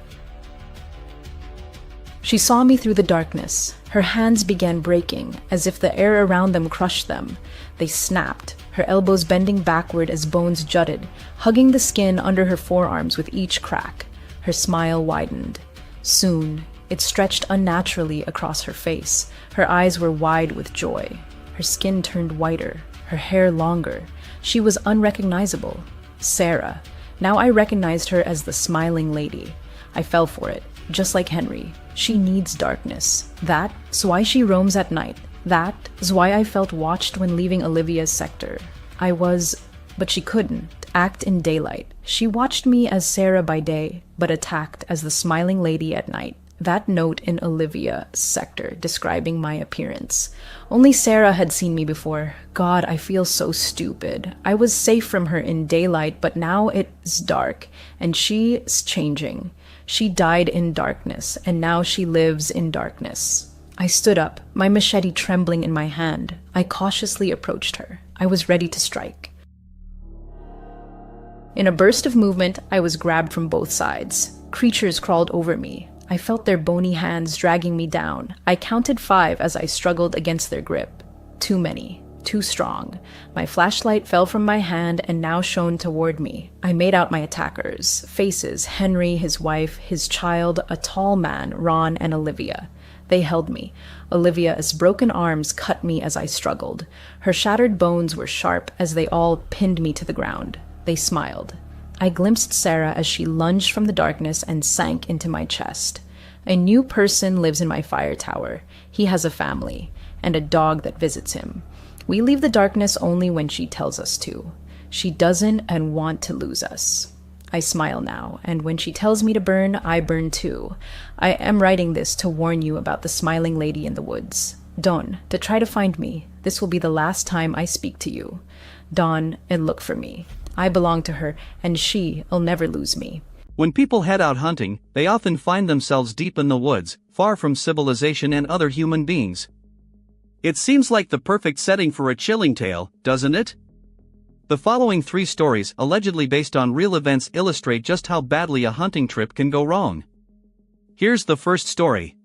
Speaker 1: She saw me through the darkness. Her hands began breaking, as if the air around them crushed them. They snapped. her elbows bending backward as bones jutted, hugging the skin under her forearms with each crack. Her smile widened. Soon, it stretched unnaturally across her face. Her eyes were wide with joy. Her skin turned whiter, her hair longer. She was unrecognizable. Sarah. Now I recognized her as the smiling lady. I fell for it, just like Henry. She needs darkness. That's why she roams at night. That is why I felt watched when leaving Olivia's sector. But she couldn't act in daylight. She watched me as Sarah by day, but attacked as the smiling lady at night. That note in Olivia's sector describing my appearance. Only Sarah had seen me before. God, I feel so stupid. I was safe from her in daylight, but now it's dark, and she's changing. She died in darkness, and now she lives in darkness. I stood up, my machete trembling in my hand. I cautiously approached her. I was ready to strike. In a burst of movement, I was grabbed from both sides. Creatures crawled over me. I felt their bony hands dragging me down. I counted 5 as I struggled against their grip. Too many. Too strong. My flashlight fell from my hand and now shone toward me. I made out my attackers. Faces: Henry, his wife, his child, a tall man, Ron, and Olivia. They held me. Olivia's broken arms cut me as I struggled. Her shattered bones were sharp as they all pinned me to the ground. They smiled. I glimpsed Sarah as she lunged from the darkness and sank into my chest. A new person lives in my fire tower. He has a family, and a dog that visits him. We leave the darkness only when she tells us to. She doesn't and want to lose us. I smile now, and when she tells me to burn, I burn too. I am writing this to warn you about the smiling lady in the woods. Dawn, to try to find me. This will be the last time I speak to you. Dawn, and look for me. I belong to her, and she'll never lose me.
Speaker 4: When people head out hunting, they often find themselves deep in the woods, far from civilization and other human beings. It seems like the perfect setting for a chilling tale, doesn't it? The following 3 stories, allegedly based on real events, illustrate just how badly a hunting trip can go wrong. Here's the first story.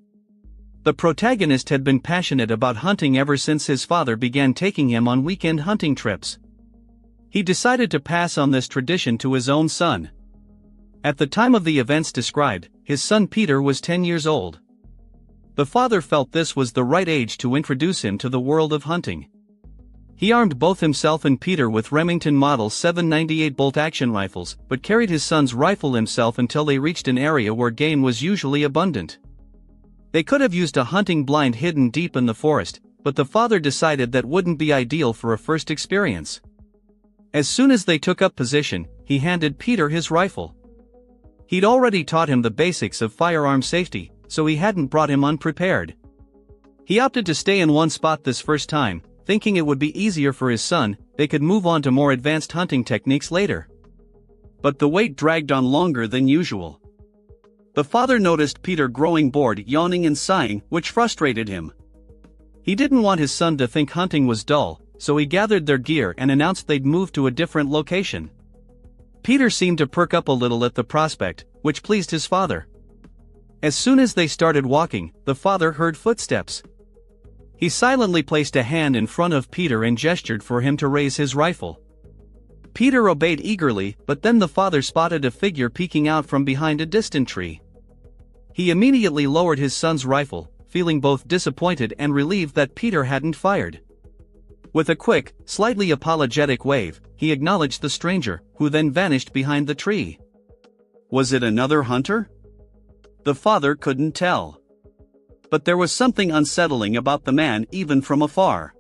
Speaker 4: The protagonist had been passionate about hunting ever since his father began taking him on weekend hunting trips. He decided to pass on this tradition to his own son. At the time of the events described, his son Peter was 10 years old. The father felt this was the right age to introduce him to the world of hunting. He armed both himself and Peter with Remington Model 798 bolt-action rifles, but carried his son's rifle himself until they reached an area where game was usually abundant. They could have used a hunting blind hidden deep in the forest, but the father decided that wouldn't be ideal for a first experience. As soon as they took up position, he handed Peter his rifle. He'd already taught him the basics of firearm safety, so he hadn't brought him unprepared. He opted to stay in one spot this first time, thinking it would be easier for his son. They could move on to more advanced hunting techniques later. But the wait dragged on longer than usual. The father noticed Peter growing bored, yawning and sighing, which frustrated him. He didn't want his son to think hunting was dull, so he gathered their gear and announced they'd move to a different location. Peter seemed to perk up a little at the prospect, which pleased his father. As soon as they started walking, the father heard footsteps. He silently placed a hand in front of Peter and gestured for him to raise his rifle. Peter obeyed eagerly, but then the father spotted a figure peeking out from behind a distant tree. He immediately lowered his son's rifle, feeling both disappointed and relieved that Peter hadn't fired. With a quick, slightly apologetic wave, he acknowledged the stranger, who then vanished behind the tree. Was it another hunter? The father couldn't tell. But there was something unsettling about the man even from afar.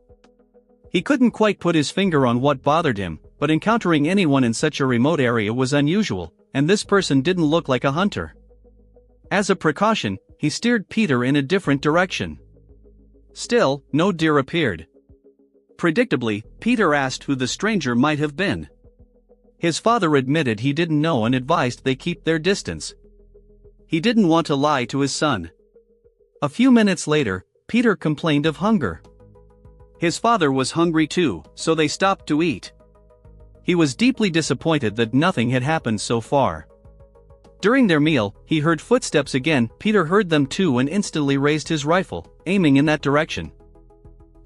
Speaker 4: He couldn't quite put his finger on what bothered him, but encountering anyone in such a remote area was unusual, and this person didn't look like a hunter. As a precaution, he steered Peter in a different direction. Still, no deer appeared. Predictably, Peter asked who the stranger might have been. His father admitted he didn't know and advised they keep their distance. He didn't want to lie to his son. A few minutes later, Peter complained of hunger. His father was hungry too, so they stopped to eat. He was deeply disappointed that nothing had happened so far. During their meal, he heard footsteps again. Peter heard them too and instantly raised his rifle, aiming in that direction.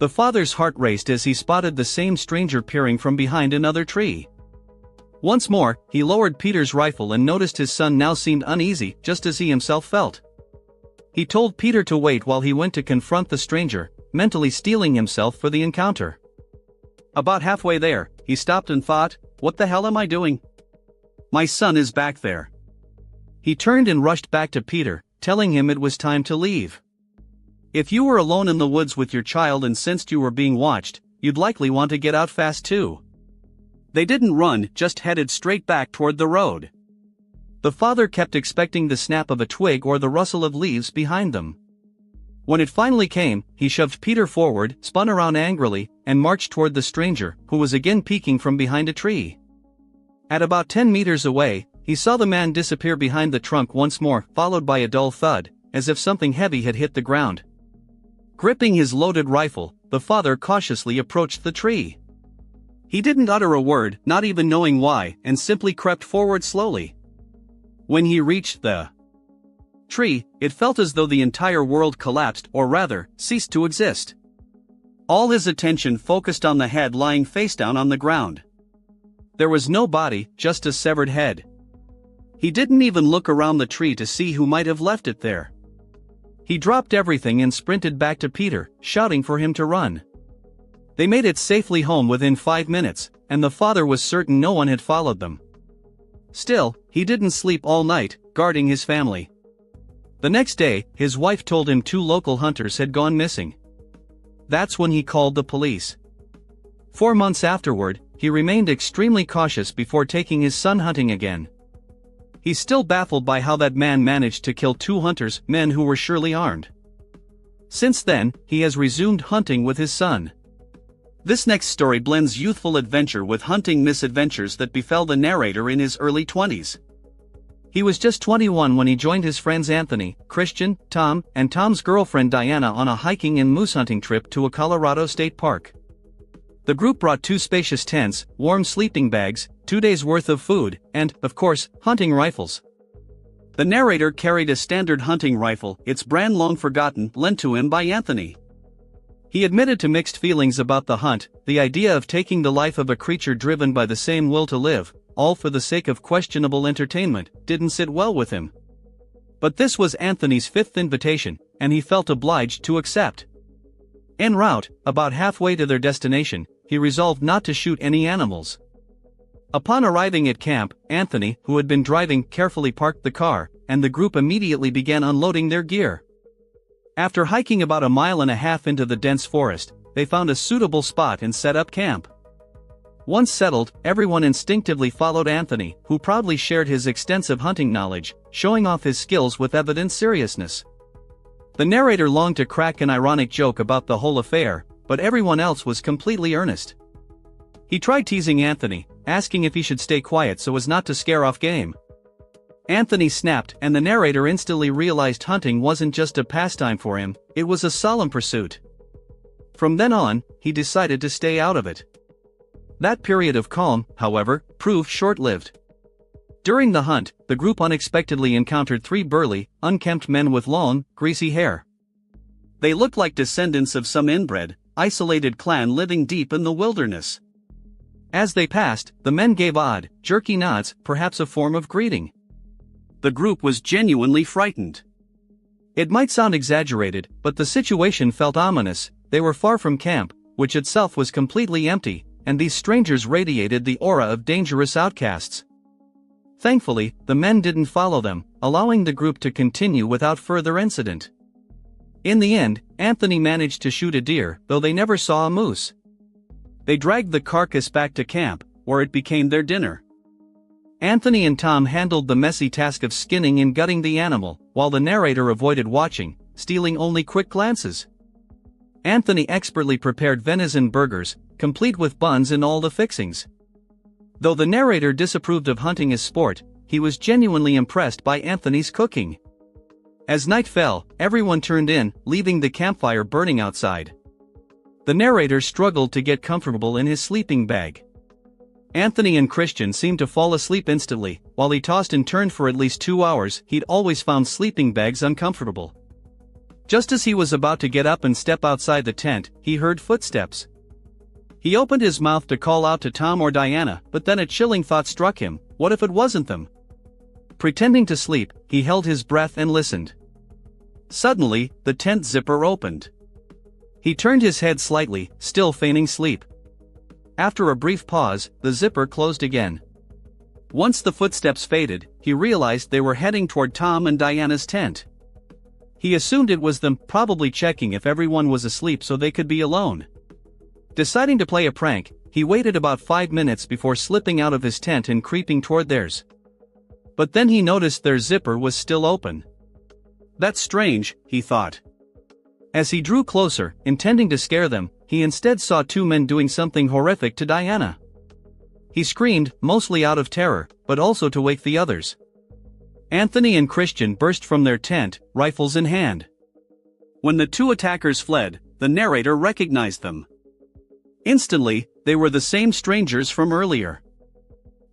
Speaker 4: The father's heart raced as he spotted the same stranger peering from behind another tree. Once more, he lowered Peter's rifle and noticed his son now seemed uneasy, just as he himself felt. He told Peter to wait while he went to confront the stranger, mentally steeling himself for the encounter. About halfway there, he stopped and thought, "What the hell am I doing? My son is back there." He turned and rushed back to Peter, telling him it was time to leave. If you were alone in the woods with your child and sensed you were being watched, you'd likely want to get out fast too. They didn't run, just headed straight back toward the road. The father kept expecting the snap of a twig or the rustle of leaves behind them. When it finally came, he shoved Peter forward, spun around angrily, and marched toward the stranger, who was again peeking from behind a tree. At about 10 meters away, he saw the man disappear behind the trunk once more, followed by a dull thud, as if something heavy had hit the ground. Gripping his loaded rifle, the father cautiously approached the tree. He didn't utter a word, not even knowing why, and simply crept forward slowly. When he reached the tree, it felt as though the entire world collapsed, or rather, ceased to exist. All his attention focused on the head lying face down on the ground. There was no body, just a severed head. He didn't even look around the tree to see who might have left it there. He dropped everything and sprinted back to Peter, shouting for him to run. They made it safely home within 5 minutes, and the father was certain no one had followed them. Still, he didn't sleep all night, guarding his family. The next day, his wife told him 2 local hunters had gone missing. That's when he called the police. 4 months afterward, he remained extremely cautious before taking his son hunting again. He's still baffled by how that man managed to kill 2 hunters, men who were surely armed. Since then, he has resumed hunting with his son. This next story blends youthful adventure with hunting misadventures that befell the narrator in his early 20s. He was just 21 when he joined his friends Anthony, Christian, Tom, and Tom's girlfriend Diana on a hiking and moose hunting trip to a Colorado state park. The group brought 2 spacious tents, warm sleeping bags, 2 days' worth of food, and, of course, hunting rifles. The narrator carried a standard hunting rifle, its brand long forgotten, lent to him by Anthony. He admitted to mixed feelings about the hunt. The idea of taking the life of a creature driven by the same will to live, all for the sake of questionable entertainment, didn't sit well with him. But this was Anthony's 5th invitation, and he felt obliged to accept. En route, about halfway to their destination, he resolved not to shoot any animals. Upon arriving at camp, Anthony, who had been driving, carefully parked the car, and the group immediately began unloading their gear. After hiking about 1.5 miles into the dense forest, they found a suitable spot and set up camp. Once settled, everyone instinctively followed Anthony, who proudly shared his extensive hunting knowledge, showing off his skills with evident seriousness. The narrator longed to crack an ironic joke about the whole affair, but everyone else was completely earnest. He tried teasing Anthony, asking if he should stay quiet so as not to scare off game. Anthony snapped, and the narrator instantly realized hunting wasn't just a pastime for him, it was a solemn pursuit. From then on, he decided to stay out of it. That period of calm, however, proved short-lived. During the hunt, the group unexpectedly encountered 3 burly, unkempt men with long, greasy hair. They looked like descendants of some inbred, isolated clan living deep in the wilderness. As they passed, the men gave odd, jerky nods, perhaps a form of greeting. The group was genuinely frightened. It might sound exaggerated, but the situation felt ominous. They were far from camp, which itself was completely empty, and these strangers radiated the aura of dangerous outcasts. Thankfully, the men didn't follow them, allowing the group to continue without further incident. In the end, Anthony managed to shoot a deer, though they never saw a moose. They dragged the carcass back to camp, where it became their dinner. Anthony and Tom handled the messy task of skinning and gutting the animal, while the narrator avoided watching, stealing only quick glances. Anthony expertly prepared venison burgers, complete with buns and all the fixings. Though the narrator disapproved of hunting as sport, he was genuinely impressed by Anthony's cooking. As night fell, everyone turned in, leaving the campfire burning outside. The narrator struggled to get comfortable in his sleeping bag. Anthony and Christian seemed to fall asleep instantly. While he tossed and turned for at least 2 hours, he'd always found sleeping bags uncomfortable. Just as he was about to get up and step outside the tent, he heard footsteps. He opened his mouth to call out to Tom or Diana, but then a chilling thought struck him: what if it wasn't them? Pretending to sleep, he held his breath and listened. Suddenly, the tent zipper opened. He turned his head slightly, still feigning sleep. After a brief pause, the zipper closed again. Once the footsteps faded, he realized they were heading toward Tom and Diana's tent. He assumed it was them, probably checking if everyone was asleep so they could be alone. Deciding to play a prank, he waited about 5 minutes before slipping out of his tent and creeping toward theirs. But then he noticed their zipper was still open. That's strange, he thought. As he drew closer, intending to scare them, he instead saw two men doing something horrific to Diana. He screamed, mostly out of terror, but also to wake the others. Anthony and Christian burst from their tent, rifles in hand. When the two attackers fled, the narrator recognized them. Instantly, they were the same strangers from earlier.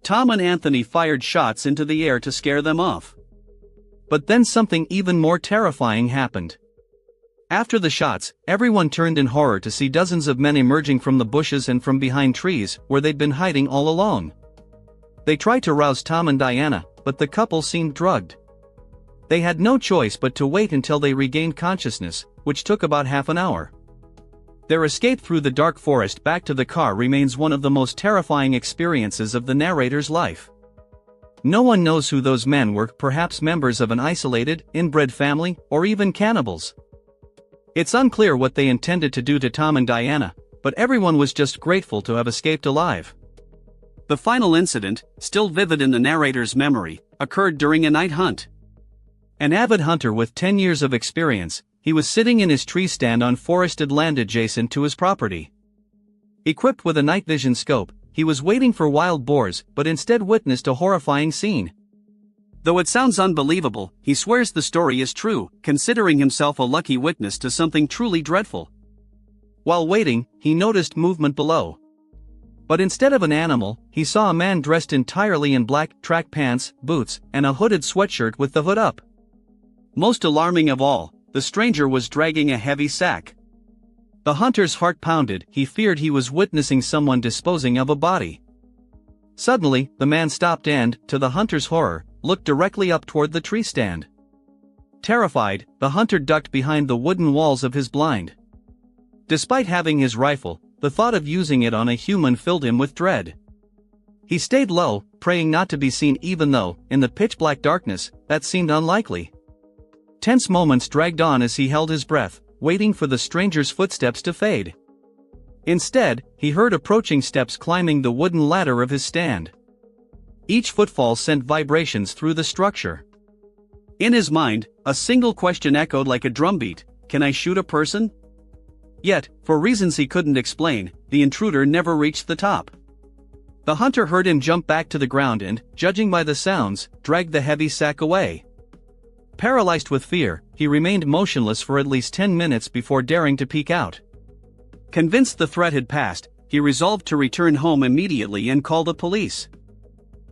Speaker 4: Tom and Anthony fired shots into the air to scare them off. But then something even more terrifying happened. After the shots, everyone turned in horror to see dozens of men emerging from the bushes and from behind trees, where they'd been hiding all along. They tried to rouse Tom and Diana, but the couple seemed drugged. They had no choice but to wait until they regained consciousness, which took about half an hour. Their escape through the dark forest back to the car remains one of the most terrifying experiences of the narrator's life. No one knows who those men were, perhaps members of an isolated, inbred family, or even cannibals. It's unclear what they intended to do to Tom and Diana, but everyone was just grateful to have escaped alive. The final incident, still vivid in the narrator's memory, occurred during a night hunt. An avid hunter with 10 years of experience, he was sitting in his tree stand on forested land adjacent to his property. Equipped with a night vision scope, he was waiting for wild boars, but instead witnessed a horrifying scene. Though it sounds unbelievable, he swears the story is true, considering himself a lucky witness to something truly dreadful. While waiting, he noticed movement below. But instead of an animal, he saw a man dressed entirely in black, track pants, boots, and a hooded sweatshirt with the hood up. Most alarming of all, the stranger was dragging a heavy sack. The hunter's heart pounded, he feared he was witnessing someone disposing of a body. Suddenly, the man stopped and, to the hunter's horror, looked directly up toward the tree stand. Terrified, the hunter ducked behind the wooden walls of his blind. Despite having his rifle, the thought of using it on a human filled him with dread. He stayed low, praying not to be seen even though, in the pitch-black darkness, that seemed unlikely. Tense moments dragged on as he held his breath, waiting for the stranger's footsteps to fade. Instead, he heard approaching steps climbing the wooden ladder of his stand. Each footfall sent vibrations through the structure. In his mind, a single question echoed like a drumbeat: can I shoot a person? Yet, for reasons he couldn't explain, the intruder never reached the top. The hunter heard him jump back to the ground and, judging by the sounds, dragged the heavy sack away. Paralyzed with fear, he remained motionless for at least 10 minutes before daring to peek out. Convinced the threat had passed, he resolved to return home immediately and call the police.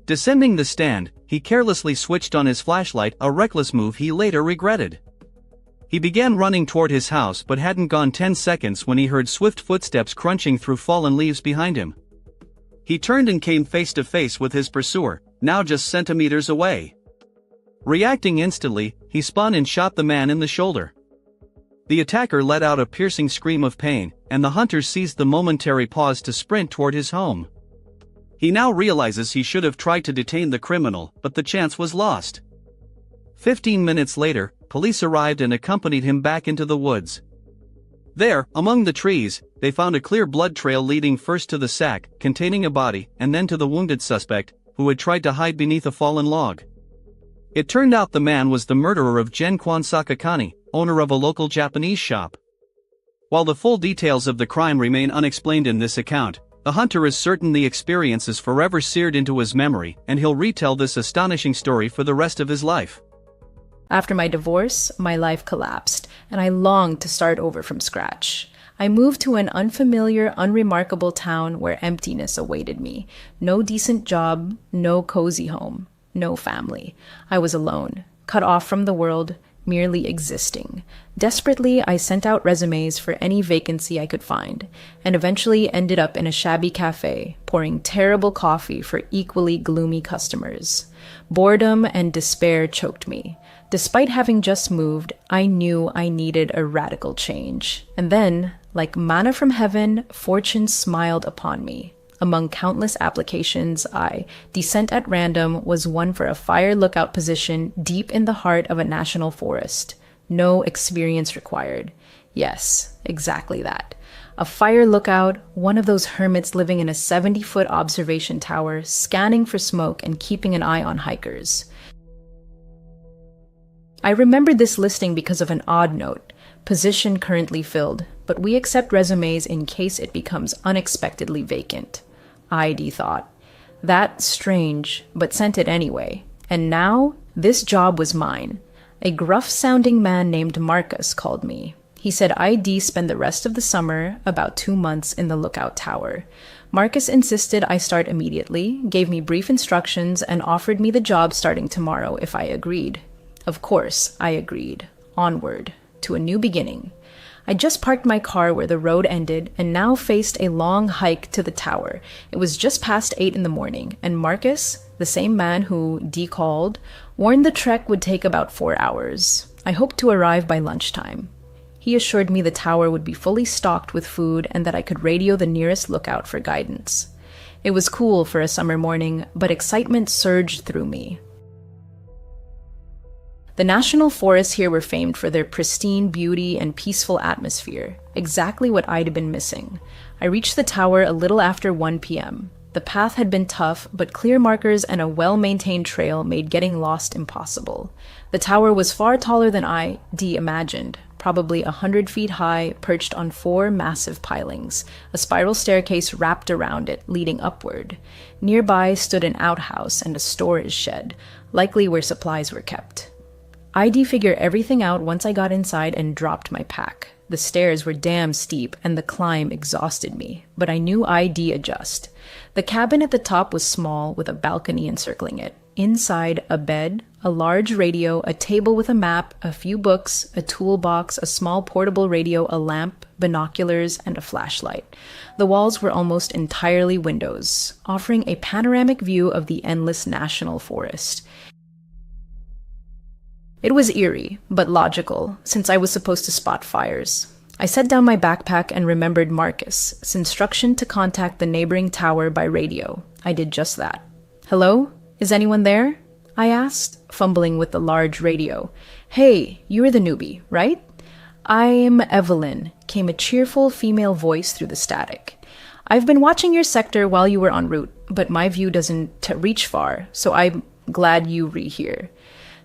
Speaker 4: Descending the stand, he carelessly switched on his flashlight, a reckless move he later regretted. He began running toward his house but hadn't gone 10 seconds when he heard swift footsteps crunching through fallen leaves behind him. He turned and came face to face with his pursuer, now just centimeters away. Reacting instantly, he spun and shot the man in the shoulder. The attacker let out a piercing scream of pain, and the hunter seized the momentary pause to sprint toward his home. He now realizes he should have tried to detain the criminal, but the chance was lost. 15 minutes later, police arrived and accompanied him back into the woods. There, among the trees, they found a clear blood trail leading first to the sack, containing a body, and then to the wounded suspect, who had tried to hide beneath a fallen log. It turned out the man was the murderer of Gen-Kwan Sakakani, owner of a local Japanese shop. While the full details of the crime remain unexplained in this account, the hunter is certain the experience is forever seared into his memory, and he'll retell this astonishing story for the rest of his life.
Speaker 1: After my divorce, my life collapsed, and I longed to start over from scratch. I moved to an unfamiliar, unremarkable town where emptiness awaited me. No decent job, no cozy home, no family. I was alone, cut off from the world, merely existing. Desperately, I sent out resumes for any vacancy I could find, and eventually ended up in a shabby cafe, pouring terrible coffee for equally gloomy customers. Boredom and despair choked me. Despite having just moved, I knew I needed a radical change. And then, like manna from heaven, fortune smiled upon me. Among countless applications, descent at random, was one for a fire lookout position deep in the heart of a national forest. No experience required. Yes, exactly that. A fire lookout, one of those hermits living in a 70-foot observation tower, scanning for smoke and keeping an eye on hikers. I remembered this listing because of an odd note. Position currently filled, but we accept resumes in case it becomes unexpectedly vacant. ID thought. That's strange, but sent it anyway. And now, this job was mine. A gruff-sounding man named Marcus called me. He said I'd spend the rest of the summer, about 2 months, in the lookout tower. Marcus insisted I start immediately, gave me brief instructions, and offered me the job starting tomorrow if I agreed. Of course, I agreed. Onward, to a new beginning. I just parked my car where the road ended and now faced a long hike to the tower. It was just past 8 in the morning, and Marcus, the same man who called, warned the trek would take about 4 hours. I hoped to arrive by lunchtime. He assured me the tower would be fully stocked with food and that I could radio the nearest lookout for guidance. It was cool for a summer morning, but excitement surged through me. The national forests here were famed for their pristine beauty and peaceful atmosphere, exactly what I'd been missing. I reached the tower a little after 1 p.m. The path had been tough, but clear markers and a well-maintained trail made getting lost impossible. The tower was far taller than I imagined, probably 100 feet high, perched on 4 massive pilings. A spiral staircase wrapped around it, leading upward. Nearby stood an outhouse and a storage shed, likely where supplies were kept. I'd figure everything out once I got inside and dropped my pack. The stairs were damn steep and the climb exhausted me, but I knew I'd adjust. The cabin at the top was small with a balcony encircling it. Inside, a bed, a large radio, a table with a map, a few books, a toolbox, a small portable radio, a lamp, binoculars, and a flashlight. The walls were almost entirely windows, offering a panoramic view of the endless national forest. It was eerie, but logical, since I was supposed to spot fires. I set down my backpack and remembered Marcus' instruction to contact the neighboring tower by radio. I did just that. "Hello? Is anyone there?" I asked, fumbling with the large radio. "Hey, you're the newbie, right?" "I'm Evelyn," came a cheerful female voice through the static. "I've been watching your sector while you were en route, but my view doesn't reach far, so I'm glad you're here.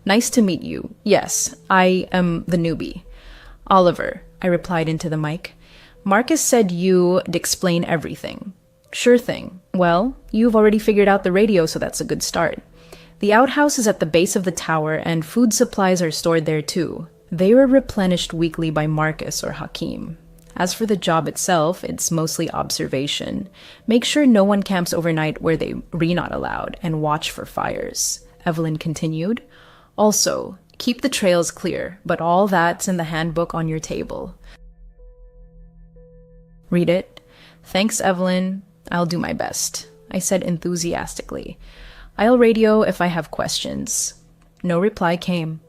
Speaker 1: Nice to meet you. Yes, I am the newbie." "Oliver," I replied into the mic. "Marcus said you'd explain everything." "Sure thing. Well, you've already figured out the radio, so that's a good start. The outhouse is at the base of the tower, and food supplies are stored there too. They were replenished weekly by Marcus or Hakim. As for the job itself, it's mostly observation. Make sure no one camps overnight where they're not allowed, and watch for fires," Evelyn continued. "Also, keep the trails clear, but all that's in the handbook on your table. Read it." "Thanks, Evelyn. I'll do my best," I said enthusiastically. "I'll radio if I have questions." No reply came.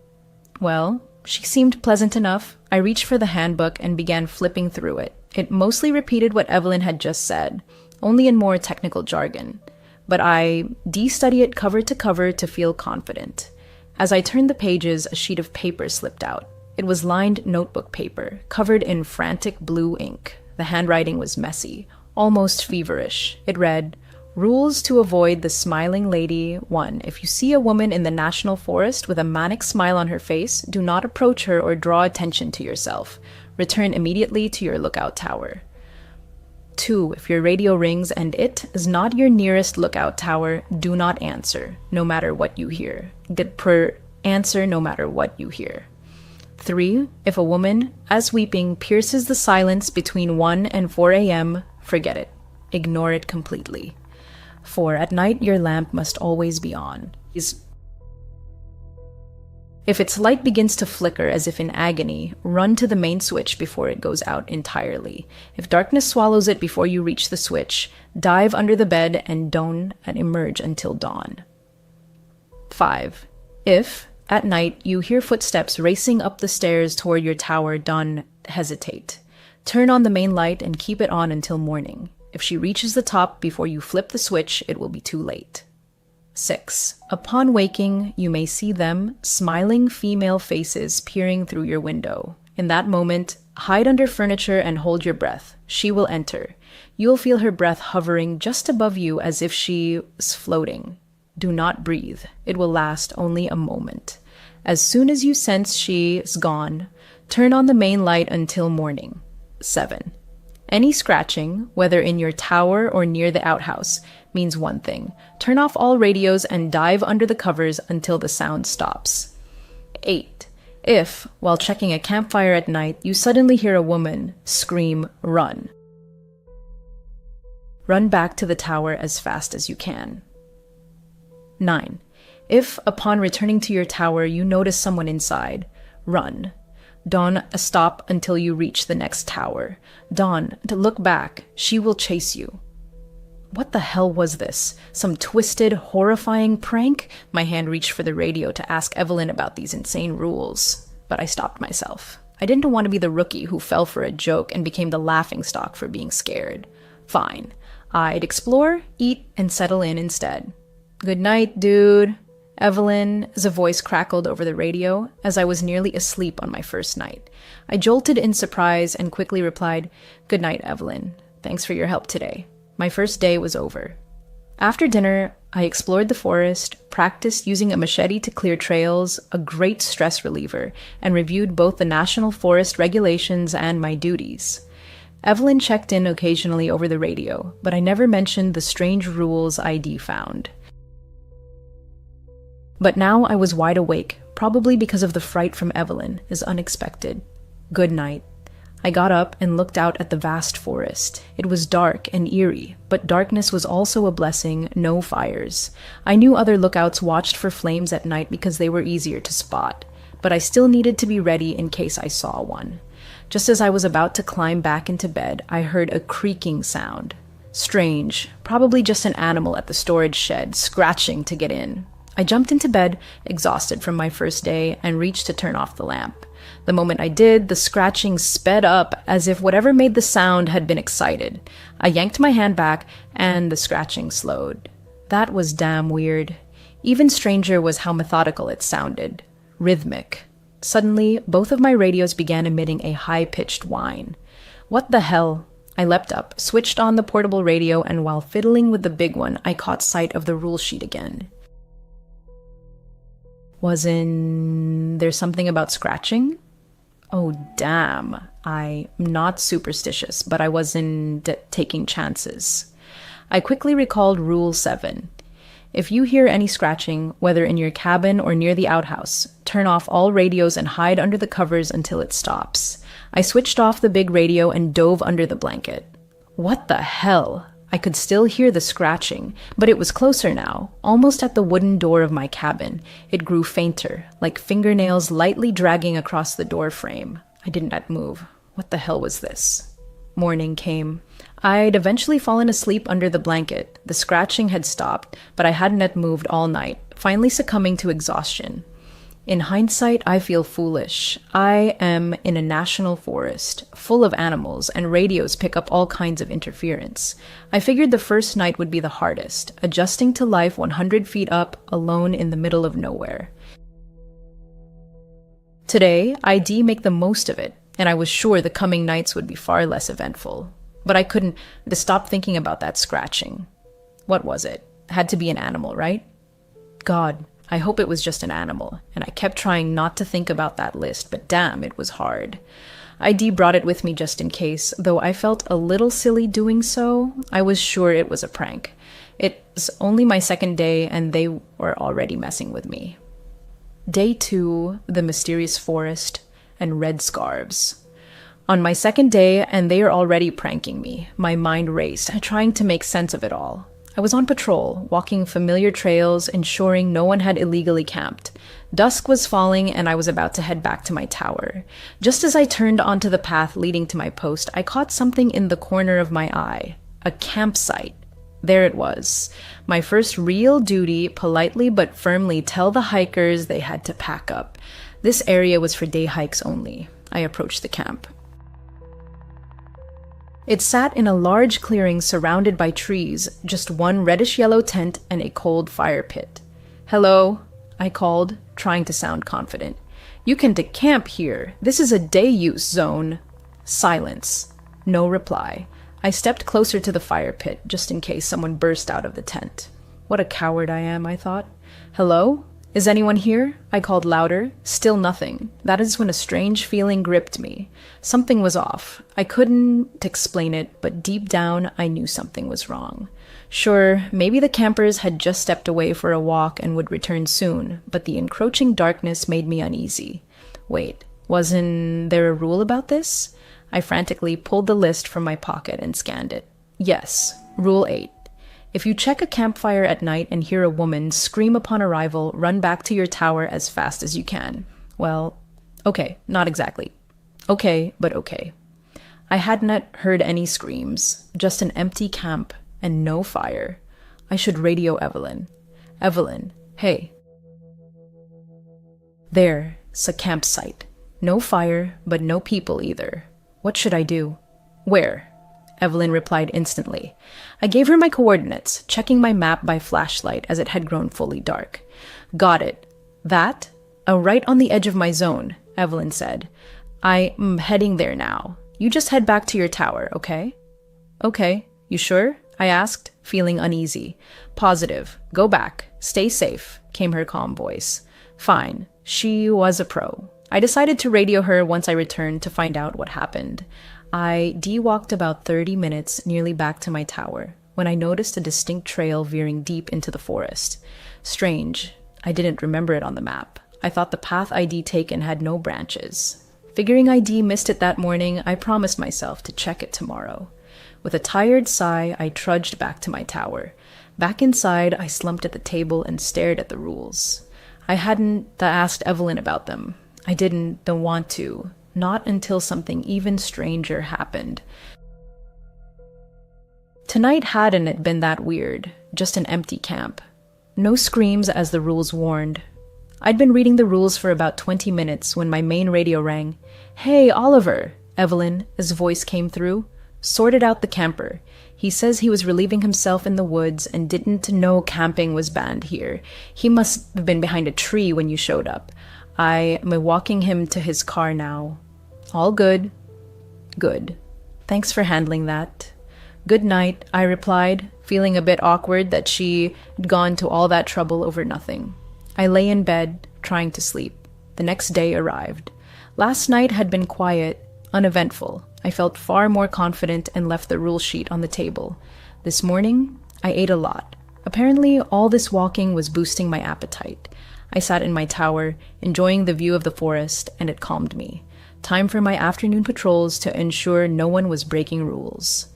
Speaker 1: Well, she seemed pleasant enough. I reached for the handbook and began flipping through it. It mostly repeated what Evelyn had just said, only in more technical jargon. But I de-studied it cover to cover to feel confident. As I turned the pages, a sheet of paper slipped out. It was lined notebook paper, covered in frantic blue ink. The handwriting was messy, almost feverish. It read, "Rules to avoid the smiling lady. 1. If you see a woman in the national forest with a manic smile on her face, do not approach her or draw attention to yourself. Return immediately to your lookout tower. 2. If your radio rings and it is not your nearest lookout tower, do not answer, no matter what you hear. Answer no matter what you hear. 3. If a woman, as weeping, pierces the silence between 1 and 4 a.m., forget it. Ignore it completely. 4. At night, your lamp must always be on." If its light begins to flicker as if in agony, run to the main switch before it goes out entirely. If darkness swallows it before you reach the switch, dive under the bed and don't emerge until dawn. 5. If, at night, you hear footsteps racing up the stairs toward your tower, don't hesitate. Turn on the main light and keep it on until morning. If she reaches the top before you flip the switch, it will be too late. 6. Upon waking, you may see them, smiling female faces peering through your window. In that moment, hide under furniture and hold your breath. She will enter. You'll feel her breath hovering just above you as if she is floating. Do not breathe. It will last only a moment. As soon as you sense she is gone, turn on the main light until morning. 7. Any scratching, whether in your tower or near the outhouse, means one thing. Turn off all radios and dive under the covers until the sound stops. 8. If, while checking a campfire at night, you suddenly hear a woman scream, run. Run back to the tower as fast as you can. 9. If, upon returning to your tower, you notice someone inside, run. Don't stop until you reach the next tower. Don't look back. She will chase you. What the hell was this? Some twisted, horrifying prank? My hand reached for the radio to ask Evelyn about these insane rules, but I stopped myself. I didn't want to be the rookie who fell for a joke and became the laughingstock for being scared. Fine. I'd explore, eat, and settle in instead. Good night, dude. Evelyn's voice crackled over the radio as I was nearly asleep on my first night. I jolted in surprise and quickly replied, Good night, Evelyn. Thanks for your help today. My first day was over. After dinner, I explored the forest, practiced using a machete to clear trails, a great stress reliever, and reviewed both the National Forest regulations and my duties. Evelyn checked in occasionally over the radio, but I never mentioned the strange rules ID found. But now I was wide awake, probably because of the fright from Evelyn is unexpected. Good night. I got up and looked out at the vast forest. It was dark and eerie, but darkness was also a blessing, no fires. I knew other lookouts watched for flames at night because they were easier to spot, but I still needed to be ready in case I saw one. Just as I was about to climb back into bed, I heard a creaking sound. Strange, probably just an animal at the storage shed, scratching to get in. I jumped into bed, exhausted from my first day, and reached to turn off the lamp. The moment I did, the scratching sped up as if whatever made the sound had been excited. I yanked my hand back, and the scratching slowed. That was damn weird. Even stranger was how methodical it sounded. Rhythmic. Suddenly, both of my radios began emitting a high-pitched whine. What the hell? I leapt up, switched on the portable radio, and while fiddling with the big one, I caught sight of the rule sheet again. Wasn't there something about scratching? Oh, damn. I'm not superstitious, but I wasn't taking chances. I quickly recalled Rule 7. If you hear any scratching, whether in your cabin or near the outhouse, turn off all radios and hide under the covers until it stops. I switched off the big radio and dove under the blanket. What the hell? I could still hear the scratching, but it was closer now, almost at the wooden door of my cabin. It grew fainter, like fingernails lightly dragging across the door frame. I did not move. What the hell was this? Morning came. I'd eventually fallen asleep under the blanket. The scratching had stopped, but I hadn't yet moved all night, finally succumbing to exhaustion. In hindsight, I feel foolish. I am in a national forest, full of animals, and radios pick up all kinds of interference. I figured the first night would be the hardest, adjusting to life 100 feet up, alone in the middle of nowhere. Today, I'd make the most of it, and I was sure the coming nights would be far less eventful. But I couldn't stop thinking about that scratching. What was it? Had to be an animal, right? God, I hope it was just an animal, and I kept trying not to think about that list, but damn, it was hard. ID brought it with me just in case, though I felt a little silly doing so. I was sure it was a prank. It's only my second day, and they were already messing with me. Day 2, the mysterious forest, and red scarves. On my second day, and they are already pranking me. My mind raced, trying to make sense of it all. I was on patrol, walking familiar trails, ensuring no one had illegally camped. Dusk was falling, and I was about to head back to my tower. Just as I turned onto the path leading to my post, I caught something in the corner of my eye. A campsite. There it was. My first real duty, politely but firmly tell the hikers they had to pack up. This area was for day hikes only. I approached the camp. It sat in a large clearing surrounded by trees, just one reddish-yellow tent and a cold fire pit. "Hello," I called, trying to sound confident. "You can decamp here. This is a day-use zone." Silence. No reply. I stepped closer to the fire pit, just in case someone burst out of the tent. What a coward I am, I thought. "Hello? Is anyone here?" I called louder. Still nothing. That is when a strange feeling gripped me. Something was off. I couldn't explain it, but deep down, I knew something was wrong. Sure, maybe the campers had just stepped away for a walk and would return soon, but the encroaching darkness made me uneasy. Wait, wasn't there a rule about this? I frantically pulled the list from my pocket and scanned it. Yes, Rule 8. If you check a campfire at night and hear a woman scream upon arrival, run back to your tower as fast as you can. Well, okay, not exactly. Okay, but okay. I hadn't heard any screams, just an empty camp and no fire. I should radio Evelyn. "Evelyn, hey." There's a campsite. No fire, but no people either. What should I do? "Where?" Evelyn replied instantly. I gave her my coordinates, checking my map by flashlight as it had grown fully dark. "Got it. That? Right on the edge of my zone," Evelyn said. "I'm heading there now. You just head back to your tower, okay?" "Okay. You sure?" I asked, feeling uneasy. "Positive. Go back. Stay safe," came her calm voice. Fine. She was a pro. I decided to radio her once I returned to find out what happened. I walked about 30 minutes, nearly back to my tower, when I noticed a distinct trail veering deep into the forest. Strange. I didn't remember it on the map. I thought the path ID taken had no branches. Figuring ID missed it that morning, I promised myself to check it tomorrow. With a tired sigh, I trudged back to my tower. Back inside, I slumped at the table and stared at the rules. I hadn't asked Evelyn about them. I didn't want to. Not until something even stranger happened. Tonight hadn't been that weird, just an empty camp. No screams as the rules warned. I'd been reading the rules for about 20 minutes when my main radio rang. "Hey, Oliver," Evelyn's voice came through. "Sorted out the camper. He says he was relieving himself in the woods and didn't know camping was banned here. He must have been behind a tree when you showed up. I'm walking him to his car now." "All good." "Good. Thanks for handling that." "Good night," I replied, feeling a bit awkward that she'd gone to all that trouble over nothing. I lay in bed, trying to sleep. The next day arrived. Last night had been quiet, uneventful. I felt far more confident and left the rule sheet on the table. This morning, I ate a lot. Apparently, all this walking was boosting my appetite. I sat in my tower, enjoying the view of the forest, and it calmed me. Time for my afternoon patrols to ensure no one was breaking rules.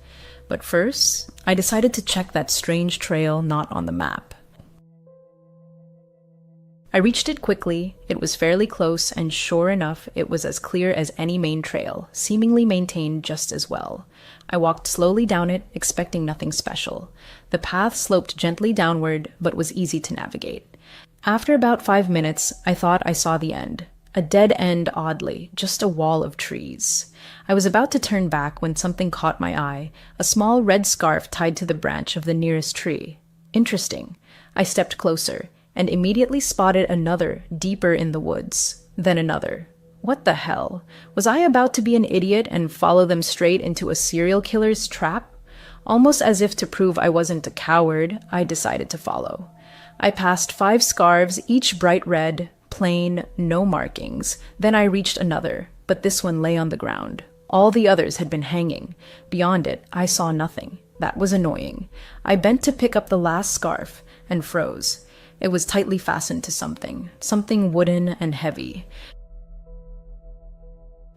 Speaker 1: But first, I decided to check that strange trail not on the map. I reached it quickly. It was fairly close, and sure enough, it was as clear as any main trail, seemingly maintained just as well. I walked slowly down it, expecting nothing special. The path sloped gently downward, but was easy to navigate. After about 5 minutes, I thought I saw the end. A dead end, oddly, just a wall of trees. I was about to turn back when something caught my eye, a small red scarf tied to the branch of the nearest tree. Interesting. I stepped closer, and immediately spotted another, deeper in the woods. Then another. What the hell? Was I about to be an idiot and follow them straight into a serial killer's trap? Almost as if to prove I wasn't a coward, I decided to follow. I passed 5 scarves, each bright red, plain, no markings. Then I reached another, but this one lay on the ground. All the others had been hanging. Beyond it, I saw nothing. That was annoying. I bent to pick up the last scarf and froze. It was tightly fastened to something wooden and heavy.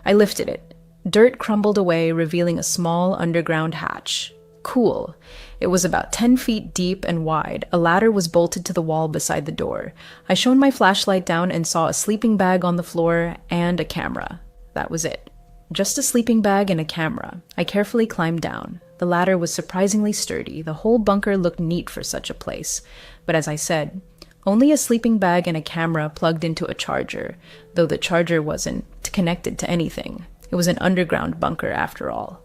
Speaker 1: I lifted it. Dirt crumbled away, revealing a small underground hatch. Cool. It was about 10 feet deep and wide. A ladder was bolted to the wall beside the door. I shone my flashlight down and saw a sleeping bag on the floor and a camera. That was it. Just a sleeping bag and a camera. I carefully climbed down. The ladder was surprisingly sturdy. The whole bunker looked neat for such a place. But as I said, only a sleeping bag and a camera plugged into a charger, though the charger wasn't connected to anything. It was an underground bunker after all.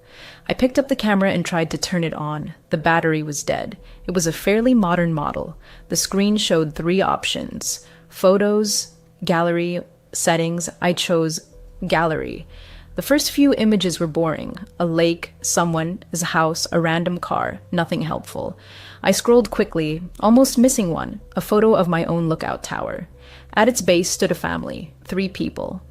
Speaker 1: I picked up the camera and tried to turn it on. The battery was dead. It was a fairly modern model. The screen showed 3 options: photos, gallery, settings. I chose gallery. The first few images were boring. A lake, someone, his house, a random car, nothing helpful. I scrolled quickly, almost missing one, a photo of my own lookout tower. At its base stood a family, 3 people.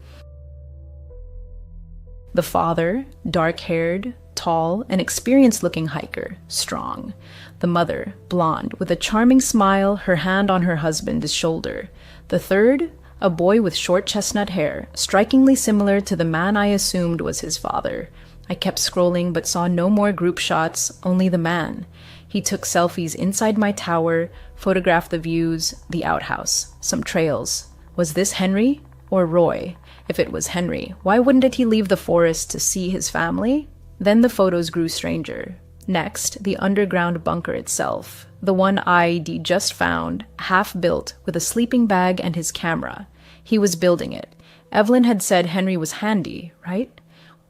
Speaker 1: The father, dark-haired, tall, an experienced-looking hiker, strong. The mother, blonde, with a charming smile, her hand on her husband's shoulder. The third, a boy with short chestnut hair, strikingly similar to the man I assumed was his father. I kept scrolling but saw no more group shots, only the man. He took selfies inside my tower, photographed the views, the outhouse, some trails. Was this Henry or Roy? If it was Henry, why wouldn't he leave the forest to see his family? Then the photos grew stranger. Next, the underground bunker itself, the one I.D. just found, half-built, with a sleeping bag and his camera. He was building it. Evelyn had said Henry was handy, right?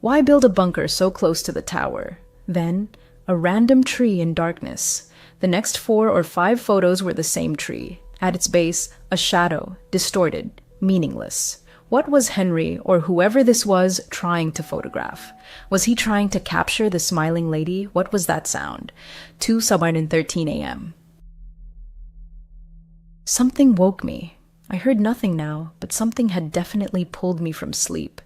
Speaker 1: Why build a bunker so close to the tower? Then, a random tree in darkness. The next 4 or 5 photos were the same tree. At its base, a shadow, distorted, meaningless. What was Henry, or whoever this was, trying to photograph? Was he trying to capture the smiling lady? What was that sound? 2:13 a.m. Something woke me. I heard nothing now, but something had definitely pulled me from sleep.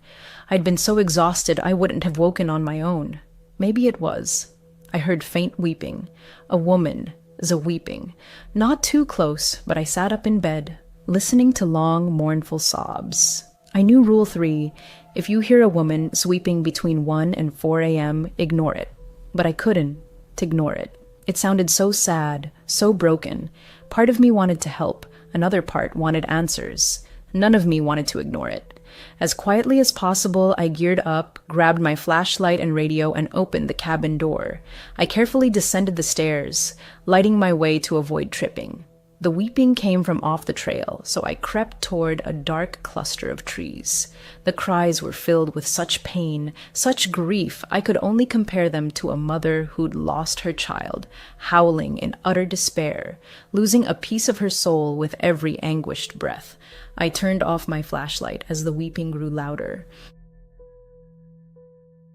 Speaker 1: I'd been so exhausted I wouldn't have woken on my own. Maybe it was. I heard faint weeping. A woman, weeping. Not too close, but I sat up in bed, listening to long, mournful sobs. I knew Rule 3, if you hear a woman weeping between 1 and 4 a.m., ignore it. But I couldn't ignore it. It sounded so sad, so broken. Part of me wanted to help, another part wanted answers. None of me wanted to ignore it. As quietly as possible, I geared up, grabbed my flashlight and radio, and opened the cabin door. I carefully descended the stairs, lighting my way to avoid tripping. The weeping came from off the trail, so I crept toward a dark cluster of trees. The cries were filled with such pain, such grief, I could only compare them to a mother who'd lost her child, howling in utter despair, losing a piece of her soul with every anguished breath. I turned off my flashlight as the weeping grew louder.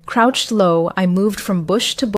Speaker 1: Crouched low, I moved from bush to bush,